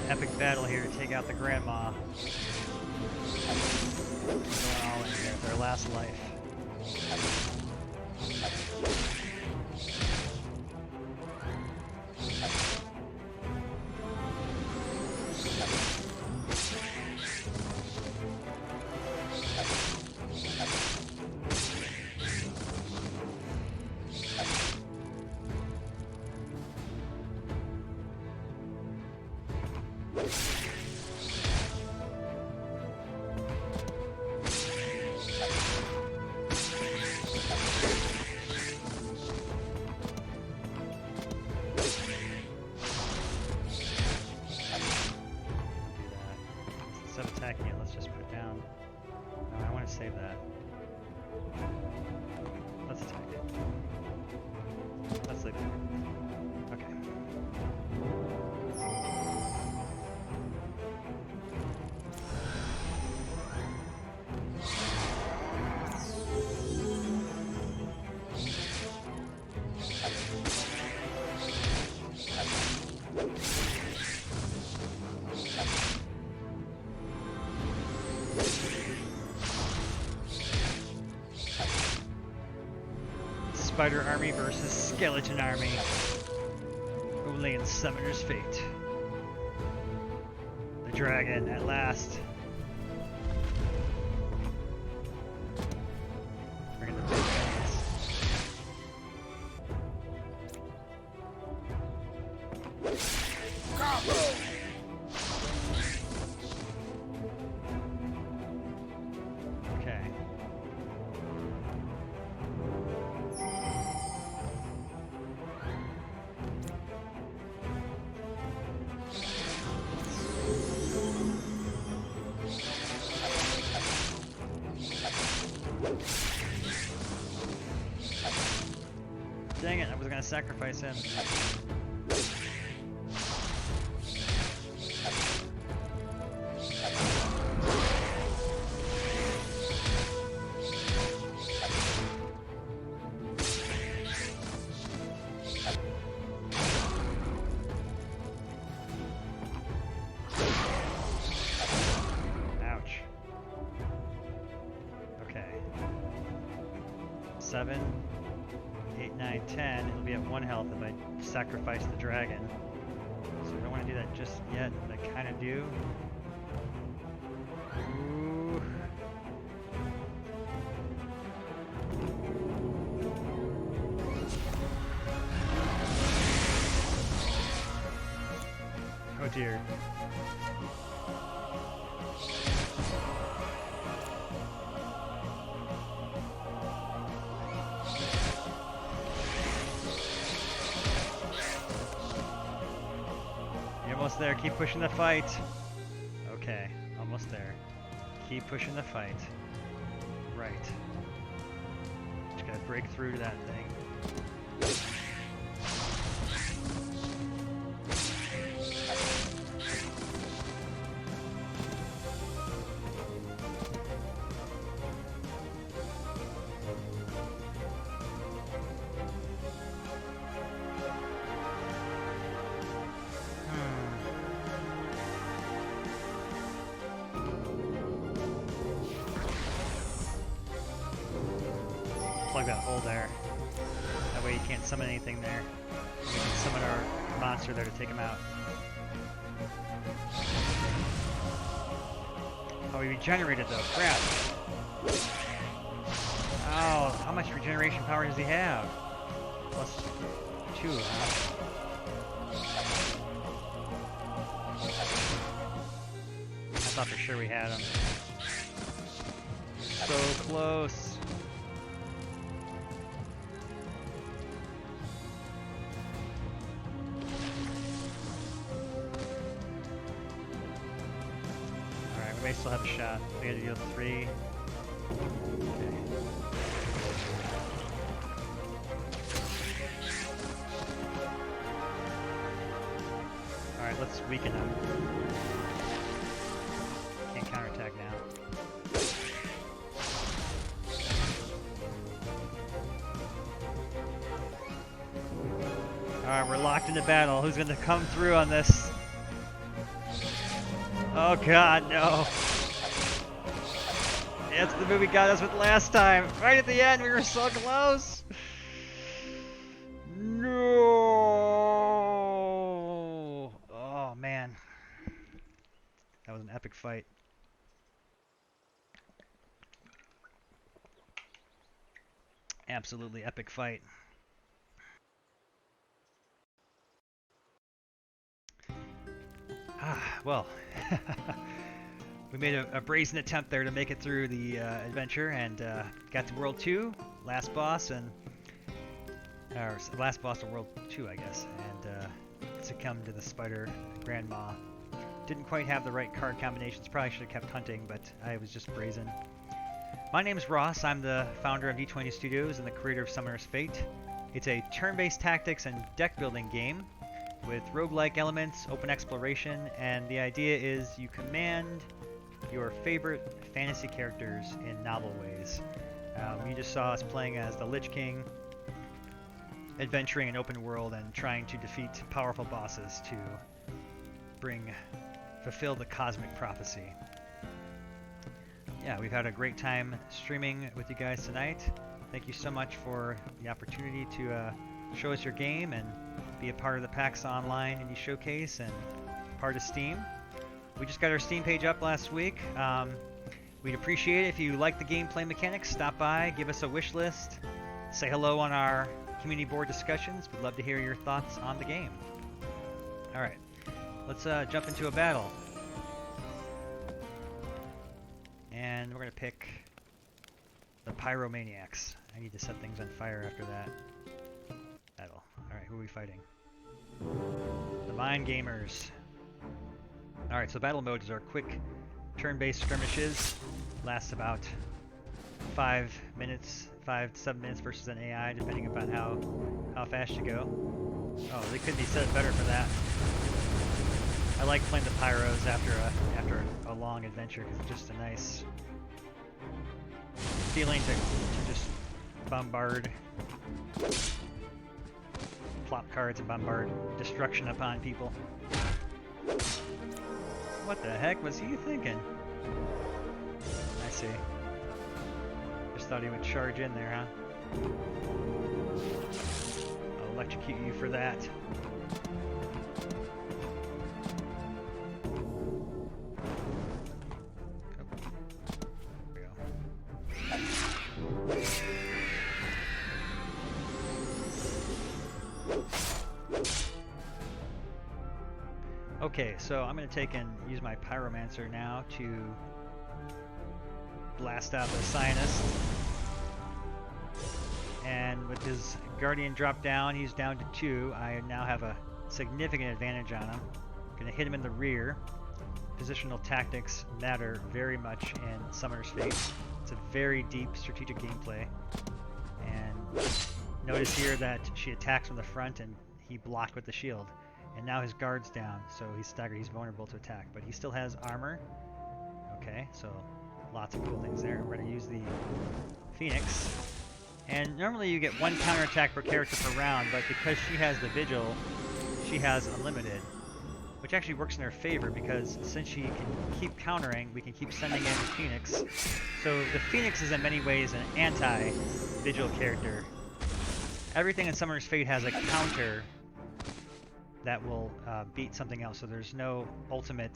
Epic battle here to take out the grandma. Going all in here, their last life. Instead of attacking it, let's just put it down. No, I want to save that. Let's attack it. Let's leave it. Okay. Spider army versus skeleton army. Only in Summoner's Fate. The dragon at last. Bringing the big guns. Combo. Okay. Dang it, I was gonna sacrifice him. Ouch. Okay. 7, 8, 9, 10. It'll be at 1 health if I sacrifice the dragon. So I don't want to do that just yet, but I kind of do. Ooh. Oh dear. You're almost there. Keep pushing the fight. Okay, almost there. Keep pushing the fight. Right. Just gotta break through to that thing. Plug that hole there. That way you can't summon anything there. We can summon our monster there to take him out. Oh, he regenerated though. Crap. Oh, how much regeneration power does he have? Plus 2, huh? I thought for sure we had him. So close. Alright, we may still have a shot. We gotta deal 3. Okay. Alright, let's weaken him. Can't counterattack now. Alright, we're locked into battle. Who's gonna come through on this? Oh god, no. It's the movie got us with last time. Right at the end, we were so close. No. Oh man. That was an epic fight. Absolutely epic fight. Well, we made a brazen attempt there to make it through the adventure and got to World 2, last boss, and or last boss of World 2, I guess, and succumbed to the Spider Grandma. Didn't quite have the right card combinations. Probably should have kept hunting, but I was just brazen. My name is Ross. I'm the founder of D20 Studios and the creator of Summoner's Fate. It's a turn-based tactics and deck building game with roguelike elements, open exploration, and the idea is you command your favorite fantasy characters in novel ways. You just saw us playing as the Lich King, adventuring an open world and trying to defeat powerful bosses to fulfill the cosmic prophecy. Yeah, we've had a great time streaming with you guys tonight. Thank you so much for the opportunity to show us your game and be a part of the PAX Online Indie Showcase and part of Steam. We just got our Steam page up last week. We'd appreciate it if you like the gameplay mechanics. Stop by, give us a wish list, say hello on our community board discussions. We'd love to hear your thoughts on the game. Alright, let's jump into a battle. And we're going to pick the Pyromaniacs. I need to set things on fire after that battle. Alright, who are we fighting? The Mind Gamers. Alright, so battle modes are quick turn-based skirmishes. Lasts about 5 minutes, 5 to 7 minutes versus an AI, depending upon how fast you go. Oh, they couldn't be set better for that. I like playing the Pyros after a long adventure because it's just a nice feeling to just bombard, plop cards and bombard destruction upon people. What the heck was he thinking? I see. Just thought he would charge in there, huh? I'll electrocute you for that. Okay, so I'm going to take and use my Pyromancer now to blast out the Scientist. And with his Guardian drop down, he's down to 2. I now have a significant advantage on him. I'm going to hit him in the rear. Positional tactics matter very much in Summoner's Fate. It's a very deep strategic gameplay. And notice here that she attacks from the front and he blocked with the shield. And now his guard's down, so he's staggered, he's vulnerable to attack. But he still has armor. Okay, so lots of cool things there. We're going to use the Phoenix. And normally you get 1 counterattack per character per round, but because she has the Vigil, she has unlimited. Which actually works in her favor, because since she can keep countering, we can keep sending in the Phoenix. So the Phoenix is in many ways an anti-Vigil character. Everything in Summoner's Fate has a counter that will beat something else, so there's no ultimate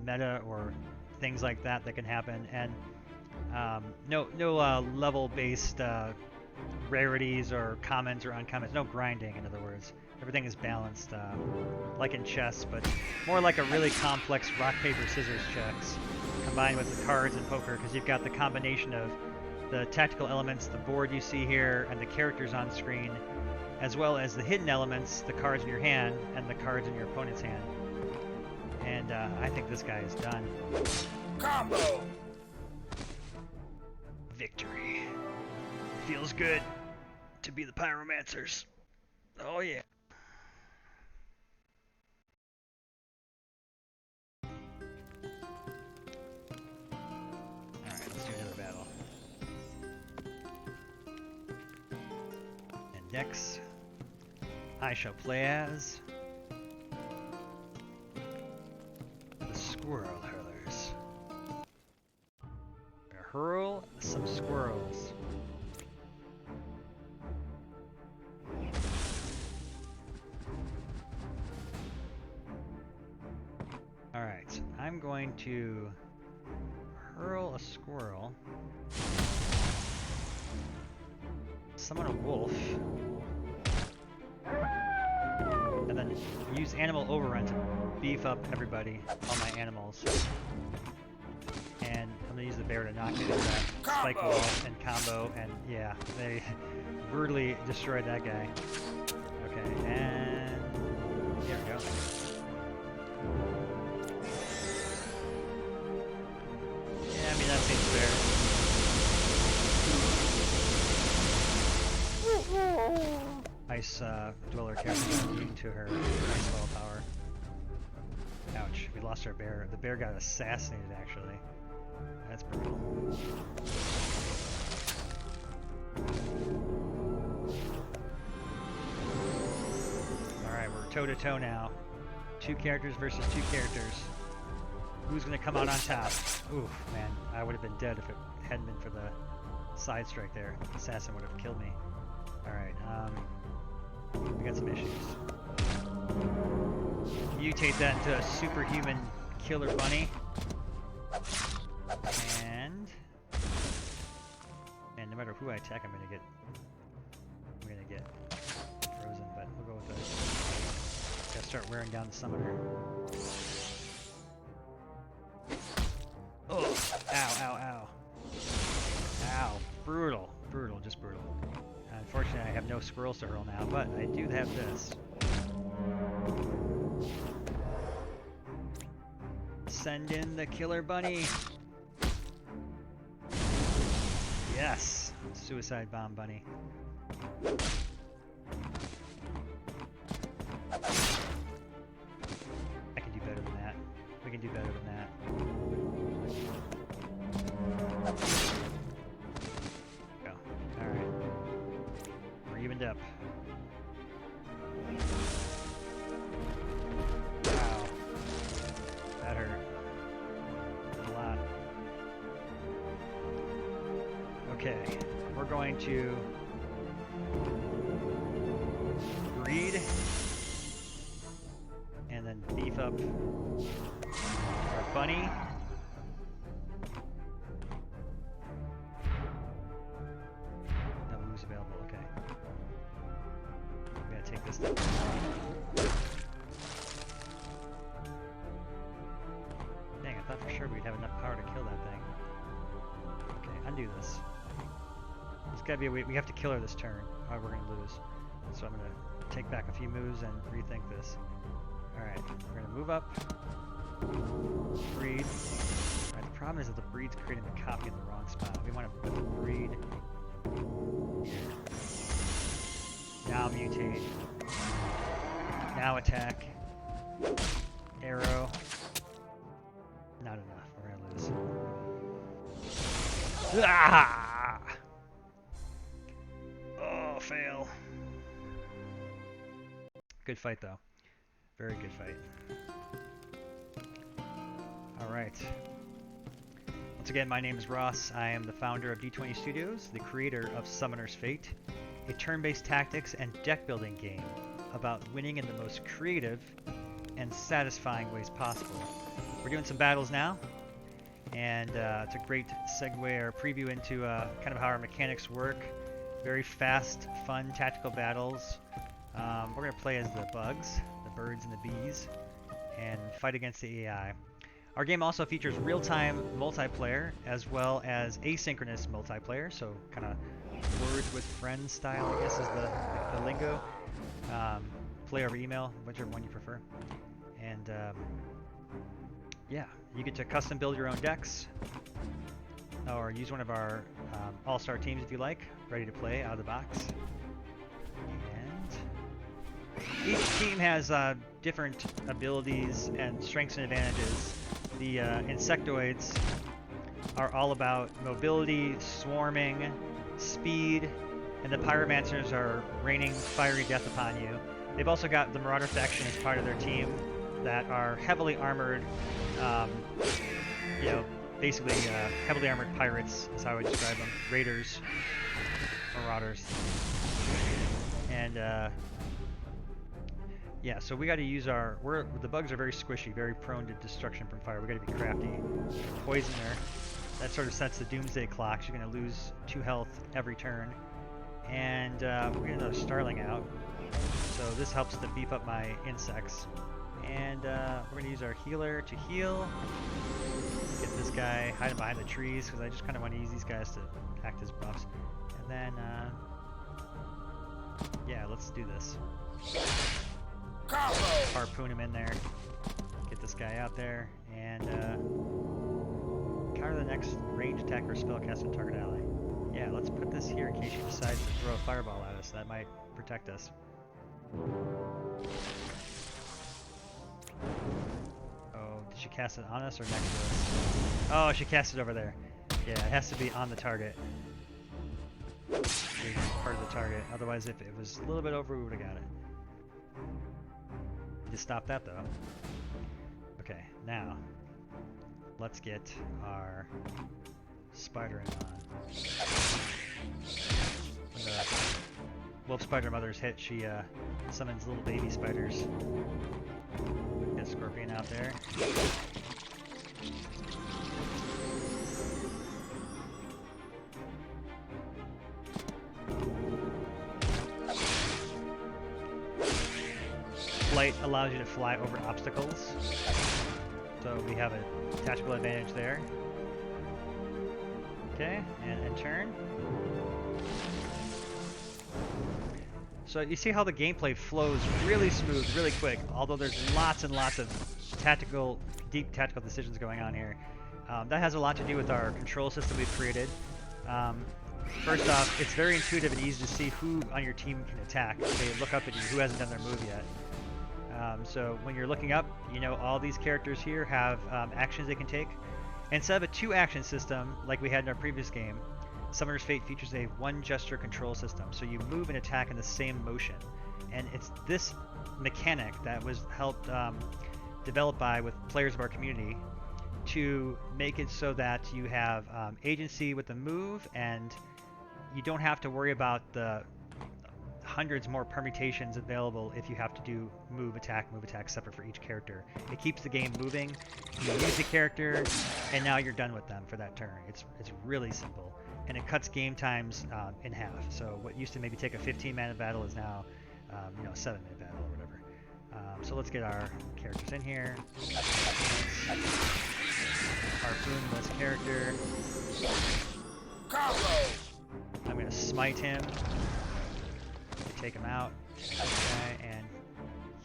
meta or things like that that can happen. And No level-based rarities or commons or uncommons. No grinding, in other words. Everything is balanced, like in chess, but more like a really complex rock, paper, scissors chess, combined with the cards and poker, because you've got the combination of the tactical elements, the board you see here, and the characters on screen, as well as the hidden elements, the cards in your hand, and the cards in your opponent's hand. And I think this guy is done. Combo! Victory. Feels good to be the Pyromancers. Oh yeah. Alright, let's do another battle. And next, I shall play as the Squirrel Hurlers. Gonna hurl some squirrels. Alright, I'm going to hurl a squirrel, summon a wolf, and then use animal overrun to beef up everybody, all my animals. And I'm gonna use the bear to knock me into that spike wall and combo, and yeah, they brutally destroyed that guy. Okay, and there we go. Yeah, I mean, that seems fair. Ice Dweller character immune to her ice ball power. Ouch, we lost our bear. The bear got assassinated, actually. That's brutal. Alright, we're toe-to-toe now. 2 characters versus 2 characters. Who's gonna come out on top? Oof, man, I would have been dead if it hadn't been for the side strike there. The assassin would have killed me. Alright, we got some issues. Mutate that into a superhuman killer bunny. And no matter who I attack, I'm gonna get frozen, but we'll go with this. Gotta start wearing down the summoner. Oh, ow, ow, ow. Ow, brutal, just brutal. Unfortunately, I have no squirrels to hurl now, but I do have this. Send in the killer bunny. Yes, suicide bomb bunny. I can do better than that. We can do better than that. Go. Alright. We're evened up. Wow. That hurt. A lot. Okay. We're going to breed and then beef up our bunny. No moves available, okay. We gotta take this down. Dang, I thought for sure we'd have enough power to kill that thing. Okay, undo this. There's gotta be a way. We have to kill her this turn, or we're gonna lose. So I'm gonna take back a few moves and rethink this. Alright, we're gonna move up. Breed. Alright, the problem is that the breed's creating the copy in the wrong spot. We want to put the breed here. Now mutate. Now attack. Arrow. Not enough. We're gonna lose. Ah! Oh, fail. Good fight, though. Very good fight. Alright. Once again, my name is Ross. I am the founder of D20 Studios, the creator of Summoner's Fate, a turn-based tactics and deck-building game about winning in the most creative and satisfying ways possible. We're doing some battles now, and it's a great segue or preview into kind of how our mechanics work. Very fast, fun tactical battles. We're going to play as the bugs, the birds and the bees, and fight against the AI. Our game also features real-time multiplayer as well as asynchronous multiplayer, so kind of words with friends style, I guess is the lingo. Play over email, whichever one you prefer. And yeah, you get to custom build your own decks or use one of our all-star teams if you like, ready to play out of the box. And each team has different abilities and strengths and advantages. The insectoids are all about mobility, swarming, speed, and the pyromancers are raining fiery death upon you. They've also got the marauder faction as part of their team that are heavily armored, you know, basically heavily armored pirates is how I would describe them. Raiders, marauders. And yeah, so we got to use our, the bugs are very squishy, very prone to destruction from fire. We got to be crafty. Poisoner, that sort of sets the doomsday clock. You're going to lose 2 health every turn. And we're going to another starling out. So this helps to beef up my insects. And we're going to use our healer to heal. Get this guy hiding behind the trees because I just kind of want to use these guys to act as buffs. And then, yeah, let's do this. Combo. Harpoon him in there. Get this guy out there. And counter the next ranged attack or spellcast on target ally. Yeah, let's put this here in case she decides to throw a fireball at us. That might protect us. Oh, did she cast it on us or next to us? Oh, she cast it over there. Yeah, it has to be on the target. Part of the target. Otherwise, if it was a little bit over, we would have got it. Need to stop that, though. Okay, now let's get our spider on. When the wolf spider mother's hit, she summons little baby spiders. Get a scorpion out there. Flight allows you to fly over obstacles, so we have a tactical advantage there. Okay, and turn. So you see how the gameplay flows really smooth, really quick, although there's lots and lots of tactical, deep tactical decisions going on here. That has a lot to do with our control system we've created. First off, it's very intuitive and easy to see who on your team can attack. They look up at you, who hasn't done their move yet. So when you're looking up, you know all these characters here have actions they can take. Instead of a 2-action system like we had in our previous game, Summoner's Fate features a 1-gesture control system. So you move and attack in the same motion. And it's this mechanic that was helped developed with players of our community to make it so that you have agency with the move, and you don't have to worry about the hundreds more permutations available if you have to do move attack separate for each character. It keeps the game moving. You use the character, and now you're done with them for that turn. It's really simple, and it cuts game times in half. So what used to maybe take a 15-minute battle is now, you know, a 7-minute battle or whatever. So let's get our characters in here. Harpoon this character. Combo. I'm gonna smite him. Take him out, okay, and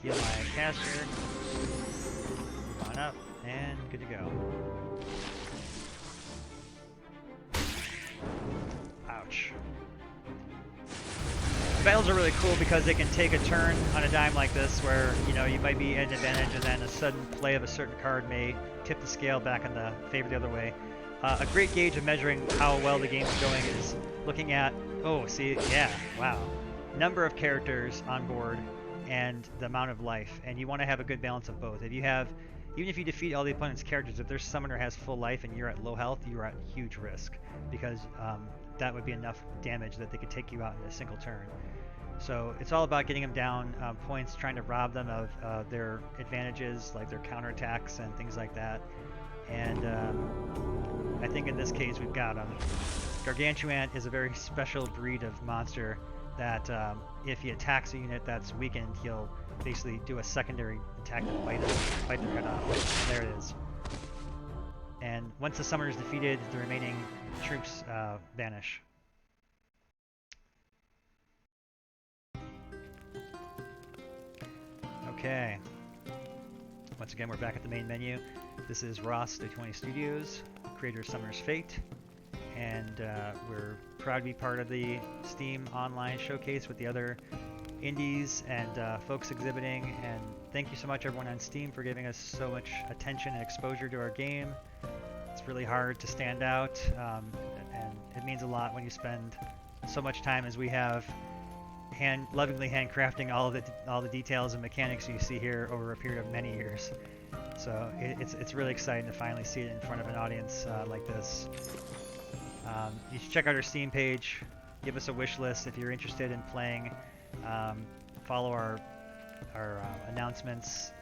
heal my caster. Move on up, and good to go. Ouch. Battles are really cool because they can take a turn on a dime like this, where you know you might be at an advantage, and then a sudden play of a certain card may tip the scale back in the favor the other way. A great gauge of measuring how well the game's going is looking at. Oh, see, yeah, wow. Number of characters on board and the amount of life, and you want to have a good balance of both. If you have, even if you defeat all the opponent's characters, if their summoner has full life and you're at low health, you're at huge risk, because that would be enough damage that they could take you out in a single turn. So it's all about getting them down points, trying to rob them of their advantages, like their counterattacks and things like that. And I think in this case we've got him. Gargantuan is a very special breed of monster that if he attacks a unit that's weakened, he'll basically do a secondary attack to fight their head off. There it is. And once the summoner is defeated, the remaining troops vanish. Okay. Once again, we're back at the main menu. This is Ross, Day 20 Studios, creator of Summoner's Fate, and we're proud to be part of the Steam Online Showcase with the other indies and folks exhibiting. And thank you so much, everyone on Steam, for giving us so much attention and exposure to our game. It's really hard to stand out, and it means a lot when you spend so much time as we have lovingly handcrafting all the details and mechanics you see here over a period of many years. So it's really exciting to finally see it in front of an audience like this. You should check out our Steam page. Give us a wish list if you're interested in playing. Follow our announcements.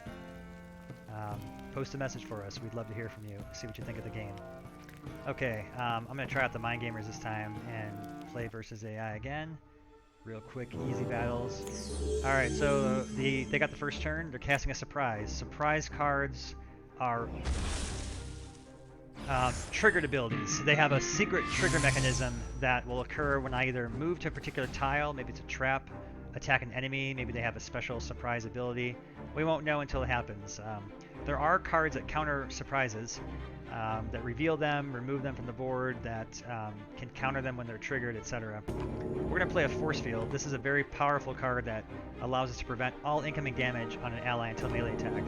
Post a message for us. We'd love to hear from you. See what you think of the game. Okay, I'm going to try out the Mind Gamers this time and play versus AI again. Real quick, easy battles. Alright, so they got the first turn. They're casting a surprise. Surprise cards are triggered abilities. They have a secret trigger mechanism that will occur when I either move to a particular tile, maybe it's a trap, attack an enemy, maybe they have a special surprise ability. We won't know until it happens. There are cards that counter surprises, that reveal them, remove them from the board, that can counter them when they're triggered, etc. We're going to play a force field. This is a very powerful card that allows us to prevent all incoming damage on an ally until melee attack.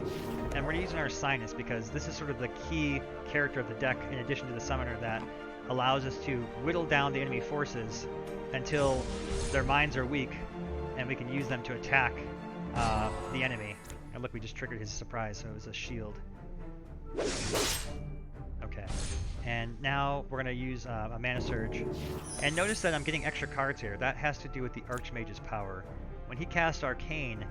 And we're using our Sinus because this is sort of the key character of the deck, in addition to the summoner, that allows us to whittle down the enemy forces until their minds are weak, and we can use them to attack the enemy. And look, we just triggered his surprise, so it was a shield. Okay, and now we're going to use a Mana Surge. And notice that I'm getting extra cards here. That has to do with the Archmage's power. When he casts Arcane,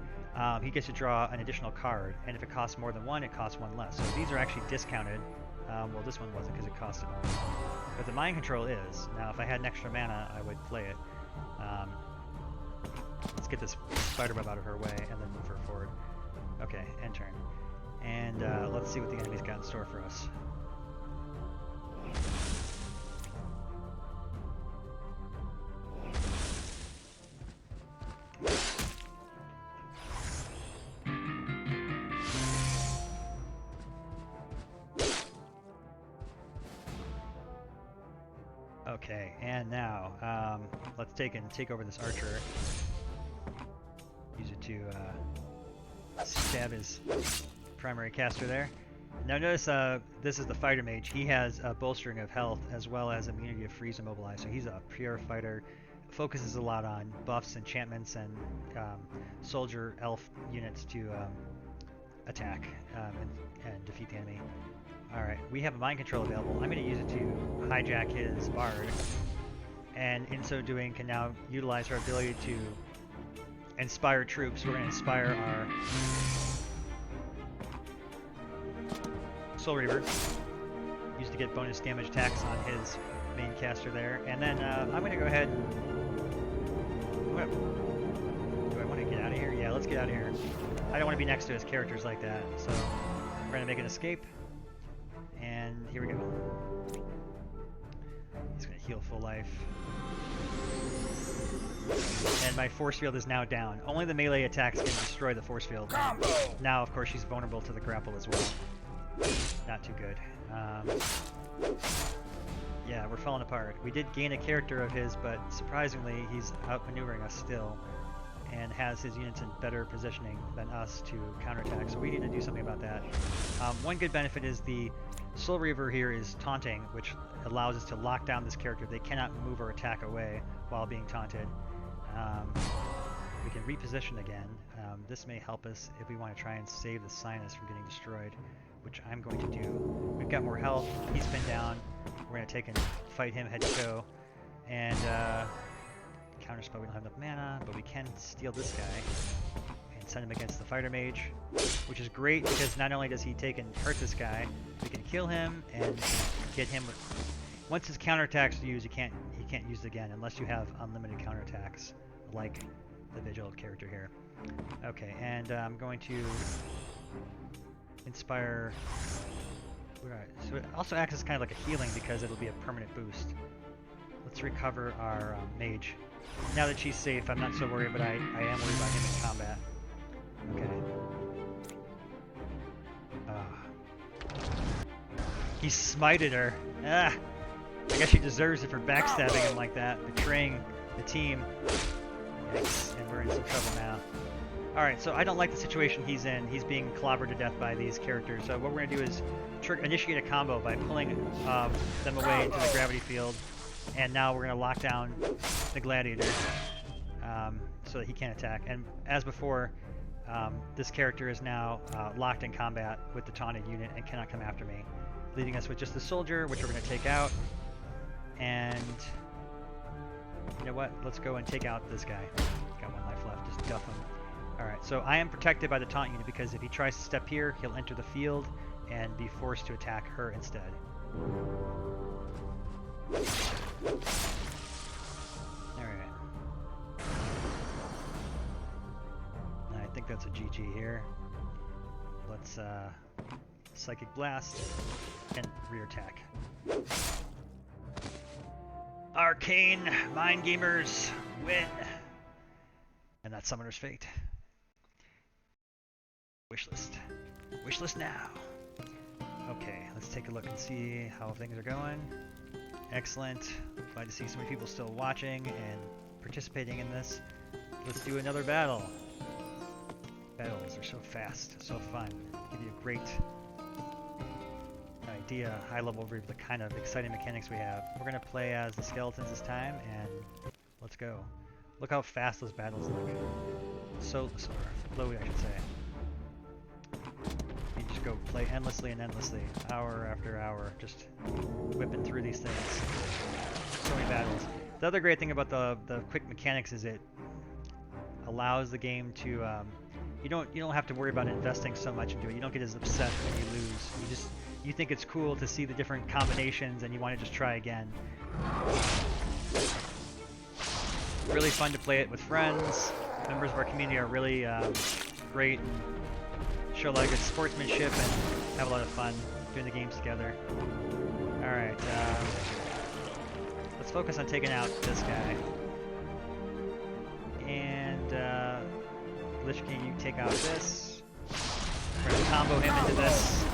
he gets to draw an additional card, and if it costs more than one, it costs one less. So these are actually discounted. Well, this one wasn't because it costed one. But the Mind Control is. Now, if I had an extra mana, I would play it. Let's get this spider web out of her way and then move her forward. Okay, end turn. And let's see what the enemy's got in store for us. Okay, and now let's take over this archer. Use it to stab his primary caster there. Now notice this is the fighter mage. He has a bolstering of health as well as immunity of freeze and mobilize. So he's a pure fighter. Focuses a lot on buffs, enchantments, and soldier elf units to attack and defeat the enemy. Alright, we have a mind control available. I'm going to use it to hijack his bard, and in so doing can now utilize her ability to inspire troops. We're going to inspire our Soul Reaver, used to get bonus damage attacks on his main caster there. And then I'm going to go ahead and... Do I want to get out of here? Yeah, let's get out of here. I don't want to be next to his characters like that, so we're going to make an escape. And here we go. He's going to heal full life. And my force field is now down. Only the melee attacks can destroy the force field. Combo! Now, of course, she's vulnerable to the grapple as well. Not too good. Yeah, we're falling apart. We did gain a character of his, but surprisingly, he's outmaneuvering us still and has his units in better positioning than us to counterattack, so we need to do something about that. One good benefit is the Soul Reaver here is taunting, which allows us to lock down this character. They cannot move or attack away while being taunted. We can reposition again. This may help us if we want to try and save the Sinus from getting destroyed, which I'm going to do. We've got more health. He's been down. We're going to take and fight him head to toe. And counterspell, we don't have enough mana, but we can steal this guy and send him against the fighter mage, which is great because not only does he take and hurt this guy, we can kill him and get him. Once his counterattacks are used, he can't use it again unless you have unlimited counterattacks, like the Vigil character here. Okay, and I'm going to inspire. Alright, so it also acts as kind of like a healing because it'll be a permanent boost. Let's recover our mage. Now that she's safe, I'm not so worried, but I am worried about him in combat. Okay. He smited her. Ah! I guess she deserves it for backstabbing him like that, betraying the team. Yikes, and we're in some trouble now. Alright, so I don't like the situation he's in. He's being clobbered to death by these characters. So what we're going to do is initiate a combo by pulling them away into the gravity field. And now we're going to lock down the gladiator so that he can't attack. And as before, this character is now locked in combat with the taunted unit and cannot come after me, leaving us with just the soldier, which we're going to take out. And you know what? Let's go and take out this guy. Got one life left. Just duff him. Alright, so I am protected by the taunt unit because if he tries to step here, he'll enter the field and be forced to attack her instead. Alright. I think that's a GG here. Let's Psychic Blast and rear attack. Arcane Mind Gamers win! And that's Summoner's Fate. Wishlist. Wishlist now! Okay, let's take a look and see how things are going. Excellent. Glad to see so many people still watching and participating in this. Let's do another battle. Battles are so fast, so fun. Give you a great idea, high level overview of the kind of exciting mechanics we have. We're going to play as the skeletons this time, and let's go. Look how fast those battles look. So flowy, I should say. You just go play endlessly and endlessly, hour after hour, just whipping through these things. So many battles. The other great thing about the quick mechanics is it allows the game to you don't have to worry about investing so much into it. You don't get as upset when you lose. You think it's cool to see the different combinations and you want to just try again. Really fun to play it with friends. Members of our community are really great and show a lot of good sportsmanship and have a lot of fun doing the games together. Alright, let's focus on taking out this guy. And Lich King, you take out this. We're going to combo him into this.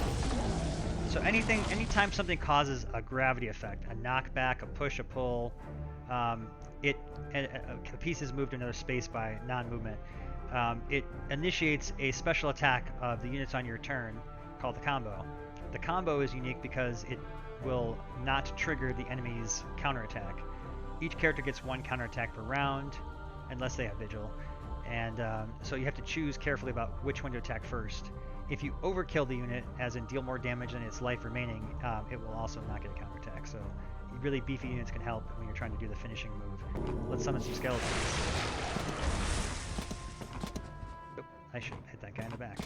So anytime something causes a gravity effect, a knockback, a push, a pull, a piece is moved to another space by non-movement. It initiates a special attack of the units on your turn called the combo. The combo is unique because it will not trigger the enemy's counterattack. Each character gets one counterattack per round, unless they have Vigil. And so you have to choose carefully about which one to attack first. If you overkill the unit, as in deal more damage than its life remaining, it will also not get a counterattack. So really beefy units can help when you're trying to do the finishing move. Let's summon some skeletons. Oop, I should hit that guy in the back.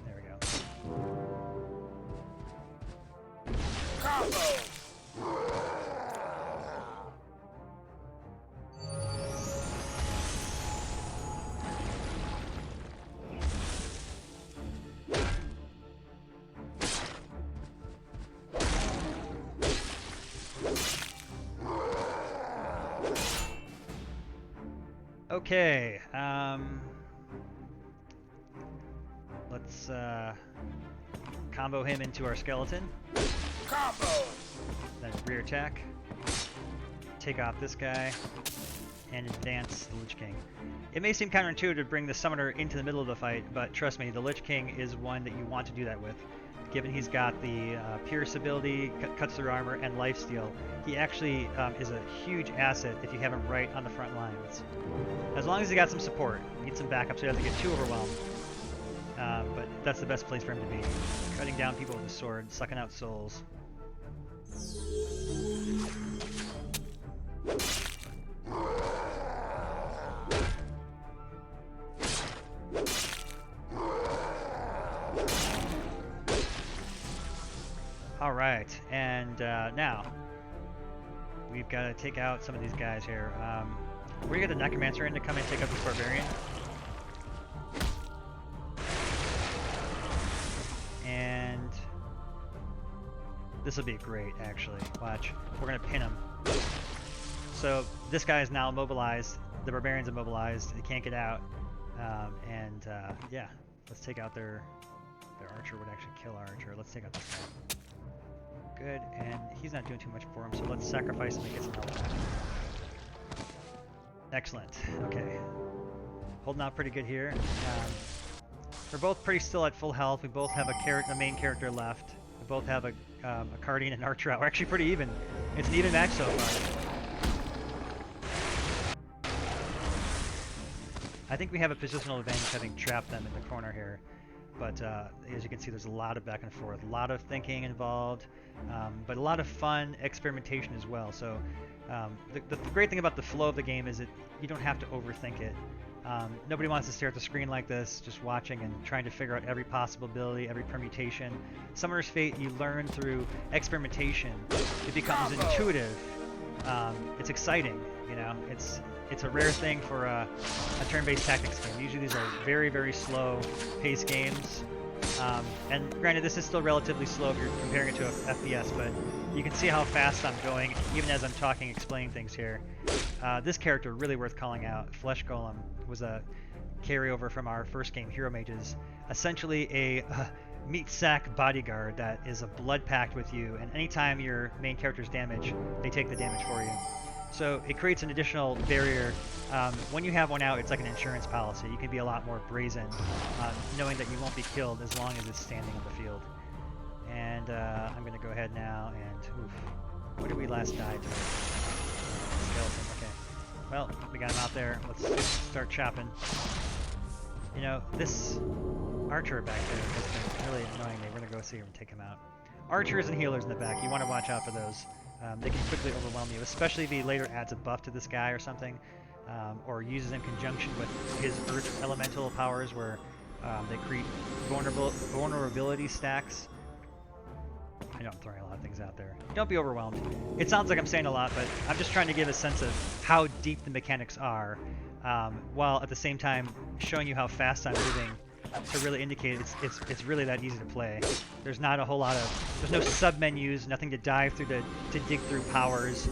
There we go. Combo! Okay, let's combo him into our skeleton. Combo! Then rear attack. Take off this guy and advance the Lich King. It may seem counterintuitive to bring the summoner into the middle of the fight, but trust me, the Lich King is one that you want to do that with. Given he's got the Pierce ability, cuts through armor, and lifesteal, he actually is a huge asset if you have him right on the front lines. As long as he got some support, need some backup so he doesn't get too overwhelmed. But that's the best place for him to be. Cutting down people with a sword, sucking out souls. All right, and now we've got to take out some of these guys here. We're gonna get the Necromancer in to come and take out this Barbarian. And this will be great, actually. Watch. We're gonna pin him. So this guy is now immobilized. The Barbarian's immobilized. He can't get out. Yeah, let's take out their archer. Would actually kill our archer. Let's take out this guy. Good, and he's not doing too much for him, so let's sacrifice him and get some health back. Excellent. Okay. Holding out pretty good here. We're both pretty still at full health. We both have a main character left. We both have a Cardian and Archer out. We're actually pretty even. It's an even match so far. I think we have a positional advantage having trapped them in the corner here. But as you can see, there's a lot of back and forth, a lot of thinking involved, but a lot of fun experimentation as well. So the great thing about the flow of the game is that you don't have to overthink it. Nobody wants to stare at the screen like this, just watching and trying to figure out every possible ability, every permutation. Summoner's Fate, you learn through experimentation. It becomes intuitive. It's exciting, you know. It's a rare thing for a turn-based tactics game. Usually these are very, very slow-paced games. And granted, this is still relatively slow if you're comparing it to a FPS, but you can see how fast I'm going, even as I'm talking, explaining things here. This character, really worth calling out. Flesh Golem was a carryover from our first game, Hero Mages. Essentially a meat sack bodyguard that is a blood pact with you, and anytime your main character's damaged, they take the damage for you. So it creates an additional barrier. When you have one out, it's like an insurance policy. You can be a lot more brazen, knowing that you won't be killed as long as it's standing on the field. And I'm going to go ahead now and... Oof. Where did we last die to? Skeleton, okay. Well, we got him out there. Let's start chopping. You know, this archer back there has been really annoying me. We're going to go see him and take him out. Archers and healers in the back, you want to watch out for those. They can quickly overwhelm you, especially if he later adds a buff to this guy or something, or uses in conjunction with his Earth Elemental powers where they create vulnerability stacks. I know I'm throwing a lot of things out there. Don't be overwhelmed. It sounds like I'm saying a lot, but I'm just trying to give a sense of how deep the mechanics are, while at the same time showing you how fast I'm moving to really indicate it's really that easy to play. There's not a whole lot of, there's no sub-menus, nothing to dive through to dig through powers.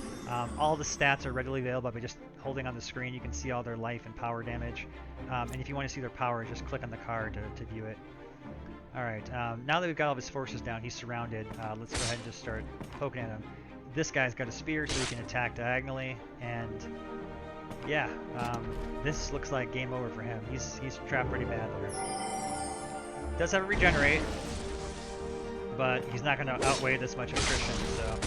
All the stats are readily available by just holding on the screen. You can see all their life and power damage. And if you want to see their power, just click on the card to view it. Alright, now that we've got all of his forces down, he's surrounded. Let's go ahead and just start poking at him. This guy's got a spear, so he can attack diagonally, and yeah, this looks like game over for him. He's trapped pretty bad there. Does have a regenerate, but he's not going to outweigh this much attrition, so...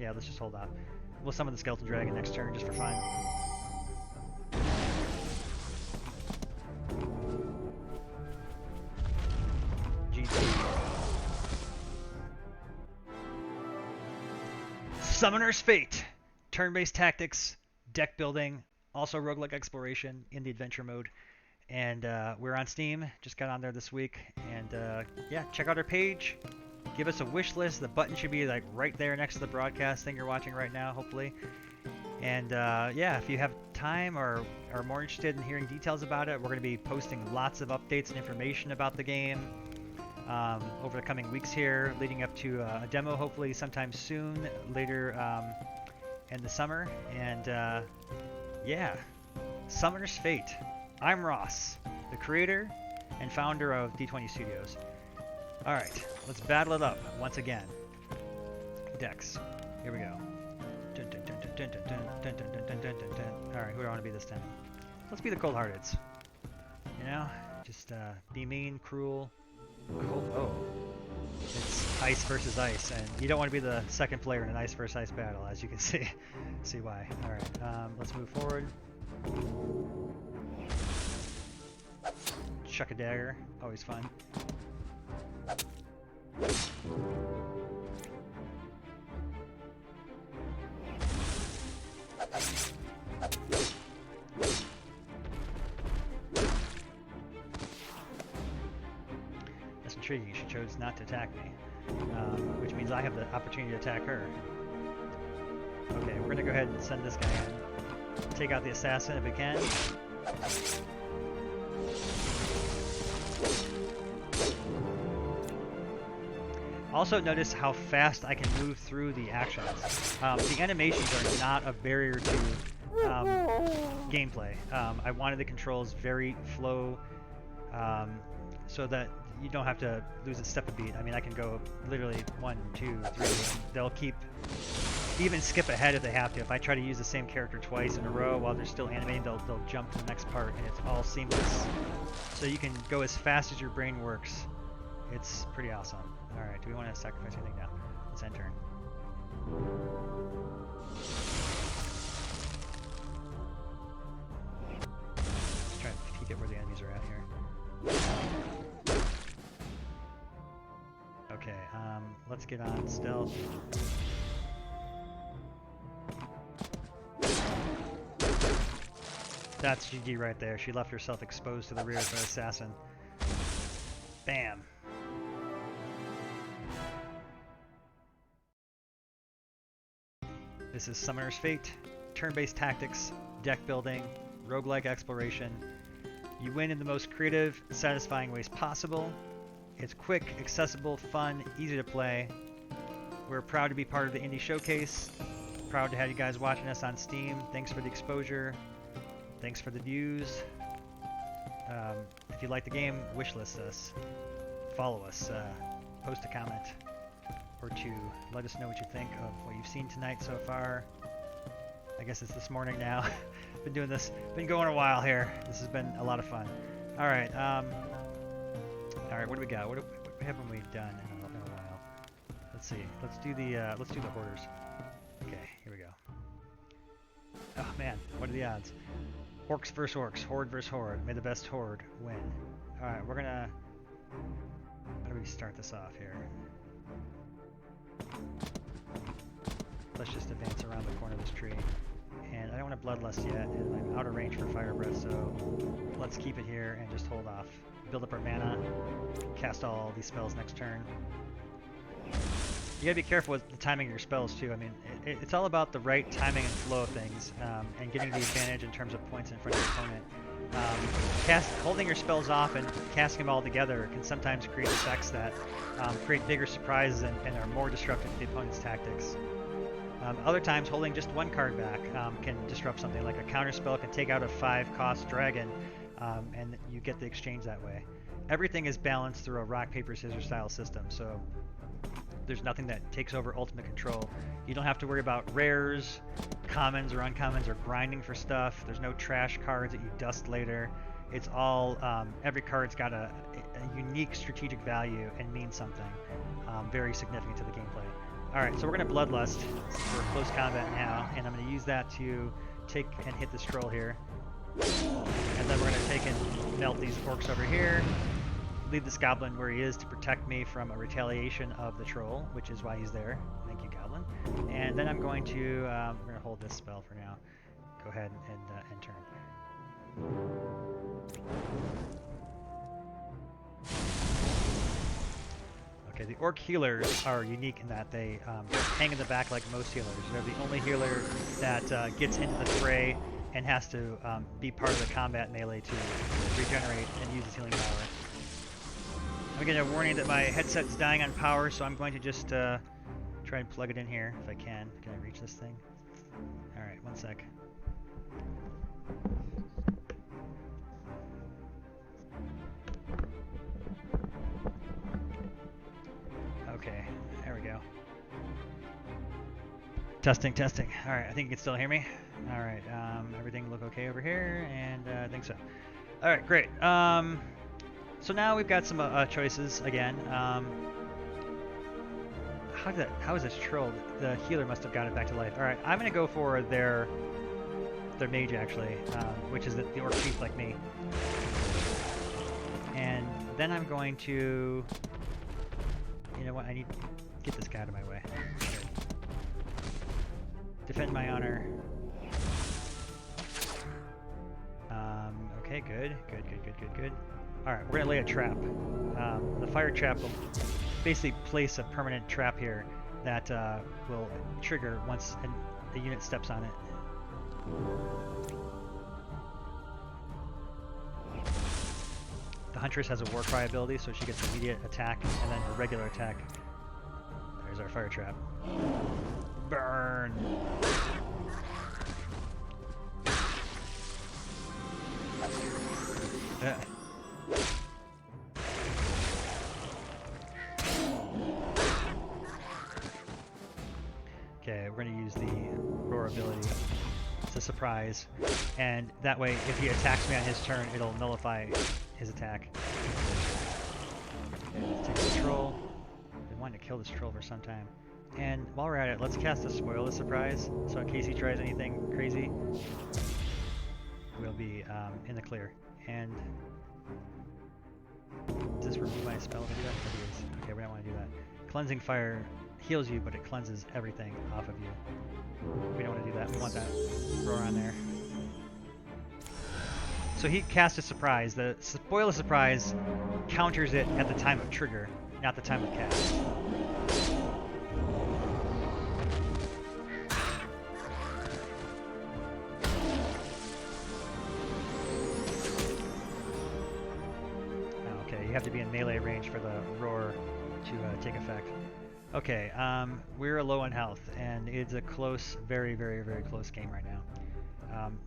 yeah, let's just hold out. We'll summon the Skeleton Dragon next turn, just for fun. GG. Summoner's Fate! Turn-based tactics, deck building, also roguelike exploration in the adventure mode. And we're on Steam, just got on there this week. And yeah, check out our page. Give us a wish list. The button should be like right there next to the broadcast thing you're watching right now, hopefully. And yeah, if you have time or are more interested in hearing details about it, we're going to be posting lots of updates and information about the game over the coming weeks here, leading up to a demo hopefully sometime soon, later in the summer. And yeah, Summoner's Fate. I'm Ross, the creator and founder of D20 Studios. Alright, let's battle it up once again. Decks. Here we go. Alright, who do I want to be this time? Let's be the Cold-Hearteds. You know? Just be mean, cruel. Cold. Oh. It's ice versus ice, and you don't want to be the second player in an ice versus ice battle, as you can see. See why. Alright, let's move forward. Chuck a dagger. Always fun. intriguing. She chose not to attack me, which means I have the opportunity to attack her. Okay, we're gonna go ahead and send this guy in. Take out the assassin if we can. Also notice how fast I can move through the actions. The animations are not a barrier to gameplay. I wanted the controls very flow, so that you don't have to lose a step a beat. I mean, I can go literally 1, 2, 3, and they'll keep, even skip ahead if they have to. If I try to use the same character twice in a row while they're still animating, they'll jump to the next part, and it's all seamless. So you can go as fast as your brain works. It's pretty awesome. Alright, do we want to sacrifice anything now? Let's end turn. Let's try and peek at where the enemies are at here. Okay, let's get on stealth. That's GG right there. She left herself exposed to the rear of an assassin. Bam. This is Summoner's Fate, turn-based tactics, deck building, roguelike exploration. You win in the most creative, satisfying ways possible. It's quick, accessible, fun, easy to play. We're proud to be part of the Indie Showcase. Proud to have you guys watching us on Steam. Thanks for the exposure. Thanks for the views. If you like the game, wishlist us. Follow us. Post a comment or two. Let us know what you think of what you've seen tonight so far. I guess it's this morning now. Been doing this, been going a while here. This has been a lot of fun. All right, what do we got? What haven't we done in a while? Let's see. Let's do the hoarders. Okay, here we go. Oh man, what are the odds? Orcs versus orcs, horde versus horde. May the best horde win. All right, we're gonna. How do we start this off here? Let's just advance around the corner of this tree. And I don't want to bloodlust yet, and I'm out of range for fire breath, so let's keep it here and just hold off. Build up our mana, cast all these spells next turn. You gotta be careful with the timing of your spells too. I mean, it's all about the right timing and flow of things, and getting the advantage in terms of points in front of your opponent. Holding your spells off and casting them all together can sometimes create effects that create bigger surprises and are more disruptive to the opponent's tactics. Other times, holding just one card back can disrupt something. Like a counter spell can take out a 5-cost dragon, and you get the exchange that way. Everything is balanced through a rock, paper, scissors style system, so there's nothing that takes over ultimate control. You don't have to worry about rares, commons or uncommons, or grinding for stuff. There's no trash cards that you dust later. It's all, every card's got a unique strategic value and means something very significant to the gameplay. Alright, so we're going to Bloodlust for close combat now, and I'm going to use that to take and hit this troll here. And then we're going to take and melt these orcs over here, leave this goblin where he is to protect me from a retaliation of the troll, which is why he's there. Thank you, goblin. And then I'm going to, we're going to hold this spell for now. Go ahead and turn. Okay, the orc healers are unique in that they hang in the back like most healers. They're the only healer that gets into the fray and has to be part of the combat melee to regenerate and use his healing power. I'm getting a warning that my headset's dying on power, so I'm going to just try and plug it in here if I can. Can I reach this thing? Alright, one sec. Okay, there we go. Testing, testing. Alright, I think you can still hear me. Alright, everything look okay over here, and I think so. Alright, great. So now we've got some choices again. How is this troll? The healer must have got it back to life. Alright, I'm gonna go for their mage actually, which is the orc chief like me. And then I'm going to, you know what, I need to get this guy out of my way. Defend my honor. Okay, good. Alright, we're gonna lay a trap. the fire trap will basically place a permanent trap here that will trigger once a unit steps on it. The Huntress has a war cry ability, so she gets immediate attack and then a regular attack. There's our fire trap. Burn! Okay, we're going to use the roar ability. It's a surprise, and that way if he attacks me on his turn, it'll nullify his attack. Okay, let's take this troll. Been wanting to kill this troll for some time. And while we're at it, let's cast a Spoil the Surprise, so in case he tries anything crazy, we'll be in the clear. And does this remove my spell if I do that? It is. Okay, we don't want to do that. Cleansing Fire heals you, but it cleanses everything off of you. We don't want to do that. We want that roar on there. So he cast a surprise. The Spoil the Surprise counters it at the time of trigger, not the time of cast. Okay, you have to be in melee range for the roar to take effect. Okay, we're low on health, and it's a close, very, very, very close game right now.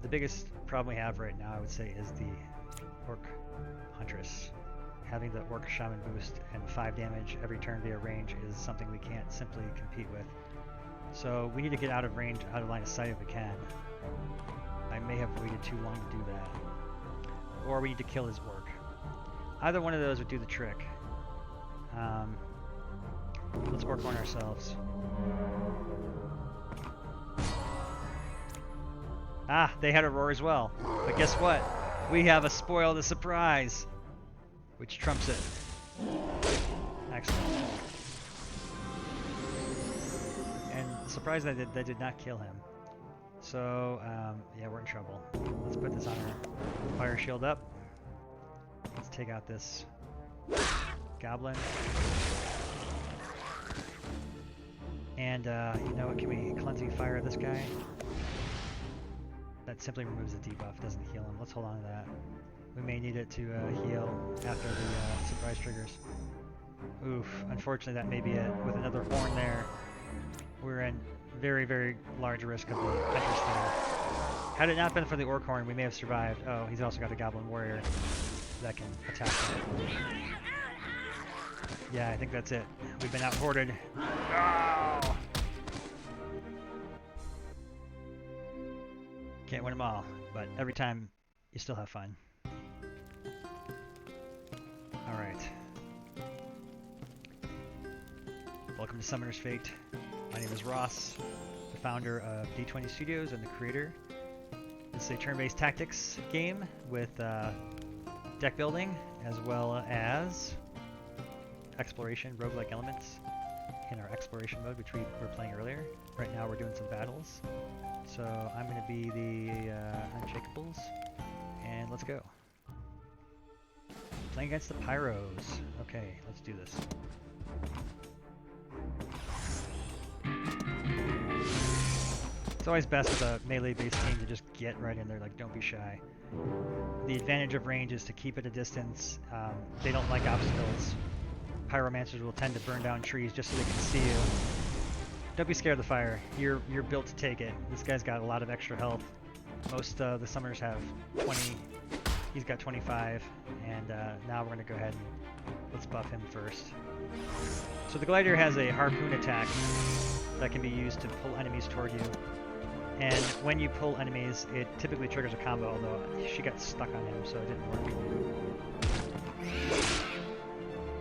The biggest problem we have right now, I would say, is the Orc Huntress. Having the Orc Shaman boost and 5 damage every turn via range is something we can't simply compete with. So we need to get out of range, out of line of sight if we can. I may have waited too long to do that. Or we need to kill his Orc. Either one of those would do the trick. Let's Orc horn ourselves. Ah, they had a roar as well. But guess what? We have a Spoil the Surprise, which trumps it. Excellent. And surprised that did not kill him. So, yeah, we're in trouble. Let's put this on our fire shield up. Let's take out this goblin. And, you know what, can we Cleansing Fire this guy? That simply removes the debuff, doesn't heal him. Let's hold on to that. We may need it to heal after the surprise triggers. Oof, unfortunately that may be it. With another horn there, we're in very, very large risk of the Huntress there. Had it not been for the Orc horn, we may have survived. Oh, he's also got a Goblin Warrior that can attack him. Yeah, I think that's it. We've been out-hoarded. Oh! Can't win them all, but every time you still have fun. Alright. Welcome to Summoner's Fate. My name is Ross, the founder of D20 Studios and the creator. This is a turn-based tactics game with deck building as well as exploration, roguelike elements in our exploration mode, which we were playing earlier. Right now we're doing some battles. So I'm going to be the Unshakables, and let's go. Playing against the Pyros. Okay, let's do this. It's always best with a melee-based team to just get right in there, like don't be shy. The advantage of range is to keep at a distance. They don't like obstacles. Pyromancers will tend to burn down trees just so they can see you. Don't be scared of the fire. You're built to take it. This guy's got a lot of extra health. Most the summoners have 20. He's got 25. And now we're going to go ahead and let's buff him first. So the Gladiator has a harpoon attack that can be used to pull enemies toward you. And when you pull enemies, it typically triggers a combo, although she got stuck on him, so it didn't work.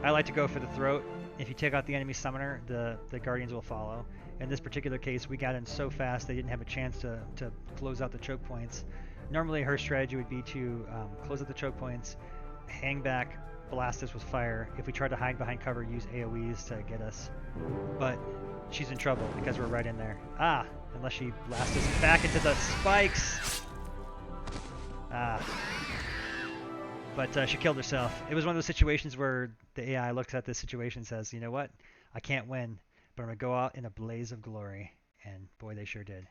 I like to go for the throat. If you take out the enemy summoner, the guardians will follow. In this particular case, we got in so fast they didn't have a chance to close out the choke points. Normally her strategy would be to close out the choke points, hang back, blast us with fire. If we try to hide behind cover, use AoEs to get us. But she's in trouble because we're right in there. Ah, unless she blasts us back into the spikes. Ah. But she killed herself. It was one of those situations where the AI looks at this situation and says, you know what? I can't win, but I'm going to go out in a blaze of glory. And boy, they sure did.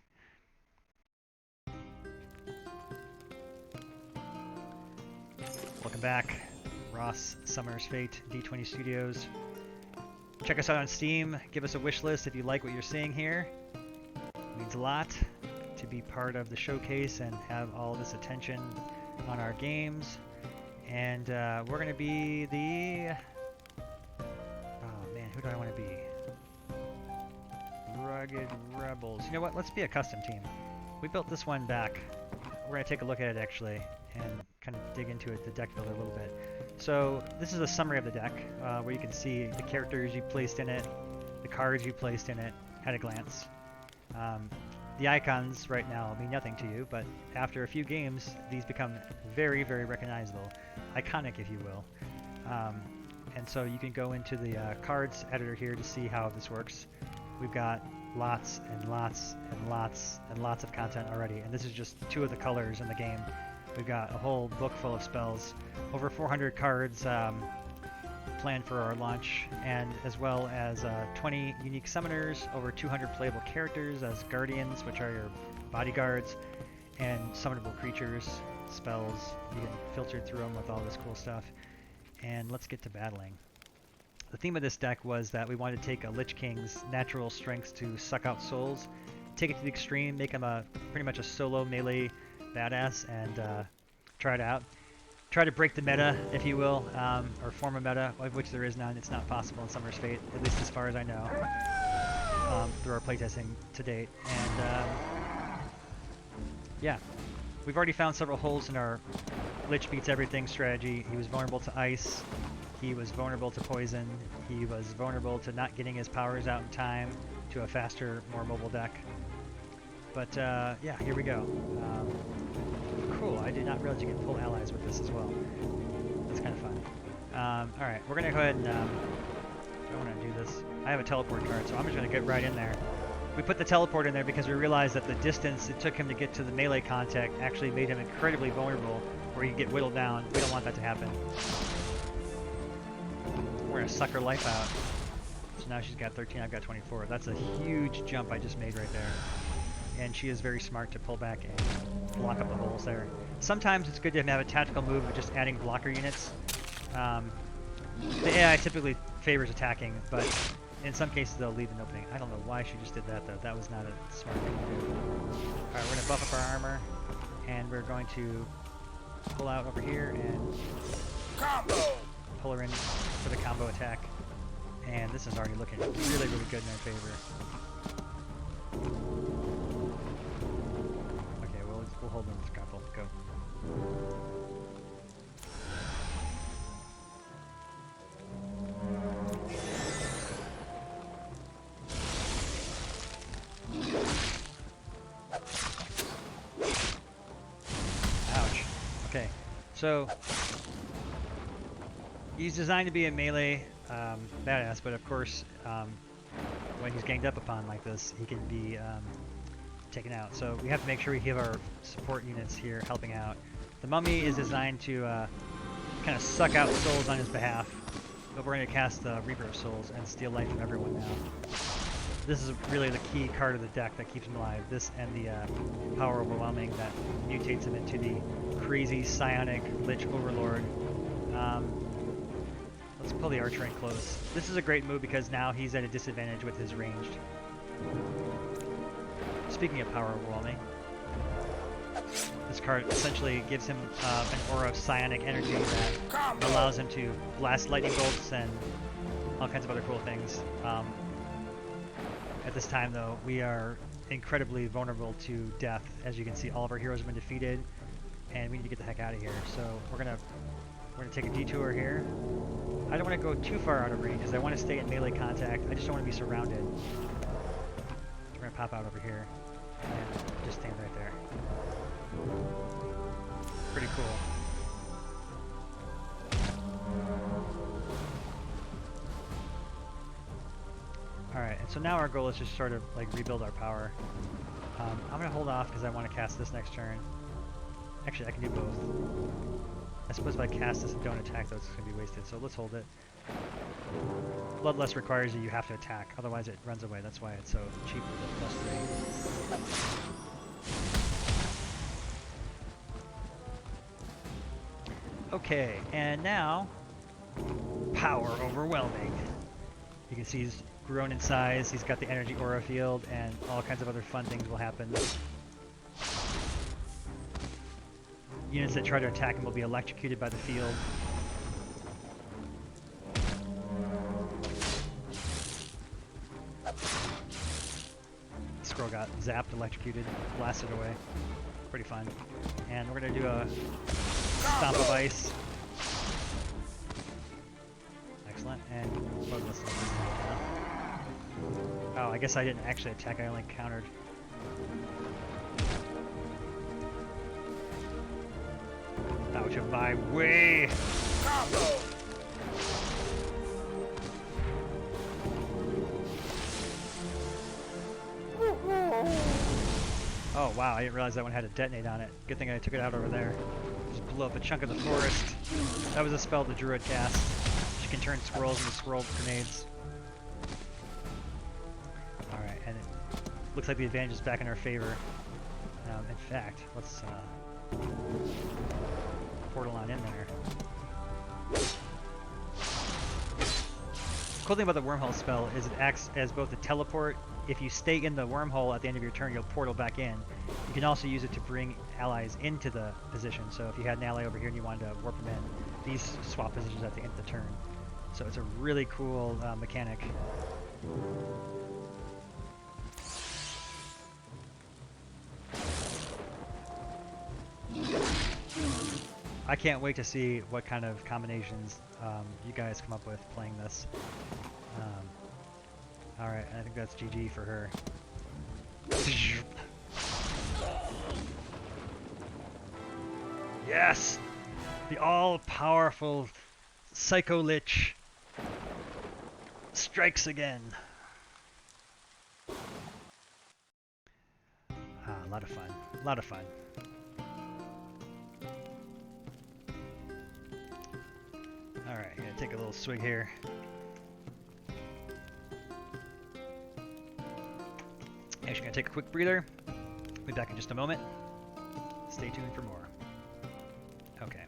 Welcome back. Ross Summer's Fate, D20 Studios. Check us out on Steam. Give us a wish list if you like what you're seeing here. It means a lot to be part of the showcase and have all this attention on our games. And we're going to be the... Oh man, who do I want to be? Rugged Rebels. You know what? Let's be a custom team. We built this one back. We're going to take a look at it actually and kind of dig into it, the deck builder a little bit. So this is a summary of the deck where you can see the characters you placed in it, the cards you placed in it at a glance. The icons right now mean nothing to you, but after a few games, these become very, very recognizable. Iconic, if you will. And so you can go into the cards editor here to see how this works. We've got lots and lots and lots and lots of content already, and this is just 2 of the colors in the game. We've got a whole book full of spells, over 400 cards planned for our launch, and as well as 20 unique summoners, over 200 playable characters as guardians, which are your bodyguards, and summonable creatures, spells. You can filter through them with all this cool stuff. And let's get to battling. The theme of this deck was that we wanted to take a Lich King's natural strengths to suck out souls, take it to the extreme, make him pretty much a solo melee badass, and try it out. Try to break the meta, if you will, or form a meta, of which there is none. It's not possible in Summer's Fate, at least as far as I know, through our playtesting to date. And yeah, we've already found several holes in our Lich beats everything strategy. He was vulnerable to ice, he was vulnerable to poison, he was vulnerable to not getting his powers out in time, to a faster, more mobile deck. But yeah, here we go. Cool, I did not realize you could pull allies with this as well. That's kind of fun. Alright, we're going to go ahead and... I want to do this. I have a teleport card, so I'm just going to get right in there. We put the teleport in there because we realized that the distance it took him to get to the melee contact actually made him incredibly vulnerable, where you get whittled down. We don't want that to happen. We're going to suck her life out. So now she's got 13, I've got 24. That's a huge jump I just made right there. And she is very smart to pull back and block up the holes there. Sometimes it's good to have a tactical move of just adding blocker units. The AI typically favors attacking, but in some cases they'll leave an opening. I don't know why she just did that though. That was not a smart thing to do. Alright, we're going to buff up our armor, and we're going to pull out over here and Combo! pull her in for the combo attack. And this is already looking really, really good in our favor. We'll hold on this grapple. Go. Ouch. Okay. So he's designed to be a melee badass, but of course, when he's ganged up upon like this, he can be taken out. So we have to make sure we have our support units here helping out. The mummy is designed to kind of suck out souls on his behalf, but we're going to cast the Reaper of Souls and steal life from everyone now. This is really the key card of the deck that keeps him alive. This and the Power Overwhelming that mutates him into the crazy psionic Lich Overlord. Let's pull the archer in close. This is a great move because now he's at a disadvantage with his ranged. Speaking of Power Overwhelming, this card essentially gives him an aura of psionic energy that allows him to blast lightning bolts and all kinds of other cool things. At this time, though, we are incredibly vulnerable to death. As you can see, all of our heroes have been defeated, and we need to get the heck out of here. So we're gonna take a detour here. I don't want to go too far out of range, because I want to stay in melee contact. I just don't want to be surrounded. We're gonna pop out over here and just stand right there. Pretty cool. Alright, and so now our goal is just sort of like rebuild our power. I'm going to hold off because I want to cast this next turn. Actually, I can do both. I suppose if I cast this and don't attack, though, it's going to be wasted. So let's hold it. Bloodlust requires you have to attack, otherwise it runs away. That's why it's so cheap with the +3. Okay, and now power overwhelming. You can see he's grown in size. He's got the energy aura field, and all kinds of other fun things will happen. Units that try to attack him will be electrocuted by the field. Squirrel got zapped, electrocuted, blasted away. Pretty fun. And we're gonna do a stomp of ice. Excellent. And oh, I guess I didn't actually attack. I only countered. Out of my way! Combo. Oh wow, I didn't realize that one had a detonate on it. Good thing I took it out over there. Just blew up a chunk of the forest. That was a spell the druid cast. She can turn squirrels into squirrel grenades. Alright, and it looks like the advantage is back in our favor. In fact, let's portal on in there. The cool thing about the wormhole spell is it acts as both a teleport. If you stay in the wormhole at the end of your turn, you'll portal back in. You can also use it to bring allies into the position. So if you had an ally over here and you wanted to warp them in, these swap positions at the end of the turn. So it's a really cool mechanic. I can't wait to see what kind of combinations you guys come up with playing this. Alright, I think that's GG for her. Yes! The all-powerful Psycho Lich strikes again. A lot of fun. A lot of fun. Alright, gonna take a little swig here. Actually, gonna take a quick breather. Be back in just a moment. Stay tuned for more. Okay.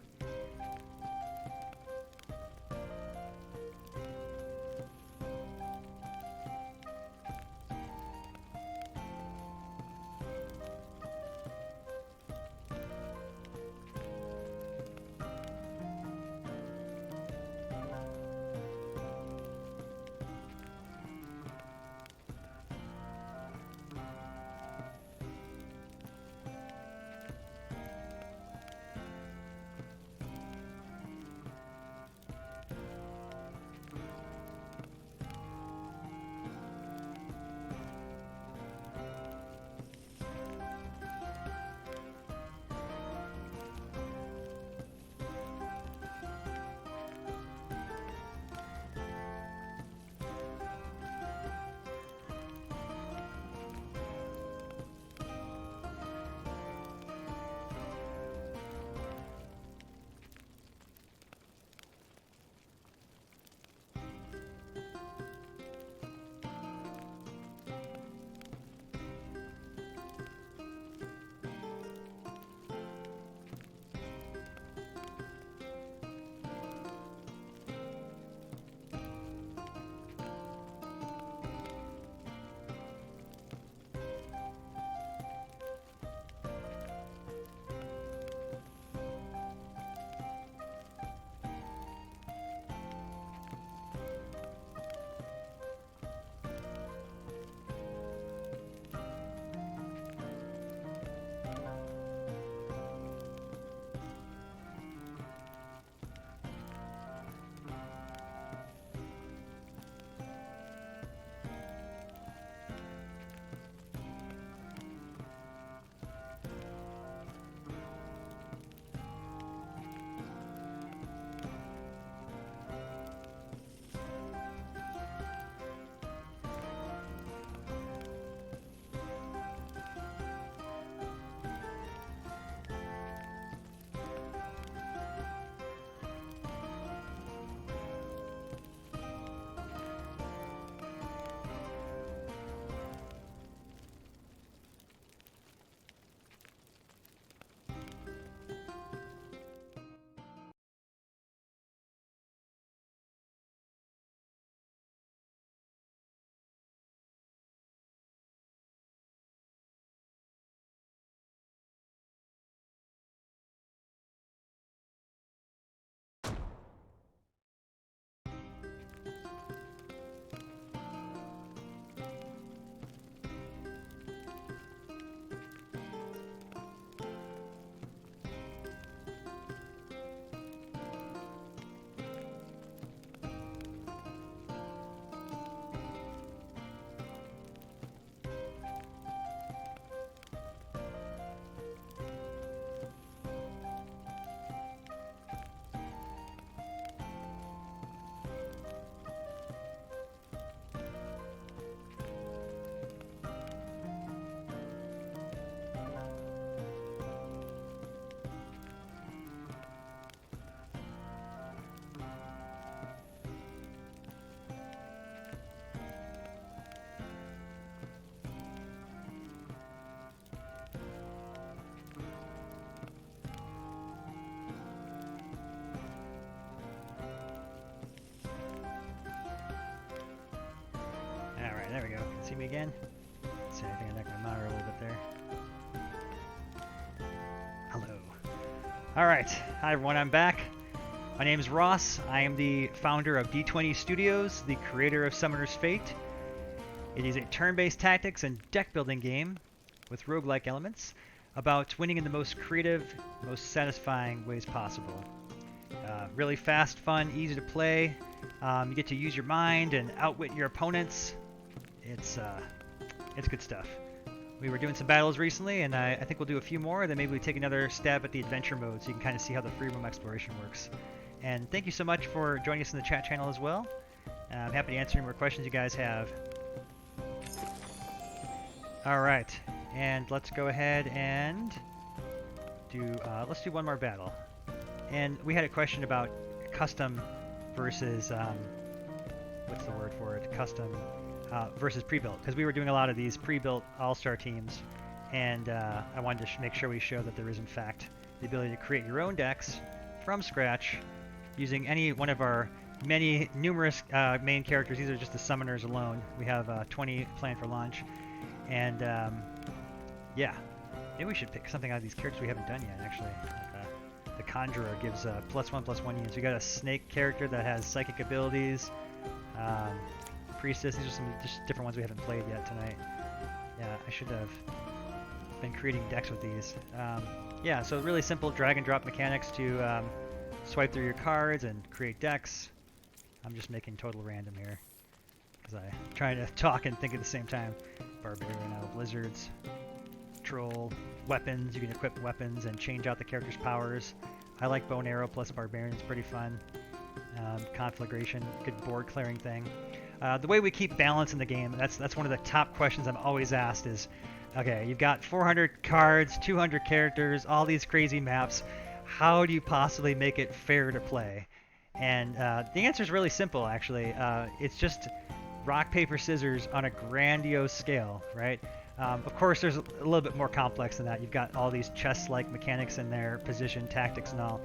there we go. See me again? Let's see, I think I knocked my monitor a little bit there. Hello. Alright, hi everyone, I'm back. My name is Ross. I am the founder of D20 Studios, the creator of Summoner's Fate. It is a turn-based tactics and deck building game with roguelike elements about winning in the most creative, most satisfying ways possible. Really fast, fun, easy to play. You get to use your mind and outwit your opponents. It's good stuff. We were doing some battles recently, and I think we'll do a few more. Then maybe we take another stab at the adventure mode, so you can kind of see how the free roam exploration works. And thank you so much for joining us in the chat channel as well. I'm happy to answer any more questions you guys have. All right, and let's go ahead and let's do one more battle. And we had a question about custom versus what's the word for it? Custom versus pre-built, because we were doing a lot of these pre-built all-star teams, and I wanted to make sure we show that there is in fact the ability to create your own decks from scratch using any one of our numerous main characters. These are just the summoners alone. We have 20 planned for launch, and yeah, maybe we should pick something out of these characters we haven't done yet. Actually, the Conjurer gives +1/+1 units. We got a Snake character that has psychic abilities. Priestess. These are some just different ones we haven't played yet tonight. Yeah, I should have been creating decks with these. Yeah, so really simple drag and drop mechanics to swipe through your cards and create decks. I'm just making total random here because I'm trying to talk and think at the same time. Barbarian out of Blizzards. Troll. Weapons. You can equip weapons and change out the character's powers. I like bow and arrow plus barbarian. It's pretty fun. Conflagration. Good board clearing thing. The way we keep balance in the game, that's one of the top questions I'm always asked is, okay, you've got 400 cards, 200 characters, all these crazy maps. How do you possibly make it fair to play? And the answer is really simple, actually. It's just rock, paper, scissors on a grandiose scale, right? Of course, there's a little bit more complex than that. You've got all these chess-like mechanics in there, position, tactics, and all.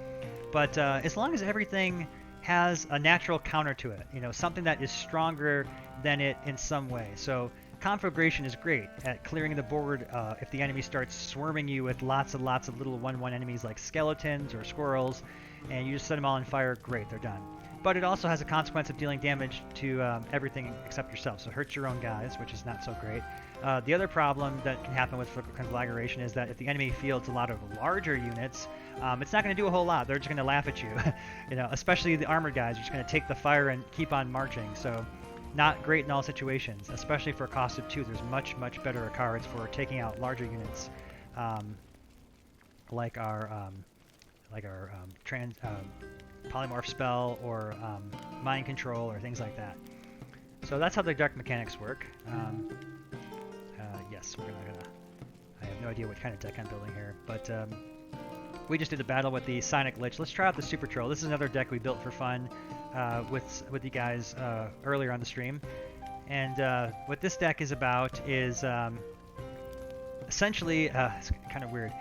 But as long as everything has a natural counter to it, you know, something that is stronger than it in some way. So conflagration is great at clearing the board if the enemy starts swarming you with lots and lots of little 1/1 enemies like skeletons or squirrels, and you just set them all on fire. Great, they're done. But it also has a consequence of dealing damage to everything except yourself, so it hurts your own guys, which is not so great. The other problem that can happen with conflagration is that if the enemy fields a lot of larger units, it's not going to do a whole lot. They're just going to laugh at you. You know, especially the armored guys are just going to take the fire and keep on marching. So not great in all situations, especially for a cost of 2. There's much, much better cards for taking out larger units, like our polymorph spell or mind control or things like that. So that's how the deck mechanics work. Yes, we're gonna. I have no idea what kind of deck I'm building here, but we just did a battle with the Sonic Lich. Let's try out the Super Troll. This is another deck we built for fun with you guys earlier on the stream. And what this deck is about is essentially, it's kind of weird.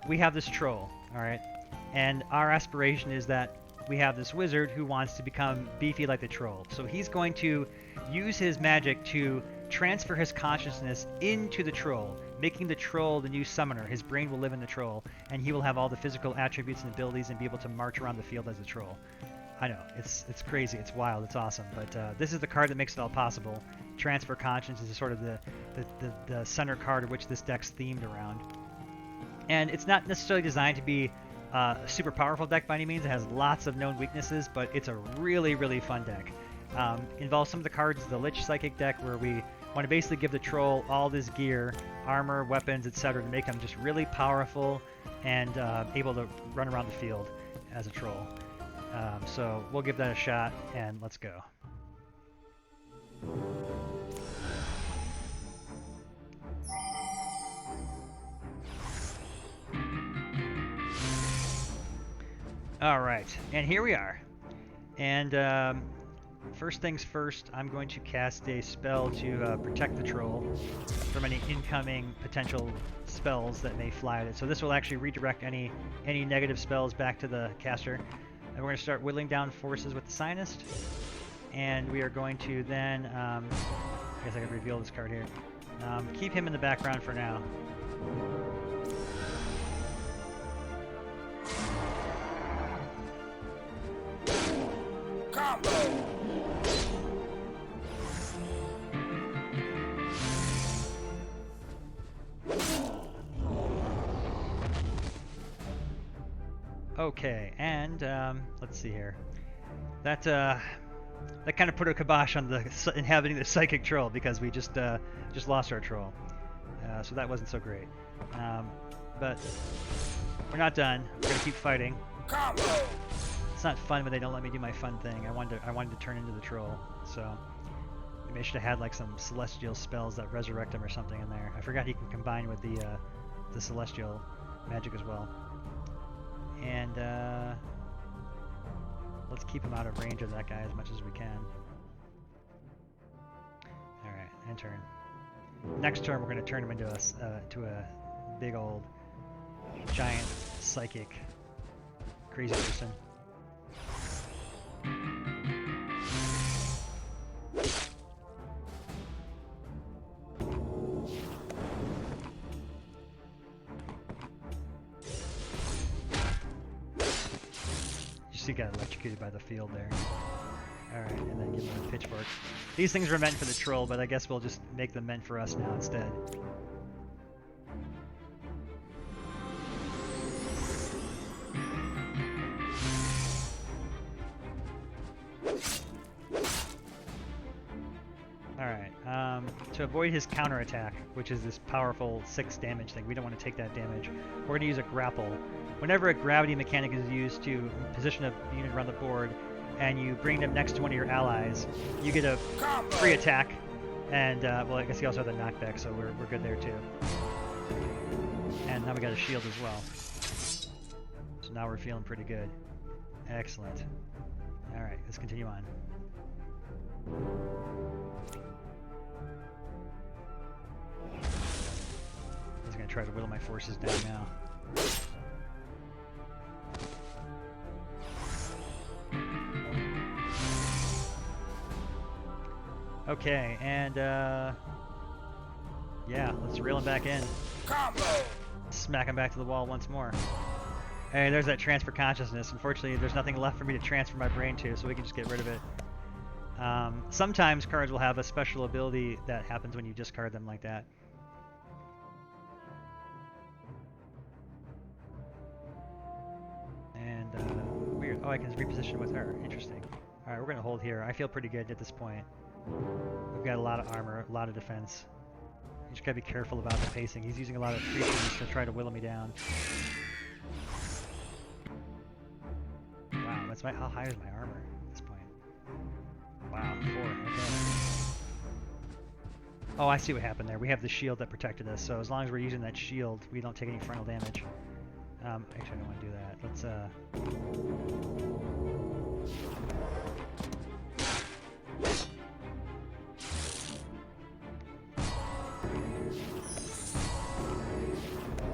We have this troll, all right, and our aspiration is that we have this wizard who wants to become beefy like the troll. So he's going to use his magic to transfer his consciousness into the troll, making the troll the new summoner. His brain will live in the troll, and he will have all the physical attributes and abilities and be able to march around the field as a troll. I know, it's crazy, it's wild, it's awesome, but this is the card that makes it all possible. Transfer consciousness is sort of the center card of which this deck's themed around. And it's not necessarily designed to be a super powerful deck by any means. It has lots of known weaknesses, but it's a really, really fun deck. Involves some of the cards of the Lich Psychic deck where we want to basically give the troll all this gear, armor, weapons, etc. to make him just really powerful and able to run around the field as a troll. So we'll give that a shot, and let's go. Alright, and here we are. And first things first, I'm going to cast a spell to protect the troll from any incoming potential spells that may fly at it. So this will actually redirect any negative spells back to the caster. And we're going to start whittling down forces with the Sinist. And we are going to then I guess I could reveal this card here. Keep him in the background for now. Combo. Okay, and let's see here. That kind of put a kibosh on the inhabiting the psychic troll because we just lost our troll. So that wasn't so great. But we're not done. We're gonna keep fighting. Combo. It's not fun when they don't let me do my fun thing. I wanted to turn into the troll, so maybe I should have had like some celestial spells that resurrect him or something in there. I forgot he can combine with the celestial magic as well. And let's keep him out of range of that guy as much as we can. All right, end turn. Next turn, we're going to turn him into a big old giant psychic crazy person. He got electrocuted by the field there. Alright, and then give him a pitchfork. These things were meant for the troll, but I guess we'll just make them meant for us now instead. Alright, to avoid his counterattack, which is this powerful 6 damage thing, we don't want to take that damage. We're going to use a grapple. Whenever a gravity mechanic is used to position a unit around the board, and you bring them next to one of your allies, you get a free attack, and, well, I guess you also have the knockback, so we're good there too. And now we got a shield as well. So now we're feeling pretty good. Excellent. Alright, let's continue on. He's going to try to whittle my forces down now. Okay, and yeah, let's reel him back in. Combo. Smack him back to the wall once more. Hey, there's that transfer consciousness. Unfortunately, there's nothing left for me to transfer my brain to, so we can just get rid of it. Sometimes cards will have a special ability that happens when you discard them like that. And weird. Oh, I can reposition with her. Interesting. Alright, we're going to hold here. I feel pretty good at this point. We've got a lot of armor, a lot of defense. You just gotta be careful about the pacing. He's using a lot of creatures to try to whittle me down. Wow, that's how high is my armor at this point? Wow, 4, okay. Oh, I see what happened there. We have the shield that protected us, so as long as we're using that shield, we don't take any frontal damage. Actually, I don't want to do that. Let's,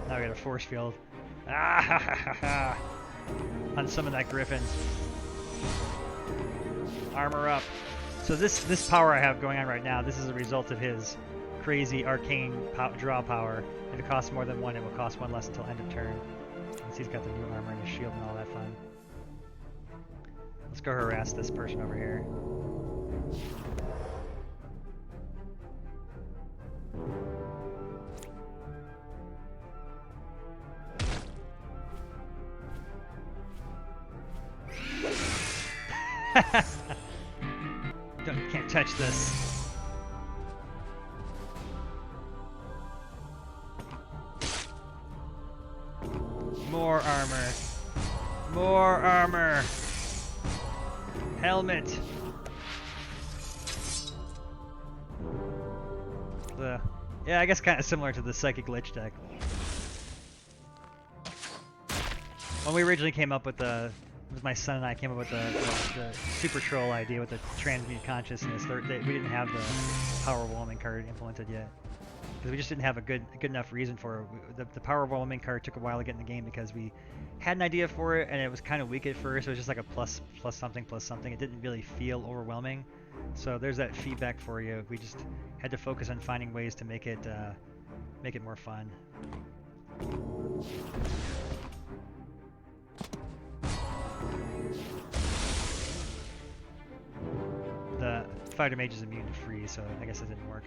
now we got a force field. Ah ha ha ha ha! On some of that griffin. Armor up. So this power I have going on right now, this is a result of his crazy arcane draw power. If it costs more than 1, it will cost 1 less until end of turn. Since he's got the new armor and his shield and all that fun. Let's go harass this person over here. Can't touch this. More armor. More armor. Helmet. Yeah, I guess kind of similar to the Psychic Lich deck. When we originally came up with my son and I came up with the Super Troll idea with the Transmute Consciousness. We didn't have the Power Overwhelming card implemented yet. Because we just didn't have a good enough reason for it. The Power Overwhelming card took a while to get in the game because we had an idea for it and it was kind of weak at first. It was just like a plus something. It didn't really feel overwhelming. So there's that feedback for you. We just had to focus on finding ways to make it more fun. The fighter mage is immune to freeze, so I guess it didn't work.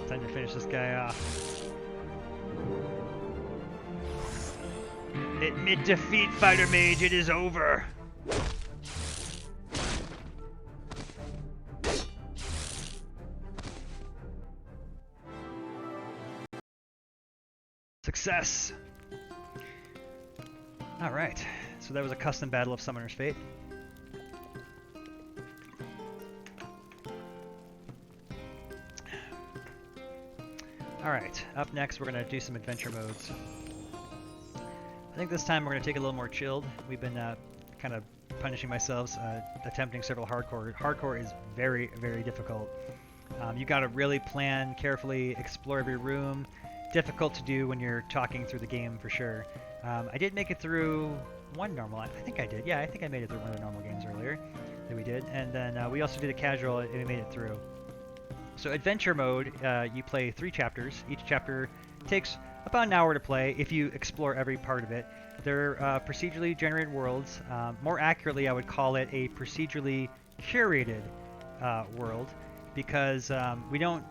Time to finish this guy off. Admit defeat, fighter mage. It is over. Success. All right. So that was a custom battle of Summoner's Fate. All right. Up next, we're going to do some adventure modes. I think this time we're going to take it a little more chilled. We've been kind of punishing ourselves, attempting several hardcore. Hardcore is very, very difficult. You got to really plan carefully, explore every room. Difficult to do when you're talking through the game for sure. I did make it through one normal. I think I did. Yeah, I think I made it through one of the normal games earlier that we did. And then we also did a casual and we made it through. So adventure mode, you play 3 chapters. Each chapter takes about an hour to play if you explore every part of it. They're procedurally generated worlds. More accurately, I would call it a procedurally curated world because we don't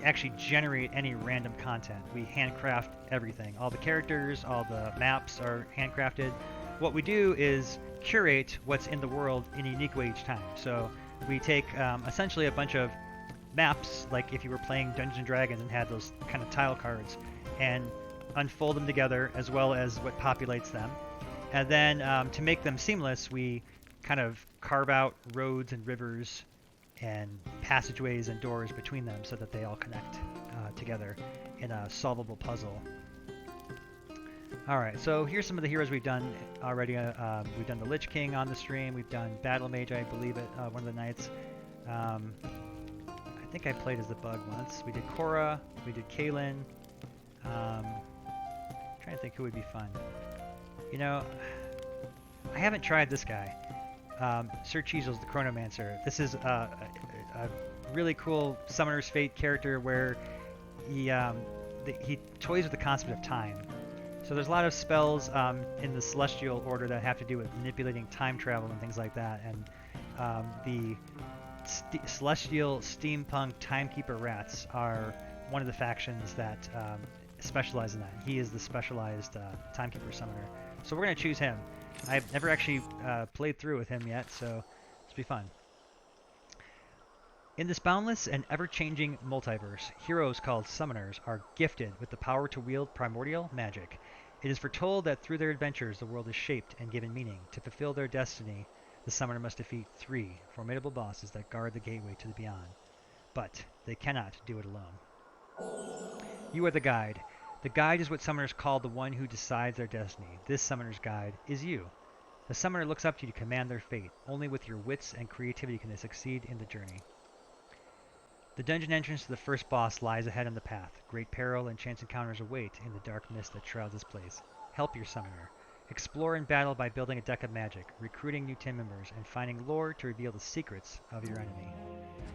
actually generate any random content. We handcraft everything. All the characters, all the maps are handcrafted. What we do is curate what's in the world in a unique way each time. So we take essentially a bunch of maps, like if you were playing Dungeons & Dragons and had those kind of tile cards, and unfold them together as well as what populates them. And then to make them seamless, we kind of carve out roads and rivers and passageways and doors between them so that they all connect together in a solvable puzzle. Alright, so here's some of the heroes we've done already. We've done the Lich King on the stream. We've done Battle Mage, I believe it, one of the nights. I think I played as the Bug once. We did Korra, we did Kaylin. Trying to think who would be fun. You know, I haven't tried this guy. Sir Cheesel's the Chronomancer. This is a really cool Summoner's Fate character where he toys with the concept of time. So there's a lot of spells in the Celestial Order that have to do with manipulating time travel and things like that. And the Celestial Steampunk Timekeeper Rats are one of the factions that specialize in that. He is the specialized Timekeeper Summoner. So we're going to choose him. I've never actually played through with him yet, so this will be fun. In this boundless and ever-changing multiverse, heroes called summoners are gifted with the power to wield primordial magic. It is foretold that through their adventures the world is shaped and given meaning. To fulfill their destiny, the summoner must defeat 3 formidable bosses that guard the gateway to the beyond. But they cannot do it alone. You are the guide. The guide is what summoners call the one who decides their destiny. This summoner's guide is you. The summoner looks up to you to command their fate. Only with your wits and creativity can they succeed in the journey. The dungeon entrance to the first boss lies ahead on the path. Great peril and chance encounters await in the dark mist that shrouds this place. Help your summoner. Explore and battle by building a deck of magic, recruiting new team members, and finding lore to reveal the secrets of your enemy.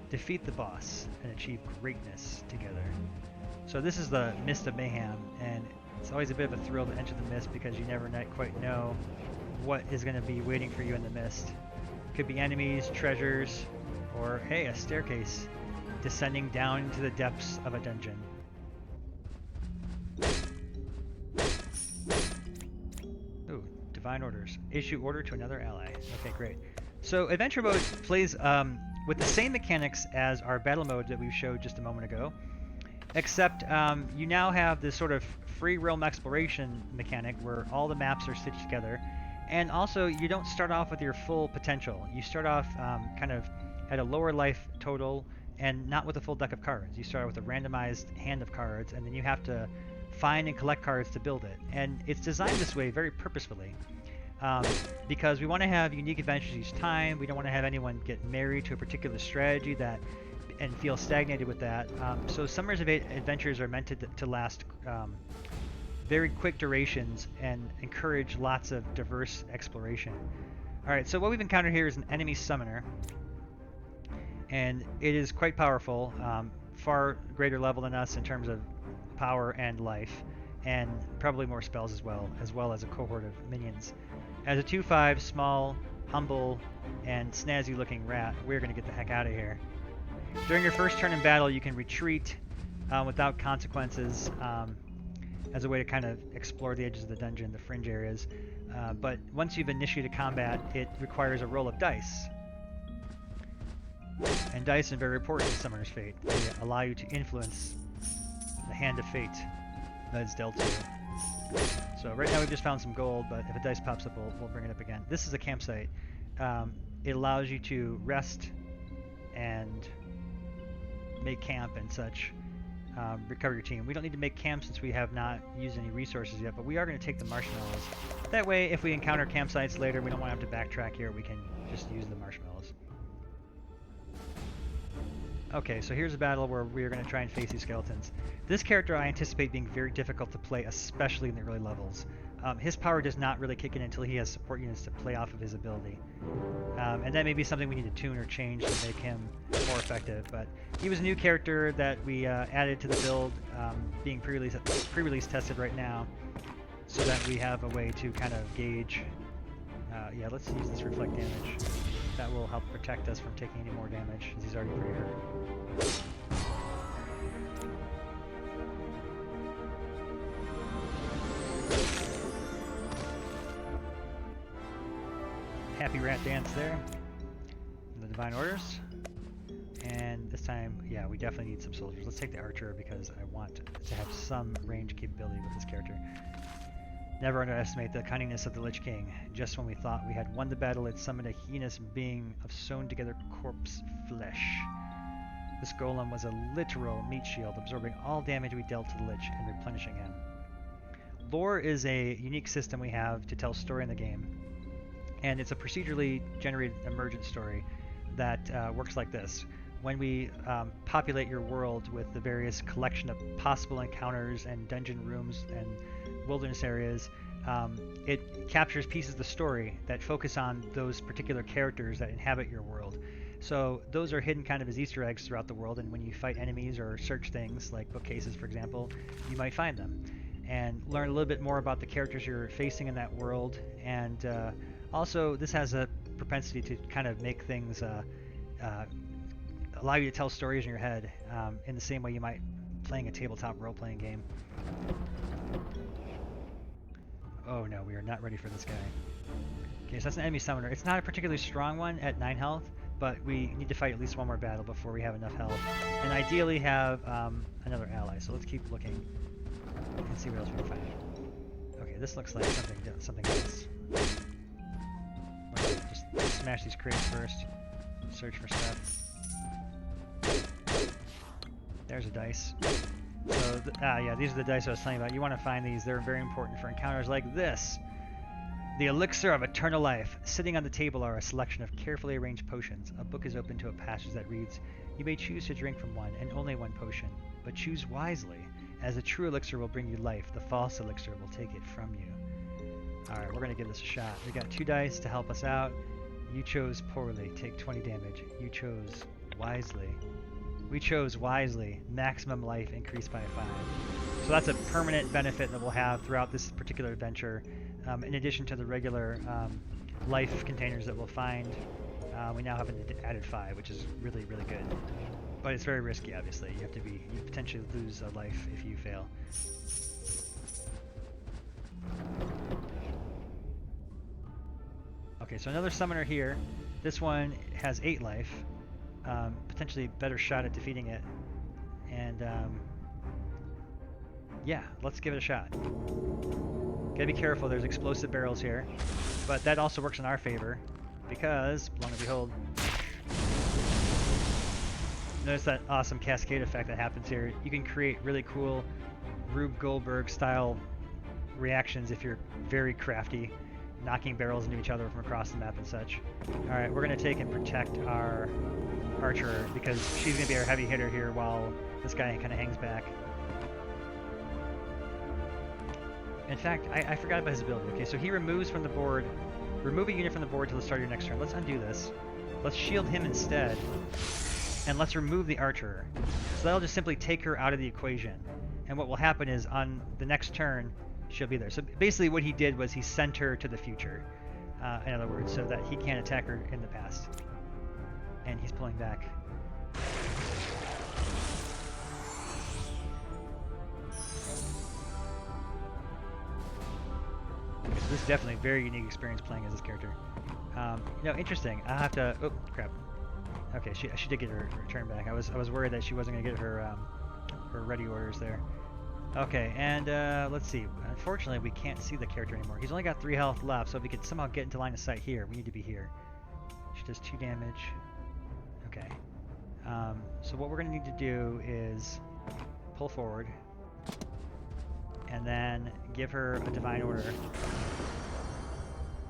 Defeat the boss and achieve greatness together. So this is the Mist of Mayhem, and it's always a bit of a thrill to enter the mist because you never quite know what is going to be waiting for you in the mist. Could be enemies, treasures, or hey, a staircase descending down into the depths of a dungeon. Ooh, divine orders. Issue order to another ally. Okay, great. So adventure mode plays with the same mechanics as our battle mode that we showed just a moment ago, except you now have this sort of free realm exploration mechanic where all the maps are stitched together, and also you don't start off with your full potential. You start off kind of at a lower life total and not with a full deck of cards. You start with a randomized hand of cards, and then you have to find and collect cards to build it. And it's designed this way very purposefully. because we want to have unique adventures each time. We don't want to have anyone get married to a particular strategy and feel stagnated with that. So Summer's adventures are meant to last very quick durations and encourage lots of diverse exploration. Alright, so what we've encountered here is an enemy summoner, and it is quite powerful, far greater level than us in terms of power and life, and probably more spells as well as a cohort of minions. As a 2/5, small, humble, and snazzy looking rat, we're going to get the heck out of here. During your first turn in battle, you can retreat without consequences as a way to kind of explore the edges of the dungeon, the fringe areas. But once you've initiated combat, it requires a roll of dice. And dice are very important in Summoner's Fate. They allow you to influence the hand of fate that is dealt to you. So right now we've just found some gold, but if a dice pops up, we'll bring it up again. This is a campsite. It allows you to rest and make camp and such, recover your team. We don't need to make camp since we have not used any resources yet, but we are going to take the marshmallows. That way, if we encounter campsites later, we don't want to have to backtrack here. We can just use the marshmallows. Okay, so here's a battle where we are going to try and face these skeletons. This character I anticipate being very difficult to play, especially in the early levels. His power does not really kick in until he has support units to play off of his ability. And that may be something we need to tune or change to make him more effective. But he was a new character that we added to the build, being pre-release tested right now, so that we have a way to kind of gauge. Yeah, let's use this reflect damage. That will help protect us from taking any more damage, as he's already pretty hurt. Happy rat dance there. The Divine Orders. And this time, yeah, we definitely need some soldiers. Let's take the Archer because I want to have some range capability with this character. Never underestimate the cunningness of the Lich King. Just when we thought we had won the battle, it summoned a heinous being of sewn-together corpse flesh. This golem was a literal meat shield, absorbing all damage we dealt to the Lich and replenishing him. Lore is a unique system we have to tell story in the game, and it's a procedurally generated emergent story that works like this. When we populate your world with the various collection of possible encounters and dungeon rooms and wilderness areas, it captures pieces of the story that focus on those particular characters that inhabit your world. So those are hidden kind of as Easter eggs throughout the world, and when you fight enemies or search things like bookcases, for example, you might find them and learn a little bit more about the characters you're facing in that world. And also, this has a propensity to kind of make things allow you to tell stories in your head in the same way you might playing a tabletop role-playing game. Oh no, we are not ready for this guy. Okay, so that's an enemy summoner. It's not a particularly strong one at 9 health, but we need to fight at least one more battle before we have enough health. And ideally have another ally, so let's keep looking and see what else we can find. Okay, this looks like something else. Just smash these crates first. Search for stuff. There's a dice. So, yeah, these are the dice I was telling you about. You want to find these. They're very important for encounters like this. The Elixir of Eternal Life. Sitting on the table are a selection of carefully arranged potions. A book is open to a passage that reads, "You may choose to drink from one, and only one potion, but choose wisely, as the true elixir will bring you life. The false elixir will take it from you." Alright, we're going to give this a shot. We got 2 dice to help us out. You chose poorly. Take 20 damage. You chose wisely. We chose wisely. Maximum life increased by 5. So that's a permanent benefit that we'll have throughout this particular adventure. In addition to the regular life containers that we'll find, we now have an added 5, which is really, really good. But it's very risky, obviously. You potentially lose a life if you fail. Okay, so another summoner here. This one has 8 life. Potentially better shot at defeating it. And yeah, let's give it a shot. Gotta be careful, there's explosive barrels here. But that also works in our favor, because, lo and behold, notice that awesome cascade effect that happens here. You can create really cool Rube Goldberg style reactions if you're very crafty. knocking barrels into each other from across the map and such. Alright, we're going to take and protect our archer because she's going to be our heavy hitter here while this guy kind of hangs back. In fact, I forgot about his ability. Okay, so he removes from the board, remove a unit from the board till the start of your next turn. Let's undo this. Let's shield him instead, and let's remove the archer. So that'll just simply take her out of the equation. And what will happen is on the next turn, she'll be there. So basically what he did was he sent her to the future, in other words, so that he can't attack her in the past. And he's pulling back. This is definitely a very unique experience playing as this character. You know, interesting. I'll have to. Oh crap. Okay, she did get her turn back. I was worried that she wasn't gonna get her her ready orders there. Okay, and let's see. Unfortunately, we can't see the character anymore. He's only got 3 health left, so if we could somehow get into line of sight here, we need to be here. She does 2 damage. Okay. So what we're gonna need to do is pull forward, and then give her a divine order.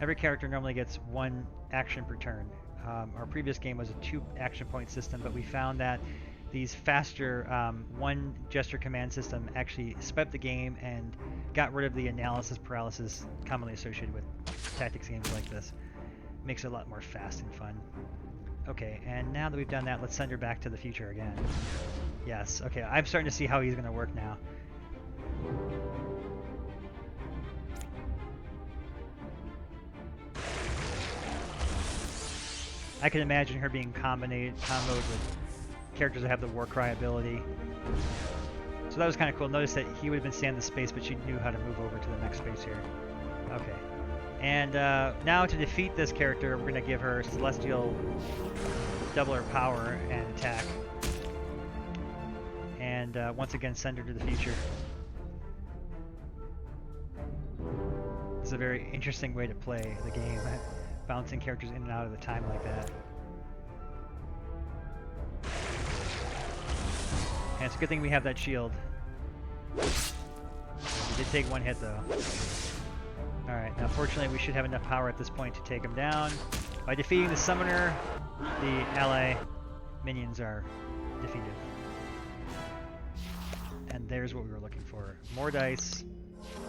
Every character normally gets 1 action per turn. Our previous game was a 2 action point system, but we found that these faster 1 gesture command system actually sped up the game and got rid of the analysis paralysis commonly associated with tactics games like this. Makes it a lot more fast and fun. Okay, and now that we've done that, let's send her back to the future again. Yes, okay, I'm starting to see how he's going to work now. I can imagine her being comboed with characters that have the Warcry ability. So that was kind of cool. Notice that he would have been staying in the space, but she knew how to move over to the next space here. Okay. And now to defeat this character, we're going to give her Celestial double her power and attack. And once again, send her to the future. It's a very interesting way to play the game. Bouncing characters in and out of the time like that. And it's a good thing we have that shield. We did take 1 hit though. Alright, now fortunately we should have enough power at this point to take him down. By defeating the summoner, the ally minions are defeated. And there's what we were looking for. More dice,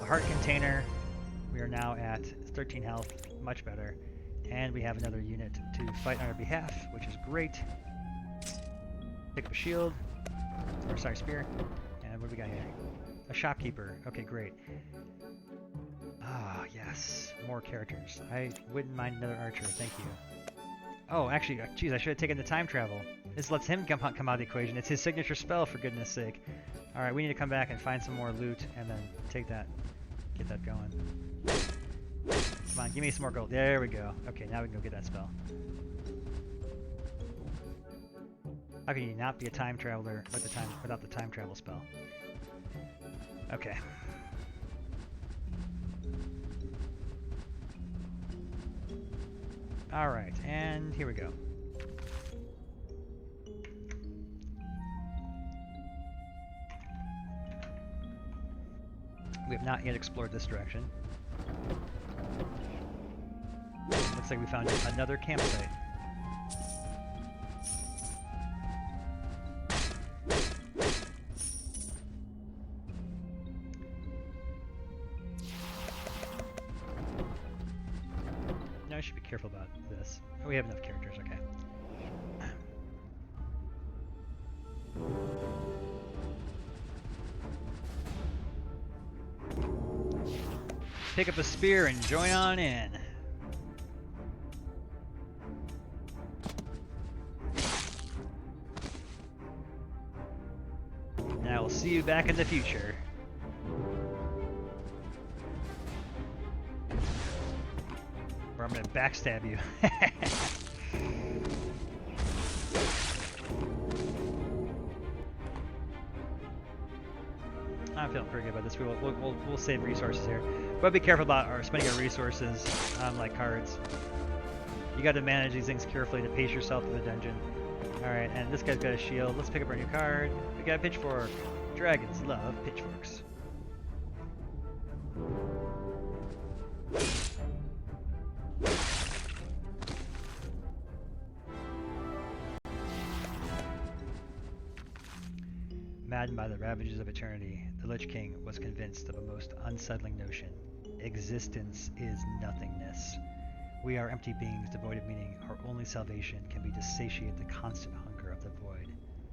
a heart container. We are now at 13 health, much better. And we have another unit to fight on our behalf, which is great. Pick up a shield, or sorry, spear. And what do we got here? A shopkeeper. Okay, great. Ah, yes, more characters. I wouldn't mind another archer, thank you. Oh, actually, geez, I should have taken the time travel. This lets him come out of the equation. It's his signature spell, for goodness sake. All right, we need to come back and find some more loot, and then take that, get that going. Come on, give me some more gold. There we go. Okay, now we can go get that spell. How can you not be a time traveler without the time travel spell? Okay. Alright, and here we go. We have not yet explored this direction. Looks like we found another campsite. Now I should be careful about this. Oh, we have enough characters, okay. Pick up a spear and join on in. Now we'll see you back in the future. Or I'm gonna backstab you. I'm feeling pretty good about this. We'll save resources here, but be careful about spending our resources on like cards. You got to manage these things carefully to pace yourself to the dungeon. All right, and this guy's got a shield. Let's pick up our new card. We got a pitchfork. Dragons love pitchforks. Maddened by the ravages of eternity, the Lich King was convinced of a most unsettling notion. Existence is nothingness. We are empty beings devoid of meaning. Our only salvation can be to satiate the constant hunger of the void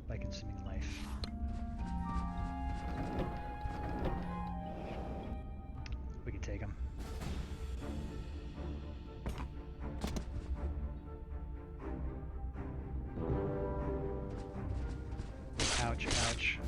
by consuming life. We can take him. Ouch, ouch.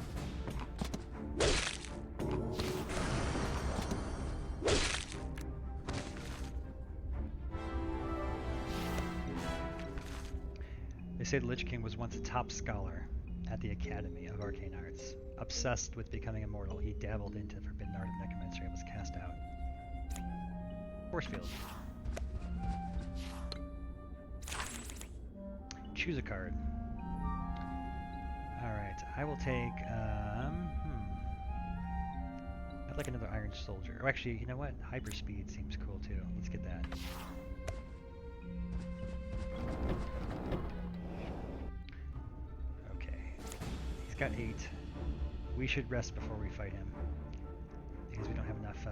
They say the Lich King was once a top scholar at the Academy of Arcane Arts. Obsessed with becoming immortal, he dabbled into the forbidden art of necromancy and was cast out. Force field. Choose a card. Alright, I will take, I'd like another Iron Soldier. Oh, actually, you know what? Hyperspeed seems cool too. Let's get that. Okay. He's got 8. We should rest before we fight him, because we don't have enough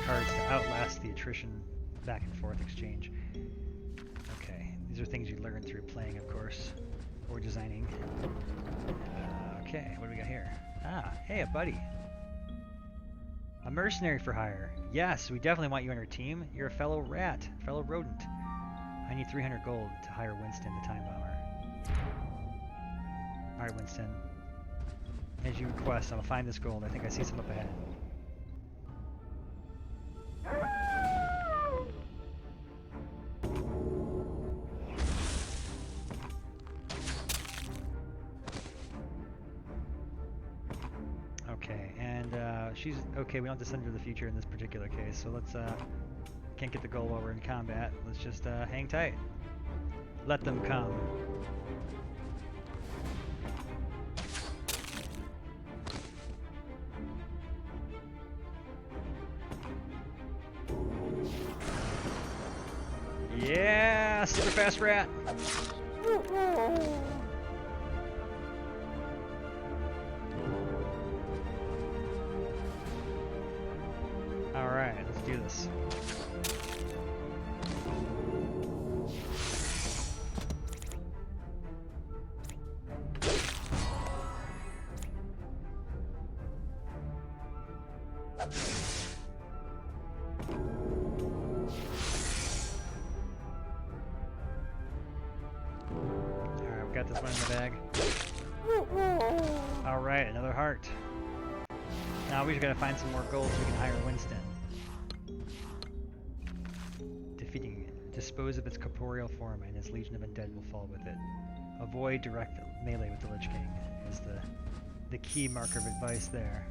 cards to outlast the attrition back and forth exchange. Okay, these are things you learn through playing, of course, or designing. Okay, what do we got here? Ah, hey, a buddy. A mercenary for hire. Yes, we definitely want you on our team. You're a fellow rat, fellow rodent. I need 300 gold to hire Winston, the Time Bomber. Alright, Winston. As you request, I'll find this gold. I think I see some up ahead. Okay, and she's okay. We don't have to send her to the future in this particular case, so let's can't get the goal while we're in combat. Let's just hang tight. Let them come. Yeah, super fast rat. All right, let's do this. Got this one in the bag. Alright, another heart. Now we just gotta find some more gold so we can hire Winston. Defeating it. Dispose of its corporeal form and its legion of undead will fall with it. Avoid direct melee with the Lich King is the key marker of advice there.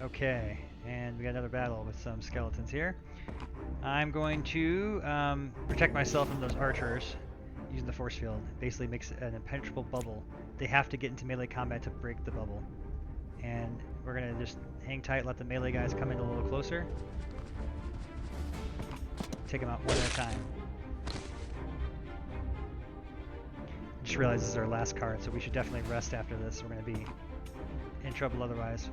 Okay, and we got another battle with some skeletons here. I'm going to protect myself from those archers using the force field. Basically makes an impenetrable bubble. They have to get into melee combat to break the bubble. And we're going to just hang tight, let the melee guys come in a little closer. Take them out one at a time. Just realized this is our last card, so we should definitely rest after this. We're going to be in trouble otherwise.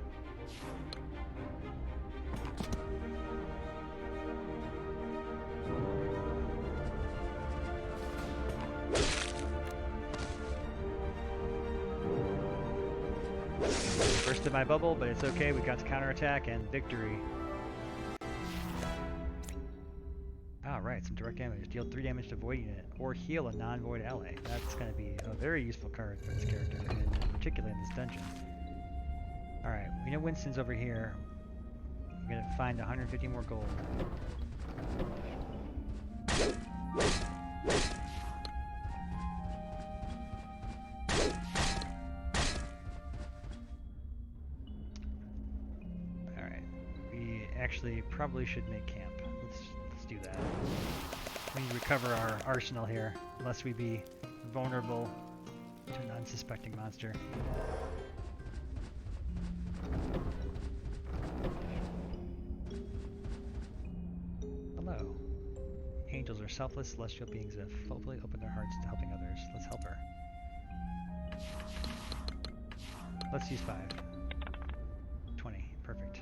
Bursted my bubble, but it's okay. We got to counterattack and victory. Alright, some direct damage. Deal 3 damage to void unit or heal a non-void ally. That's going to be a very useful card for this character, particularly in this dungeon. Alright, we know Winston's over here. I'm going to find 150 more gold. Actually probably should make camp. Let's do that. We need to recover our arsenal here, lest we be vulnerable to an unsuspecting monster. Angels are selfless, celestial beings that have hopefully opened their hearts to helping others. Let's help her. Let's use 5. 20. Perfect.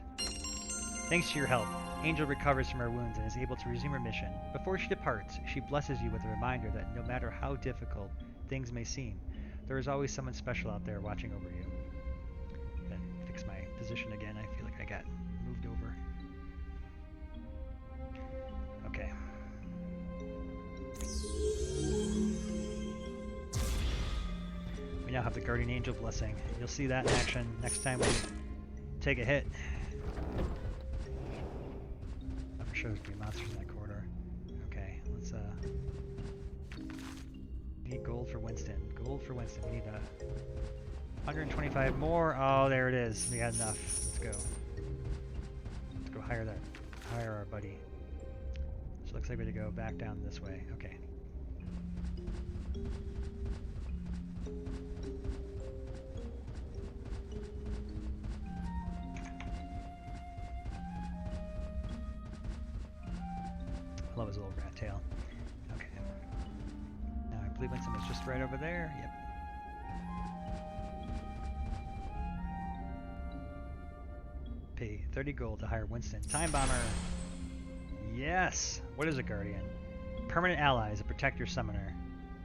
Thanks to your help, Angel recovers from her wounds and is able to resume her mission. Before she departs, she blesses you with a reminder that no matter how difficult things may seem, there is always someone special out there watching over you. Then fix my position again. I feel like I got moved over. Okay. We now have the Guardian Angel blessing. You'll see that in action next time we take a hit. I'm sure there's gonna be monsters in that corridor. Okay, let's need gold for Winston. Gold for Winston. We need 125 more. Oh, there it is. We got enough. Let's go. Let's go hire our buddy. So it looks like we have to go back down this way. Okay. I love his little rat tail. Okay. Now I believe Winston was just right over there. Yep. Pay 30 gold to hire Winston. Time Bomber! Yes! What is a Guardian? Permanent allies, a protector summoner.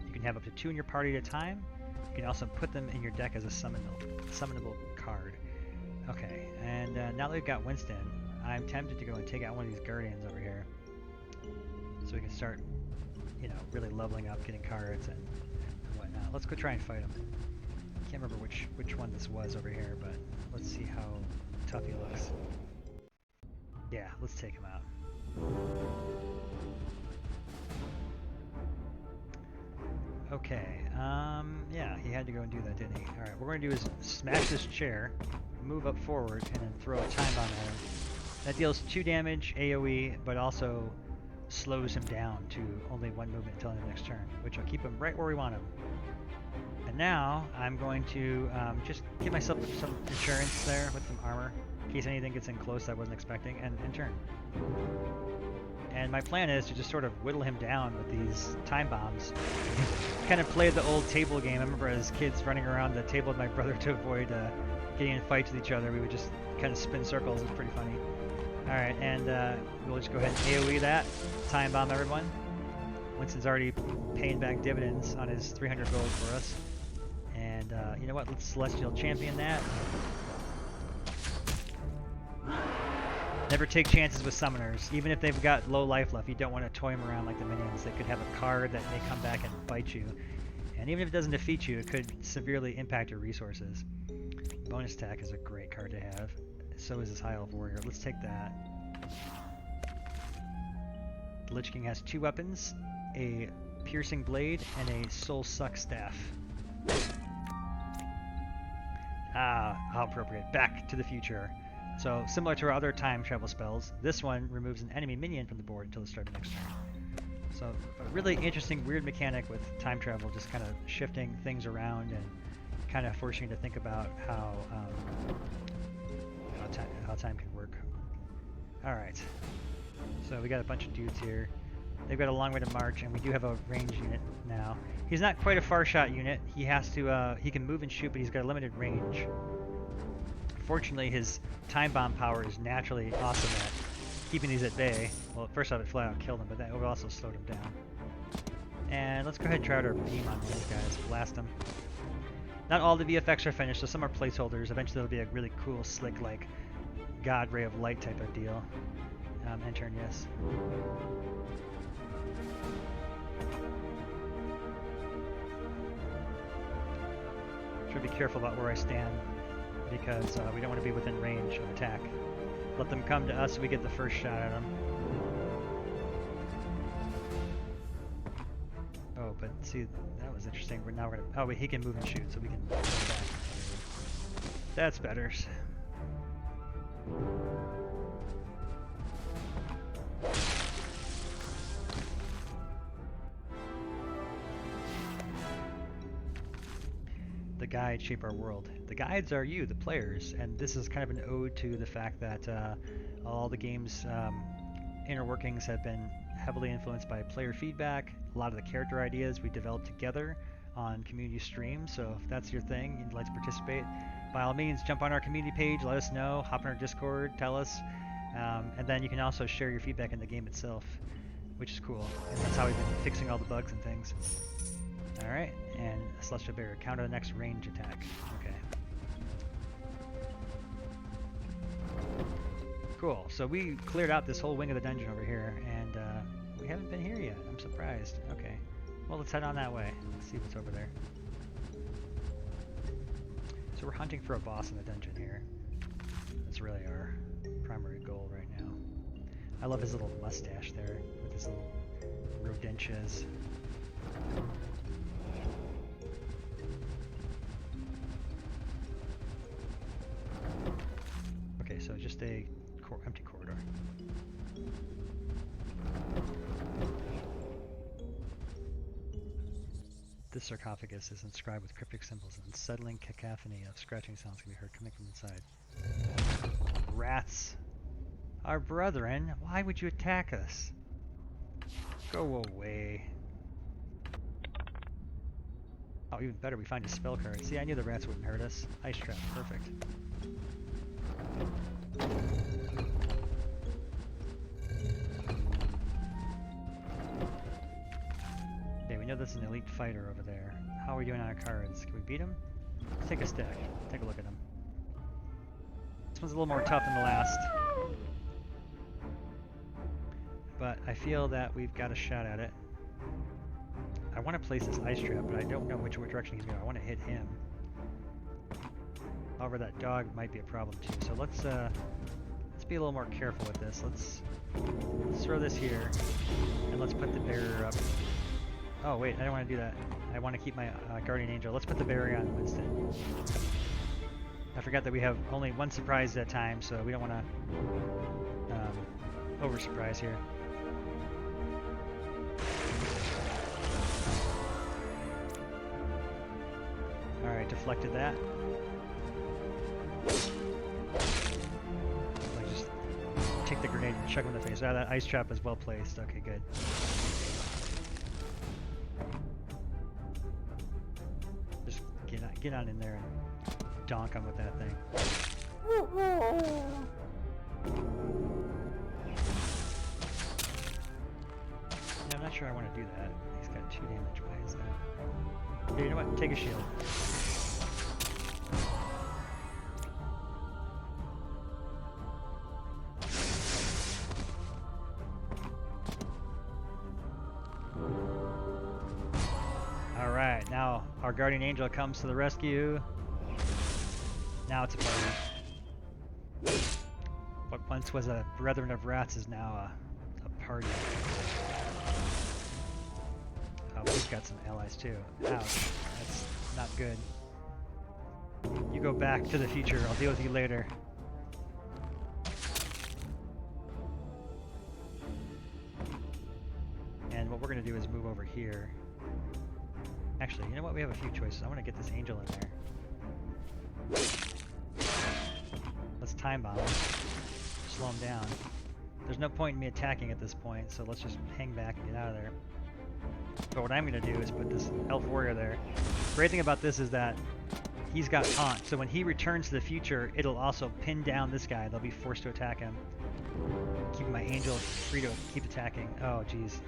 You can have up to 2 in your party at a time. You can also put them in your deck as a summonable card. Okay, and now that we've got Winston, I'm tempted to go and take out one of these Guardians over here. So we can start, you know, really leveling up, getting cards and whatnot. Let's go try and fight him. Can't remember which one this was over here, but let's see how tough he looks. Yeah, let's take him out. Okay, yeah, he had to go and do that, didn't he? Alright, what we're going to do is smash this chair, move up forward, and then throw a time bomb at him. That deals 2 damage, AoE, but also slows him down to only 1 movement until the next turn, which will keep him right where we want him. And now, I'm going to just give myself some insurance there with some armor, in case anything gets in close that I wasn't expecting, and turn. And my plan is to just sort of whittle him down with these time bombs. Kind of played the old table game. I remember as kids running around the table with my brother to avoid getting in fights with each other. We would just kind of spin circles. It was pretty funny. Alright, and we'll just go ahead and AoE that. Time bomb everyone. Winston's already paying back dividends on his 300 gold for us. And you know what? Let's Celestial Champion that. Never take chances with summoners. Even if they've got low life left, you don't want to toy them around like the minions. They could have a card that may come back and bite you. And even if it doesn't defeat you, it could severely impact your resources. Bonus attack is a great card to have. So is this High Elf Warrior. Let's take that. The Lich King has 2 weapons, a Piercing Blade and a Soul Suck Staff. Ah, how appropriate. Back to the Future. So, similar to our other time travel spells, this one removes an enemy minion from the board until the start of the next turn. So, a really interesting, weird mechanic with time travel, just kind of shifting things around and kind of forcing you to think about how time can work. Alright, so we got a bunch of dudes here. They've got a long way to march, and we do have a range unit now. He's not quite a far shot unit. He has to, he can move and shoot, but he's got a limited range. Fortunately, his time bomb power is naturally awesome at keeping these at bay. Well, first off, it flat out killed him, but that would also slowed him down. And let's go ahead and try out our beam on these guys. Blast them. Not all the VFX are finished, so some are placeholders. Eventually, there'll be a really cool, slick, like, God Ray of Light type of deal. End turn, yes. Should be careful about where I stand, because we don't want to be within range of attack. Let them come to us so we get the first shot at them. Oh, but see, that was interesting. Now we're gonna. Oh, wait, he can move and shoot, so we can attack. That's better. The guides shape our world. The guides are you, the players, and this is kind of an ode to the fact that all the games inner workings have been heavily influenced by player feedback. A lot of the character ideas we developed together on community streams. So if that's your thing, you'd like to participate, by all means, jump on our community page, let us know, hop on our Discord, tell us, and then you can also share your feedback in the game itself, which is cool. And that's how we've been fixing all the bugs and things. All right, and Celestial Barrier, counter the next range attack. Okay. Cool. So we cleared out this whole wing of the dungeon over here, and we haven't been here yet. I'm surprised. Okay. Well, let's head on that way. Let's see what's over there. So we're hunting for a boss in the dungeon here. That's really our primary goal right now. I love his little mustache there with his little rodentias. Okay, so just a empty corridor. This sarcophagus is inscribed with cryptic symbols, and unsettling cacophony of scratching sounds can be heard coming from inside. Rats! Our brethren, why would you attack us? Go away. Oh, even better, we find a spell card. See, I knew the rats wouldn't hurt us. Ice trap, perfect. Okay, we know there's an elite fighter over there. How are we doing on our cards? Can we beat him? Let's take a stack. Take a look at him. This one's a little more tough than the last. But I feel that we've got a shot at it. I want to place this ice trap, but I don't know which direction he's going. I want to hit him. However, that dog might be a problem too. So let's be a little more careful with this. Let's throw this here, and let's put the barrier up. Oh wait, I don't want to do that. I want to keep my guardian angel. Let's put the barrier on Winston. I forgot that we have only one surprise at a time, so we don't want to over surprise here. Alright, deflected that. I just take the grenade and chuck him in the face. Ah, that ice trap is well placed. Okay, good. Just get on in there and donk him with that thing. Yeah, I'm not sure I want to do that. He's got 2 damage. Why is that? Here, you know what? Take a shield. Alright, now our guardian angel comes to the rescue. Now it's a party. What once was a brethren of rats is now a party. Oh, we've got some allies too. Ouch, that's not good. You go back to the future, I'll deal with you later. And what we're going to do is move over here. Actually, you know what? We have a few choices. I want to get this angel in there. Let's time bomb him. Slow him down. There's no point in me attacking at this point, so let's just hang back and get out of there. But what I'm going to do is put this elf warrior there. Great thing about this is that he's got taunt, so when he returns to the future, it'll also pin down this guy. They'll be forced to attack him. Keeping my angel free to keep attacking. Oh, jeez.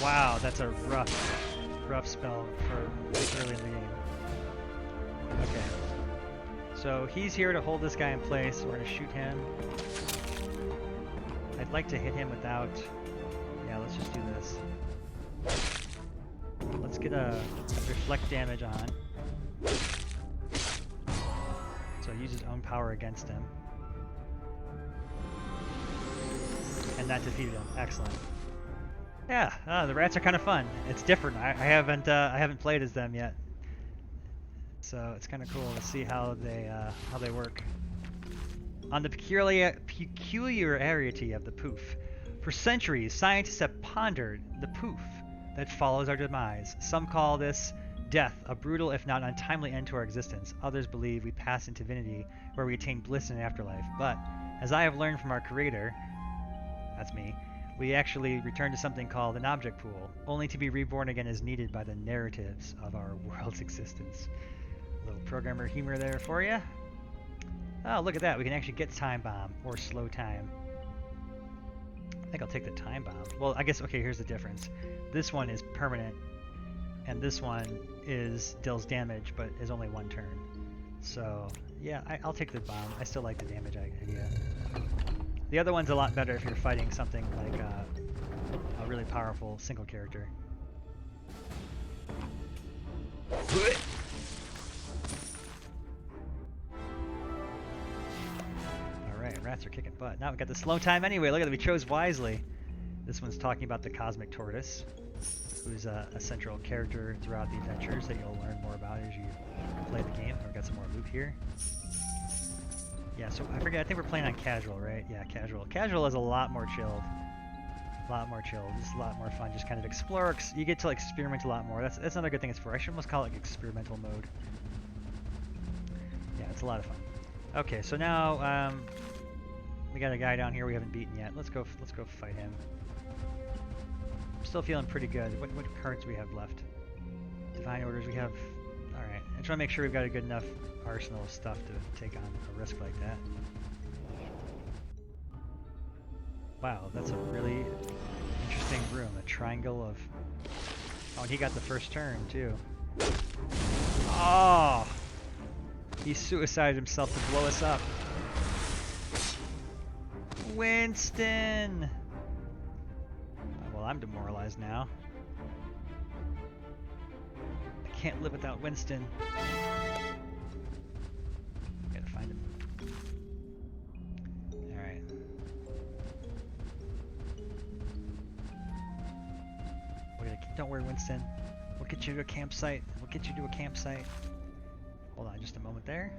Wow, that's a rough spell for this early in the game. Okay. So he's here to hold this guy in place. We're going to shoot him. I'd like to hit him without... Yeah, let's just do this. Let's get a reflect damage on. So use his own power against him. And that defeated him. Excellent. Yeah, the rats are kind of fun. It's different. I haven't played as them yet, so it's kind of cool to see how they work. On the peculiarity of the poof, for centuries scientists have pondered the poof that follows our demise. Some call this death, a brutal if not untimely end to our existence. Others believe we pass into divinity, where we attain bliss in the afterlife. But as I have learned from our Creator, That's me. We actually return to something called an object pool, only to be reborn again as needed by the narratives of our world's existence. A little programmer humor there for you. Oh, look at that. We can actually get time bomb or slow time. I think I'll take the time bomb. Well, I guess, okay, here's the difference. This one is permanent, and this one deals damage, but is only 1 turn. So, yeah, I'll take the bomb. I still like the damage idea. The other one's a lot better if you're fighting something like a really powerful single character. Alright, rats are kicking butt. Now we've got the slow time anyway. Look at that, we chose wisely. This one's talking about the Cosmic Tortoise, who's a central character throughout the adventures that you'll learn more about as you play the game. We've got some more loot here. Yeah, so I forget, I think we're playing on casual, right? Yeah, casual. Casual is a lot more chilled. A lot more chilled. It's a lot more fun. Just kind of explore. You get to like experiment a lot more. That's another good thing it's for. I should almost call it like experimental mode. Yeah, it's a lot of fun. Okay, so now we got a guy down here we haven't beaten yet. Let's go fight him. I'm still feeling pretty good. What cards do we have left? Divine Orders. We have. All right. I just want to make sure we've got a good enough arsenal of stuff to take on a risk like that. Wow, that's a really interesting room. A triangle of... Oh, and he got the first turn, too. Oh! He suicided himself to blow us up. Winston! Well, I'm demoralized now. I can't live without Winston. Gotta find him. Alright. Don't worry, Winston. We'll get you to a campsite. We'll get you to a campsite. Hold on just a moment there.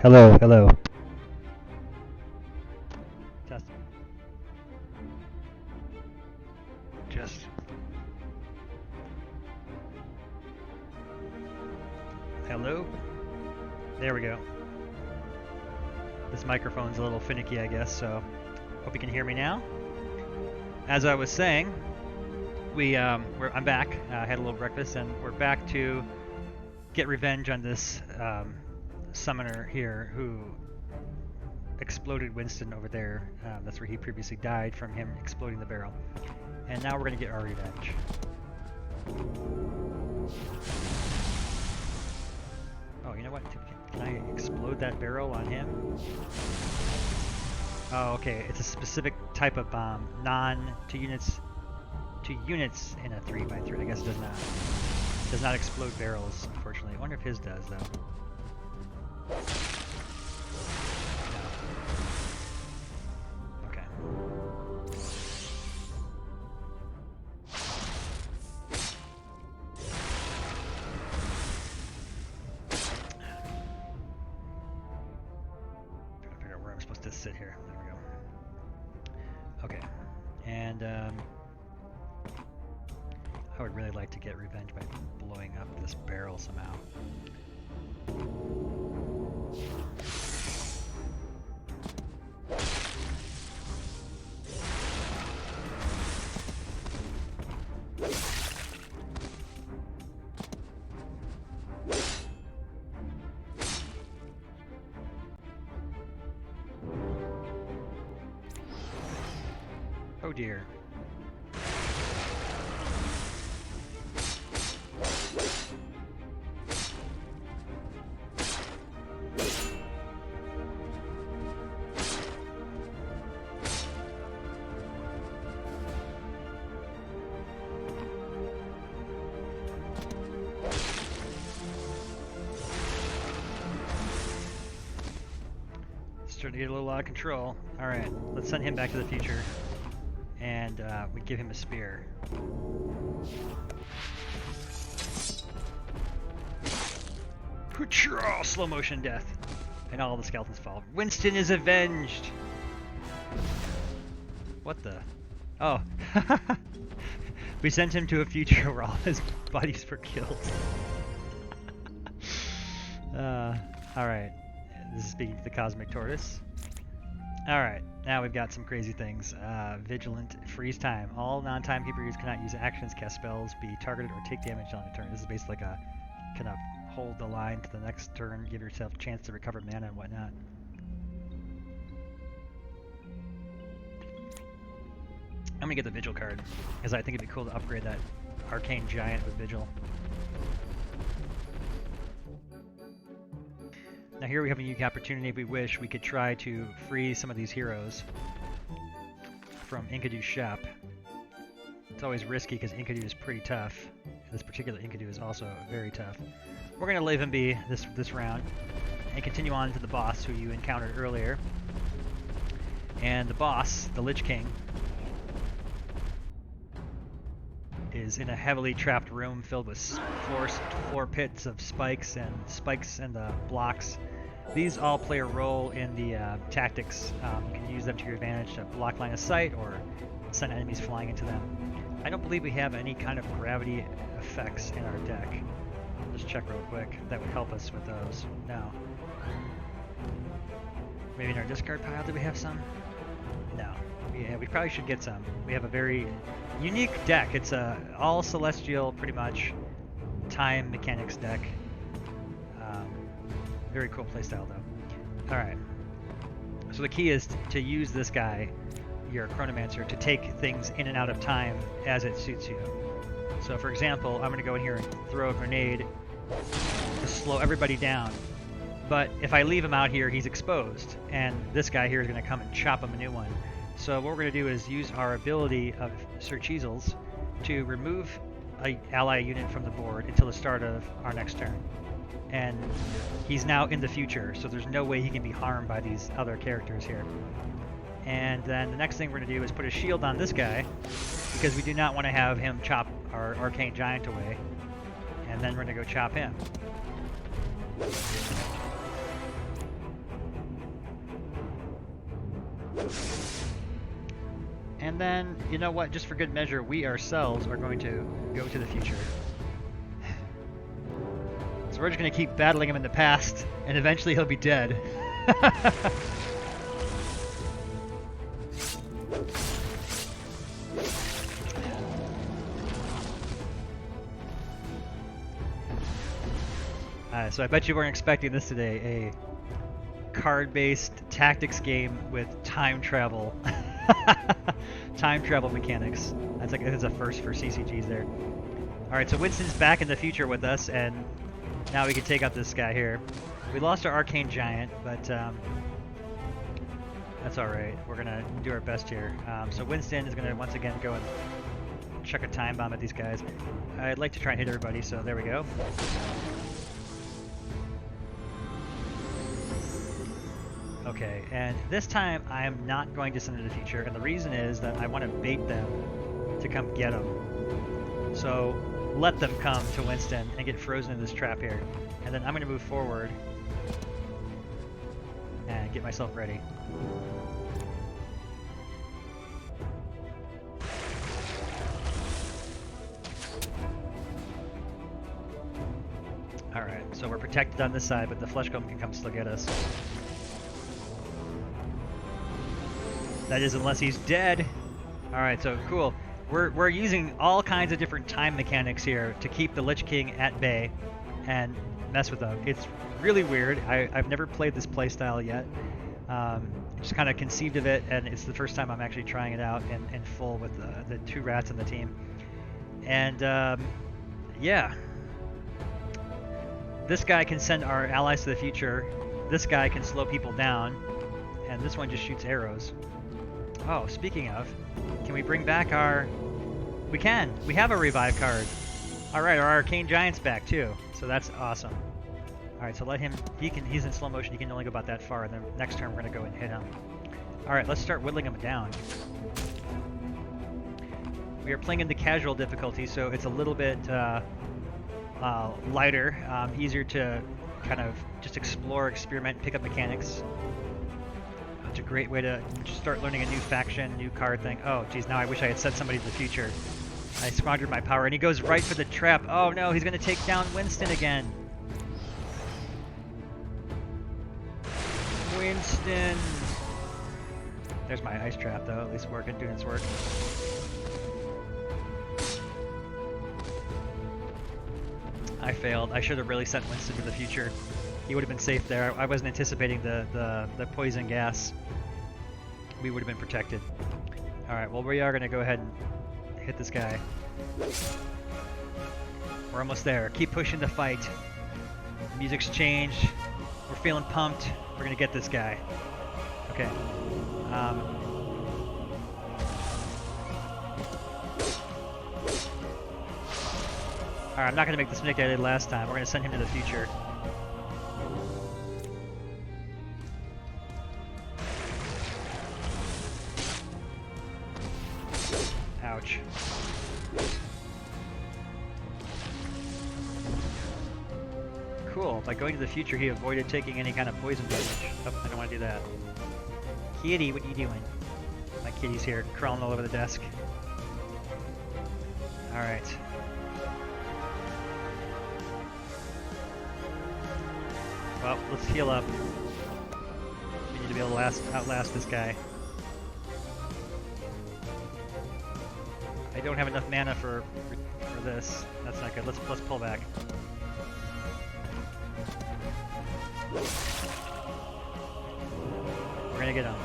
Hello, hello. Test. Just. Hello? There we go. This microphone's a little finicky, I guess, so hope you can hear me now. As I was saying, I'm back. I had a little breakfast, and we're back to get revenge on this summoner here who exploded Winston over there. That's where he previously died from him exploding the barrel. And now we're going to get our revenge. Oh, you know what? Can I explode that barrel on him? Oh, okay. It's a specific type of bomb. To units in a 3x3. I guess it does not explode barrels, unfortunately. I wonder if his does, though. No. Okay. Trying to figure out where I'm supposed to sit here. There we go. Okay. And I would really like to get revenge by blowing up this barrel somehow. Oh dear. Starting to get a little out of control. Alright, let's send him back to the future. And we give him a spear. Oh, slow motion death. And all the skeletons fall. Winston is avenged! What the? Oh. We sent him to a future where all his buddies were killed. Alright. This is speaking to the Cosmic Tortoise. Alright, now we've got some crazy things. Vigilant, freeze time. All non-timekeepers cannot use actions, cast spells, be targeted, or take damage on a turn. This is basically like a kind of hold the line to the next turn, give yourself a chance to recover mana and whatnot. I'm gonna get the Vigil card, because I think it'd be cool to upgrade that Arcane Giant with Vigil. Now here we have a unique opportunity. If we wish, we could try to free some of these heroes from Enkidu's shop. It's always risky because Enkidu is pretty tough. This particular Enkidu is also very tough. We're going to leave him be this round and continue on to the boss who you encountered earlier. And the boss, the Lich King, is in a heavily trapped room filled with floor pits of spikes and blocks. These all play a role in the tactics. You can use them to your advantage to block line of sight or send enemies flying into them. I don't believe we have any kind of gravity effects in our deck. Just check real quick. That would help us with those. No. Maybe in our discard pile, do we have some? No. Yeah, we probably should get some. We have a very unique deck. It's a all celestial, pretty much, time mechanics deck. Very cool playstyle, though. Alright. So the key is to use this guy, your Chronomancer, to take things in and out of time as it suits you. So for example, I'm going to go in here and throw a grenade to slow everybody down. But if I leave him out here, he's exposed. And this guy here is going to come and chop him a new one. So what we're going to do is use our ability of Sir Cheezels to remove an ally unit from the board until the start of our next turn. And he's now in the future, so there's no way he can be harmed by these other characters here. And then the next thing we're going to do is put a shield on this guy, because we do not want to have him chop our Arcane Giant away. And then we're going to go chop him. And then, you know what, just for good measure, we ourselves are going to go to the future. So we're just going to keep battling him in the past, and eventually he'll be dead. So I bet you weren't expecting this today, a card-based tactics game with time travel. Time travel mechanics. That's a first for CCGs there. Alright, so Winston's back in the future with us, and now we can take out this guy here. We lost our Arcane Giant, but that's alright. We're going to do our best here. So Winston is going to once again go and chuck a time bomb at these guys. I'd like to try and hit everybody, so there we go. Okay, and this time I am not going to send it to the future, and the reason is that I want to bait them to come get him. So let them come to Winston and get frozen in this trap here. And then I'm going to move forward and get myself ready. Alright, so we're protected on this side, but the Flesh Golem can come still get us. That is, unless he's dead. Alright, so cool. We're using all kinds of different time mechanics here to keep the Lich King at bay and mess with them. It's really weird. I've never played this playstyle yet. Just kind of conceived of it, and it's the first time I'm actually trying it out in full with the two rats in the team. And yeah. This guy can send our allies to the future. This guy can slow people down. And this one just shoots arrows. Oh, speaking of, can we bring back our... We can! We have a revive card! Alright, our Arcane Giant's back too, so that's awesome. Alright, so let him... He's in slow motion, he can only go about that far, and then next turn we're going to go and hit him. Alright, let's start whittling him down. We are playing in the casual difficulty, so it's a little bit lighter, easier to kind of just explore, experiment, pick up mechanics. It's a great way to start learning a new faction, new card thing. Oh, geez, now I wish I had sent somebody to the future. I squandered my power, and he goes right for the trap. Oh no, he's going to take down Winston again. Winston! There's my ice trap, though, at least working, doing its work. I failed. I should have really sent Winston to the future. He would have been safe there. I wasn't anticipating the poison gas. We would have been protected. Alright, well we are going to go ahead and hit this guy. We're almost there. Keep pushing the fight. The music's changed. We're feeling pumped. We're going to get this guy. Okay. Alright, I'm not going to make this mistake I did last time. We're going to send him to the future. Ouch. Cool. By going to the future, he avoided taking any kind of poison damage. Oh, I don't want to do that. Kitty, what are you doing? My kitty's here, crawling all over the desk. Alright. Well, let's heal up. We need to be able to outlast this guy. I don't have enough mana for this. That's not good. Let's pull back. We're gonna get him.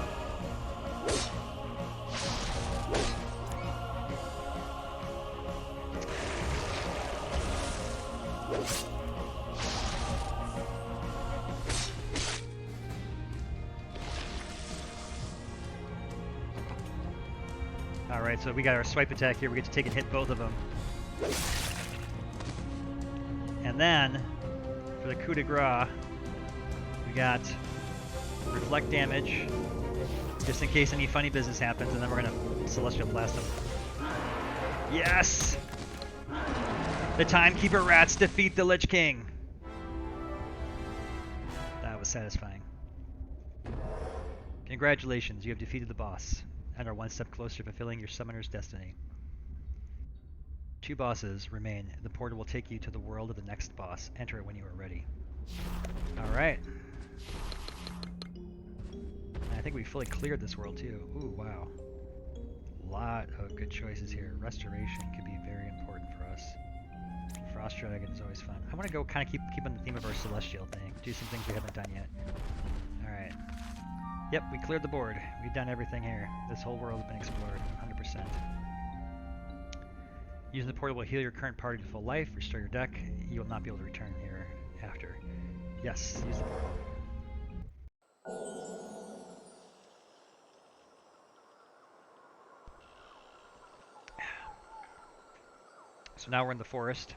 Alright, so we got our swipe attack here. We get to take and hit both of them. And then, for the coup de grace, we got reflect damage, just in case any funny business happens, and then we're gonna Celestial Blast them. Yes! The Timekeeper Rats defeat the Lich King! That was satisfying. Congratulations, you have defeated the boss, and are one step closer to fulfilling your summoner's destiny. 2 bosses remain. The portal will take you to the world of the next boss. Enter it when you are ready. Alright. I think we fully cleared this world too. Ooh, wow. Lot of good choices here. Restoration could be very important for us. Frost Dragon is always fun. I want to go kind of keep on the theme of our Celestial thing. Do some things we haven't done yet. Alright. Yep, we cleared the board. We've done everything here. This whole world has been explored 100%. Using the portal will heal your current party to full life, restore your deck. You will not be able to return here after. Yes, use the portal. So now we're in the forest.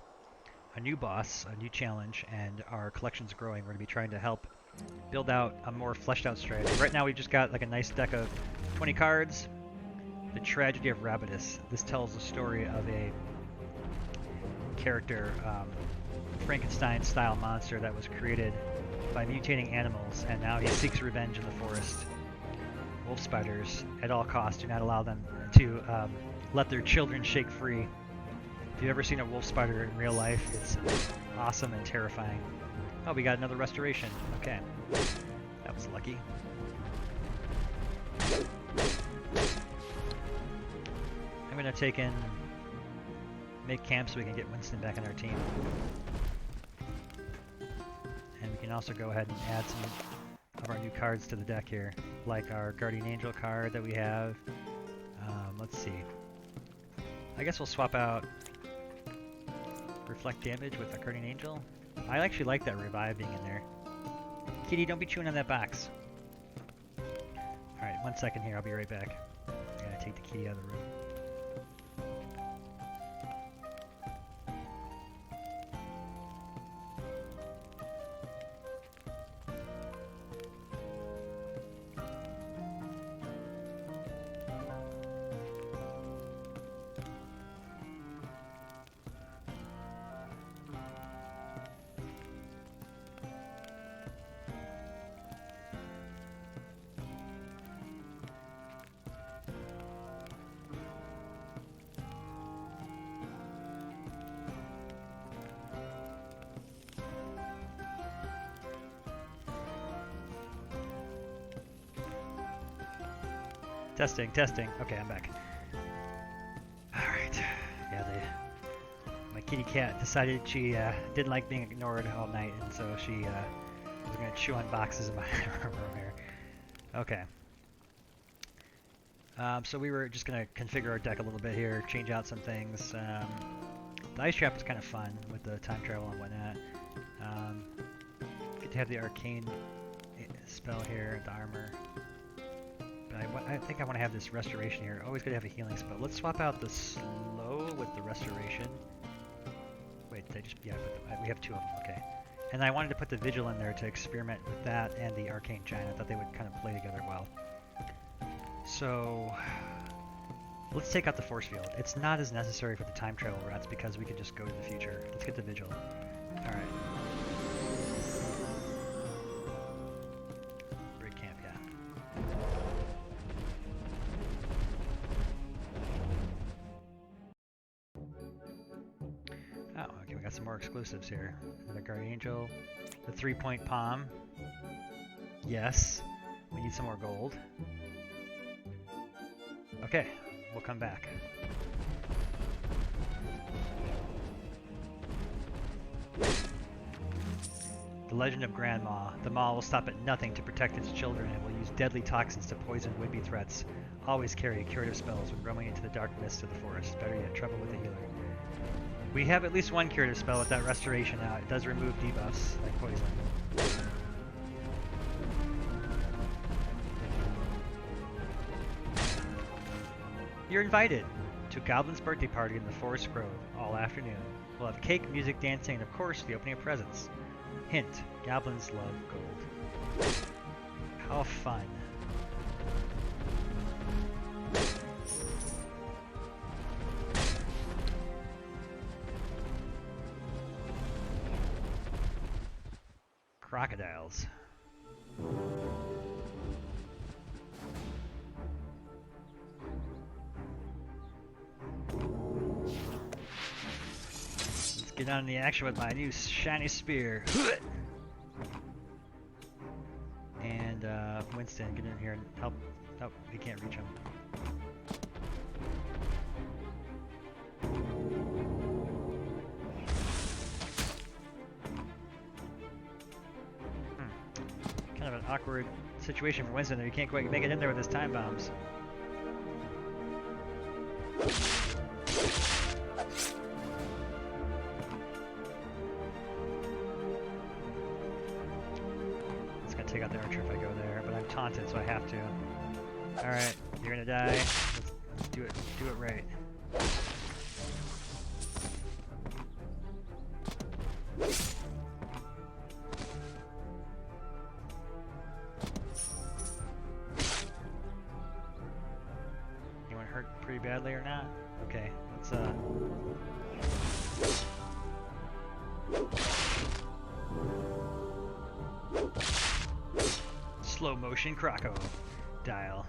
A new boss, a new challenge, and our collection's growing. We're going to be trying to help build out a more fleshed out strategy. Right now we've just got like a nice deck of 20 cards. The Tragedy of Rabidus. This tells the story of a character, Frankenstein-style monster that was created by mutating animals, and now he seeks revenge in the forest. Wolf spiders, at all costs, do not allow them to let their children shake free. If you've ever seen a wolf spider in real life, it's awesome and terrifying. Oh, we got another restoration. Okay. That was lucky. I'm going to take in... make camp so we can get Winston back on our team. And we can also go ahead and add some of our new cards to the deck here. Like our Guardian Angel card that we have. Let's see. I guess we'll swap out Reflect Damage with a Guardian Angel. I actually like that Revive being in there. Kitty, don't be chewing on that box. Alright, 1 second here, I'll be right back. I gotta take the kitty out of the room. Testing, testing. Okay, I'm back. Alright. Yeah, my kitty cat decided she didn't like being ignored all night, and so she was going to chew on boxes in my room here. Okay. So we were just going to configure our deck a little bit here, change out some things. The Ice Trap is kind of fun with the time travel and whatnot. Good to have the Arcane spell here, the armor. I think I want to have this restoration here. Always good to have a healing spell. Let's swap out the slow with the restoration. Wait, did I just... yeah, we have 2 of them, okay. And I wanted to put the vigil in there to experiment with that and the arcane giant. I thought they would kind of play together well. So let's take out the force field. It's not as necessary for the time travel rats because we can just go to the future. Let's get the vigil. Alright. Break camp, yeah. Oh, okay, we got some more exclusives here. Another Guardian Angel. The 3-point palm. Yes. We need some more gold. Okay, we'll come back. The Legend of Grand Maw. The Maw will stop at nothing to protect its children and will use deadly toxins to poison would-be threats. Always carry curative spells when roaming into the dark mists of the forest. Better yet, trouble with the healer. We have at least one curative spell with that restoration now. It does remove debuffs, like poison. You're invited to Goblin's birthday party in the Forest Grove all afternoon. We'll have cake, music, dancing, and of course, the opening of presents. Hint, goblins love gold. How fun. Crocodiles. get on the action with my new shiny spear. And Winston, get in here and help. Oh, he can't reach him. Kind of an awkward situation for Winston there. He can't quite make it in there with his time bombs. It's gonna take out the archer if I go there, but I'm taunted, so I have to. Alright, you're gonna die. Let's do it right. Anyone hurt pretty badly or not? Okay, let's slow motion crocodile.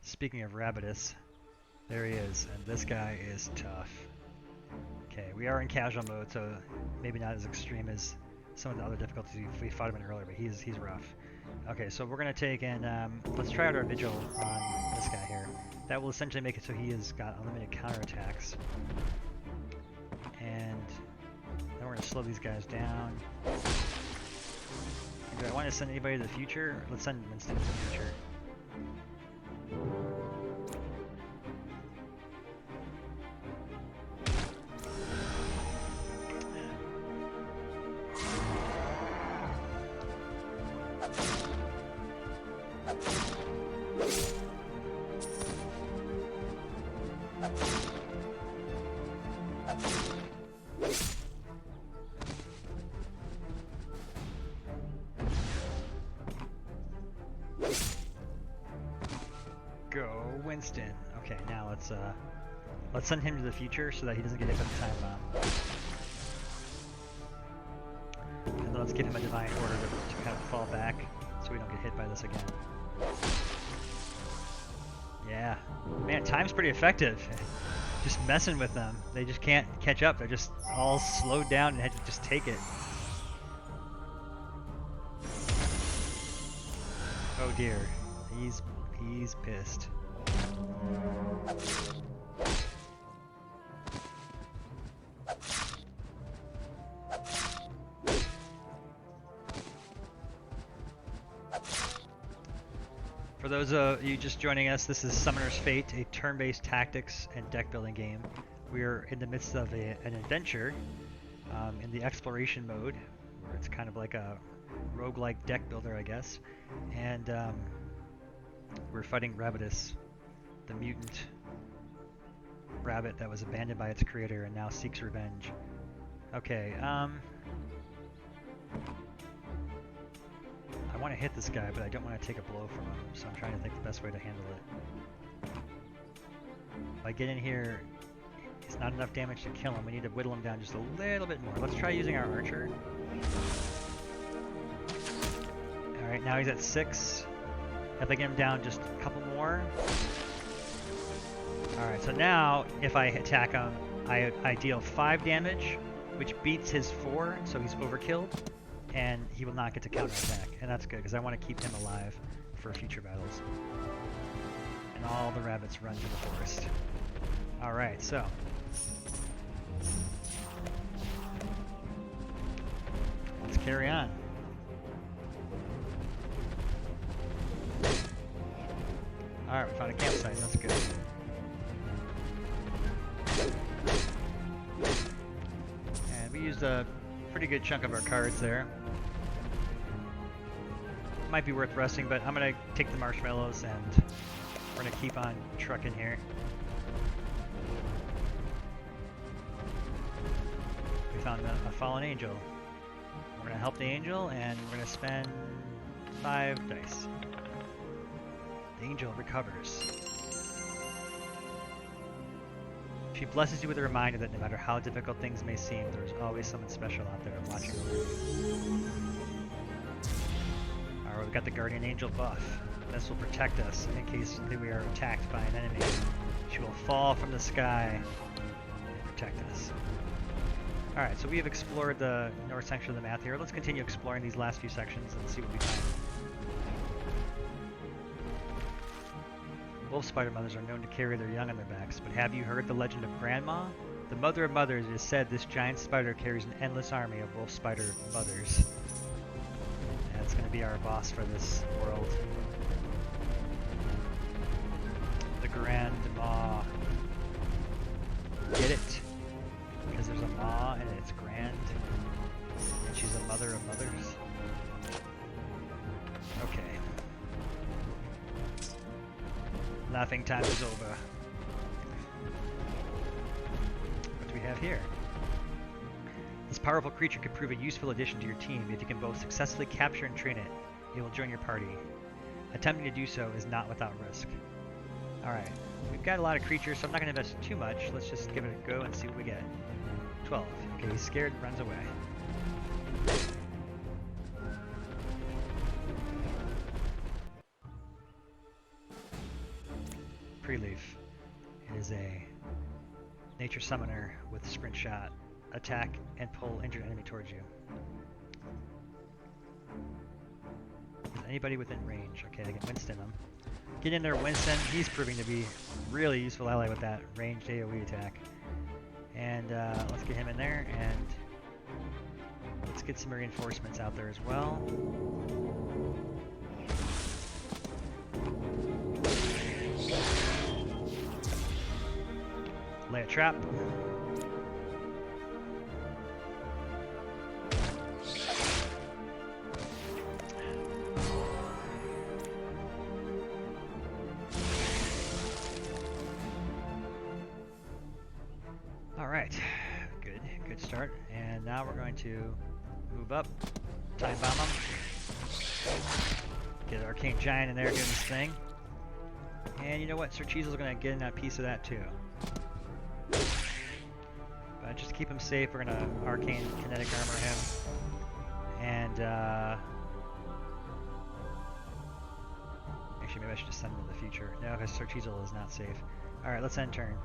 Speaking of Rabidus, there he is, and this guy is tough. Okay, we are in casual mode, so maybe not as extreme as some of the other difficulties we fought him in earlier, but he's rough. Okay, so we're gonna take and let's try out our vigil on this guy here. That will essentially make it so he has got unlimited counterattacks. And then we're gonna slow these guys down. And do I want to send anybody to the future? Let's send Winston to the future. Go Winston. Okay, now let's send him to the future so that he doesn't get hit by the time bomb. And then let's give him a divine order to kind of fall back so we don't get hit by this again. Yeah. Man, time's pretty effective. Just messing with them. They just can't catch up. They're just all slowed down and had to just take it. Oh dear. He's pissed. For those of you just joining us, this is Summoner's Fate, a turn-based tactics and deck building game. We are in the midst of an adventure in the exploration mode, where it's kind of like a roguelike deck builder, I guess. And we're fighting Rabidus, the mutant rabbit that was abandoned by its creator and now seeks revenge. Okay, I want to hit this guy, but I don't want to take a blow from him, so I'm trying to think the best way to handle it. If I get in here, it's not enough damage to kill him. We need to whittle him down just a little bit more. Let's try using our archer. Alright, now he's at 6. If I get him down just a couple more. Alright, so now if I attack him, I deal 5 damage, which beats his 4, so he's overkilled, and he will not get to counterattack. And that's good, because I want to keep him alive for future battles. And all the rabbits run to the forest. Alright, so. Let's carry on. Alright, we found a campsite, that's good. And we used a pretty good chunk of our cards there. Might be worth resting, but I'm gonna take the marshmallows and we're gonna keep on trucking here. We found a fallen angel. We're gonna help the angel and we're gonna spend 5 dice. The angel recovers. She blesses you with a reminder that no matter how difficult things may seem, there is always someone special out there watching over you. Alright, we've got the guardian angel buff. This will protect us in case we are attacked by an enemy. She will fall from the sky and protect us. Alright, so we have explored the north section of the map here. Let's continue exploring these last few sections and see what we find. Wolf spider mothers are known to carry their young on their backs, but have you heard the legend of Grandma? The mother of mothers, it is said this giant spider carries an endless army of wolf spider mothers. That's going to be our boss for this world. The Grandma. Get it? Because there's a ma and it's grand. And she's a mother of mothers. Okay. Laughing time is over. What do we have here? This powerful creature could prove a useful addition to your team if you can both successfully capture and train it. It will join your party. Attempting to do so is not without risk. Alright, we've got a lot of creatures, so I'm not going to invest too much. Let's just give it a go and see what we get. 12. Okay, he's scared and runs away. Preleaf is a nature summoner with sprint shot. Attack and pull injured enemy towards you. Is anybody within range? Okay, I can Winston him. Get in there, Winston. He's proving to be a really useful ally with that ranged AoE attack. And let's get him in there, and let's get some reinforcements out there as well. Lay a trap. Alright, good start. And now we're going to move up, time bomb him, get Arcane Giant in there doing his thing. And you know what, Sir Cheesel's going to get in that piece of that too. But just to keep him safe, we're going to Arcane Kinetic Armor him. And actually maybe I should just send him to the future. No, because Sir Cheezel is not safe. Alright, let's end turn.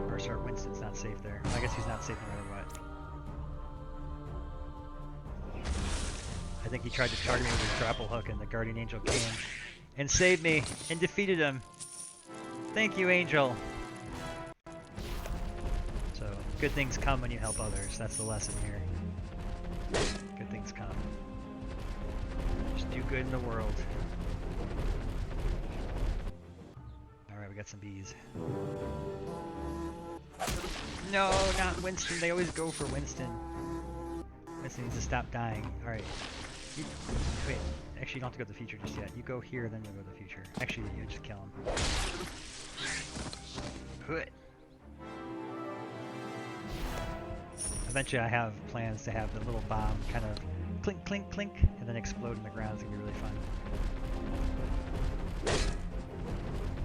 Or sorry, Winston's not safe there. I guess he's not safe no matter what. I think he tried to target me with his grapple hook and the Guardian Angel came and saved me and defeated him. Thank you, Angel. So, good things come when you help others. That's the lesson here. Good things come. Just do good in the world. Alright, we got some bees. No, not Winston. They always go for Winston. Winston needs to stop dying. Alright. Wait, actually you don't have to go to the future just yet. You go here, then you'll go to the future. Actually, you just kill him. Good. Eventually I have plans to have the little bomb kind of clink, clink, clink, and then explode in the ground. It's going to be really fun.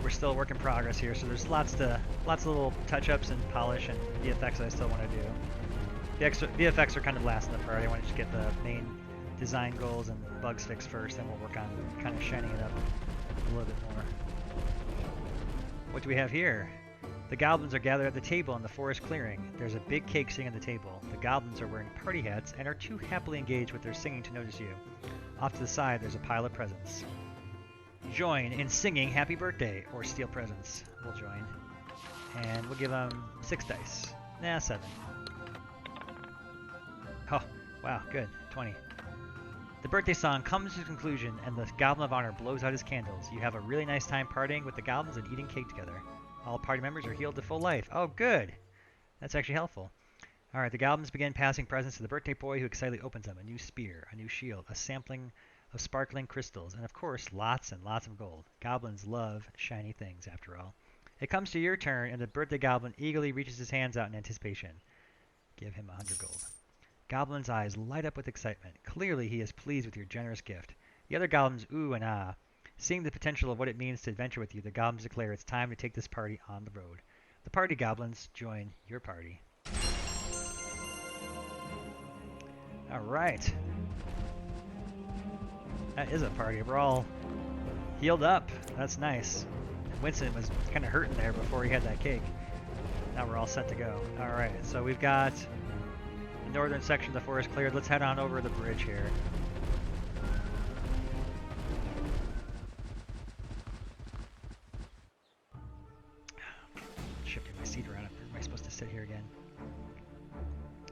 We're still a work in progress here, so there's lots of little touch-ups and polish and VFX that I still want to do. The VFX are kind of last in the priority. I want to just get the main design goals and bugs fixed first, then we'll work on kind of shining it up a little bit more. What do we have here? The goblins are gathered at the table in the forest clearing. There's a big cake sitting at the table. The goblins are wearing party hats and are too happily engaged with their singing to notice you. Off to the side, there's a pile of presents. Join in singing happy birthday or steal presents. We'll join. And we'll give them 6 dice. Nah, 7. Oh, wow, good. 20. The birthday song comes to a conclusion and the Goblin of Honor blows out his candles. You have a really nice time partying with the goblins and eating cake together. All party members are healed to full life. Oh, good. That's actually helpful. Alright, the goblins begin passing presents to the birthday boy who excitedly opens them. A new spear, a new shield, a sampling of sparkling crystals, and of course, lots and lots of gold. Goblins love shiny things, after all. It comes to your turn, and the birthday goblin eagerly reaches his hands out in anticipation. Give him 100 gold. Goblin's eyes light up with excitement. Clearly, he is pleased with your generous gift. The other goblins ooh and ah. Seeing the potential of what it means to adventure with you, the goblins declare it's time to take this party on the road. The party goblins join your party. Alright. That is a party. We're all Healed up. That's nice. Winston was kind of hurting there before he had that cake. Now we're all set to go. Alright, so we've got the northern section of the forest cleared. Let's head on over the bridge here. Shifting my seat around. Am I supposed to sit here again?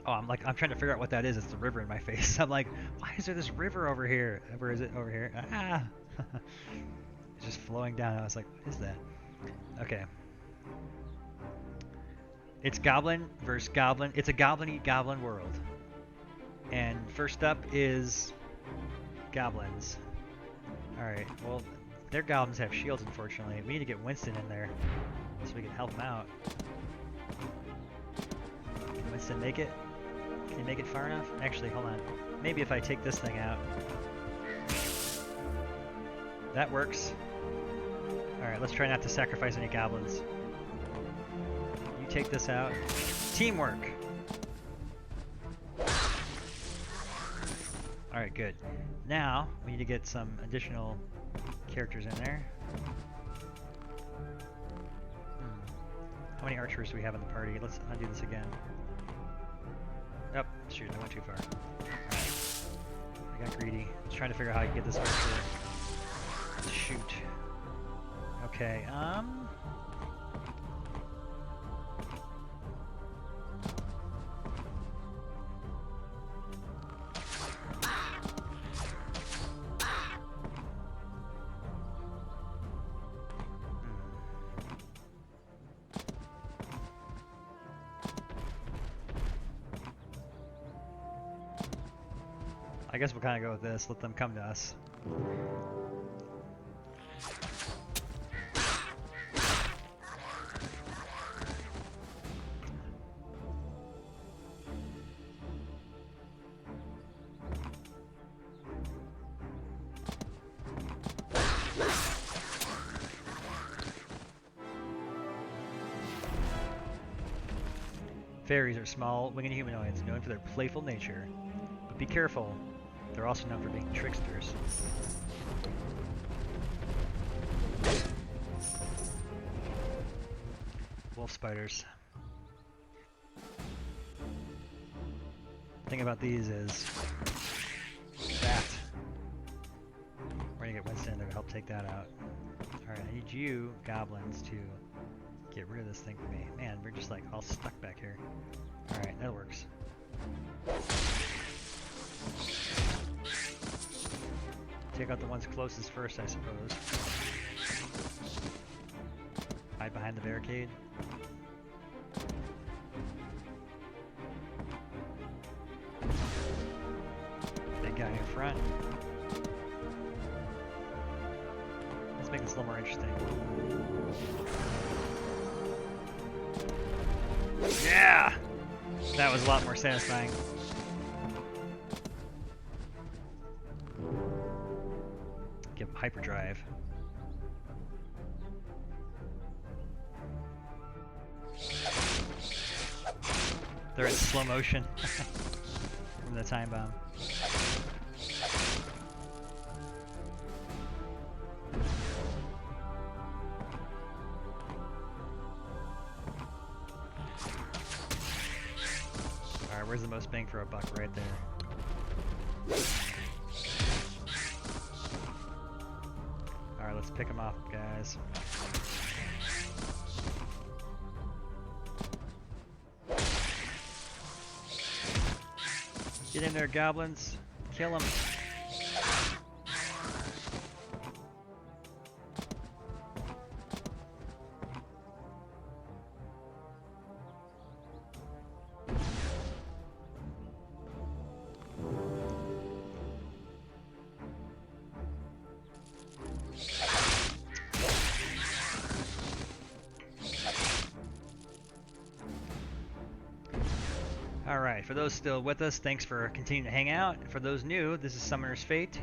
Oh, I'm trying to figure out what that is. It's the river in my face. I'm like, why is there this river over here? Where is it? Over here? Ah! It's just flowing down. I was like, what is that? Okay. It's goblin versus goblin. It's a goblin-y goblin world. And first up is goblins. Alright, well, their goblins have shields, unfortunately. We need to get Winston in there so we can help him out. Can Winston make it? Can he make it far enough? Actually, hold on. Maybe if I take this thing out. That works. Alright, let's try not to sacrifice any goblins. You take this out. Teamwork! Alright, good. Now, we need to get some additional characters in there. How many archers do we have in the party? Let's undo this again. Oh, shoot, I went too far. Alright. I got greedy. I was trying to figure out how I can get this archer to shoot. Okay, I guess we'll kind of go with this. Let them come to us. Fairies are small, winged humanoids known for their playful nature. But be careful, they're also known for being tricksters. Wolf spiders. The thing about these is that. We're gonna get Winston to help take that out. Alright, I need you, goblins, to get rid of this thing for me. Man, we're just like all stuck back here. Alright, that works. Take out the ones closest first, I suppose. Hide behind the barricade. Big guy in front. Let's make this a little more interesting. Yeah! That was a lot more satisfying. Give him hyperdrive. They're in slow motion from the time bomb. Alright, where's the most bang for a buck? Right there. Alright, let's pick them off, guys. Get in there, goblins. Kill them. Alright, for those still with us, thanks for continuing to hang out. For those new, this is Summoner's Fate,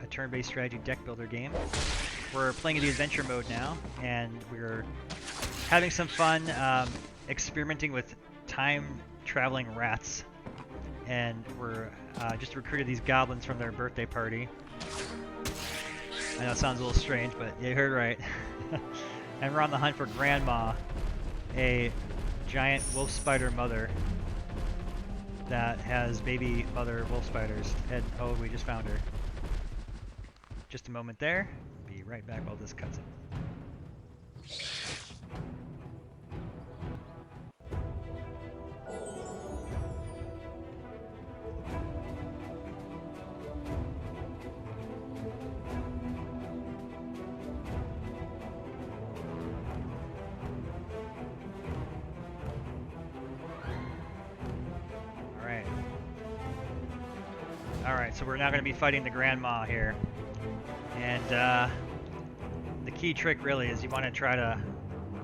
a turn-based strategy deck builder game. We're playing in the adventure mode now, and we're having some fun experimenting with time-traveling rats. And we're just recruited these goblins from their birthday party. I know it sounds a little strange, but you heard right. And we're on the hunt for Grandma, a giant wolf spider mother that has baby mother wolf spiders. And oh, we just found her. Just a moment there. Be right back while this cuts it. Alright, so we're now going to be fighting the Grandma here. And the key trick really is you want to try to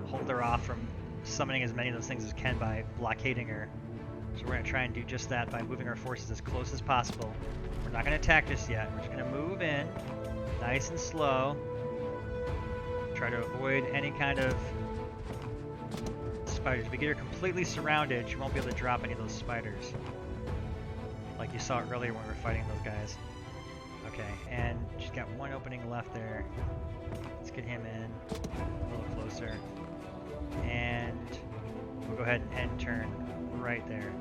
hold her off from summoning as many of those things as you can by blockading her. So we're going to try and do just that by moving our forces as close as possible. We're not going to attack just yet. We're just going to move in, nice and slow. Try to avoid any kind of spiders. If we get her completely surrounded, she won't be able to drop any of those spiders. Like you saw earlier when we were fighting those guys. Okay, and she's got one opening left there. Let's get him in a little closer. And we'll go ahead and end turn right there.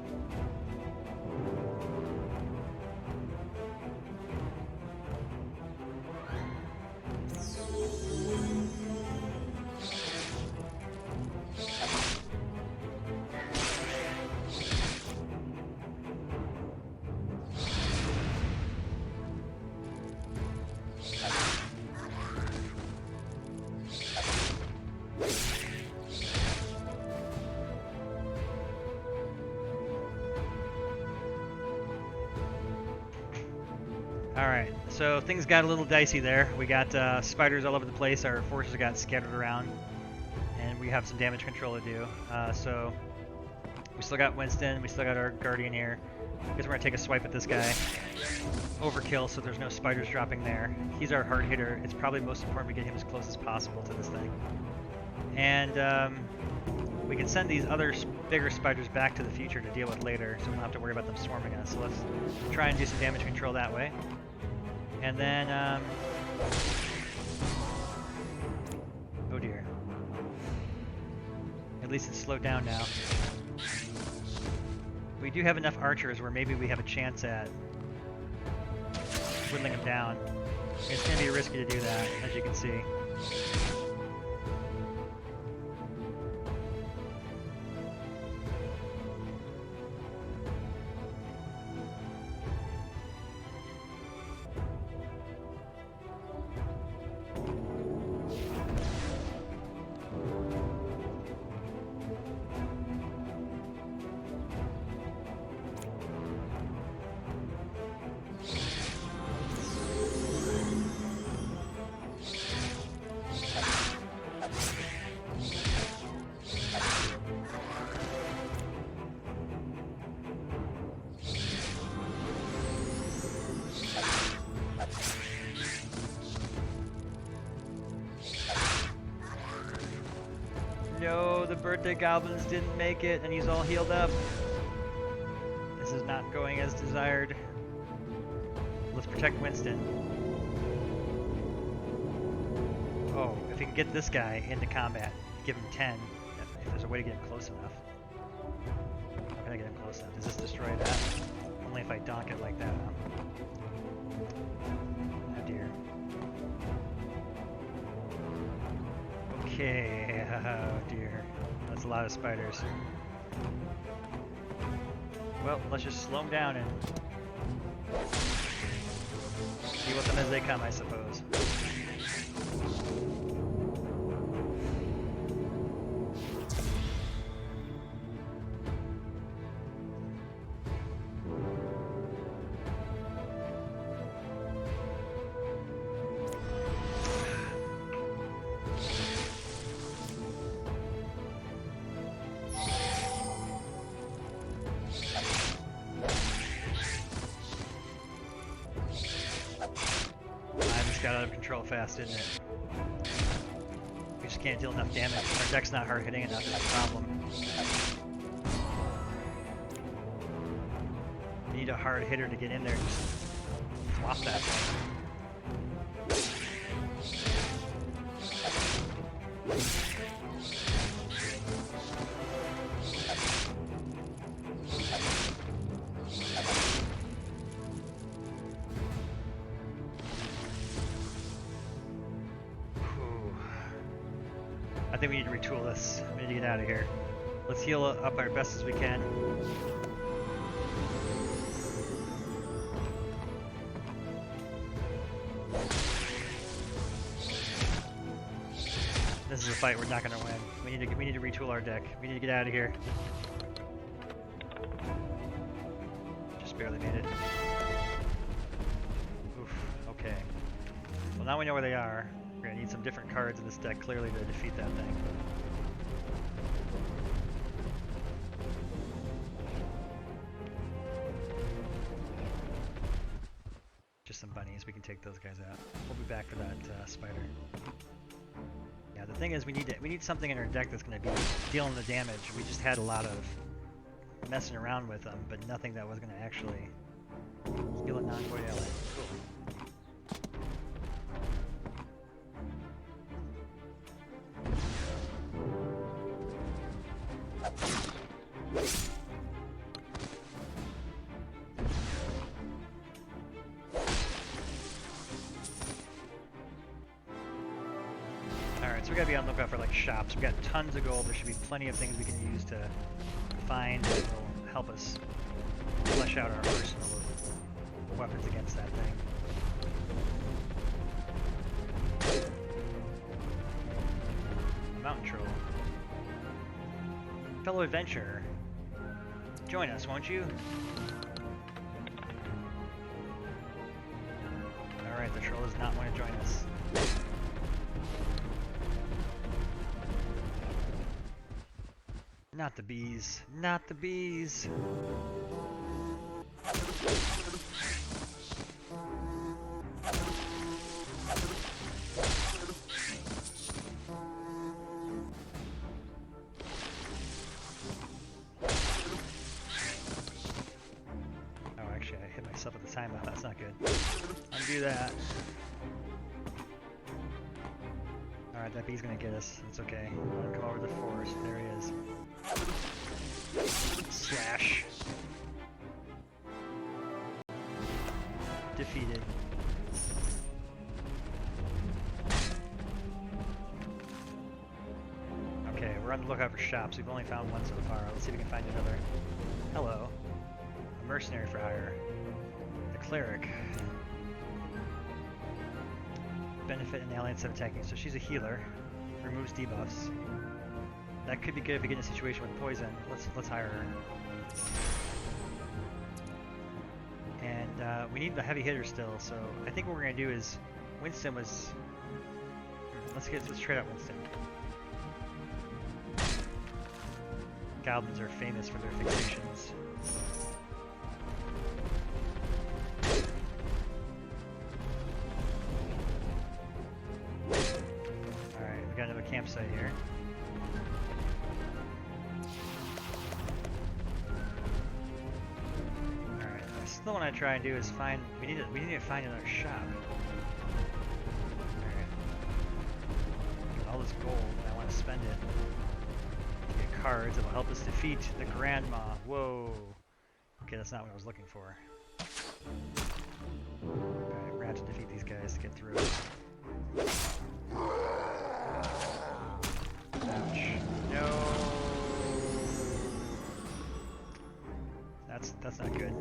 Alright, so things got a little dicey there. We got spiders all over the place, our forces got scattered around, and we have some damage control to do. So we still got Winston, we still got our Guardian here. I guess we're going to take a swipe at this guy. Overkill, so there's no spiders dropping there. He's our hard hitter. It's probably most important we get him as close as possible to this thing. And we can send these other bigger spiders back to the future to deal with later, so we don't have to worry about them swarming us. So let's try and do some damage control that way. And then, oh dear. At least it's slowed down now. We do have enough archers where maybe we have a chance at whittling them down. It's going to be risky to do that, as you can see. No, the birthday goblins didn't make it, and he's all healed up. This is not going as desired. Let's protect Winston. Oh, if we can get this guy into combat, give him 10, if there's a way to get him close enough. How can I get him close enough? Does this destroy that? Only if I donk it like that, huh? Oh dear. Okay, oh dear. That's a lot of spiders. Well, let's just slow them down and deal with them as they come, I suppose. Got out of control fast, didn't it? We just can't deal enough damage. Our deck's not hard hitting enough is the problem. We need a hard hitter to get in there and just flop that thing. I think we need to retool this. We need to get out of here. Let's heal up our best as we can. This is a fight we're not going to win. We need to retool our deck. We need to get out of here. Just barely made it. Oof. Okay. Well, now we know where they are. We're going to need some different cards in this deck, clearly, to defeat that thing. Just some bunnies. We can take those guys out. We'll be back for that spider. Yeah, the thing is, we need something in our deck that's going to be dealing the damage. We just had a lot of messing around with them, but nothing that was going to actually heal a non-void ally. Cool. Alright, so we gotta be on the lookout for like shops. We got tons of gold. There should be plenty of things we can use to find that will help us flesh out our arsenal of weapons against that thing. Mountain troll. Fellow adventurer, join us, won't you? Alright, the troll does not want to join us. Not the bees. Not the bees. Oh, actually, I hit myself at the timeout. That's not good. Undo that. Alright, that bee's gonna get us. It's okay. I'm gonna come over the forest. There he is. Slash. Defeated. Okay, we're on the lookout for shops. We've only found one so far. Let's see if we can find another. Hello. A mercenary for hire. The cleric. Benefit an ally instead of attacking. So she's a healer. Removes debuffs. That could be good if we get in a situation with poison. Let's hire her. And we need the heavy hitter still. So I think what we're gonna do is Winston was. Let's trade out Winston. Goblins are famous for their fixations. Alright, we got another campsite here. Alright, the one I try and do is find we need to find another shop. Alright. All this gold, and I want to spend it. Get cards that'll help us defeat the Grandma. Whoa. Okay, that's not what I was looking for. Alright, we're gonna have to defeat these guys to get through. Ouch. No. That's not good.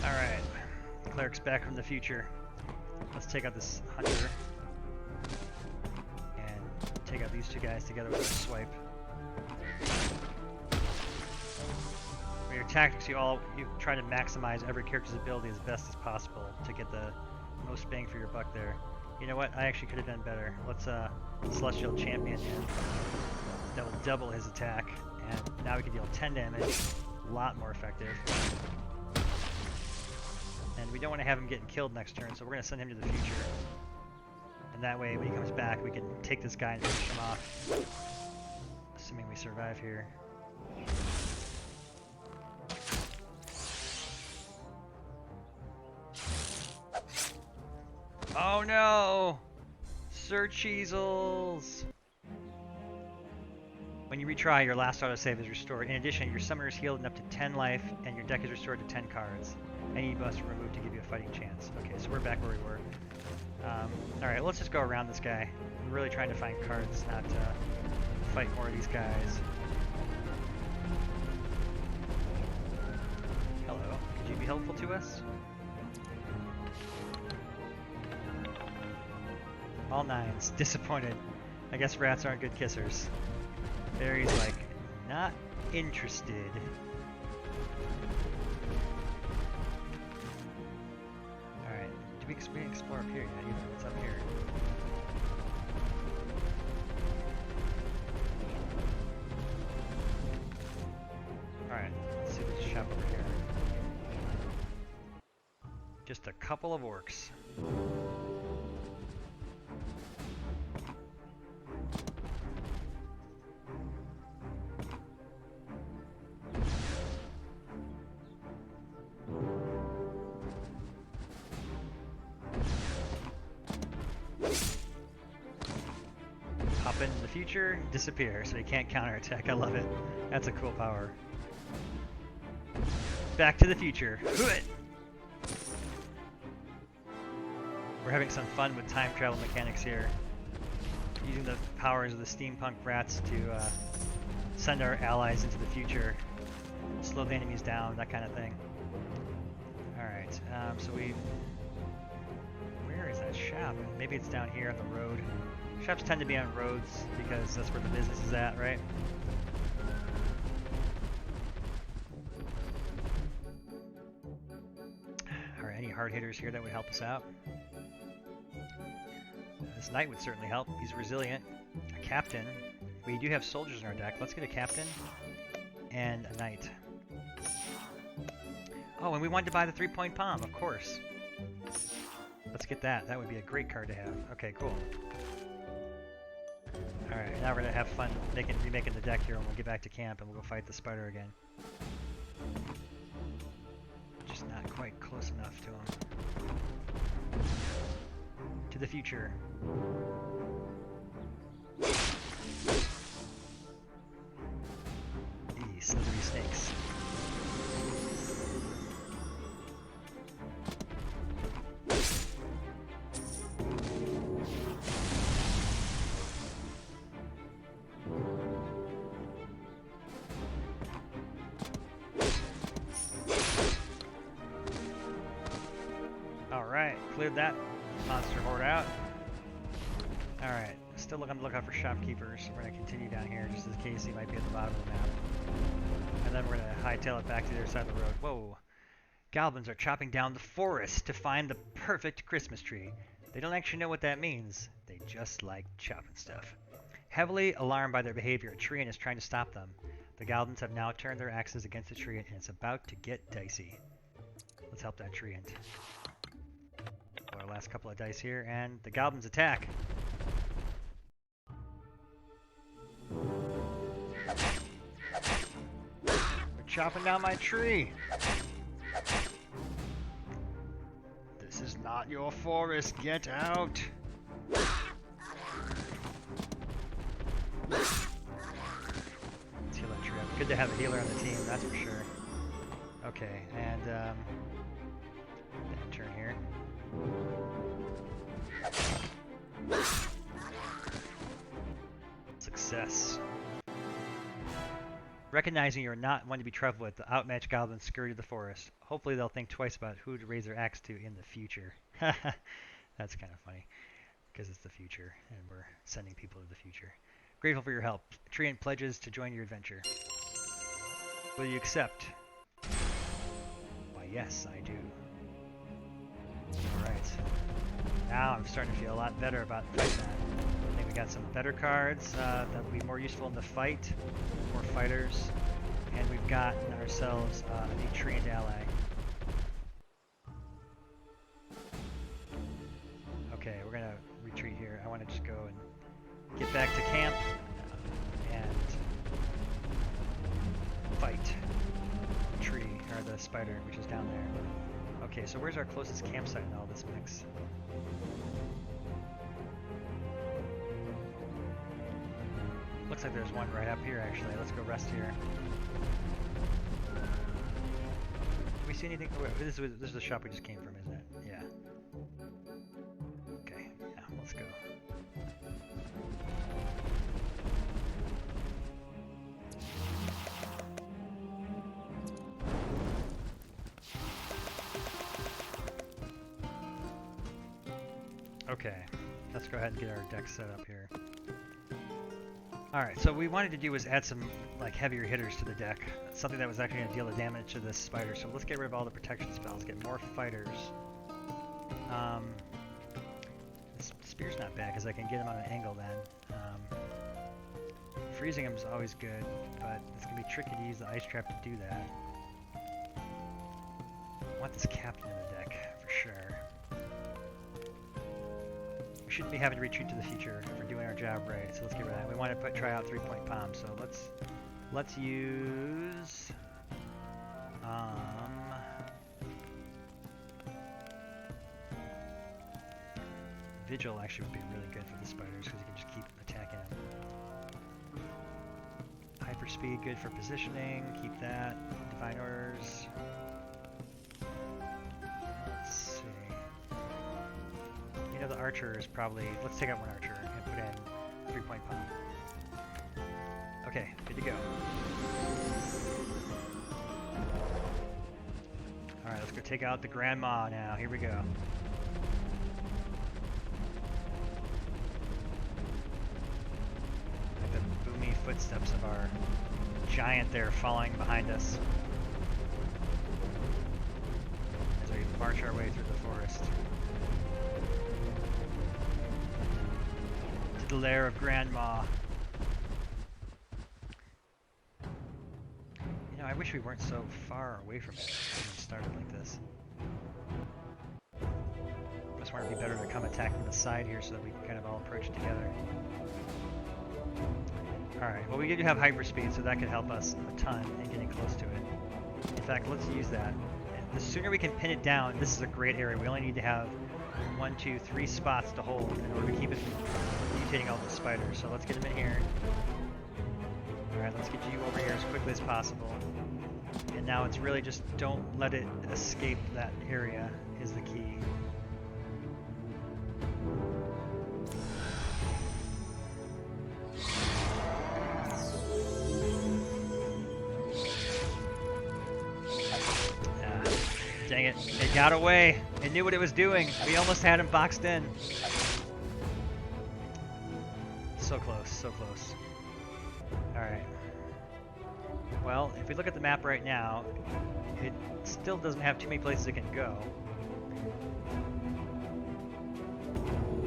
Alright, cleric's back from the future. Let's take out this hunter and take out these two guys together with a swipe. tactics, you try to maximize every character's ability as best as possible to get the most bang for your buck there. You know what? I actually could have done better. Let's Celestial Champion in. That will double his attack, and now we can deal 10 damage. A lot more effective. And we don't want to have him getting killed next turn, so we're going to send him to the future. And that way, when he comes back, we can take this guy and finish him off. Assuming we survive here. Oh no! Sir Cheezels! When you retry, your last autosave is restored. In addition, your summoner is healed in up to 10 life, and your deck is restored to 10 cards. Any buffs are removed to give you a fighting chance. Okay, so we're back where we were. Alright, let's just go around this guy. I'm really trying to find cards, not fight more of these guys. Hello, could you be helpful to us? All nines. Disappointed. I guess rats aren't good kissers. Barry's like, not interested. Alright, do we explore up here yet? Either. What's up here? Alright, let's see this shop over here. Just a couple of orcs. Hop into the future, disappear, so he can't counterattack. I love it. That's a cool power. Back to the future. We're having some fun with time travel mechanics here. Using the powers of the steampunk rats to send our allies into the future. Slow the enemies down, that kind of thing. Alright, so where is that shop? Maybe it's down here on the road. Shops tend to be on roads because that's where the business is at, right? Alright, any hard hitters here that would help us out? This knight would certainly help. He's resilient. A captain. We do have soldiers in our deck. Let's get a captain and a knight. Oh, and we wanted to buy the 3-point palm, of course. Let's get that. That would be a great card to have. Okay, cool. Alright, now we're going to have fun remaking the deck here when we get back to camp and we'll go fight the spider again. Just not quite close enough to him. To the future. These slithery snakes. Alright, cleared that monster horde out. Alright, still on the lookout for shopkeepers. We're going to continue down here just in case he might be at the bottom of the map. And then we're going to hightail it back to the other side of the road. Whoa! Goblins are chopping down the forest to find the perfect Christmas tree. They don't actually know what that means. They just like chopping stuff. Heavily alarmed by their behavior, a treant is trying to stop them. The goblins have now turned their axes against the treant and it's about to get dicey. Let's help that treant. Our last couple of dice here, and the goblins attack. They're chopping down my tree. This is not your forest. Get out. Let's heal that tree up. Good to have a healer on the team, that's for sure. Okay, and turn here. Success. Recognizing you are not one to be trifled with, the outmatched goblins scurry to the forest. Hopefully they'll think twice about who to raise their axe to in the future. That's kind of funny, because it's the future, and we're sending people to the future. Grateful for your help. Treant pledges to join your adventure. Will you accept? Yes, I do. Alright. Now I'm starting to feel a lot better about fighting that. I think we got some better cards that will be more useful in the fight. More fighters. And we've gotten ourselves a new trained ally. Okay, we're gonna retreat here. I want to just go and get back to camp and fight the tree, or the spider, which is down there. Okay, so where's our closest campsite in all this mix? Looks like there's one right up here, actually. Let's go rest here. Do we see anything? Oh, wait, this is the shop we just came from, isn't it? Yeah. Okay, yeah, let's go. Okay, let's go ahead and get our deck set up here. Alright, so what we wanted to do was add some like heavier hitters to the deck. Something that was actually going to deal the damage to this spider. So let's get rid of all the protection spells, get more fighters. This spear's not bad because I can get him on an angle then. Freezing him is always good, but it's going to be tricky to use the ice trap to do that. I want this captain in the deck for sure. We shouldn't be having to retreat to the future if we're doing our job right, so let's get rid of that. We want to try out 3-point palm, so let's use Vigil actually would be really good for the spiders because you can just keep attacking them. Hyperspeed, good for positioning, keep that. Divine Orders. Let's see. You know, the archer is probably... Let's take out one archer and put in 3-point palm. Okay, good to go. Alright, let's go take out the Grandma now. Here we go. Like the boomy footsteps of our giant there following behind us as we march our way through the forest. To the lair of Grandma. You know, I wish we weren't so far away from it when we started like this. I just want it to be better to come attack from the side here so that we can kind of all approach it together. Alright, well we do have hyperspeed, so that could help us a ton in getting close to it. In fact, let's use that. The sooner we can pin it down, this is a great area. We only need to have 1, 2, 3 spots to hold in order to keep it from mutating all the spiders. So let's get them in here. Alright, let's get you over here as quickly as possible. And now it's really just don't let it escape that area is the key. Dang it, it got away. It knew what it was doing. We almost had him boxed in. So close, so close. Alright. Well, if we look at the map right now, it still doesn't have too many places it can go.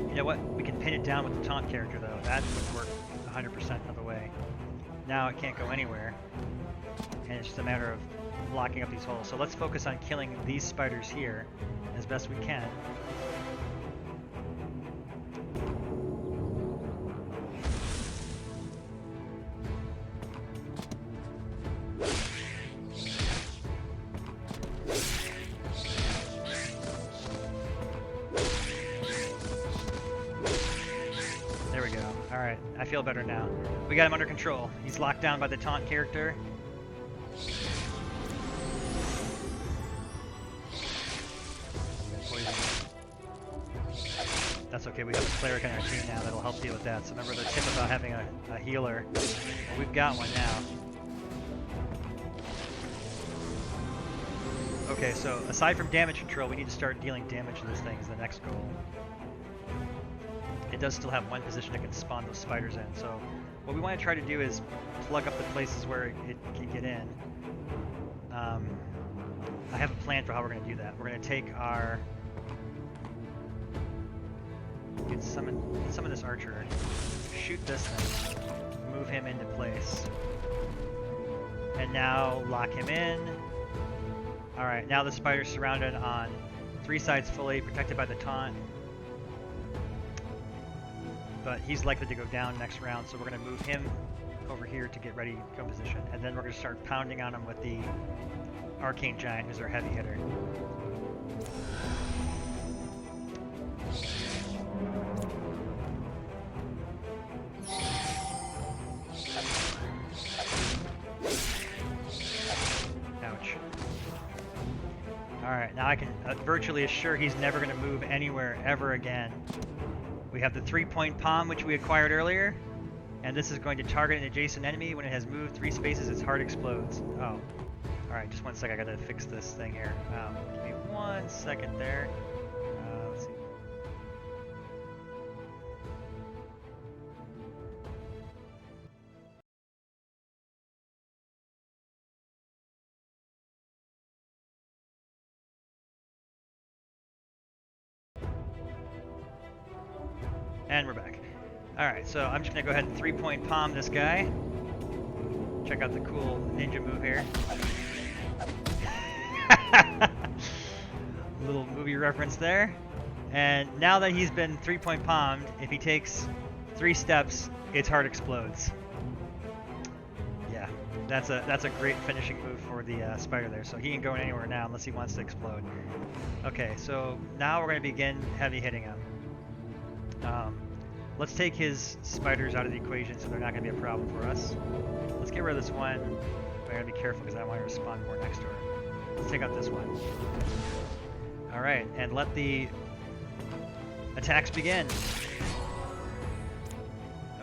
You know what? We can pin it down with the taunt character though. That would work 100% of the way. Now it can't go anywhere. And it's just a matter of blocking up these holes. So let's focus on killing these spiders here as best we can. There we go. Alright, I feel better now. We got him under control. He's locked down by the taunt character. That's okay, we have a cleric on our team now that'll help deal with that. So remember the tip about having a healer. Well, we've got one now. Okay, so aside from damage control, we need to start dealing damage to this thing is the next goal. It does still have one position it can spawn those spiders in, so what we want to try to do is plug up the places where it can get in. I have a plan for how we're going to do that. We're going to take our... Get summon this archer, shoot this thing, move him into place, and now lock him in. Alright, now the spider's surrounded on 3 sides fully, protected by the taunt. But he's likely to go down next round, so we're going to move him over here to get ready to go position. And then we're going to start pounding on him with the Arcane Giant, who's our heavy hitter. Ouch. Alright, now I can virtually assure he's never going to move anywhere ever again. We have the 3-point palm, which we acquired earlier, and this is going to target an adjacent enemy. When it has moved 3 spaces, its heart explodes. Oh. Alright, just one sec, I gotta fix this thing here. Give me 1 second there. Let's see. And we're back. Alright, so I'm just gonna go ahead and 3-point palm this guy. Check out the cool ninja move here. Little movie reference there. And now that he's been 3-point palmed, if he takes 3 steps, its heart explodes. Yeah, that's a great finishing move for the spider there. So he ain't going anywhere now unless he wants to explode. Okay, so now we're going to begin heavy hitting him. Let's take his spiders out of the equation so they're not going to be a problem for us. Let's get rid of this one. I gotta be careful because I want to respond more next turn. Let's take out this one. Alright, and let the attacks begin.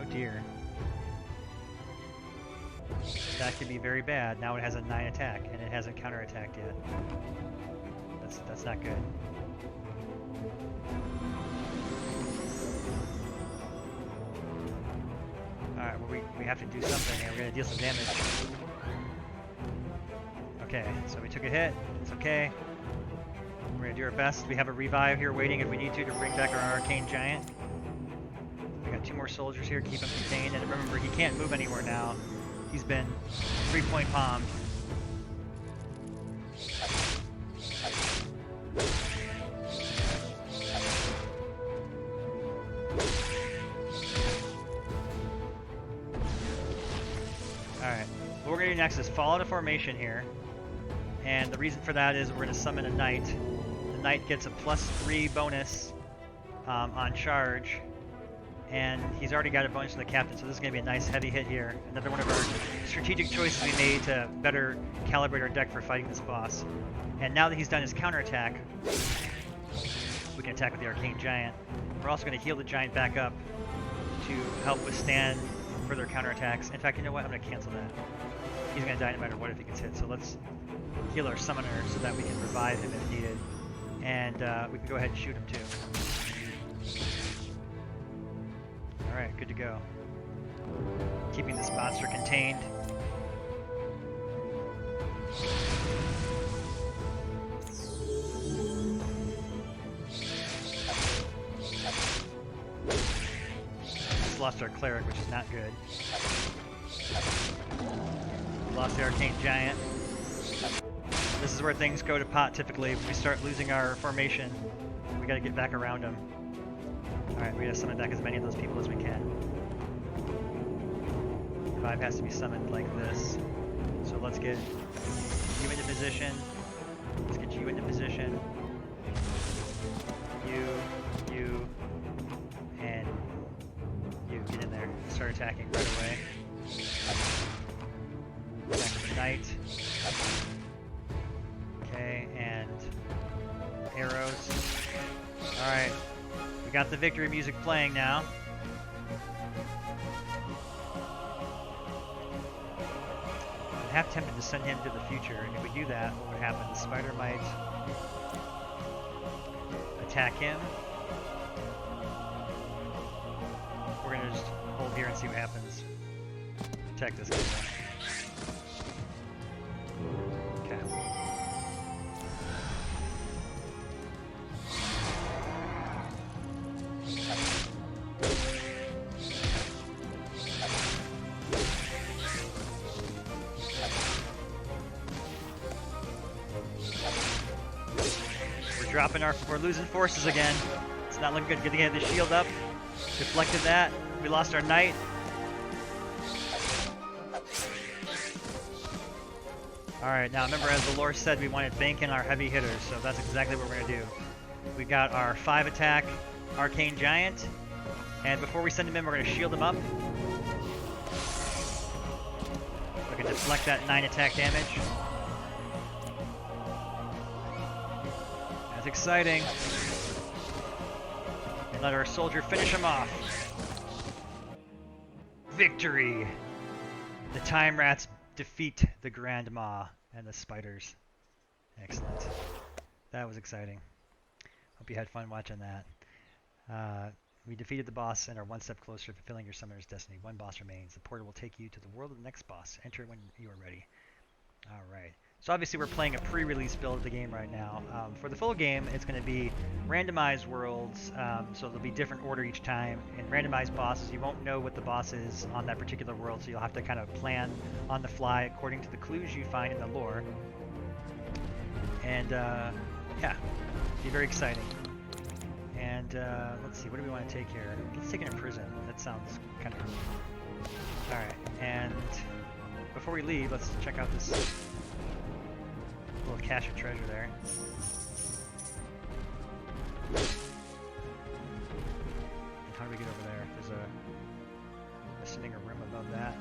Oh dear. That could be very bad. Now it has a 9 attack and it hasn't counterattacked yet. That's not good. Alright, well we have to do something here. We're gonna deal some damage. Okay, so we took a hit. It's okay. We're gonna do our best. We have a revive here waiting if we need to bring back our Arcane Giant. We got 2 more soldiers here, keep him contained. And remember, he can't move anywhere now. He's been 3-point palmed. Alright, what we're going to do next is fall out of formation here. And the reason for that is we're going to summon a knight. The knight gets a +3 bonus on charge. And he's already got a bonus to the captain, so this is going to be a nice heavy hit here. Another one of our strategic choices we made to better calibrate our deck for fighting this boss. And now that he's done his counterattack, we can attack with the Arcane Giant. We're also going to heal the Giant back up to help withstand further counterattacks. In fact, you know what? I'm going to cancel that. He's going to die no matter what if he gets hit. So let's heal our summoner so that we can revive him if needed. And we can go ahead and shoot him too. Alright, good to go. Keeping this monster contained. Just lost our cleric, which is not good. Lost the Arcane Giant. This is where things go to pot typically. When we start losing our formation, we gotta get back around them. Alright, we gotta summon back as many of those people as we can. Revive has to be summoned like this. So let's get you into position. Let's get you into position. You, and you. Get in there. Start attacking right away. Attack with the knight. Okay, and arrows. Alright. We got the victory music playing now. I'm half tempted to send him to the future, and if we do that, what would happen? The spider might attack him. We're gonna just hold here and see what happens. Protect this guy. Okay. we're losing forces again. It's not looking good. Good to get the shield up. Deflected that. We lost our knight. Alright, now remember, as the lore said, we wanted bank in our heavy hitters, so that's exactly what we're going to do. We got our 5 attack Arcane Giant, and before we send him in, we're going to shield him up. We can deflect that 9 attack damage. That's exciting. And let our soldier finish him off. Victory! The Time Rats defeat the Grand Maw and the spiders. Excellent. That was exciting. Hope you had fun watching that. We defeated the boss and are one step closer to fulfilling your summoner's destiny. One boss remains. The portal will take you to the world of the next boss. Enter when you are ready. Alright. So obviously we're playing a pre-release build of the game right now. For the full game, it's going to be randomized worlds, so there'll be different order each time. And randomized bosses, you won't know what the boss is on that particular world, so you'll have to kind of plan on the fly according to the clues you find in the lore. And yeah, be very exciting. And let's see, what do we want to take here? Let's take it in prison. That sounds kind of cool. Alright, and before we leave, let's check out this little cache of treasure there. And how do we get over there? There's sitting a room above that.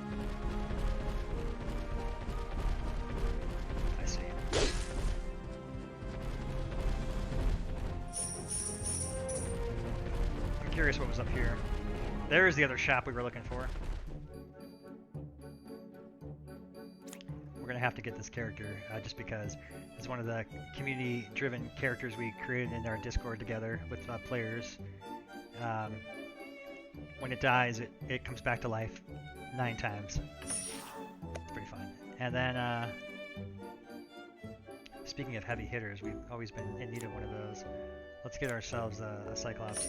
I see. I'm curious what was up here. There's the other shop we were looking for. We're going to have to get this character just because it's one of the community-driven characters we created in our Discord together with players. When it dies, it comes back to life 9 times. It's pretty fun. And then, speaking of heavy hitters, we've always been in need of one of those. Let's get ourselves a Cyclops.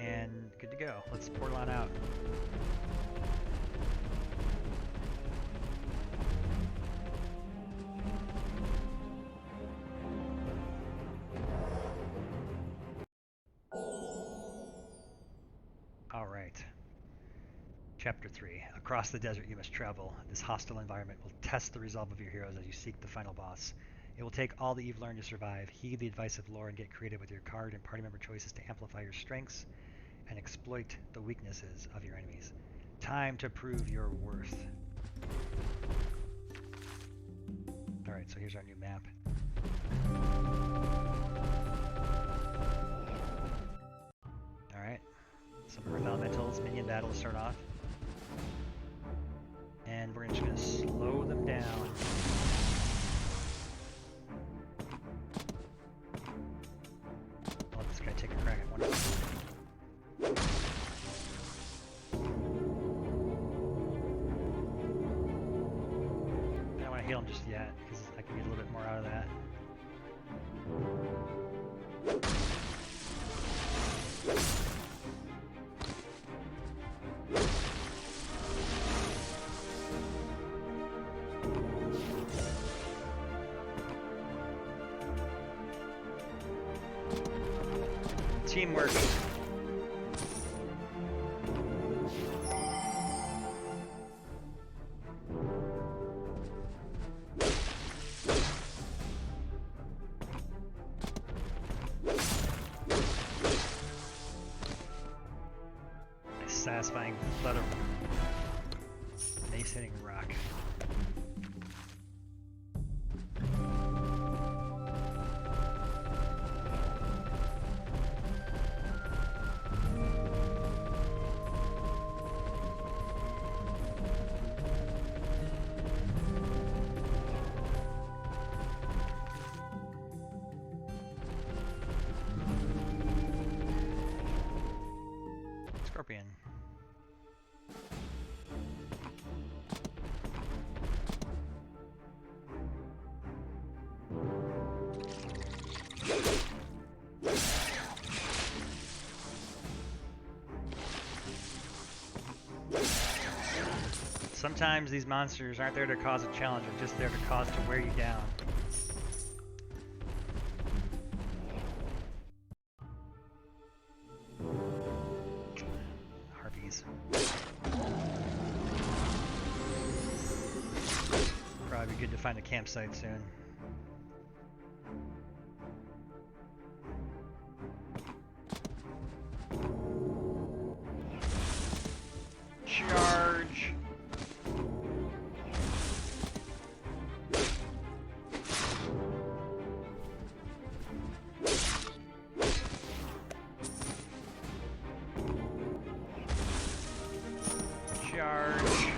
And good to go. Let's portal on out. Alright. Chapter 3. Across the desert you must travel. This hostile environment will test the resolve of your heroes as you seek the final boss. It will take all that you've learned to survive. Heed the advice of lore and get creative with your card and party member choices to amplify your strengths and exploit the weaknesses of your enemies. Time to prove your worth. Alright, so here's our new map. Alright. Some Earth Elementals, minion battles start off. And we're just going to slow them down. I'll let this guy take a crack at one of them. I don't want to heal him just yet, because I can get a little bit more out of that. Teamwork. A satisfying thud of mace hitting rock. Scorpion. Sometimes these monsters aren't there to cause a challenge, they're just there to cause to wear you down. probably be good to find a campsite soon. Charge! Charge!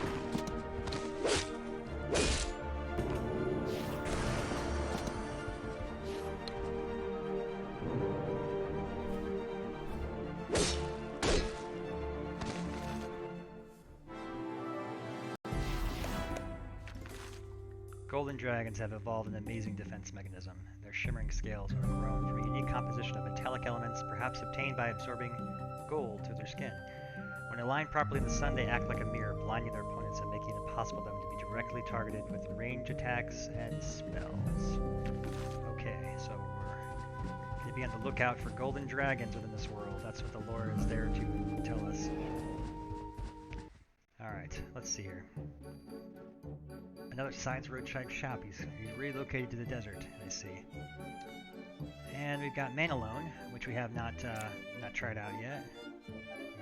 Golden dragons have evolved an amazing defense mechanism. Their shimmering scales are grown from a unique composition of metallic elements, perhaps obtained by absorbing gold through their skin. When aligned properly in the sun, they act like a mirror, blinding their opponents and making it impossible for them to be directly targeted with range attacks and spells. Okay, so we're going to be on the lookout for golden dragons within this world. That's what the lore is there to tell us. Alright, let's see here. Another science roadside shop. He's relocated to the desert, I see. And we've got Manalone, which we have not tried out yet.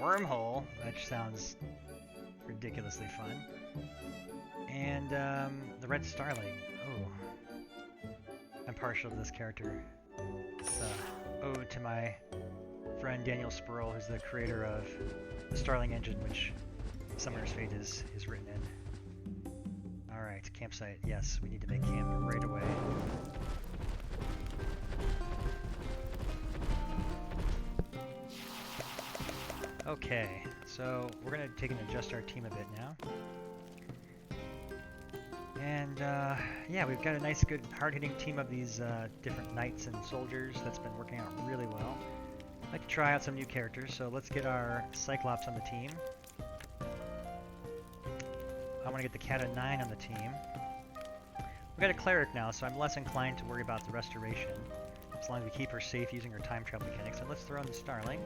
Wormhole, that sounds ridiculously fun. And the Red Starling. Oh, I'm partial to this character. It's ode to my friend Daniel Sperl, who's the creator of the Starling engine, which Summoner's Fate is written in. Alright, campsite. Yes, we need to make camp right away. Okay, so we're going to take and adjust our team a bit now. And yeah, we've got a nice, good, hard-hitting team of these different knights and soldiers that's been working out really well. I'd like to try out some new characters, so let's get our Cyclops on the team. I want to get the Cat of 9 on the team. We've got a Cleric now, so I'm less inclined to worry about the restoration, as long as we keep her safe using her time travel mechanics. So let's throw in the Starling.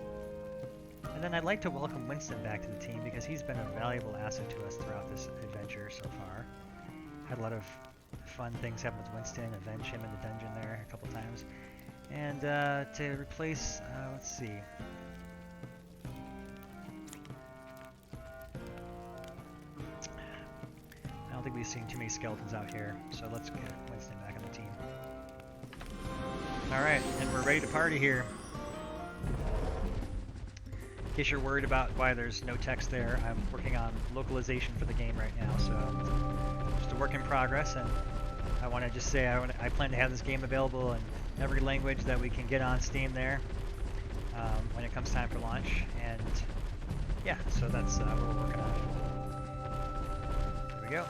And then I'd like to welcome Winston back to the team, because he's been a valuable asset to us throughout this adventure so far. Had a lot of fun things happen with Winston, avenge him in the dungeon there a couple times. And to replace, let's see. I don't think we've seen too many skeletons out here, so let's get Winston back on the team. Alright, and we're ready to party here. In case you're worried about why there's no text there, I'm working on localization for the game right now, so just a work in progress, and I want to just say I plan to have this game available in every language that we can get on Steam there when it comes time for launch, and yeah, so that's what we're working on. Here we go.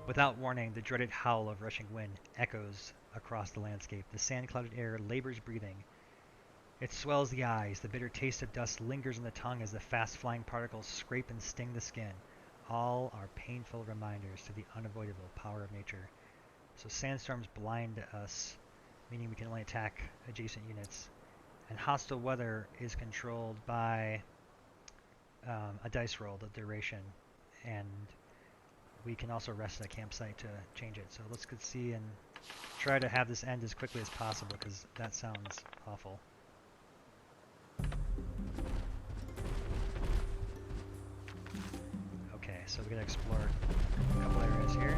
Without warning, the dreaded howl of rushing wind echoes across the landscape. The sand-clouded air labors breathing. It swells the eyes. The bitter taste of dust lingers in the tongue as the fast-flying particles scrape and sting the skin. All are painful reminders to the unavoidable power of nature. So sandstorms blind us, meaning we can only attack adjacent units. And hostile weather is controlled by a dice roll, the duration. And we can also rest at a campsite to change it. So let's go see and try to have this end as quickly as possible, because that sounds awful. Okay, so we're gonna explore a couple areas here.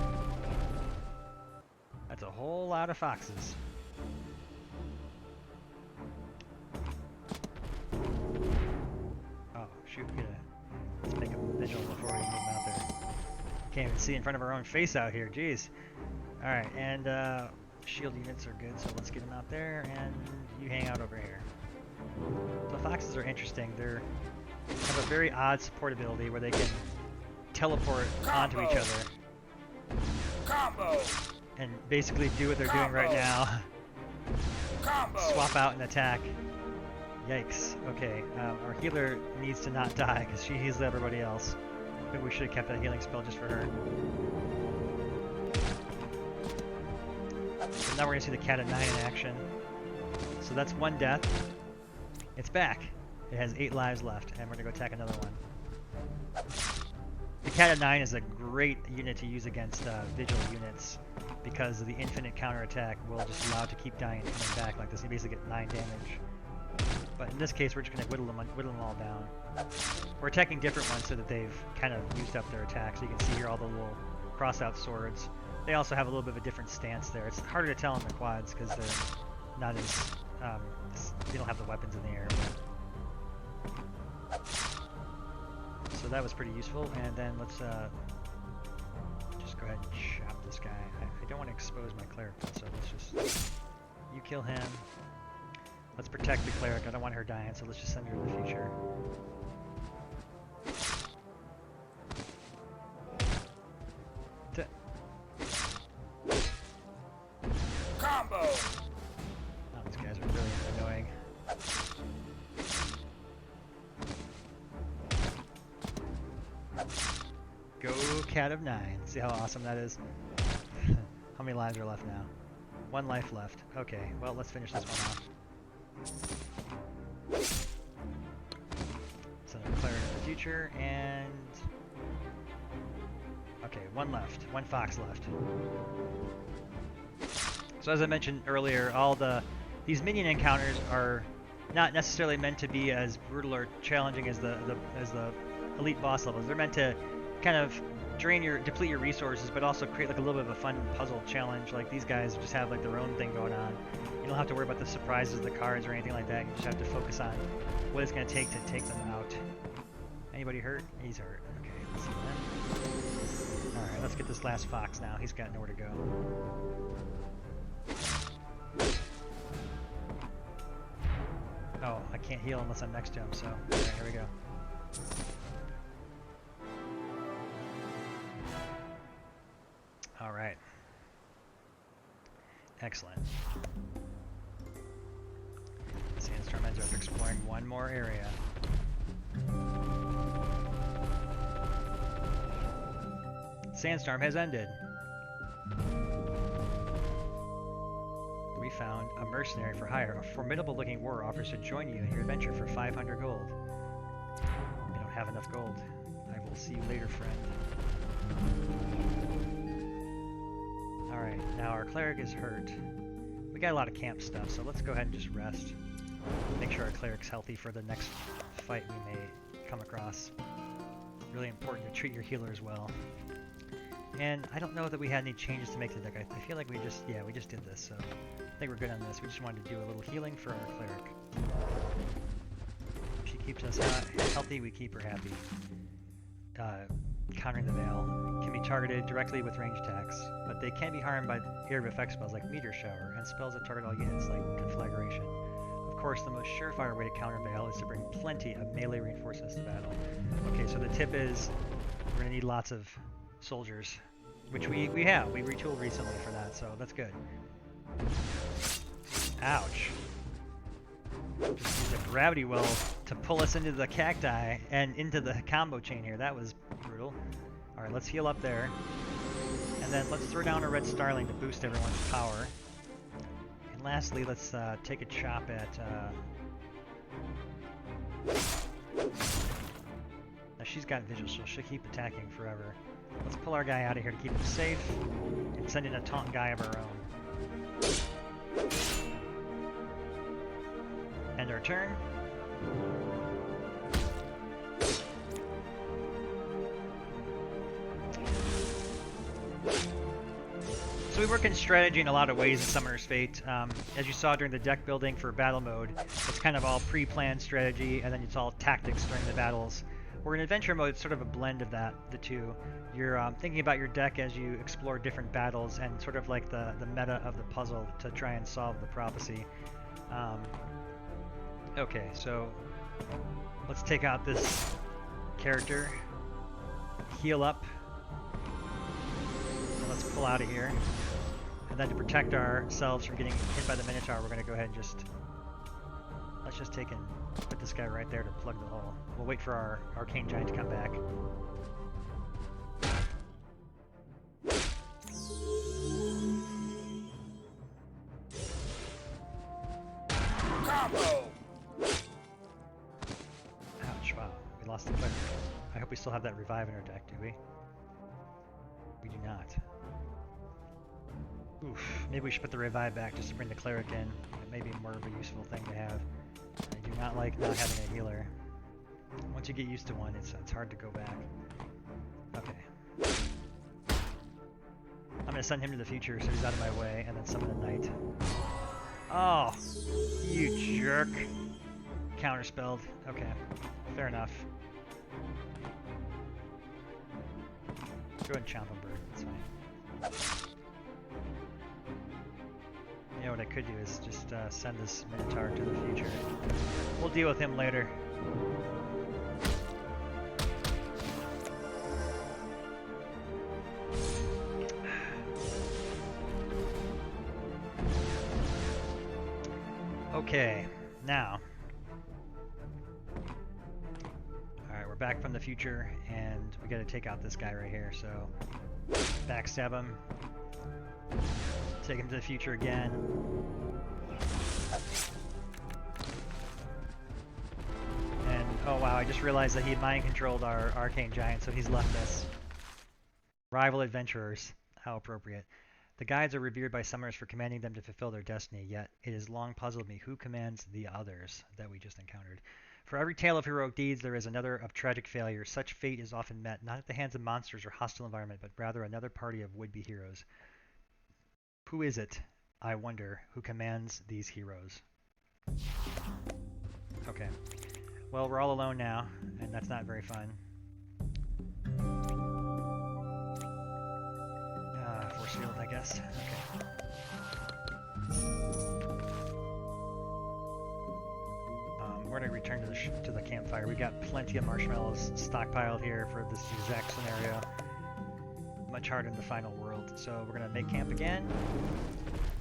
That's a whole lot of foxes. Oh shoot, let's make them vigilant before we move them out there. Can't even see in front of our own face out here, jeez. Alright, and shield units are good, so let's get them out there, and you hang out over here. So foxes are interesting. They have a very odd support ability where they can teleport onto each other. Combo! And basically do what they're doing right now. Combo! Swap out and attack. Yikes. Okay, our healer needs to not die, because she heals everybody else. Maybe we should have kept that healing spell just for her. So now we're going to see the Cat of 9 in action. So that's one death. It's back. It has 8 lives left, and we're going to go attack another one. The Cat of 9 is a great unit to use against vigil units because the infinite counterattack will just allow it to keep dying and coming back like this. You basically get 9 damage. But in this case, we're just going to whittle them all down. We're attacking different ones so that they've kind of used up their attack. So you can see here all the little cross-out swords. They also have a little bit of a different stance there. It's harder to tell in the quads because they're not as they don't have the weapons in the air. So that was pretty useful. And then let's just go ahead and chop this guy. I don't want to expose my cleric, so let's just you kill him. Let's protect the cleric. I don't want her dying, so let's just send her to the future. Combo! Oh, these guys are really annoying. Go Cat of 9. See how awesome that is? How many lives are left now? 1 life left. Okay, well, let's finish this one off. Send our cleric in the future, and... okay, 1 left. 1 fox left. So as I mentioned earlier, these minion encounters are not necessarily meant to be as brutal or challenging as the elite boss levels. They're meant to kind of deplete your resources, but also create like a little bit of a fun puzzle challenge. Like these guys just have like their own thing going on. You don't have to worry about the surprises of the cards or anything like that. You just have to focus on what it's going to take them out. Anybody hurt? He's hurt. Okay, let's see that. All right, let's get this last fox now. He's got nowhere to go. Oh, I can't heal unless I'm next to him, so alright, here we go. Alright. Excellent. Sandstorm ends up exploring one more area. Sandstorm has ended. We found a mercenary for hire. A formidable looking warrior offers to join you in your adventure for 500 gold. I don't have enough gold. I will see you later, friend. Alright, now our cleric is hurt. We got a lot of camp stuff, so let's go ahead and just rest. Make sure our cleric's healthy for the next fight we may come across. Really important to treat your healers well. And I don't know that we had any changes to make to the deck. I feel like we just did this, so I think we're good on this. We just wanted to do a little healing for our cleric. If she keeps us healthy, we keep her happy. Countering the Veil can be targeted directly with range attacks, but they can be harmed by area of effect spells like Meteor Shower and spells that target all units like Conflagration. Of course, the most surefire way to counter Veil is to bring plenty of melee reinforcements to battle. Okay, so the tip is we're going to need lots of soldiers, which we have. We retooled recently for that, so that's good. Ouch. Just used a gravity well to pull us into the cacti and into the combo chain here. That was brutal. Alright, let's heal up there. And then let's throw down a red starling to boost everyone's power. And lastly, let's take a chop at... Now she's got vigil, so she'll keep attacking forever. Let's pull our guy out of here to keep him safe, and send in a taunt guy of our own. End our turn. So we work in strategy in a lot of ways in Summoner's Fate. As you saw during the deck building for battle mode, it's kind of all pre-planned strategy, and then it's all tactics during the battles. Where in adventure mode, it's sort of a blend of the two. You're thinking about your deck as you explore different battles and sort of like the meta of the puzzle to try and solve the prophecy. Okay, so let's take out this character, heal up, and let's pull out of here. And then to protect ourselves from getting hit by the Minotaur, we're going to go ahead and let's just take and put this guy right there to plug the hole. We'll wait for our Arcane Giant to come back. Combo! Ouch, wow. We lost the cleric. I hope we still have that revive in our deck, do we? We do not. Oof, maybe we should put the revive back just to bring the cleric in. It may be more of a useful thing to have. I do not like not having a healer. Once you get used to one, it's hard to go back. Okay. I'm gonna send him to the future so he's out of my way, and then summon a knight. Oh, you jerk. Counterspelled. Okay, fair enough. Go ahead and chomp him, bird. That's fine. You know what I could do is just send this Minotaur to the future. We'll deal with him later. Okay, now. Alright, we're back from the future, and we gotta take out this guy right here, so backstab him. Take him to the future again. And, oh wow, I just realized that he mind-controlled our Arcane Giant, so he's left us. Rival adventurers. How appropriate. The guides are revered by summoners for commanding them to fulfill their destiny, yet it has long puzzled me who commands the others that we just encountered. For every tale of heroic deeds, there is another of tragic failure. Such fate is often met, not at the hands of monsters or hostile environment, but rather another party of would-be heroes. Who is it, I wonder, who commands these heroes? Okay. Well, we're all alone now, and that's not very fun. Force field, I guess. Okay. We're going to return to the campfire. We've got plenty of marshmallows stockpiled here for this exact scenario. Much harder in the final world. So we're going to make camp again.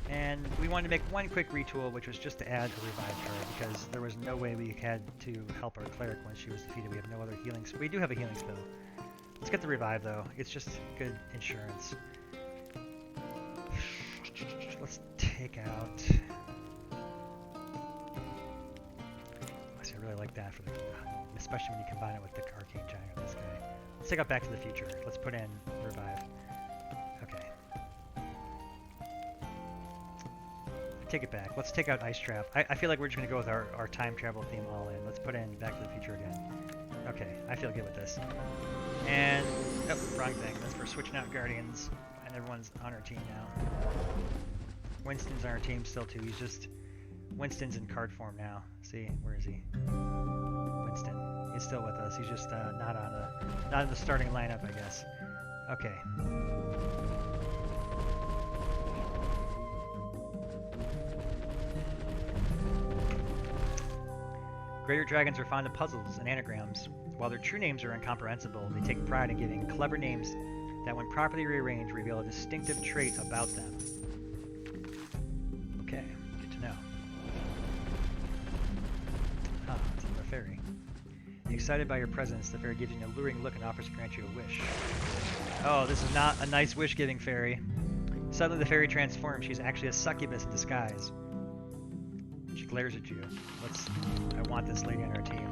And we wanted to make one quick retool, which was just to add a revive card, because there was no way we had to help our cleric when she was defeated. We have no other healing. We do have a healing spell. Let's get the revive, though. It's just good insurance. Let's take out... I really like that, for the, especially when you combine it with the Arcane Giant of this guy. Let's take out Back to the Future. Let's put in Revive. Okay. Take it back. Let's take out Ice Trap. I feel like we're just going to go with our time travel theme all in. Let's put in Back to the Future again. Okay, I feel good with this. And... oh, wrong thing. That's for switching out Guardians. And everyone's on our team now. Winston's on our team still too. He's just... Winston's in card form now. See, where is he? Winston. He's still with us. He's just not in the starting lineup, I guess. Okay. Greater dragons are fond of puzzles and anagrams. While their true names are incomprehensible, they take pride in giving clever names that, when properly rearranged, reveal a distinctive trait about them. Okay, good to know. Ah, it's another fairy. Excited by your presence, the fairy gives you an alluring look and offers to grant you a wish. Oh, this is not a nice wish-giving fairy. Suddenly the fairy transforms. She's actually a succubus in disguise. She glares at you. I want this lady on our team.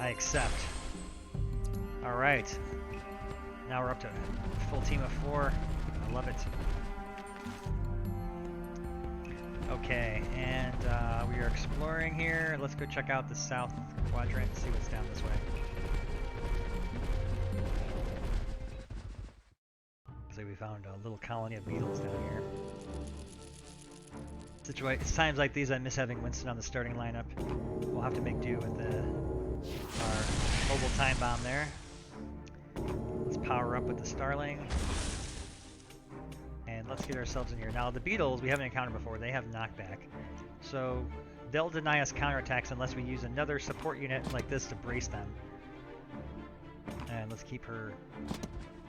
I accept. Alright. Now we're up to a full team of 4. I love it. Okay, and we are exploring here. Let's go check out the south quadrant and see what's down this way. So we found a little colony of beetles down here. It's times like these I miss having Winston on the starting lineup. We'll have to make do with our mobile time bomb there. Let's power up with the Starling. And let's get ourselves in here. Now the beetles we haven't encountered before, they have knockback. So they'll deny us counterattacks unless we use another support unit like this to brace them. And let's keep her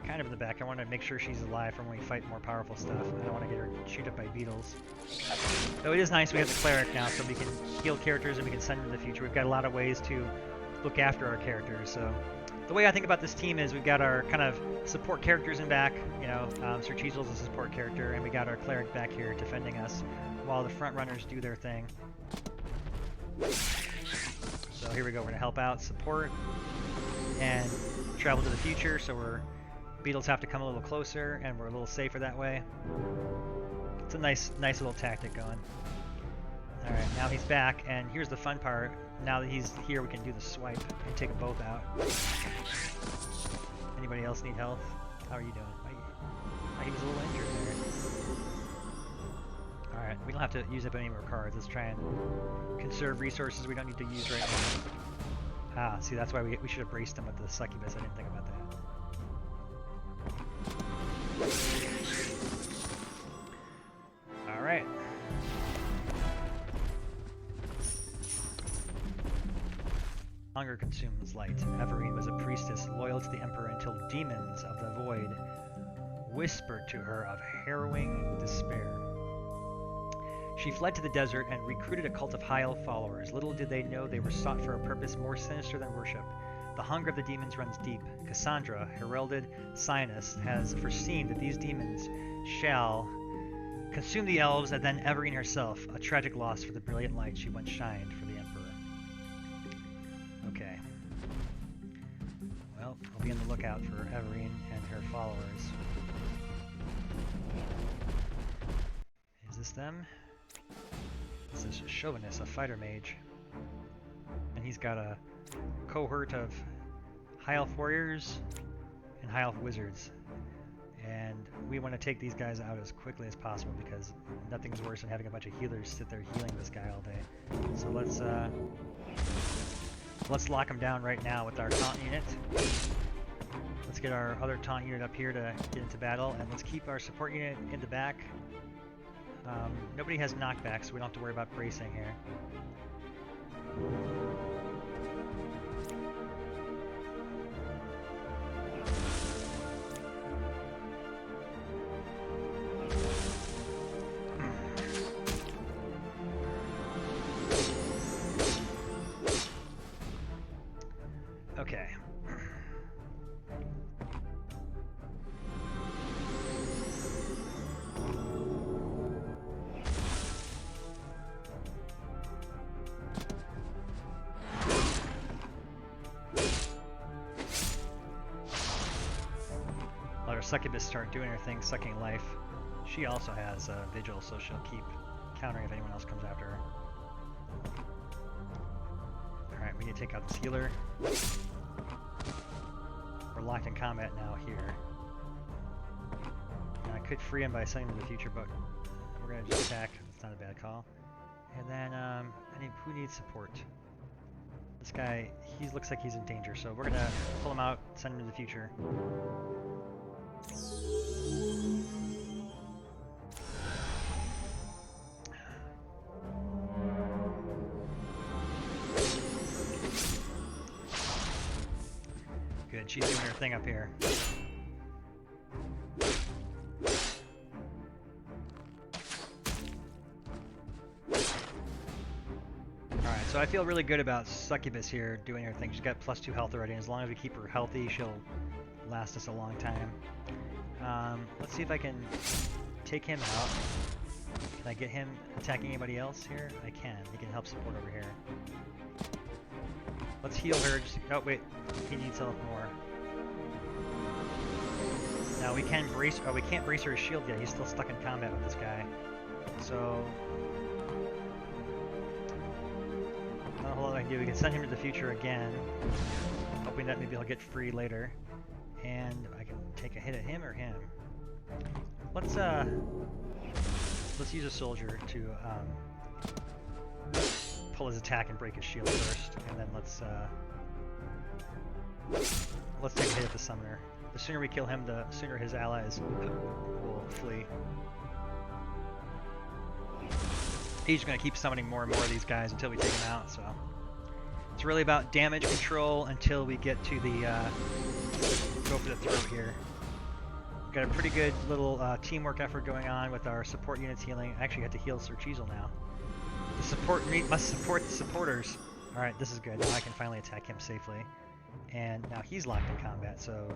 kind of in the back. I want to make sure she's alive for when we fight more powerful stuff. I don't want to get her chewed up by beetles. Though it is nice we have the cleric now, so we can heal characters and we can send them to the future. We've got a lot of ways to look after our characters. So the way I think about this team is we've got our kind of support characters in back. You know, Sir Cheesel's a support character, and we got our cleric back here defending us while the front runners do their thing. So here we go. We're gonna help out, support, and travel to the future. So beetles have to come a little closer, and we're a little safer that way. It's a nice little tactic going. All right, now he's back, and here's the fun part. Now that he's here, we can do the swipe and take them both out. Anybody else need health? How are you doing? He was a little injured there. Alright, we don't have to use up any more cards. Let's try and conserve resources we don't need to use right now. Ah, see, that's why we should have braced him with the succubus. I didn't think about that. Alright. Hunger consumes light. Everine was a priestess loyal to the Emperor until demons of the void whispered to her of harrowing despair. She fled to the desert and recruited a cult of Hyel followers. Little did they know they were sought for a purpose more sinister than worship. The hunger of the demons runs deep. Cassandra, heralded Scientist, has foreseen that these demons shall consume the elves and then Everine herself, a tragic loss for the brilliant light she once shined for the Emperor. Okay. Well, I'll be on the lookout for Everine and her followers. Is this them? This is Chauvinist, a fighter mage. And he's got a cohort of High Elf warriors and High Elf wizards. And we want to take these guys out as quickly as possible because nothing's worse than having a bunch of healers sit there healing this guy all day. So let's lock him down right now with our taunt unit. Let's get our other taunt unit up here to get into battle, and let's keep our support unit in the back. Nobody has knockback, so we don't have to worry about bracing here. Okay. Let our succubus start doing her thing, sucking life. She also has vigil, so she'll keep countering if anyone else comes after her. Alright, we need to take out this healer. We're locked in combat now here. And I could free him by sending him to the future, but we're going to just attack. It's not a bad call. And then, who needs support? This guy, he looks like he's in danger, so we're going to pull him out, send him to the future. Good, she's doing her thing up here. Alright, so I feel really good about Succubus here doing her thing. She's got +2 health already, and as long as we keep her healthy, she'll last us a long time. Let's see if I can take him out. Can I get him attacking anybody else here? I can. He can help support over here. Let's heal her. Oh wait, he needs health more. Now we can brace. Oh, we can't brace her shield yet. He's still stuck in combat with this guy. So not a whole lot I can do. We can send him to the future again, hoping that maybe he'll get free later. And I can take a hit at him or him. Let's use a soldier to pull his attack and break his shield first, and then let's take a hit at the summoner. The sooner we kill him, the sooner his allies will flee. He's going to keep summoning more and more of these guys until we take him out, so it's really about damage control until we get to the go for the throat here. We've got a pretty good little teamwork effort going on with our support units healing. I actually have to heal Sir Cheezel now. The support unit must support the supporters. Alright, this is good. Now I can finally attack him safely. And now he's locked in combat, so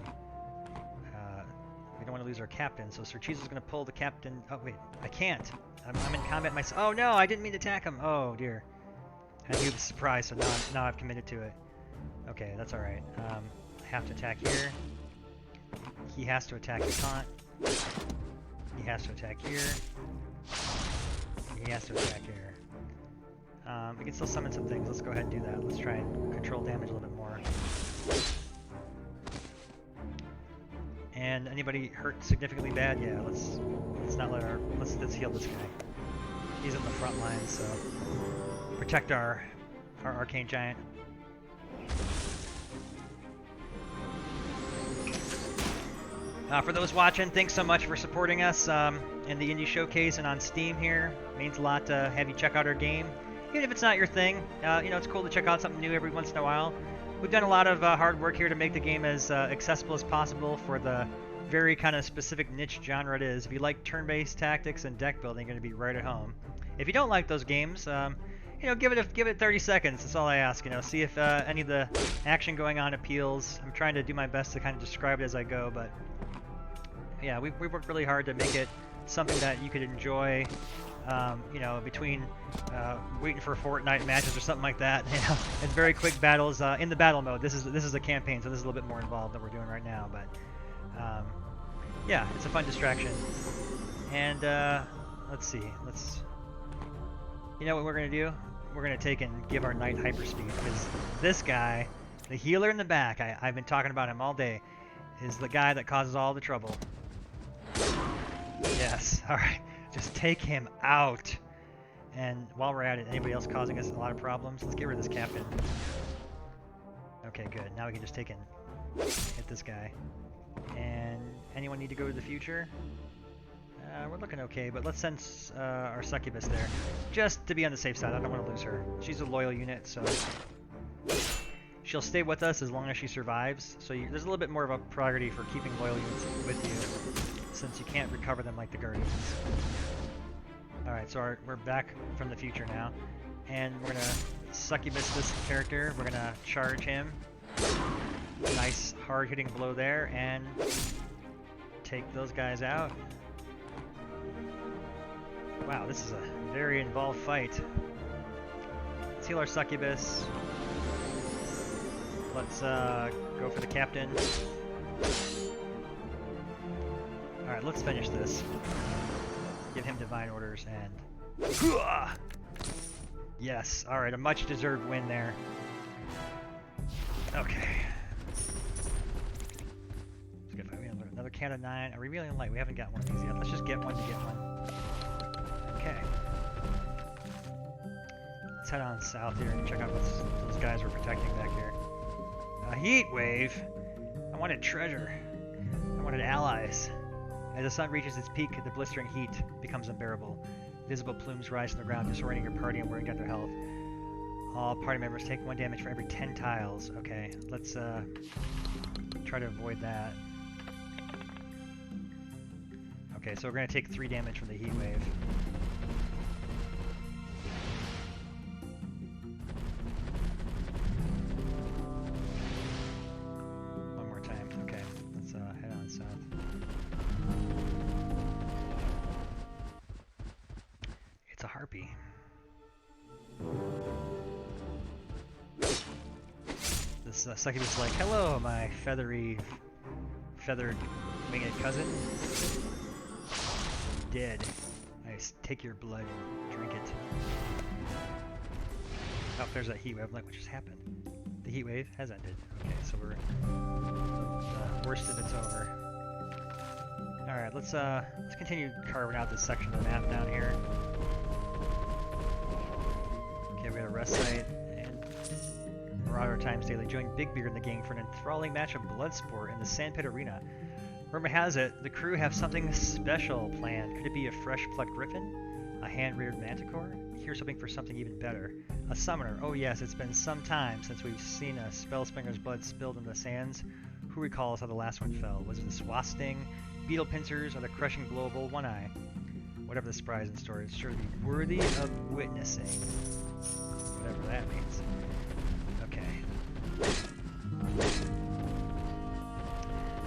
we don't want to lose our captain. So Sir Cheezel's going to pull the captain. Oh wait, I can't. I'm in combat myself. Oh no, I didn't mean to attack him. Oh dear. And he was surprised, so now I've committed to it. Okay, that's alright. I have to attack here. He has to attack the taunt. He has to attack here. He has to attack here. We can still summon some things. Let's go ahead and do that. Let's try and control damage a little bit more. And anybody hurt significantly bad? Yeah, let's not let our let's heal this guy. He's on the front line, so protect our arcane giant. For those watching, thanks so much for supporting us in the Indie Showcase and on Steam here. It means a lot to have you check out our game. Even if it's not your thing, you know, it's cool to check out something new every once in a while. We've done a lot of hard work here to make the game as accessible as possible for the very kind of specific niche genre it is. If you like turn-based tactics and deck building, you're going to be right at home. If you don't like those games, you know, give it 30 seconds. That's all I ask. You know, see if any of the action going on appeals. I'm trying to do my best to kind of describe it as I go, but yeah, we worked really hard to make it something that you could enjoy. You know, between waiting for Fortnite matches or something like that. You know, it's very quick battles in the battle mode. This is a campaign, so this is a little bit more involved than we're doing right now. But yeah, it's a fun distraction. And let's see. You know what we're gonna do? We're gonna take and give our knight hyperspeed, because this guy, the healer in the back, I've been talking about him all day, is the guy that causes all the trouble. Yes. All right. Just take him out. And while we're at it, anybody else causing us a lot of problems? Let's get rid of this captain. Okay, good. Now we can just take and hit this guy. And anyone need to go to the future? We're looking okay, but let's send our succubus there. Just to be on the safe side. I don't want to lose her. She's a loyal unit, so she'll stay with us as long as she survives. So there's a little bit more of a priority for keeping loyal units with you, since you can't recover them like the Guardians. Alright, so we're back from the future now. And we're gonna succubus this character. We're gonna charge him. Nice hard-hitting blow there, and take those guys out. Wow, this is a very involved fight. Let's heal our succubus. Let's go for the captain. Alright, let's finish this. Give him divine orders and... Yes, alright, a much deserved win there. Okay. Let's get another can of 9. A revealing light. We haven't got one of these yet. Let's just get one to get one. Okay. Let's head on south here and check out what those guys were protecting back here. A heat wave? I wanted treasure. I wanted allies. As the sun reaches its peak, the blistering heat becomes unbearable. Visible plumes rise from the ground, disorienting your party and wearing down their health. All party members take 1 damage for every 10 tiles. Okay, let's try to avoid that. Okay, so we're going to take 3 damage from the heat wave. One more time. Okay, let's head on south. It's a harpy. This succubus is like, hello, my feathered winged cousin. Dead. I take your blood and drink it. Oh, there's that heat wave. I'm like, what just happened? The heat wave has ended. Okay, so we're the worst of it's over. All right, let's continue carving out this section of the map down here. Okay, we got a rest site and Marauder Times Daily. Join Big Beard and the gang for an enthralling match of Bloodsport in the Sandpit Arena. Rumor has it, the crew have something special planned. Could it be a fresh plucked griffin? A hand-reared manticore? Here's hoping for something even better. A summoner. Oh yes, it's been some time since we've seen a Spellspringer's blood spilled in the sands. Who recalls how the last one fell? Was it the Swast Sting, beetle pincers, or the crushing blow of Old One Eye? Whatever the surprise in store, it's sure to be worthy of witnessing. Whatever that means. Okay.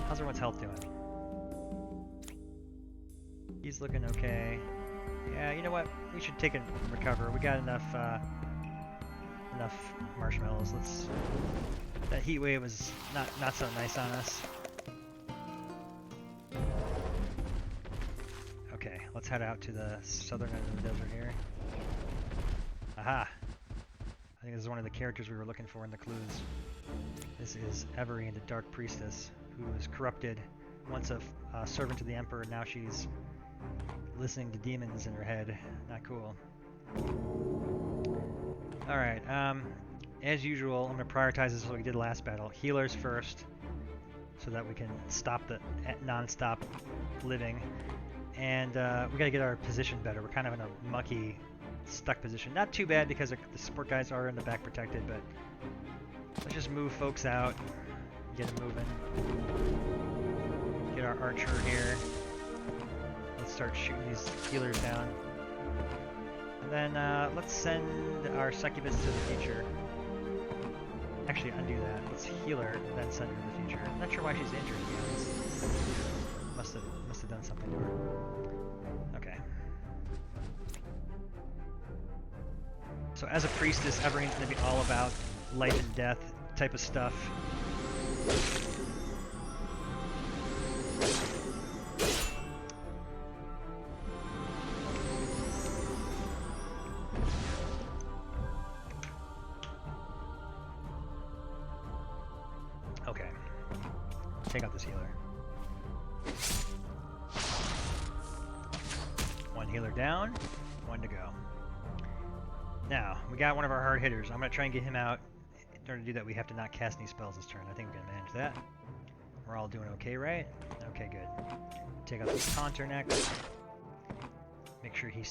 How's everyone's health doing? He's looking okay. Yeah, you know what? We should take and recover. We got enough enough marshmallows. Let's. That heat wave was not so nice on us. Okay, let's head out to the southern end of the desert here. Aha! I think this is one of the characters we were looking for in the clues. This is Everine, the Dark Priestess, who was corrupted, once a servant to the Emperor, now she's listening to demons in her head. Not cool. Alright, as usual, I'm going to prioritize this as we did last battle. Healers first, so that we can stop the non-stop living. And we got to get our position better. We're kind of in a mucky, stuck position. Not too bad because the support guys are in the back protected, but let's just move folks out, get them moving. Get our archer here. Let's start shooting these healers down. And then let's send our succubus to the future. Actually, undo that. Let's heal her, then send her to the future. I'm not sure why she's injured, to be honest. Must have done something to her. Okay. So as a priestess, Everine's going to be all about life and death type of stuff. Okay. Take out this healer. One healer down, one to go. Now, we got one of our hard hitters. I'm going to try and get him out. In order to do that, we have to not cast any spells this turn. I think we can manage that. We're all doing okay, right? Okay, good. Take out this taunter next. Make sure he